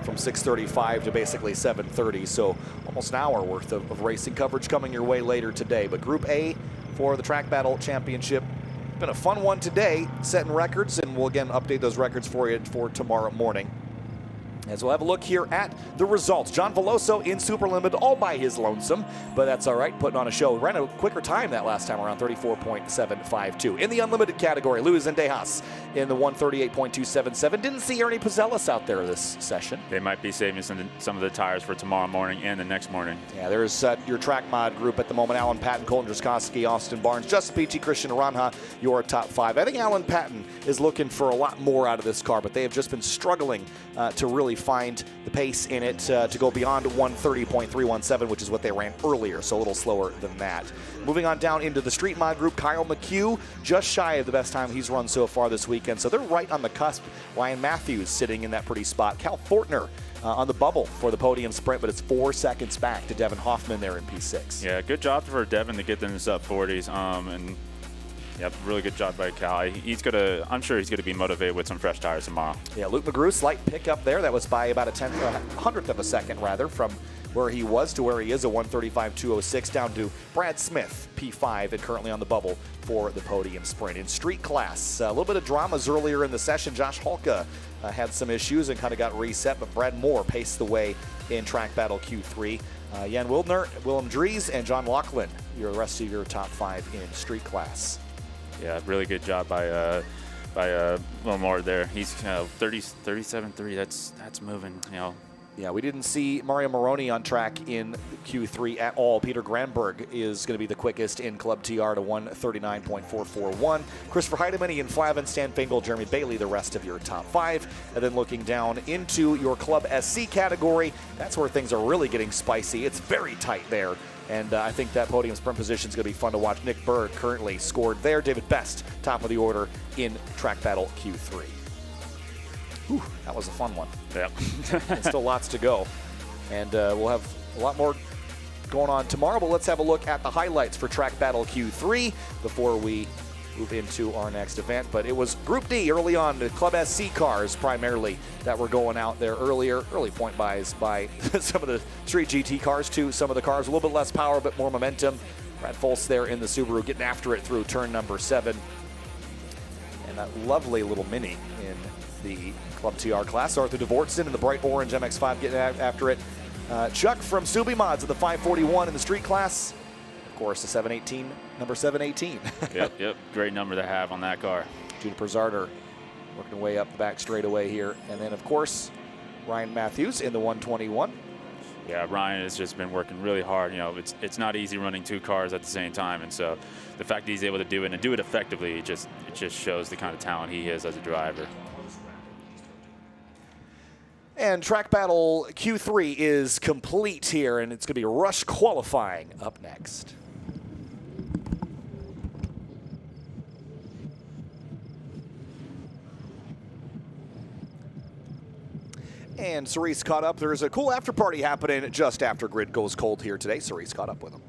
from 6:35 to basically 7:30. So almost an hour worth of racing coverage coming your way later today. But Group A for the Track Battle Championship. Been a fun one today, setting records, and we'll again update those records for you for tomorrow morning. As we'll have a look here at the results. John Veloso in Super Limited all by his lonesome, but that's all right, putting on a show. Ran a quicker time that last time around, 34.752. In the Unlimited category, Luis Zendejas in the 138.277. Didn't see Ernie Pazzelis out there this session. They might be saving some of the tires for tomorrow morning and the next morning. Yeah, there's your track mod group at the moment. Alan Patton, Colton Druskowski, Austin Barnes, Justin Peachy, Christian Aranja, your top 5. I think Alan Patton is looking for a lot more out of this car, but they have just been struggling to really find the pace in it to go beyond 130.317, which is what they ran earlier, so a little slower than that. Moving on down into the street mod group, Kyle McHugh, just shy of the best time he's run so far this weekend, so they're right on the cusp. Ryan Matthews sitting in that pretty spot. Cal Fortner on the bubble for the podium sprint, but it's 4 seconds back to Devin Hoffman there in P6. Yeah, good job for Devin to get them in the sub 40s. And Yep, really good job by Cal. I'm sure he's gonna be motivated with some fresh tires tomorrow. Yeah, Luke McGrew, slight pickup there. That was by about a 100th of a second, rather, from where he was to where he is, a 1:35.206 down to Brad Smith, P5, and currently on the bubble for the podium sprint. In street class, a little bit of dramas earlier in the session. Josh Halka had some issues and kind of got reset, but Brad Moore paced the way in Track Battle Q3. Jan Wildner, Willem Dries, and John Laughlin, the rest of your top 5 in street class. Yeah, really good job by Will Moore there. He's 37.3. That's moving. Yeah, we didn't see Mario Moroni on track in Q3 at all. Peter Granberg is going to be the quickest in Club TR to 1:39.441. Christopher Heidemann, Ian Flavin, Stan Fingal, Jeremy Bailey, the rest of your top 5. And then looking down into your Club SC category, that's where things are really getting spicy. It's very tight there. And I think that podium sprint position is going to be fun to watch. Nick Berg currently scored there. David Best, top of the order in Track Battle Q3. Whew, that was a fun one. Yep. And still lots to go. And we'll have a lot more going on tomorrow, but let's have a look at the highlights for Track Battle Q3 before we move into our next event. But it was Group D early on, the Club SC cars primarily that were going out there earlier. Early point buys by some of the Street GT cars too. Some of the cars a little bit less power, but more momentum. Brad Foltz there in the Subaru getting after it through turn number 7. And that lovely little Mini in the Club TR class. Arthur DeVortson in the bright orange MX-5 getting after it. Chuck from Subi Mods at the 541 in the street class. Of course, the 718, number 718. Yep. Great number to have on that car. Juniper Zarder working way up the back straightaway here. And then, of course, Ryan Matthews in the 121. Yeah, Ryan has just been working really hard. It's not easy running 2 cars at the same time, and so the fact that he's able to do it and do it effectively, it just shows the kind of talent he is as a driver. And Track Battle Q3 is complete here, and it's going to be Rush Qualifying up next. And Cerise caught up. There's a cool after party happening just after Grid goes cold here today. Cerise caught up with him.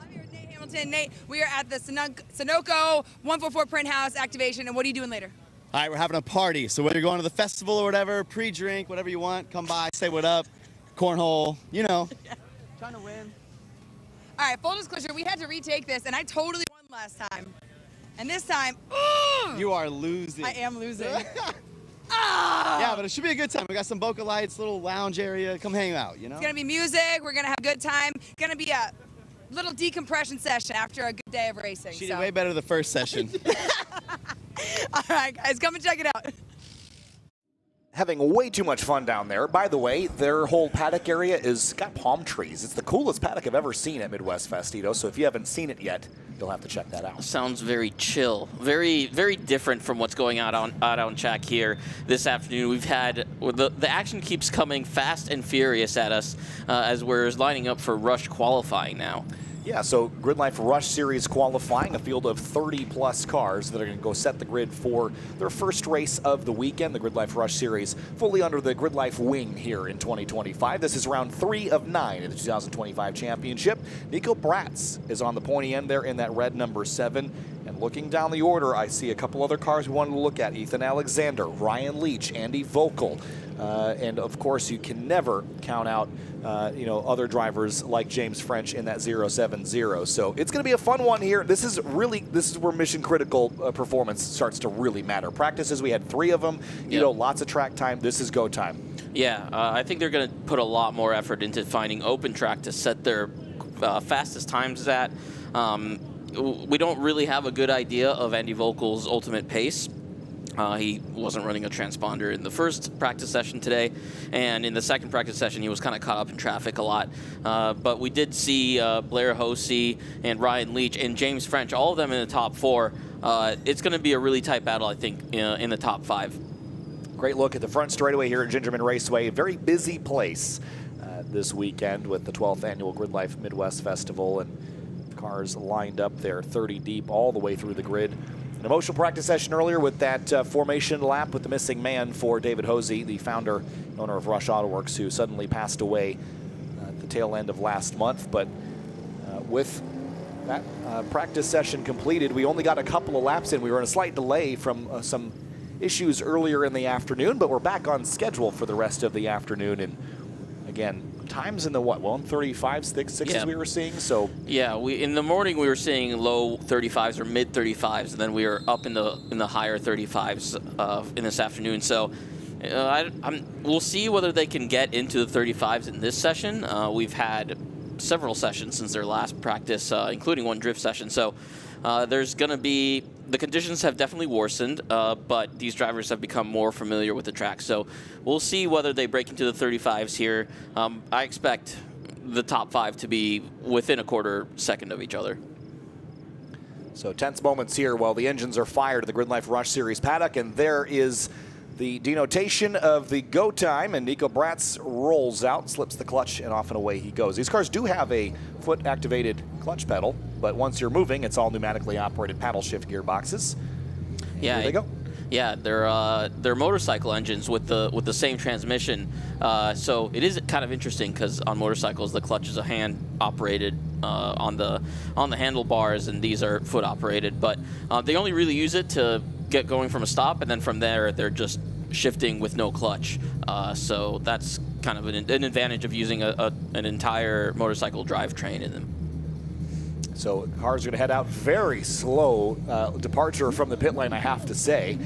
I'm here with Nate Hamilton. Nate, we are at the Sunoco 144 Print House activation, and what are you doing later? All right, we're having a party. So whether you're going to the festival or whatever, pre-drink, whatever you want, come by, say what up, cornhole, Yeah. Trying to win. All right, full disclosure, we had to retake this, and I totally won last time. And this time, you are losing. I am losing. Yeah, but it should be a good time. We got some Boca Lights, little lounge area. Come hang out, It's going to be music. We're going to have a good time. It's going to be a little decompression session after a good day of racing. She did way better the first session. All right, guys, come and check it out. Having way too much fun down there. By the way, their whole paddock area is got palm trees. It's the coolest paddock I've ever seen at Midwest Festito, so if you haven't seen it yet, you'll have to check that out. Sounds very chill, very, very different from what's going on track here this afternoon. We've had, the action keeps coming fast and furious at us as we're lining up for Rush Qualifying now. Yeah, so GRIDLIFE Rush Series qualifying, a field of 30-plus cars that are going to go set the grid for their first race of the weekend, the GRIDLIFE Rush Series, fully under the GRIDLIFE wing here in 2025. This is round 3 of 9 in the 2025 championship. Nico Bratz is on the pointy end there in that red number 7. And looking down the order, I see a couple other cars we wanted to look at. Ethan Alexander, Ryan Leach, Andy Vogel. And of course, you can never count out other drivers like James French in that 070. So it's going to be a fun one here. This is where mission critical performance starts to really matter. Practices, we had 3 of them. Lots of track time. This is go time. Yeah, I think they're going to put a lot more effort into finding open track to set their fastest times at. We don't really have a good idea of Andy Vogel's ultimate pace. He wasn't running a transponder in the first practice session today, and in the second practice session he was kind of caught up in traffic a lot. But we did see Blair Hosey and Ryan Leach and James French, all of them in the top 4. It's going to be a really tight battle, I think, in the top 5. Great look at the front straightaway here at Gingerman Raceway. Very busy place this weekend with the 12th annual GRIDLIFE Midwest Festival, and cars lined up there 30 deep all the way through the grid. An emotional practice session earlier with that formation lap with the missing man for David Hosey, the founder and owner of Rush Auto Works, who suddenly passed away at the tail end of last month. But with That practice session completed. We only got a couple of laps in. We were in a slight delay from some issues earlier in the afternoon, but we're back on schedule for the rest of the afternoon. And again, times in the what, 1:35, 6s we were seeing. So yeah, in the morning we were seeing low 35s or mid 35s, and then we were up in the higher 35s in this afternoon. So we'll see whether they can get into the 35s in this session. We've had several sessions since their last practice, including one drift session. So there's going to be, the conditions have definitely worsened, but these drivers have become more familiar with the track. So we'll see whether they break into the 35s here. I expect the top 5 to be within a quarter second of each other. So tense moments here while the engines are fired at the GRIDLIFE Rush Series paddock, and there is the denotation of the go time, and Nico Bratz rolls out, slips the clutch, and off and away he goes. These cars do have a foot-activated clutch pedal, but once you're moving, it's all pneumatically operated paddle shift gearboxes. Yeah, here they go. Yeah, they're motorcycle engines with the same transmission. So it is kind of interesting because on motorcycles the clutch is a hand operated on the handlebars, and these are foot operated. But they only really use it to get going from a stop, and then from there they're just shifting with no clutch. So that's kind of an advantage of using an entire motorcycle drivetrain in them. So cars are going to head out very slow departure from the pit lane, I have to say.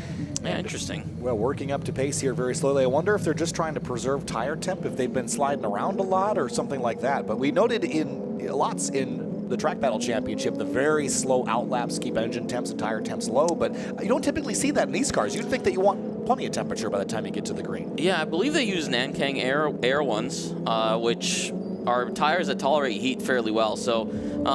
Yeah, interesting. Well, working up to pace here very slowly. I wonder if they're just trying to preserve tire temp, if they've been sliding around a lot or something like that. But we noted in lots in the Track Battle Championship, the very slow outlaps keep engine temps and tire temps low, but you don't typically see that in these cars. You'd think that you want plenty of temperature by the time you get to the green. Yeah, I believe they use Nankang Air ones, which are tires that tolerate heat fairly well. So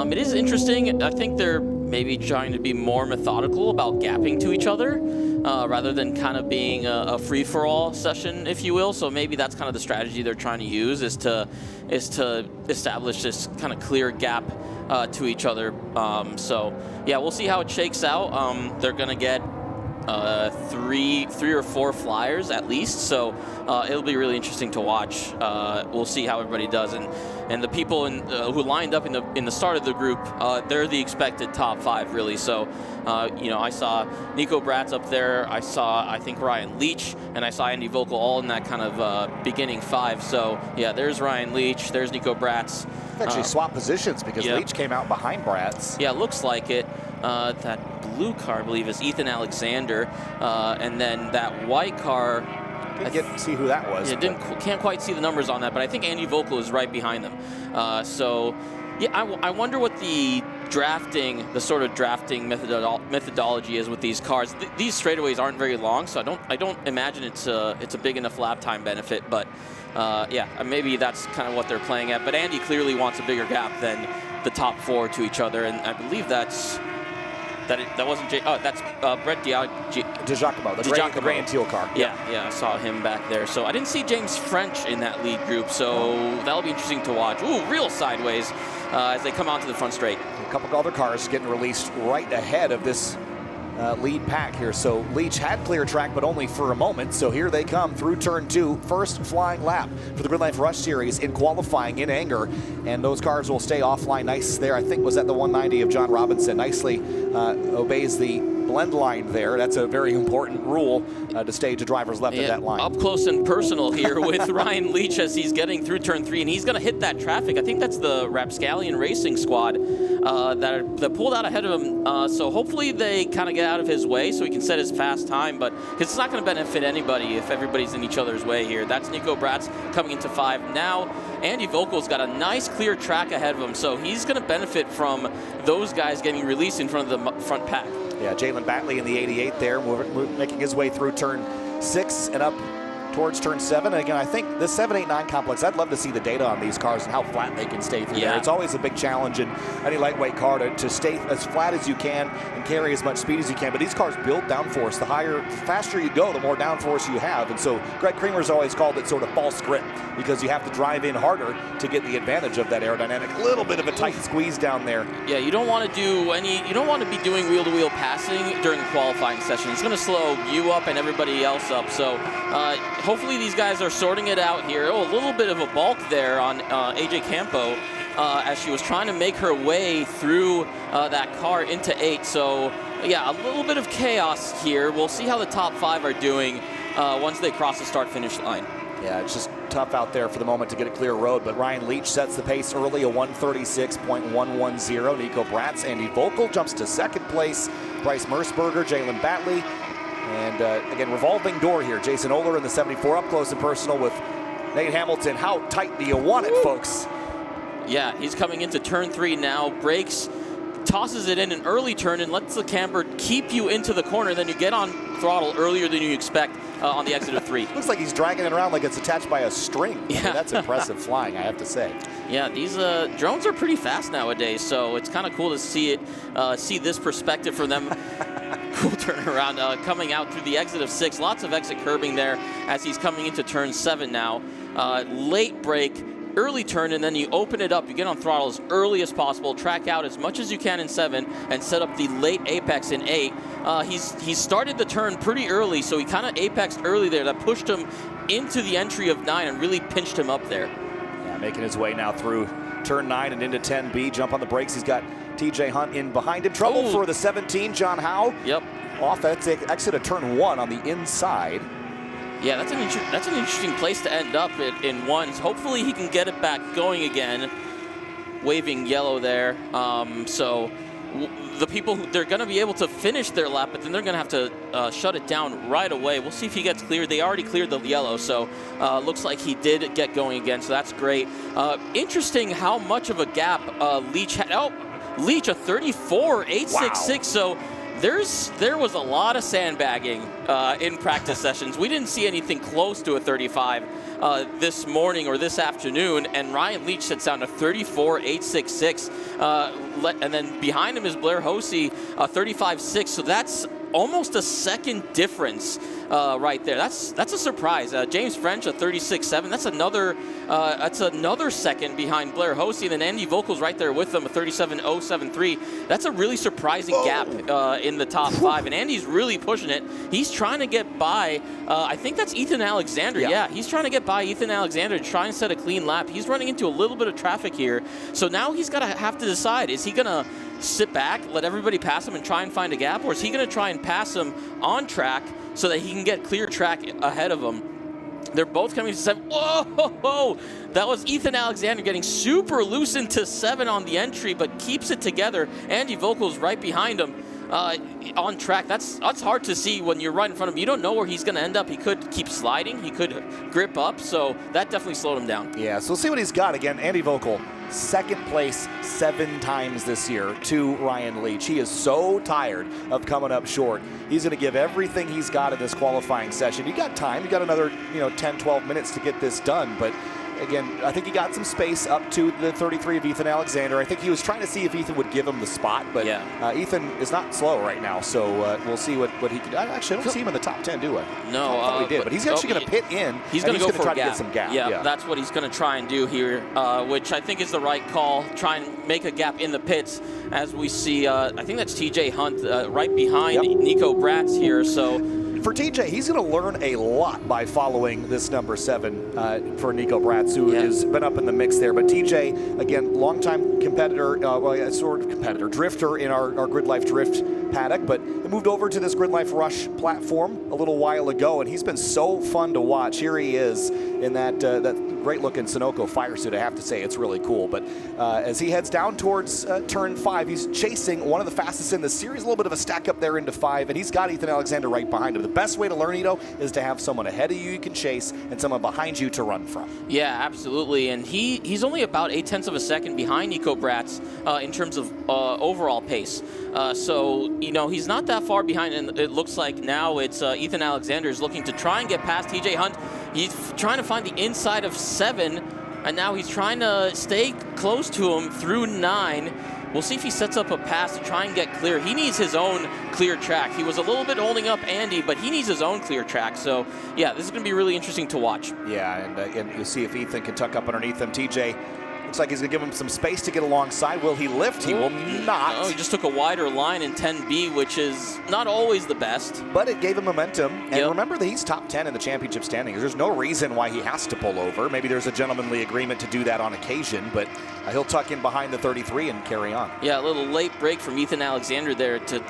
it is interesting. I think they're maybe trying to be more methodical about gapping to each other rather than kind of being a free-for-all session, if you will. So maybe that's kind of the strategy they're trying to use, is to establish this kind of clear gap to each other. So yeah, we'll see how it shakes out. They're going to get three or four flyers at least, so it'll be really interesting to watch. We'll see how everybody does, and the people who lined up in the start of the group, they're the expected top 5 really. So you know, I saw Nico Bratz up there, I think Ryan Leach, and I saw Andy Vogel all in that kind of beginning 5. So yeah, there's Ryan Leach, there's Nico Bratz. Actually swap positions because Leach came out behind Bratz. Yeah, looks like it. That blue car, I believe, is Ethan Alexander, and then that white car. Didn't get to see who that was. Yeah, can't quite see the numbers on that, but I think Andy Vogel is right behind them. So, yeah, I wonder what the sort of drafting methodology is with these cars. These straightaways aren't very long, so I don't imagine it's a big enough lap time benefit. But yeah, maybe that's kind of what they're playing at. But Andy clearly wants a bigger gap than the top 4 to each other, and I believe that's. That wasn't that's Brett DiGiacomo, the gray and teal car. Yeah, I saw him back there. So I didn't see James French in that lead group, so that'll be interesting to watch. Ooh, real sideways as they come onto the front straight. A couple of other cars getting released right ahead of this lead pack here. So Leach had clear track, but only for a moment. So here they come through turn 2, first flying lap for the GRIDLIFE Rush Series in qualifying in anger. And those cars will stay offline nice there. I think was at the 190 of John Robinson. Nicely obeys the blend line there. That's a very important rule to stay to drivers left of that line. Up close and personal here with Ryan Leach as he's getting through turn 3, and he's going to hit that traffic. I think that's the Rapscallion Racing squad that pulled out ahead of him. So hopefully they kind of get out of his way so he can set his fast time, but it's not going to benefit anybody if everybody's in each other's way here. That's Nico Bratz coming into 5. Now Andy Vogel's got a nice clear track ahead of him, so he's going to benefit from those guys getting released in front of the front pack. Yeah, Jalen Batley in the 88 there, making his way through turn 6 and up towards turn 7. And again, I think the 789 complex, I'd love to see the data on these cars and how flat they can stay through there. It's always a big challenge in any lightweight car to stay as flat as you can and carry as much speed as you can. But these cars build downforce. The faster you go, the more downforce you have. And so Greg Creamer's always called it sort of false grip, because you have to drive in harder to get the advantage of that aerodynamic. A little bit of a tight squeeze down there. Yeah, you don't want to be doing wheel-to-wheel passing during a qualifying session. It's going to slow you up and everybody else up. So hopefully these guys are sorting it out here. Oh, a little bit of a balk there on AJ Campo. as she was trying to make her way through that car into 8. So, yeah, a little bit of chaos here. We'll see how the top 5 are doing once they cross the start-finish line. Yeah, it's just tough out there for the moment to get a clear road, but Ryan Leach sets the pace early, a 136.110. Nico Bratz, Andy Volkel jumps to 2nd place. Bryce Mersberger, Jalen Batley, and again, revolving door here. Jason Oler in the 74, up close and personal with Nate Hamilton. How tight do you want it, folks? Yeah, he's coming into turn 3 now, brakes, tosses it in an early turn and lets the camber keep you into the corner. Then you get on throttle earlier than you expect on the exit of 3. Looks like he's dragging it around like it's attached by a string. Yeah. I mean, that's impressive flying, I have to say. Yeah, these drones are pretty fast nowadays, so it's kind of cool to see it, see this perspective from them. Cool turnaround coming out through the exit of 6. Lots of exit curbing there as he's coming into turn 7 now. Late brake, early turn, and then you open it up. You get on throttle as early as possible, track out as much as you can in 7, and set up the late apex in 8. He started the turn pretty early, so he kind of apexed early there. That pushed him into the entry of 9 and really pinched him up there. Yeah, making his way now through turn 9 and into 10B. Jump on the brakes. He's got TJ Hunt in behind him. Trouble for the 17, John Howe. Yep. Off that exit of turn 1 on the inside. Yeah, that's an interesting place to end up in 1. Hopefully he can get it back going again. Waving yellow there. So the people, they're going to be able to finish their lap, but then they're going to have to shut it down right away. We'll see if he gets cleared. They already cleared the yellow, so looks like he did get going again, so that's great. Interesting how much of a gap Leach had. Oh, Leach, a 34.866, wow. So there was a lot of sandbagging in practice sessions. We didn't see anything close to a 35 this morning or this afternoon, and Ryan Leach sits down to 34.866. And then behind him is Blair Hosey, 35.6. So that's almost a second difference right there. That's a surprise. James French, a 36.7. That's another second behind Blair Hosey. And then Andy Volkel's right there with them, a 37.073. That's a really surprising gap in the top 5. And Andy's really pushing it. He's trying to get by. I think that's Ethan Alexander. Yeah, he's trying to get by Ethan Alexander to try and set a clean lap. He's running into a little bit of traffic here. So now he's got to have to decide, is he going to sit back, let everybody pass him and try and find a gap, or is he going to try and pass him on track so that he can get clear track ahead of him? They're both coming to 7. Whoa! That was Ethan Alexander getting super loose into 7 on the entry, but keeps it together. Andy Volkel's right behind him on track. That's hard to see when you're right in front of him. You don't know where he's going to end up. He could keep sliding. He could grip up, so that definitely slowed him down. Yeah, so we'll see what he's got. Again, Andy Volkel, 2nd place 7 times this year to Ryan Leach. He is so tired of coming up short. He's going to give everything he's got in this qualifying session. You got time. You got another 10, 12 minutes to get this done, but again, I think he got some space up to the 33 of Ethan Alexander. I think he was trying to see if Ethan would give him the spot, but Ethan is not slow right now, so we'll see what he can do. Actually, I don't see him in the top 10, do I? No. I thought we did, but he's actually going to pit in. He's going to go for try a gap. to get some gap. Yeah, that's what he's going to try and do here, which I think is the right call. Try and make a gap in the pits as we see, I think that's TJ Hunt right behind Nico Bratz here, so... For TJ, he's going to learn a lot by following this number 7 for Nico Bratz, who has been up in the mix there. But TJ, again, longtime competitor, sort of competitor, drifter in our GridLife Drift paddock, but he moved over to this GridLife Rush platform a little while ago, and he's been so fun to watch. Here he is in that great-looking Sunoco fire suit, I have to say. It's really cool. But as he heads down towards turn 5, he's chasing one of the fastest in the series, a little bit of a stack up there into 5, and he's got Ethan Alexander right behind him. The best way to learn, Ito, is to have someone ahead of you can chase and someone behind you to run from. Yeah, absolutely. And he's only about 0.8 of a second behind Nico Bratz in terms of overall pace. So, he's not that far behind, and it looks like now it's Ethan Alexander is looking to try and get past TJ Hunt. He's trying to find the inside of 7, and now he's trying to stay close to him through 9. We'll see if he sets up a pass to try and get clear. He needs his own clear track. He was a little bit holding up Andy, but he needs his own clear track. So, yeah, this is going to be really interesting to watch. Yeah, and you see if Ethan can tuck up underneath him. TJ Looks like he's going to give him some space to get alongside. Will he lift? He will not. Oh, he just took a wider line in 10B, which is not always the best. But it gave him momentum. And remember that he's top 10 in the championship standings. There's no reason why he has to pull over. Maybe there's a gentlemanly agreement to do that on occasion, but he'll tuck in behind the 33 and carry on. Yeah, a little late break from Ethan Alexander there to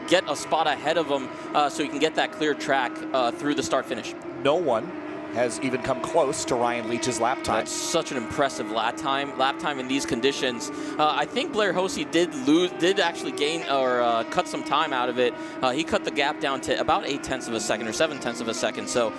get a spot ahead of him so he can get that clear track through the start-finish. No one has even come close to Ryan Leach's lap time. That's such an impressive lap time in these conditions. I think Blair Hosey did actually gain or cut some time out of it. He cut the gap down to about 0.8 of a second or 0.7 of a second. So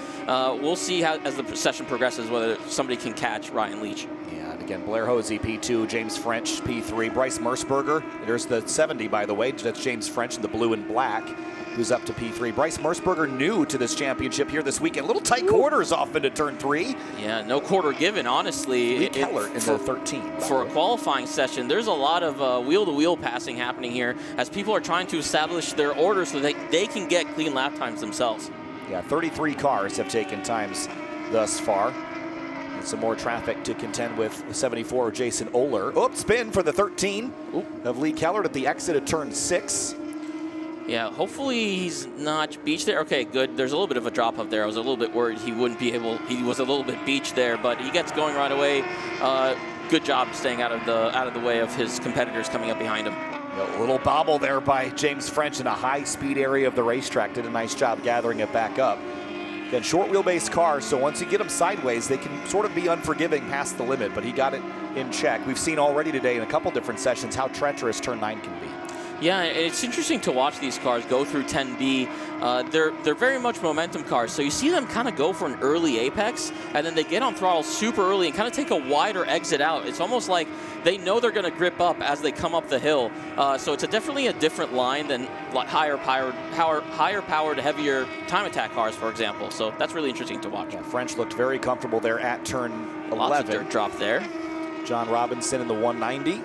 we'll see how, as the session progresses, whether somebody can catch Ryan Leach. Yeah, and again, Blair Hosey, P2, James French, P3, Bryce Merceberger. There's the 70, by the way. That's James French in the blue and black, who's up to P3. Bryce Merceberger new to this championship here this weekend. Little tight quarters off into turn 3. Yeah, no quarter given, honestly. Lee Keller in the 13. For a qualifying session, there's a lot of wheel-to-wheel passing happening here as people are trying to establish their order so that they can get clean lap times themselves. Yeah, 33 cars have taken times thus far. And some more traffic to contend with. 74 Jason Oler. Oops, spin for the 13 of Lee Keller at the exit of turn 6. Yeah, hopefully he's not beached there. Okay, good. There's a little bit of a drop up there. I was a little bit worried he wouldn't be able. He was a little bit beached there, but he gets going right away. Good job staying out of the way of his competitors coming up behind him. A little bobble there by James French in a high-speed area of the racetrack. Did a nice job gathering it back up. Again, short wheelbase cars, so once you get them sideways, they can sort of be unforgiving past the limit, but he got it in check. We've seen already today in a couple different sessions how treacherous turn 9 can be. Yeah, it's interesting to watch these cars go through 10B. They're very much momentum cars, so you see them kind of go for an early apex, and then they get on throttle super early and kind of take a wider exit out. It's almost like they know they're going to grip up as they come up the hill. So it's definitely a different line than like higher powered, heavier time attack cars, for example. So that's really interesting to watch. Yeah, French looked very comfortable there at turn 11. Lots of dirt drop there. John Robinson in the 190.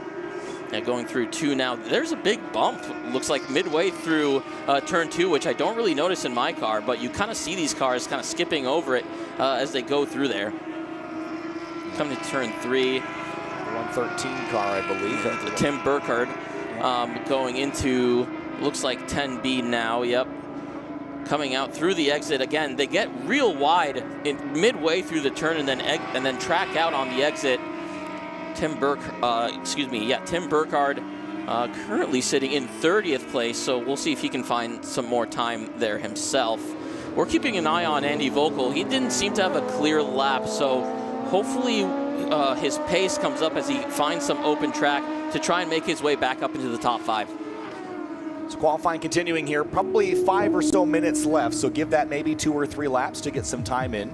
Yeah, going through 2 now. There's a big bump, looks like midway through turn 2, which I don't really notice in my car, but you kind of see these cars kind of skipping over it as they go through there. Coming to turn 3. 113 car, I believe. Tim Burkhardt going into, looks like 10B now, yep. Coming out through the exit again. They get real wide midway through the turn and then track out on the exit. Tim Burkhardt currently sitting in 30th place, so we'll see if he can find some more time there himself. We're keeping an eye on Andy Vogel. He didn't seem to have a clear lap, so hopefully his pace comes up as he finds some open track to try and make his way back up into the top 5. So qualifying continuing here, probably 5 or so minutes left, so give that maybe 2 or 3 laps to get some time in.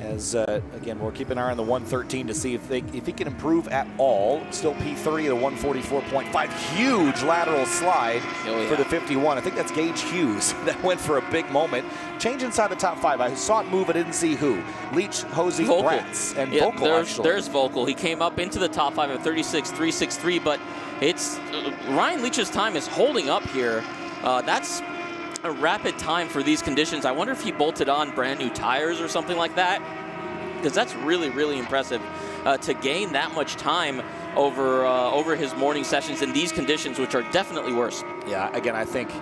As, again, we'll keep an eye on the 113 to see if he can improve at all. Still P30 at a 144.5. Huge lateral slide for the 51. I think that's Gage Hughes. That went for a big moment. Change inside the top 5. I saw it move. I didn't see who. Leach, Hosey, Bratz, and Vogel, actually. There's Vogel. He came up into the top 5 at 36.363, but it's Ryan Leach's time is holding up here. That's a rapid time for these conditions. I wonder if he bolted on brand new tires or something like that, because that's really, really impressive to gain that much time over his morning sessions in these conditions, which are definitely worse. Yeah, again, I think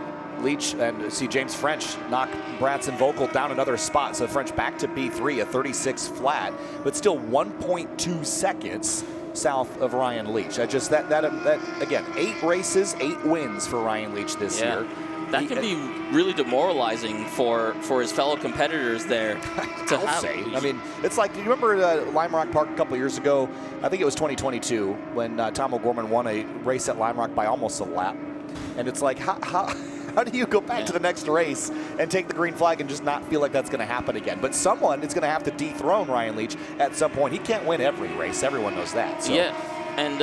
Leach and see James French knock Bratz and Vogel down another spot. So French back to B3 at 36 flat, but still 1.2 seconds south of Ryan Leach. That again, 8 races, 8 wins for Ryan Leach this year. That can be really demoralizing for his fellow competitors there. I mean, it's like, do you remember Lime Rock Park a couple years ago? I think it was 2022 when Tom O'Gorman won a race at Lime Rock by almost a lap. And it's like, how do you go back to the next race and take the green flag and just not feel like that's going to happen again? But someone is going to have to dethrone Ryan Leach at some point. He can't win every race. Everyone knows that. So. Yeah. And,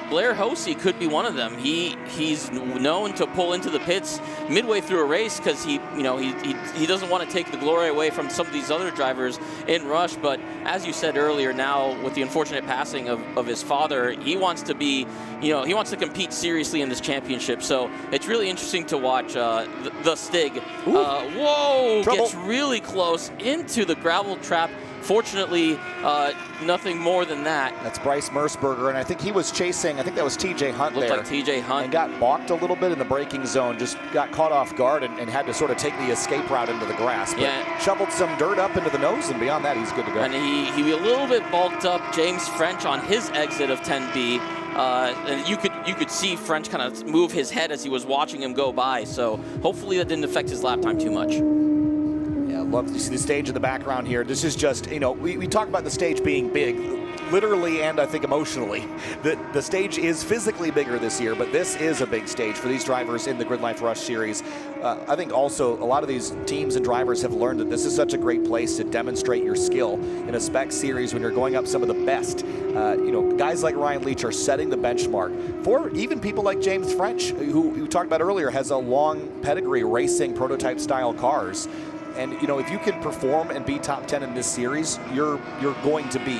Blair Hosey could be one of them. He's known to pull into the pits midway through a race because he doesn't want to take the glory away from some of these other drivers in Rush. But as you said earlier, now with the unfortunate passing of his father, he wants to be, he wants to compete seriously in this championship. So it's really interesting to watch the Stig. Whoa! Trouble. Gets really close into the gravel trap fortunately, nothing more than that. That's Bryce Merceberger, and I think he was chasing, I think that was TJ Hunt Looked there. like TJ Hunt. And got balked a little bit in the braking zone, just got caught off guard and had to sort of take the escape route into the grass. But shoveled some dirt up into the nose, and beyond that, he's good to go. And he a little bit bulked up James French on his exit of 10B. And you could see French kind of move his head as he was watching him go by. So hopefully that didn't affect his lap time too much. Yeah, love to see the stage in the background here. This is just, you know, we talk about the stage being big, literally and I think emotionally. The stage is physically bigger this year, but this is a big stage for these drivers in the GRIDLIFE Rush Series. I think also a lot of these teams and drivers have learned that this is such a great place to demonstrate your skill in a spec series when you're going up some of the best. You know, guys like Ryan Leach are setting the benchmark for even people like James French, who we talked about earlier, has a long pedigree racing prototype style cars. And you know, if you can perform and be top 10 in this series, you're going to be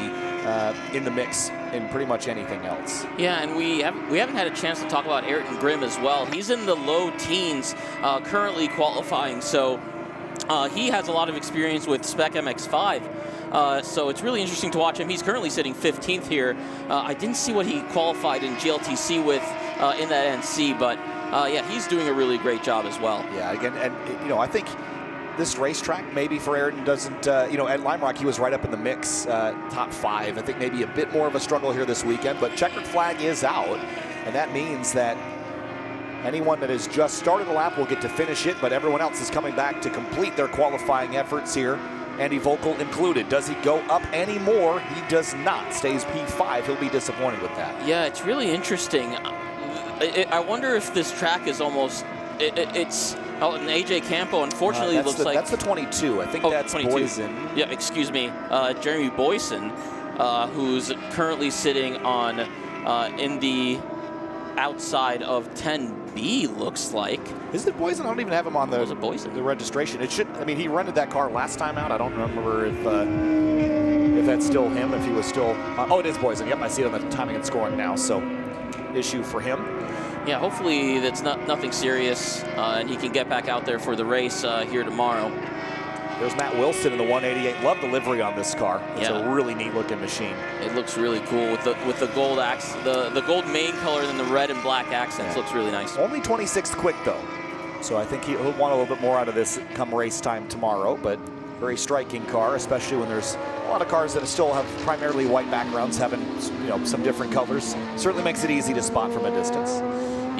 in the mix in pretty much anything else. Yeah, and we haven't had a chance to talk about Ayrton Grimm as well. He's in the low teens currently qualifying, so he has a lot of experience with Spec MX-5. So it's really interesting to watch him. He's currently sitting 15th here. I didn't see what he qualified in GLTC with in that NC, but yeah, he's doing a really great job as well. Yeah, again, and you know, I think this racetrack maybe for Ayrton doesn't, you know, at Lime Rock he was right up in the mix, top 5. I think maybe a bit more of a struggle here this weekend, but checkered flag is out, and that means that anyone that has just started a lap will get to finish it, but everyone else is coming back to complete their qualifying efforts here. Andy Vogel included. Does he go up any more? He does not. Stays P5. He'll be disappointed with that. Yeah, it's really interesting. I wonder if this track is almost, it's an AJ Campo, unfortunately, looks like... That's the 22. I think that's 22. Boyson. Yeah, excuse me. Jeremy Boyson, who's currently sitting on in the outside of 10B, looks like. Is it Boyson? I don't even have him on the, was it Boyson? The registration. It should, I mean, he rented that car last time out. I don't remember if that's still him, if he was still... oh, it is Boyson. Yep, I see it on the timing and scoring now, so issue for him. Yeah, hopefully that's nothing serious, and he can get back out there for the race here tomorrow. There's Matt Wilson in the 188. Love the livery on this car. It's a really neat looking machine. It looks really cool with the gold the gold main color and the red and black accents. Looks really nice. Only 26th quick though, so I think he'll want a little bit more out of this come race time tomorrow. But very striking car, especially when there's a lot of cars that still have primarily white backgrounds, having some different colors. Certainly makes it easy to spot from a distance.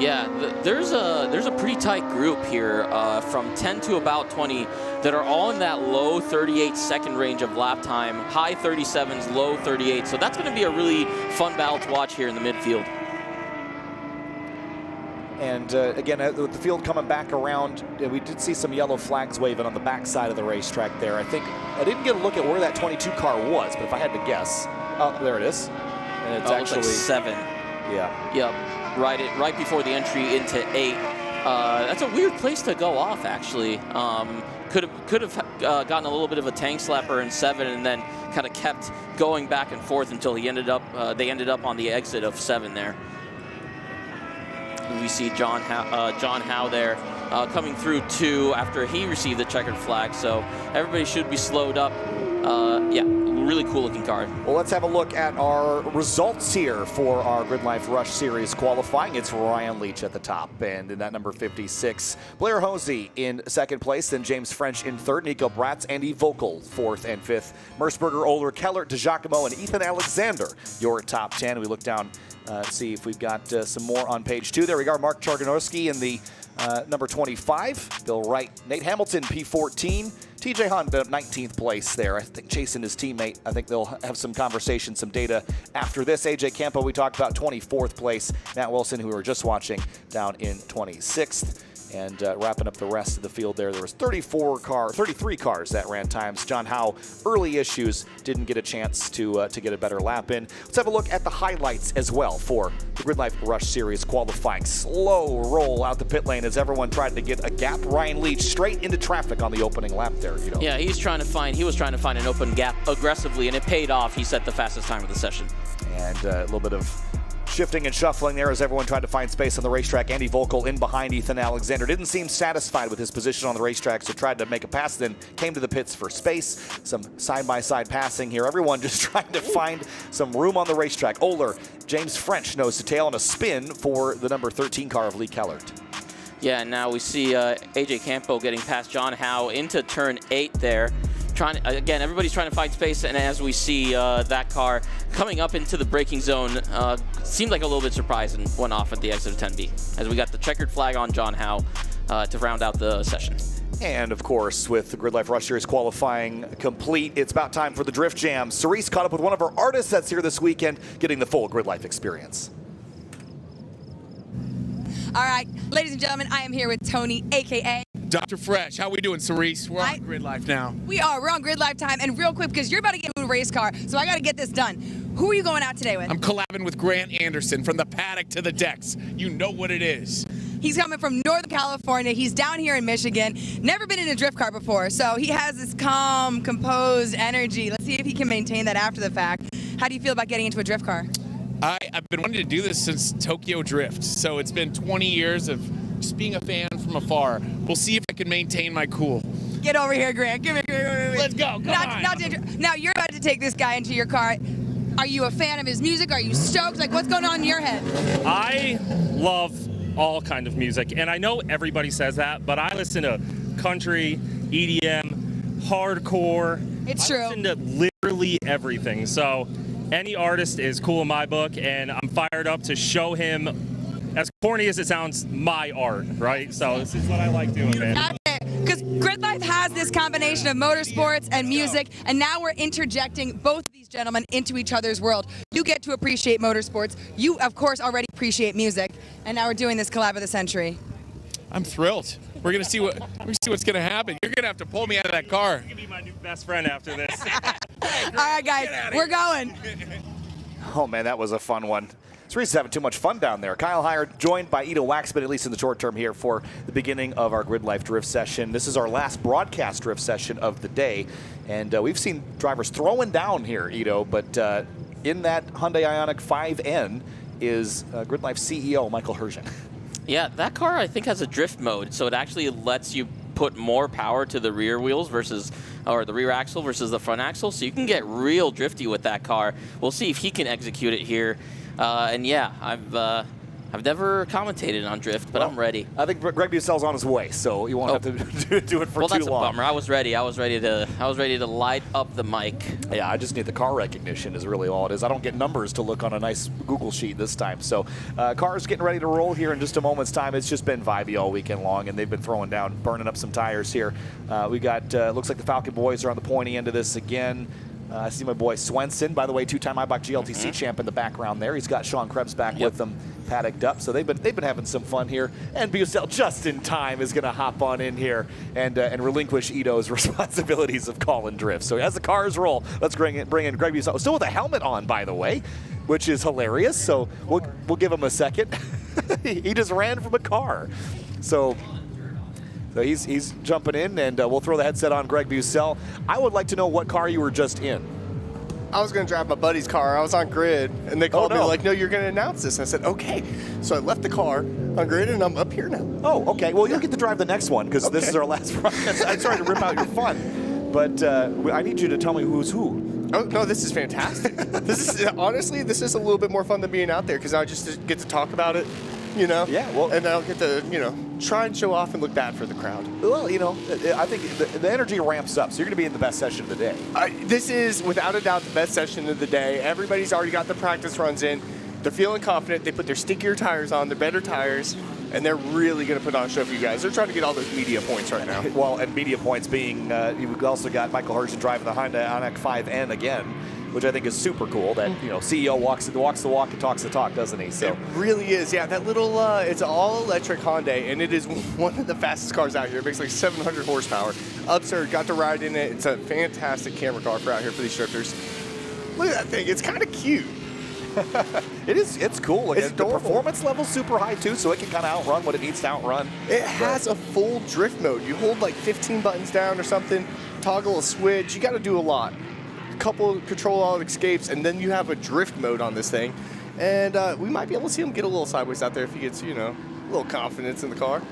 Yeah, there's a pretty tight group here from 10 to about 20 that are all in that low 38-second range of lap time, high 37s, low 38. So that's going to be a really fun battle to watch here in the midfield. And again, with the field coming back around, we did see some yellow flags waving on the backside of the racetrack there. I think I didn't get a look at where that 22 car was, but if I had to guess, oh, there it is. And it's actually like 7. Yeah. Yep. Right before the entry into 8. That's a weird place to go off, actually. Could have gotten a little bit of a tank slapper in 7, and then kind of kept going back and forth until they ended up on the exit of 7 there. We see John Howe there coming through 2 after he received the checkered flag. So everybody should be slowed up. Yeah, really cool looking car. Well, let's have a look at our results here for our GRIDLIFE Rush Series qualifying. It's Ryan Leach at the top, and in that number 56, Blair Hosey in 2nd place, then James French in 3rd, Nico Bratz, Andy Vogel 4th and 5th, Merceberger, Oler, Keller, DeGiacomo, and Ethan Alexander, your top 10. We look down, see if we've got some more on page 2. There we go, Mark Charganorski in the number 25, Bill Wright, Nate Hamilton, P14, TJ Hunt, 19th place there. I think chasing his teammate. I think they'll have some conversation, some data after this. AJ Campo, we talked about, 24th place. Matt Wilson, who we were just watching, down in 26th. And wrapping up the rest of the field there was 33 cars that ran times. John Howe, early issues, didn't get a chance to get a better lap in. Let's have a look at the highlights as well for the GRIDLIFE Rush Series qualifying. Slow roll out the pit lane as everyone tried to get a gap. Ryan Leach straight into traffic on the opening lap there. Yeah, he was trying to find an open gap aggressively, and it paid off. He set the fastest time of the session. And a little bit of Shifting and shuffling there as everyone tried to find space on the racetrack. Andy Volkel in behind Ethan Alexander. Didn't seem satisfied with his position on the racetrack, so tried to make a pass, then came to the pits for space. Some side-by-side passing here. Everyone just trying to find some room on the racetrack. Oler, James French nose to tail on a spin for the number 13 car of Lee Kellert. Yeah, now we see AJ Campo getting past John Howe into turn 8 there. Again, everybody's trying to find space, and as we see that car coming up into the braking zone, seemed like a little bit surprised and went off at the exit of 10B, as we got the checkered flag on John Howe to round out the session. And of course, with the GRIDLIFE Rush Series qualifying complete, it's about time for the Drift Jam. Cerise caught up with one of our artists that's here this weekend, getting the full GRIDLIFE experience. All right, ladies and gentlemen, I am here with Tony, a.k.a. Dr. Fresh. How we doing, Cerise? We're on GRIDLIFE now. We are. We're on GRIDLIFE time. And real quick, because you're about to get into a race car, so I got to get this done. Who are you going out today with? I'm collabing with Grant Anderson from the paddock to the decks. You know what it is. He's coming from Northern California. He's down here in Michigan. Never been in a drift car before, so he has this calm, composed energy. Let's see if he can maintain that after the fact. How do you feel about getting into a drift car? I've been wanting to do this since Tokyo Drift, so it's been 20 years of just being a fan from afar. We'll see if I can maintain my cool. Get over here, Grant. Come here. Let's go. Come on. Now, you're about to take this guy into your car. Are you a fan of his music? Are you stoked? Like, what's going on in your head? I love all kind of music, and I know everybody says that, but I listen to country, EDM, hardcore. It's true. I listen to literally everything, so any artist is cool in my book, and I'm fired up to show him, as corny as it sounds, my art, right? So this is what I like doing, man. Because GRIDLIFE has this combination of motorsports and music, and now we're interjecting both of these gentlemen into each other's world. You get to appreciate motorsports. You, of course, already appreciate music, and now we're doing this collab of the century. I'm thrilled. We're gonna see what's gonna happen. You're gonna have to pull me out of that car. You can be my new best friend after this. All right, guys, we're going. Oh man, that was a fun one. Cerise having too much fun down there. Kyle Heyer joined by Ido Waxman, at least in the short term here, for the beginning of our GRIDLIFE Drift session. This is our last broadcast drift session of the day, and we've seen drivers throwing down here, Ido, but in that Hyundai Ioniq 5N is GRIDLIFE CEO Michael Hergen. Yeah, that car I think has a drift mode, so it actually lets you put more power to the rear wheels or the rear axle versus the front axle, so you can get real drifty with that car. We'll see if he can execute it here. And yeah, I've never commentated on drift, but I'm ready. I think Greg Busel's on his way, so you won't have to do it for too long. Well, that's a bummer. I was ready. I was ready to light up the mic. Yeah, I just need the car recognition is really all it is. I don't get numbers to look on a nice Google sheet this time. So cars getting ready to roll here in just a moment's time. It's just been vibey all weekend long, and they've been throwing down, burning up some tires here. We got, looks like the Falcon boys are on the pointy end of this again. I see my boy Swenson, by the way, two-time Eibach GLTC champ in the background there. He's got Sean Krebs back with them, paddocked up. So they've been having some fun here. And Busel, just in time, is going to hop on in here and relinquish Ido's responsibilities of calling drift. So as the cars roll, let's bring in Greg Busel, still with a helmet on, by the way, which is hilarious. So we'll give him a second. He just ran from a car. So he's jumping in, and we'll throw the headset on Greg Busel. I would like to know what car you were just in. I was going to drive my buddy's car. I was on grid, and they called me like, no, you're going to announce this. And I said, okay. So I left the car on grid, and I'm up here now. Oh, okay. Well, you'll get to drive the next one, because this is our last broadcast. I'm sorry to rip out your fun, but I need you to tell me who's who. Oh, no, this is fantastic. Honestly, this is a little bit more fun than being out there, because I just get to talk about it. You know? Yeah, well... And I'll get to, try and show off and look bad for the crowd. Well, I think the energy ramps up, so you're going to be in the best session of the day. This is, without a doubt, the best session of the day. Everybody's already got their practice runs in. They're feeling confident. They put their stickier tires on, their better tires, and they're really going to put on a show for you guys. They're trying to get all those media points right now. Well, and media points being, you've also got Michael Hergen driving the Hyundai Ioniq 5N again, which I think is super cool. That CEO walks the walk and talks the talk, doesn't he? So it really is. Yeah, that little it's all electric Hyundai, and it is one of the fastest cars out here. It makes like 700 horsepower. Absurd. Got to ride in it. It's a fantastic camera car for out here for these drifters. Look at that thing. It's kind of cute. It is. It's cool. It's the performance level's super high too, so it can kind of outrun what it needs to outrun. It has a full drift mode. You hold like 15 buttons down or something, toggle a switch. You got to do a lot. Couple control all escapes, and then you have a drift mode on this thing. And we might be able to see him get a little sideways out there if he gets, you know, a little confidence in the car.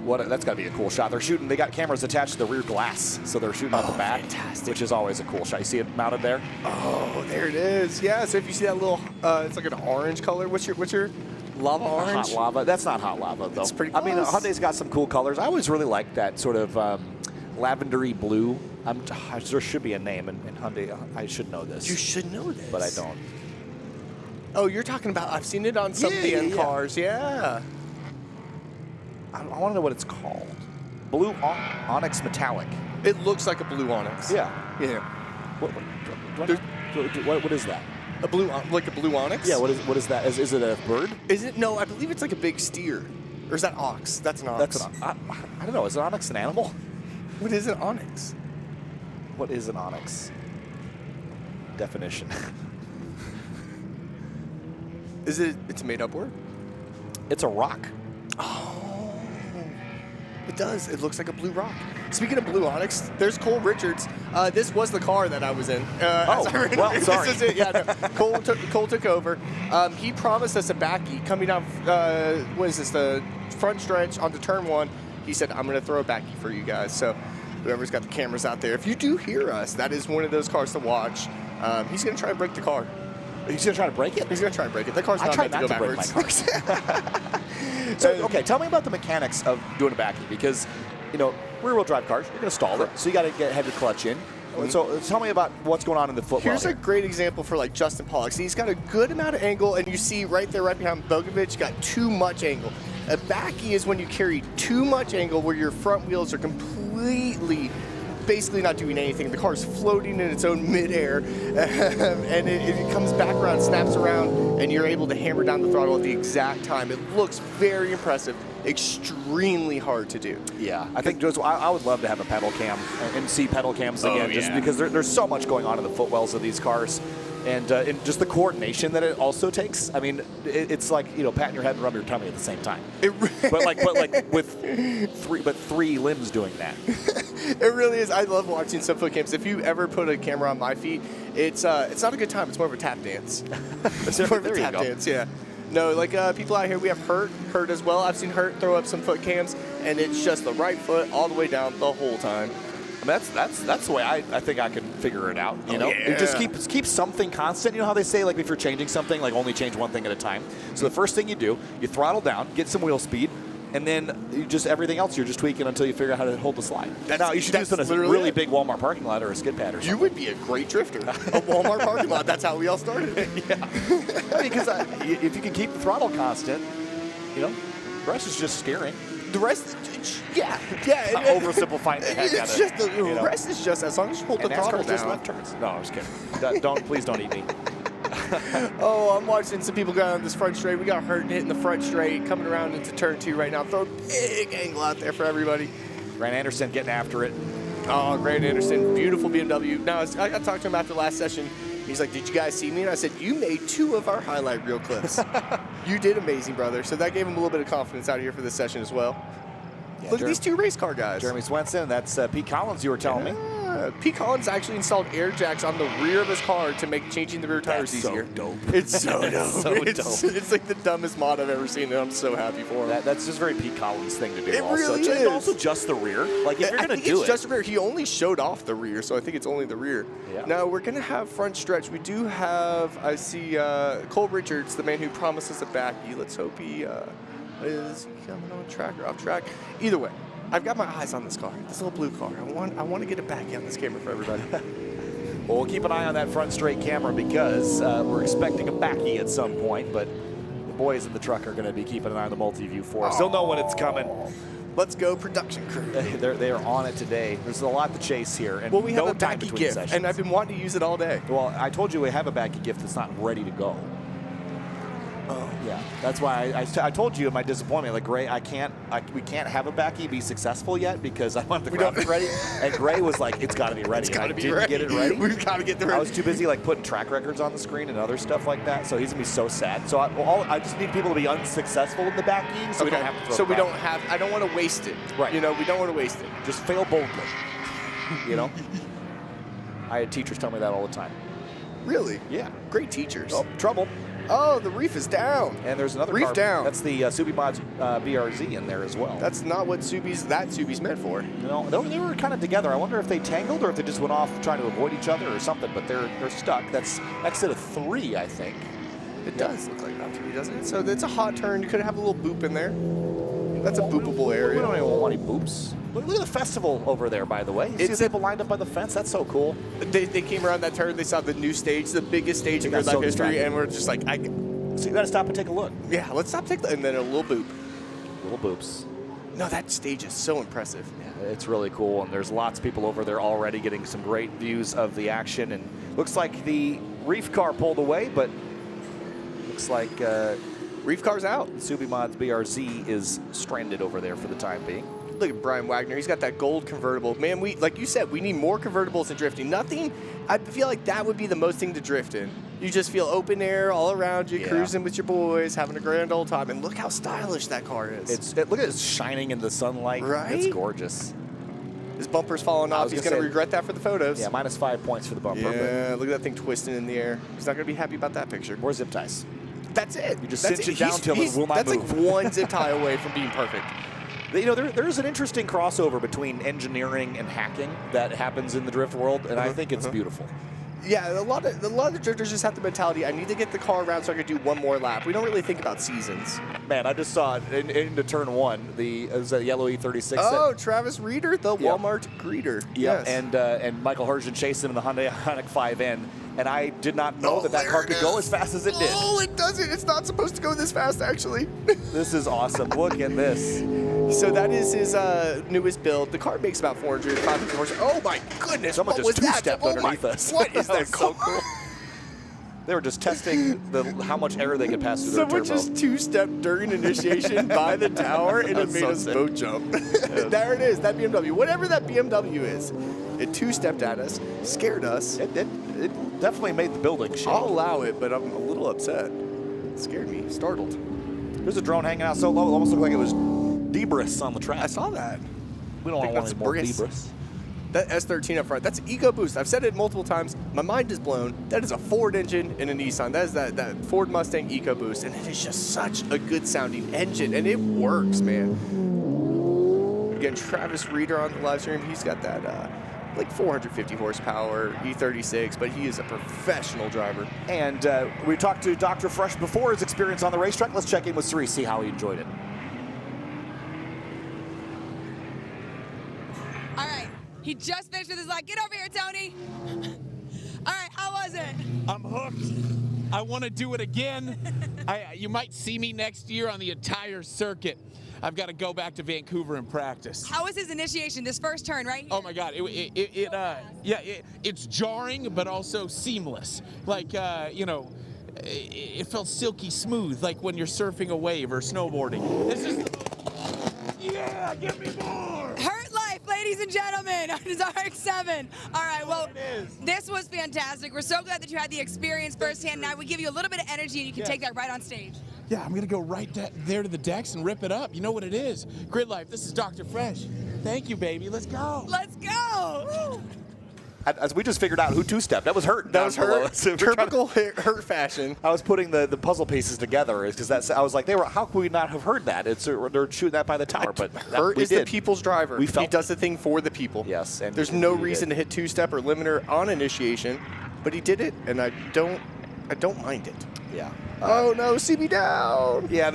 That's got to be a cool shot. They're shooting. They got cameras attached to the rear glass, so they're shooting out the back, which is always a cool shot. You see it mounted there? Oh, there it is. Yeah. So if you see that little, it's like an orange color. What's your lava orange? Hot lava. That's not hot lava though. It's pretty I mean, close. Hyundai's got some cool colors. I always really like that sort of lavendery blue. There should be a name in Hyundai. I should know this. You should know this. But I don't. Oh, you're talking about, I've seen it on some BN cars, yeah. I want to know what it's called. Blue Onyx Metallic. It looks like a blue Onyx. Yeah. Yeah. What is that? A blue, like a blue Onyx? Yeah, what is that? Is it a bird? Is it? No, I believe it's like a big steer. Or is that ox? That's an ox. That's I don't know. Is an onyx an animal? What is an onyx? What is an onyx? Definition. Is it? It's a made-up word. It's a rock. Oh, it does. It looks like a blue rock. Speaking of blue onyx, there's Cole Richards. This was the car that I was in. Well, sorry. This is it. Yeah, no. Cole took over. He promised us a backy coming out. What is this? The front stretch onto turn 1. He said, "I'm going to throw a backy for you guys." So whoever's got the cameras out there, if you do hear us, that is one of those cars to watch. He's going to try and break the car. He's going to try to break it? He's going to try and break it. That car's not meant to go backwards. Break my cars. So, okay, tell me about the mechanics of doing a backy, because, you know, rear-wheel drive cars, you're going to stall it, so you got to have your clutch in. So tell me about what's going on in the footwell. Here's a great example for like Justin Pollock. See, he's got a good amount of angle, and you see right there, right behind Bogovic, got too much angle. A backy is when you carry too much angle where your front wheels are completely basically not doing anything. The car's floating in its own midair, and it comes back around, snaps around, and you're able to hammer down the throttle at the exact time. It looks very impressive, extremely hard to do. Yeah, I think I would love to have a pedal cam and see pedal cams again, just because there's so much going on in the footwells of these cars. And just the coordination that it also takes. I mean, it's like, you know, patting your head and rubbing your tummy at the same time. but like with three limbs doing that. It really is. I love watching some foot cams. If you ever put a camera on my feet, it's not a good time. It's more of a tap dance. It's more of a tap dance. Yeah. No, like people out here, we have Hurt as well. I've seen Hurt throw up some foot cams, and it's just the right foot all the way down the whole time. I mean, that's the way I think I can figure it out. You know, you just keep something constant. You know how they say, like, if you're changing something, like, only change one thing at a time. So the first thing you do, you throttle down, get some wheel speed, and then you just everything else you're just tweaking until you figure out how to hold the slide. Now you should do this in a really big Walmart parking lot or a skid pad or something. You would be a great drifter. A Walmart parking lot. That's how we all started. Yeah, because if you can keep the throttle constant, you know, the rest is just steering. The rest, yeah. I'm oversimplifying the heck out of it. The rest is just as long as you hold the throttle down. Just left turns. No, I'm just kidding. Please don't eat me. Oh, I'm watching some people go on this front straight. We got Hurt hitting the front straight, coming around into turn 2 right now. Throw a big angle out there for everybody. Grant Anderson getting after it. Oh, Grant Anderson, beautiful BMW. Now, I got to talk to him after the last session. He's like, "Did you guys see me?" And I said, "You made 2 of our highlight reel clips." You did amazing, brother. So that gave him a little bit of confidence out here for this session as well. Yeah, look at these 2 race car guys. Jeremy Swenson, that's Pete Collins you were telling me. Pete Collins actually installed air jacks on the rear of his car to make changing the rear tires easier. Dope. It's so dope. It's like the dumbest mod I've ever seen, and I'm so happy for him. That's just a very Pete Collins thing to do. It also. really is. And also just the rear. Like, if you're going to do it. It's just the rear. He only showed off the rear, so I think it's only the rear. Yeah. Now, we're going to have front stretch. We do have, I see Cole Richards, the man who promised us a backy. Let's hope he is coming on track or off track. Either way. I've got my eyes on this car, this little blue car. I want to get a backy on this camera for everybody. Well, we'll keep an eye on that front straight camera because we're expecting a backy at some point, but the boys in the truck are going to be keeping an eye on the multi-view for us. They'll know when it's coming. Let's go, production crew. They are on it today. There's a lot to chase here. And well, we have no a backy gift, sessions. and I've been wanting to use it all day. Well, I told you we have a backy gift that's not ready to go. Oh, yeah. That's why I told you in my disappointment, like, Gray, we can't have a backy be successful yet because I want the graphic ready. And Gray was like, it's got to be ready. It's got to be ready. Get it ready. We've got to get the ready. I was too busy like putting track records on the screen and other stuff like that. So he's gonna be so sad. So I just need people to be unsuccessful in the backing, so we don't have to throw. So we don't have. I don't want to waste it. Right. You know, we don't want to waste it. Just fail boldly. You know. I had teachers tell me that all the time. Really? Yeah. Great teachers. Oh, trouble. Oh, the reef is down. And there's another reef car. down. That's the Subi Mods BRZ in there as well. That's not what Subi's meant for. No, they were kind of together. I wonder if they tangled or if they just went off trying to avoid each other or something, but they're stuck. That's exit of 3, I think. It does look like about 3, doesn't it? So it's a hot turn. You could have a little boop in there. That's a boopable area. We don't even want any boops. Look at the festival over there, by the way. You see the people lined up by the fence? That's so cool. They came around that turn. They saw the new stage, the biggest stage in GRIDLIFE history, and we're just like, so you got to stop and take a look. Yeah, let's stop, take and then a little boop. Little boops. No, that stage is so impressive. Yeah, it's really cool, and there's lots of people over there already getting some great views of the action. And looks like the reef car pulled away, but looks like reef car's out. Subi Mods BRZ is stranded over there for the time being. Look at Brian Wagner. He's got that gold convertible. Man, we, like you said, we need more convertibles in drifting. Nothing, I feel like that would be the most thing to drift in. You just feel open air all around you, cruising with your boys, having a grand old time. And look how stylish that car is. Look at it shining in the sunlight. Right? It's gorgeous. His bumper's falling off. He's going to regret that for the photos. Yeah, -5 points for the bumper. Yeah, look at that thing twisting in the air. He's not going to be happy about that picture. More zip ties. That's it. You just cinch it down till it will not that's move. Like one zip tie away from being perfect. You know, there's an interesting crossover between engineering and hacking that happens in the drift world, and I think it's beautiful. Yeah, a lot of the drifters just have the mentality, I need to get the car around so I can do one more lap. We don't really think about seasons. Man, I just saw it into turn 1. It was a yellow E36. Oh, Travis Reeder, the Walmart greeter. Yeah, yes. and Michael Hergen chasing him in the Hyundai Ioniq 5N. And I did not know that car could go as fast as it did. Oh, it doesn't. It's not supposed to go this fast, actually. This is awesome. Look at this. So that is his newest build. The car makes about 400, 500 horse. Oh my goodness! Someone what just was that? two-stepped underneath us. What is that so cool. They were just testing how much air they could pass through their turbo. Someone just two-stepped during initiation by the tower, and it made us both jump. There it is, that BMW. Whatever that BMW is, it two-stepped at us, scared us. It definitely made the building shake. I'll allow it, but I'm a little upset. It scared me, startled. There's a drone hanging out so low, it almost looked like it was debris on the track. I saw that. We don't want any more debris. That S13 up front, that's EcoBoost. I've said it multiple times. My mind is blown. That is a Ford engine in a Nissan. That is that Ford Mustang EcoBoost, and it is just such a good sounding engine, and it works, man. Again, Travis Reeder on the live stream. He's got that like 450 horsepower E36, but he is a professional driver. And we talked to Dr. Fresh before his experience on the racetrack. Let's check in with Cerise, see how he enjoyed it. All right, he just finished with his like, get over here, Tony. All right, how was it? I'm hooked. I want to do it again. You might see me next year on the entire circuit. I've got to go back to Vancouver and practice. How was his initiation, this first turn right here? Oh my God, it's jarring, but also seamless. Like, you know, it felt silky smooth, like when you're surfing a wave or snowboarding. This is, yeah, give me more. Hurt life, ladies and gentlemen, on his RX-7. All right, well, this was fantastic. We're so glad that you had the experience firsthand. Now we give you a little bit of energy and you can take that right on stage. Yeah, I'm gonna go right there to the decks and rip it up. You know what it is. GRIDLIFE, this is Dr. Fresh. Thank you, baby, let's go. Let's go. As we just figured out who two-stepped. That was Hurt. That was Hurt. Typical Hurt fashion. I was putting the puzzle pieces together because I was like, how could we not have heard that? They're shooting that by the tower, but Hurt is the people's driver. He does the thing for the people. Yes, and there's no reason to hit two-step or limiter on initiation, but he did it, and I don't mind it. Yeah. Oh no, see me down. Yeah,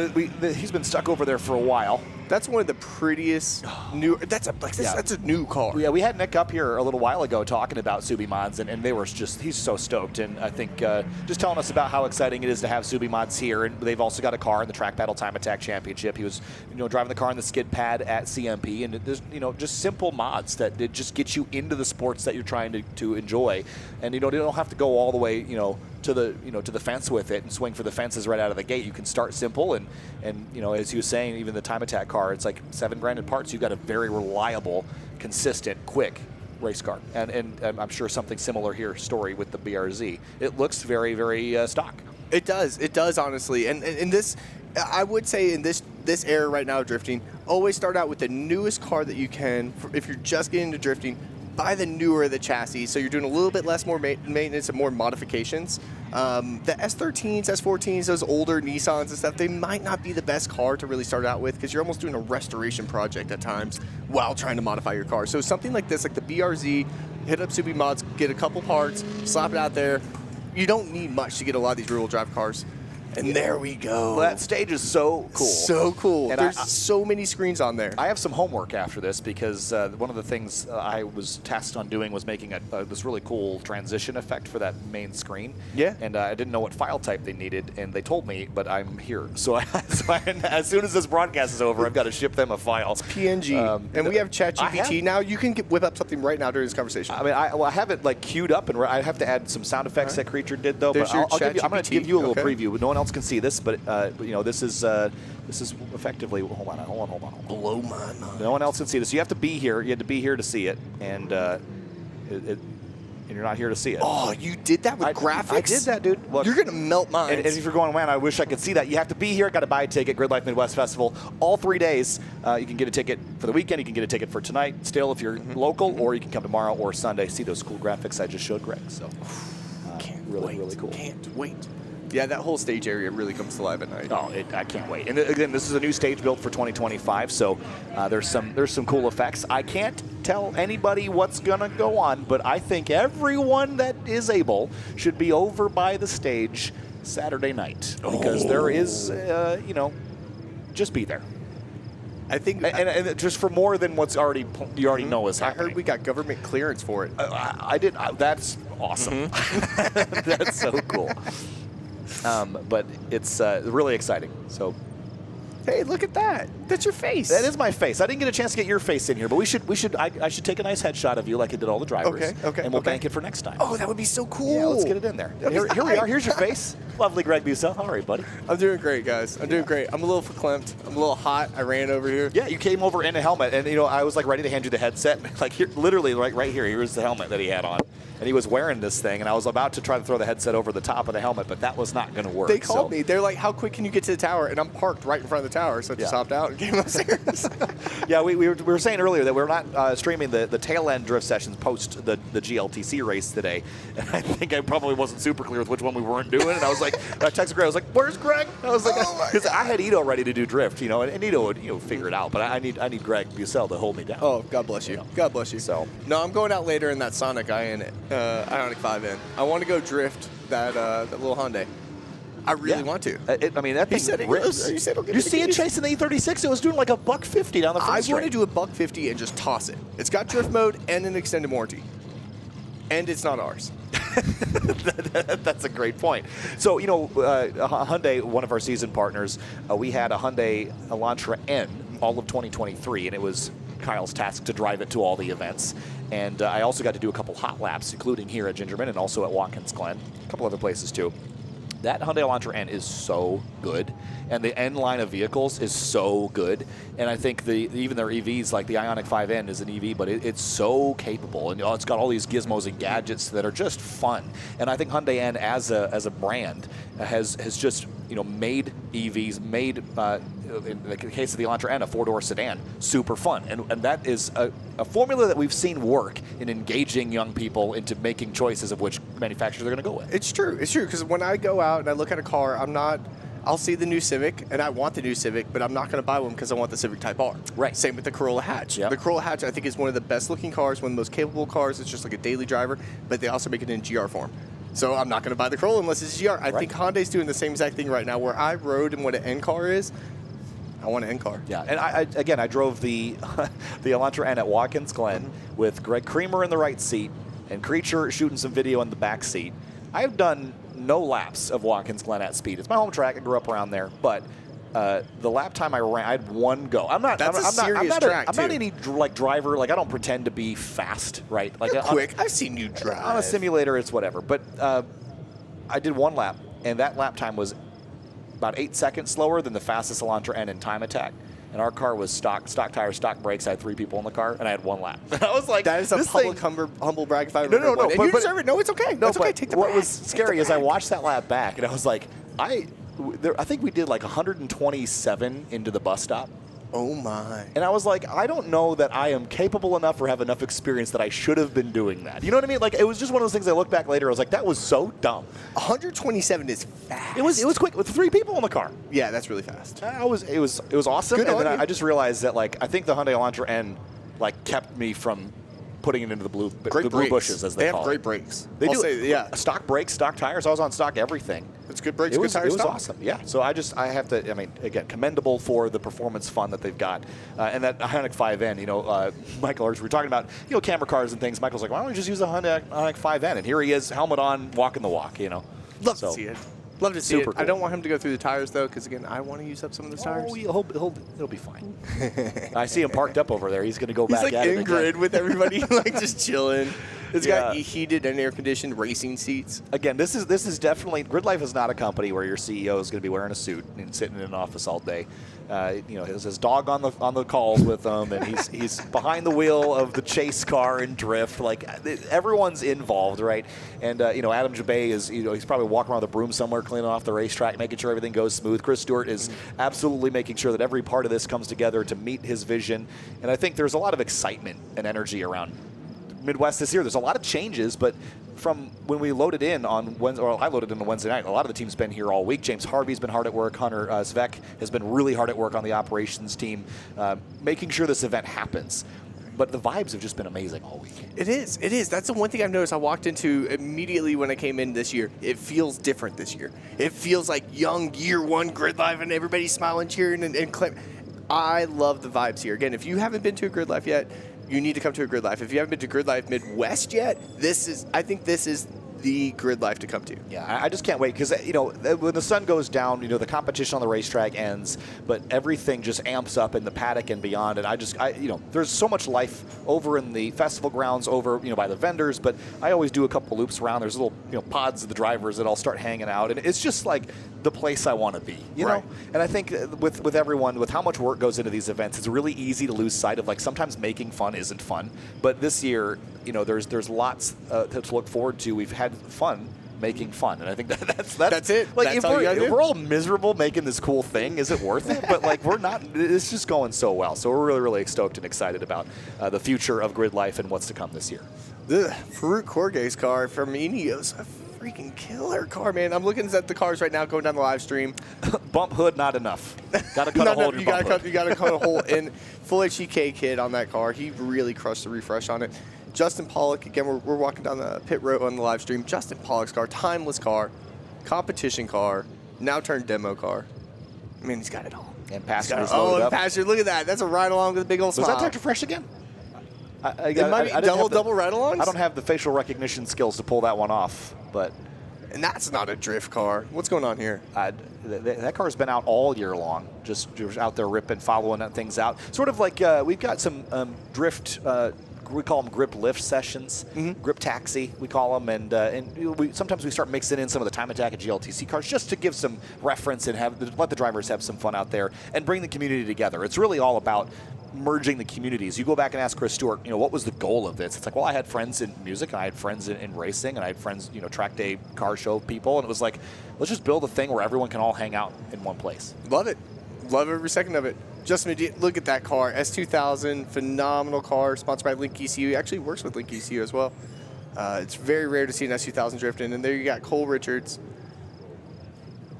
he's been stuck over there for a while. That's one of the prettiest new. That's a new car. Yeah, we had Nick up here a little while ago talking about Subi Mods, and they were just, he's so stoked, and I think just telling us about how exciting it is to have Subi Mods here, and they've also got a car in the TrackBattle Time Attack Championship. He was, driving the car in the skid pad at CMP, and there's, just simple mods that just get you into the sports that you're trying to enjoy, and you don't have to go all the way, to the fence with it and swing for the fences right out of the gate. You can start simple, and as he was saying, even the Time Attack car, it's like $7,000 in parts. You've got a very reliable, consistent, quick race car, and I'm sure something similar here. Story with the BRZ. It looks very, very stock. It does honestly, and in this, I would say in this era right now of drifting, always start out with the newest car that you can. If you're just getting into drifting, buy the newer of the chassis, so you're doing a little bit less more maintenance and more modifications. The S13s, S14s, those older Nissans and stuff, they might not be the best car to really start out with because you're almost doing a restoration project at times while trying to modify your car. So something like this, like the BRZ, hit up Subi Mods, get a couple parts, slap it out there. You don't need much to get a lot of these rear-wheel drive cars. And there we go. Well, that stage is so cool. So cool. And There's so many screens on there. I have some homework after this because one of the things I was tasked on doing was making this really cool transition effect for that main screen. Yeah. And I didn't know what file type they needed, and they told me, but I'm here. So, as soon as this broadcast is over, I've got to ship them a file. It's PNG. And we have ChatGPT now. You can whip up something right now during this conversation. I mean, I have it like queued up, and I have to add some sound effects that Creature did, though. There's But your I'm going to give you a little Okay. preview. But no one else can see this, but you know, this is effectively. Hold on. Blow my mind. No one else can see this. You have to be here. You had to be here to see it, and and you're not here to see it. Oh, you did that with graphics? I did that, dude. Look, You're going to melt minds. and if you're going, man, I wish I could see that. You have to be here. Got to buy a ticket. GRIDLIFE Midwest Festival. All 3 days. You can get a ticket for the weekend. You can get a ticket for tonight. Still, if you're local, or you can come tomorrow or Sunday. See those cool graphics I just showed Greg. So, really cool. Can't wait. Yeah, that whole stage area really comes to life at night. Oh, I can't wait. And again, this is a new stage built for 2025, so there's some cool effects. I can't tell anybody what's gonna go on, but I think everyone that is able should be over by the stage Saturday night because there is, you know, just be there. I think, and just for more than what's already you already know is happening. I heard we got government clearance for it. I did. That's awesome. That's so cool. But it's really exciting. So, hey, look at that. That's your face. That is my face. I didn't get a chance to get your face in here, but I should take a nice headshot of you like I did all the drivers. Okay. And we'll bank it for next time. Oh, that would be so cool. Yeah, let's get it in there. Here we are. Here's your face. Lovely Greg Bussell. How are you, buddy? I'm doing great, guys. I'm doing great. I'm a little verklempt. I'm a little hot. I ran over here. Yeah, you came over in a helmet, and you know I was like ready to hand you the headset. Like here, literally, right here. Here's the helmet that he had on, and he was wearing this thing, and I was about to try to throw the headset over the top of the helmet, but that was not going to work. They called me. They're like, "How quick can you get to the tower?" And I'm parked right in front of the tower, so I just hopped out and came upstairs. Yeah, we were saying earlier that we're not streaming the tail end drift sessions post the GLTC race today, and I think I probably wasn't super clear with which one we weren't doing, and I was like, I texted Greg, I was like, "Where's Greg?" I was like, because I had Ito ready to do drift, you know, and Ito would figure it out, but I need Greg Bussell to hold me down. Oh, God bless you. God bless you. So no, I'm going out later in that Sonic Ioniq 5N. I want to go drift that little Hyundai. I really want to. I mean, that thing rips. You said You see it chasing the E36. It was doing like a $150 down the front I straight. want to do a $150 and just toss it. It's got drift mode and an extended warranty. And it's not ours. That's a great point. So, you know, Hyundai, one of our season partners, we had a Hyundai Elantra N all of 2023, and it was Kyle's task to drive it to all the events. And I also got to do a couple hot laps, including here at Gingerman and also at Watkins Glen, a couple other places too. That Hyundai Elantra N is so good, and the N line of vehicles is so good. And I think even their EVs, like the Ioniq 5N is an EV, but it's so capable, and it's got all these gizmos and gadgets that are just fun. And I think Hyundai N as a brand has just made EVs, made in the case of the Elantra N, a four-door sedan, super fun. And that is a formula that we've seen work in engaging young people into making choices of which manufacturers they're going to go with. It's true. It's true, because when I go out and I look at a car, I'll see the new Civic, and I want the new Civic, but I'm not going to buy one because I want the Civic Type R. Right. Same with the Corolla Hatch. Yep. The Corolla Hatch, I think, is one of the best-looking cars, one of the most capable cars. It's just like a daily driver, but they also make it in GR form. So I'm not going to buy the Corolla unless it's GR. I think Hyundai's doing the same exact thing right now, where I rode in what an N car is. I want an N car. Yeah, and I drove the Elantra N at Watkins Glen with Greg Creamer in the right seat and Creature shooting some video in the back seat. I've done no laps of Watkins Glen at speed. It's my home track. I grew up around there, but the lap time I ran, I had one go. I'm not any driver. Like, I don't pretend to be fast, right? Like, you're quick. I've seen you drive. On a simulator, it's whatever. But I did one lap, and that lap time was about 8 seconds slower than the fastest Elantra N in Time Attack. And our car was stock tires, stock brakes. I had 3 people in the car, and I had one lap. And I was like, that is a public humble brag if I ever No. You deserve it. No, it's okay. No, it's okay. Take the what brag. was scary is I watched that lap back, and I was like, I think we did like 127 into the bus stop. Oh my. And I was like, I don't know that I am capable enough or have enough experience that I should have been doing that. You know what I mean? Like, it was just one of those things I look back later, I was like, that was so dumb. 127 is fast. It was quick with 3 people in the car. Yeah, that's really fast. It was awesome. Good and then on you. I just realized that, like, I think the Hyundai Elantra N, like, kept me from putting it into the blue bushes, as they call it. Have great brakes. They I'll do. say, yeah. Stock brakes, stock tires. I was on stock everything. It's good brakes, It good was, tires. it was awesome. Yeah. So I have to. I mean, again, commendable for the performance fun that they've got, and that Ioniq 5N. You know, Michael, we're talking about camera cars and things. Michael's like, why don't we just use the Hyundai Ioniq 5N? And here he is, helmet on, walking the walk. You know. Love to see it. Love to see it. Super I don't want him to go through the tires though, because again, I want to use up some of those tires. Oh, he'll be fine. I see him parked up over there. He's going to go back He's like at it in again. grid with everybody, like just chilling. It's Yeah. got heated and air-conditioned racing seats. Again, this is definitely GridLife is not a company where your CEO is going to be wearing a suit and sitting in an office all day. He has his dog on the calls with him, and he's behind the wheel of the chase car and drift. Like, everyone's involved, right? And Adam Jabay is he's probably walking around with a broom somewhere, cleaning off the racetrack, making sure everything goes smooth. Chris Stewart is absolutely making sure that every part of this comes together to meet his vision. And I think there's a lot of excitement and energy around Midwest this year. There's a lot of changes, but from when we loaded in on Wednesday, or I loaded in on Wednesday night, a lot of the team's been here all week. James Harvey's been hard at work. Hunter Svek has been really hard at work on the operations team, making sure this event happens. But the vibes have just been amazing all week. It is. It is. That's the one thing I've noticed. I walked into immediately when I came in this year. It feels different this year. It feels like young year one GridLife, and everybody's smiling, cheering, and clapping. I love the vibes here. Again, if you haven't been to a GridLife yet, you need to come to a GridLife. If you haven't been to GridLife Midwest yet, I think this is the GridLife to come to. Yeah, I just can't wait because when the sun goes down, the competition on the racetrack ends, but everything just amps up in the paddock and beyond. And there's so much life over in the festival grounds, over by the vendors. But I always do a couple loops around. There's little pods of the drivers that all start hanging out, and it's just like the place I want to be. You know. And I think with everyone, with how much work goes into these events, it's really easy to lose sight of sometimes making fun isn't fun. But this year, there's lots to look forward to. We've had fun making fun, and I think that's it. Like, That's all you gotta if do. we're all miserable making this cool thing, is it worth it? But we're not. It's just going so well. So we're really, really stoked and excited about the future of GridLife and what's to come this year. The Farouk Korgay's car from Ineos, a freaking killer car, man. I'm looking at the cars right now going down the live stream. Bump hood, not enough. Got to cut a hole in your bump hood. You got to cut a hole in. Full HDK kit on that car. He really crushed the refresh on it. Justin Pollock, again, we're walking down the pit road on the live stream. Justin Pollock's car, timeless car, competition car, now turned demo car. I mean, he's got it all. And passengers Oh, loaded and up. passenger, look at that. That's a ride-along with a big old smile. Was that Dr. Fresh again? It might be double ride-alongs? I don't have the facial recognition skills to pull that one off, but... And that's not a drift car. What's going on here? That car's been out all year long, just out there ripping, following things out. Sort of like we've got some drift, we call them grip lift sessions, grip taxi, we call them, and sometimes we start mixing in some of the Time Attack and GLTC cars just to give some reference and let the drivers have some fun out there and bring the community together. It's really all about merging the communities. You go back and ask Chris Stewart, what was the goal of this? It's like, well, I had friends in music, and I had friends in racing, and I had friends, track day car show people, and it was like, let's just build a thing where everyone can all hang out in one place. Love it. Love every second of it. Justin, look at that car. S2000, phenomenal car, sponsored by Link ECU. He actually works with Link ECU as well. It's very rare to see an S2000 drifting. And there you got Cole Richards.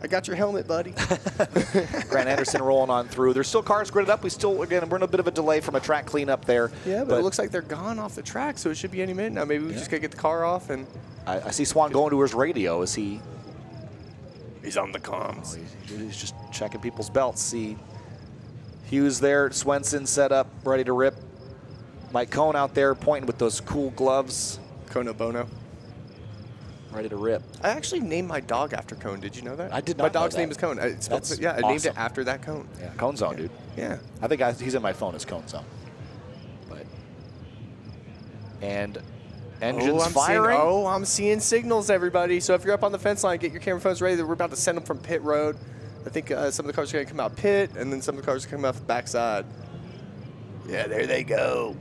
I got your helmet, buddy. Grant Anderson rolling on through. There's still cars gridded up. We're in a bit of a delay from a track cleanup there. Yeah, but it looks like they're gone off the track, so it should be any minute now. Maybe we just got to get the car off. And I see Swan going to his radio. Is he? He's on the comms. He's just checking people's belts. See Hughes there, Swenson set up, ready to rip. Mike Cohn out there pointing with those cool gloves. Kono Bono. Ready to rip. I actually named my dog after Cone. Did you know that? I did not My know dog's that. name is Cone. I named it after that Cone. Yeah, Cone Zone, dude. Yeah. I think he's in my phone as Cone Zone. And engines firing. I'm seeing signals, everybody. So if you're up on the fence line, get your camera phones ready. We're about to send them from pit road. I think some of the cars are going to come out pit, and then some of the cars are coming off the backside. Yeah, there they go.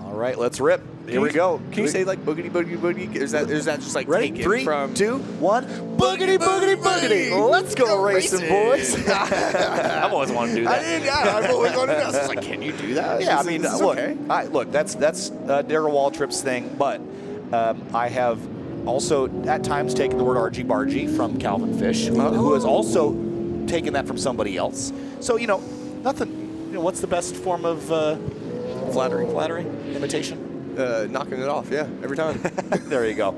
All right, let's rip. Here we go. Can you say like boogity, boogity, boogity? Is that just like Ready? taken 3, from 2, 1. Boogity, boogity, boogity. Let's go racing, boys. I've always wanted to do that. I've always wanted to do that. I was like, can you do that? Yeah, I mean, This is look, okay. look, that's Darrell Waltrip's thing, but I have also at times taken the word argy bargy from Calvin Fish, who has also taken that from somebody else. So, you know, nothing, you know, what's the best form of flattery, imitation? Knocking it off, yeah, every time. There you go.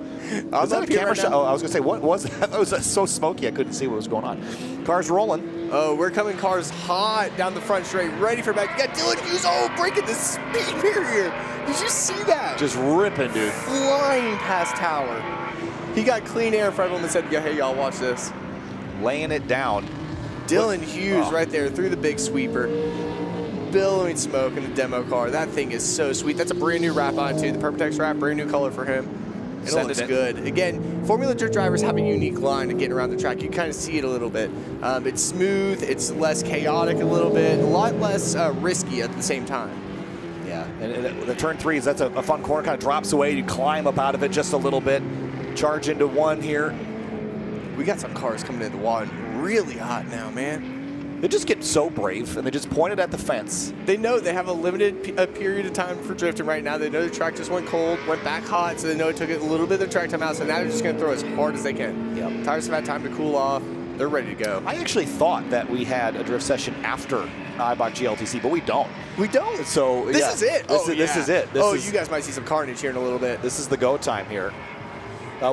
Was that a camera shot? Oh, I was going to say, what was that? That was so smoky, I couldn't see what was going on. Car's rolling. Oh, we're coming cars hot down the front straight, ready for back. You got Dylan Hughes, breaking the speed barrier. Did you see that? Just ripping, dude. Flying past Tower. He got clean air in front of him and said, yeah, hey, y'all, watch this. Laying it down. Dylan Hughes right there through the big sweeper. Billowing smoke in the demo car. That thing is so sweet. That's a brand new wrap on too. The Permatex wrap, brand new color for him. It looks good. Again, Formula Dirt drivers have a unique line to get around the track. You kind of see it a little bit. It's smooth. It's less chaotic a little bit. A lot less risky at the same time. Yeah, and the turn 3s, that's a fun corner. Kind of drops away. You climb up out of it just a little bit. Charge into 1 here. We got some cars coming into 1 really hot now, man. They just get so brave, and they just point it at the fence. They know they have a limited period of time for drifting right now. They know the track just went cold, went back hot, so they know it took a little bit of track time out, so now they're just going to throw as hard as they can. Yep. Tires have had time to cool off. They're ready to go. I actually thought that we had a drift session after Eibach GLTC, but we don't. We don't. So This is it. This is it. You guys might see some carnage here in a little bit. This is the go time here.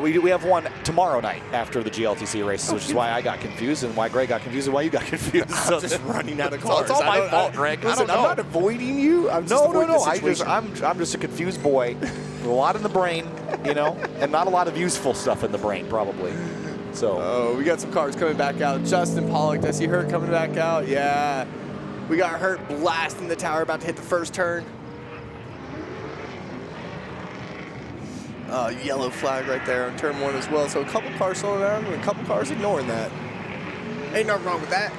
We have one tomorrow night after the GLTC races, which is why I got confused and why Greg got confused and why you got confused. I'm just running out of cars. It's all my fault, Greg. Listen, I don't know. I'm not avoiding you. I'm just No. I'm I'm just a confused boy with a lot in the brain, you know, and not a lot of useful stuff in the brain, probably. So. We got some cars coming back out. Justin Pollock, I see Hurt coming back out. Yeah. We got Hurt blasting the tower, about to hit the first turn. Yellow flag right there on turn 1 as well. So a couple cars slowing down and a couple cars ignoring that. Ain't nothing wrong with that.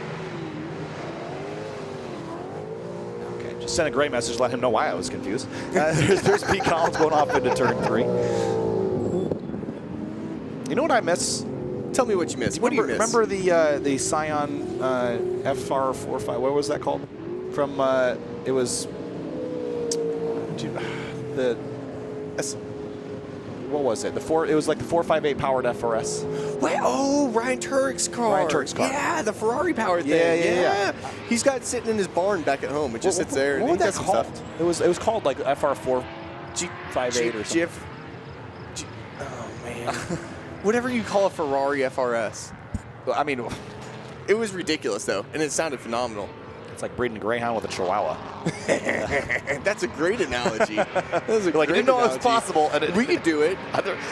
Okay, just sent a great message, let him know why I was confused. There's Pete Collins going off into turn 3. You know what I miss? Tell me what you miss. What do you miss? Remember the Scion FR45? What was that called? From it was the. What was it? It was like the 458 powered FRS. Wait, Ryan Turek's car. Ryan Turek's car. Yeah, the Ferrari powered thing. Yeah. He's got it sitting in his barn back at home. It just sits there. What was that called? It was called like FR4 G58 or something. Oh man. Whatever you call a Ferrari FRS. I mean, it was ridiculous though, and it sounded phenomenal. It's like breeding a greyhound with a chihuahua. That's a great analogy. That's a like, I didn't know it was possible. And we could do it.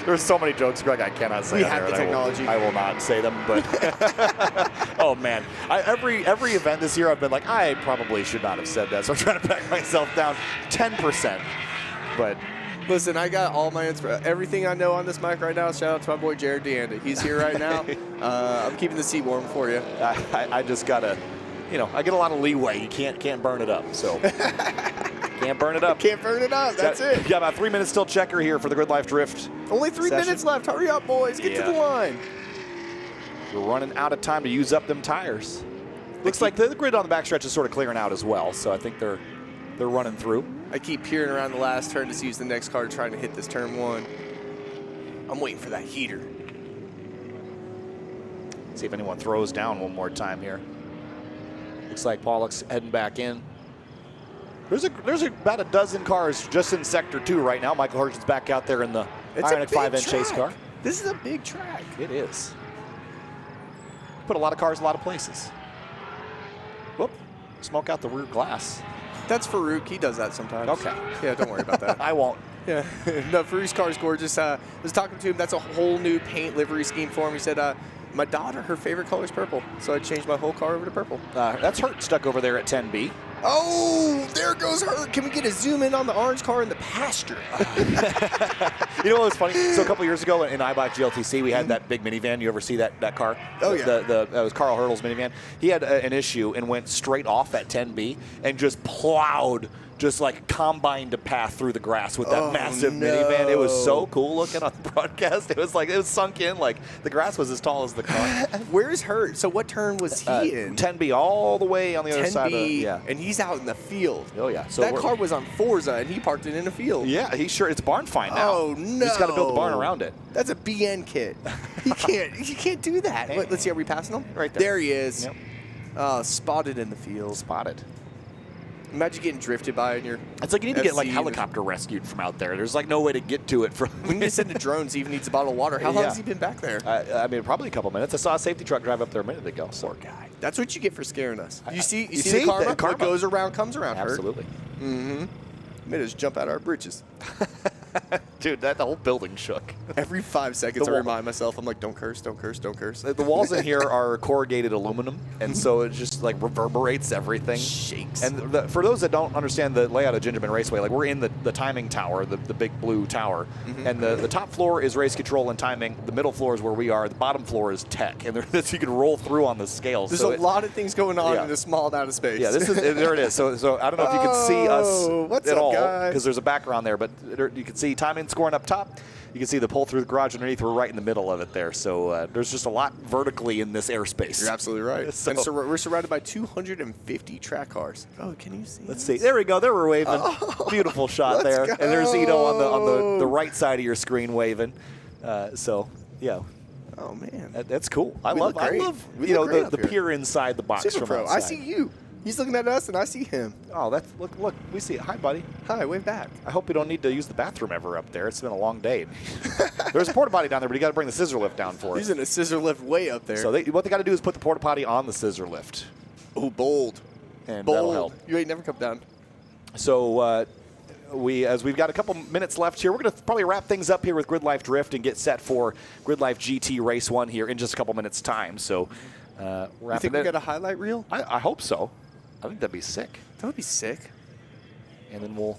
There's so many jokes, Greg, I cannot say. We have the technology. I will not say them, but oh man, every event this year I've been like, I probably should not have said that, so I'm trying to back myself down 10%. But listen, I got all my everything I know on this mic right now. Shout out to my boy Jared DeAnda. He's here right now. I'm keeping the seat warm for you. I just gotta. You know, I get a lot of leeway. You can't burn it up, so can't burn it up. Can't burn it up. That's it. You got about 3 minutes still checker here for the GRIDLIFE Drift. Only 3 minutes left. Hurry up, boys. Get to the line. We're running out of time to use up them tires. Looks like the grid on the backstretch is sort of clearing out as well, so I think they're running through. I keep peering around the last turn to see who's the next car trying to hit this turn 1. I'm waiting for that heater. See if anyone throws down one more time here. Looks like Pollock's heading back in. There's about a dozen cars just in Sector 2 right now. Michael Hirsch's back out there in the Ioniq 5-inch chase car. This is a big track. It is. Put a lot of cars a lot of places. Whoop. Smoke out the rear glass. That's Farouk. He does that sometimes. Okay. Yeah, don't worry about that. I won't. Yeah. No, Farouk's car is gorgeous. I was talking to him. That's a whole new paint livery scheme for him. He said, my daughter, her favorite color is purple, so I changed my whole car over to purple. That's Hurt stuck over there at 10B. Oh, there goes Hurt. Can we get a zoom in on the orange car in the pasture? You know what was funny? So a couple years ago in Eibach GLTC, we had that big minivan. You ever see that car? Oh, yeah. That was Carl Hurdle's minivan. He had an issue and went straight off at 10B and just plowed just like combined a path through the grass with that massive minivan. It was so cool looking on the broadcast. It was like, it was sunk in, like the grass was as tall as the car. Where's Hurt? So what turn was he in? 10B, all the way on the other side of and he's out in the field. Oh, yeah. So that car was on Forza, and he parked it in a field. Yeah, he's sure. It's barn find now. Oh, no. He's got to build a barn around it. That's a BN kit. He can't do that. Wait, let's see, are we passing him? Right there. There he is. Yep. Spotted in the field. Spotted. Imagine getting drifted by in your It's like you need to get like helicopter rescued from out there. There's like no way to get to it from. We need to send the drones. He even needs a bottle of water. How long has he been back there? I mean, probably a couple minutes. I saw a safety truck drive up there a minute ago. Poor guy. That's what you get for scaring us. You see the karma? The karma? What goes around comes around. Absolutely. Mm-hmm. Made us jump out our britches. Dude, that the whole building shook. Every 5 seconds, I remind myself, I'm like, don't curse, don't curse, don't curse. The walls in here are corrugated aluminum, and so it just like reverberates everything. Shakes. And for those that don't understand the layout of Gingerman Raceway, like we're in the timing tower, the big blue tower, and the top floor is race control and timing. The middle floor is where we are. The bottom floor is tech, and you can roll through on the scales. There's a lot of things going on in a small amount of space. Yeah, this is there it is. So I don't know if you can see us at all guys? because there's a background there, but you can see timing scoring up top. You can see the pull through the garage underneath. We're right in the middle of it there. So there's just a lot vertically in this airspace. You're absolutely right. So, and so we're surrounded by 250 track cars. Oh, can you see? Let's see. There we go. There we're waving. Beautiful shot there. Go. And there's Ito on the right side of your screen waving. So yeah. Oh man, that's cool. I love you know the peer inside the box Super from Pro. outside. I see you. He's looking at us, and I see him. Oh, that's look. We see it. Hi, buddy. Hi, wave back. I hope we don't need to use the bathroom ever up there. It's been a long day. There's a porta potty down there, but you got to bring the scissor lift down for us. He's in a scissor lift way up there. So what they got to do is put the porta potty on the scissor lift. Oh, bold. And bold. that'll help. You ain't never come down. So as we've got a couple minutes left here, we're going to probably wrap things up here with GRIDLIFE Drift and get set for GRIDLIFE GT Race 1 here in just a couple minutes' time. So you think we got a highlight reel? I hope so. I think that'd be sick. That would be sick. And then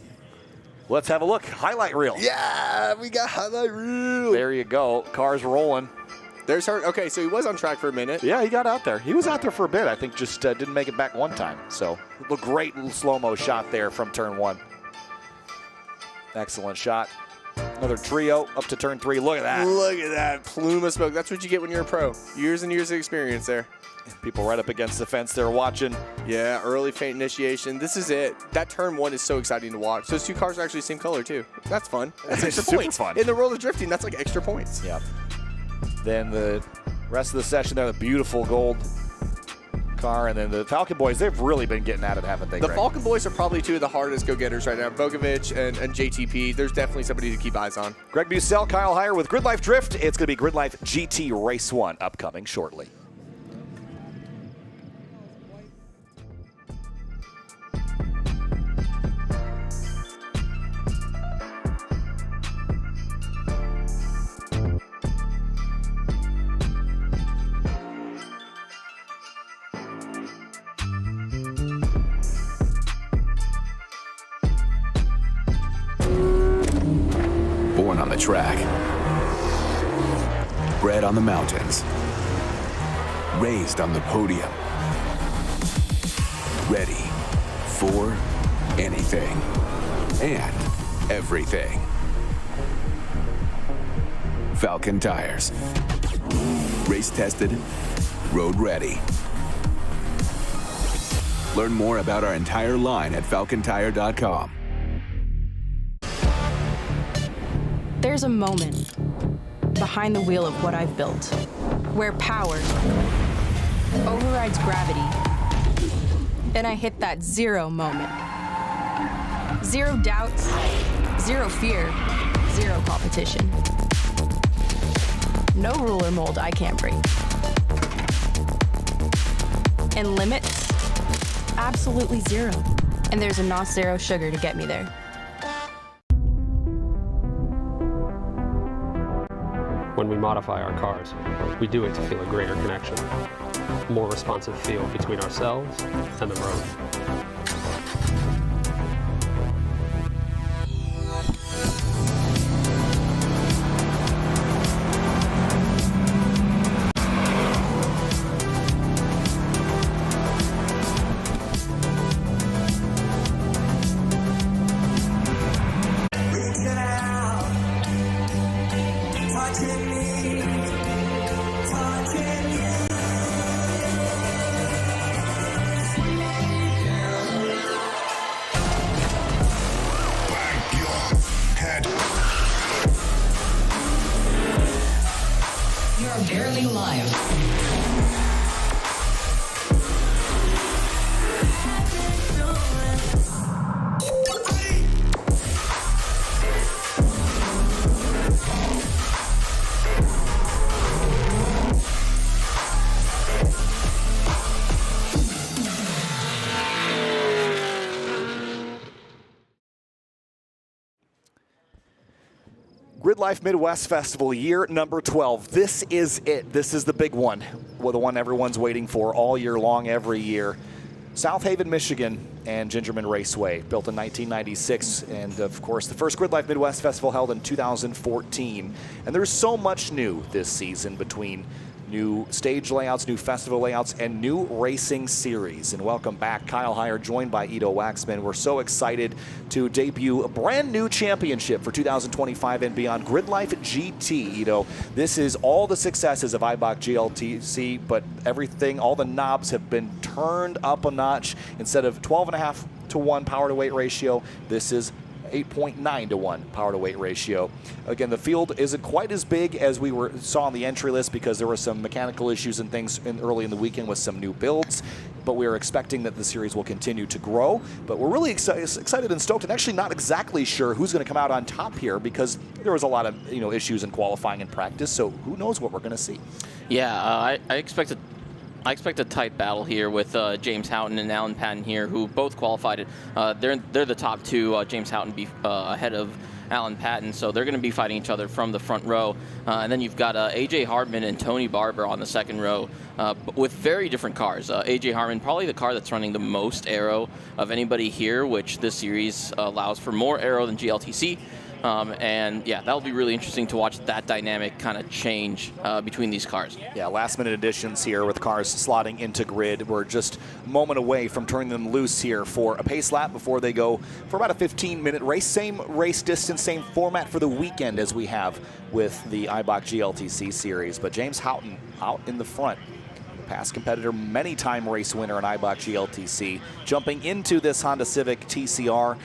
let's have a look. Highlight reel. Yeah, we got highlight reel. There you go. Car's rolling. There's Hurt. Okay, so he was on track for a minute. Yeah, he got out there. He was out there for a bit. I think just didn't make it back one time. So a great little slow-mo shot there from turn 1. Excellent shot. Another trio up to turn 3. Look at that. Look at that plume of smoke. That's what you get when you're a pro. Years and years of experience there. People right up against the fence there watching. Yeah, early faint initiation. This is it. That turn 1 is so exciting to watch. Those two cars are actually the same color, too. That's fun. That's extra super points. fun. In the world of drifting, that's like extra points. Yep. Then the rest of the session there, the beautiful gold car, and then the Falcon Boys, they've really been getting at it, haven't they, The Greg? Falcon Boys are probably two of the hardest go-getters right now. Bogovic and JTP, there's definitely somebody to keep eyes on. Greg Bucell, Kyle Heyer with GRIDLIFE Drift. It's going to be GRIDLIFE GT Race 1 upcoming shortly. Born on the track, bred on the mountains, raised on the podium, ready for anything and everything. Falcon tires, race tested, road ready. Learn more about our entire line at falcontire.com. There's a moment behind the wheel of what I've built, where power overrides gravity, and I hit that zero moment. Zero doubts, zero fear, zero competition. No rule or mold I can't break. And limits, absolutely zero. And there's a NOS zero sugar to get me there. When we modify our cars, we do it to feel a greater connection, a more responsive feel between ourselves and the road. You're barely live. GRIDLIFE Midwest Festival, year number 12. This is it. This is the big one. Well, the one everyone's waiting for all year long, every year. South Haven, Michigan, and Gingerman Raceway, built in 1996. And, of course, the first GRIDLIFE Midwest Festival held in 2014. And there's so much new this season between new stage layouts, new festival layouts, and new racing series. And welcome back, Kyle Heyer, joined by Ido Waxman. We're so excited to debut a brand new championship for 2025 and beyond, GRIDLIFE GT. Ido, this is all the successes of Eibach GLTC, but everything, all the knobs have been turned up a notch. Instead of 12.5 to 1 power to weight ratio, this is 8.9 to 1 power to weight ratio. Again, the field isn't quite as big as we saw on the entry list because there were some mechanical issues and things early in the weekend with some new builds, but we are expecting that the series will continue to grow. But we're really excited and stoked, and actually not exactly sure who's going to come out on top here because there was a lot of issues in qualifying and practice, so who knows what we're going to see. Yeah, I expect a tight battle here with James Houghton and Alan Patton here, who both qualified. They're the top two. James Houghton ahead of Alan Patton, so they're going to be fighting each other from the front row. And then you've got AJ Hartman and Tony Barber on the second row with very different cars. AJ Hartman, probably the car that's running the most aero of anybody here, which this series allows for more aero than GLTC. And yeah, that'll be really interesting to watch that dynamic kind of change between these cars. Yeah, last minute additions here with cars slotting into grid. We're just a moment away from turning them loose here for a pace lap before they go for about a 15-minute race. Same race distance, same format for the weekend as we have with the Eibach GLTC series. But James Houghton out in the front. Past competitor, many-time race winner in Eibach GLTC, jumping into this Honda Civic TCR.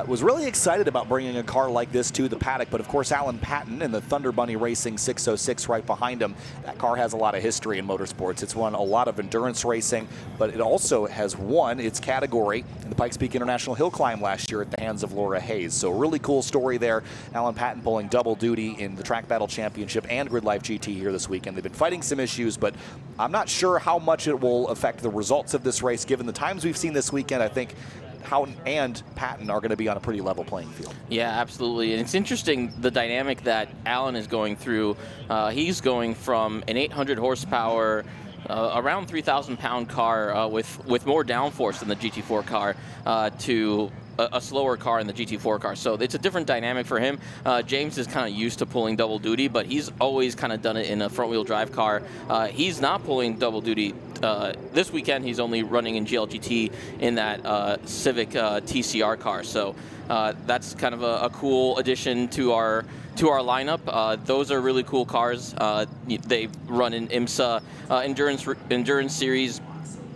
Was really excited about bringing a car like this to the paddock, but of course Alan Patton and the Thunder Bunny Racing 606 right behind him. That car has a lot of history in motorsports. It's won a lot of endurance racing, but it also has won its category in the Pikes Peak International Hill Climb last year at the hands of Laura Hayes. So really cool story there. Alan Patton pulling double duty in the Track Battle Championship and GRIDLIFE GT here this weekend. They've been fighting some issues, but I'm not sure how much it will affect the results of this race. Given the times we've seen this weekend, I think Houghton and Patton are going to be on a pretty level playing field. Yeah, absolutely. And it's interesting the dynamic that Alan is going through. He's going from an 800 horsepower, around 3,000 pound car with more downforce than the GT4 car to a slower car in the GT4 car. So it's a different dynamic for him. James is kind of used to pulling double duty, but he's always kind of done it in a front wheel drive car. He's not pulling double duty this weekend. He's only running in GLGT in that Civic TCR car. So that's kind of a cool addition to our lineup. Those are really cool cars. They run in IMSA endurance series.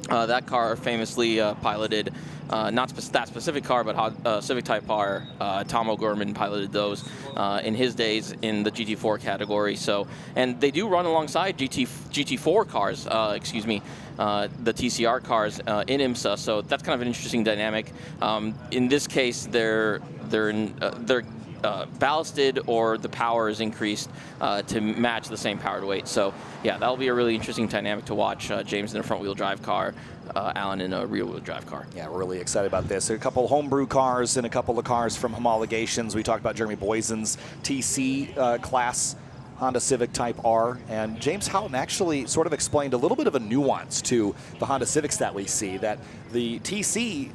That car famously piloted not that specific car, but Civic Type R. Tom O'Gorman piloted those in his days in the GT4 category. So, and they do run alongside GT4 cars, the TCR cars in IMSA. So that's kind of an interesting dynamic. In this case, they're ballasted or the power is increased to match the same power to weight. So yeah, that'll be a really interesting dynamic to watch. James in a front wheel drive car, Alan in a rear wheel drive car. Yeah, we're really excited about this. A couple homebrew cars and a couple of cars from homologations. We talked about Jeremy Boysen's TC class Honda Civic Type R, and James Houghton actually sort of explained a little bit of a nuance to the Honda Civics that we see, that the TC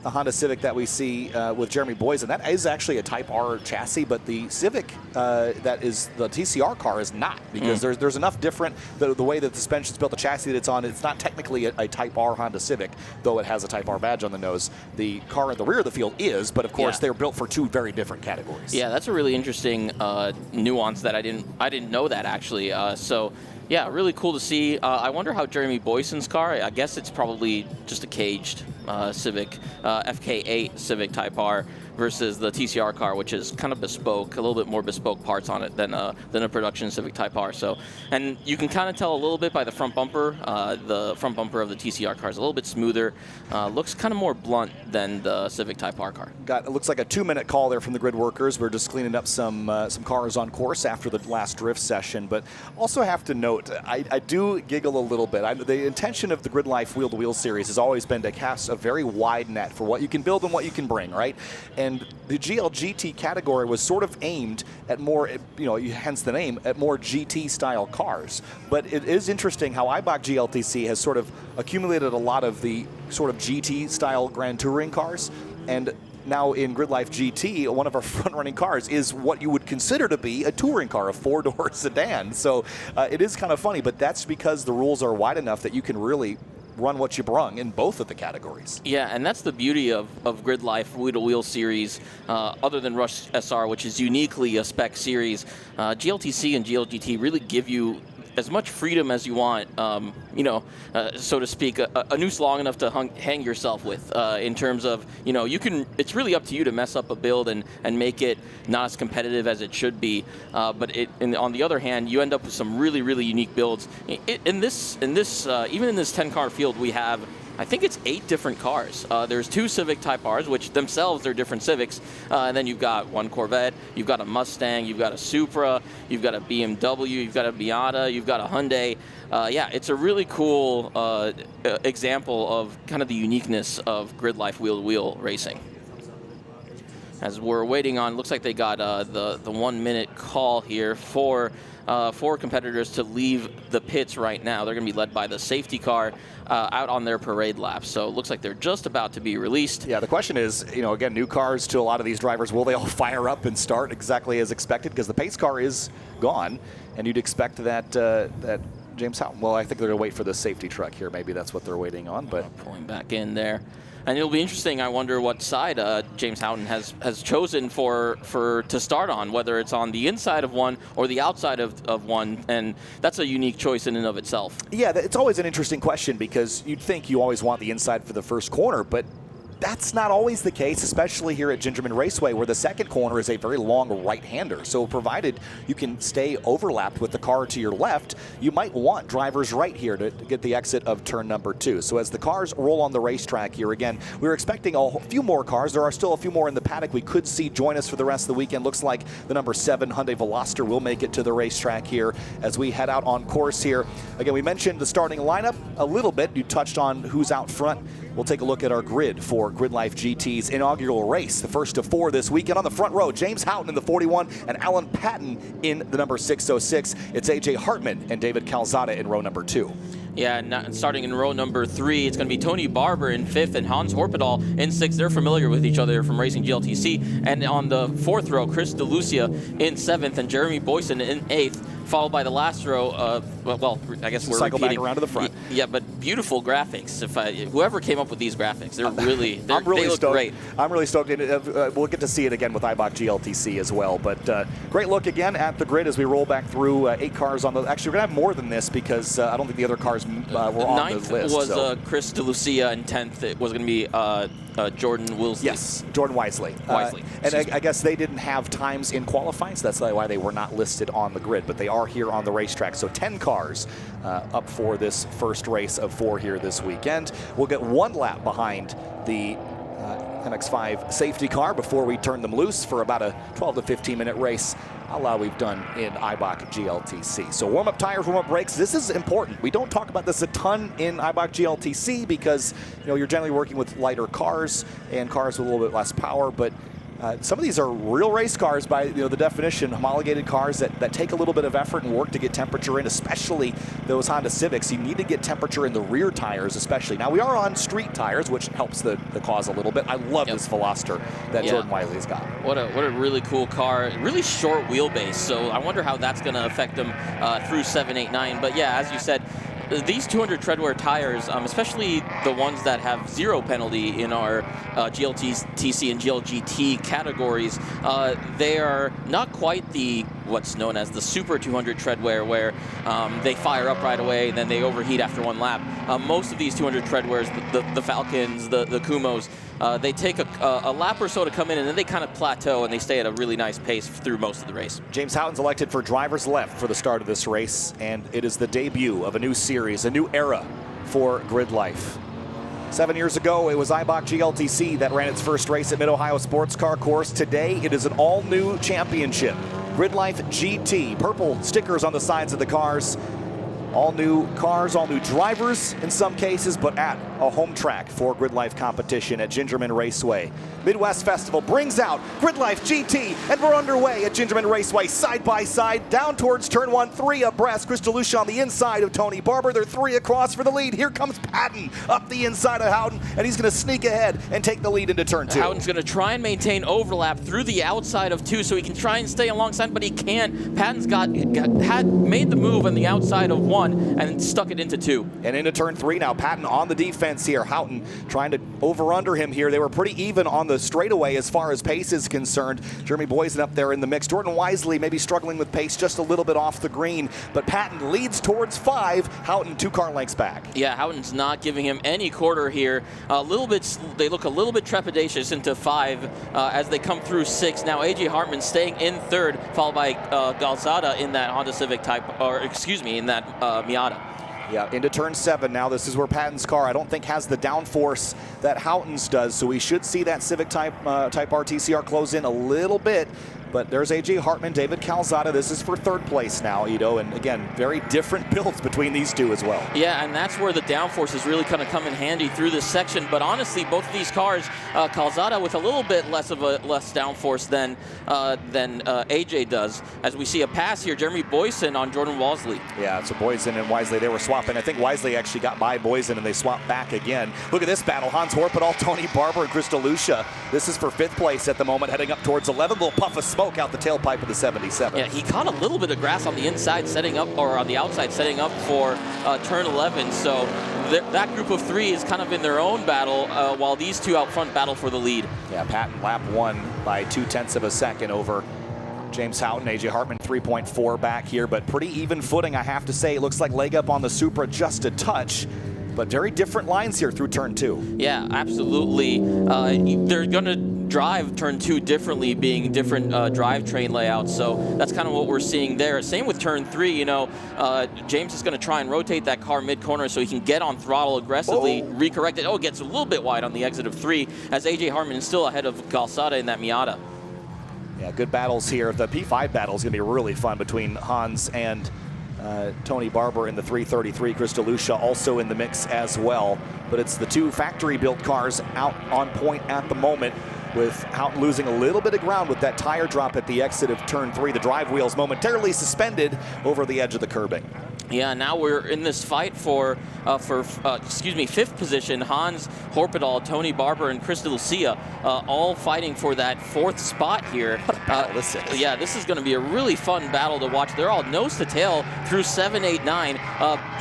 Honda Civic that we see with Jeremy Boysen, that is actually a Type R chassis, but the Civic that is the TCR car is not, because there's enough different, the way that the suspension is built, the chassis that it's on, it's not technically a Type R Honda Civic, though it has a Type R badge on the nose. The car in the rear of the field is, but of course they're built for 2 very different categories. Yeah, that's a really interesting nuance that I didn't know that actually. So yeah, really cool to see. I wonder how Jeremy Boysen's car, I guess it's probably just a caged Civic, FK8 Civic Type R versus the TCR car, which is kind of bespoke, a little bit more bespoke parts on it than a production Civic Type R. So, and you can kind of tell a little bit by the front bumper. The front bumper of the TCR car is a little bit smoother, looks kind of more blunt than the Civic Type R car. It looks like a 2-minute call there from the grid workers. We're just cleaning up some cars on course after the last drift session, but also have to note, I do giggle a little bit. The intention of the GRIDLIFE Wheel-to-Wheel series has always been to cast a very wide net for what you can build and what you can bring, right? And the GLGT category was sort of aimed at more, hence the name, at more GT-style cars. But it is interesting how Eibach GLTC has sort of accumulated a lot of the sort of GT-style Grand Touring cars, and now in GRIDLIFE GT, one of our front-running cars is what you would consider to be a touring car, a 4-door sedan. So it is kind of funny, but that's because the rules are wide enough that you can really run what you brung in both of the categories. Yeah, and that's the beauty of GRIDLIFE Wheel-to-Wheel series, other than Rush SR, which is uniquely a spec series. GLTC and GLGT really give you as much freedom as you want, so to speak, a noose long enough to hang yourself with, in terms of, you can, it's really up to you to mess up a build and make it not as competitive as it should be. But on the other hand, you end up with some really, really unique builds. Even in this 10-car field, we have, I think it's 8 different cars. There's 2 Civic Type Rs, which themselves are different Civics. And then you've got 1 Corvette, you've got a Mustang, you've got a Supra, you've got a BMW, you've got a Miata, you've got a Hyundai. Yeah, it's a really cool example of kind of the uniqueness of GRIDLIFE wheel-to-wheel racing. As we're waiting on, looks like they got the 1-minute call here for 4 competitors to leave the pits right now. They're going to be led by the safety car out on their parade lap. So it looks like they're just about to be released. Yeah, the question is, again, new cars to a lot of these drivers, will they all fire up and start exactly as expected? Because the pace car is gone, and you'd expect that James Houghton, well, I think they're going to wait for the safety truck here. Maybe that's what they're waiting on. But pulling back in there. And it'll be interesting. I wonder what side James Houghton has chosen to start on, whether it's on the inside of one or the outside of one, and that's a unique choice in and of itself. Yeah, it's always an interesting question, because you'd think you always want the inside for the first corner, but that's not always the case, especially here at Gingerman Raceway, where the second corner is a very long right-hander. So provided you can stay overlapped with the car to your left, you might want drivers right here to get the exit of turn number 2. So as the cars roll on the racetrack here, again, we were expecting a few more cars. There are still a few more in the paddock we could see join us for the rest of the weekend. Looks like the number 7 Hyundai Veloster will make it to the racetrack here as we head out on course here. Again, we mentioned the starting lineup a little bit. You touched on who's out front. We'll take a look at our grid for GRIDLIFE GT's inaugural race, the first of 4 this weekend. On the front row, James Houghton in the 41 and Alan Patton in the number 606. It's AJ Hartman and David Calzada in row number 2. Yeah, starting in row number 3, it's going to be Tony Barber in 5th and Hans Horpedahl in 6th. They're familiar with each other from racing GLTC. And on the 4th row, Chris DeLucia in 7th and Jeremy Boysen in 8th, followed by the last row. Well, I guess we're cycle repeating. Back around to the front. Yeah, but beautiful graphics. Whoever came up with these graphics, they look stoked. great. I'm really stoked. We'll get to see it again with Eibach GLTC as well. But great look again at the grid as we roll back through 8 cars on the. Actually, we're gonna have more than this, because I don't think the other cars were on the list. 9th was Chris DeLucia, and 10th it was going to be Jordan Wilsley. Yes, Jordan Wisely. And I guess they didn't have times in qualifying, so that's why they were not listed on the grid, but they are here on the racetrack. So 10 cars up for this first race of 4 here this weekend. We'll get 1 lap behind the MX-5 safety car before we turn them loose for about a 12 to 15-minute race, a la we've done in Eibach GLTC. So warm-up tires, warm-up brakes, this is important. We don't talk about this a ton in Eibach GLTC because you're generally working with lighter cars and cars with a little bit less power, but Some of these are real race cars by the definition, homologated cars that take a little bit of effort and work to get temperature in, especially those Honda Civics. You need to get temperature in the rear tires especially. Now we are on street tires, which helps the cause a little bit. I love this Veloster that Jordan Wisely's got. What a really cool car, really short wheelbase, so I wonder how that's going to affect them through 7, 8, 9. But yeah, as you said, these 200 treadwear tires, especially the ones that have 0 penalty in our GLTC and GLGT categories, they are not quite what's known as the Super 200 treadwear, where they fire up right away and then they overheat after 1 lap. Most of these 200 treadwears, the Falcons, the Kumos, they take a lap or so to come in, and then they kind of plateau and they stay at a really nice pace through most of the race. James Houghton's elected for driver's left for the start of this race, and it is the debut of a new series, a new era for Grid Life. 7 years ago, it was Eibach GLTC that ran its first race at Mid-Ohio Sports Car Course. Today, it is an all-new championship. GRIDLIFE GT, purple stickers on the sides of the cars. All new cars, all new drivers in some cases, but at a home track for GRIDLIFE competition at Gingerman Raceway. Midwest Festival brings out GRIDLIFE GT, and we're underway at Gingerman Raceway, side by side, down towards turn 1, 3 abreast. Chris DeLucia on the inside of Tony Barber. They're 3 across for the lead. Here comes Patton up the inside of Houghton, and he's going to sneak ahead and take the lead into turn 2. Houghton's going to try and maintain overlap through the outside of 2 so he can try and stay alongside, but he can't. Patton's had made the move on the outside of 1 and stuck it into 2. And into turn 3 now. Patton on the defense here. Houghton trying to over-under him here. They were pretty even on the straightaway as far as pace is concerned. Jeremy Boysen up there in the mix. Jordan Wisely maybe struggling with pace just a little bit off the green, but Patton leads towards 5. Houghton 2 car lengths back. Yeah, Houghton's not giving him any quarter here. A little bit, they look a little bit trepidatious into 5 as they come through 6. Now AJ Hartman staying in 3rd, followed by Galzada in that Honda Civic type, or excuse me, in that Miata. Yeah, into turn 7 now. This is where Patton's car, I don't think, has the downforce that Houghton's does, so we should see that Civic type RTCR close in a little bit. But there's AJ Hartman, David Calzada. This is for 3rd place now, and again, very different builds between these two as well. Yeah, and that's where the downforce is really going to come in handy through this section. But honestly, both of these cars, Calzada with a little bit less downforce than AJ does. As we see a pass here, Jeremy Boysen on Jordan Wisely. Yeah, so Boysen and Wisely, they were swapping. I think Wisely actually got by Boysen and they swapped back again. Look at this battle. Hans Horpedal, Tony Barber, and Chris DeLucia. This is for 5th place at the moment, heading up towards 11. Little puff of smoke out the tailpipe of the 77. Yeah, he caught a little bit of grass on the inside setting up, or on the outside setting up for turn 11. So that group of 3 is kind of in their own battle, while these 2 out front battle for the lead. Yeah, Patton lap 1 by 0.2 of a second over James Houghton. AJ Hartman 3.4 back here, but pretty even footing, I have to say. It looks like leg up on the Supra just a touch, but very different lines here through turn 2. Yeah, absolutely. They're going to drive turn 2 differently, being different drivetrain layouts. So that's kind of what we're seeing there. Same with turn 3. James is going to try and rotate that car mid-corner so he can get on throttle aggressively, recorrect it. Oh, it gets a little bit wide on the exit of 3 as AJ Hartman is still ahead of Calzada in that Miata. Yeah, good battles here. The P5 battle is going to be really fun between Hans and Tony Barber in the 333. Chris DeLucia also in the mix as well. But it's the 2 factory-built cars out on point at the moment, with Houghton losing a little bit of ground with that tire drop at the exit of turn 3. The drive wheels momentarily suspended over the edge of the curbing. Yeah, now we're in this fight for 5th position. Hans Horpedal, Tony Barber, and Chris DeLucia all fighting for that 4th spot here. Yeah, this is going to be a really fun battle to watch. They're all nose to tail through 7, 8, 9.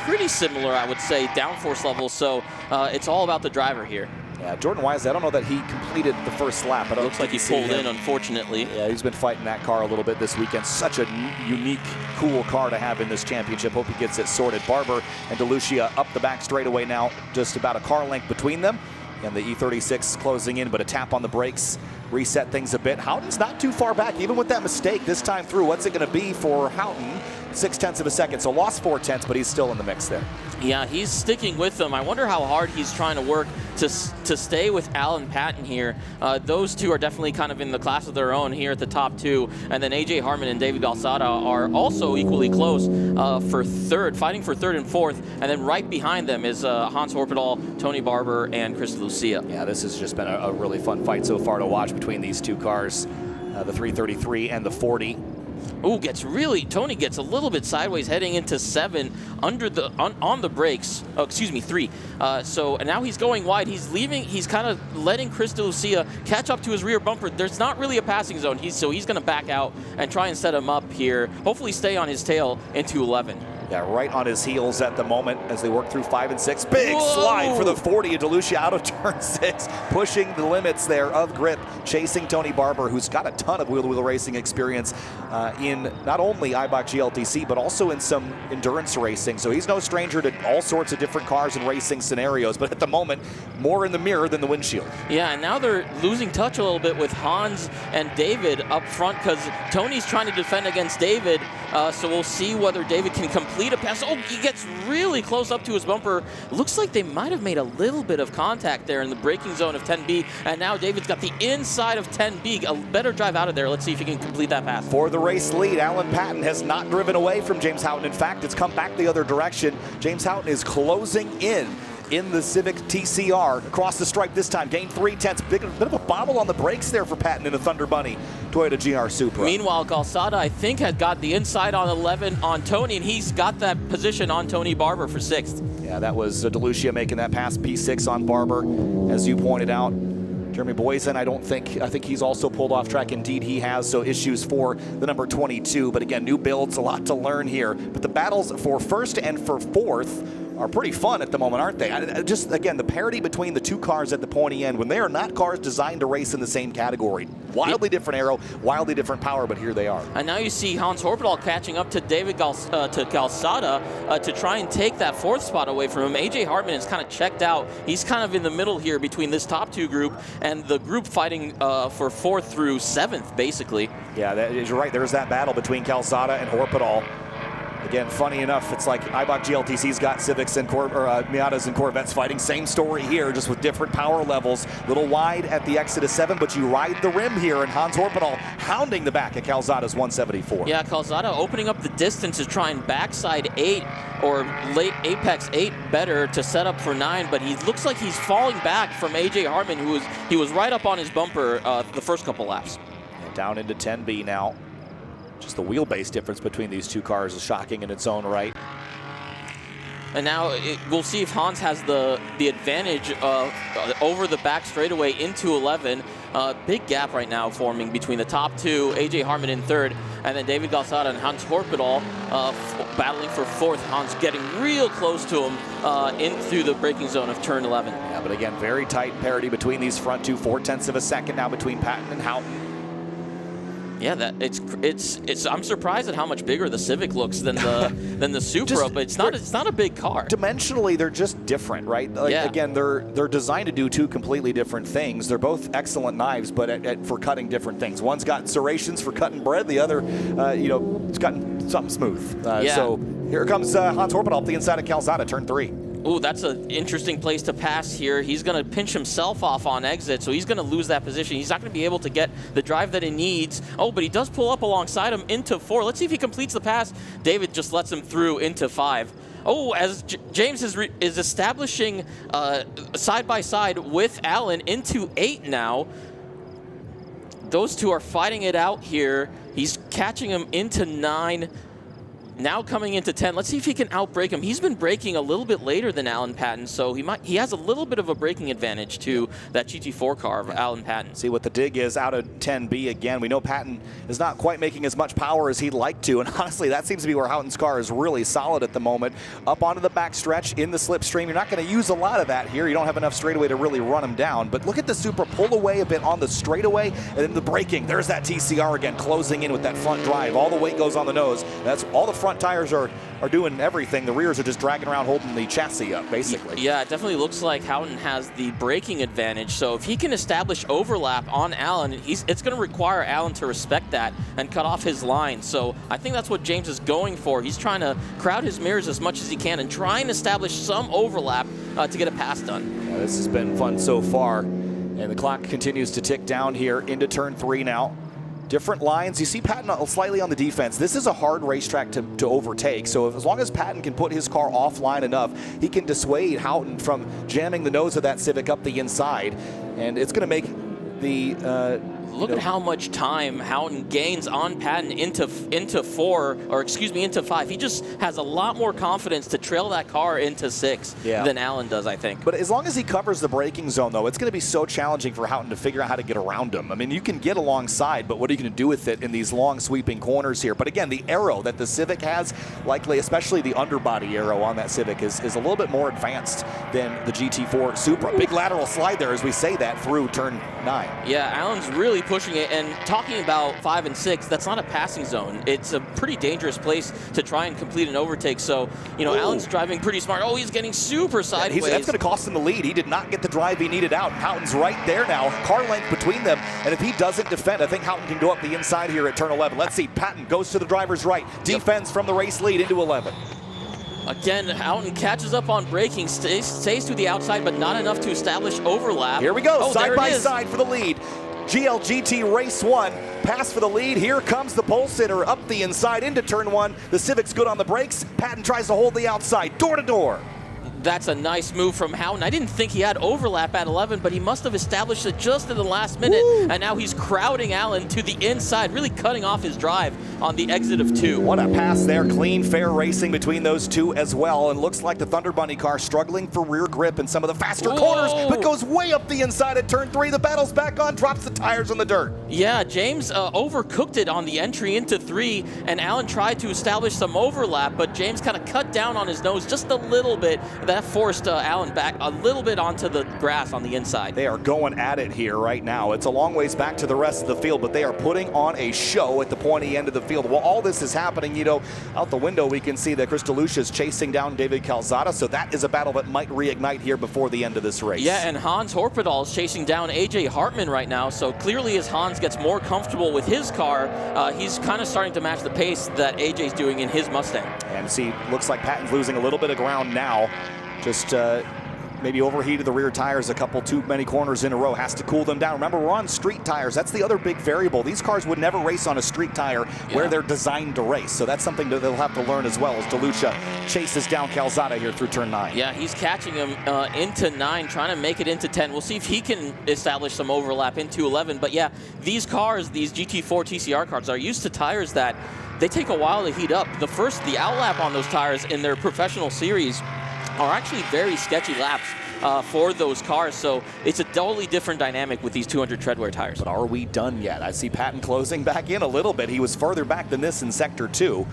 Pretty similar, I would say, downforce levels. So it's all about the driver here. Yeah, Jordan Wisely, I don't know that he completed the first lap. But looks like he pulled in, unfortunately. Yeah, he's been fighting that car a little bit this weekend. Such a unique, cool car to have in this championship. Hope he gets it sorted. Barber and DeLucia up the back straightaway now, just about a car length between them. And the E36 closing in, but a tap on the brakes reset things a bit. Houghton's not too far back, even with that mistake this time through. What's it going to be for Houghton? 0.6 of a second, so lost 0.4, but he's still in the mix there. Yeah, he's sticking with them. I wonder how hard he's trying to work to stay with Alan Patton here. Those 2 are definitely kind of in the class of their own here at the top 2, and then AJ Hartman and David Calzada are also equally close for 3rd, fighting for 3rd and 4th, and then right behind them is Hans Horpedal, Tony Barber, and Chris DeLucia. Yeah, this has just been a really fun fight so far to watch. between these two cars, the 333 and the 40. Ooh, Tony gets a little bit sideways heading into 7 under the on the brakes. Oh, excuse me, 3. So now he's going wide. He's kind of letting Chris DeLucia catch up to his rear bumper. There's not really a passing zone. So he's going to back out and try and set him up here. Hopefully stay on his tail into 11. Yeah, right on his heels at the moment as they work through 5 and 6. Big slide for the 40 of DeLucia out of turn 6, pushing the limits there of grip, chasing Tony Barber, who's got a ton of wheel-to-wheel racing experience in not only Eibach GLTC, but also in some endurance racing. So he's no stranger to all sorts of different cars and racing scenarios, but at the moment, more in the mirror than the windshield. Yeah, and now they're losing touch a little bit with Hans and David up front because Tony's trying to defend against David. So we'll see whether David can complete a pass. Oh, he gets really close up to his bumper. Looks like they might have made a little bit of contact there in the braking zone of 10B. And now David's got the inside of 10B. A better drive out of there. Let's see if he can complete that pass. For the race lead, Alan Patton has not driven away from James Houghton. In fact, it's come back the other direction. James Houghton is closing in the Civic TCR across the stripe this time. Gained 3/10. Bit of a bobble on the brakes there for Patton in the Thunder Bunny Toyota GR Supra. Meanwhile, Calzada, I think, had got the inside on 11 on Tony, and he's got that position on Tony Barber for 6th. Yeah, that was DeLucia making that pass, P6 on Barber, as you pointed out. Jeremy Boysen, I think he's also pulled off track. Indeed, he has, so issues for the number 22. But again, new builds, a lot to learn here. But the battles for 1st and for 4th are pretty fun at the moment, aren't they? Just, again, the parity between the two cars at the pointy end, when they are not cars designed to race in the same category. Wildly different aero, wildly different power, but here they are. And now you see Hans Horpedal catching up to David Calzada to try and take that 4th spot away from him. AJ Hartman is kind of checked out. He's kind of in the middle here between this top 2 group and the group fighting for 4th through 7th, basically. Yeah, you're right. There's that battle between Calzada and Horpedal. Again, funny enough, it's like Eibach GLTC's got Civics and Miatas and Corvettes fighting. Same story here, just with different power levels. Little wide at the exit of 7, but you ride the rim here, and Hans Horpedal hounding the back at Calzada's 174. Yeah, Calzada opening up the distance to try and backside 8 or late apex 8 better to set up for 9, but he looks like he's falling back from AJ Hartman, he was right up on his bumper the first couple laps. And down into 10B now. Just the wheelbase difference between these two cars is shocking in its own right. And now we'll see if Hans has the advantage over the back straightaway into 11. Big gap right now forming between the top 2, AJ Hartman in 3rd, and then David Calzada and Hans Horpedal battling for 4th. Hans getting real close to him in through the braking zone of turn 11. Yeah, but again, very tight parity between these front 2, 4/10 of a second now between Patton and Houghton. Yeah, I'm surprised at how much bigger the Civic looks than the Supra, but it's not a big car. Dimensionally, they're just different, right? Like, yeah. Again, they're designed to do 2 completely different things. They're both excellent knives, but for cutting different things. One's got serrations for cutting bread. The other, it's cutting something smooth. So here comes Hans Horpedal up the inside of Calzada, turn 3. Ooh, that's an interesting place to pass here. He's going to pinch himself off on exit, so he's going to lose that position. He's not going to be able to get the drive that he needs. Oh, but he does pull up alongside him into 4. Let's see if he completes the pass. David just lets him through into 5. Oh, as James is establishing side by side with Alan into 8 now. Those two are fighting it out here. He's catching him into 9. Now coming into 10, let's see if he can outbrake him. He's been braking a little bit later than Alan Patton, so he has a little bit of a braking advantage to that GT4 car of Alan Patton. See what the dig is out of 10B again. We know Patton is not quite making as much power as he'd like to, and honestly, that seems to be where Houghton's car is really solid at the moment. Up onto the back stretch in the slipstream. You're not going to use a lot of that here. You don't have enough straightaway to really run him down, but look at the Supra pull away a bit on the straightaway, and then the braking. There's that TCR again, closing in with that front drive. All the weight goes on the nose. That's all the front tires are doing everything. The rears are just dragging around holding the chassis up, basically. Yeah, it definitely looks like Houghton has the braking advantage. So if he can establish overlap on Alan, it's going to require Alan to respect that and cut off his line. So I think that's what James is going for. He's trying to crowd his mirrors as much as he can and try and establish some overlap to get a pass done. Yeah, this has been fun so far. And the clock continues to tick down here into turn 3 now. Different lines. You see Patton slightly on the defense. This is a hard racetrack to overtake. So as long as Patton can put his car offline enough, he can dissuade Houghton from jamming the nose of that Civic up the inside. And it's going to make the Look at how much time Houghton gains on Patton into 5. He just has a lot more confidence to trail that car into 6 than Allen does, I think. But as long as he covers the braking zone, though, it's going to be so challenging for Houghton to figure out how to get around him. I mean, you can get alongside, but what are you going to do with it in these long sweeping corners here? But again, the aero that the Civic has, likely, especially the underbody aero on that Civic, is a little bit more advanced than the GT4 Supra. Big lateral slide there as we say that through turn 9. Yeah, Allen's really pushing it, and talking about 5 and 6, that's not a passing zone. It's a pretty dangerous place to try and complete an overtake. So, Allen's driving pretty smart. Oh, he's getting super sideways. That's going to cost him the lead. He did not get the drive he needed out. Houghton's right there now, car length between them, and if he doesn't defend, I think Houghton can go up the inside here at turn 11. Let's see, Patton goes to the driver's right, defends from the race lead into 11. Again, Houghton catches up on braking, stays to the outside, but not enough to establish overlap. Here we go, side by side for the lead. GLGT Race 1, pass for the lead. Here comes the pole sitter up the inside into turn 1. The Civic's good on the brakes. Patton tries to hold the outside, door to door. That's a nice move from Houghton. I didn't think he had overlap at 11, but he must have established it just in the last minute. Woo. And now he's crowding Allen to the inside, really cutting off his drive on the exit of 2. What a pass there. Clean, fair racing between those two as well. And looks like the Thunder Bunny car struggling for rear grip in some of the faster corners, but goes way up the inside at turn 3. The battle's back on, drops the tires on the dirt. Yeah, James overcooked it on the entry into 3, and Allen tried to establish some overlap, but James kind of cut down on his nose just a little bit. That forced Allen back a little bit onto the grass on the inside. They are going at it here right now. It's a long ways back to the rest of the field, but they are putting on a show at the pointy end of the field. While all this is happening, out the window we can see that Chris DeLucia is chasing down David Calzada, so that is a battle that might reignite here before the end of this race. Yeah, and Hans Horpedal is chasing down AJ Hartman right now, so clearly as Hans gets more comfortable with his car, he's kind of starting to match the pace that AJ's doing in his Mustang. And see, looks like Patton's losing a little bit of ground now. Just maybe overheated the rear tires a couple too many corners in a row. Has to cool them down. Remember, we're on street tires. That's the other big variable. These cars would never race on a street tire where they're designed to race. So that's something that they'll have to learn as well as DeLucia chases down Calzada here through turn 9. Yeah, he's catching him into 9, trying to make it into 10. We'll see if he can establish some overlap into 11. But yeah, these cars, these GT4 TCR cars, are used to tires that they take a while to heat up. The outlap on those tires in their professional series are actually very sketchy laps for those cars, so it's a totally different dynamic with these 200 treadwear tires. But are we done yet? I see Patton closing back in a little bit. He was further back than this in Sector 2.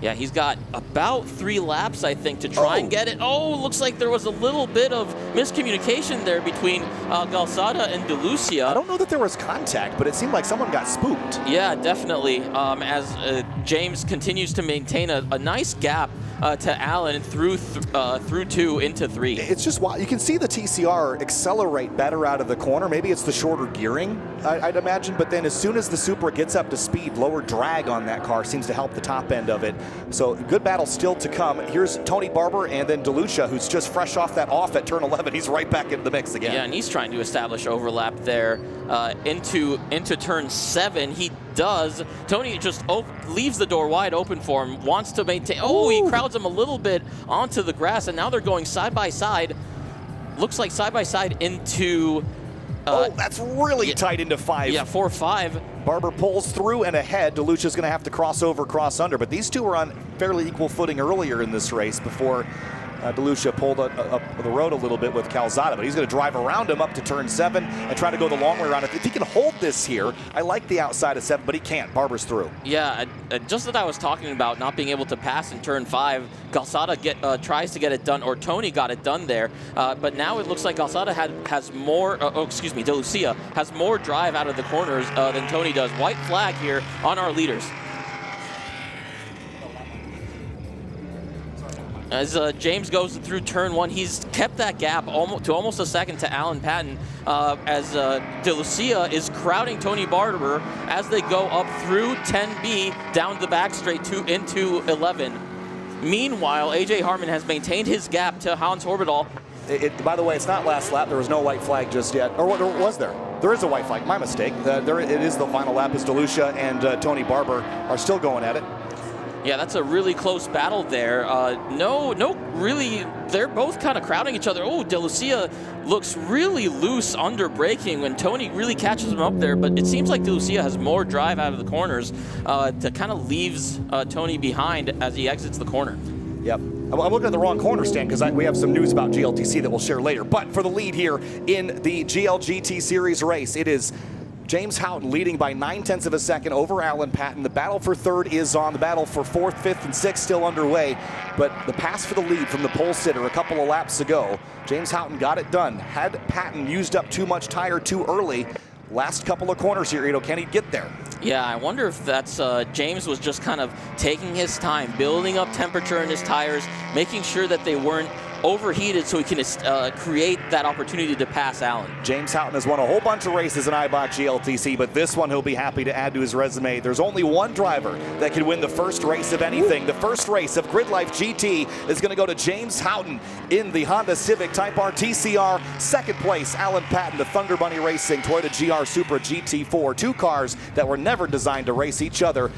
Yeah, he's got about 3 laps, I think, to try and get it. Oh, looks like there was a little bit of miscommunication there between Calzada and DeLucia. I don't know that there was contact, but it seemed like someone got spooked. Yeah, definitely. As James continues to maintain a nice gap to Allen through 2 into 3. It's just wild. You can see the TCR accelerate better out of the corner. Maybe it's the shorter gearing, I'd imagine, but then as soon as the Supra gets up to speed, lower drag on that car seems to help the top end of it. So good battle still to come. Here's Tony Barber and then DeLucia, who's just fresh off that off at turn 11. He's right back into the mix again. Yeah, and he's trying to establish overlap there into turn 7. He does. Tony just leaves the door wide open for him, wants to maintain. Oh, he crowds him a little bit onto the grass, and now they're going side by side. Looks like side by side into. That's really tight into 5. Yeah, 4-5. Barber pulls through and ahead. DeLucia's going to have to cross over, cross under, but these two were on fairly equal footing earlier in this race before DeLucia pulled up the road a little bit with Calzada, but he's going to drive around him up to turn 7 and try to go the long way around. If he can hold this here, I like the outside of 7, but he can't. Barber's through. Yeah, just that I was talking about not being able to pass in turn 5. Calzada tries to get it done, or Tony got it done there, but now it looks like Calzada has more, DeLucia has more drive out of the corners than Tony does. White flag here on our leaders. As James goes through turn 1, he's kept that gap to almost a second to Allen Patton as DeLucia is crowding Tony Barber as they go up through 10B down the back straight into 11. Meanwhile, AJ Hartman has maintained his gap to Hans Horpedal. By the way, it's not last lap. There was no white flag just yet. Or was there? There is a white flag. My mistake. It is the final lap as DeLucia and Tony Barber are still going at it. Yeah, that's a really close battle there. No really they're both kind of crowding each other. Oh, De Lucia looks really loose under braking when Tony really catches him up there, but it seems like De Lucia has more drive out of the corners to kind of leaves Tony behind as he exits the corner. Yep. I'm looking at the wrong corner, Stan, because we have some news about GLTC that we'll share later. But for the lead here in the GLGT Series race, it is James Houghton leading by 0.9 of a second over Alan Patton. The battle for third is on. The battle for fourth, fifth, and sixth still underway. But the pass for the lead from the pole sitter a couple of laps ago, James Houghton got it done. Had Patton used up too much tire too early, last couple of corners here, can he get there? Yeah, I wonder if that's James was just kind of taking his time, building up temperature in his tires, making sure that they weren't overheated so he can create that opportunity to pass Allen. James Houghton has won a whole bunch of races in Eibach GLTC, but this one he'll be happy to add to his resume. There's only one driver that can win the first race of anything. The first race of GRIDLIFE GT is going to go to James Houghton in the Honda Civic Type R TCR. Second place, Alan Patton, the Thunder Bunny Racing Toyota GR Supra GT4. Two cars that were never designed to race each other.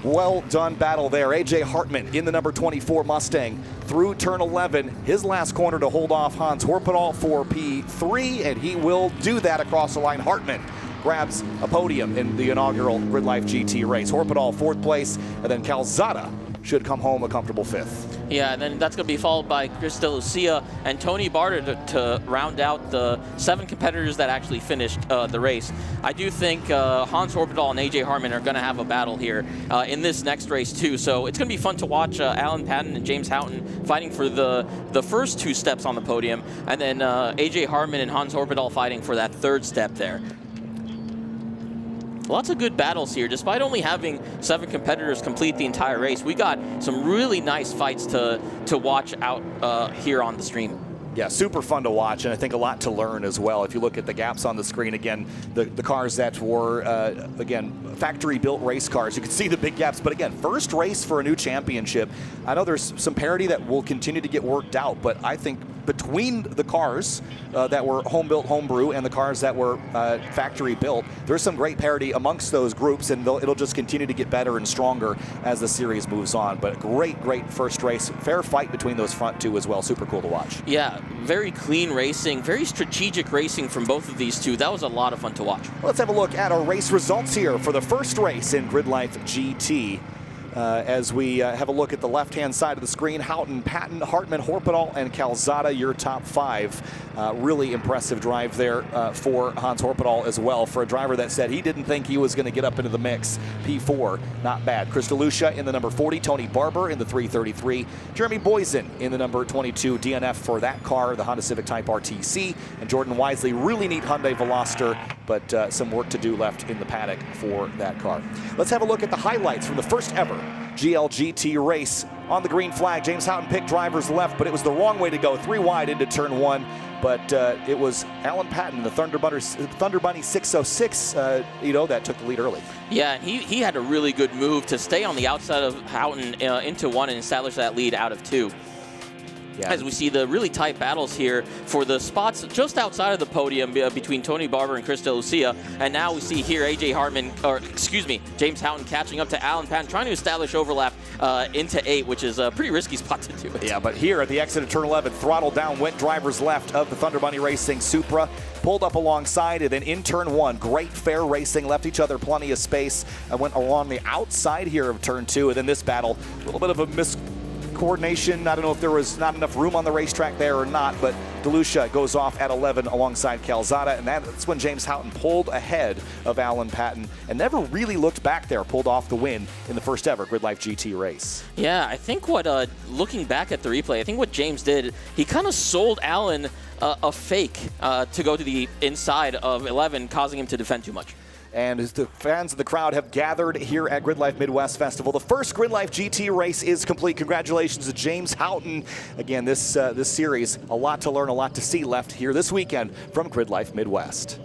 Well done battle there. AJ Hartman in the number 24 Mustang through turn 11. His last corner to hold off Hans Horpedal for P3, and he will do that across the line. Hartman grabs a podium in the inaugural GRIDLIFE GT race. Horpedal fourth place, and then Calzada should come home a comfortable fifth. Yeah, and then that's going to be followed by Chris De Lucia and Tony Barter to round out the 7 competitors that actually finished the race. I do think Hans Horpedal and AJ Hartman are going to have a battle here in this next race too. So it's going to be fun to watch Alan Patton and James Houghton fighting for the first 2 steps on the podium, and then AJ Hartman and Hans Horpedal fighting for that 3rd step there. Lots of good battles here. Despite only having 7 competitors complete the entire race, we got some really nice fights to watch out here on the stream. Yeah, super fun to watch, and I think a lot to learn as well. If you look at the gaps on the screen, again, the cars that were, again, factory-built race cars, you can see the big gaps. But again, first race for a new championship. I know there's some parity that will continue to get worked out, but I think between the cars that were home-built, homebrew, and the cars that were factory-built, there's some great parity amongst those groups, and it'll just continue to get better and stronger as the series moves on. But great first race. Fair fight between those front 2 as well. Super cool to watch. Yeah, very clean racing, very strategic racing from both of these two. That was a lot of fun to watch. Let's have a look at our race results here for the first race in GRIDLIFE GT. As we have a look at the left-hand side of the screen, Houghton, Patton, Hartman, Horpedal, and Calzada, your top 5. Really impressive drive there for Hans Horpedal as well, for a driver that said he didn't think he was going to get up into the mix. P4, not bad. Chris De Lucia in the number 40, Tony Barber in the 333, Jeremy Boysen in the number 22 DNF for that car, the Honda Civic Type RTC, and Jordan Wisely, really neat Hyundai Veloster, but some work to do left in the paddock for that car. Let's have a look at the highlights from the first ever GLGT race. On the green flag, James Houghton picked drivers left, but it was the wrong way to go, 3 wide into turn 1. But it was Alan Patton, the Thunder Bunny 606, that took the lead early. Yeah, he had a really good move to stay on the outside of Houghton into 1 and establish that lead out of 2. Yeah. As we see the really tight battles here for the spots just outside of the podium between Tony Barber and Chris De Lucia. And now we see here James Houghton catching up to Alan Patton, trying to establish overlap into 8, which is a pretty risky spot to do it. Yeah, but here at the exit of turn 11, throttle down, went drivers left of the Thunder Bunny Racing Supra, pulled up alongside, and then in turn 1, great fair racing, left each other plenty of space, and went along the outside here of turn 2. And then this battle, a little bit of a coordination. I don't know if there was not enough room on the racetrack there or not, but De Lucia goes off at 11 alongside Calzada, and that's when James Houghton pulled ahead of Alan Patton and never really looked back there, pulled off the win in the first ever GRIDLIFE GT race. Yeah, I think looking back at the replay, I think what James did, he kind of sold Alan a fake to go to the inside of 11, causing him to defend too much. And as the fans of the crowd have gathered here at GRIDLIFE Midwest Festival, the first GRIDLIFE GT race is complete. Congratulations to James Houghton. Again, this series, a lot to learn, a lot to see left here this weekend from GRIDLIFE Midwest.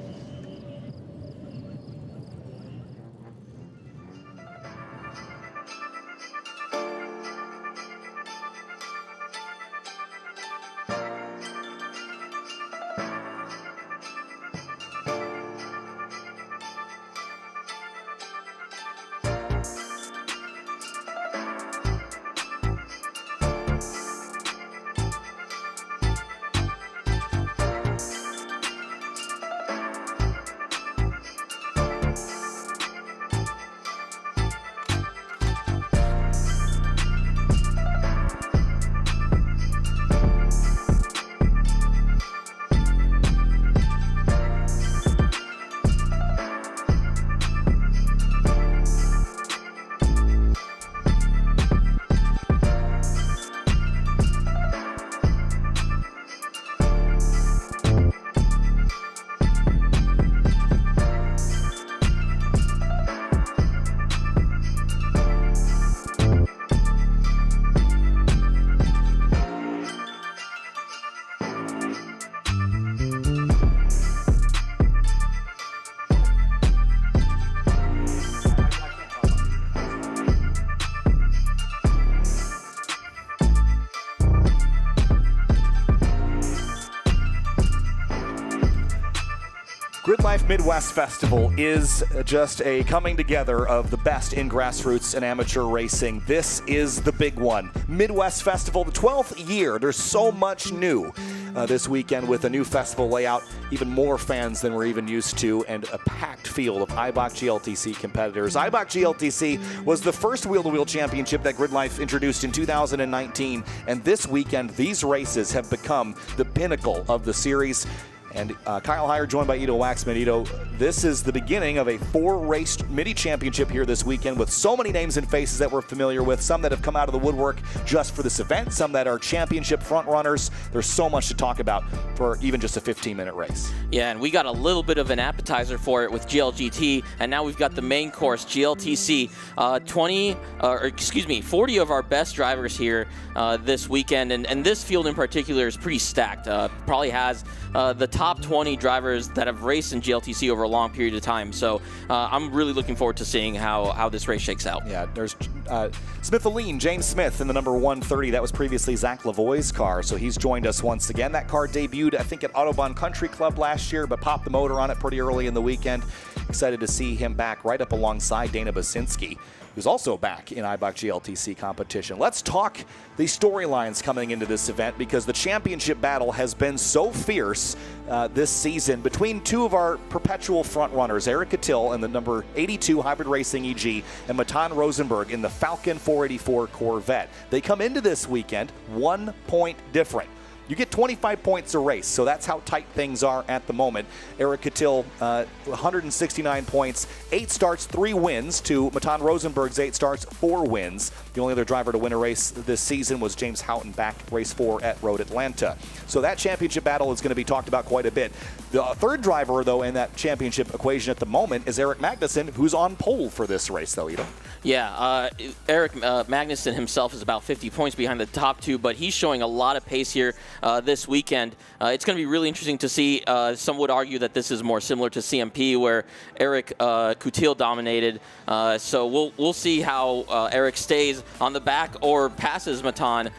GRIDLIFE Midwest Festival is just a coming together of the best in grassroots and amateur racing. This is the big one. Midwest Festival, the 12th year. There's so much new this weekend with a new festival layout, even more fans than we're even used to, and a packed field of Eibach GLTC competitors. Eibach GLTC was the first wheel-to-wheel championship that GRIDLIFE introduced in 2019, and this weekend, these races have become the pinnacle of the series. And Kyle Heyer joined by Ito Waxman. Ito, this is the beginning of a 4-race mini championship here this weekend with so many names and faces that we're familiar with, some that have come out of the woodwork just for this event, some that are championship front runners. There's so much to talk about for even just a 15-minute race. Yeah, and we got a little bit of an appetizer for it with GLGT, and now we've got the main course, GLTC. 40 of our best drivers here this weekend, and this field in particular is pretty stacked. Probably has the top 20 drivers that have raced in GLTC over a long period of time. So I'm really looking forward to seeing how this race shakes out. Yeah, there's Smith-Aline, James Smith in the number 130. That was previously Zach Lavoie's car, so he's joined us once again. That car debuted, I think, at Autobahn Country Club last year, but popped the motor on it pretty early in the weekend. Excited to see him back right up alongside Dana Basinski, who's also back in Eibach GLTC competition. Let's talk the storylines coming into this event, because the championship battle has been so fierce this season between two of our perpetual front runners, Eric Catil in the number 82 Hybrid Racing EG and Matan Rosenberg in the Falcon 484 Corvette. They come into this weekend 1 point different. You get 25 points a race, so that's how tight things are at the moment. Eric Catil, 169 points, 8 starts, 3 wins to Matan Rosenberg's 8 starts, 4 wins. The only other driver to win a race this season was James Houghton back race 4 at Road Atlanta. So that championship battle is going to be talked about quite a bit. The third driver, though, in that championship equation at the moment is Eric Magnuson, who's on pole for this race, though, Ito. Yeah, Eric Magnuson himself is about 50 points behind the top 2, but he's showing a lot of pace here this weekend. It's going to be really interesting to see. Some would argue that this is more similar to CMP, where Eric Catil dominated. So we'll see how Eric stays on the back or passes Matan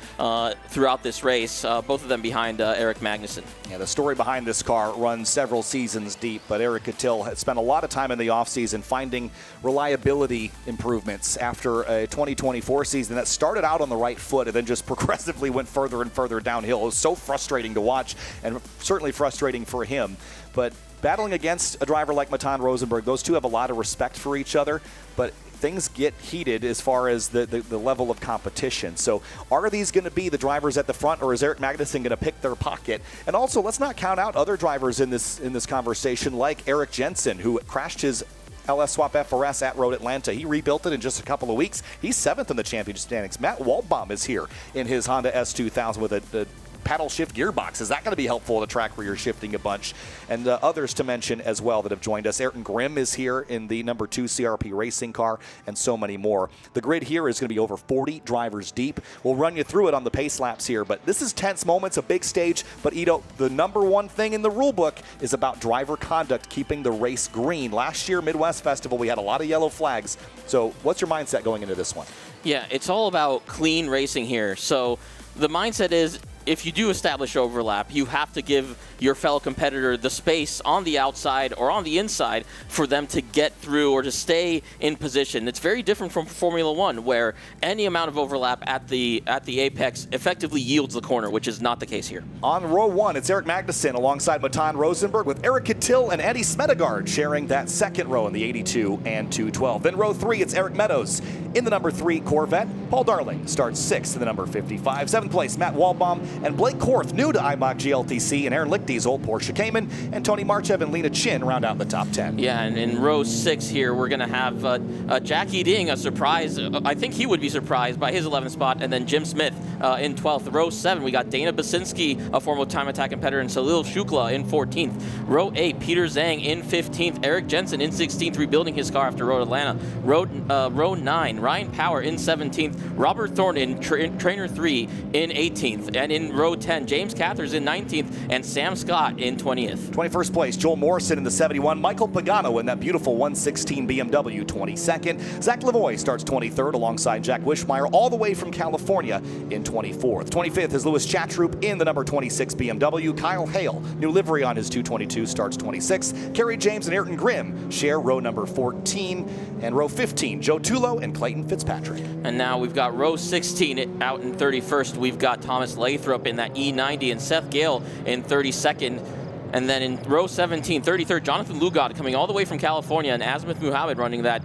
throughout this race, both of them behind Eric Magnuson. Yeah, the story behind this car runs several seasons deep, but Eric Catil has spent a lot of time in the offseason finding reliability improvements after a 2024 season that started out on the right foot and then just progressively went further and further downhill. It was so frustrating to watch, and certainly frustrating for him. But battling against a driver like Matan Rosenberg, those two have a lot of respect for each other, but things get heated as far as the level of competition. So are these going to be the drivers at the front, or is Eric Magnuson going to pick their pocket? And also, let's not count out other drivers in this conversation, like Eric Jensen, who crashed his LS Swap FRS at Road Atlanta. He rebuilt it in just a couple of weeks. He's 7th in the championship standings. Matt Waldbaum is here in his Honda S2000 with a paddle shift gearbox. Is that going to be helpful at a track where you're shifting a bunch? And others to mention as well that have joined us. Ayrton Grimm is here in the number 2 CRP racing car, and so many more. The grid here is going to be over 40 drivers deep. We'll run you through it on the pace laps here, but this is tense moments, a big stage. But Ito, the number one thing in the rule book is about driver conduct, keeping the race green. Last year, Midwest Festival, we had a lot of yellow flags. So what's your mindset going into this one? Yeah, it's all about clean racing here. So the mindset is, if you do establish overlap, you have to give your fellow competitor the space on the outside or on the inside for them to get through or to stay in position. It's very different from Formula One, where any amount of overlap at the apex effectively yields the corner, which is not the case here. On row 1, it's Eric Magnuson alongside Matan Rosenberg, with Eric Catil and Eddie Smedegard sharing that second row in the 82 and 212. Then row 3, it's Eric Meadows in the number 3 Corvette. Paul Darling starts 6th in the number 55. 7th place, Matt Waldbaum and Blake Korth, new to Eibach GLTC, and Aaron Lichty's old Porsche Cayman, and Tony Marchev and Lena Chin round out the top 10. Yeah, and in row 6 here, we're going to have Jackie Ding, a surprise. I think he would be surprised by his 11th spot, and then Jim Smith in 12th. Row 7, we got Dana Basinski, a former Time Attack competitor, and Salil Shukla in 14th. Row 8, Peter Zhang in 15th. Eric Jensen in 16th, rebuilding his car after Road Atlanta. Row 9, Ryan Power in 17th. Robert Thorne in Trainer 3 in 18th. And in row 10. James Cathers in 19th, and Sam Scott in 20th. 21st place, Joel Morrison in the 71. Michael Pagano in that beautiful 116 BMW, 22nd. Zach Lavoie starts 23rd alongside Jack Wishmeyer, all the way from California in 24th. 25th is Louis Chatroop in the number 26 BMW. Kyle Hale, new livery on his 222, starts 26th. Kerry James and Ayrton Grimm share row number 14. And row 15, Joe Tulo and Clayton Fitzpatrick. And now we've got row 16 out in 31st. We've got Thomas Lathrop in that E90 and Seth Gale in 32nd. And then in row 17, 33rd, Jonathan Lugod coming all the way from California, and Azimuth Muhammad running that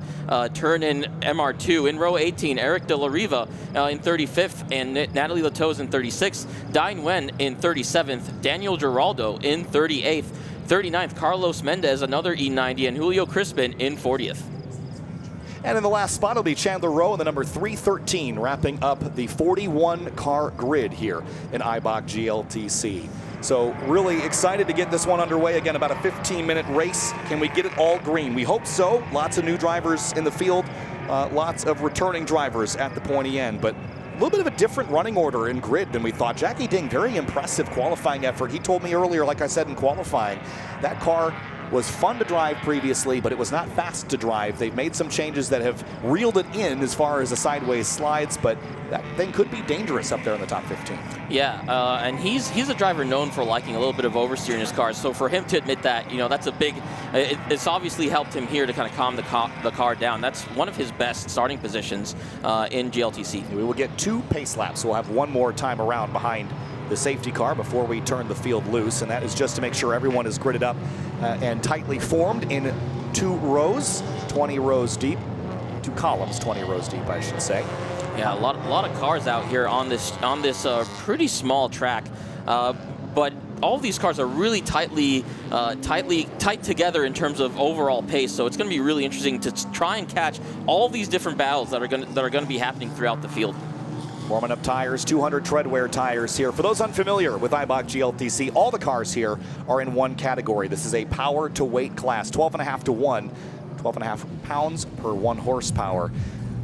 turn-in MR2. In row 18, Eric De La Riva in 35th, and Natalie Latoz in 36th. Dine Wen in 37th. Daniel Giraldo in 38th. 39th, Carlos Mendez, another E90, and Julio Crispin in 40th. And in the last spot, it'll be Chandler Rowe in the number 313, wrapping up the 41-car grid here in Eibach GLTC. So really excited to get this one underway. Again, about a 15-minute race. Can we get it all green? We hope so. Lots of new drivers in the field, lots of returning drivers at the pointy end, but a little bit of a different running order in grid than we thought. Jackie Ding, very impressive qualifying effort. He told me earlier, like I said in qualifying, that car was fun to drive previously, but it was not fast to drive. They've made some changes that have reeled it in as far as the sideways slides, but that thing could be dangerous up there in the top 15. Yeah, and he's a driver known for liking a little bit of oversteer in his cars. So for him to admit that, you know, that's a big. It's obviously helped him here to kind of calm the car down. That's one of his best starting positions in GLTC. We will get 2 pace laps. We'll have one more time around behind the safety car before we turn the field loose, and that is just to make sure everyone is gridded up and tightly formed in 2 rows, 20 rows deep, 2 columns, 20 rows deep, I should say. Yeah, a lot of cars out here on this pretty small track, but all of these cars are really tight together in terms of overall pace. So it's going to be really interesting to try and catch all these different battles that are going to be happening throughout the field. Warming up tires, 200 treadwear tires here. For those unfamiliar with Eibach GLTC, all the cars here are in one category. This is a power to weight class, 12.5 to 1, 12.5 pounds per 1 horsepower.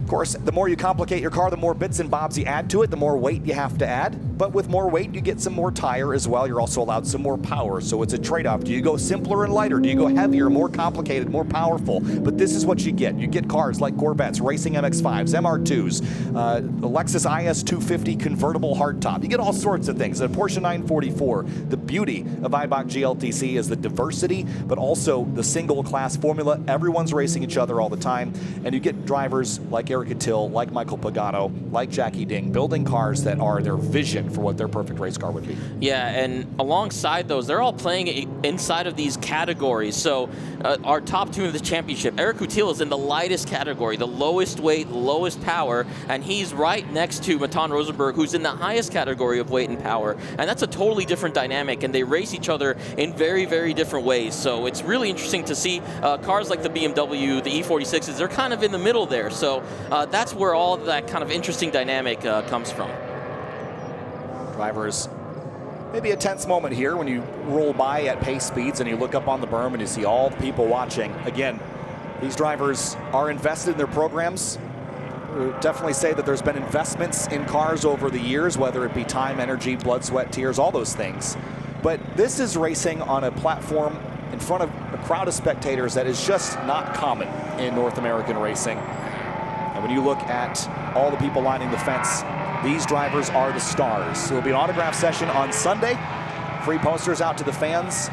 Of course, the more you complicate your car, the more bits and bobs you add to it, the more weight you have to add. But with more weight, you get some more tire as well. You're also allowed some more power, so it's a trade-off. Do you go simpler and lighter? Do you go heavier, more complicated, more powerful? But this is what you get. You get cars like Corvettes, Racing MX-5s, MR2s, the Lexus IS 250 convertible hardtop. You get all sorts of things. A Porsche 944. The beauty of Eibach GLTC is the diversity, but also the single-class formula. Everyone's racing each other all the time, and you get drivers like Eric Till, like Michael Pagano, like Jackie Ding, building cars that are their vision for what their perfect race car would be. Yeah, and alongside those, they're all playing inside of these categories. So our top 2 in the championship, Eric Coutil is in the lightest category, the lowest weight, lowest power, and he's right next to Matan Rosenberg, who's in the highest category of weight and power. And that's a totally different dynamic, and they race each other in very, very different ways. So it's really interesting to see cars like the BMW, the E46s, they're kind of in the middle there. So that's where all of that kind of interesting dynamic comes from. Drivers, maybe a tense moment here when you roll by at pace speeds and you look up on the berm and you see all the people watching. Again, these drivers are invested in their programs. Definitely say that there's been investments in cars over the years, whether it be time, energy, blood, sweat, tears, all those things. But this is racing on a platform in front of a crowd of spectators that is just not common in North American racing. And when you look at all the people lining the fence, these drivers are the stars. There will be an autograph session on Sunday, free posters out to the fans,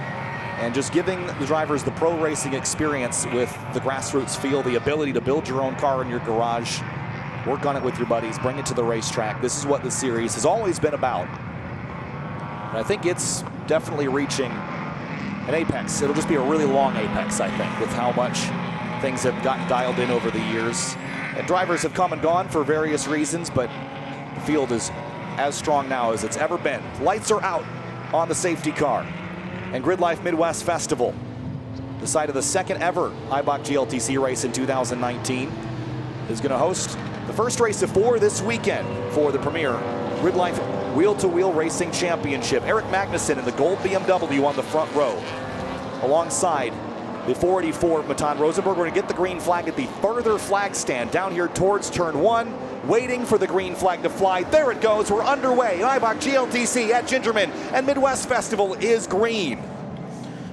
and just giving the drivers the pro racing experience with the grassroots feel, the ability to build your own car in your garage, work on it with your buddies, bring it to the racetrack. This is what the series has always been about. And I think it's definitely reaching an apex. It'll just be a really long apex, I think, with how much things have gotten dialed in over the years. And drivers have come and gone for various reasons, but the field is as strong now as it's ever been. Lights are out on the safety car. And GRIDLIFE Midwest Festival, the site of the second ever Eibach GLTC race in 2019, is going to host the first race of 4 this weekend for the premier GRIDLIFE Wheel-to-Wheel Racing Championship. Eric Magnussen in the gold BMW on the front row, alongside the 484 of Matan Rosenberg. We're going to get the green flag at the further flag stand down here towards turn 1. waiting for the green flag to fly. There it goes. We're underway. Eibach GLTC at Gingerman, and Midwest Festival is green.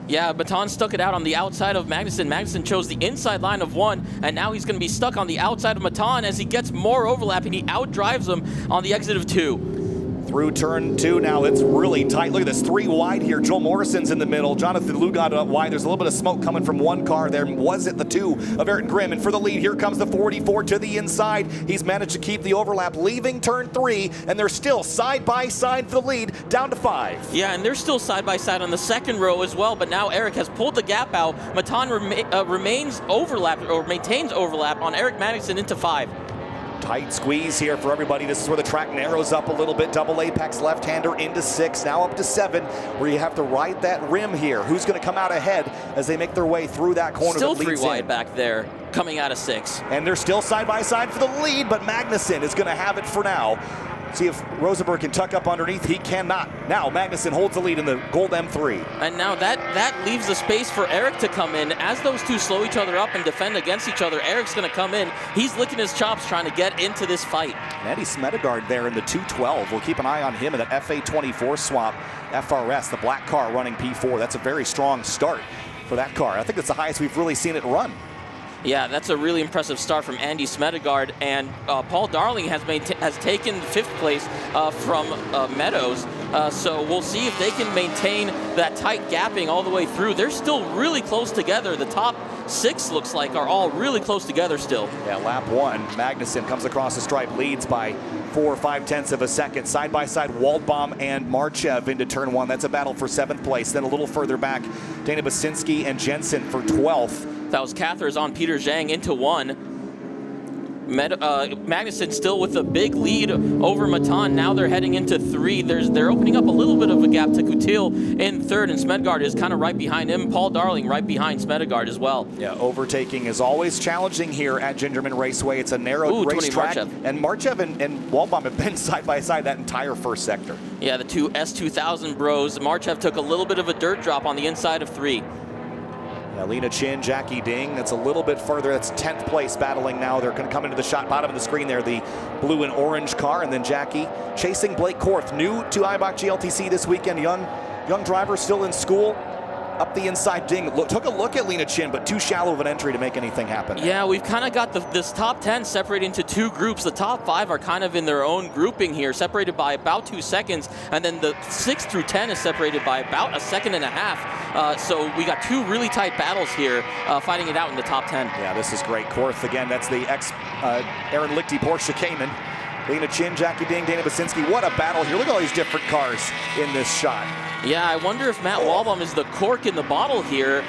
Yeah, Baton stuck it out on the outside of Magnussen. Magnussen chose the inside line of 1, and now he's going to be stuck on the outside of Baton as he gets more overlap, and he outdrives him on the exit of 2. Through turn 2 now, it's really tight. Look at this, 3 wide here. Joel Morrison's in the middle. Jonathan Lugod up wide. There's a little bit of smoke coming from one car there. Was it the 2 of Ayrton Grimm? And for the lead, here comes the 44 to the inside. He's managed to keep the overlap, leaving turn 3, and they're still side by side for the lead, down to 5. Yeah, and they're still side by side on the second row as well, but now Eric has pulled the gap out. Matan remains overlap, or maintains overlap on Eric Magnussen into 5. Tight squeeze here for everybody. This is where the track narrows up a little bit. Double apex left-hander into 6, now up to 7, where you have to ride that rim here. Who's going to come out ahead as they make their way through that corner? Still that leads 3 wide in. back there, coming out of 6. And they're still side by side for the lead, but Magnussen is going to have it for now. See if Rosenberg can tuck up underneath. He cannot. Now Magnussen holds the lead in the gold M3. And now that leaves the space for Eric to come in. As those two slow each other up and defend against each other, Eric's going to come in. He's licking his chops trying to get into this fight. Andy Smedegard there in the 212. We'll keep an eye on him in that FA24 swap. FRS, the black car running P4. That's a very strong start for that car. I think that's the highest we've really seen it run. Yeah, that's a really impressive start from Andy Smedegard, and Paul Darling has taken 5th place from Meadows. So we'll see if they can maintain that tight gapping all the way through. They're still really close together. The top 6 looks like are all really close together still. Yeah, lap 1, Magnussen comes across the stripe, leads by 4 or 5/10 of a second. Side by side, Waldbaum and Marchev into turn 1. That's a battle for 7th place. Then a little further back, Dana Basinski and Jensen for 12th. That was Cathers on Peter Zhang into 1. Magnussen still with a big lead over Matan. Now they're heading into 3. They're opening up a little bit of a gap to Coutil in 3rd, and Smedegard is kind of right behind him. Paul Darling right behind Smedegard as well. Yeah, overtaking is always challenging here at Gingerman Raceway. It's a narrow racetrack, and Marchev and Waldbaum have been side by side that entire first sector. Yeah, the two S2000 bros. Marchev took a little bit of a dirt drop on the inside of 3. Lena Chin, Jackie Ding, that's a little bit further. That's 10th place battling now. They're going to come into the shot bottom of the screen there, the blue and orange car. And then Jackie chasing Blake Korth, new to Eibach GLTC this weekend. Young driver, still in school. Up the inside, Ding took a look at Lena Chin, but too shallow of an entry to make anything happen. Yeah, we've kind of got this top 10 separated into 2 groups. The top 5 are kind of in their own grouping here, separated by about 2 seconds, and then the 6 through 10 is separated by about 1.5 seconds. So we got 2 really tight battles here, fighting it out in the top 10. Yeah, this is great. Korth again. That's the Aaron Lichty Porsche Cayman. Lena Chin, Jackie Ding, Dana Basinski. What a battle here. Look at all these different cars in this shot. Yeah, I wonder if Matt Waldbaum is the cork in the bottle here,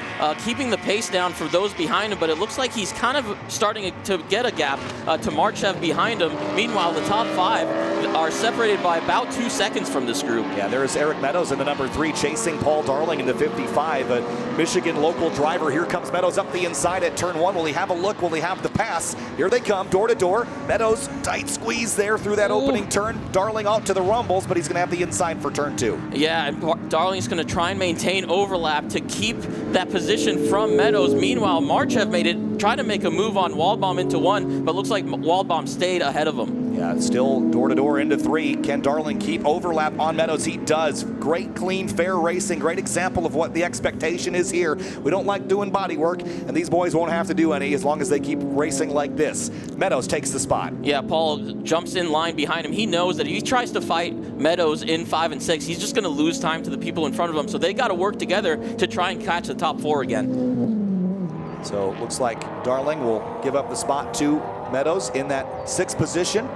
keeping the pace down for those behind him, but it looks like he's kind of starting to get a gap to Marchev behind him. Meanwhile, the top 5 are separated by about 2 seconds from this group. Yeah, there's Eric Meadows in the number 3, chasing Paul Darling in the 55, a Michigan local driver. Here comes Meadows up the inside at turn 1. Will he have a look? Will he have the pass? Here they come, door to door. Meadows, tight squeeze there through that opening turn. Darling out to the rumbles, but he's going to have the inside for turn 2. Yeah, and Darling's going to try and maintain overlap to keep that position from Meadows. Meanwhile, Marchev tried to make a move on Waldbaum into 1, but looks like Waldbaum stayed ahead of him. Yeah, still door-to-door into 3. Can Darling keep overlap on Meadows? He does. Great, clean, fair racing. Great example of what the expectation is here. We don't like doing body work, and these boys won't have to do any as long as they keep racing like this. Meadows takes the spot. Yeah, Paul jumps in line behind him. He knows that if he tries to fight Meadows in 5 and 6, he's just going to lose time to the people in front of him. So they got to work together to try and catch the top 4 again. So it looks like Darling will give up the spot to Meadows in that 6th position.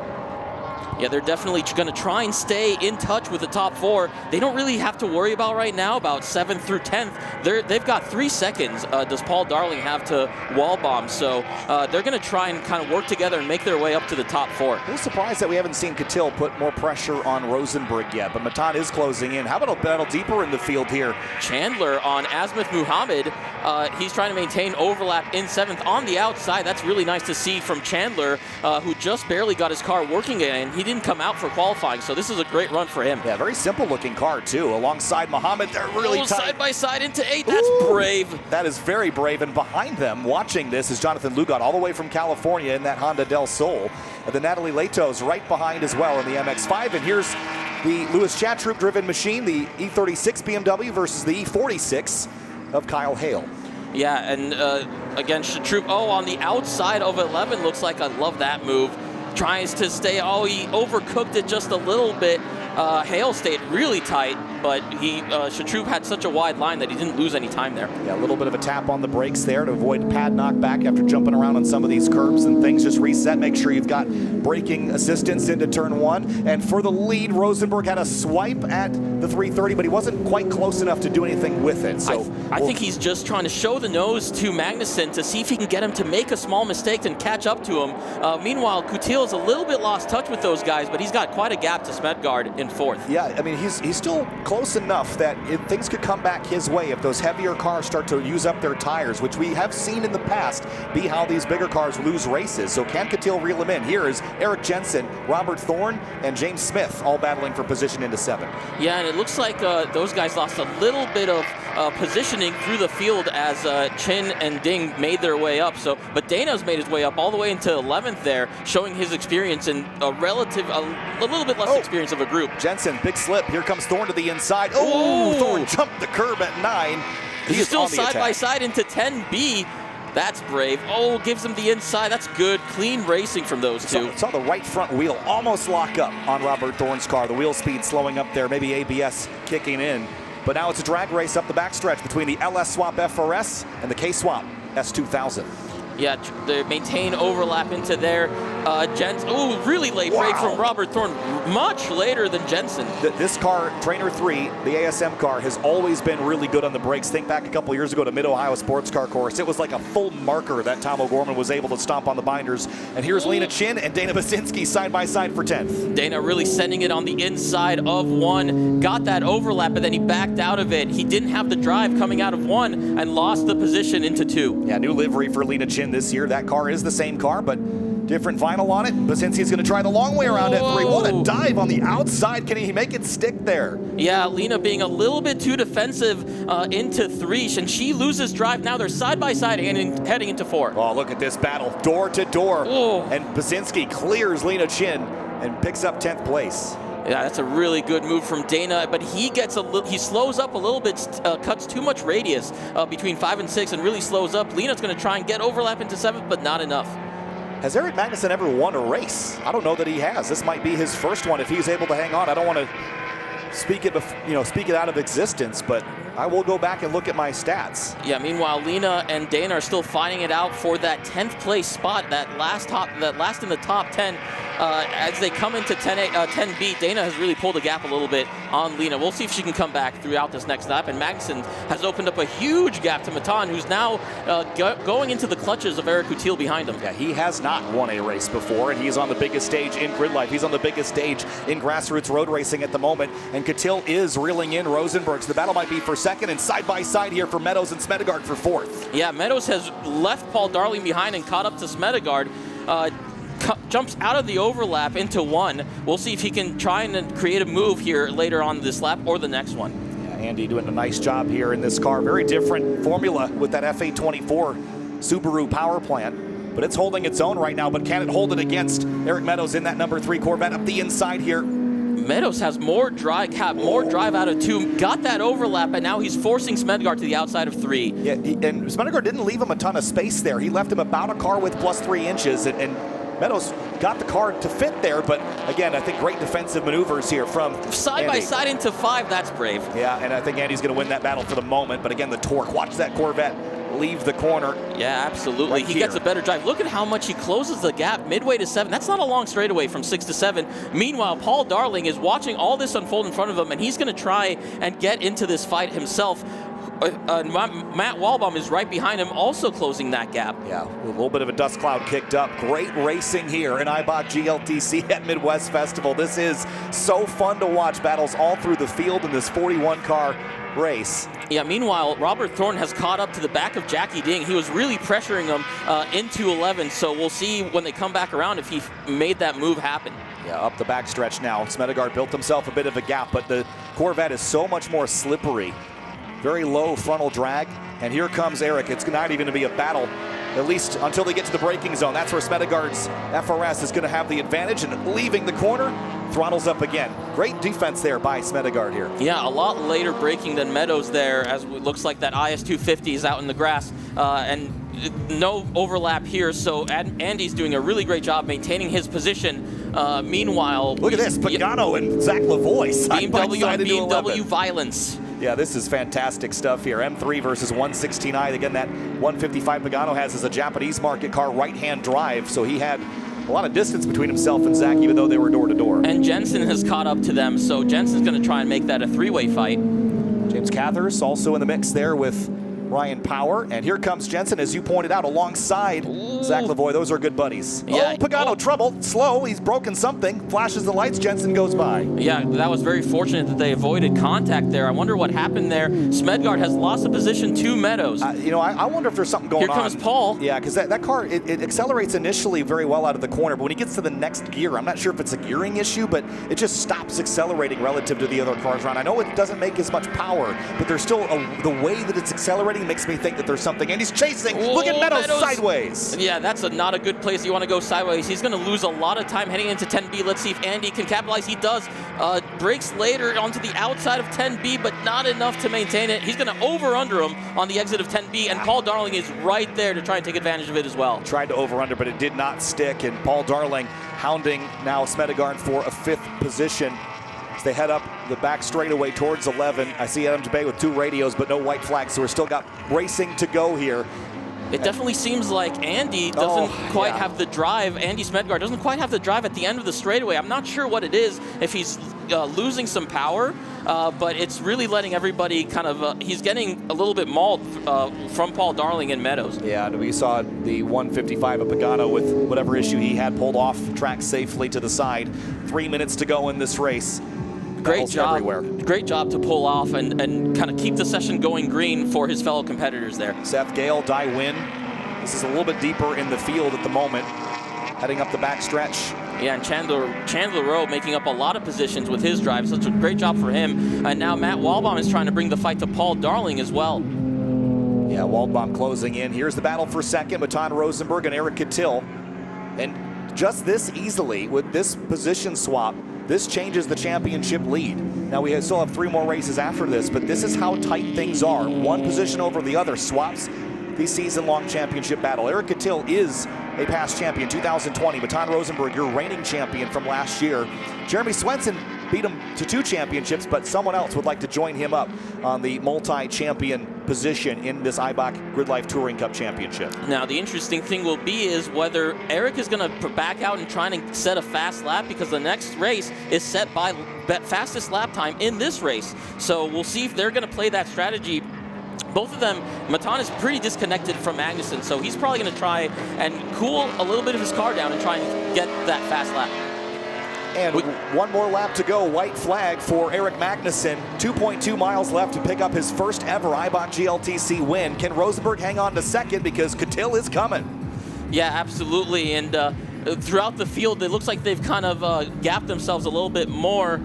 Yeah, they're definitely going to try and stay in touch with the top 4. They don't really have to worry about right now about 7th through 10th. They've got 3 seconds. Does Paul Darling have to Waldbaum? So they're going to try and kind of work together and make their way up to the top 4. A little surprised that we haven't seen Coutil put more pressure on Rosenberg yet, but Matan is closing in. How about a battle deeper in the field here? Chandler on Azmith Muhammad. He's trying to maintain overlap in 7th on the outside. That's really nice to see from Chandler, who just barely got his car working again. He didn't come out for qualifying, so this is a great run for him. Yeah, very simple looking car too. Alongside Muhammad, they're really tight. Side by side into 8. That's brave. That is very brave. And behind them, watching this, is Jonathan Lugod, all the way from California in that Honda Del Sol. The Natalie Latos right behind as well in the MX-5. And here's the Lewis Chatroop-driven machine, the E36 BMW versus the E46 of Kyle Hale. Yeah, and again, Chatroop, on the outside of 11, looks like I love that move. Tries to stay, he overcooked it just a little bit. Hale stayed really tight, but Chatroop had such a wide line that he didn't lose any time there. Yeah, a little bit of a tap on the brakes there to avoid pad knockback after jumping around on some of these curbs and things. Just reset, make sure you've got braking assistance into turn 1. And for the lead, Rosenberg had a swipe at the 330, but he wasn't quite close enough to do anything with it. So I think he's just trying to show the nose to Magnussen to see if he can get him to make a small mistake and catch up to him. Meanwhile, Coutil's a little bit lost touch with those guys, but he's got quite a gap to Smedgaard in 4th. Yeah, I mean, he's still close enough that things could come back his way if those heavier cars start to use up their tires, which we have seen in the past be how these bigger cars lose races. So can Coutil reel him in? Here is Eric Jensen, Robert Thorne, and James Smith all battling for position into 7. Yeah, and it looks like those guys lost a little bit of positioning through the field as Chin and Ding made their way up. But Dana's made his way up all the way into 11th there, showing his experience in a little bit less experience of a group. Jensen, big slip. Here comes Thorne to the inside. Oh, Thorne jumped the curb at 9. He's still side by side into 10B. That's brave. Gives him the inside. That's good. Clean racing from those two. Saw the right front wheel almost lock up on Robert Thorne's car. The wheel speed slowing up there, maybe ABS kicking in. But now it's a drag race up the backstretch between the LS Swap FRS and the K Swap S2000. Yeah, they maintain overlap into there. Really late break from Robert Thorne, much later than Jensen. This car, Trainer 3, the ASM car, has always been really good on the brakes. Think back a couple years ago to Mid-Ohio Sports Car Course. It was like a full marker that Tom O'Gorman was able to stomp on the binders. And here's Lena Chin and Dana Basinski side by side for 10th. Dana really sending it on the inside of 1. Got that overlap, but then he backed out of it. He didn't have the drive coming out of 1 and lost the position into 2. Yeah, new livery for Lena Chin this year. That car is the same car, but different vinyl on it. Basinski's going to try the long way around at 3. What a dive on the outside. Can he make it stick there? Yeah, Lena being a little bit too defensive into 3, and she loses drive. Now they're side by side and heading into 4. Oh, look at this battle, door to door. And Basinski clears Lena Chin and picks up 10th place. Yeah, that's a really good move from Dana, but he slows up a little bit, cuts too much radius between 5 and 6 and really slows up. Lena's going to try and get overlap into 7th, but not enough. Has Eric Magnussen ever won a race? I don't know that he has. This might be his first one if he's able to hang on. I don't want to speak it out of existence, but I will go back and look at my stats. Yeah, meanwhile, Lena and Dana are still fighting it out for that 10th place spot, that last in the top 10. As they come into 10B, Dana has really pulled a gap a little bit on Lena. We'll see if she can come back throughout this next lap. And Magnussen has opened up a huge gap to Matan, who's now going into the clutches of Eric Coutil behind him. Yeah, he has not won a race before, and he's on the biggest stage in grid life. He's on the biggest stage in grassroots road racing at the moment, and Coutil is reeling in Rosenberg. So the battle might be for 2nd, and side by side here for Meadows and Smedegard for 4th. Yeah, Meadows has left Paul Darling behind and caught up to Smedegard. Jumps out of the overlap into 1. We'll see if he can try and create a move here later on this lap or the next one. Yeah, Andy doing a nice job here in this car. Very different formula with that F824 Subaru power plant, but it's holding its own right now. But can it hold it against Eric Meadows in that number 3 Corvette up the inside here? Meadows has more drive out of 2, got that overlap, and now he's forcing Smedegard to the outside of 3. Yeah, and Smedegard didn't leave him a ton of space there. He left him about a car width plus 3 inches, and Meadows got the car to fit there, but again, I think great defensive maneuvers here from side Andy. By side into 5, that's brave. Yeah, and I think Andy's going to win that battle for the moment, but again, the torque, watch that Corvette leave the corner. Yeah, absolutely. He gets a better drive. Look at how much he closes the gap midway to 7. That's not a long straightaway from 6 to 7. Meanwhile, Paul Darling is watching all this unfold in front of him, and he's going to try and get into this fight himself. Matt Walbaum is right behind him, also closing that gap. Yeah, a little bit of a dust cloud kicked up. Great racing here in Eibach GLTC at Midwest Festival. This is so fun to watch. Battles all through the field in this 41-car race. Yeah, meanwhile, Robert Thorne has caught up to the back of Jackie Ding. He was really pressuring him into 11, so we'll see when they come back around if he made that move happen. Yeah, up the backstretch now. Smedegard built himself a bit of a gap, but the Corvette is so much more slippery. Very low frontal drag, and here comes Eric. It's not even going to be a battle at least until they get to the braking zone. That's where Smedegaard's FRS is going to have the advantage, and leaving the corner, throttles up again. Great defense there by Smedegaard here. Yeah, a lot later braking than Meadows there, as it looks like that IS-250 is out in the grass, and no overlap here, so Andy's doing a really great job maintaining his position. Meanwhile, look at this, Pagano and Zach Lavoie side by BMW side and into BMW 11. violence. Yeah, this is fantastic stuff here. M3 versus 116i. Again, that 155 Pagano has as a Japanese market car right-hand drive, so he had a lot of distance between himself and Zach, even though they were door-to-door. And Jensen has caught up to them, so Jensen's going to try and make that a three-way fight. James Cathers also in the mix there with Ryan Power. And here comes Jensen, as you pointed out, alongside Zach Lavoie. Those are good buddies. Yeah. Oh, Pagano trouble, slow, he's broken something. Flashes the lights, Jensen goes by. Yeah, that was very fortunate that they avoided contact there. I wonder what happened there. Smedegaard has lost the position to Meadows. You know, I wonder if there's something going on. Here comes Paul. Yeah, because that car, it accelerates initially very well out of the corner, but when he gets to the next gear, I'm not sure if it's a gearing issue, but it just stops accelerating relative to the other cars around. I know it doesn't make as much power, but there's still the way that it's accelerating makes me think that there's something. And he's chasing. Look at Meadows sideways. Yeah, that's not a good place you want to go sideways. He's going to lose a lot of time heading into 10B. Let's see if Andy can capitalize. He does. Brakes later onto the outside of 10B, but not enough to maintain it. He's going to over-under him on the exit of 10B, and Paul Darling is right there to try and take advantage of it as well. Tried to over-under, but it did not stick, and Paul Darling hounding now Smedegaard for a 5th position. As they head up the back straightaway towards 11. I see Adam Jabay with 2 radios, but no white flags, so we're still got racing to go here. It definitely seems like Andy doesn't quite have the drive. Andy Smedegaard doesn't quite have the drive at the end of the straightaway. I'm not sure what it is, if he's losing some power, but it's really letting everybody kind of, he's getting a little bit mauled from Paul Darling and Meadows. Yeah, we saw the 155 of Pagano with whatever issue he had pulled off track safely to the side. 3 minutes to go in this race. Great job. Everywhere. Great job to pull off and kind of keep the session going green for his fellow competitors there. Seth Gale, Dai Win. This is a little bit deeper in the field at the moment, heading up the back stretch. Yeah, and Chandler Rowe making up a lot of positions with his drive. Such a great job for him. And now Matt Walbaum is trying to bring the fight to Paul Darling as well. Yeah, Walbaum closing in. Here's the battle for second. Matan Rosenberg and Eric Kittil. And just this easily, with this position swap, this changes the championship lead. Now we still have 3 more races after this, but this is how tight things are. One position over the other swaps the season-long championship battle. Eric Kittil is a past champion, 2020. Matan Rosenberg, your reigning champion from last year. Jeremy Swenson beat him to 2 championships, but someone else would like to join him up on the multi-champion position in this Eibach GridLife Touring Cup Championship. Now, the interesting thing will be is whether Eric is going to back out and try and set a fast lap, because the next race is set by fastest lap time in this race. So we'll see if they're going to play that strategy. Both of them, Matan is pretty disconnected from Magnussen, so he's probably going to try and cool a little bit of his car down and try and get that fast lap. And 1 more lap to go. White flag for Eric Magnussen. 2.2 miles left to pick up his first ever Eibach GLTC win. Can Rosenberg hang on to second, because Kittil is coming? Yeah, absolutely. And throughout the field, it looks like they've kind of gapped themselves a little bit more.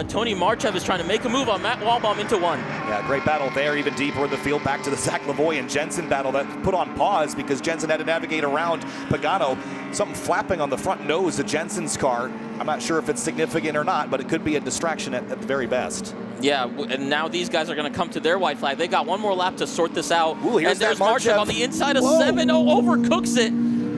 Tony Marchev is trying to make a move on Matt Walbaum into 1. Yeah, great battle there, even deeper in the field. Back to the Zach Lavoie and Jensen battle that put on pause because Jensen had to navigate around Pagano. Something flapping on the front nose of Jensen's car. I'm not sure if it's significant or not, but it could be a distraction at the very best. Yeah, and now these guys are going to come to their white flag. They got 1 more lap to sort this out. Ooh, and there's Marchev on the inside of 7. Oh, overcooks it.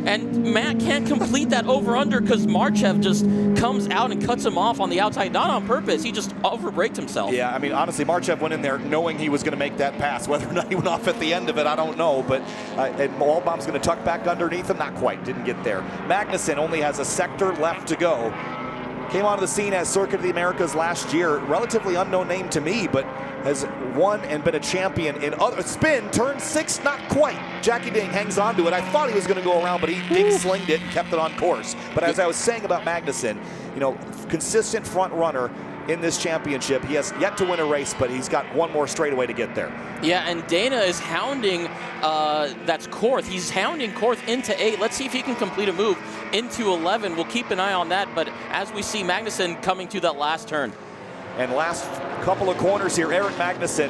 And Matt can't complete that over-under because Marchev just comes out and cuts him off on the outside. Not on purpose, he just over-braked himself. Yeah, I mean, honestly, Marchev went in there knowing he was going to make that pass. Whether or not he went off at the end of it, I don't know. But and Walbaum's going to tuck back underneath him. Not quite, didn't get there. Magnussen only has a sector left to go. Came onto the scene at Circuit of the Americas last year. Relatively unknown name to me, but has won and been a champion in other spin. Turn 6, not quite. Jackie Ding hangs on to it. I thought he was going to go around, but he Ding slinged it and kept it on course. But as I was saying about Magnussen, you know, consistent front runner in this championship. He has yet to win a race, but he's got 1 more straightaway to get there. Yeah, and Dana is hounding, that's Korth. He's hounding Korth into 8. Let's see if he can complete a move into 11. We'll keep an eye on that, but as we see Magnussen coming to that last turn. And last couple of corners here, Eric Magnussen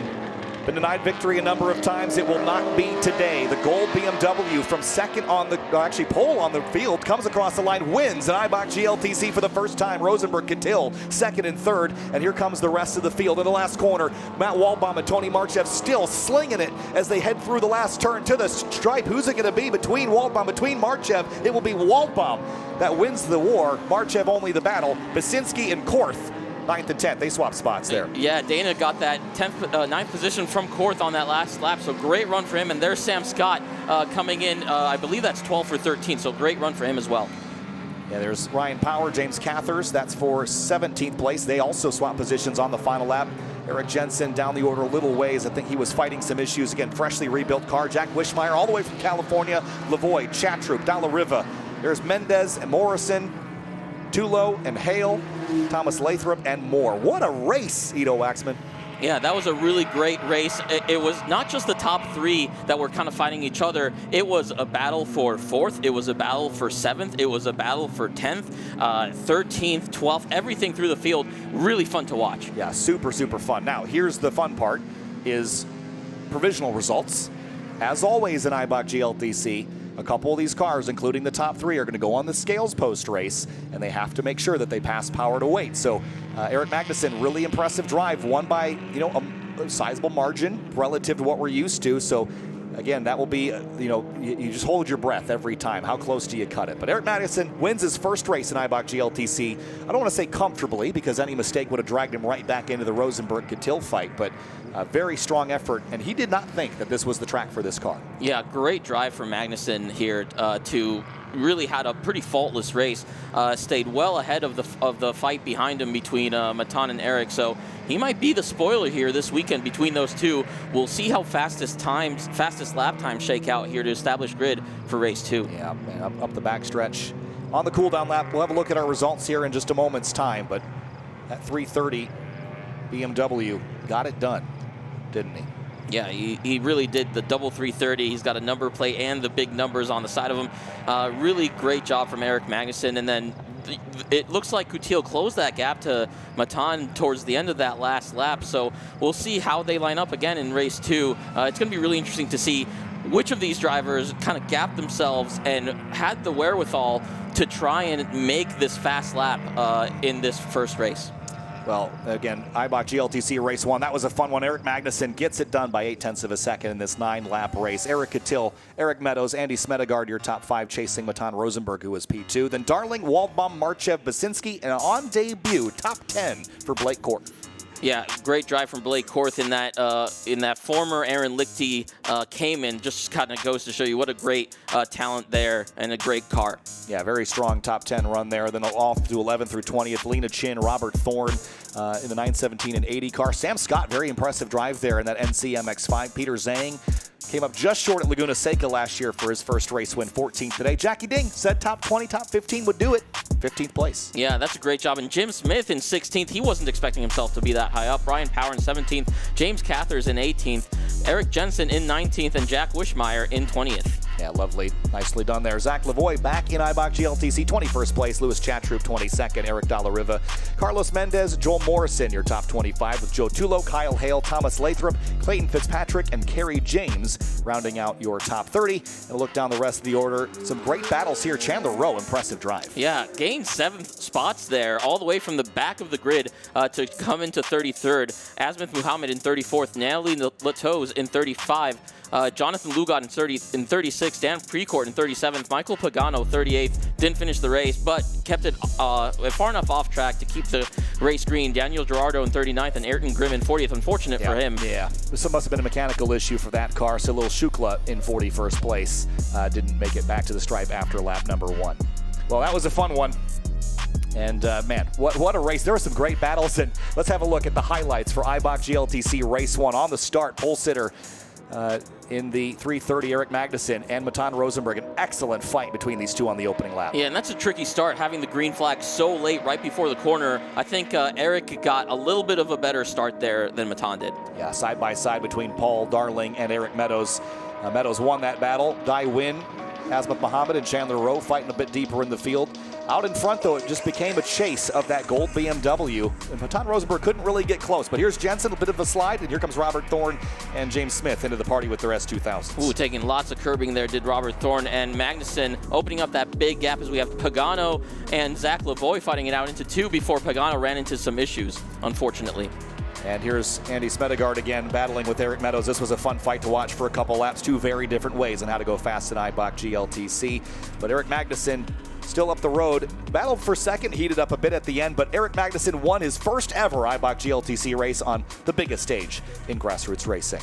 Been denied victory a number of times. It will not be today. The gold BMW from second on the, actually pole on the field, comes across the line, wins an Eibach GLTC for the first time. Rosenberg, Catil, second and third. And here comes the rest of the field. In the last corner, Matt Waldbaum and Tony Marchev still slinging it as they head through the last turn to the stripe. Who's it going to be between Waldbaum, between Marchev? It will be Waldbaum that wins the war. Marchev only the battle. Basinski and Korth, 9th and 10th. They swap spots there. Yeah, Dana got that 9th position from Korth on that last lap, so great run for him. And there's Sam Scott coming in, I believe that's 12 for 13, so great run for him as well. Yeah, there's Ryan Power, James Cathers, that's for 17th place. They also swap positions on the final lap. Eric Jensen down the order a little ways. I think he was fighting some issues. Again, freshly rebuilt car. Jack Wishmeyer all the way from California. Lavoie, Chatroop, Dalla Riva. There's Mendez and Morrison, Tulo and Hale, Thomas Lathrop, and more. What a race, Ido Waxman. Yeah, that was a really great race. It was not just the top three that were kind of fighting each other. It was a battle for 4th. It was a battle for 7th. It was a battle for 10th, 13th, 12th, everything through the field. Really fun to watch. Yeah, super, super fun. Now, here's the fun part, is provisional results. As always in Eibach GLTC, a couple of these cars, including the top 3, are going to go on the scales post-race, and they have to make sure that they pass power to weight. So Eric Magnussen, really impressive drive, won by a sizable margin relative to what we're used to. So again, that will be, you just hold your breath every time. How close do you cut it? But Eric Magnussen wins his first race in Eibach GLTC. I don't want to say comfortably, because any mistake would have dragged him right back into the Rosenberg-Catil fight, but a very strong effort, and he did not think that this was the track for this car. Yeah, great drive from Magnussen here to really had a pretty faultless race. Stayed well ahead of the fight behind him between Matan and Eric. So he might be the spoiler here this weekend between those two. We'll see how fastest lap times shake out here to establish grid for race 2. Yeah, man, up the backstretch. On the cool down lap, we'll have a look at our results here in just a moment's time. But at 3:30, BMW got it done, didn't he? Yeah, he really did the double 330. He's got a number plate and the big numbers on the side of him. Really great job from Eric Magnussen. And then it looks like Catil closed that gap to Matan towards the end of that last lap. So we'll see how they line up again in race 2. It's going to be really interesting to see which of these drivers kind of gapped themselves and had the wherewithal to try and make this fast lap in this first race. Well, again, Eibach GLTC race 1, that was a fun one. Eric Magnussen gets it done by 0.8 of a second in this 9-lap race. Eric Catil, Eric Meadows, Andy Smedegard, your top 5, chasing Matan Rosenberg, who was P2. Then Darling, Waldbaum, Marchev, Basinski, and on debut, top 10 for Blake Korth. Yeah, great drive from Blake Korth in that former Aaron Lichty Cayman. Just kind of goes to show you what a great talent there and a great car. Yeah, very strong top 10 run there. Then off to 11th through 20th. Lena Chin, Robert Thorne in the 917 and 80 car. Sam Scott, very impressive drive there in that NC MX-5. Peter Zhang came up just short at Laguna Seca last year for his first race win, 14th today. Jackie Ding said top 20, top 15 would do it. 15th place. Yeah, that's a great job. And Jim Smith in 16th, he wasn't expecting himself to be that high up. Ryan Power in 17th, James Cathers in 18th, Eric Jensen in 19th, and Jack Wishmeyer in 20th. Yeah, lovely. Nicely done there. Zach Lavoie back in Eibach GLTC, 21st place. Louis Chatroop, 22nd. Eric Dalla Riva. Carlos Mendez, Joel Morrison, your top 25, with Joe Tulo, Kyle Hale, Thomas Lathrop, Clayton Fitzpatrick, and Kerry James rounding out your top 30. And a look down the rest of the order. Some great battles here. Chandler Rowe, impressive drive. Yeah, gained 7 spots there, all the way from the back of the grid to come into 33rd. Azmith Muhammad in 34th. Natalie Latoz in 35. Jonathan Lugot in 36, Dan Precourt in 37th, Michael Pagano 38th, didn't finish the race, but kept it far enough off track to keep the race green. Daniel Gerardo in 39th and Ayrton Grimm in 40th. Unfortunate for him. Yeah, this must have been a mechanical issue for that car. So Lil Shukla in 41st place didn't make it back to the stripe after lap number 1. Well, that was a fun one. And man, what a race. There were some great battles, and let's have a look at the highlights for Eibach GLTC Race 1. On the start, pole sitter in the 330, Eric Magnussen and Matan Rosenberg. An excellent fight between these two on the opening lap. Yeah, and that's a tricky start, having the green flag so late right before the corner. I think Eric got a little bit of a better start there than Matan did. Yeah, side by side between Paul Darling and Eric Meadows. Meadows won that battle. Dai Win, Azmith Muhammad, and Chandler Rowe fighting a bit deeper in the field. Out in front, though, it just became a chase of that gold BMW. And Baton Rosenberg couldn't really get close. But here's Jensen, a bit of a slide, and here comes Robert Thorne and James Smith into the party with their S2000s. Ooh, taking lots of curbing there did Robert Thorne, and Magnussen opening up that big gap as we have Pagano and Zach Lavoie fighting it out into two before Pagano ran into some issues, unfortunately. And here's Andy Smedegaard again battling with Eric Meadows. This was a fun fight to watch for a couple laps. Two very different ways on how to go fast in Eibach GLTC. But Eric Magnussen still up the road. Battled for second, heated up a bit at the end, but Eric Magnussen won his first ever Eibach GLTC race on the biggest stage in grassroots racing.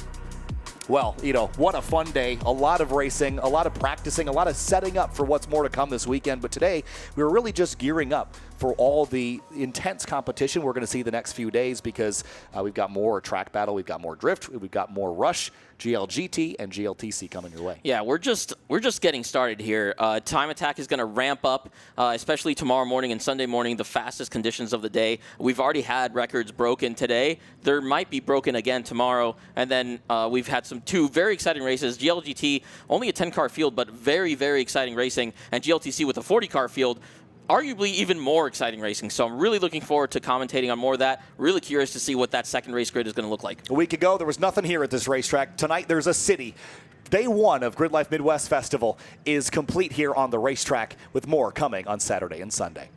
Well, you know, what a fun day. A lot of racing, a lot of practicing, a lot of setting up for what's more to come this weekend. But today, we were really just gearing up for all the intense competition we're going to see the next few days, because we've got more track battle, we've got more drift, we've got more rush, GLGT, and GLTC coming your way. Yeah, we're just getting started here. Time Attack is going to ramp up, especially tomorrow morning and Sunday morning, the fastest conditions of the day. We've already had records broken today. There might be broken again tomorrow. And then we've had two very exciting races. GLGT, only a 10-car field, but very, very exciting racing. And GLTC with a 40-car field, arguably even more exciting racing. So I'm really looking forward to commentating on more of that. Really curious to see what that second race grid is going to look like. A week ago, there was nothing here at this racetrack. Tonight, there's a city. Day one of GridLife Midwest Festival is complete here on the racetrack, with more coming on Saturday and Sunday.